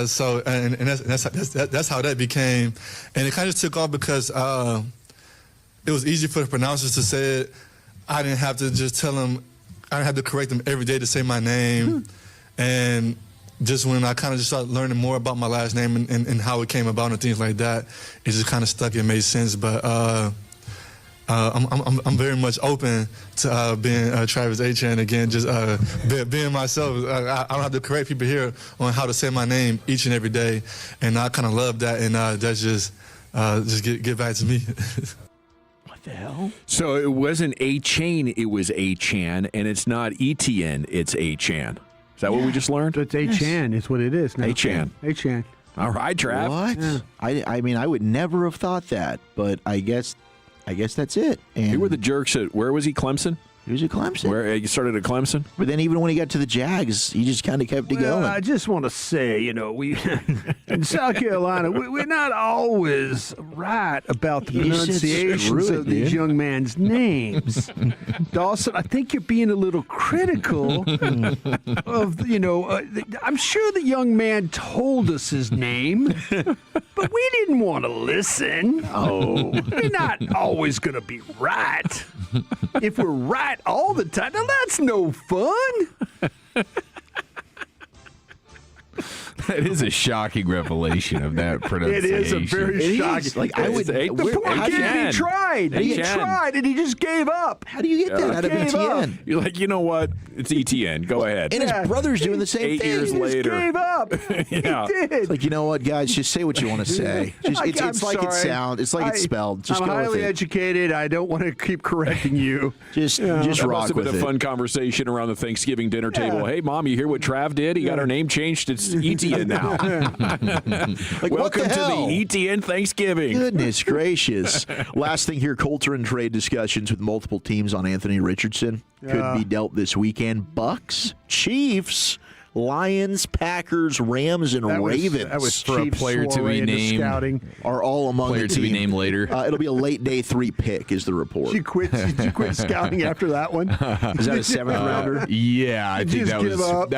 So that's how that became. And it kind of took off because it was easy for the pronouncers to say it. I didn't have to just tell them. I didn't have to correct them every day to say my name. And just when I kind of just started learning more about my last name and how it came about and things like that, it just kind of stuck. It made sense. But I'm very much open to being Travis Etienne again. Just being myself. I don't have to correct people here on how to say my name each and every day, and I kind of love that. And that's just get back to me. What the hell? So it wasn't Achane, it was Achan, and it's not Etienne, it's Achan. Is that what we just learned? It's Achan is what it is now. Achan. All right, Trav. What? Yeah. I would never have thought that, but I guess that's it. And Who were the jerks at, where was he, Clemson? He was at Clemson. Where he started at Clemson? But then even when he got to the Jags, he just kind of kept it going. I just want to say, we in South Carolina, we're not always right about the pronunciations of these young men's names. Dawson, I think you're being a little critical of, I'm sure the young man told us his name, but we didn't want to listen. Oh, we're not always going to be right. If we're right all the time, now that's no fun. That is a shocking revelation of that pronunciation. It is a very shocking. Like I would. The poor kid, he tried. He tried, and he just gave up. How do you get that out of Etienne? You're like, you know what? It's Etienne. Go ahead. And his brother's doing the same 8 thing. years later. He gave up. Yeah. He did. It's like, you know what, guys? Just say what you want to say. It's like it sounds. It's like it's spelled. Just I'm go with highly it. educated. I don't want to keep correcting you. Just That must rock have with been a it. fun conversation around the Thanksgiving dinner table. Hey, Mom, you hear what Trav did? He got our name changed. It's Etienne. media now. Welcome to the ETN Thanksgiving. Goodness gracious. Last thing here, Coulter and trade discussions with multiple teams on Anthony Richardson could be dealt this weekend. Bucks, Chiefs, Lions, Packers, Rams, and Ravens. That was for a player to be named. Scouting. Are all among player the to team. be named later. It'll be a late day 3 pick, is the report. Did you quit scouting after that one? Is that a 7th rounder? Yeah, I think that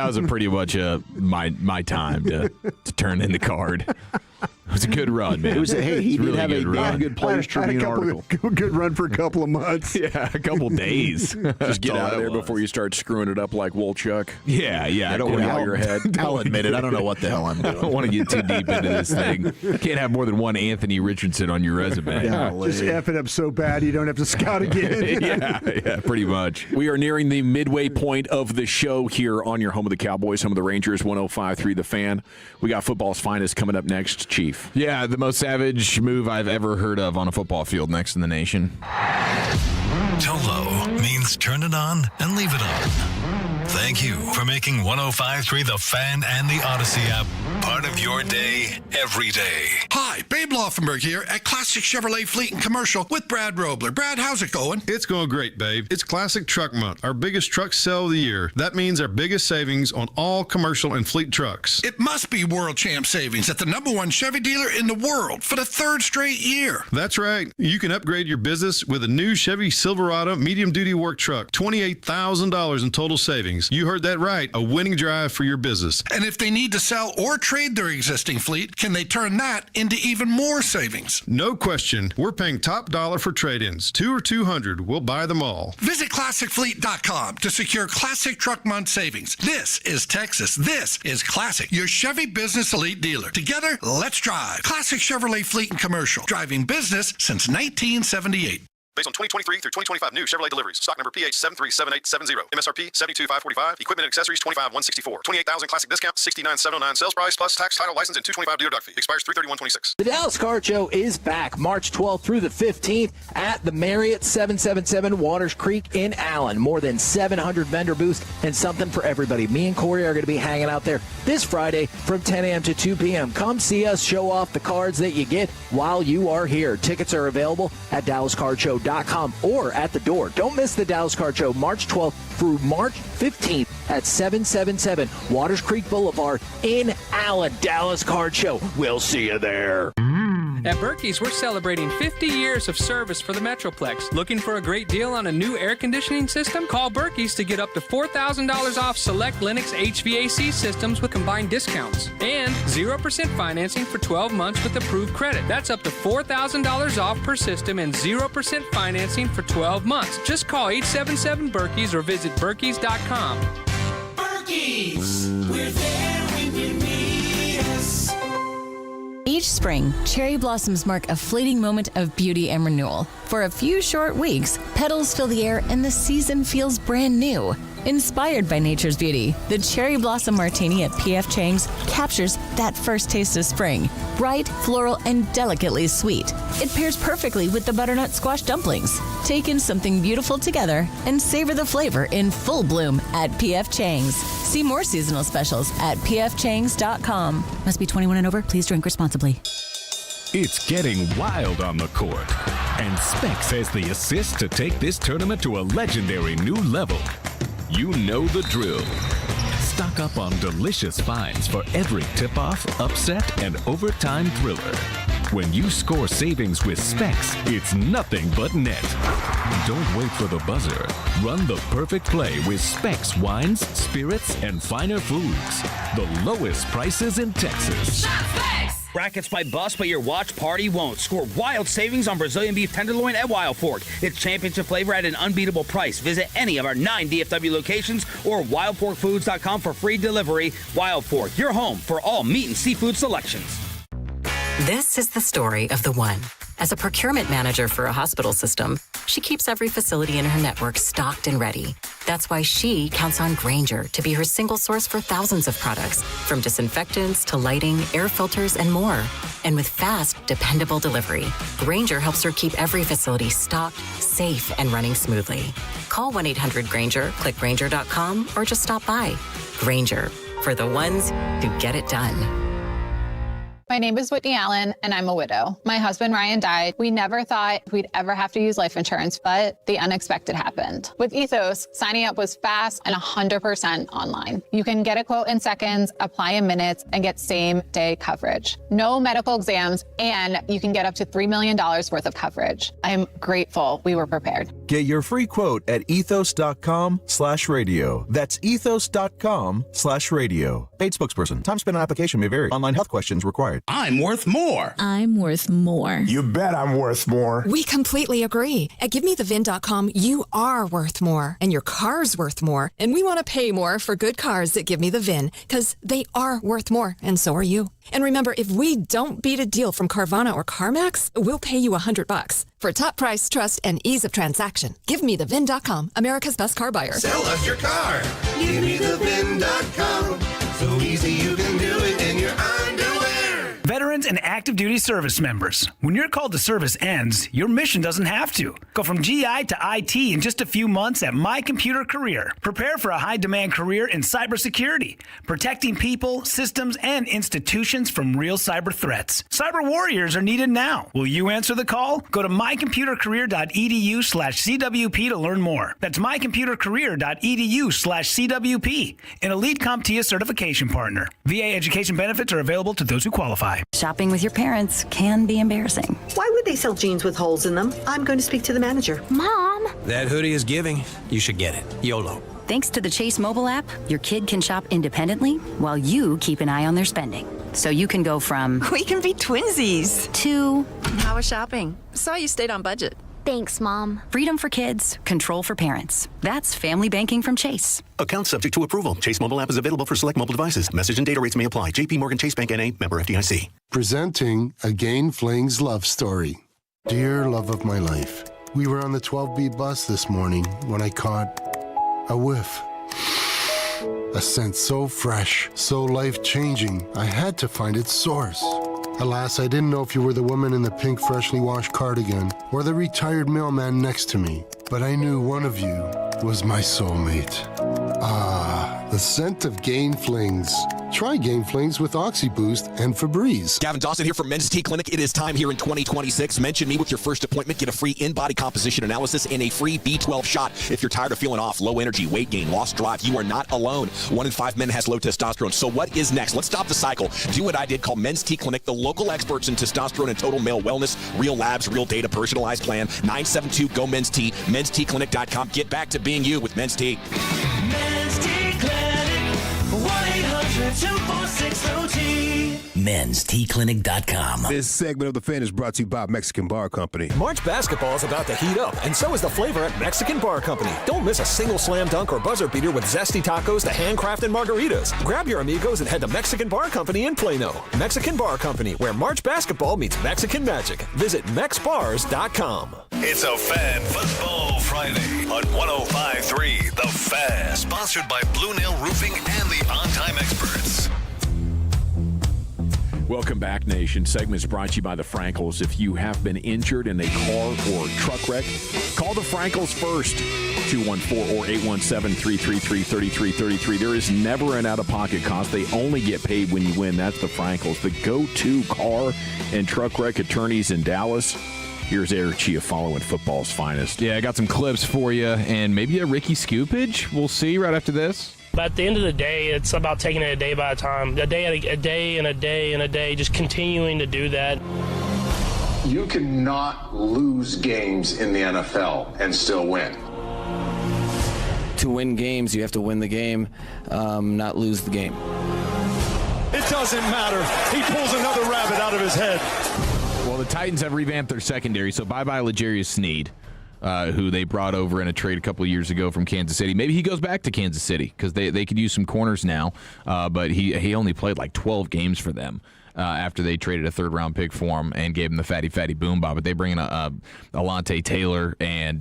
was a pretty much my time to turn in the card. It was a good run, man. He did really have a damn good Players Tribune article. Good run for a couple of months. Yeah, a couple days. Just get out of there before you start screwing it up like Wolchuk. Yeah. I don't Get want out your head. I'll admit it. I don't know what the hell I'm doing. I don't want to get too deep into this thing. Can't have more than one Anthony Richardson on your resume. Just F it up so bad you don't have to scout again. yeah, pretty much. We are nearing the midway point of the show here on your home of the Cowboys, home of the Rangers, 105.3 The Fan. We got football's finest coming up next, Chief. Yeah, the most savage move I've ever heard of on a football field next in the nation. Tolo means turn it on and leave it on. Thank you for making 105.3 The Fan and the Odyssey app part of your day every day. Hi, Babe Laufenberg here at Classic Chevrolet Fleet and Commercial with Brad Robler. Brad, how's it going? It's going great, babe. It's Classic Truck Month, our biggest truck sale of the year. That means our biggest savings on all commercial and fleet trucks. It must be World Champ Savings at the #1 Chevy dealer in the world for the 3rd straight year. That's right. You can upgrade your business with a new Chevy Silverado medium-duty work truck. $28,000 in total savings. You heard that right. A winning drive for your business. And if they need to sell or trade their existing fleet, can they turn that into even more savings? No question. We're paying top dollar for trade-ins. 2 or 200. We'll buy them all. Visit ClassicFleet.com to secure Classic Truck Month savings. This is Texas. This is Classic, your Chevy Business Elite dealer. Together, let's drive. Classic Chevrolet Fleet and Commercial. Driving business since 1978. Based on 2023 through 2025 new Chevrolet deliveries. Stock number PH737870. MSRP $72,545. Equipment and accessories $25,164. $28,000 classic discount $69,709. Sales price plus tax, title, license, and $225 dealer doc fee. Expires 3/31/26. The Dallas Card Show is back March 12th through the 15th at the Marriott 777 Waters Creek in Allen. More than 700 vendor booths and something for everybody. Me and Corey are going to be hanging out there this Friday from 10 a.m. to 2 p.m. Come see us show off the cards that you get while you are here. Tickets are available at DallasCardShow.com or at the door. Don't miss the Dallas Card Show March 12th through March 15th at 777 Waters Creek Boulevard in Allen. Dallas Card Show. We'll see you there. At Berkey's, we're celebrating 50 years of service for the Metroplex. Looking for a great deal on a new air conditioning system? Call Berkey's to get up to $4,000 off select Lennox HVAC systems with combined discounts. And 0% financing for 12 months with approved credit. That's up to $4,000 off per system and 0% financing for 12 months. Just call 877 Berkey's or visit Berkeys.com. Berkey's, we're there when you need us. Each spring, cherry blossoms mark a fleeting moment of beauty and renewal. For a few short weeks, petals fill the air and the season feels brand new. Inspired by nature's beauty, the Cherry Blossom Martini at P.F. Chang's captures that first taste of spring. Bright, floral, and delicately sweet. It pairs perfectly with the butternut squash dumplings. Take in something beautiful together and savor the flavor in full bloom at P.F. Chang's. See more seasonal specials at pfchangs.com. Must be 21 and over. Please drink responsibly. It's getting wild on the court, and Specs has the assist to take this tournament to a legendary new level. You know the drill. Stock up on delicious finds for every tip-off, upset, and overtime thriller. When you score savings with Specs, it's nothing but net. Don't wait for the buzzer. Run the perfect play with Specs wines, spirits, and finer foods. The lowest prices in Texas. Shop Specs! Brackets might bust, but your watch party won't. Score wild savings on Brazilian beef tenderloin at Wild Fork. It's championship flavor at an unbeatable price. Visit any of our 9 DFW locations or wildforkfoods.com for free delivery. Wild Fork, your home for all meat and seafood selections. This is the story of the one. As a procurement manager for a hospital system, she keeps every facility in her network stocked and ready. That's why she counts on Grainger to be her single source for thousands of products, from disinfectants to lighting, air filters, and more. And with fast, dependable delivery, Grainger helps her keep every facility stocked, safe, and running smoothly. Call 1-800-GRAINGER, click Grainger.com, or just stop by. Grainger, for the ones who get it done. My name is Whitney Allen, and I'm a widow. My husband, Ryan, died. We never thought we'd ever have to use life insurance, but the unexpected happened. With Ethos, signing up was fast and 100% online. You can get a quote in seconds, apply in minutes, and get same-day coverage. No medical exams, and you can get up to $3 million worth of coverage. I'm grateful we were prepared. Get your free quote at ethos.com/radio. That's ethos.com/radio. Paid spokesperson. Time spent on application may vary. Online health questions required. I'm worth more. I'm worth more. You bet I'm worth more. We completely agree. At GiveMeTheVIN.com, you are worth more, and your car's worth more. And we want to pay more for good cars at Give Me the VIN, because they are worth more, and so are you. And remember, if we don't beat a deal from Carvana or CarMax, we'll pay you $100. For top price, trust, and ease of transaction, GiveMeTheVIN.com, America's best car buyer. Sell us your car. GiveMeTheVIN.com. So easy you can do it in your underwear. Veterans and active duty service members, when your call to service ends, your mission doesn't have to. Go from GI to IT in just a few months at My Computer Career. Prepare for a high-demand career in cybersecurity, protecting people, systems, and institutions from real cyber threats. Cyber warriors are needed now. Will you answer the call? Go to mycomputercareer.edu/CWP to learn more. That's mycomputercareer.edu/CWP, an Elite CompTIA certification partner. VA education benefits are available to those who qualify. Shopping with your parents can be embarrassing. Why would they sell jeans with holes in them? I'm going to speak to the manager. Mom! That hoodie is giving. You should get it. YOLO. Thanks to the Chase mobile app, your kid can shop independently while you keep an eye on their spending. So you can go from... We can be twinsies. ...to... How was shopping? Saw you stayed on budget. Thanks, Mom. Freedom for kids, control for parents. That's family banking from Chase. Account subject to approval. Chase mobile app is available for select mobile devices. Message and data rates may apply. JP Morgan Chase Bank N.A. member FDIC. Presenting Again Fling's love story. Dear love of my life, we were on the 12B bus this morning when I caught a whiff. A scent so fresh, so life-changing, I had to find its source. Alas, I didn't know if you were the woman in the pink freshly washed cardigan or the retired mailman next to me, but I knew one of you was my soulmate. Ah, the scent of Gain Flings. Try Gain Flings with OxyBoost and Febreze. Gavin Dawson here from Men's T Clinic. It is time here in 2026. Mention me with your first appointment. Get a free in-body composition analysis and a free B12 shot. If you're tired of feeling off, low energy, weight gain, lost drive, you are not alone. 1 in 5 men has low testosterone. So what is next? Let's stop the cycle. Do what I did. Call Men's T Clinic, the local experts in testosterone and total male wellness. Real labs, real data, personalized plan. 972-GO-MEN'S-T. Men'sTClinic.com. Get back to being you with Men's T. Men's T Clinic, 1-800-246-LOT. Men'sTClinic.com. This segment of The Fan is brought to you by Mexican Bar Company. March basketball is about to heat up, and so is the flavor at Mexican Bar Company. Don't miss a single slam dunk or buzzer beater with zesty tacos to handcrafted margaritas. Grab your amigos and head to Mexican Bar Company in Plano. Mexican Bar Company, where March basketball meets Mexican magic. Visit MexBars.com. It's a Fan Football Friday on 105.3 The Fan. Sponsored by Blue Nail Roofing and the On Time Experts. Welcome back, Nation. Segment's brought to you by the Frankels. If you have been injured in a car or truck wreck, call the Frankels first. 214 or 817-333-3333. There is never an out-of-pocket cost. They only get paid when you win. That's the Frankels, the go-to car and truck wreck attorneys in Dallas. Here's Eric Chiafalo in football's finest. Yeah, I got some clips for you, and maybe a Ricky Scoopage. We'll see right after this. But at the end of the day, it's about taking it a day by a time, a day and a day, just continuing to do that. You cannot lose games in the NFL and still win. To win games, you have to win the game, not lose the game. It doesn't matter. He pulls another rabbit out of his head. Well, the Titans have revamped their secondary, so bye-bye L'Jarius Sneed. Who they brought over in a trade a couple of years ago from Kansas City. Maybe he goes back to Kansas City because they could use some corners now, but he only played like 12 games for them after they traded a third-round pick for him and gave him the fatty boom bob. But they bring in Alontae Taylor and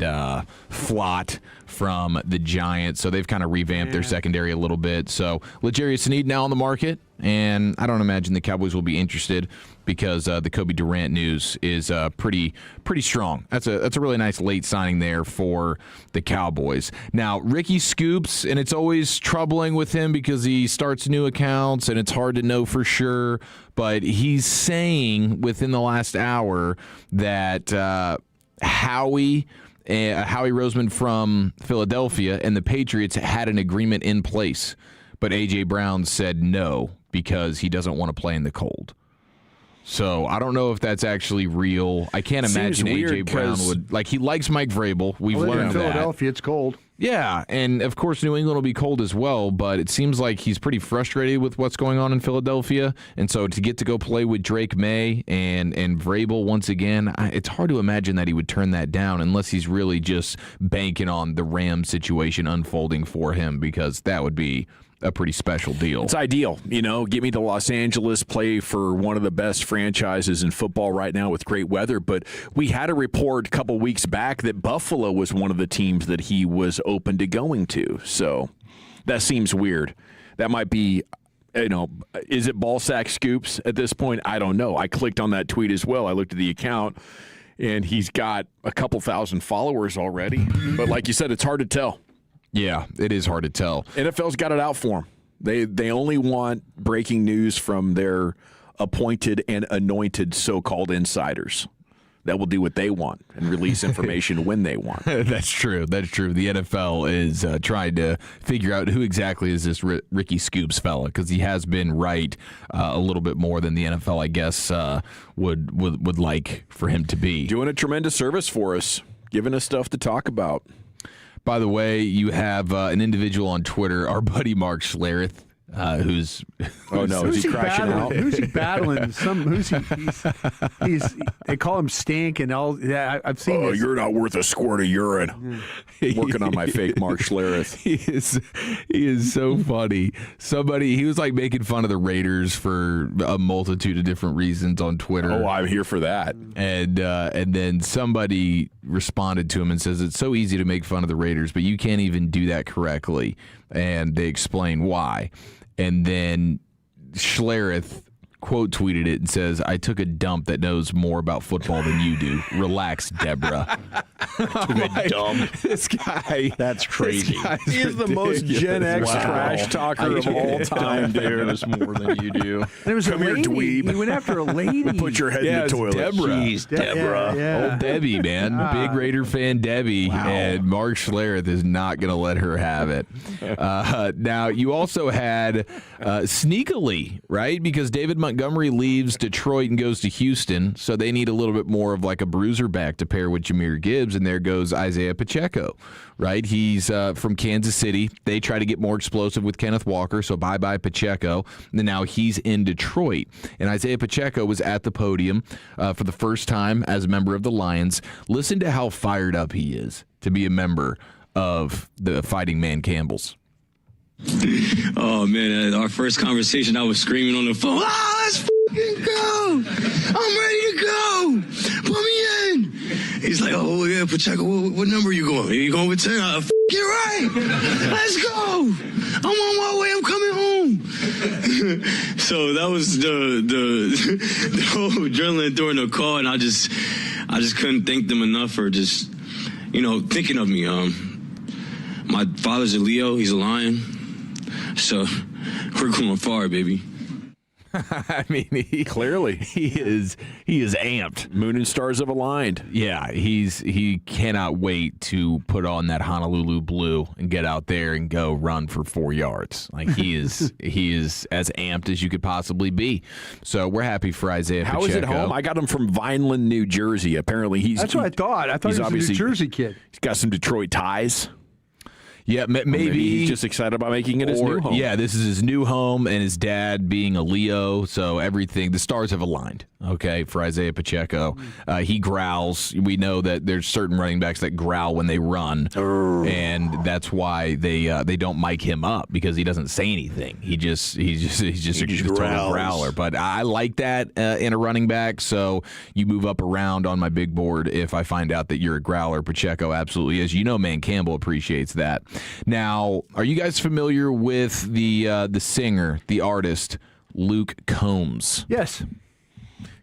Flott from the Giants, so they've kind of revamped their secondary a little bit. So L'Jarius Sneed now on the market, and I don't imagine the Cowboys will be interested because the Kobe Durant news is pretty strong. That's a really nice late signing there for the Cowboys. Now, Ricky Scoops, and it's always troubling with him because he starts new accounts and it's hard to know for sure, but he's saying within the last hour that Howie Roseman from Philadelphia and the Patriots had an agreement in place, but A.J. Brown said no because he doesn't want to play in the cold. So I don't know if that's actually real. I can't imagine A.J. Brown would. Like, he likes Mike Vrabel. We've learned that. In Philadelphia, it's cold. Yeah, and of course New England will be cold as well, but it seems like he's pretty frustrated with what's going on in Philadelphia, and so to get to go play with Drake May and Vrabel once again, it's hard to imagine that he would turn that down unless he's really just banking on the Rams situation unfolding for him, because that would be a pretty special deal. It's ideal. Get me to Los Angeles, play for one of the best franchises in football right now with great weather. But we had a report a couple weeks back that Buffalo was one of the teams that he was open to going to. So that seems weird. That might be, is it Ballsack Scoops at this point? I don't know. I clicked on that tweet as well. I looked at the account, and he's got a couple thousand followers already. But like you said, it's hard to tell. Yeah, it is hard to tell. NFL's got it out for them. They only want breaking news from their appointed and anointed so-called insiders that will do what they want and release information when they want. That's true. The NFL is trying to figure out who exactly is this Ricky Scoops fella, because he has been right a little bit more than the NFL, I guess, would like for him to be. Doing a tremendous service for us, giving us stuff to talk about. By the way, you have an individual on Twitter, our buddy Mark Schlereth, who's is he crashing out? Who's he battling? They call him Stink and all. Yeah, I've seen. Oh, you're not worth a squirt of urine. Working on my fake Mark Schlereth. He is so funny. He was like making fun of the Raiders for a multitude of different reasons on Twitter. Oh, I'm here for that. And then somebody responded to him and says, it's so easy to make fun of the Raiders, but you can't even do that correctly. And they explain why. And then Schlereth quote tweeted it and says, I took a dump that knows more about football than you do. Relax, Deborah. Took a dump. This guy. That's crazy. He is the most Gen X trash talker of all time, dude. Knows more than you do. There was Come a lady. Here, dweeb. He went after a lady. Put your head in the toilet. Deborah. Jeez, Deborah. Yeah. Old Debbie, man. Big Raider fan Debbie. Wow. And Mark Schlereth is not going to let her have it. Now, you also had sneakily, right? Because David Montgomery leaves Detroit and goes to Houston, so they need a little bit more of like a bruiser back to pair with Jahmyr Gibbs, and there goes Isaiah Pacheco, right? He's from Kansas City. They try to get more explosive with Kenneth Walker, so bye-bye Pacheco. And now he's in Detroit. And Isaiah Pacheco was at the podium for the first time as a member of the Lions. Listen to how fired up he is to be a member of the Fighting Man Campbells. Oh, man, our first conversation, I was screaming on the phone, let's fucking go! I'm ready to go! Put me in! He's like, oh, yeah, Pacheco, what number are you going? Are you going with 10? You're right! Let's go! I'm on my way, I'm coming home! So that was the whole adrenaline during the call, and I just couldn't thank them enough for just, thinking of me. My father's a Leo, he's a lion. So we're going far, baby. I mean, he is amped. Moon and stars have aligned. Yeah, he cannot wait to put on that Honolulu blue and get out there and go run for 4 yards. Like he is as amped as you could possibly be. So we're happy for Isaiah Pacheco. How is it home? I got him from Vineland, New Jersey. Apparently that's what I thought. I thought he was a New Jersey kid. He's got some Detroit ties. Yeah, maybe he's just excited about making it his new home. Yeah, this is his new home, and his dad being a Leo, so everything, the stars have aligned, okay, for Isaiah Pacheco. He growls. We know that there's certain running backs that growl when they run, and that's why they don't mic him up, because he doesn't say anything. He's just a total growler. But I like that in a running back, so you move up around on my big board if I find out that you're a growler. Pacheco absolutely is. Man Campbell appreciates that. Now, are you guys familiar with the singer, the artist Luke Combs. Yes.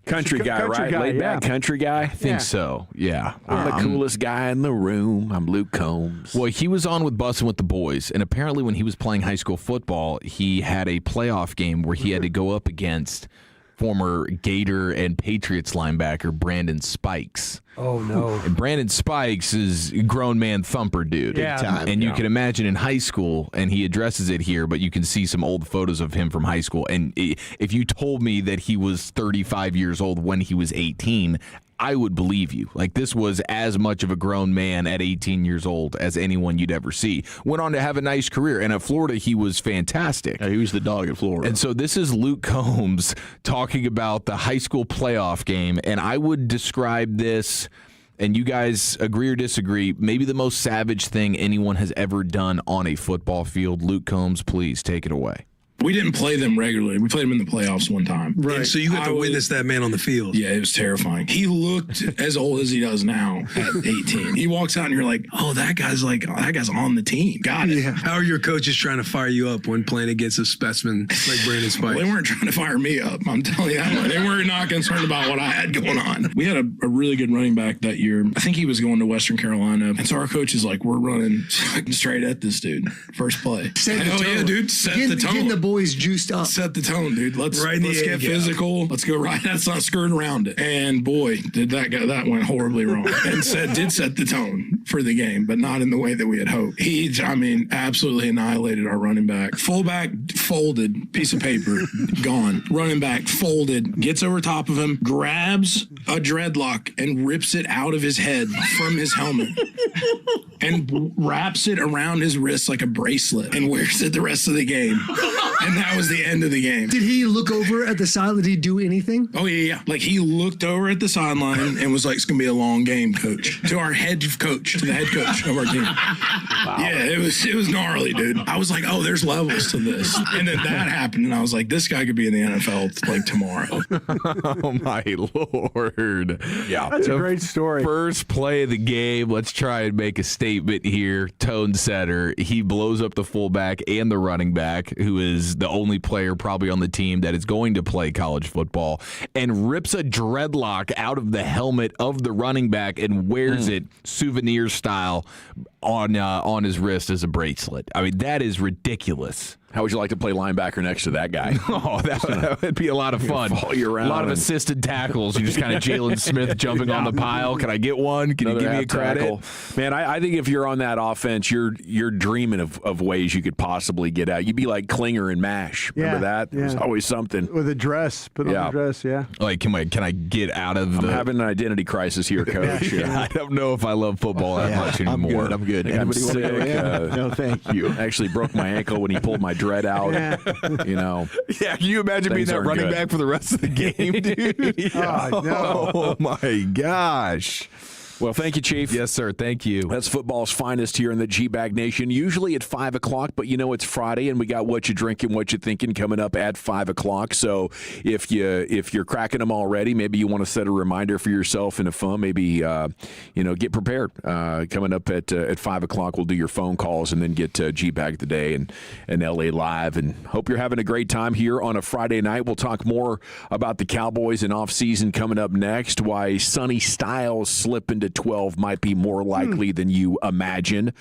Country guy, right? Guy, Laid back country guy? I think so, yeah. I'm the coolest guy in the room. I'm Luke Combs. Well, he was on with Bussin' with the Boys, and apparently when he was playing high school football, he had a playoff game where he had to go up against former Gator and Patriots linebacker Brandon Spikes. Oh, no. And Brandon Spikes is a grown man thumper dude. Yeah. Big time. And you can imagine in high school, and he addresses it here, but you can see some old photos of him from high school. And if you told me that he was 35 years old when he was 18, I would believe you. Like, this was as much of a grown man at 18 years old as anyone you'd ever see. Went on to have a nice career, and at Florida, he was fantastic. Yeah, he was the dog at Florida. And so this is Luke Combs talking about the high school playoff game, and I would describe this, and you guys agree or disagree, maybe the most savage thing anyone has ever done on a football field. Luke Combs, please take it away. We didn't play them regularly. We played them in the playoffs one time. Right. And so you got to witness that man on the field. Yeah, it was terrifying. He looked as old as he does now at 18. He walks out and you're like, oh, that guy's on the team. Got it. Yeah. How are your coaches trying to fire you up when playing against a specimen like Brandon Spikes? Well, they weren't trying to fire me up. I'm telling you that. They were not concerned about what I had going on. We had a really good running back that year. I think he was going to Western Carolina. And so our coach is like, we're running straight at this dude. First play. Yeah, dude. Set the tone. Getting the boys juiced up. Set the tone, dude. Let's get physical. Let's go right. Let's not skirt around it. And boy, did that went horribly wrong. And did set the tone for the game, but not in the way that we had hoped. He, absolutely annihilated our running back. Fullback folded, piece of paper, gone. Running back folded, gets over top of him, grabs a dreadlock and rips it out of his head from his helmet and wraps it around his wrist like a bracelet and wears it the rest of the game. And that was the end of the game. Did he look over at the sideline? Did he do anything? Oh, yeah. Like, he looked over at the sideline and was like, it's going to be a long game, coach. To our head coach, to the head coach of our team. Wow. Yeah, it was gnarly, dude. I was like, oh, there's levels to this. And then that happened, and I was like, this guy could be in the NFL like tomorrow. Oh, my Lord. Yeah. That's a great story. First play of the game. Let's try and make a statement here. Tone setter. He blows up the fullback and the running back, who is the only player probably on the team that is going to play college football, and rips a dreadlock out of the helmet of the running back and wears it souvenir style on his wrist as a bracelet. I mean, that is ridiculous. How would you like to play linebacker next to that guy? Oh, that would be a lot of fun. Follow you around. A lot of assisted tackles. You just kind of Jalen Smith jumping on the pile. Can I get one? Can you give me a credit? Tackle. Man, I think if you're on that offense, you're dreaming of ways you could possibly get out. You'd be like Klinger and MASH. Remember that? Yeah. There's always something. With a dress. Put on a dress, yeah. Like, can I get out of I'm having an identity crisis here, Coach. I don't know if I love football that much anymore. I'm good. I'm sick. No, thank you. I actually broke my ankle when he pulled my dread out. Yeah. You know. Yeah, can you imagine being that running back for the rest of the game, dude? Oh, my gosh. Well, thank you, Chief. Yes, sir. Thank you. That's football's finest here in the G-Bag Nation, usually at 5 o'clock, but it's Friday, and we got What You Drinking, What You Thinking coming up at 5 o'clock. So if you're cracking them already, maybe you want to set a reminder for yourself in a phone. Maybe, get prepared. Coming up at 5 o'clock, we'll do your phone calls and then get G-Bag the Day and LA Live. And hope you're having a great time here on a Friday night. We'll talk more about the Cowboys and off-season coming up next, why Sonny Styles slip into 12 might be more likely than you imagine.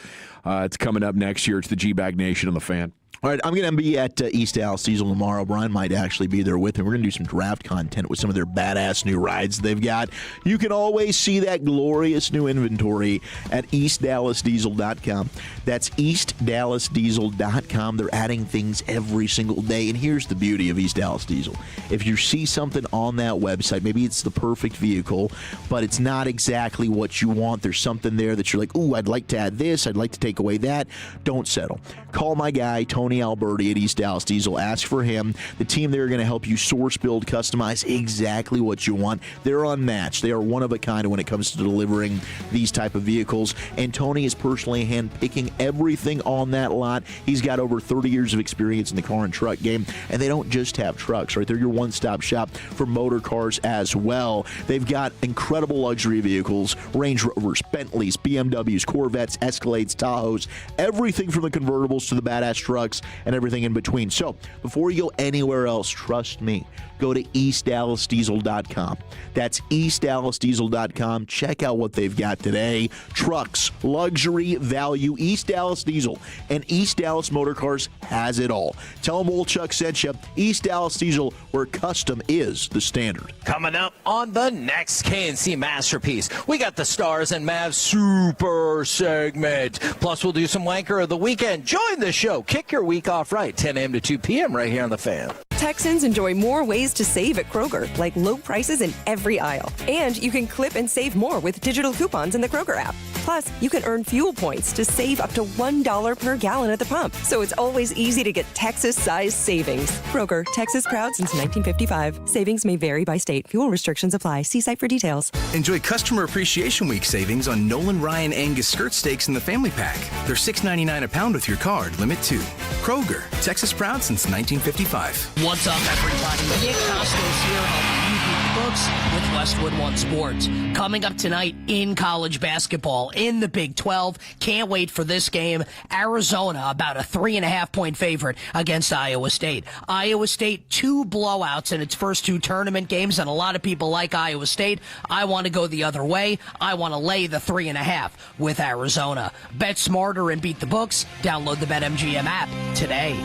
It's coming up next year. It's the G-Bag Nation on the Fan. All right, I'm going to be at East Dallas Diesel tomorrow. Brian might actually be there with me. We're going to do some draft content with some of their badass new rides they've got. You can always see that glorious new inventory at EastDallasDiesel.com. That's EastDallasDiesel.com. They're adding things every single day. And here's the beauty of East Dallas Diesel. If you see something on that website, maybe it's the perfect vehicle, but it's not exactly what you want. There's something there that you're like, ooh, I'd like to add this. I'd like to take away that. Don't settle. Call my guy, Tony Alberti at East Dallas Diesel. Ask for him. The team there are going to help you source, build, customize exactly what you want. They're unmatched. They are one of a kind when it comes to delivering these type of vehicles. And Tony is personally handpicking everything on that lot. He's got over 30 years of experience in the car and truck game. And they don't just have trucks, right? They're your one-stop shop for motor cars as well. They've got incredible luxury vehicles, Range Rovers, Bentleys, BMWs, Corvettes, Escalades, Tahoes, everything from the convertibles to the badass trucks. Dallas and everything in between. So before you go anywhere else, trust me, go to EastDallasDiesel.com. That's EastDallasDiesel.com. Check out what they've got today. Trucks, luxury, value. East Dallas Diesel and East Dallas Motor Cars has it all. Tell them Old Chuck sent you. East Dallas Diesel, where custom is the standard. Coming up on the next KNC Masterpiece, we got the Stars and Mavs Super segment. Plus, we'll do some Wanker of the Weekend. Join the show. Kick your week off right. 10 a.m. to 2 p.m. right here on The Fan. Texans enjoy more ways to save at Kroger, like low prices in every aisle. And you can clip and save more with digital coupons in the Kroger app. Plus, you can earn fuel points to save up to $1 per gallon at the pump. So it's always easy to get Texas-sized savings. Kroger, Texas proud since 1955. Savings may vary by state. Fuel restrictions apply. See site for details. Enjoy Customer Appreciation Week savings on Nolan Ryan Angus skirt steaks in the family pack. They're $6.99 a pound with your card. Limit 2. Kroger, Texas proud since 1955. What's up, everybody? Nick Costos here, helping you beat the books with Westwood One Sports. Coming up tonight in college basketball in the Big 12. Can't wait for this game. Arizona, about a 3.5-point favorite against Iowa State. Iowa State, 2 blowouts in its first 2 tournament games, and a lot of people like Iowa State. I want to go the other way. I want to lay the 3.5 with Arizona. Bet smarter and beat the books. Download the BetMGM app today.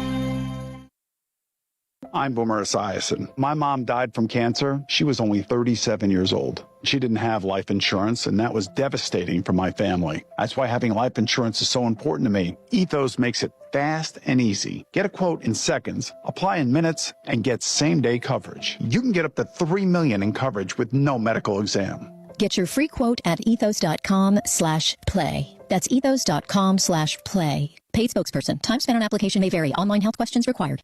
I'm Boomer Esiason. My mom died from cancer. She was only 37 years old. She didn't have life insurance, and that was devastating for my family. That's why having life insurance is so important to me. Ethos makes it fast and easy. Get a quote in seconds, apply in minutes, and get same-day coverage. You can get up to $3 million in coverage with no medical exam. Get your free quote at ethos.com/play. That's ethos.com/play. Paid spokesperson. Time spent on application may vary. Online health questions required.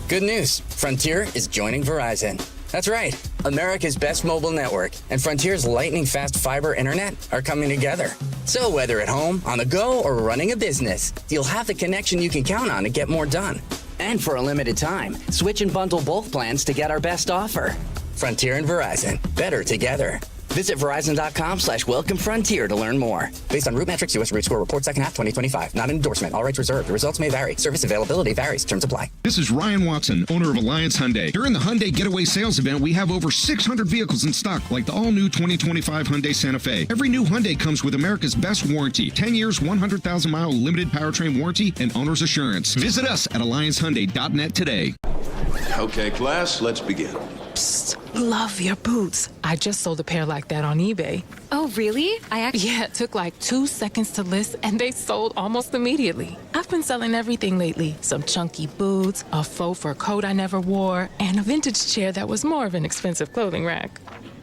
Good news. Frontier is joining Verizon. That's right. America's best mobile network and Frontier's lightning-fast fiber internet are coming together. So whether at home, on the go, or running a business, you'll have the connection you can count on to get more done. And for a limited time, switch and bundle both plans to get our best offer. Frontier and Verizon. Better together. Visit Verizon.com/Welcome Frontier to learn more. Based on Root Metrics US Root Score Report second half 2025. Not an endorsement. All rights reserved. The results may vary. Service availability varies. Terms apply. This is Ryan Watson, owner of Alliance Hyundai. During the Hyundai Getaway Sales Event, we have over 600 vehicles in stock, like the all-new 2025 Hyundai Santa Fe. Every new Hyundai comes with America's best warranty. 10 years, 100,000-mile limited powertrain warranty, and owner's assurance. Visit us at AllianceHyundai.net today. Okay, class, let's begin. Psst, love your boots. I just sold a pair like that on eBay. Oh, really? Yeah, it took like 2 seconds to list, and they sold almost immediately. I've been selling everything lately. Some chunky boots, a faux fur coat I never wore, and a vintage chair that was more of an expensive clothing rack.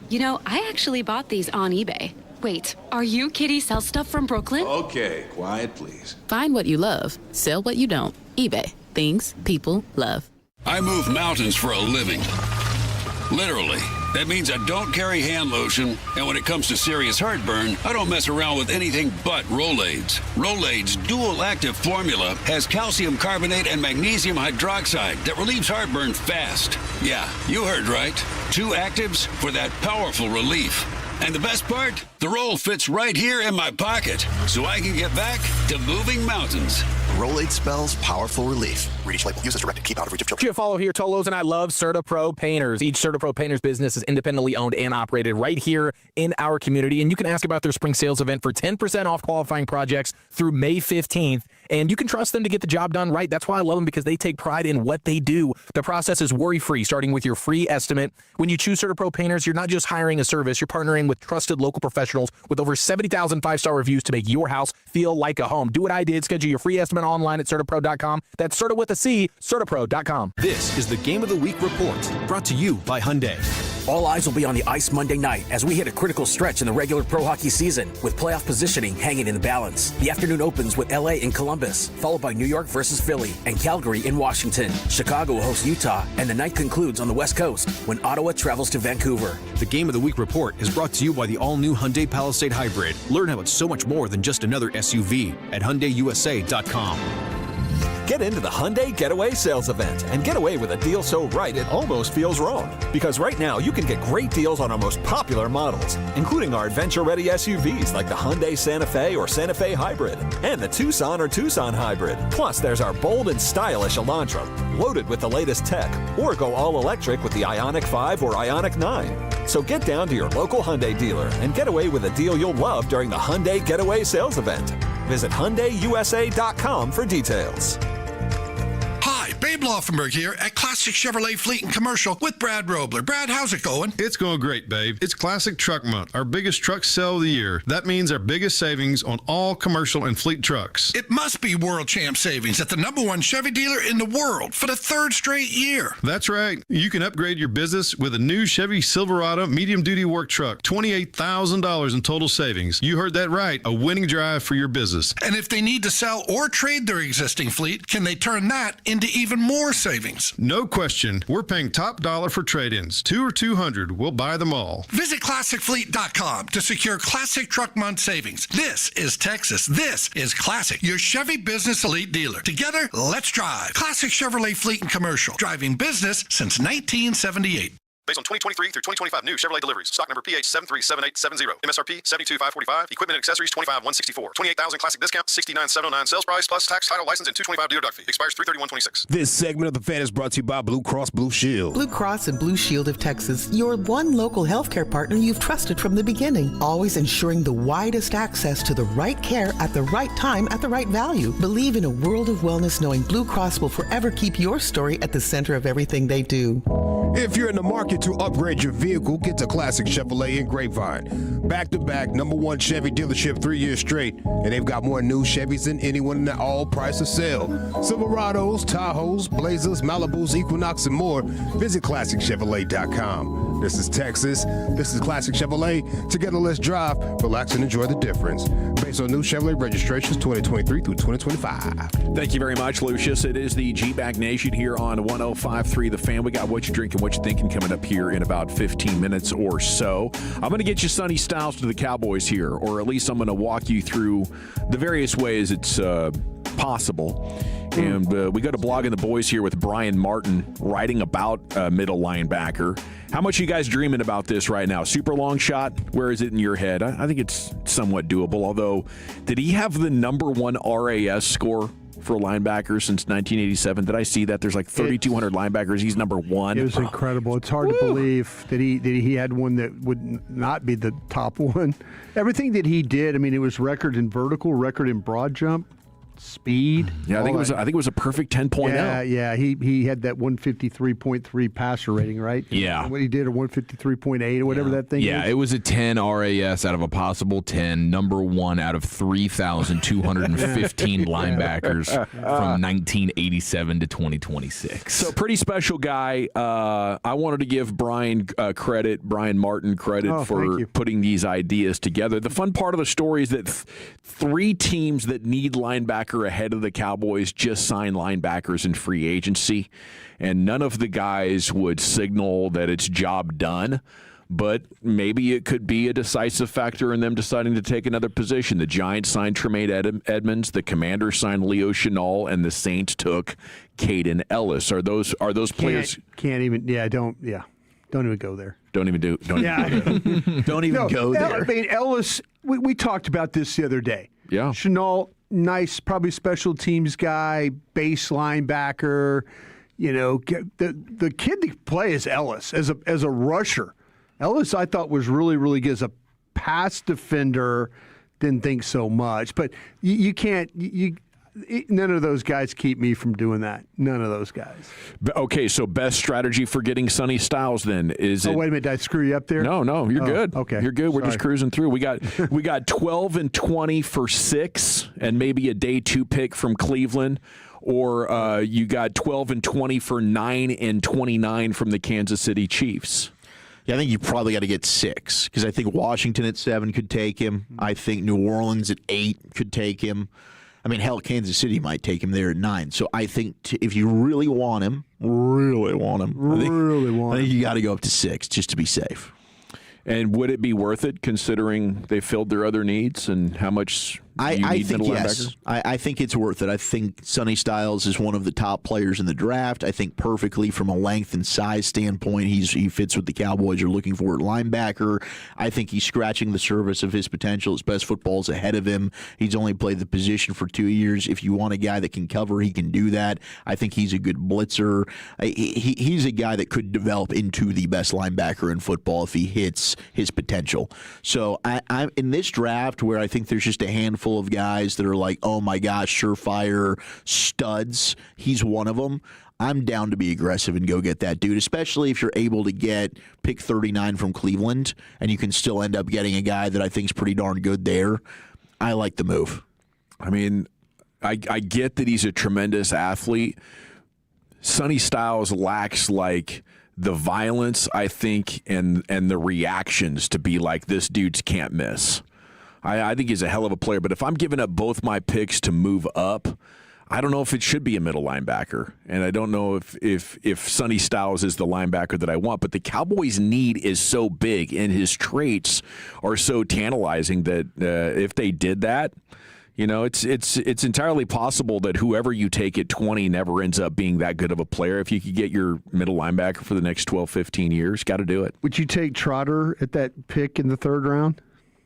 You know, I actually bought these on eBay. Wait, are you Kitty Sell Stuff from Brooklyn? Okay, quiet, please. Find what you love. Sell what you don't. eBay. Things people love. I move mountains for a living. Literally. That means I don't carry hand lotion, and when it comes to serious heartburn, I don't mess around with anything but Rolaids. Rolaids' dual-active formula has calcium carbonate and magnesium hydroxide that relieves heartburn fast. Yeah, you heard right. 2 actives for that powerful relief. And the best part? The roll fits right here in my pocket, so I can get back to moving mountains. Rolade spells powerful relief. Read each label. Use as directed. Keep out of reach of children. Follow here. Tolos and I love CertaPro Painters. Each CertaPro Painters business is independently owned and operated right here in our community. And you can ask about their spring sales event for 10% off qualifying projects through May 15th. And you can trust them to get the job done right. That's why I love them, because they take pride in what they do. The process is worry-free, starting with your free estimate. When you choose CertaPro Painters, you're not just hiring a service. You're partnering with trusted local professionals with over 70,000 5-star reviews to make your house feel like a home. Do what I did. Schedule your free estimate online at CertaPro.com. That's Certa with a C, CertaPro.com. This is the Game of the Week report, brought to you by Hyundai. All eyes will be on the ice Monday night as we hit a critical stretch in the regular pro hockey season, with playoff positioning hanging in the balance. The afternoon opens with LA in Columbus, followed by New York versus Philly and Calgary in Washington. Chicago will host Utah, and the night concludes on the West Coast when Ottawa travels to Vancouver. The Game of the Week report is brought to you by the all-new Hyundai Palisade Hybrid. Learn how it's so much more than just another SUV at HyundaiUSA.com. Get into the Hyundai Getaway Sales Event and get away with a deal so right it almost feels wrong. Because right now you can get great deals on our most popular models, including our adventure-ready SUVs like the Hyundai Santa Fe or Santa Fe Hybrid and the Tucson or Tucson Hybrid. Plus, there's our bold and stylish Elantra, loaded with the latest tech, or go all-electric with the Ioniq 5 or Ioniq 9. So get down to your local Hyundai dealer and get away with a deal you'll love during the Hyundai Getaway Sales Event. Visit HyundaiUSA.com for details. Hi, Babe Laufenberg here at Classic Chevrolet Fleet and Commercial with Brad Robler. Brad, how's it going? It's going great, babe. It's Classic Truck Month, our biggest truck sale of the year. That means our biggest savings on all commercial and fleet trucks. It must be world champ savings at the #1 Chevy dealer in the world for the 3rd straight year. That's right. You can upgrade your business with a new Chevy Silverado medium-duty work truck. $28,000 in total savings. You heard that right. A winning drive for your business. And if they need to sell or trade their existing fleet, can they turn that into even more savings? No question. We're paying top dollar for trade-ins. 2 or 200. We'll buy them all. Visit ClassicFleet.com to secure Classic Truck Month savings. This is Texas. This is Classic, your Chevy Business Elite dealer. Together, let's drive. Classic Chevrolet Fleet and Commercial. Driving business since 1978. Based on 2023 through 2025 new Chevrolet deliveries. Stock number PH737870. MSRP $72,545. Equipment and accessories $25,164. $28,000 classic discount $69,709. Sales price plus tax, title, license, and $225 dealer doc fee. Expires 3/31/26. This segment of the Fan is brought to you by Blue Cross Blue Shield. Blue Cross and Blue Shield of Texas, your one local healthcare partner you've trusted from the beginning. Always ensuring the widest access to the right care at the right time at the right value. Believe in a world of wellness knowing Blue Cross will forever keep your story at the center of everything they do. If you're in the market to upgrade your vehicle, get to Classic Chevrolet in Grapevine. Back-to-back #1 Chevy dealership 3 years straight, and they've got more new Chevys than anyone in the all-price of sale. Silverados, Tahoes, Blazers, Malibus, Equinox, and more. Visit ClassicChevrolet.com. This is Texas. This is Classic Chevrolet. Together, let's drive, relax, and enjoy the difference. Based on new Chevrolet registrations 2023 through 2025. Thank you very much, Lucius. It is the G-Bag Nation here on 105.3 The Fan. We got What You Drinking, What You Thinking coming up here in about 15 minutes or so. I'm going to get you Sonny Styles to the Cowboys here, or at least I'm going to walk you through the various ways it's possible. And we go to Blogging the Boys here with Brian Martin writing about middle linebacker. How much are you guys dreaming about this right now? Super long shot? Where is it in your head? I think it's somewhat doable, although did he have the #1 RAS score for linebackers since 1987? Did I see that? There's like 3,200 linebackers. He's #1. It was incredible. It's hard to believe that he had one that would not be the top one. Everything that he did, I mean, it was record in vertical, record in broad jump, speed. Yeah, I think it was a perfect 10.0. Yeah. He had that 153.3 passer rating, right? Yeah. What he did, or 153.8 or whatever that thing is. Yeah, it was a 10 RAS out of a possible 10, #1 out of 3,215 linebackers from 1987 to 2026. So pretty special guy. I wanted to give Brian Martin credit for putting these ideas together. The fun part of the story is that 3 teams that need linebackers ahead of the Cowboys just signed linebackers in free agency, and none of the guys would signal that it's job done, but maybe it could be a decisive factor in them deciding to take another position. The Giants signed Tremaine Edmonds, the Commanders signed Leo Chenal, and the Saints took Caden Ellis. Are those players? Don't even go there. Don't even go there. I mean, Ellis, we talked about this the other day. Yeah. Chenal, nice, probably special teams guy, base linebacker. You know, the kid to play is Ellis as a rusher. Ellis, I thought, was really, really good as a pass defender. Didn't think so much, but you can't. None of those guys keep me from doing that. None of those guys. Okay, so best strategy for getting Sonny Styles then is it? Oh, wait a minute, did I screw you up there? No, you're good. Okay, you're good. We're just cruising through. We got 12 and 20 for 6, and maybe a day 2 pick from Cleveland, or you got 12 and 20 for 9 and 29 from the Kansas City Chiefs. Yeah, I think you probably got to get 6, because I think Washington at 7 could take him. I think New Orleans at 8 could take him. I mean, hell, Kansas City might take him there at 9. So I think if you really want him, I think you got to go up to 6 just to be safe. And would it be worth it, considering they filled their other needs, and how much I think yes. I think it's worth it. I think Sonny Styles is one of the top players in the draft. I think perfectly from a length and size standpoint, he fits what the Cowboys are looking for at linebacker. I think he's scratching the surface of his potential. His best football is ahead of him. He's only played the position for 2 years. If you want a guy that can cover, he can do that. I think he's a good blitzer. He's a guy that could develop into the best linebacker in football if he hits his potential. So I'm in this draft where I think there's just a handful of guys that are like, oh my gosh, surefire studs. He's one of them. I'm down to be aggressive and go get that dude, especially if you're able to get pick 39 from Cleveland and you can still end up getting a guy that I think is pretty darn good there. I like the move. I mean, I get that he's a tremendous athlete. Sonny Styles lacks like the violence, I think, and the reactions to be like, this dude's can't miss. I think he's a hell of a player, but if I'm giving up both my picks to move up, I don't know if it should be a middle linebacker, and I don't know if Sonny Styles is the linebacker that I want, but the Cowboys' need is so big, and his traits are so tantalizing that if they did that, you know, it's entirely possible that whoever you take at 20 never ends up being that good of a player. If you could get your middle linebacker for the next 12, 15 years, got to do it. Would you take Trotter at that pick in the third round?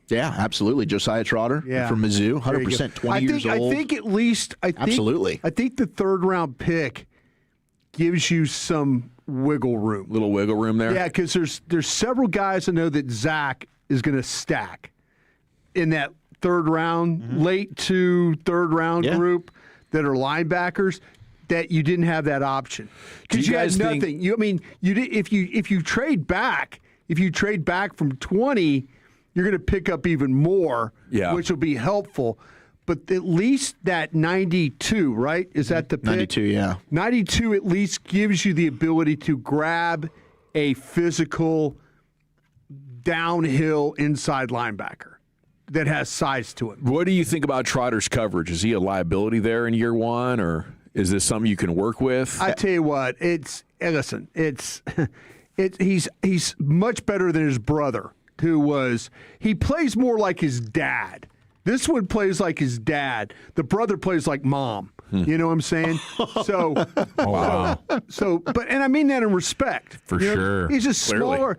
Yeah, absolutely. Josiah Trotter from Mizzou, 100%, 20 years old. I think at least, absolutely. I think the third-round pick gives you some wiggle room. Little wiggle room there? Yeah, because there's several guys I know that Zach is going to stack in that third round, late to third round group that are linebackers that you didn't have that option. Because you had nothing. If you trade back from 20, you're going to pick up even more, which will be helpful. But at least that 92, right? Is that the pick? 92, yeah. 92 at least gives you the ability to grab a physical downhill inside linebacker that has size to it. What do you think about Trotter's coverage? Is he a liability there in year one, or is this something you can work with? I tell you what, he's much better than his brother. He plays more like his dad. This one plays like his dad. The brother plays like mom. You know what I'm saying? So, and I mean that in respect. For sure. He's a smaller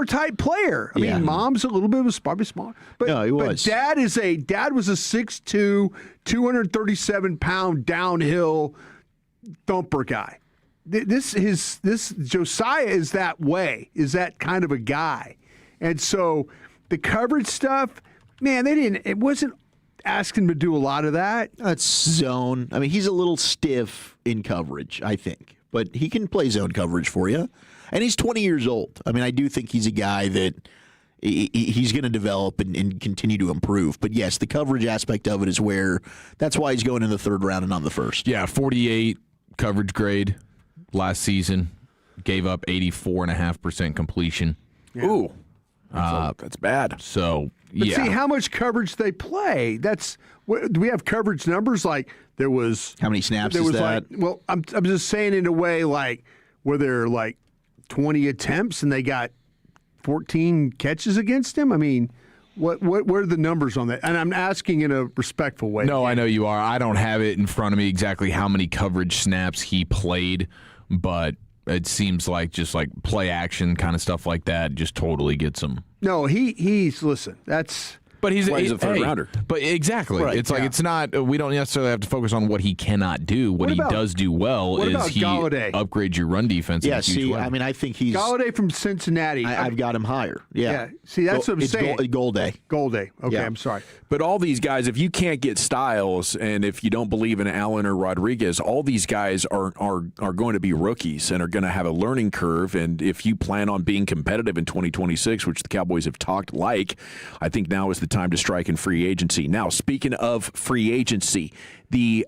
type player. I mean, mom's a little bit was probably smaller. But, no, he was. But dad was a 6'2", 237-pound downhill thumper guy. This Josiah is that way, is that kind of a guy. And so the coverage stuff, man, it wasn't asking him to do a lot of that. It's zone. I mean, he's a little stiff in coverage, I think, but he can play zone coverage for you. And he's 20 years old. I mean, I do think he's a guy that he's going to develop and continue to improve. But yes, the coverage aspect of it is that's why he's going in the third round and not the first. Yeah, 48 coverage grade. Last season, gave up 84.5% completion. Yeah. Ooh, that's bad. So, but see how much coverage they play. Do we have coverage numbers like there was? How many snaps is that? I'm just saying in a way like where there like 20 attempts and they got 14 catches against him. I mean, what are the numbers on that? And I'm asking in a respectful way. No, I know you are. I don't have it in front of me exactly how many coverage snaps he played. But it seems like just like play action kind of stuff like that just totally gets him. No, listen, that's. But he's a third rounder. But exactly. Right, it's like it's not, we don't necessarily have to focus on what he cannot do. What he does do well is he upgrades your run defense. Yeah, see, I mean, I think he's. Galladay from Cincinnati. I've got him higher. Yeah. See, that's what I'm saying. Goalday. Okay, yeah. I'm sorry. But all these guys, if you can't get Styles and if you don't believe in Allen or Rodriguez, all these guys are going to be rookies and are going to have a learning curve. And if you plan on being competitive in 2026, which the Cowboys have talked like, I think now is the time to strike in free agency. Now, speaking of free agency, the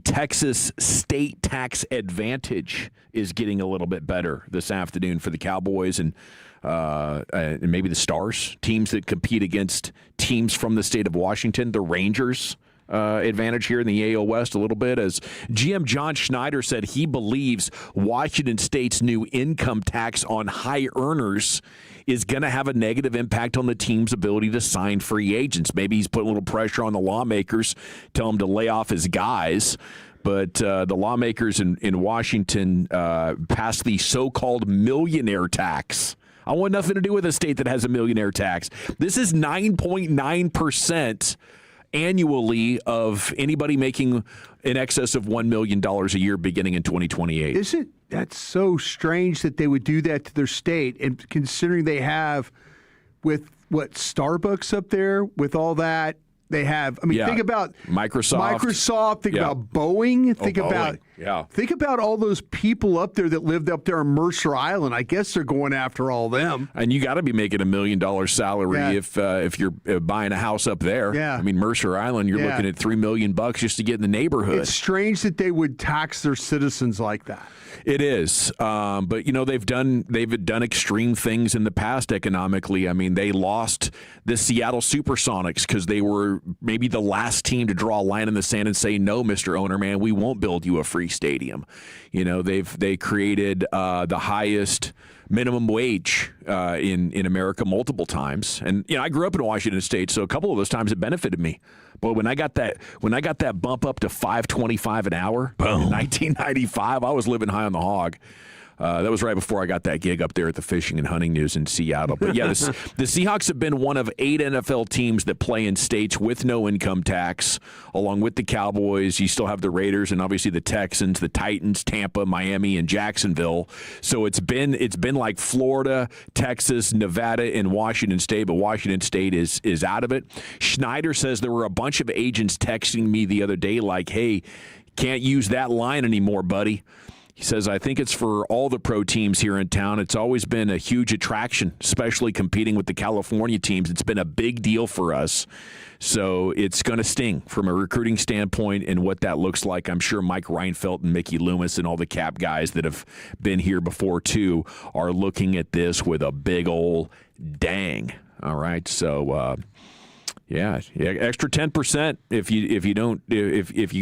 Texas state tax advantage is getting a little bit better this afternoon for the Cowboys and maybe the Stars, teams that compete against teams from the state of Washington. The Rangers advantage here in the AL West a little bit, as GM John Schneider said he believes Washington State's new income tax on high earners is going to have a negative impact on the team's ability to sign free agents. Maybe he's putting a little pressure on the lawmakers, tell them to lay off his guys. But the lawmakers in Washington passed the so-called millionaire tax. I want nothing to do with a state that has a millionaire tax. This is 9.9% annually of anybody making in excess of $1 million a year beginning in 2028. Isn't that so strange that they would do that to their state? And considering they have, with what, Starbucks up there, with all that, they have, I mean, think about Microsoft, think about Boeing, think Boeing. Think about all those people up there that lived up there on Mercer Island. I guess they're going after all them. And you got to be making $1 million salary if you're buying a house up there. Yeah. I mean, Mercer Island, you're looking at $3 million just to get in the neighborhood. It's strange that they would tax their citizens like that. It is, but they've done extreme things in the past economically. I mean, they lost the Seattle SuperSonics because they were maybe the last team to draw a line in the sand and say, "No, Mr. Owner, man, we won't build you a free stadium." They created the highest minimum wage in America multiple times, and I grew up in Washington State, so a couple of those times it benefited me. But when I got that bump up to $5.25 an hour in 1995, I was living high on the hog. That was right before I got that gig up there at the Fishing and Hunting News in Seattle. But yeah, the Seahawks have been one of 8 NFL teams that play in states with no income tax, along with the Cowboys. You still have the Raiders and obviously the Texans, the Titans, Tampa, Miami, and Jacksonville. So it's been like Florida, Texas, Nevada, and Washington State, but Washington State is out of it. Schneider says there were a bunch of agents texting me the other day like, "Hey, can't use that line anymore, buddy." He says, "I think it's for all the pro teams here in town. It's always been a huge attraction, especially competing with the California teams. It's been a big deal for us. So it's going to sting from a recruiting standpoint and what that looks like." I'm sure Mike Reinfeldt and Mickey Loomis and all the Cap guys that have been here before, too, are looking at this with a big old dang. All right, so... Yeah, extra 10% if you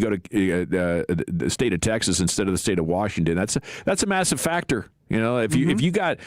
go to the state of Texas instead of the state of Washington. That's a massive factor. If you got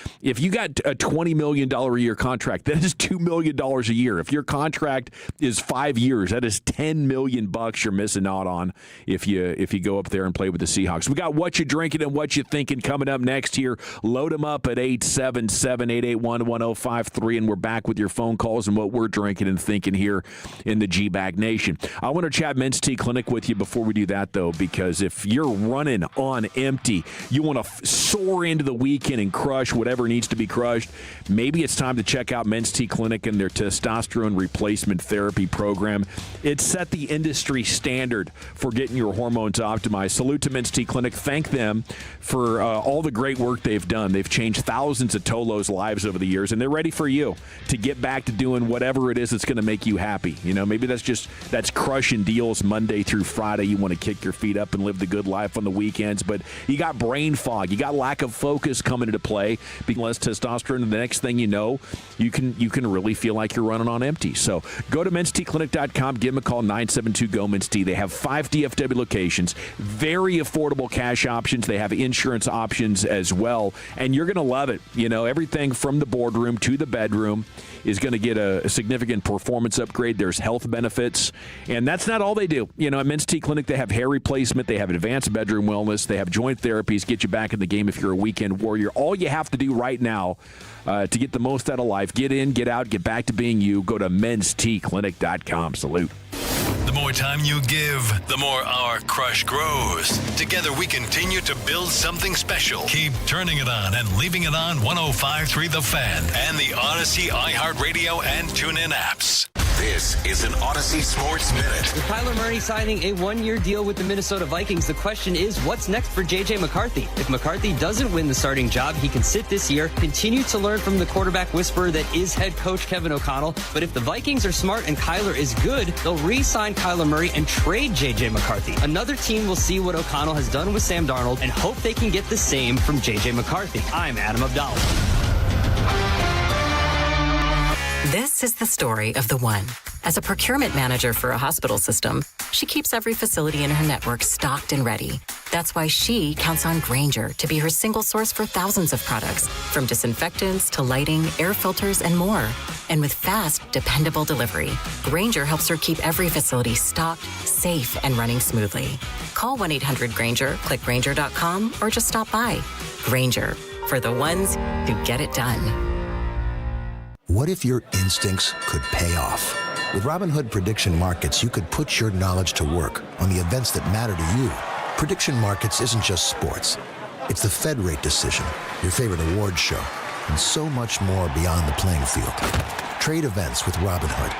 a $20 million a year contract, that is $2 million a year. If your contract is 5 years, that is $10 million you're missing out on if you go up there and play with the Seahawks. We got What You Drinking and What You Thinking coming up next here. Load them up at 877-881-1053, and we're back with your phone calls and what we're drinking and thinking here in the G-Bag Nation. I want to chat Men's Tea Clinic with you before we do that, though, because if you're running on empty, you want to soar into the weekend and crush whatever needs to be crushed, maybe it's time to check out Men's Tea Clinic and their testosterone replacement therapy program. It's set the industry standard for getting your hormones optimized. Salute to Men's Tea Clinic. Thank them for all the great work they've done. They've changed thousands of Tolos' lives over the years, and they're ready for you to get back to doing whatever it is that's going to make you happy. Maybe that's crushing deals Monday through Friday. You want to kick your feet up and live the good life on the weekends, but you got brain fog, you got lack of focus coming into play, being less testosterone, and the next thing you know, you can really feel like you're running on empty. So go to mensteaclinic.com, give them a call, 972-GO-MENS-T. They have 5 DFW locations, very affordable cash options. They have insurance options as well, and you're going to love it. Everything from the boardroom to the bedroom is going to get a significant performance upgrade. There's health benefits, and that's not all they do. At Men's Tea Clinic, they have hair replacement, they have advanced bedroom wellness, they have joint therapies, get you back in the game if you're a weekend warrior. All you have to do right now to get the most out of life, get in, get out, get back to being you, go to mensteaclinic.com. Salute. The more time you give, the more our crush grows. Together we continue to build something special. Keep turning it on and leaving it on 105.3 The Fan and the Odyssey, iHeartRadio, and TuneIn apps. This is an Odyssey Sports Minute. With Kyler Murray signing a one-year deal with the Minnesota Vikings, the question is, what's next for J.J. McCarthy? If McCarthy doesn't win the starting job, he can sit this year, continue to learn from the quarterback whisperer that is head coach Kevin O'Connell. But if the Vikings are smart and Kyler is good, they'll re-sign Kyler Murray and trade J.J. McCarthy. Another team will see what O'Connell has done with Sam Darnold and hope they can get the same from J.J. McCarthy. I'm Adam Abdallah. This is the story of the one. As a procurement manager for a hospital system, she keeps every facility in her network stocked and ready. That's why she counts on Grainger to be her single source for thousands of products, from disinfectants to lighting, air filters, and more. And with fast, dependable delivery, Grainger helps her keep every facility stocked, safe, and running smoothly. Call 1-800-GRAINGER, click Grainger.com, or just stop by. Grainger, for the ones who get it done. What if your instincts could pay off? With Robinhood Prediction Markets, you could put your knowledge to work on the events that matter to you. Prediction Markets isn't just sports. It's the Fed rate decision, your favorite award show, and so much more beyond the playing field. Trade events with Robinhood.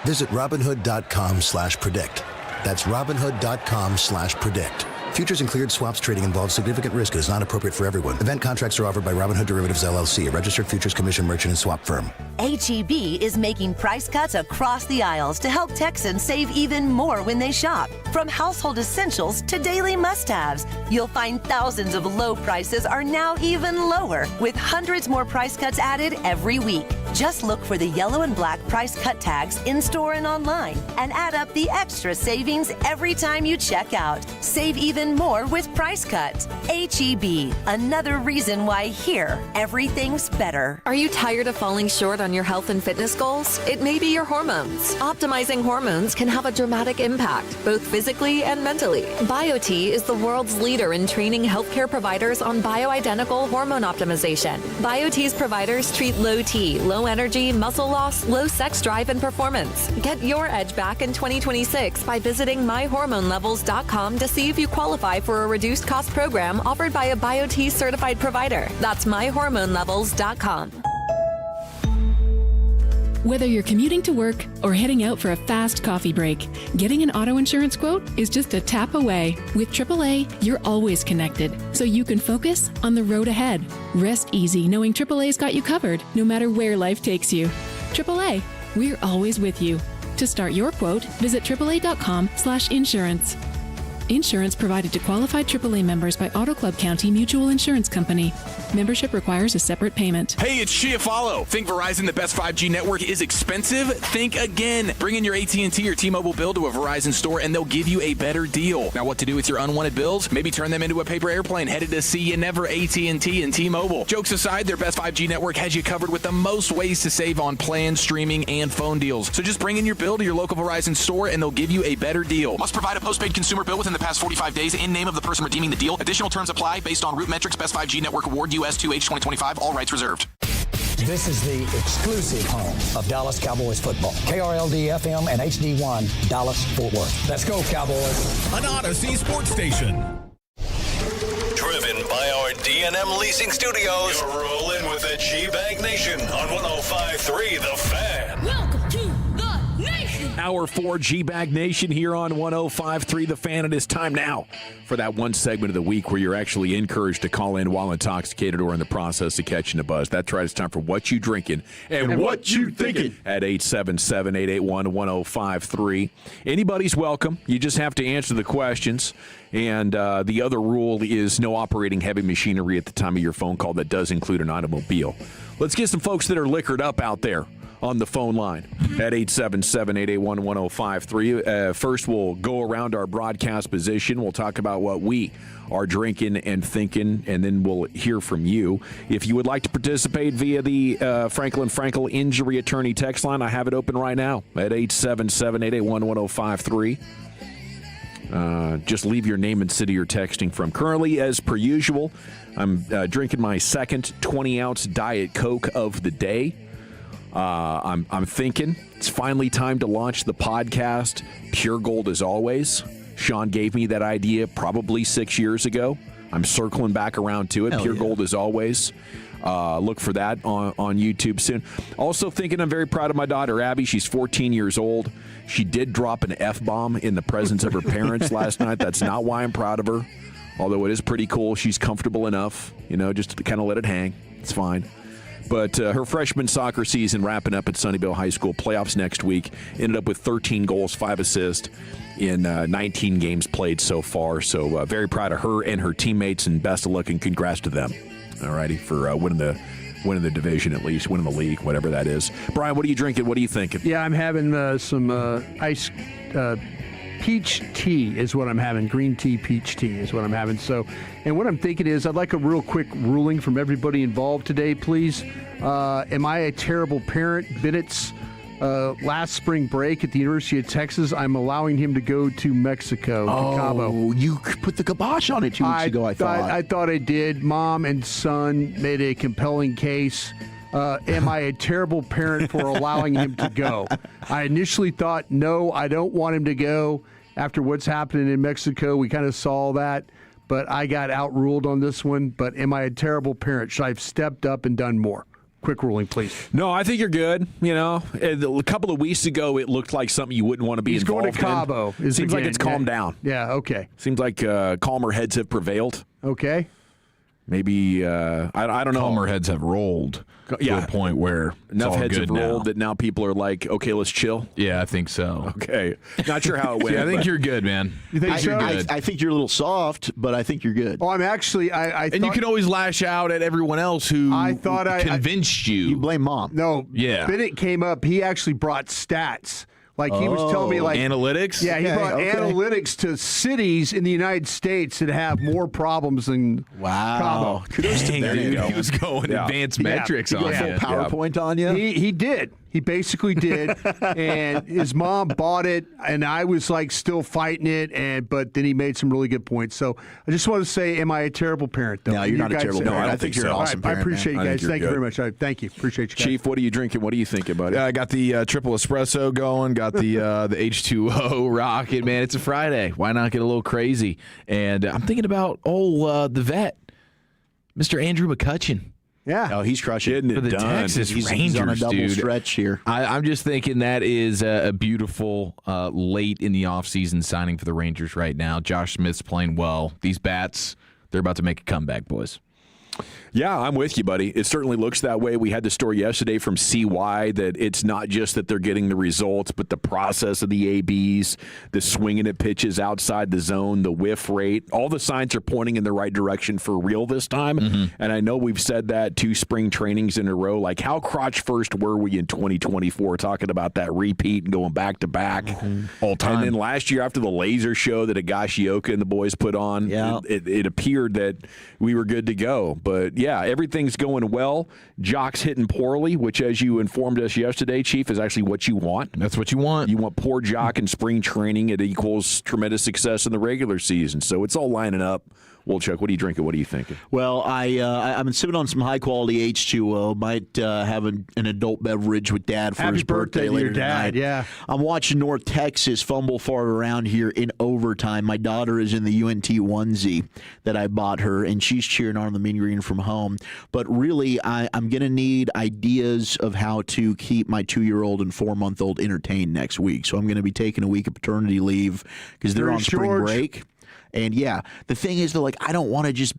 Visit Robinhood.com/predict. That's Robinhood.com/predict. Futures and cleared swaps trading involves significant risk and is not appropriate for everyone. Event contracts are offered by Robinhood Derivatives LLC, a registered futures commission merchant and swap firm. H-E-B is making price cuts across the aisles to help Texans save even more when they shop. From household essentials to daily must-haves, you'll find thousands of low prices are now even lower, with hundreds more price cuts added every week. Just look for the yellow and black price cut tags in-store and online, and add up the extra savings every time you check out. Save even more with price cuts. H-E-B, another reason why here, everything's better. Are you tired of falling short on your health and fitness goals? It may be your hormones. Optimizing hormones can have a dramatic impact, both physically and mentally. BioT is the world's leader in training healthcare providers on bioidentical hormone optimization. BioT's providers treat low T, low energy, muscle loss, low sex drive, and performance. Get your edge back in 2026 by visiting myhormonelevels.com to see if you qualify for a reduced cost program offered by a BioT certified provider. That's myhormonelevels.com. Whether you're commuting to work or heading out for a fast coffee break, getting an auto insurance quote is just a tap away. With AAA, you're always connected, so you can focus on the road ahead. Rest easy knowing AAA's got you covered, no matter where life takes you. AAA, we're always with you. To start your quote, visit AAA.com/insurance. Insurance provided to qualified AAA members by Auto Club County Mutual Insurance Company. Membership requires a separate payment. Hey, it's Chiafalo. Think Verizon, the best 5G network, is expensive? Think again. Bring in your AT&T or T-Mobile bill to a Verizon store and they'll give you a better deal. Now, what to do with your unwanted bills? Maybe turn them into a paper airplane headed to see you never. AT&T and T-Mobile. Jokes aside, their best 5G network has you covered with the most ways to save on plans, streaming, and phone deals. So just bring in your bill to your local Verizon store and they'll give you a better deal. Must provide a postpaid consumer bill within the past 45 days in name of the person redeeming the deal. Additional terms apply based on Root Metrics Best 5G Network Award US 2H 2025. All rights reserved. This is the exclusive home of Dallas Cowboys football. KRLD-FM and HD1, Dallas, Fort Worth. Let's go, Cowboys. An Odyssey sports station. Driven by our D&M Leasing Studios. You're rolling with the G-Bag Nation on 105.3 The Fan. Welcome to the nation. Hour 4 G-Bag Nation here on 105.3 The Fan. It is time now for that one segment of the week where you're actually encouraged to call in while intoxicated or in the process of catching a buzz. That's right. It's time for What You Drinking and What You Thinking at 877-881-1053. Anybody's welcome. You just have to answer the questions. And the other rule is no operating heavy machinery at the time of your phone call. That does include an automobile. Let's get some folks that are liquored up out there on the phone line at 877-881-1053. First, we'll go around our broadcast position. We'll talk about what we are drinking and thinking, and then we'll hear from you. If you would like to participate via the Franklin Frankel Injury Attorney text line, I have it open right now at 877-881-1053. Just leave your name and city you're texting from. Currently, as per usual, I'm drinking my second 20-ounce Diet Coke of the day. I'm thinking it's finally time to launch the podcast, Pure Gold as always. Sean gave me that idea probably 6 years ago. I'm circling back around to it. Pure Gold as always. Look for that on YouTube soon. Also thinking I'm very proud of my daughter, Abby. She's 14 years old. She did drop an F-bomb in the presence of her parents last night. That's not why I'm proud of her, although it is pretty cool. She's comfortable enough, just to kind of let it hang. It's fine. But her freshman soccer season wrapping up at Sunnyvale High School. Playoffs next week. Ended up with 13 goals, 5 assists in 19 games played so far. So very proud of her and her teammates, and best of luck and congrats to them. All righty, for winning winning the division at least, winning the league, whatever that is. Brian, what are you drinking? What are you thinking? Yeah, I'm having some ice peach tea is what I'm having. Green tea, peach tea is what I'm having. So, and what I'm thinking is I'd like a real quick ruling from everybody involved today, please. Am I a terrible parent? Bennett's last spring break at the University of Texas, I'm allowing him to go to Mexico, to Cabo. Oh, you put the kibosh on it 2 weeks ago, I thought. I thought I did. Mom and son made a compelling case. Am I a terrible parent for allowing him to go? I initially thought, no, I don't want him to go. After what's happening in Mexico, we kind of saw that. But I got outruled on this one. But am I a terrible parent? Should I have stepped up and done more? Quick ruling, please. No, I think you're good. You know, a couple of weeks ago, it looked like something you wouldn't want to be He's involved going to Cabo. in. Seems like it's calmed down. Yeah, okay. Seems like calmer heads have prevailed. Okay. Maybe, I don't know. Calmer heads have rolled to a point where enough heads have rolled now. that now people are like, okay, let's chill. Yeah, I think so. Okay. Not sure how it went. I think you're good, man. You think so? I think you're a little soft, but I think you're good. Oh, I'm actually, and you can always lash out at everyone else who convinced you. You blame mom. No. Yeah. Bennett came up. He actually brought stats. Like he was telling me, like analytics. Yeah, he brought analytics to cities in the United States that have more problems than Cabo. Kudos to Dang, dude. He was going advanced metrics on you. Full PowerPoint on you. He did. He basically did, and his mom bought it, and I was like still fighting it, but then he made some really good points. So I just want to say, am I a terrible parent? Though? No, you're not a terrible parent. No, I don't think you're so. an awesome parent. I appreciate you guys. Thank you very much. Thank you. Appreciate you guys. Chief, what are you drinking? What are you thinking, buddy? I got the triple espresso going. Got the H2O rocket. Man, it's a Friday. Why not get a little crazy? And I'm thinking about the vet, Mr. Andrew McCutcheon. Yeah. Oh, he's crushing for the Texas Rangers, he's on a double dude. stretch here. I'm just thinking that is a beautiful late in the offseason signing for the Rangers right now. Josh Smith's playing well. These bats, they're about to make a comeback, boys. Yeah, I'm with you, buddy. It certainly looks that way. We had the story yesterday from CY that it's not just that they're getting the results, but the process of the ABs, the swinging at pitches outside the zone, the whiff rate. All the signs are pointing in the right direction for real this time. Mm-hmm. And I know we've said that 2 spring trainings in a row. Like, how crotch first were we in 2024 talking about that repeat and going back to back all time? And then last year after the laser show that Higashioka and the boys put on, it appeared that we were good to go. But yeah, everything's going well. Jock's hitting poorly, which, as you informed us yesterday, Chief, is actually what you want. That's what you want. You want poor Jock in spring training. It equals tremendous success in the regular season. So it's all lining up. Wolchuk, what are you drinking? What are you thinking? Well, I've been sipping on some high-quality H2O. Might have an adult beverage with Dad for his birthday to later your dad, tonight. yeah. I'm watching North Texas fumble far around here in overtime. My daughter is in the UNT onesie that I bought her, and she's cheering on the mean green from home. But really, I'm going to need ideas of how to keep my 2-year-old and 4-month-old entertained next week. So I'm going to be taking a week of paternity leave because they're on spring break. And yeah, the thing is, though, like, I don't want to just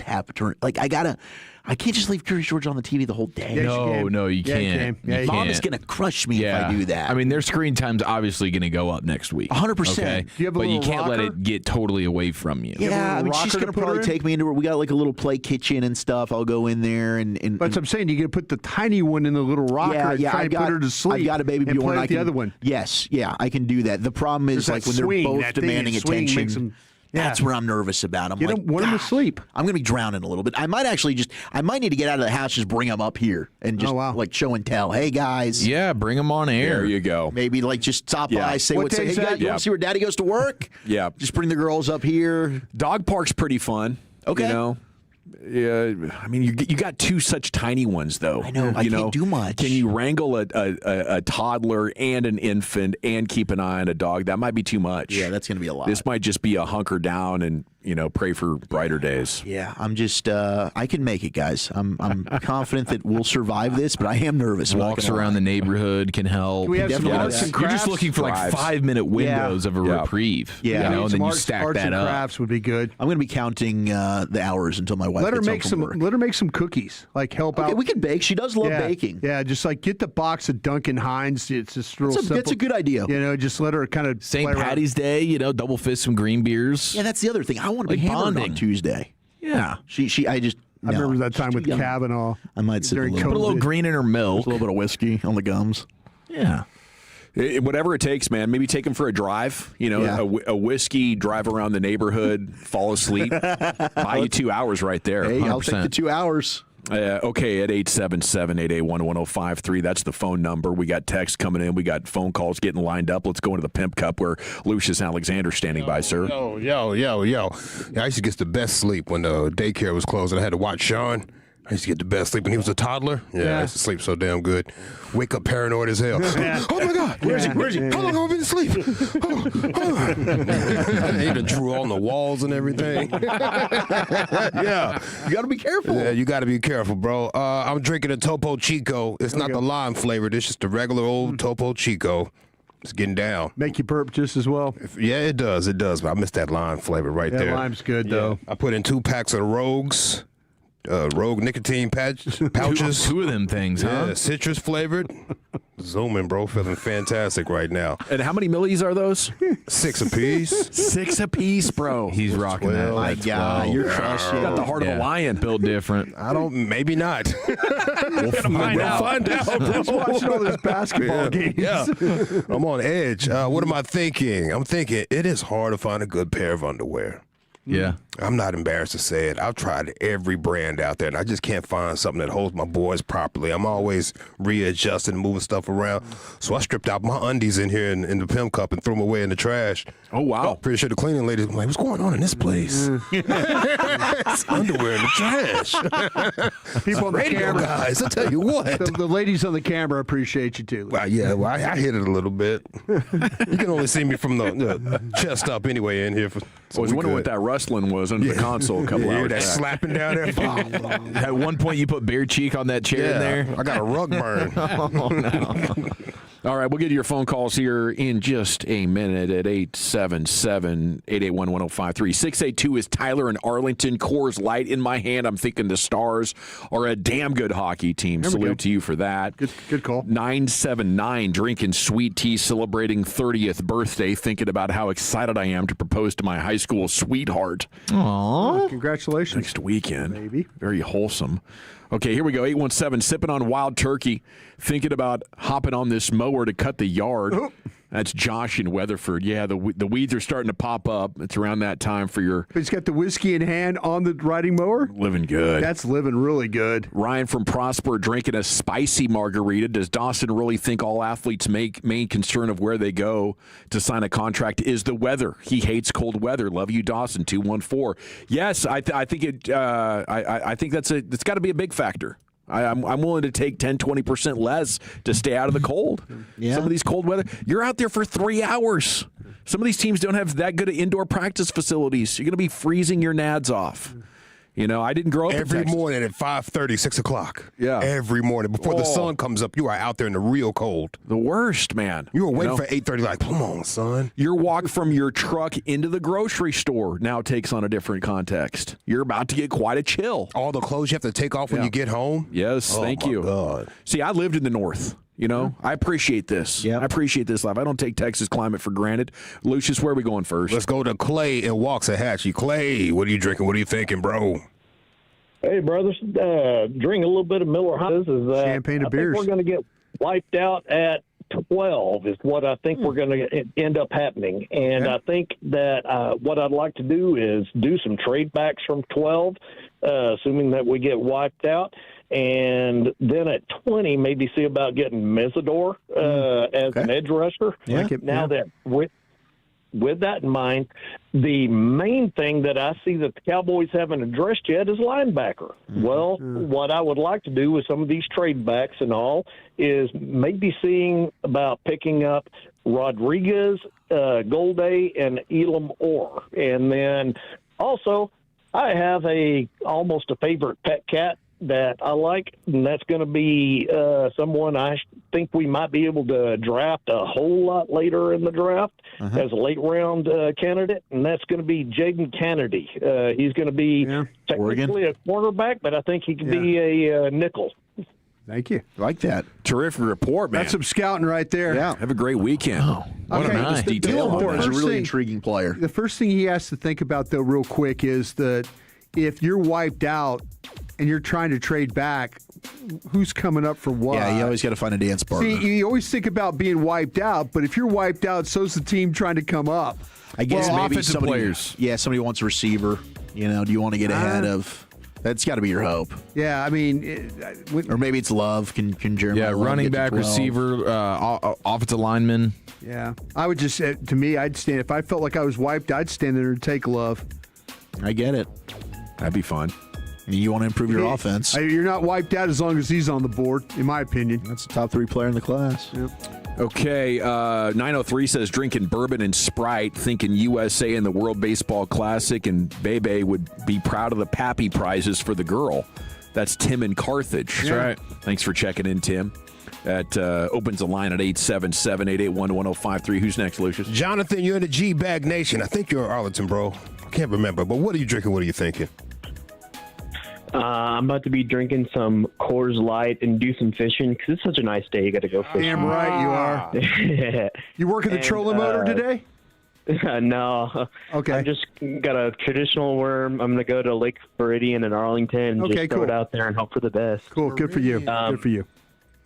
have paternity. Like, I can't just leave Curious George on the TV the whole day. No, you can't. Mom is going to crush me if I do that. I mean, their screen time's obviously going to go up next week. 100%. Okay? But you can't let it get totally away from you. Yeah, I mean, she's going to probably take me into her. We got like a little play kitchen and stuff. I'll go in there and That's what I'm saying. You can put the tiny one in the little rocker and try and put her to sleep. I've got a baby and Bjorn. play with the other one. Yes, I can do that. The problem is, like, when they're both demanding attention. That's where I'm nervous about. I'm like, want him to sleep. I'm going to be drowning a little bit. I might need to get out of the house, just bring him up here and just like show and tell. Hey, guys. Yeah, bring him on air. There you go. Maybe like just stop by, say what's up. Hey, guys, you want to see where Daddy goes to work? Yeah. Just bring the girls up here. Dog park's pretty fun. Okay. You know? Yeah, I mean, you got 2 such tiny ones, though. I know. I can't do much. Can you wrangle a toddler and an infant and keep an eye on a dog? That might be too much. Yeah, that's going to be a lot. This might just be a hunker down and, pray for brighter days. Yeah, I'm just, I can make it, guys. I'm confident that we'll survive this, but I am nervous. Walks around the neighborhood can help. Can we have some arts and crafts? You're just looking for like 5-minute windows of a reprieve. Yeah. And then you stack arts that and up. crafts would be good. I'm going to be counting the hours until my wife gets home from work. Let her make some cookies. Like help out. We can bake. She does love baking. Yeah, just like get the box of Duncan Hines. It's just real simple. That's a good idea. Just let her kind of St. Patty's Day. Double fist some green beers. Yeah, that's the other thing. I want to be hammered on Tuesday. Yeah. I just I remember that time with Kavanaugh. I might sip a during little, COVID. put a little green in her milk. A little bit of whiskey on the gums. Yeah. Whatever it takes, man. Maybe take them for a drive. A whiskey, drive around the neighborhood, fall asleep. Buy you 2 hours right there. Hey, I'll take the 2 hours. Okay, at 877-881-1053. That's the phone number. We got texts coming in. We got phone calls getting lined up. Let's go into the Pimp Cup where Lucius Alexander's standing by, sir. Yo. Yeah, I used to get the best sleep when the daycare was closed and I had to watch Sean. I used to get the best sleep when he was a toddler. Yeah, I used to sleep so damn good. Wake up paranoid as hell. Oh, my God. Where is he? How long have I been asleep? He even drew on the walls and everything. Yeah. You got to be careful. Yeah, you got to be careful, bro. I'm drinking a Topo Chico. It's not the lime flavored. It's just the regular old Topo Chico. It's getting down. Make you burp just as well. Yeah, it does. It does. But I miss that lime flavor right there. Yeah, lime's good, though. I put in 2 packs of Rogues. Rogue nicotine pouches. Two of them things, huh? Yeah, citrus flavored. Zooming, bro. Feeling fantastic right now. And how many millis are those? 6 apiece. 6 apiece, bro. He's rocking that. My God, you're crushing. You got the heart of a lion. Built different. Maybe not. We'll find out. He's watching all those basketball games. Yeah. I'm on edge. What am I thinking? I'm thinking it is hard to find a good pair of underwear. Yeah. I'm not embarrassed to say it. I've tried every brand out there, and I just can't find something that holds my boys properly. I'm always readjusting, moving stuff around. So I stripped out my undies in here in the Pimp Cup and threw them away in the trash. Oh, wow. Pretty sure the cleaning lady was like, what's going on in this place? It's underwear in the trash. People on the Radio camera. guys, I tell you what. The ladies on the camera appreciate you, too. Well, yeah, I hit it a little bit. You can only see me from the chest up anyway in here. I was wondering what that rustling was under the console a couple hours that back. slapping down there. At one point, you put bare cheek on that chair in there. I got a rug burn. Oh, no. All right, we'll get to your phone calls here in just a minute at 877-881-1053. 682 is Tyler in Arlington. Coors Light in my hand. I'm thinking the Stars are a damn good hockey team. Salute to you for that. Good call. 979, drinking sweet tea, celebrating 30th birthday, thinking about how excited I am to propose to my high school sweetheart. Aww. Congratulations. Next weekend. Maybe. Very wholesome. Okay, here we go. 817, sipping on wild turkey, thinking about hopping on this mower to cut the yard. That's Josh in Weatherford. Yeah, the weeds are starting to pop up. It's around that time for your... He's got the whiskey in hand on the riding mower? Living good. That's living really good. Ryan from Prosper drinking a spicy margarita. Does Dawson really think all athletes' main concern of where they go to sign a contract is the weather? He hates cold weather. Love you, Dawson, 214. Yes, I think it's got to be a big factor. I'm willing to take 10, 20% less to stay out of the cold. Yeah. Some of these cold weather, you're out there for 3 hours. Some of these teams don't have that good of indoor practice facilities. You're going to be freezing your nads off. You know, I didn't grow up every in Texas. morning at 5:30, 6 o'clock. Yeah. Every morning. Before the sun comes up, you are out there in the real cold. The worst, man. You were waiting for 8:30, like, come on, son. Your walk from your truck into the grocery store now takes on a different context. You're about to get quite a chill. All the clothes you have to take off when you get home? Yes, thank you. God. See, I lived in the North. You know, I appreciate this. I appreciate this life. I don't take Texas climate for granted. Lucius, where are we going first? Let's go to Clay in Waxahachie. Clay, what are you drinking? What are you thinking, bro? Hey, brothers, drink a little bit of Miller High. Champagne of beers. I think we're going to get wiped out at 12 is what I think we're going to end up happening. And I think that what I'd like to do is do some trade backs from 12, assuming that we get wiped out. And then at 20, maybe see about getting Mesidor as an edge rusher. That with that in mind, the main thing that I see that the Cowboys haven't addressed yet is linebacker. Well, what I would like to do with some of these trade backs and all is maybe seeing about picking up Rodriguez, Golday, and Elam Orr. And then also I have almost a favorite pet cat that I like, and that's going to be someone I think we might be able to draft a whole lot later in the draft as a late-round candidate, and that's going to be Jaden Kennedy. He's going to be technically a cornerback, but I think he can be a nickel. Thank you. Like that. Terrific report, man. That's some scouting right there. Yeah. Have a great weekend. What a nice detail. Moore is a really intriguing player. The first thing he has to think about, though, real quick, is that if you're wiped out and you're trying to trade back, who's coming up for what? Yeah, you always got to find a dance partner. See, you always think about being wiped out, but if you're wiped out, so's the team trying to come up. I guess maybe offensive somebody, players. Yeah, somebody wants a receiver. Do you want to get ahead of? That's got to be your hope. Yeah, I mean, or maybe it's Love. Can Jeremiah? Yeah, Love running get to back, 12? receiver, offensive lineman. Yeah, I would just to me, I'd stand if I felt like I was wiped. I'd stand there and take Love. I get it. That'd be fun. You want to improve your offense. You're not wiped out as long as he's on the board, in my opinion. That's the top 3 player in the class. Yep. Okay, 903 says drinking bourbon and Sprite, thinking USA and the World Baseball Classic, and Bebe would be proud of the Pappy prizes for the girl. That's Tim in Carthage. That's right. Thanks for checking in, Tim. That opens the line at 877-881-1053. Who's next, Lucius? Jonathan, you're in the G-Bag Nation. I think you're Arlington, bro. I can't remember, but what are you drinking? What are you thinking? I'm about to be drinking some Coors Light and do some fishing because it's such a nice day. You got to go fishing. Damn right you are. You working the trolling motor today? No. Okay. I just got a traditional worm. I'm going to go to Lake Meridian in Arlington and just throw it out there and hope for the best. Cool. Good for you. Good for you.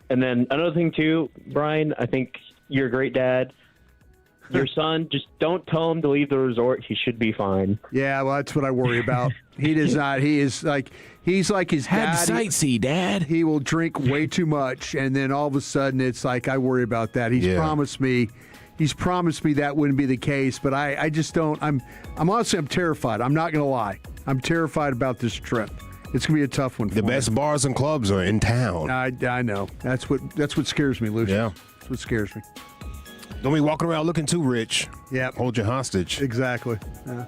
And then another thing, too, Brian, I think you're a great dad. Your son, just don't tell him to leave the resort. He should be fine. Yeah, well, that's what I worry about. He does not. He's like his dad. Sightsee, Dad. He will drink way too much, and then all of a sudden, it's like I worry about that. He's promised me that wouldn't be the case, but I just don't. I'm honestly terrified. I'm not going to lie. I'm terrified about this trip. It's going to be a tough one. The best bars and clubs are in town. I know. That's what scares me, Lucian. Yeah, that's what scares me. Don't be walking around looking too rich. Yeah. Hold you hostage. Exactly. Yeah.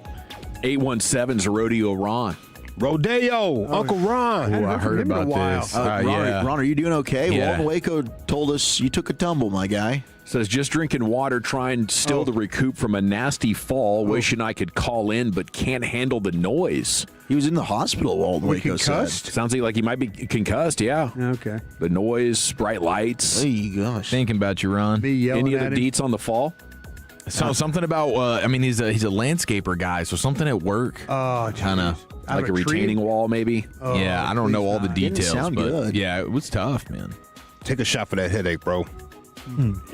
817's Rodeo Ron. Rodeo, Uncle Ron. I heard about this. Ron, are you doing okay? Yeah. Walton Waco told us you took a tumble, my guy. Says just drinking water, trying still to recoup from a nasty fall. Wishing I could call in, but can't handle the noise. He was in the hospital, Walton Waco said. Sounds like he might be concussed, yeah. Okay. The noise, bright lights. Hey, gosh. Thinking about you, Ron. Me yelling Any at other him. deets on the fall? So something about, he's a landscaper guy, so something at work. Oh, kind of like a retaining wall, maybe. Yeah, I don't know all the Didn't details, sound but good. yeah, it was tough, man. Take a shot for that headache, bro.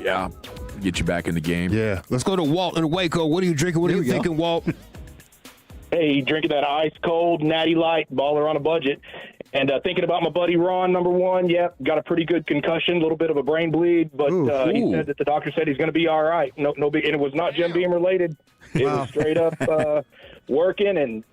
Yeah, get you back in the game. Yeah. Let's go to Walt in Waco. What are you drinking? What are you thinking, Walt? Hey, drinking that ice cold Natty Light, baller on a budget, and thinking about my buddy Ron. Number one, got a pretty good concussion, a little bit of a brain bleed, but he said that the doctor said he's going to be all right. No big, and it was not Jim Beam related. It was straight up working, and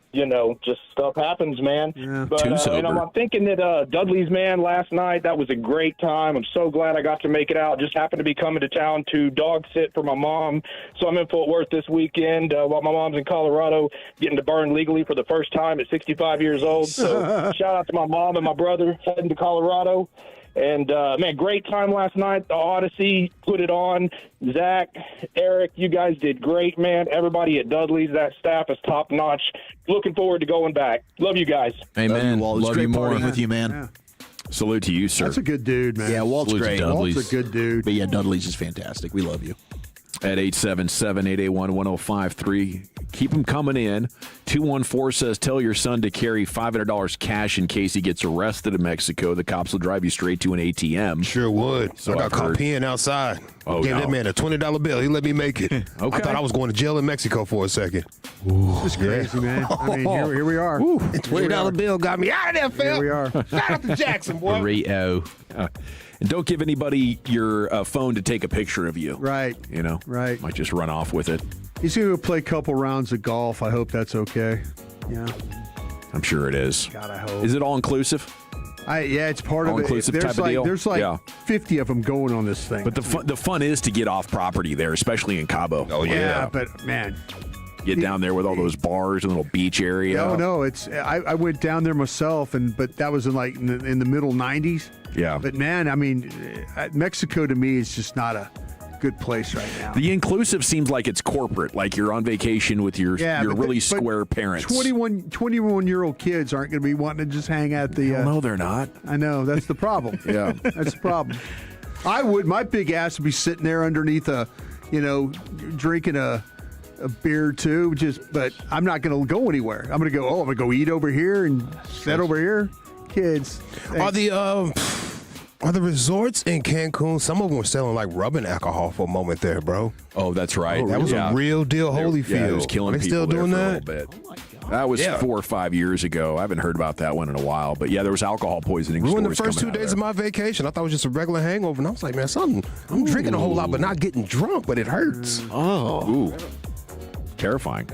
just stuff happens, man. Yeah. But I'm thinking that Dudley's man last night, that was a great time. I'm so glad I got to make it out. Just happened to be coming to town to dog sit for my mom, so I'm in Fort Worth this weekend while my mom's in Colorado, getting to burn legally for the first time at 65 years old. So shout out to my mom and my brother heading to Colorado. And, man, great time last night. The Odyssey put it on. Zach, Eric, you guys did great, man. Everybody at Dudley's, that staff is top-notch. Looking forward to going back. Love you guys. Amen. Love you, Walt. It was great partying with you, man. Yeah. Salute to you, sir. That's a good dude, man. Yeah, Walt's Salute to great. Dudley's. Walt's a good dude. But yeah, Dudley's is fantastic. We love you. At 877-881-1053. Keep them coming in. 214 says, tell your son to carry $500 cash in case he gets arrested in Mexico. The cops will drive you straight to an ATM. Sure would. So I got I've caught heard. peeing outside. Oh, Gave no. that man a $20 bill. He let me make it. Okay. I thought I was going to jail in Mexico for a second. It's crazy, man. I mean, here we are. $20 bill got me out of there, Phil. Here we are. Shout out to Jackson, boy. Burrito. And don't give anybody your phone to take a picture of you. Right. Right. Might just run off with it. He's going to play a couple rounds of golf. I hope that's okay. Yeah. I'm sure it is. God, I hope. Is it all inclusive? Yeah, it's part of it. All-inclusive There's type of like, deal? There's like Yeah. 50 of them going on this thing. But the fun is to get off property there, especially in Cabo. Oh, yeah, but man. Get down there with all those bars and little beach area. No, it's I went down there myself, but that was in the middle 90s. Yeah. But man, I mean, Mexico to me is just not a good place right now. The inclusive seems like it's corporate, like you're on vacation with your really square parents. 21-year-old kids aren't going to be wanting to just hang at the. No, they're not. I know, that's the problem. Yeah, that's the problem. My big ass would be sitting there underneath drinking a beer too. But I'm not going to go anywhere. I'm going to go eat over here and sit over here. kids. Are the resorts in Cancun? Some of them were selling like rubbing alcohol for a moment there, bro. Oh, that's right. That was a real deal. Holyfield. Yeah, it was killing Are they people still doing there that? for a little bit. That was 4 or 5 years ago. I haven't heard about that one in a while. But yeah, there was alcohol poisoning. Ruined the first 2 days of my vacation. I thought it was just a regular hangover, and I was like, man, I'm drinking a whole lot, but not getting drunk, but it hurts. Ooh. Terrifying.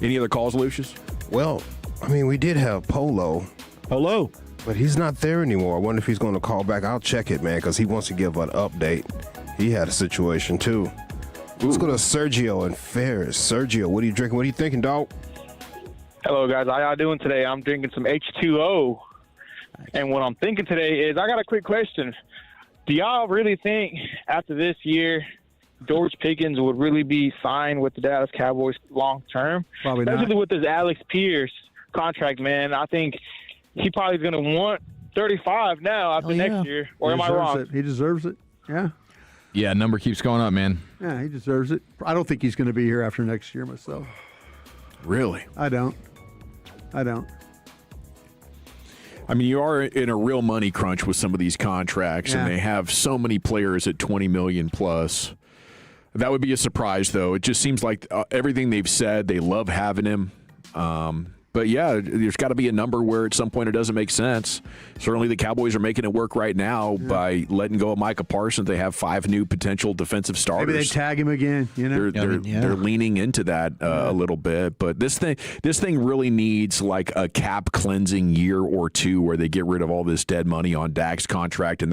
Any other calls, Lucius? Well, I mean, we did have Polo. Hello. But he's not there anymore. I wonder if he's going to call back. I'll check it, man, because he wants to give an update. He had a situation, too. Let's go to Sergio and Ferris. Sergio, what are you drinking? What are you thinking, dog? Hello, guys. How y'all doing today? I'm drinking some H2O. And what I'm thinking today is I got a quick question. Do y'all really think after this year George Pickens would really be signed with the Dallas Cowboys long term? Probably not. Especially with this Alex Pierce contract, man. I think he probably is going to want 35 now after next year. Or am I wrong? He deserves it. Yeah. Yeah, number keeps going up, man. Yeah, he deserves it. I don't think he's going to be here after next year myself. Really? I don't. I mean, you are in a real money crunch with some of these contracts, and they have so many players at $20 million plus. That would be a surprise, though. It just seems like everything they've said, they love having him. But, yeah, there's got to be a number where at some point it doesn't make sense. Certainly the Cowboys are making it work right now by letting go of Micah Parsons. They have 5 new potential defensive starters. Maybe they tag him again. You know, they're leaning into that a little bit. But this thing really needs like a cap cleansing year or two where they get rid of all this dead money on Dak's contract. And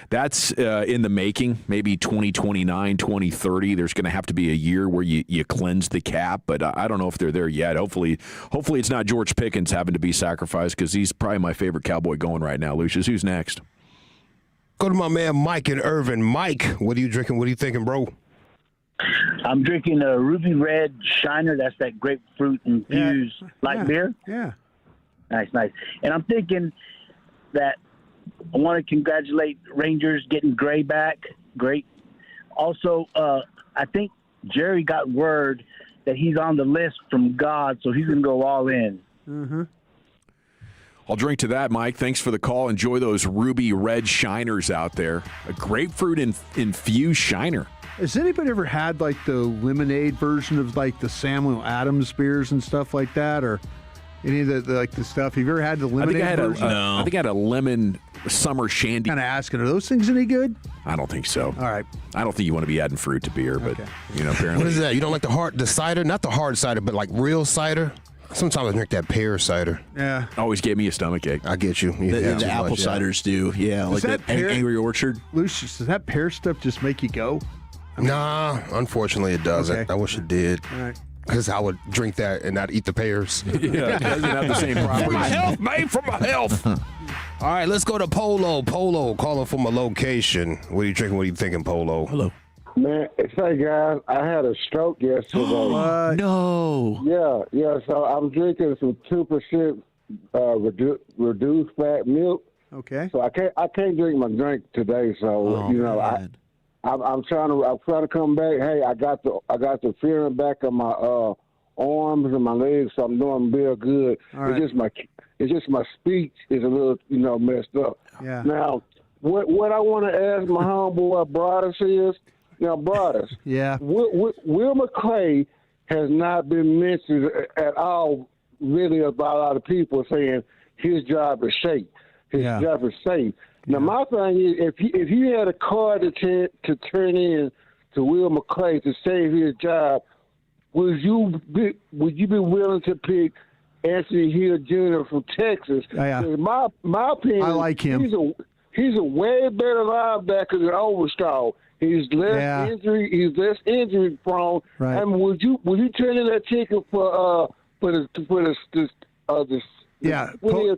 that's in the making, maybe 2029, 2030. There's going to have to be a year where you cleanse the cap. But I don't know if they're there yet. Hopefully it's not George Pickens having to be sacrificed because he's probably my favorite Cowboy going right now. Lucius, who's next? Go to my man Mike in Irvin. Mike, what are you drinking? What are you thinking, bro? I'm drinking a Ruby Red Shiner. That's that grapefruit infused light beer. Yeah. Nice. And I'm thinking that I want to congratulate Rangers getting Gray back. Great. Also, I think Jerry got word that he's on the list from God, so he's going to go all in. Mm-hmm. I'll drink to that, Mike. Thanks for the call. Enjoy those Ruby Red Shiners out there. A grapefruit infused Shiner. Has anybody ever had like the lemonade version of like the Samuel Adams beers and stuff like that, or any of the stuff? Have you ever had the lemonade version? I think I had a lemon summer shandy. Kind of asking, are those things any good? I don't think so. All right. I don't think you want to be adding fruit to beer, but apparently. What is that? You don't like the cider? Not the hard cider, but like real cider? Sometimes I drink that pear cider. Yeah. Always gave me a stomach ache. I get you. The apple ciders do. Yeah, like that Angry Orchard. Lucius, does that pear stuff just make you go? Nah, unfortunately it doesn't. Okay. I wish it did. All right. Because I would drink that and not eat the pears. Yeah, it doesn't have the same properties. My health, made for my health. All right, let's go to Polo. Polo, calling from a location. What are you drinking? What are you thinking, Polo? Hello. Man, say guys, I had a stroke yesterday. No. Yeah. So I'm drinking some 2% reduced fat milk. Okay. So I can't drink my drink today. So I'm trying to come back. Hey, I got the feeling back of my arms and my legs, so I'm doing real good. All right. It's just my speech is a little messed up. Yeah. Now, what I want to ask my homeboy Broadus is. Now, Broadus, yeah. Will McClay has not been mentioned at all, really, by a lot of people saying his job is safe. His job is safe. Now, my thing is, if he had a card to turn in to Will McClay to save his job, would you be willing to pick Anthony Hill Jr. from Texas? Yeah. My opinion, I like him. He's a way better linebacker than Overstraw. He's less injury prone. Right. I mean, would you turn in that ticket for this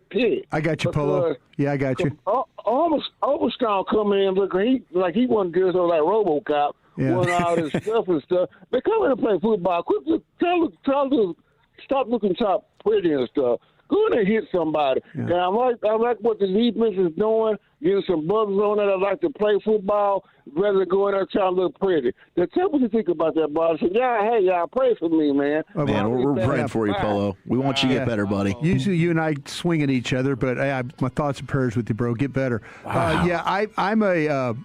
pick? I got you, Polo. Yeah, I got you. Almost Overstraw come in looking he wasn't good on like RoboCop. Yeah. Doing all this stuff and stuff. They come in and play football. Quit tell them stop looking top pretty and stuff. Go in and hit somebody. And I like what the defense is doing, getting some brothers on it. I like to play football rather than go in there trying to look pretty. Now, tell me what you think about that, Broadus. Y'all pray for me, man. Man, we're praying for you, Polo. We want you to get better, buddy. Usually you and I swing at each other, but my thoughts and prayers with you, bro. Get better. Wow.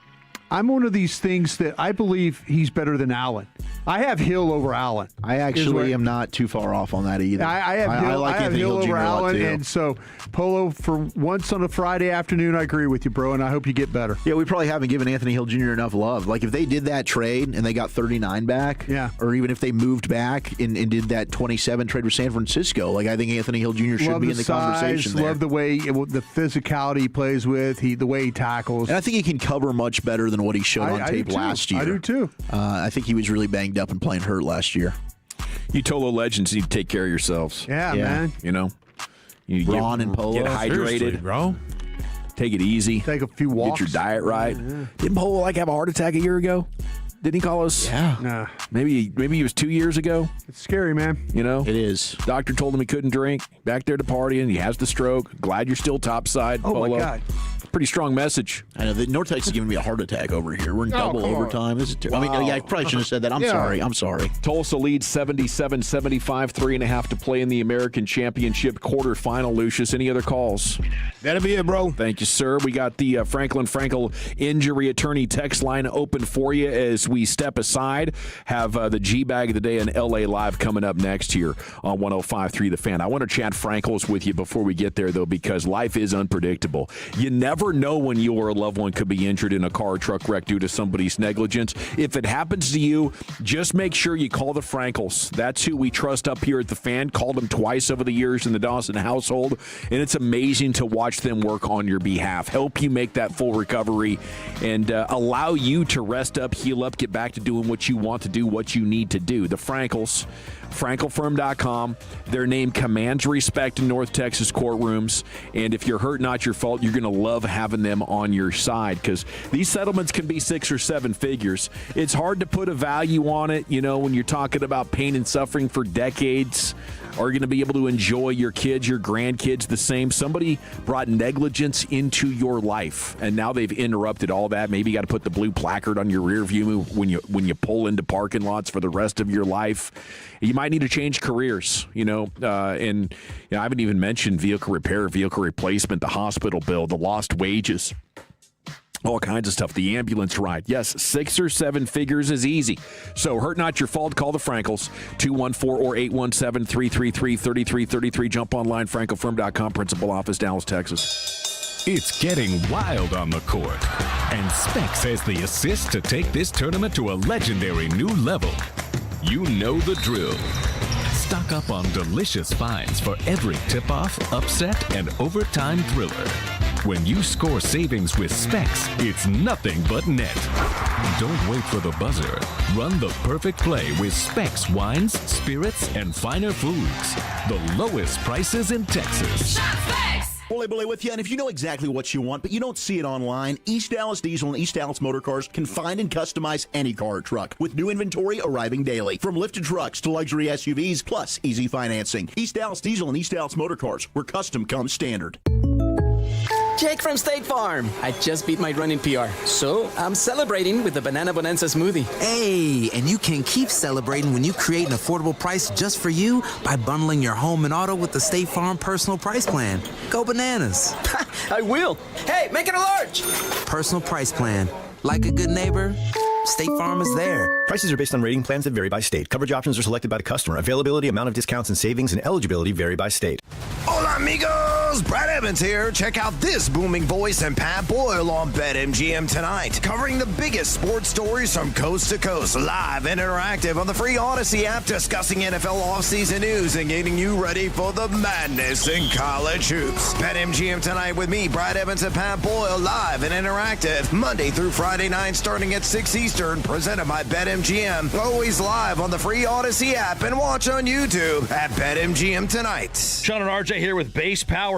I'm one of these things that I believe he's better than Allen. I have Hill over Allen. I actually am not too far off on that either. I have Hill over Allen, and so Polo, for once on a Friday afternoon, I agree with you, bro, and I hope you get better. Yeah, we probably haven't given Anthony Hill Jr. enough love. Like, if they did that trade and they got 39 back, or even if they moved back and did that 27 trade with San Francisco, like, I think Anthony Hill Jr. should be in the conversation there. Love the way, the physicality he plays with, the way he tackles. And I think he can cover much better than what he showed on tape last year. I do, too. I think he was really banged up and playing hurt last year. You Tolo legends need to take care of yourselves. Yeah. Man. You know, Ron and Polo. Get hydrated, bro. Take it easy. Take a few walks. Get your diet right. Didn't Polo have a heart attack a year ago? Didn't he call us? Yeah. Nah. Maybe it was 2 years ago. It's scary, man. You know? It is. Doctor told him he couldn't drink. Back there to partying. He has the stroke. Glad you're still topside, Polo. Oh, my God. Pretty strong message. I know. North Texas is giving me a heart attack over here. We're in double overtime. This is I mean, I probably shouldn't have said that. I'm sorry. Tulsa leads 77-75, 3.5 to play in the American Championship quarterfinal. Lucius, any other calls? That'll be it, bro. Thank you, sir. We got the Franklin Frankel injury attorney text line open for you as we step aside. Have the G-Bag of the Day and LA Live coming up next here on 105.3 The Fan. I want to chat Frankels with you before we get there, though, because life is unpredictable. You never know when you or a loved one could be injured in a car or truck wreck due to somebody's negligence. If it happens to you, just make sure you call the Frankels. That's who we trust up here at The Fan. Called them twice over the years in the Dawson household, and it's amazing to watch them work on your behalf, help you make that full recovery, and allow you to rest up, heal up, get back to doing what you want to do, what you need to do. The Frankels, frankelfirm.com. Their name commands respect in North Texas courtrooms, and if you're hurt, not your fault, you're going to love having them on your side, because these settlements can be 6 or 7 figures. It's hard to put a value on it, you know, when you're talking about pain and suffering for decades. Are you going to be able to enjoy your kids, your grandkids the same? Somebody brought negligence into your life, and now they've interrupted all that. Maybe you got to put the blue placard on your rear view when you pull into parking lots for the rest of your life. You might need to change careers, you know, and you know, I haven't even mentioned vehicle repair, vehicle replacement, the hospital bill, the lost wages. All kinds of stuff. The ambulance ride. Yes, 6 or 7 figures is easy. So, hurt not your fault. Call the Frankels. 214 or 817-333-3333. Jump online, frankelfirm.com. Principal office, Dallas, Texas. It's getting wild on the court. And Specs has the assist to take this tournament to a legendary new level. You know the drill. Stock up on delicious finds for every tip-off, upset, and overtime thriller. When you score savings with Specs, it's nothing but net. Don't wait for the buzzer. Run the perfect play with Specs wines, spirits, and finer foods. The lowest prices in Texas. Shop Specs! Bully with you, and if you know exactly what you want, but you don't see it online, East Dallas Diesel and East Dallas Motor Cars can find and customize any car or truck, with new inventory arriving daily. From lifted trucks to luxury SUVs, plus easy financing. East Dallas Diesel and East Dallas Motor Cars, where custom comes standard. Jake from State Farm. I just beat my running PR, so I'm celebrating with the Banana Bonanza smoothie. Hey, and you can keep celebrating when you create an affordable price just for you by bundling your home and auto with the State Farm Personal Price Plan. Go bananas. I will. Hey, make it a large. Personal Price Plan. Like a good neighbor, State Farm is there. Prices are based on rating plans that vary by state. Coverage options are selected by the customer. Availability, amount of discounts and savings, and eligibility vary by state. Hola, amigos! Brad Evans here. Check out this booming voice and Pat Boyle on BetMGM tonight, covering the biggest sports stories from coast to coast, live and interactive on the free Odyssey app, discussing NFL offseason news and getting you ready for the madness in college hoops. BetMGM tonight with me, Brad Evans and Pat Boyle, live and interactive, Monday through Friday night, starting at 6 Eastern, presented by BetMGM. Always live on the free Odyssey app and watch on YouTube at BetMGM tonight. Sean and RJ here with Base Power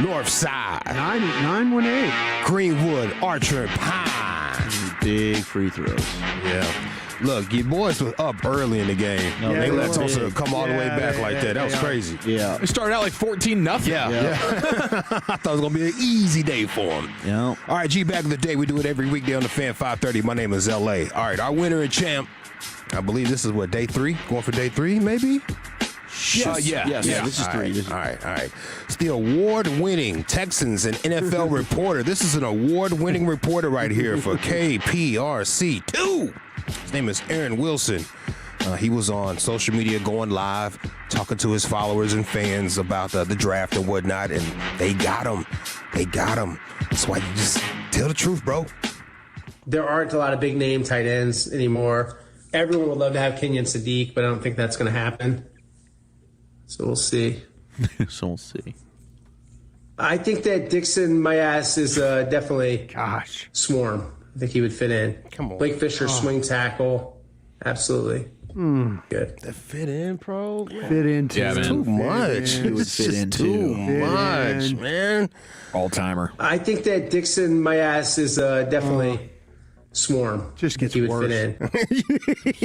North Side. 918. Greenwood, Archer, and Pine. Big free throws. Yeah. Look, your boys were up early in the game. No, they let were Tulsa big. come all the way back like that. That was crazy. Yeah. They started out like 14-0. Yeah. I thought it was going to be an easy day for them. Yeah. All right, G, back of the day. We do it every weekday on the Fan 5:30. My name is L.A. All right, our winner and champ, I believe this is what, day 3? Going for day 3, maybe? Yes, this is 3. All right. It's the award-winning Texans and NFL reporter. This is an award-winning reporter right here for KPRC2. His name is Aaron Wilson. He was on social media going live, talking to his followers and fans about the draft and whatnot, and they got him. That's why you just tell the truth, bro. There aren't a lot of big name tight ends anymore. Everyone would love to have Kenyon Sadiq, but I don't think that's going to happen. So we'll see. I think that Dixon Mayas is definitely swarm. I think he would fit in. Come on. Blake Fisher, swing tackle. Absolutely. Good. That fit in, bro. Fit into. Yeah, man. Too much. It would It's fit just in, too too. much, man. All-timer. I think that Dixon Mayas is definitely swarm. Just gets he would worse. fit in.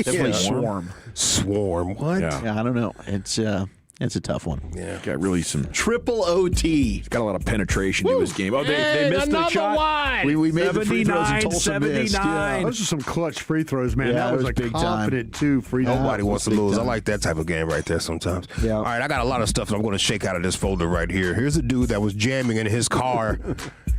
Definitely swarm. Swarm. What? Yeah. I don't know. It's a tough one. Yeah. Got really some. Triple OT. He's got a lot of penetration to his game. Oh, they missed the another shot. one. We made the free throws and 79, Tulsa missed. 79. Those are some clutch free throws, man. Yeah, that it was was a big time. confident free throw. Nobody wants to big lose. I time. like that type of game right there sometimes. Yeah. All right, I got a lot of stuff that I'm going to shake out of this folder right here. Here's a dude that was jamming in his car,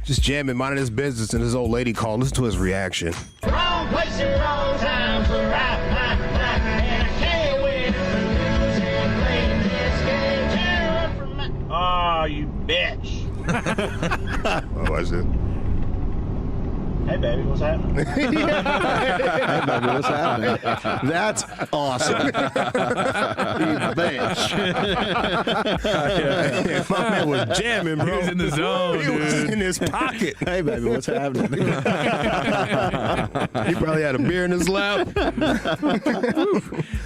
just jamming, minding his business, and his old lady called. Listen to his reaction. Wrong place and wrong time for right, and I can't wait for losing, playing this game. Tear from my... Oh, you bitch. Oh, watch this. Hey, baby, what's happening? Hey, baby, what's happening? That's awesome. Man, my man was jamming, bro. He was in the zone, He was dude. in his pocket. Hey, baby, what's happening? He probably had a beer in his lap.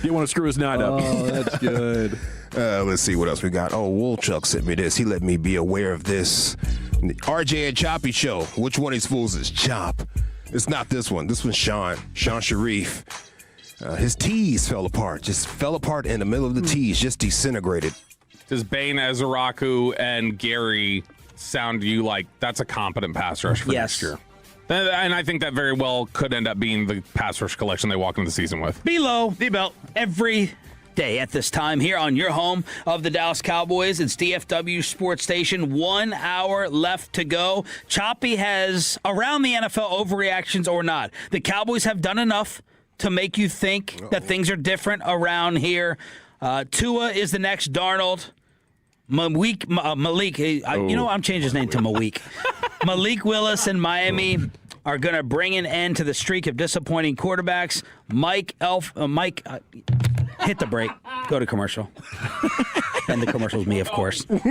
You want to screw his knot up. Oh, that's good. Let's see what else we got. Oh, Woolchuck sent me this. He let me be aware of this. RJ and Choppy show. Which one of these fools is Chop? It's not this one. This one's Sean Sharif. His tees fell apart. Just fell apart in the middle of the tees. Just disintegrated. Does Bane, Azaraku, and Gary sound to you like that's a competent pass rush for next year? And I think that very well could end up being the pass rush collection they walk into the season with. Below the belt every day at this time here on your home of the Dallas Cowboys. It's DFW Sports Station. 1 hour left to go. Choppy has around the NFL overreactions or not. The Cowboys have done enough to make you think that things are different around here. Tua is the next Darnold. Malik, I'm changing his name to Malik. Malik Willis and Miami are going to bring an end to the streak of disappointing quarterbacks. Hit the break. Go to commercial. And the commercial's me, of course. Hit the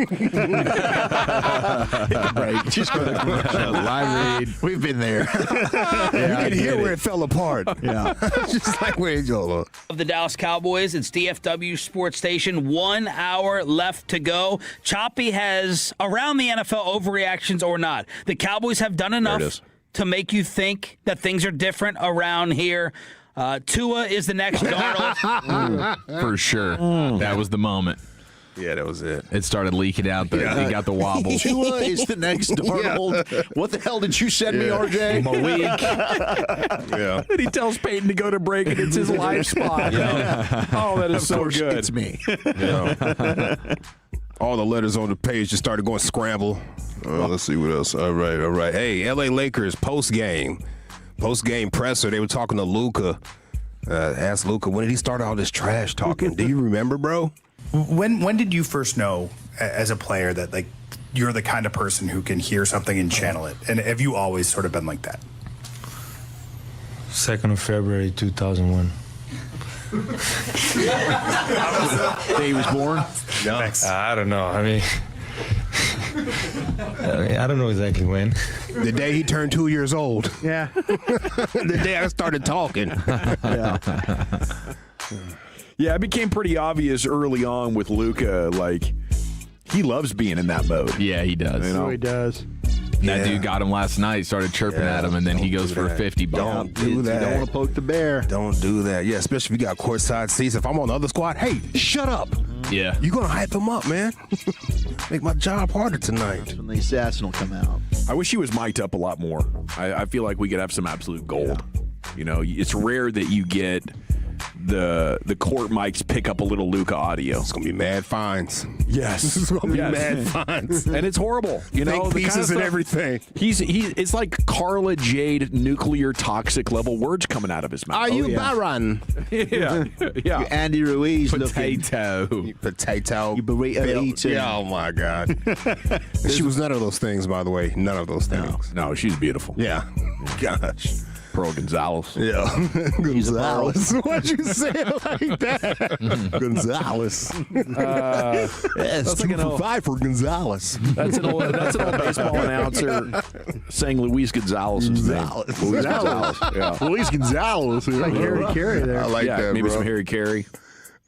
break. Just go to commercial. Live read. We've been there. You can hear where it fell apart. Yeah. Just like where it goes. Of the Dallas Cowboys, it's DFW Sports Station. 1 hour left to go. Choppy has around the NFL overreactions or not. The Cowboys have done enough to make you think that things are different around here. Tua is the next Darnold. For sure. That was the moment. Yeah, that was it. It started leaking out. He got the wobble. Tua is the next Darnold. Yeah. What the hell did you send me, RJ? Malik. Yeah. And he tells Peyton to go to break, and it's his live spot. Yeah. Oh, that is of so course, good. It's me. Yeah. All the letters on the page just started going scramble. Let's see what else. All right. Hey, LA Lakers post-game presser. They were talking to Luka. Asked Luka, when did he start all this trash talking? Do you remember, bro? When did you first know as a player that like you're the kind of person who can hear something and channel it? And have you always sort of been like that? 2nd of February 2001. Day he was born? No. I don't know. I mean, I don't know exactly when. The day he turned 2 years old. Yeah. The day I started talking. Yeah. Yeah, it became pretty obvious early on with Luka. Like, he loves being in that mode. Yeah, he does. You know? He does. That dude got him last night, started chirping at him, and then he goes for a 50 ball. Don't do that. You don't want to poke the bear. Don't do that. Yeah, especially if you got courtside seats. If I'm on the other squad, hey, shut up. Yeah. You're going to hype them up, man. Make my job harder tonight. When the assassin will come out. I wish he was mic'd up a lot more. I feel like we could have some absolute gold. You know, it's rare that you get the court mics pick up a little Luka audio. It's gonna be mad fines. Yes, it's gonna be mad fines, and it's horrible. You know, fake pieces and everything. It's like Carla Jade nuclear toxic level words coming out of his mouth. Are you Baron? Yeah. You Andy Ruiz Potato. Potato. You burrito eating. Yeah, oh my God. She was none of those things, by the way. None of those things. No, she's beautiful. Yeah. Gosh. Pearl Gonzalez. Yeah. Gonzalez. Why'd you say it like that? Gonzalez. That's 2 for 5 for Gonzalez. That's an old baseball announcer saying Luis Gonzalez's name. Luis Gonzalez. Yeah. Luis Gonzalez. Like Harry Carey there. I like that, maybe bro. some Harry Carey.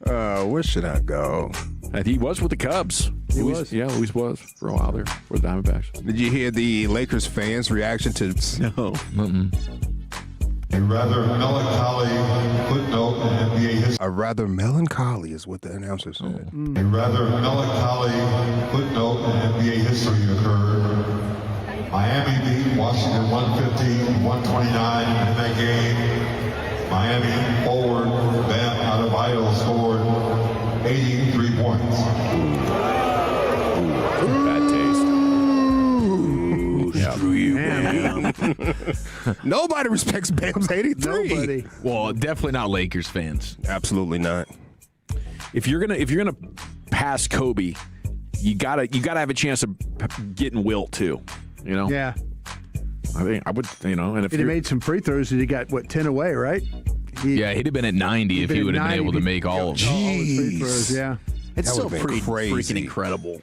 Where should I go? And he was with the Cubs. Luis, yeah, Luis was for a while there for the Diamondbacks. Did you hear the Lakers fans' reaction to? No. A rather melancholy footnote in NBA history. A rather melancholy is what the announcer said. A rather melancholy footnote in NBA history occurred. Miami beat Washington 150-129 in that game. Miami forward Bam Adebayo scored 83 points. Bad taste. Screw you. Nobody respects Bam's 83. Nobody. Well, definitely not Lakers fans. Absolutely not. If you're gonna pass Kobe, you gotta have a chance of getting Wilt too. You know. Yeah. I think I would. You know, and if He'd have you're- made some free throws and he got, 10 away, right? Yeah, he'd have been at 90 if he would have been able to make all of them. All his free throws, yeah. It's That still would've been pretty crazy. freaking incredible.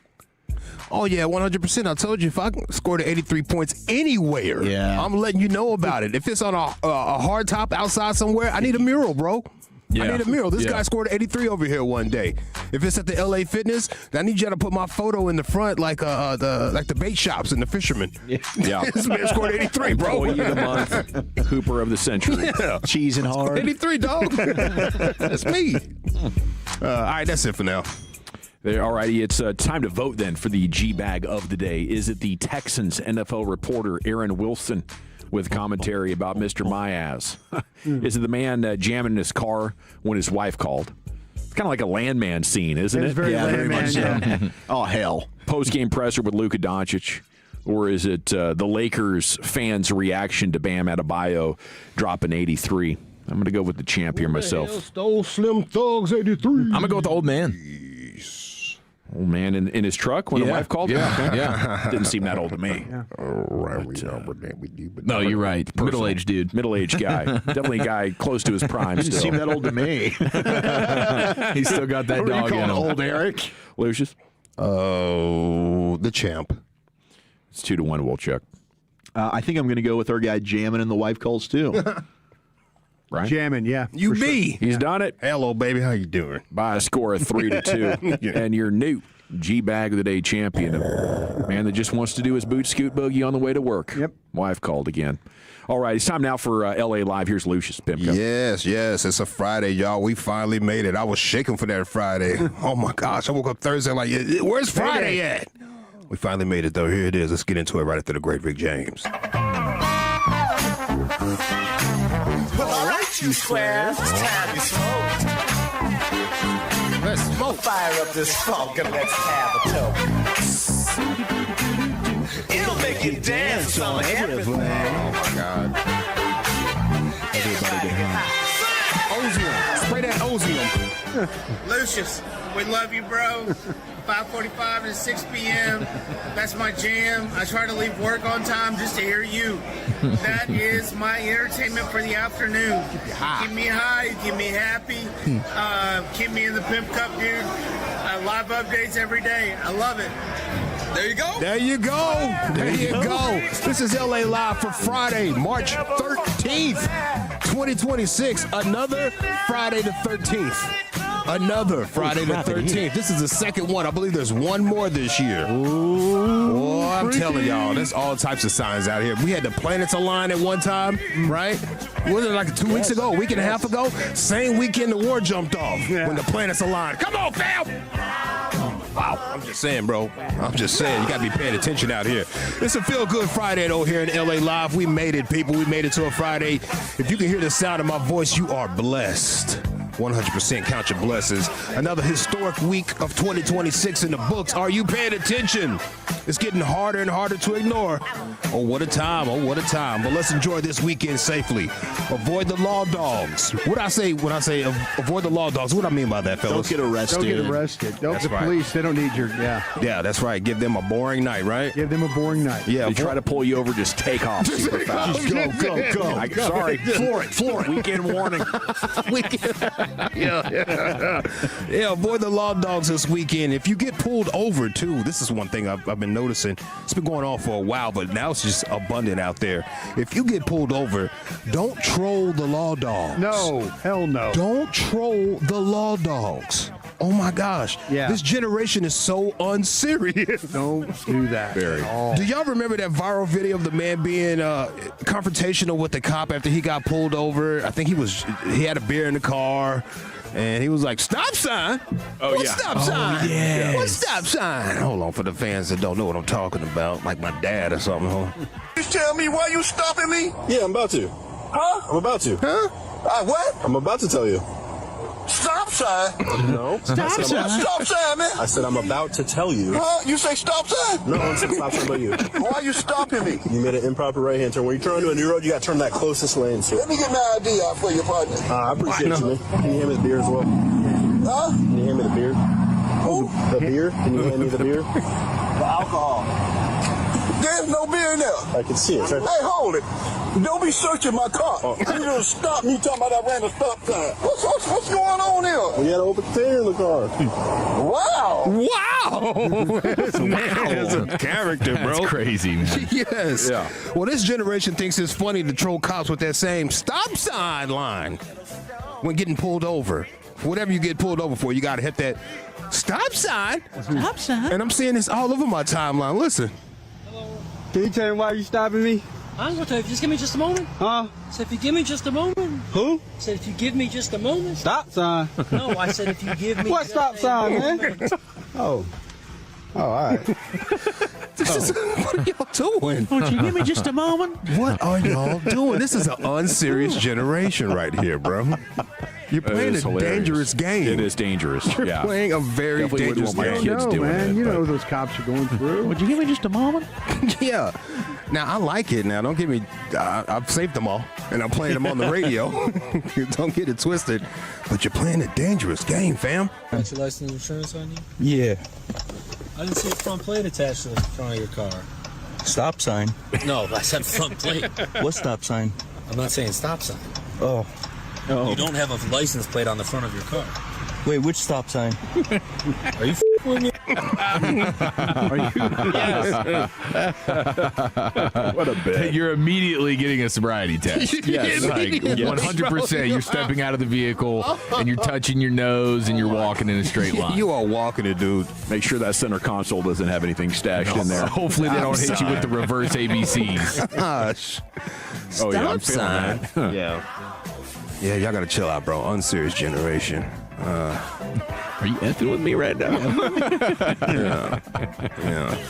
Oh, yeah, 100%. I told you, if I scored 83 points anywhere, I'm letting you know about it. If it's on a hard top outside somewhere, I need a mural, bro. I need a mural. This guy scored 83 over here one day. If it's at the LA Fitness, I need you to put my photo in the front like the bait shops and the fishermen. Yeah. This man scored 83, bro. Employee of the month, Hooper of the century. Yeah. Cheese and hard. 83, dog. That's me. All right, that's it for now. All righty, it's time to vote then for the G-Bag of the day. Is it the Texans NFL reporter Aaron Wilson with commentary about Mr. Myaz? Is it the man jamming in his car when his wife called? It's kind of like a landman scene, isn't it? It's very landman, yeah. Oh, hell. Post-game presser with Luka Doncic. Or is it the Lakers fans' reaction to Bam Adebayo dropping 83? I'm going to go with the champ here myself. Stole Slim Thugs 83. I'm going to go with the old man. Old man in his truck when the wife called? Yeah, yeah. Didn't seem that old to me. All right, we know, but then we do. But No, you're right. Middle-aged dude. Middle-aged guy. Definitely a guy close to his prime Didn't still. seem that old to me. He's still got that What are you dog in calling him. old Eric? Lucius? Oh, the champ. It's 2-1, Wolchuk. I think I'm going to go with our guy jamming and the wife calls too. Right? Jamming, yeah. You for sure. be. He's done it Hello, baby. How you doing? by a score of 3-2. And your new G-Bag of the Day champion, a man that just wants to do his boot scoot boogie on the way to work. Yep. Wife called again. All right, it's time now for LA Live. Here's Lucius Pimko. Yes. It's a Friday, y'all. We finally made it. I was shaking for that Friday. Oh, my gosh. I woke up Thursday like, where's Friday at? We finally made it, though. Here it is. Let's get into it right after the great Rick James. Well, all right, you squares. It's time to smoke. Let's smoke. Fire up this funk and let's have a toke. It'll make you dance on everything. Oh, my God. Everybody get high. Ozium. Spray that Ozium. Lucius, we love you, bro. 5:45 to 6 p.m. That's my jam. I try to leave work on time just to hear you. That is my entertainment for the afternoon. Keep me high, keep me happy, keep me in the pimp cup, dude. Live updates every day. I love it. There you go. There you go. There you go. This is LA Live for Friday, March 13th, 2026. Another Friday the 13th. another Friday the 13th. This is the second one. I believe there's one more this year. Ooh, I'm telling y'all, there's all types of signs out here. We had the planets align at one time, right? Was it like 2 weeks ago, a week and a half ago? Same weekend the war jumped off when the planets aligned. Come on, fam! Wow, I'm just saying, bro. I'm just saying, you got to be paying attention out here. It's a feel-good Friday, though, here in LA Live. We made it, people. We made it to a Friday. If you can hear the sound of my voice, you are blessed. 100% count your blessings. Another historic week of 2026 in the books. Are you paying attention? It's getting harder and harder to ignore. Oh, what a time. Oh, what a time. But let's enjoy this weekend safely. Avoid the law dogs. What I say when I say avoid the law dogs, what I mean by that, fellas? Don't get arrested. The police, they don't need your, Yeah, that's right. Give them a boring night, right? Give them a boring night. Yeah, they try to pull you over, just take off super fast. Just go. Sorry. Floor it. Weekend warning. Yeah, avoid the law dogs this weekend. If you get pulled over, too, this is one thing I've been noticing. It's been going on for a while, but now it's just abundant out there. If you get pulled over, don't troll the law dogs. No, hell no. Don't troll the law dogs. Oh, my gosh. Yeah. This generation is so unserious. Don't do that. Do y'all remember that viral video of the man being confrontational with the cop after he got pulled over? I think he had a beer in the car. And he was like, stop sign? What stop sign? Yes. What stop sign? Hold on, for the fans that don't know what I'm talking about, like my dad or something. Just tell me why you stopping me? Yeah, I'm about to. Huh? I'm about to. Huh? What? I'm about to tell you. Stop sign? No. Stop sign? Stop sign, man. I said I'm about to tell you. Huh? You say stop sign? No, I'm saying stop sign by you. Why are you stopping me? You made an improper right-hand turn. When you turn into a new road, you got to turn that closest lane, sir. Let me get my ID out for you, partner. I appreciate you, man. Can you hand me the beer as well? Huh? Can you hand me the beer? Who? The beer? Can you hand me the beer? The alcohol. There's no beer in there. I can see it. Right? Hey, hold it. Don't be searching my car. You just stop me talking about that random stop sign. What's going on here? Well, you had an open container in the car. Wow. This man is a character, bro. That's crazy, man. Yes. Yeah. Well, this generation thinks it's funny to troll cops with that same stop sign line when getting pulled over. Whatever you get pulled over for, you got to hit that stop sign. Stop sign. And I'm seeing this all over my timeline. Listen. Can you tell me why you stopping me? I'm going to tell you, just give me just a moment. Huh? So if you give me just a moment. Who? I said if you give me just a moment. Stop sign. No, I said if you give me what stop sign, man? Oh, all right. What are y'all doing? Would you give me just a moment? What are y'all doing? This is an unserious generation right here, bro. You're playing a dangerous game. It is dangerous. You're playing a very Definitely dangerous wouldn't want my game. kids doing man, it, you but- know those cops are going through. Would you give me just a moment? Yeah. Now, I like it. Now, don't get me... I've saved them all, and I'm playing them on the radio. Don't get it twisted. But you're playing a dangerous game, fam. Got your license and insurance on you? Yeah. I didn't see a front plate attached to the front of your car. Stop sign. No, I said front plate. What stop sign? I'm not saying stop sign. Oh. You don't have a license plate on the front of your car. Wait, which stop sign? Are you with me? Are you? Yes. What a bit. You're immediately getting a sobriety test. Yes. Like 100%. You're stepping out of the vehicle and you're touching your nose and you're walking in a straight line. You are walking it, dude. Make sure that center console doesn't have anything stashed in there. Hopefully they don't hit you with the reverse ABCs. Gosh. Oh, yeah, I'm feeling that. Yeah, y'all gotta chill out, bro. Unserious generation. Are you effing with me right now?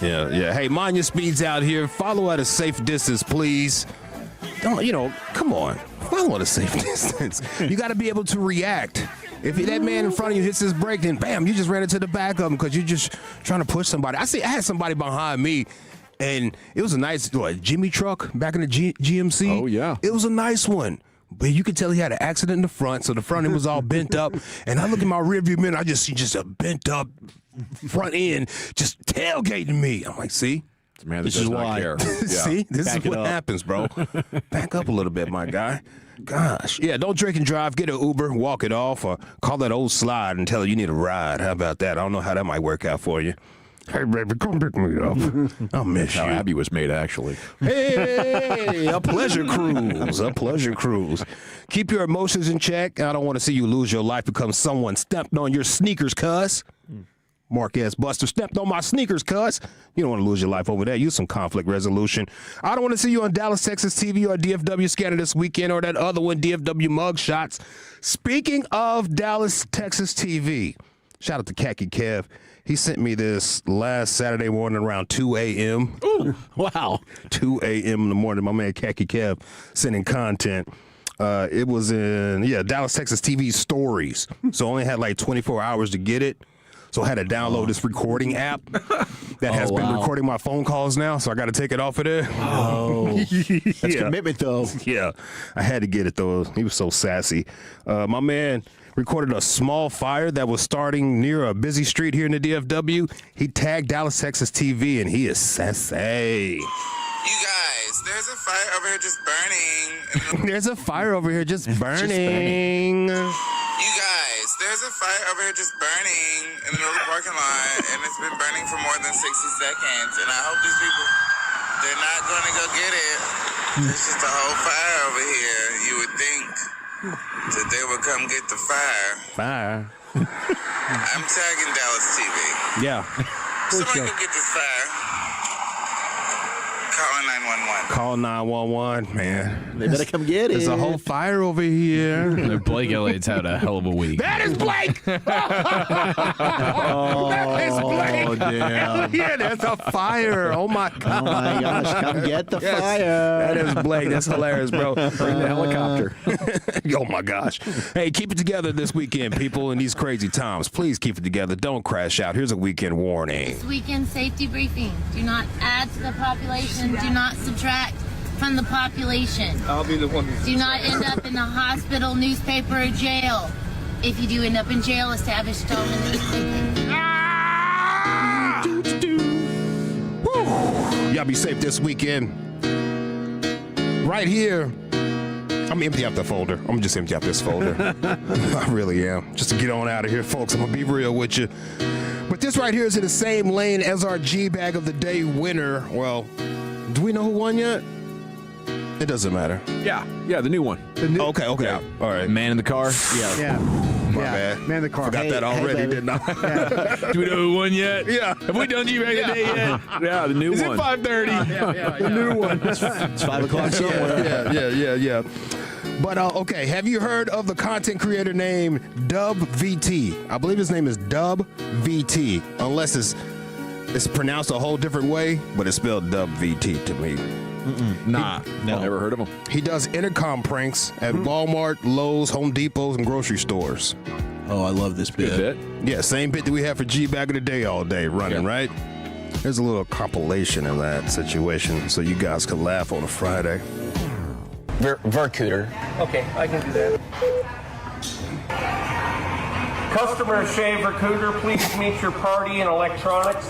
Yeah. Hey, mind your speeds out here. Follow at a safe distance, please. Don't, come on. Follow at a safe distance. You got to be able to react. If that man in front of you hits his brake, then bam, you just ran into the back of him because you're just trying to push somebody. I had somebody behind me, and it was a nice Jimmy truck back in the GMC. Oh, yeah. It was a nice one. But you could tell he had an accident in the front, so the front end was all bent up. And I look in my rearview mirror, I just see just a bent up front end just tailgating me. I'm like, see? Man, This is why. See? This is what happens, bro. Back up a little bit, my guy. Gosh. Yeah, don't drink and drive. Get an Uber, walk it off, or call that old slide and tell her you need a ride. How about that? I don't know how that might work out for you. Hey, baby, come pick me up. I'll miss you. How Abby was made, actually. Hey, a pleasure cruise. A pleasure cruise. Keep your emotions in check. I don't want to see you lose your life because someone stepped on your sneakers, cuz. Marquez Buster stepped on my sneakers, cuz. You don't want to lose your life over there. Use some conflict resolution. I don't want to see you on Dallas, Texas TV or DFW Scanner this weekend or that other one, DFW Mug Shots. Speaking of Dallas, Texas TV, shout out to Khaki Kev. He sent me this last Saturday morning around 2 a.m. Ooh, wow. 2 a.m. in the morning. My man Khaki Kev sending content. It was in, Dallas, Texas TV stories. So only had like 24 hours to get it. So I had to download this recording app that has been recording my phone calls now. So I got to take it off of there. Oh, that's commitment, though. Yeah, I had to get it, though. He was so sassy. My man recorded a small fire that was starting near a busy street here in the DFW. He tagged Dallas, Texas TV, and he is sassy. You guys, there's a fire over here just burning. There's a fire over here just burning. You guys, there's a fire over here just burning in the middle of the parking lot, and it's been burning for more than 60 seconds. And I hope these people, they're not going to go get it. There's just a whole fire over here. You would think that they would come get the fire. Fire. I'm tagging Dallas TV. Yeah. Somebody go get this fire. Calling 911. Call 911, man. They better come get it. There's a whole fire over here. Blake Elliott's had a hell of a week. That is Blake! That is Blake! Oh, damn. Yeah, there's a fire. Oh, my God. Oh, my gosh. Come get the fire. That is Blake. That's hilarious, bro. Bring the helicopter. Oh, my gosh. Hey, keep it together this weekend, people, in these crazy times. Please keep it together. Don't crash out. Here's a weekend warning. This weekend safety briefing. Do not add to the population. Do not subtract from the population. I'll be the one. Do not end up in the hospital, newspaper, or jail. If you do end up in jail, establish stolen newspaper. Y'all be safe this weekend. Right here. I'm empty out the folder. I'm just empty out this folder. I really am. Just to get on out of here, folks. I'm going to be real with you. But this right here is in the same lane as our G-Bag of the Day winner. Well, do we know who won yet? It doesn't matter. Yeah, the new one. Okay. Yeah. All right. Man in the car. Yeah. My bad. Man in the car. Forgot that already, didn't I? Do we know who won yet? Yeah. Have we done G-Bag of the Day yet? Yeah, the new Is one. it 5:30? The new one. It's 5 o'clock somewhere. Yeah. But, okay, have you heard of the content creator named Dub VT? I believe his name is Dub VT, unless it's pronounced a whole different way, but it's spelled Dub VT to me. Nah, no. Never heard of him. He does intercom pranks at Walmart, Lowe's, Home Depots, and grocery stores. Oh, I love this bit. Good bit. Yeah, same bit that we have for G-Bag of the Day all day running, right? There's a little compilation of that situation so you guys can laugh on a Friday. Vercooter. Okay, I can do that. Customer Shave Recruiter, please meet your party in electronics.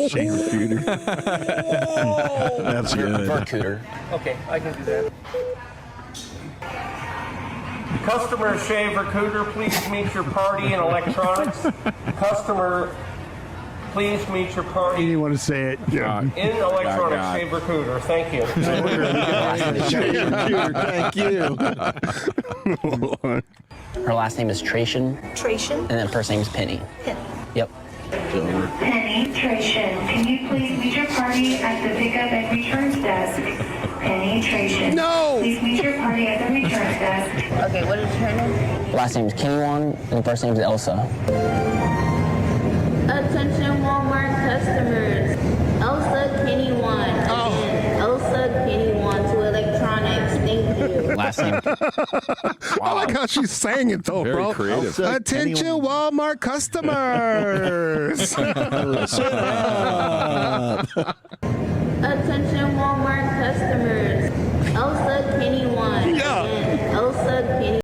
Shane Recruiter. That's good. Vercooter. Okay, I can do that. Customer Shave Recruiter, please meet your party in electronics. Customer, please meet your party. You didn't want to say it. In electronics Shave Recruiter. Thank you. Thank you. Her last name is Tration. Tration? And then first name is Penny. Yep. Penny, Tration, can you please meet your party at the pickup and returns desk? Penny, Tration. No! Please meet your party at the returns desk. Okay, what is her name? Last name is Kennywan, and first name is Elsa. Attention Walmart customers. Elsa Kennywan. Again, Elsa Kennywan to electronics. Thank you. Last name. I like how she's saying it, though, Very bro. creative. Attention, Walmart customers.